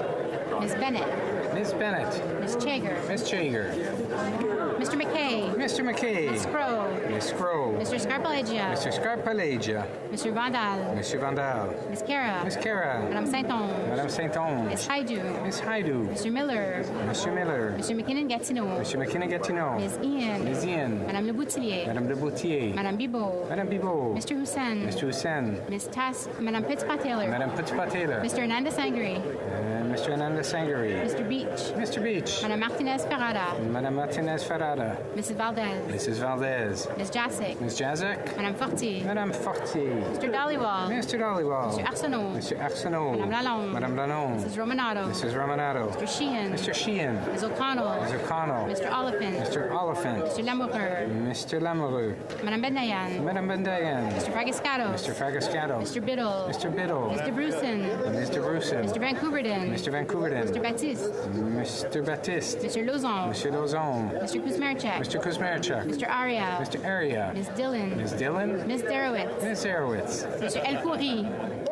Ms. Bennett. Ms. Bennett. Ms. Chager. Ms. Chager. Mr. McKay. Mr. McKay. Ms. Crow. Ms. Crow. Mr. Scarpalegia. Mr. Scarpalegia. Mr. Vandal. Mr. Vandal. Ms. Kara. Ms. Kara. Madame Saint-Onge. Madame Saint-Onge. Ms. Haidu. Ms. Haidu. Mr. Miller. Mr. Miller. Mr. McKinnon-Gatineau. Mr. McKinnon-Gatineau. Ms. Ian. Ms. Ian. Madame Le Boutillier. Madame Le Boutillier. Madame Bibot. Madame Bibot. Mr. Hussein. Mr. Hussein. Ms. Madame Petitpas-Taylor. Madame Petitpas-Taylor. Mr. Hernandez Sangre. Mr. Hernandez Sangre. Mr. Beach. Mr. Beach. Madame Martinez Ferrada. Madame Martinez Ferrada. Mrs. Valdez. Mrs. Valdez. Ms. Jacek. Ms. Jacek. Madame Fortier. Madame Fortier. Mr. Dollywall. Mr. Dollywall. Mr. Arsenault. Mr. Arsenault. Madame Lalonde. Madame Lalonde. Mrs. Romanato. Mrs. Romanato. Mr. Sheehan. Mr. Sheehan. Ms. O'Connell. Ms. O'Connell. Mr. Oliphant. Mr. Oliphant. Mr. Lamoureux. Mr. Lamoureux. Madame Bendayan. Madame Bendayan. Mr. Fragascato. Mr. Fragascato. Mr. Biddle. Mr. Biddle. Mr. Bruson. Mr. Bruson. Mr. Vancouverden. Mr. Vancouverden. Mr. Baptiste. Mr. Baptiste. Mr. Lozon. Mr. Lozon. Mr. Kuzmarchak. Mr. Kuzmarchak. Mr. Aria. Mr. Aria. Ms. Dillon. Ms. Dillon. Ms. Derowitz. Ms. Derowitz. Mr. El Khoury.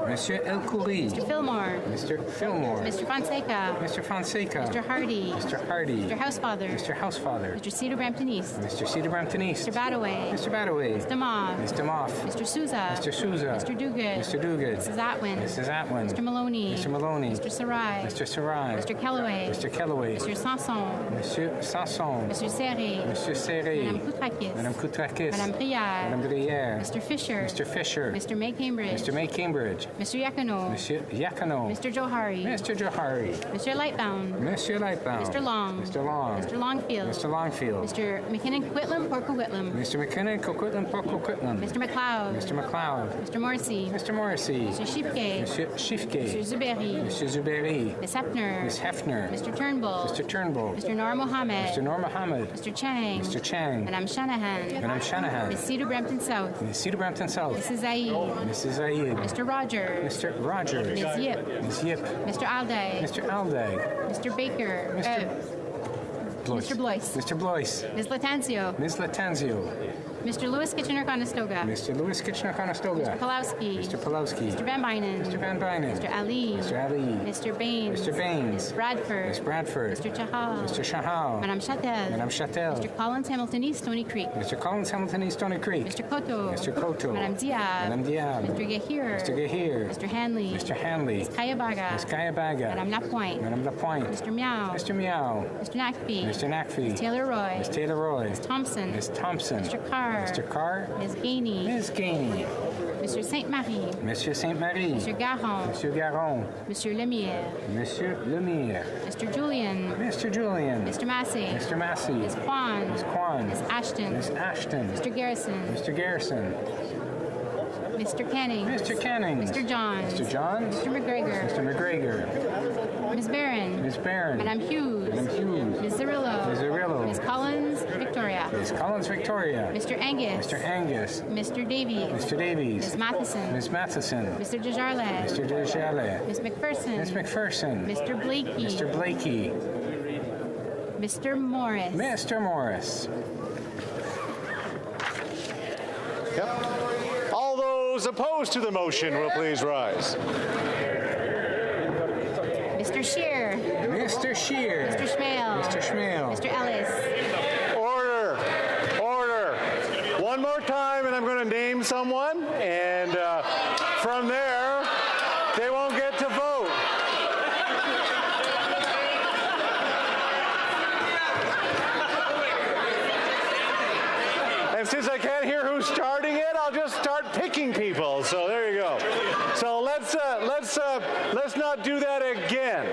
Monsieur El Khoury. Mr. Fillmore. Mr. Fillmore. Mr. Fonseca. Mr. Fonseca. Mr. Hardy. Mr. Hardy. Mr. Housefather. Mr. Housefather. Mr. Cedar Brampton East. Mr. Cedar Brampton East. Mr. Badaway. Mr. Badaway. Mr. Moff. Mr. Moff. Mr. Souza. Mr. Souza. Mr. Duguid. Mr. Duguid. Mrs. Atwin. Mrs. Atwin. Mr. Maloney. Mr. Maloney. Mr. Sarai. Mr. Sarai. Mr. Kellaway. Mr. Kellaway. Mr. Sanson. Monsieur Sanson. Mr. Serré. Monsieur Serré. Madame Koutrakis. Madame Koutrakis. Madame Brière. Madame Brière. Mr. Fisher. Mr. Fisher. Mr. May Cambridge. Mr. May Cambridge. Mr. Yakano. Monsieur Yakano. Mr. Johari. Mr. Johari. Mr. Lightbound. Monsieur Lightbound. Mr. Long. Mr. Long. Mr. Longfield. Mr. Longfield. Mr. McKinnon-Quitlam, Porco Whitlam. Mr. McKinnon, Coquitlam, Porco Quitlam. Mr. McLeod. Mr. McLeod. Mr. Morrissey. Mr. Morrissey. Mr. Shifke. Monsieur Shifke. Mr. Zuberi. Mr. Zuberi. Ms. Hefner. Ms. Hefner. Mr. Turnbull. Mr. Turnbull. Mr. Noor Mohammed. Mr. Noor Mohammed. Mr. Chang. Mr. Chang. Madame Shanahan. Madame Shanahan. Ms. Cedar Brampton South. Ms. Cedar Brampton South. Mrs. Zaid. Mrs. Zaid. Mr. Rogers. Mr. Rogers. Ms. Yip. Ms. Yip. Mr. Alday. Mr. Alday. Mr. Baker. Mr. Mr. Blois. Mr. Blois. Ms. Latanzio. Ms. Latanzio. Mr. Lewis Kitchener-Conestoga. Mr. Lewis Kitchener-Conestoga. Mr. Pulowski. Mr. Pulowski. Mr. Van Bynen. Mr. Van Bynen. Mr. Ali. Mr. Ali. Mr. Baines. Mr. Baines. Ms. Bradford. Ms. Bradford. Mr. Chahal. Mr. Chahal. Madame Chatel. Madame Chatel. Mr. Collins Hamilton East Stony Creek. Mr. Collins Hamilton East Stony Creek. Mr. Cotto. Mr. Cotto. Madame Diab. Madame Diab. Mr. Gahir. Mr. Gahir. Mr. Hanley. Mr. Hanley. Ms. Kayabaga. Ms. Kayabaga. Madame Lapointe. Madame Lapointe. Mr. Meow. Mr. Meow. Mr. Nakfi. Mr. Nakfi. Ms. Taylor Roy. Ms. Taylor Roy. Ms. Thompson. Ms. Thompson. Mr. Carr. Mr. Carr. Ms. Gainey. Ms. Gainey. Mr. Saint-Marie. Monsieur Saint-Marie. Mr. Garon. Monsieur Garon. Monsieur Lemire. Monsieur Lemire. Mr. Julian. Mr. Julian. Mr. Massey. Mr. Massey. Ms. Kwan. Ms. Kwan. Ms. Ashton. Ms. Ashton. Mr. Garrison. Mr. Garrison. Mr. Canning. Mr. Canning. Mr. Johns. Mr. Johns. Mr. McGregor. Mr. McGregor. Ms. Barron. Ms. Barron. Madame Hughes. Madame Hughes. Ms. Zerillo. Ms. Zerillo. Ms. Collins Victoria. Ms. Collins Victoria. Mr. Angus. Mr. Angus. Mr. Davies. Mr. Davies. Ms. Matheson. Ms. Matheson. Mr. Desjardins. Mr. Desjardins. Ms. McPherson. Ms. McPherson. Mr. Blakey. Mr. Blakey. Mr. Morris. Mr. Morris. Yep. All those opposed to the motion will please rise. Mr. Scheer. Mr. Scheer. Mr. Schmale. Mr. Schmale. Mr. Ellis. Order. Order. One more time, and I'm going to name someone, and from there, they won't get to vote. And since I can't hear who's starting it, I'll just start picking people. So there you go. So let's not do that again.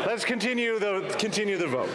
Let's continue the vote.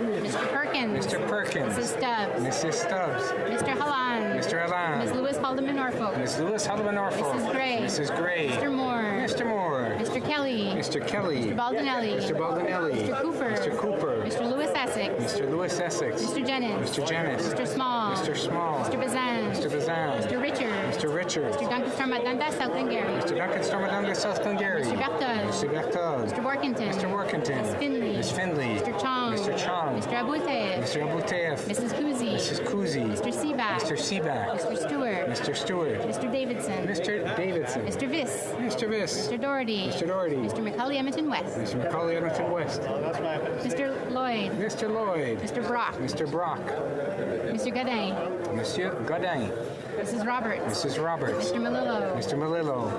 Mr. Perkins. Mr. Perkins. Mrs. Stubbs. Mrs. Stubbs. Mr. Halland. Mr. Halland. Ms. Lewis Haldeman Norfolk. Ms. Lewis Haldeman Norfolk. Mrs. Gray. Mrs. Gray. Mr. Moore. Mr. Moore. Mr. Kelly. Mr. Kelly. Mr. Baldinelli. Mr. Baldinelli. Mr. Cooper. Mr. Cooper. Mr. Lewis Essex. Mr. Lewis Essex. Mr. Jennings. Mr. Jennings. Mr. Small. Mr. Small. Mr. Bazan. Mr. Bazan. Mr. Richards. Mr. Richards. Mr. Duncan Stormadanda, South Glengarry. Mr. Duncan Stormadanda, South Glengarry. Mr. Berthold. Mr. Berthold. Mr. Workington. Mr. Workington. Ms. Finley. Ms. Finley. Mr. Chong. Mr. Chong. Mr. Abutev. Mr. Abutev. Mrs. Kuzi. Mrs. Kuzi. Mr. Seaback. Mr. Seaback. Mr. Stewart. Mr. Stewart. Mr. Davidson. Mr. Davidson. Mr. Viss. Mr. Viss. Mr. Doherty. Mr. Doherty. Mr. McCully Edmonton West. Mr. McCauley Edmonton West. Mr. Lloyd. Mr. Lloyd. Mr. Brock. Mr. Brock. Mr. Godin. Monsieur Godin. Mrs. Roberts. Mrs. Roberts. Mr. Malillo. Mr. Malillo.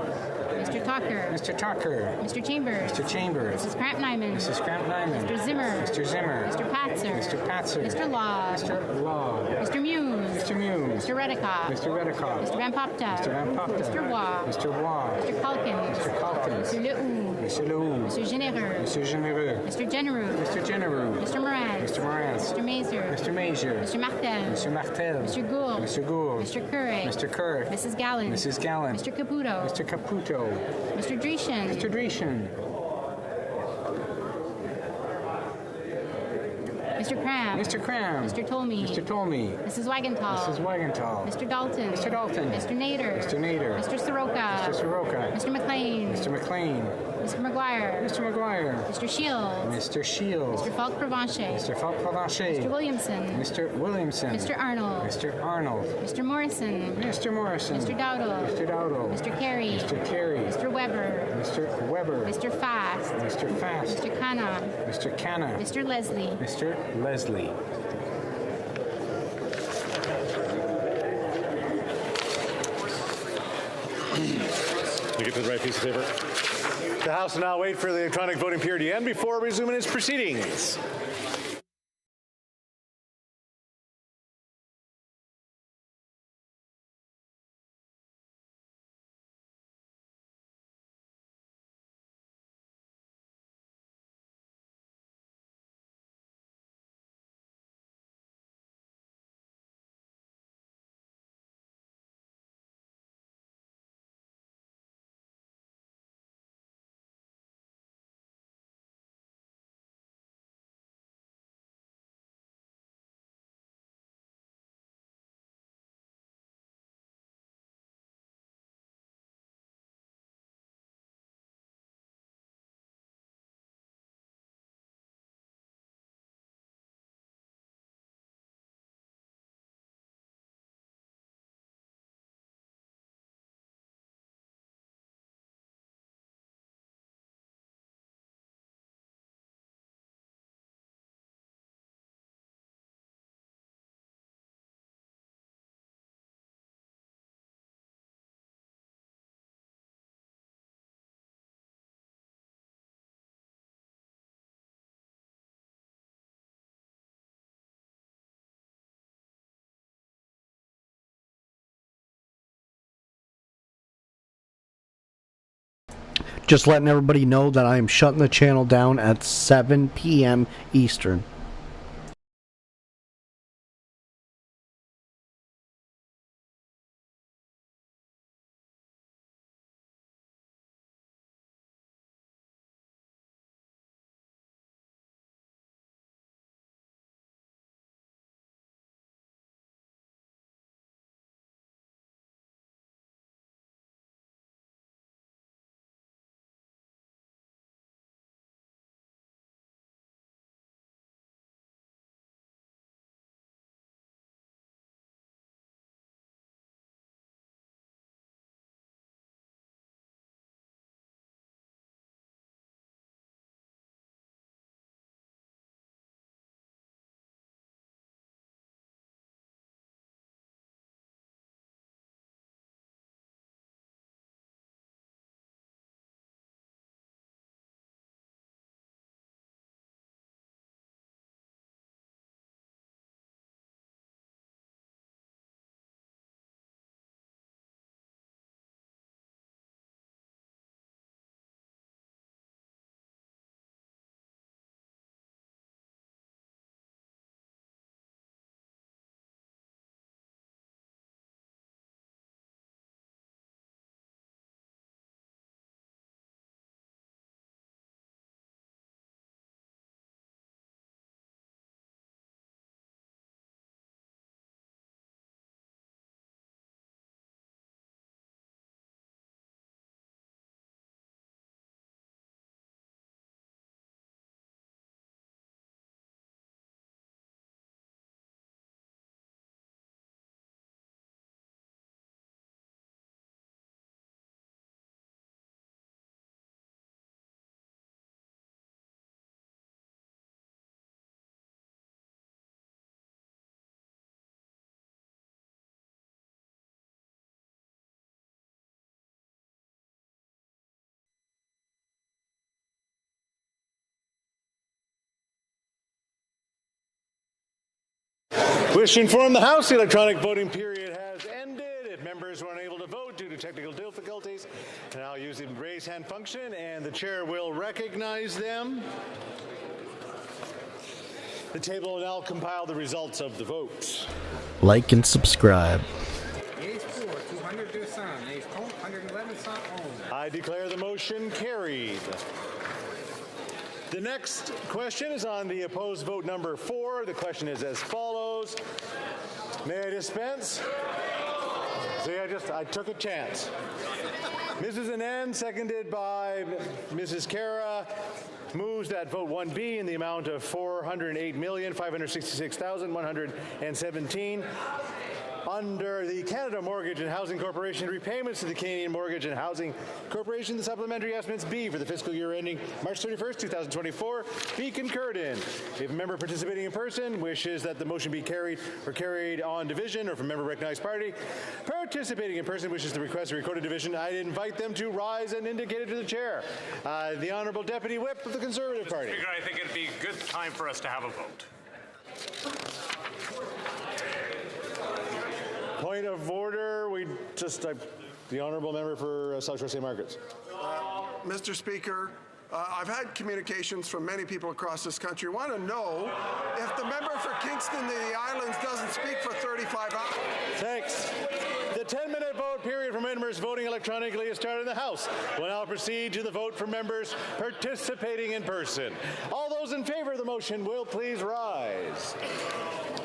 Mr. Tucker. Mr. Tucker. Mr. Chambers. Mr. Chambers. Mrs. Cramp-Nyman. Mrs. Cramp-Nyman. Mr. Zimmer. Mr. Zimmer. Mr. Patzer. Mr. Patzer. Mr. Law. Mr. Law. Mr. Muse. Mr. Muse. Mr. Redikoff. Mr. Redikoff. Mr. Van Popta. Mr. Van Popta. Mr. Waugh. Mr. Waugh. Mr. Calkins. Mr. Calkins. Mr. Lehoux. Mr. Lehoux. Mr. Généreux. Mr. Généreux. Mr. Genereux. Mr. Genereux. Mr. Moran. Mr. Moran. Mr. Mazer. Mr. Major. Mr. Martel. Mr. Martel. Mr. Gould. Mr. Gould. Mr. Curry. Mr. Kerr. Mrs. Gallen. Mrs. Gallen. Mr. Caputo. Mr. Caputo. Mr. Dreeshen. Mr. Dreeshen. Mr. Cram. Mr. Cram. Mr. Tolmie. Mr. Tolmie. Mrs. Wagenthal. Mrs. Wagenthal. Mr. Dalton. Mr. Dalton. Mr. Nader. Mr. Nader. Mr. Soroka. Mr. Soroka. Mr. McLean. Mr. McLean. Mr. McGuire. Mr. McGuire. Mr. Shields. Mr. Shields. Mr. Falk Provencher. Mr. Falk Provencher. Mr. Williamson. Mr. Williamson. Mr. Arnold. Mr. Arnold. Mr. Morrison. Mr. Morrison. Mr. Dowdle. Mr. Dowdle. Mr. Carey. Mr. Carey. Mr. Weber. Mr. Weber. Mr. Fast. Mr. Fast. Mr. Khanna. Mr. Canna. Mr. Leslie. Mr. Leslie. You get to the right piece of paper. The House will now wait for the electronic voting period to end before resuming its proceedings. Just letting everybody know that I am shutting the channel down at 7 p.m. Eastern. Wish to inform the House the electronic voting period has ended. If members were unable to vote due to technical difficulties, and I'll use the raise hand function and the chair will recognize them. The table will now compile the results of the votes. Like and subscribe. Yeas 4, 200 to some. Nays contre, 111 sans 11. I declare the motion carried. The next question is on the opposed vote number 4. The question is as follows. May I dispense? See, I took a chance. Mrs. Anand, seconded by Mrs. Kara, moves that vote 1B in the amount of $408,566,117 under the Canada Mortgage and Housing Corporation repayments to the Canadian Mortgage and Housing Corporation, the Supplementary Estimates B for the fiscal year ending March 31st, 2024, be concurred in. If a member participating in person wishes that the motion be carried or carried on division, or if a member recognized party participating in person wishes to request a recorded division, I invite them to rise and indicate it to the chair. The Honourable Deputy Whip of the Conservative Party. Speaker, I think it'd be a good time for us to have a vote. Point of order, the Honourable Member for South Shore St. Margaret's. Mr. Speaker, I've had communications from many people across this country who want to know if the member for Kingston, the Islands, doesn't speak for 35 hours. Thanks. The 10-minute vote period for members voting electronically is started in the House. We'll now proceed to the vote for members participating in person. All those in favor of the motion will please rise.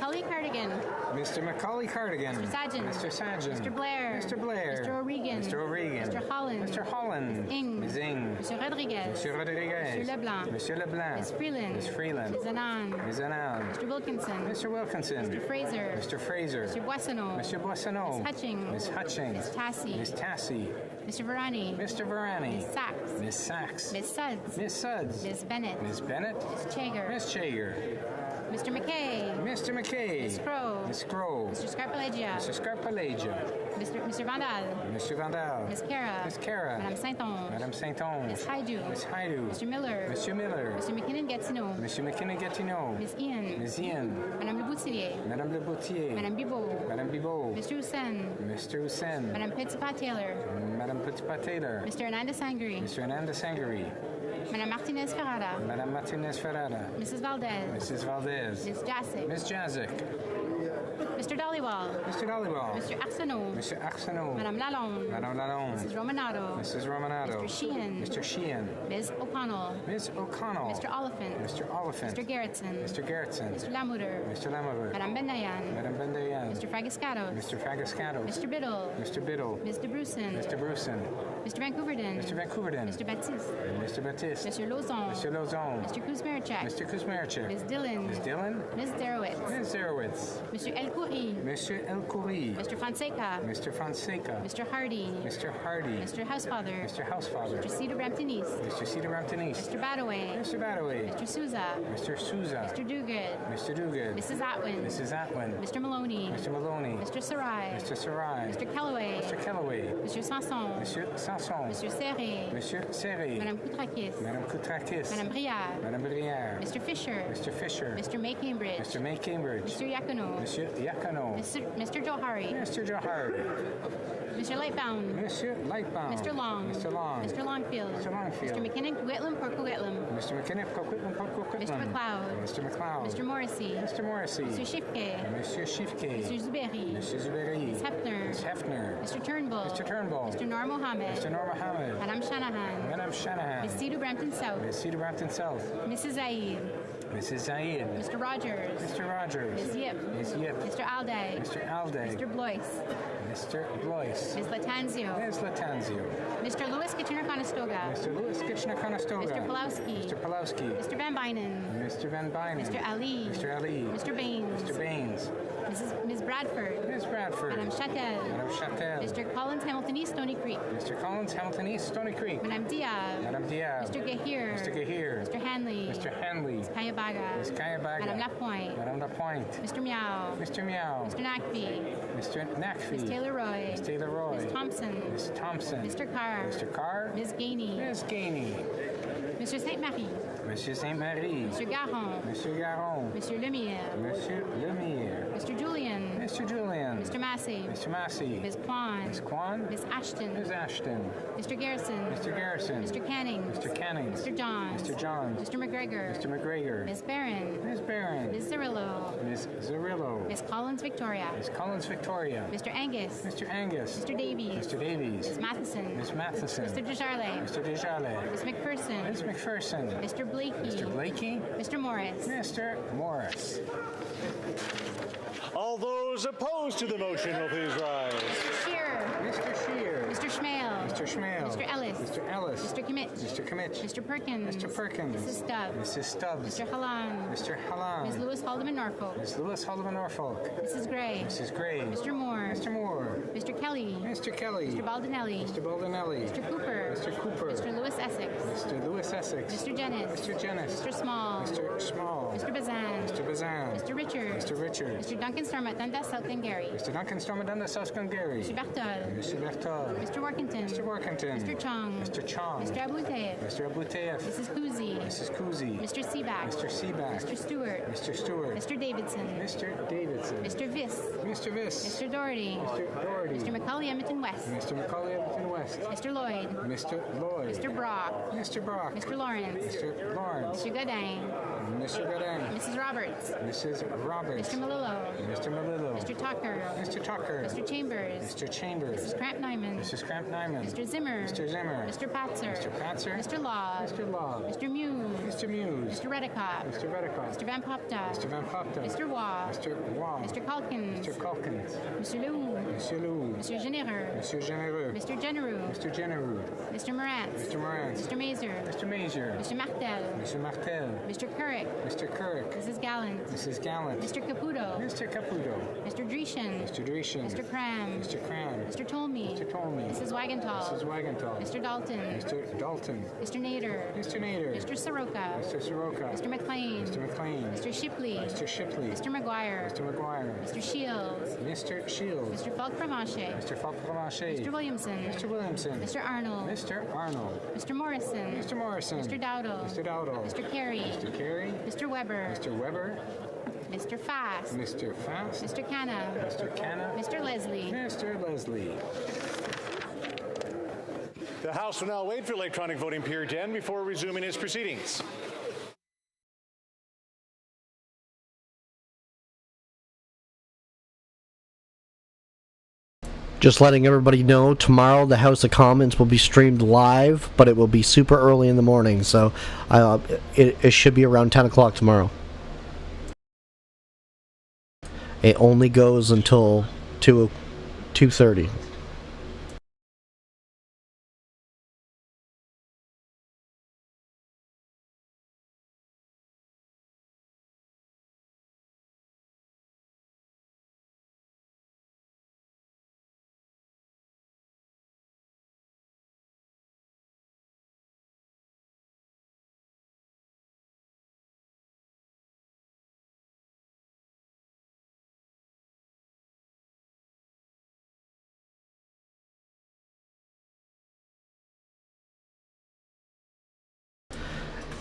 Macaulay Cardigan. Mr. Macaulay Cardigan. Mr. Sajjan. Mr. Sajjan. Mr. Blair. Mr. Blair. Mr. O'Regan. Mr. O'Regan. Mr. Holland. Mr. Holland. Ms. Ing. Ms. Ing. Mr. Rodriguez. Mr. Rodriguez. Mr. Leblanc. Mr. Leblanc. Ms. Freeland. Ms. Freeland. Ms. Anand. Ms. Anand. Mr. Wilkinson. Mr. Wilkinson. Mr. Fraser. Mr. Fraser. Mr. Boissonneau. Mr. Boissonneau. Ms. Hutching. Ms. Hutching. Ms. Tassi. Ms. Tassi. Mr. Varani. Mr. Varani. Ms. Sachs. Ms. Sachs. Ms. Suds. Ms. Suds. Ms. Bennett. Ms. Bennett. Ms. Chager. Ms. Chager. Mr. McKay. Mr. McKay. Ms. Crow. Ms. Grove. Mr. Scarpalegia. Mr. Scarpalegia. Mr. Vandal. Mr. Vandal. Ms. Cara. Ms. Cara. Madame Saint-Onge. Madame Saint-Onge. Ms. Haidu. Ms. Haidu. Mr. Miller. Mr. Miller. Mr. McKinnon-Gatineau. Mr. McKinnon-Gatineau. Ms. Ian. Ms. Ian. Madame Le Boutilier. Madame Le Boutier. Madame Bibot. Madame Bibot. Mr. Hussein. Mr. Hussein. Madame Petipat-Taylor. Madame Petipat-Taylor. Mr. Hernandez Sangri. Mr. Hernandez Sangri. Madame Martinez Ferrara. Madame Martinez Ferrara. Mrs. Valdez. Mrs. Valdez. Ms. Jasic. Ms. Jazik. Mr. Dollywall. Mr. Dollywall. Mr. Arsenault. Mr. Arsenault. Madame Lalonde. Madame Lalonde. Mrs. Romanato. Mrs. Romanato. Mr. Sheehan. Mr. Sheehan. Ms. O'Connell. Ms. O'Connell. Mr. Oliphant. Mr. Oliphant. Mr. Gerritsen. Mr. Gerritsen. Mr. Lamuter. Mr. Lamoureux. Madame Bendayan. Madame Bendayan. Mr. Fragiscatos. Mr. Fragiscatos. Mr. Biddle. Mr. Biddle. Ms. De Brusen. Mr. Brusen. Mr. Vancouverden. Mr. Vancouverden. Mr. Baptiste. Mr. Baptiste. Mr. Lozon. Mr. Lozon. Mr. Kuzmerichek. Mr. Kuzmerichek. Ms. Dillon. Ms. Dillon. Ms. Derowitz. Ms. Zerowitz. Mr. El Khoury. Mr. El Khoury. Mr. Fonseca. Mr. Fonseca. Mr. Hardy. Mr. Hardy. Mr. Housefather. Mr. Housefather. Mr. Cedar Brampton East. Mr. Cedar Brampton East. Mr. Badaway. Mr. Badaway. Mr. Souza. Mr. Souza. Mr. Duguid. Mr. Duguid. Mrs. Atwin. Mrs. Atwin. Mr. Maloney. Mr. Maloney. Mr. Sarai. Mr. Sarai. Mr. Kellaway. Mr. Kellaway. Mr. Sanson. Monsieur Sanson. Mr. Serré. Monsieur Serré. Madame Koutrakis. Madame Koutrakis. Madame Briard. Madame Brière. Mr. Fisher. Mr. Fisher. Mr. May Cambridge. Mr. May Cambridge. Mr. Yakuno. Monsieur Yakuno. Mr. Johari. Mr. Johari. Mr. Lightbound. Monsieur Lightbound. Mr. Long. Mr. Long. Mr. Longfield. Mr. Longfield. Mr. McKinnon, Coquitlam, Port Coquitlam. Mr. McKinnon, Coquitlam, Port Coquitlam. Mr. McLeod. Mr. McLeod. Mr. Morrissey. Mr. Morrissey. Mr. Shifke. Monsieur Shifke. Mr. Zuberi. Mr. Zuberi. Ms. Hefner. Ms. Hefner. Mr. Turnbull. Mr. Turnbull. Mr. Noor Mohammed. Mr. Noor Mohammed. Madame Shanahan. Madame Shanahan. Ms. Cedar Brampton South. Ms. Cedar Brampton South. Mrs. Zaid. Mrs. Zaid. Mr. Rogers. Mr. Rogers. Ms. Yip. Ms. Yip. Mr. Alday. Mr. Alday. Mr. Blois. Mr. Blois. Ms. Latanzio. Ms. Latanzio. Mr. Lewis Kitchener-Conestoga. Mr. Lewis Kitchener-Conestoga. Mr. Pulowski. Mr. Pulowski. Mr. Van Bynen. Mr. Van Bynen. Mr. Ali. Mr. Ali. Mr. Baines. Mr. Baines. Ms. Bradford. Ms. Bradford. Madame Chatel. Madame Chatel. Mr. Collins Hamilton East Stony Creek. Mr. Collins Hamilton East Stony Creek. Madame Diab. Madame Diab. Mr. Gahir. Mr. Gahir. Mr. Hanley. Mr. Hanley. Ms. Kayabaga. Ms. Kayabaga. Madame Lapointe. Madame Lapointe. Mr. Meow. Mr. Meow. Mr. Nakvi. Mr. Nakfi. Ms. Taylor Roy. Ms. Taylor Roy. Ms. Thompson. Ms. Thompson. Mr. Carr. Mr. Carr. Ms. Gainey. Ms. Gainey. Mr. Saint-Marie. Monsieur Saint-Marie. Mr. Garon. Monsieur Garon. Monsieur Lemire. Monsieur Lemire. Mr. Julian. Mr. Julian. Mr. Massey. Mr. Massey. Ms. Kwan. Ms. Kwan. Ms. Ashton. Ms. Ashton. Mr. Garrison. Mr. Garrison. Mr. Canning. Mr. Canning. Mr. Johns. Mr. Johns. Mr. McGregor. Mr. McGregor. Ms. Barron. Ms. Barron. Ms. Zerillo. Ms. Zerillo. Ms. Collins Victoria. Ms. Collins Victoria. Mr. Angus. Mr. Angus. Mr. Davies. Mr. Davies. Ms. Matheson. Ms. Matheson. Mr. Desjardins. Mr. Desjardins. Ms. McPherson. Ms. McPherson. Mr. Blakey. Mr. Blakey. Mr. Morris. Mr. Morris. All those opposed to the motion will please rise. Shearer. Mr. Shear. Mr. Schmale. Mr. Schmale. Mr. Ellis. Mr. Ellis. Mr. Kimmich. Mr. Kimmich. Mr. Perkins. Mr. Perkins. Mrs. Stubbs. Mrs. Stubbs. Mr. Hallan. Mr. Hallan. Ms. Lewis Haldeman Norfolk. Ms. Lewis Haldeman Norfolk. Mrs. Gray. Mrs. Gray. Mr. Moore. Mr. Moore. Mr. Kelly. Mr. Kelly. Mr. Baldinelli. Mr. Baldinelli. Mr. Cooper. Mr. Cooper. Mr. Lewis Essex. Mr. Lewis Essex. Mr. Jennis. Mr. Jennis. Mr. Small. Mr. Small. Mr. Bazan. Mr. Bazan. Mr. Richards. Mr. Richards. Mr. Duncan Stormont Dundas South Glengarry. Mr. Duncan Stormadunda South Glengarry. Mr. Bertol. Mr. Bertol. Mr. Workington. Mr. Workington. Mr. Chong. Mr. Chong. Mr. Abutev. Mr. Abutev. Mrs. Kuzi. Mrs. Kuzi. Mr. Seaback. Mr. Seaback. Mr. Stewart. Mr. Stewart. Mr. Davidson. Mr. Davidson. Mr. Viss. Mr. Viss. Mr. Doherty. Mr. Doherty. Mr. Macaulay Edmonton West. Mr. Macaulay Edmonton West. Mr. Lloyd. Mr. Lloyd. Mr. Brock. Mr. Brock. Mr. Lawrence. Mr. Lawrence. Mr. Godin. Mr. Godin. Mrs. Roberts. Mrs. Roberts. Mr. Malillo. Mr. Malillo. Mr. Tucker. Mr. Tucker. Mr. Chambers. Mr. Chambers. Mrs. Cramp Nyman. Mrs. Cramp Nyman. Mr. Zimmer. Mr. Zimmer. Mr. Patzer. Mr. Patzer. Mr. Law. Mr. Law. Mr. Muse. Mr. Muse. Mr. Redicott. Mr. Redicott. Mr. Van Popta. Mr. Van Popta. Mr. Waugh. Mr. Waugh. Mr. Calkins. Mr. Calkins. Mr. Lew. Mr. Lew. Mr. Genereux. Mr. Genereux. Mr. Genereux. Mr. Genereux. Mr. Morantz. Mr. Morantz. Mr. Mazer. Mr. Mazer. Mr. Martel. Mr. Martel. Mr. Currick. Mr. Kirk. Mrs. Gallant. Mrs. Gallant. Mr. Caputo. Mr. Caputo. Mr. Dreeshen. Mr. Dreeshen. Mr. Cram. Mr. Cram. Mr. Tolmie. Mr. Tolmie. Mrs. Wagenthal. Mrs. Wagenthal. Mr. Dalton. Mr. Dalton. Mr. Nader. Mr. Nader. Mr. Soroka. Mr. Soroka. Mr. McLean. Mr. McLean. Mr. Shipley. Mr. Shipley. Mr. McGuire. Mr. McGuire. Mr. Shields. Mr. Shields. Mr. Falk-Pramache. Mr. Falk-Pramache. Mr. Williamson. Mr. Williamson. Mr. Arnold. Mr. Arnold. Mr. Morrison. Mr. Morrison. Mr. Dowdle. Mr. Dowdle. Mr. Carey. Mr. Carey. Mr. Weber. Mr. Weber. Mr. Fast. Mr. Fast. Mr. Canna. Mr. Canna. Mr. Leslie. Mr. Leslie. The House will now wait for electronic voting period to end before resuming its proceedings. Just letting everybody know, tomorrow the House of Commons will be streamed live, but it will be super early in the morning, so it should be around 10 o'clock tomorrow. It only goes until 2:30.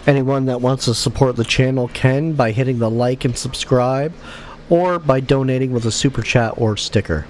Anyone that wants to support the channel can by hitting the like and subscribe, or by donating with a super chat or sticker.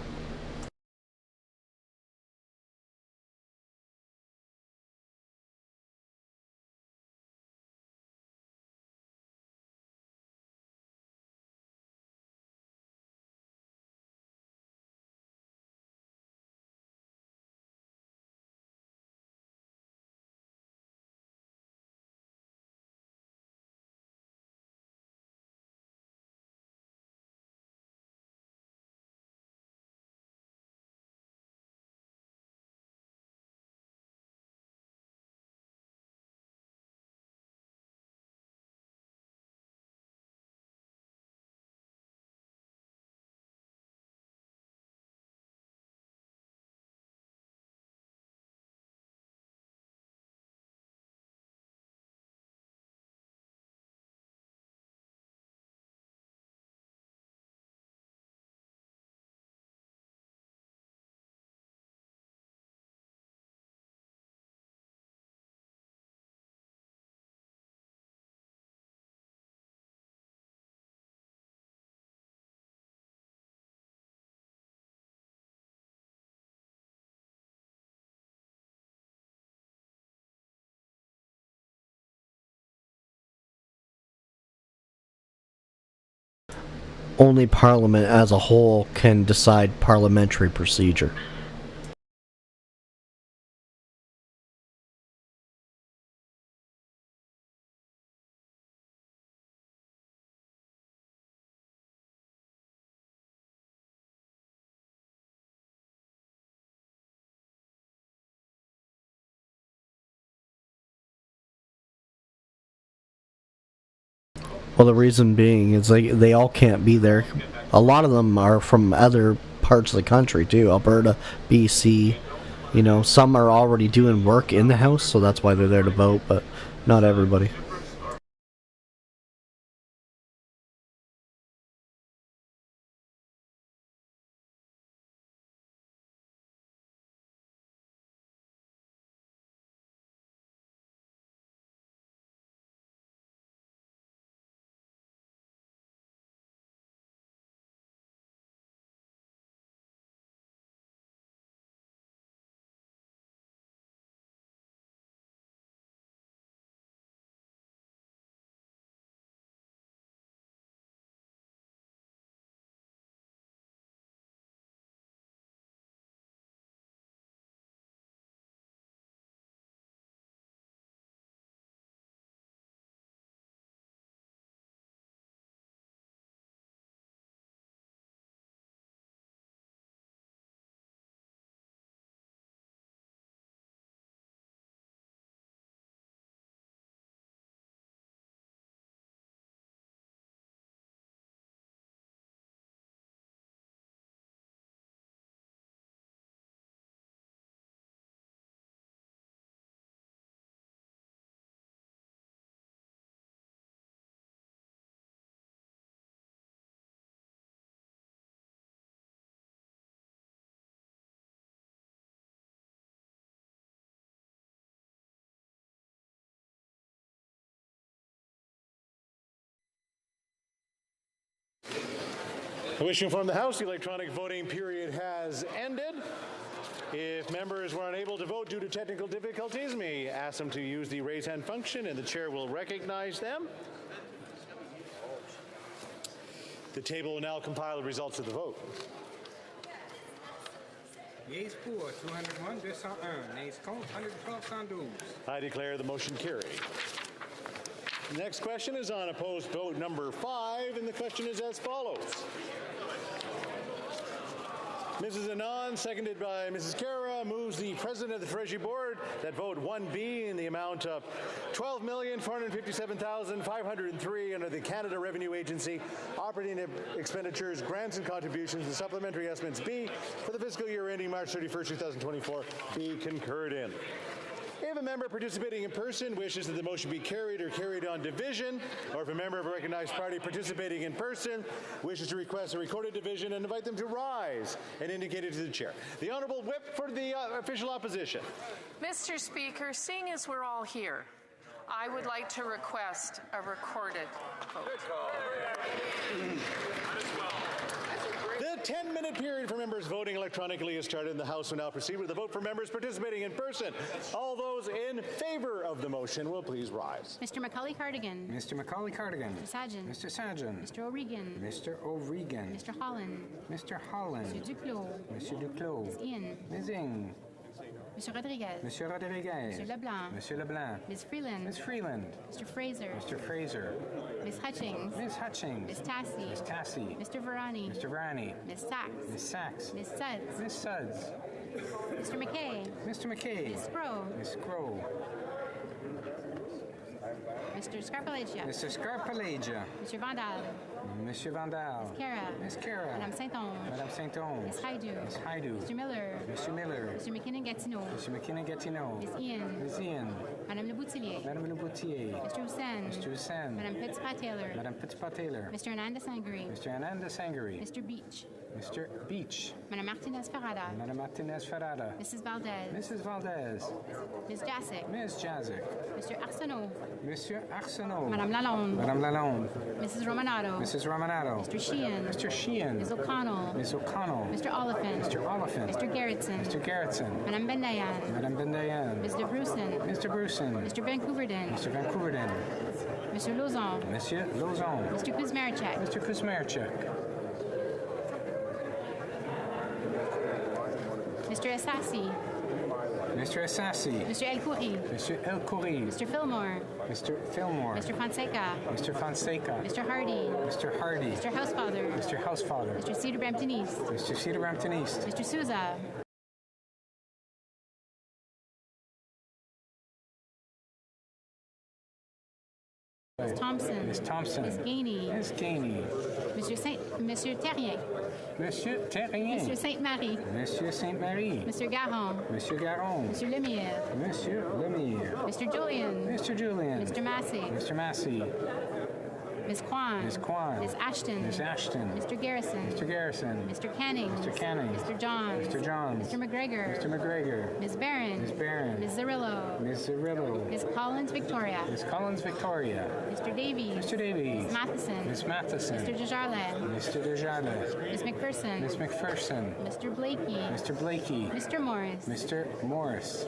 Only Parliament as a whole can decide parliamentary procedure. Well, the reason being is they all can't be there. A lot of them are from other parts of the country too. Alberta, BC, some are already doing work in the House, so that's why they're there to vote, but not everybody. I wish to inform the House the electronic voting period has ended. If members were unable to vote due to technical difficulties, may ask them to use the raise hand function and the chair will recognize them. The table will now compile the results of the vote. Yeas pour, 201, 201. Nays contre, 112, 112. I declare the motion carried. The next question is on opposed vote number 5, and the question is as follows. Mrs. Anand, seconded by Mrs. Kara, moves the President of the Treasury Board that vote 1B in the amount of $12,457,503 under the Canada Revenue Agency operating expenditures, grants and contributions, and supplementary estimates B for the fiscal year ending March 31st, 2024 be concurred in. If a member participating in person wishes that the motion be carried or carried on division, or if a member of a recognized party participating in person wishes to request a recorded division, and invite them to rise and indicate it to the chair. The Honourable Whip for the official opposition. Mr. Speaker, seeing as we're all here, I would like to request a recorded vote. The 10-minute period for members voting electronically has started, and the House will now proceed with the vote for members participating in person. All those in favor of the motion will please rise. Mr. Macaulay Cardigan. Mr. Macaulay Cardigan. Mr. Sajjan. Mr. Sajjan. Mr. O'Regan. Mr. O'Regan. Mr. Holland. Mr. Holland. Mr. Duclos. Mr. Duclos. Ms. Ian. Ms. Ing. Mr. Rodriguez. Monsieur Rodriguez. Mr. Leblanc. Monsieur Leblanc. Ms. Freeland. Ms. Freeland. Mr. Fraser. Mr. Fraser. Ms. Hutchings. Ms. Hutchings. Ms. Tassie. Ms. Tassie. Mr. Varani. Mr. Varani. Ms. Sachs. Ms. Sachs. Ms. Suds. Ms. Suds. Mr. McKay. Mr. McKay. Ms. Scrow. Ms. Scrow. Mr. Scarpalagia. Mr. Scarpalagia. Mr. Vandal. Monsieur Vandal. Ms. Kara. Ms. Kara. Madame Saint-Onge. Madame Saint-Onge. Ms. Haidu. Ms. Haidu. Mr. Miller. Monsieur Miller. Mr. McKinnon-Gatineau. Mr. McKinnon-Gatineau. Ms. Ian. Ms. Ian. Madame Le Boutillier. Madame Le Boutillier. Mr. Hussain. Mr. Hussain. Madame Petitpas-Taylor. Madame Petitpas-Taylor. Mr. Ananda Sangri. Mr. Ananda Sangri. Mr. Beach. Mr. Beach. Madame Martinez-Ferrada. Madame Martinez-Ferrada. Mrs. Valdez. Mrs. Valdez. Ms. Jacek. Ms. Jacek. Mr. Arsenault. Monsieur Arsenault. Madame Lalonde. Madame Lalonde. Mrs. Romanato. Mrs. Romanato. Mr. Sheehan. Mr. Sheehan. Ms. O'Connell. Ms. O'Connell. Mr. Oliphant. Mr. Oliphant. Mr. Gerritsen. Mr. Gerritsen. Madame Bendayan. Madame Bendayan. Mr. Bruson. Mr. Bruson. Mr. Vancouverden. Mr. Vancouverden. Mr. Lauzon. Monsieur Lauzon. Mr. Kuzmarchek. Mr. Kuzmarchek. Mr. Assassi. Mr. Assassi. Mr. El Khoury. Mr. El Khoury. Mr. Fillmore. Mr. Fillmore. Mr. Fonseca. Mr. Fonseca. Mr. Hardy. Mr. Hardy. Mr. Housefather. Mr. Housefather. Mr. Cedar Brampton East. Mr. Cedar Brampton East. Mr. Souza. Ms. Thompson. Ms. Thompson. Ms. Gainey. Ms. Gainey. Monsieur Terrien. Monsieur Terrien. Monsieur Sainte-Marie. Monsieur Sainte-Marie. Monsieur Garon. Monsieur Garon. Monsieur Lemire. Monsieur Lemire. Mr. Julian. Mr. Julian. Mr. Massey. Mr. Massey. Ms. Kwan. Ms. Kwan. Ms. Ashton. Ms. Ashton. Mr. Garrison. Mr. Garrison. Mr. Canning. Mr. Canning. Mr. Johns. Mr. Johns. Mr. McGregor. Mr. McGregor. Ms. Barron. Ms. Barron. Ms. Zarillo. Ms. Zarillo. Ms. Collins Victoria. Ms. Collins Victoria. Mr. Davies. Mr. Davies. Ms. Matheson. Ms. Matheson. Mr. Desjardins. Mr. Desjardins. Ms. McPherson. Ms. McPherson. Mr. Blakey. Mr. Blakey. Mr. Morris. Mr. Morris.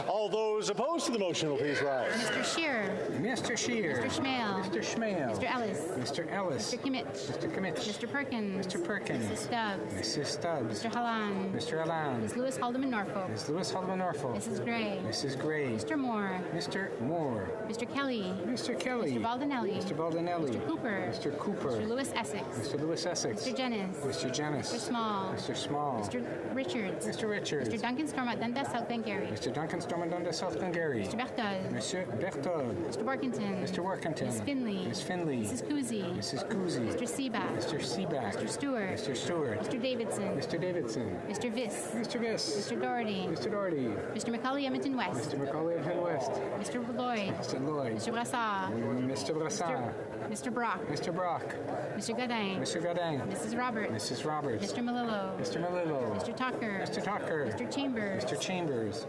All those opposed to the motion will please rise. Mr. Scheer. Mr. Scheer. Mr. Schmale. Mr. Schmale. Mr. Ellis. Mr. Ellis. Mr. Kimmich. Mr. Kimmich. Mr. Perkins. Mr. Perkins. Mrs. Stubbs. Mrs. Stubbs. Mr. Halland. Mr. Halland. Ms. Lewis Haldeman Norfolk. Ms. Lewis Haldeman Norfolk. Mrs. Gray. Mrs. Gray. Mr. Moore. Mr. Moore. Mr. Kelly. Mr. Kelly. Mr. Baldinelli. Mr. Baldinelli. Mr. Cooper. Mr. Cooper. Mr. Lewis Essex. Mr. Lewis Essex. Mr. Jennings. Mr. Jennings. Mr. Small. Mr. Small. Mr. Richards. Mr. Richards. Mr. Duncan Stormont Dundas South Glengarry. Mr. Duncan Stormont Dundas South Glengarry. Mr. Berthold. Mr. Berthold. Mr. Workington. Mr. Workington. Ms. Finley. Ms. Finley. Mrs. Cousy. Mrs. Cousy. Mr. Seaback. Mr. Seaback. Mr. Stewart. Mr. Stewart. Mr. Davidson. Mr. Davidson. Mr. Viss. Mr. Viss. Mr. Doherty. Mr. Doherty. Mr. Macaulay Edmonton West. Mr. Macaulay Edmonton West. Mr. Lloyd. Mr. Lloyd. Mr. Brassard. Mr. Brassard. Mr. Brock. Mr. Brock. Mr. Godin. Mr. Godin. Mrs. Roberts. Mrs. Roberts. Mr. Malillo. Mr. Malillo. Mr. Tucker. Mr. Tucker. Mr. Chambers. Mr. Chambers.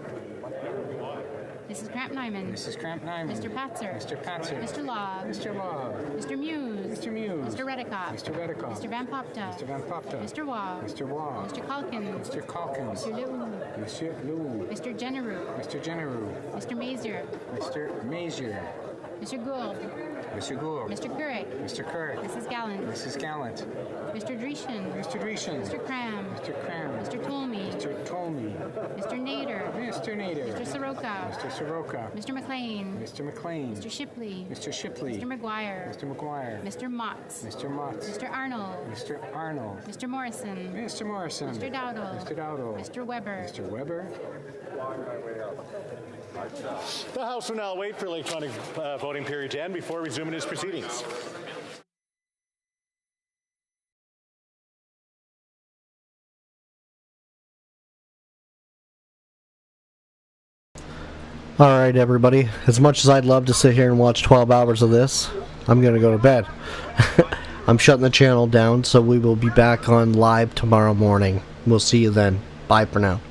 Mrs. Kramp-Nyman. Mrs. Kramp-Nyman. Mr. Patzer. Mr. Patzer. Mr. Lobb. Mr. Lobb. Mr. Muse. Mr. Muse. Mr. Redikoff. Mr. Redikoff. Mr. Van Popta. Mr. Van Popta. Mr. Waugh. Mr. Waugh. Mr. Calkins. Mr. Calkins. Mr. Lew. Monsieur Lou. Mr. Generou. Mr. Generou. Mr. Mazier. Mr. Mazier. Mr. Gould. Mr. Gould. Mr. Couric. Mr. Kirk. Mrs. Gallant. Mrs. Gallant. Mr. Dreeshen. Mr. Dreeshen. Mr. Cram. Mr. Cram. Mr. Tolmie. Mr. Tolmie. Mr. Nader. Mr. Nader. Mr. Soroka. Mr. Soroka. Mr. McLean. Mr. McLean. Mr. Shipley. Mr. Shipley. Mr. McGuire. Mr. McGuire. Mr. Motts. Mr. Motts. Mr. Arnold. Mr. Arnold. Mr. Morrison. Mr. Morrison. Mr. Dowdle. Mr. Dowdle. Mr. Weber. Mr. Weber. The House will now wait for electronic voting period to end before resuming its proceedings. Alright, everybody. As much as I'd love to sit here and watch 12 hours of this, I'm going to go to bed. I'm shutting the channel down, so we will be back on live tomorrow morning. We'll see you then. Bye for now.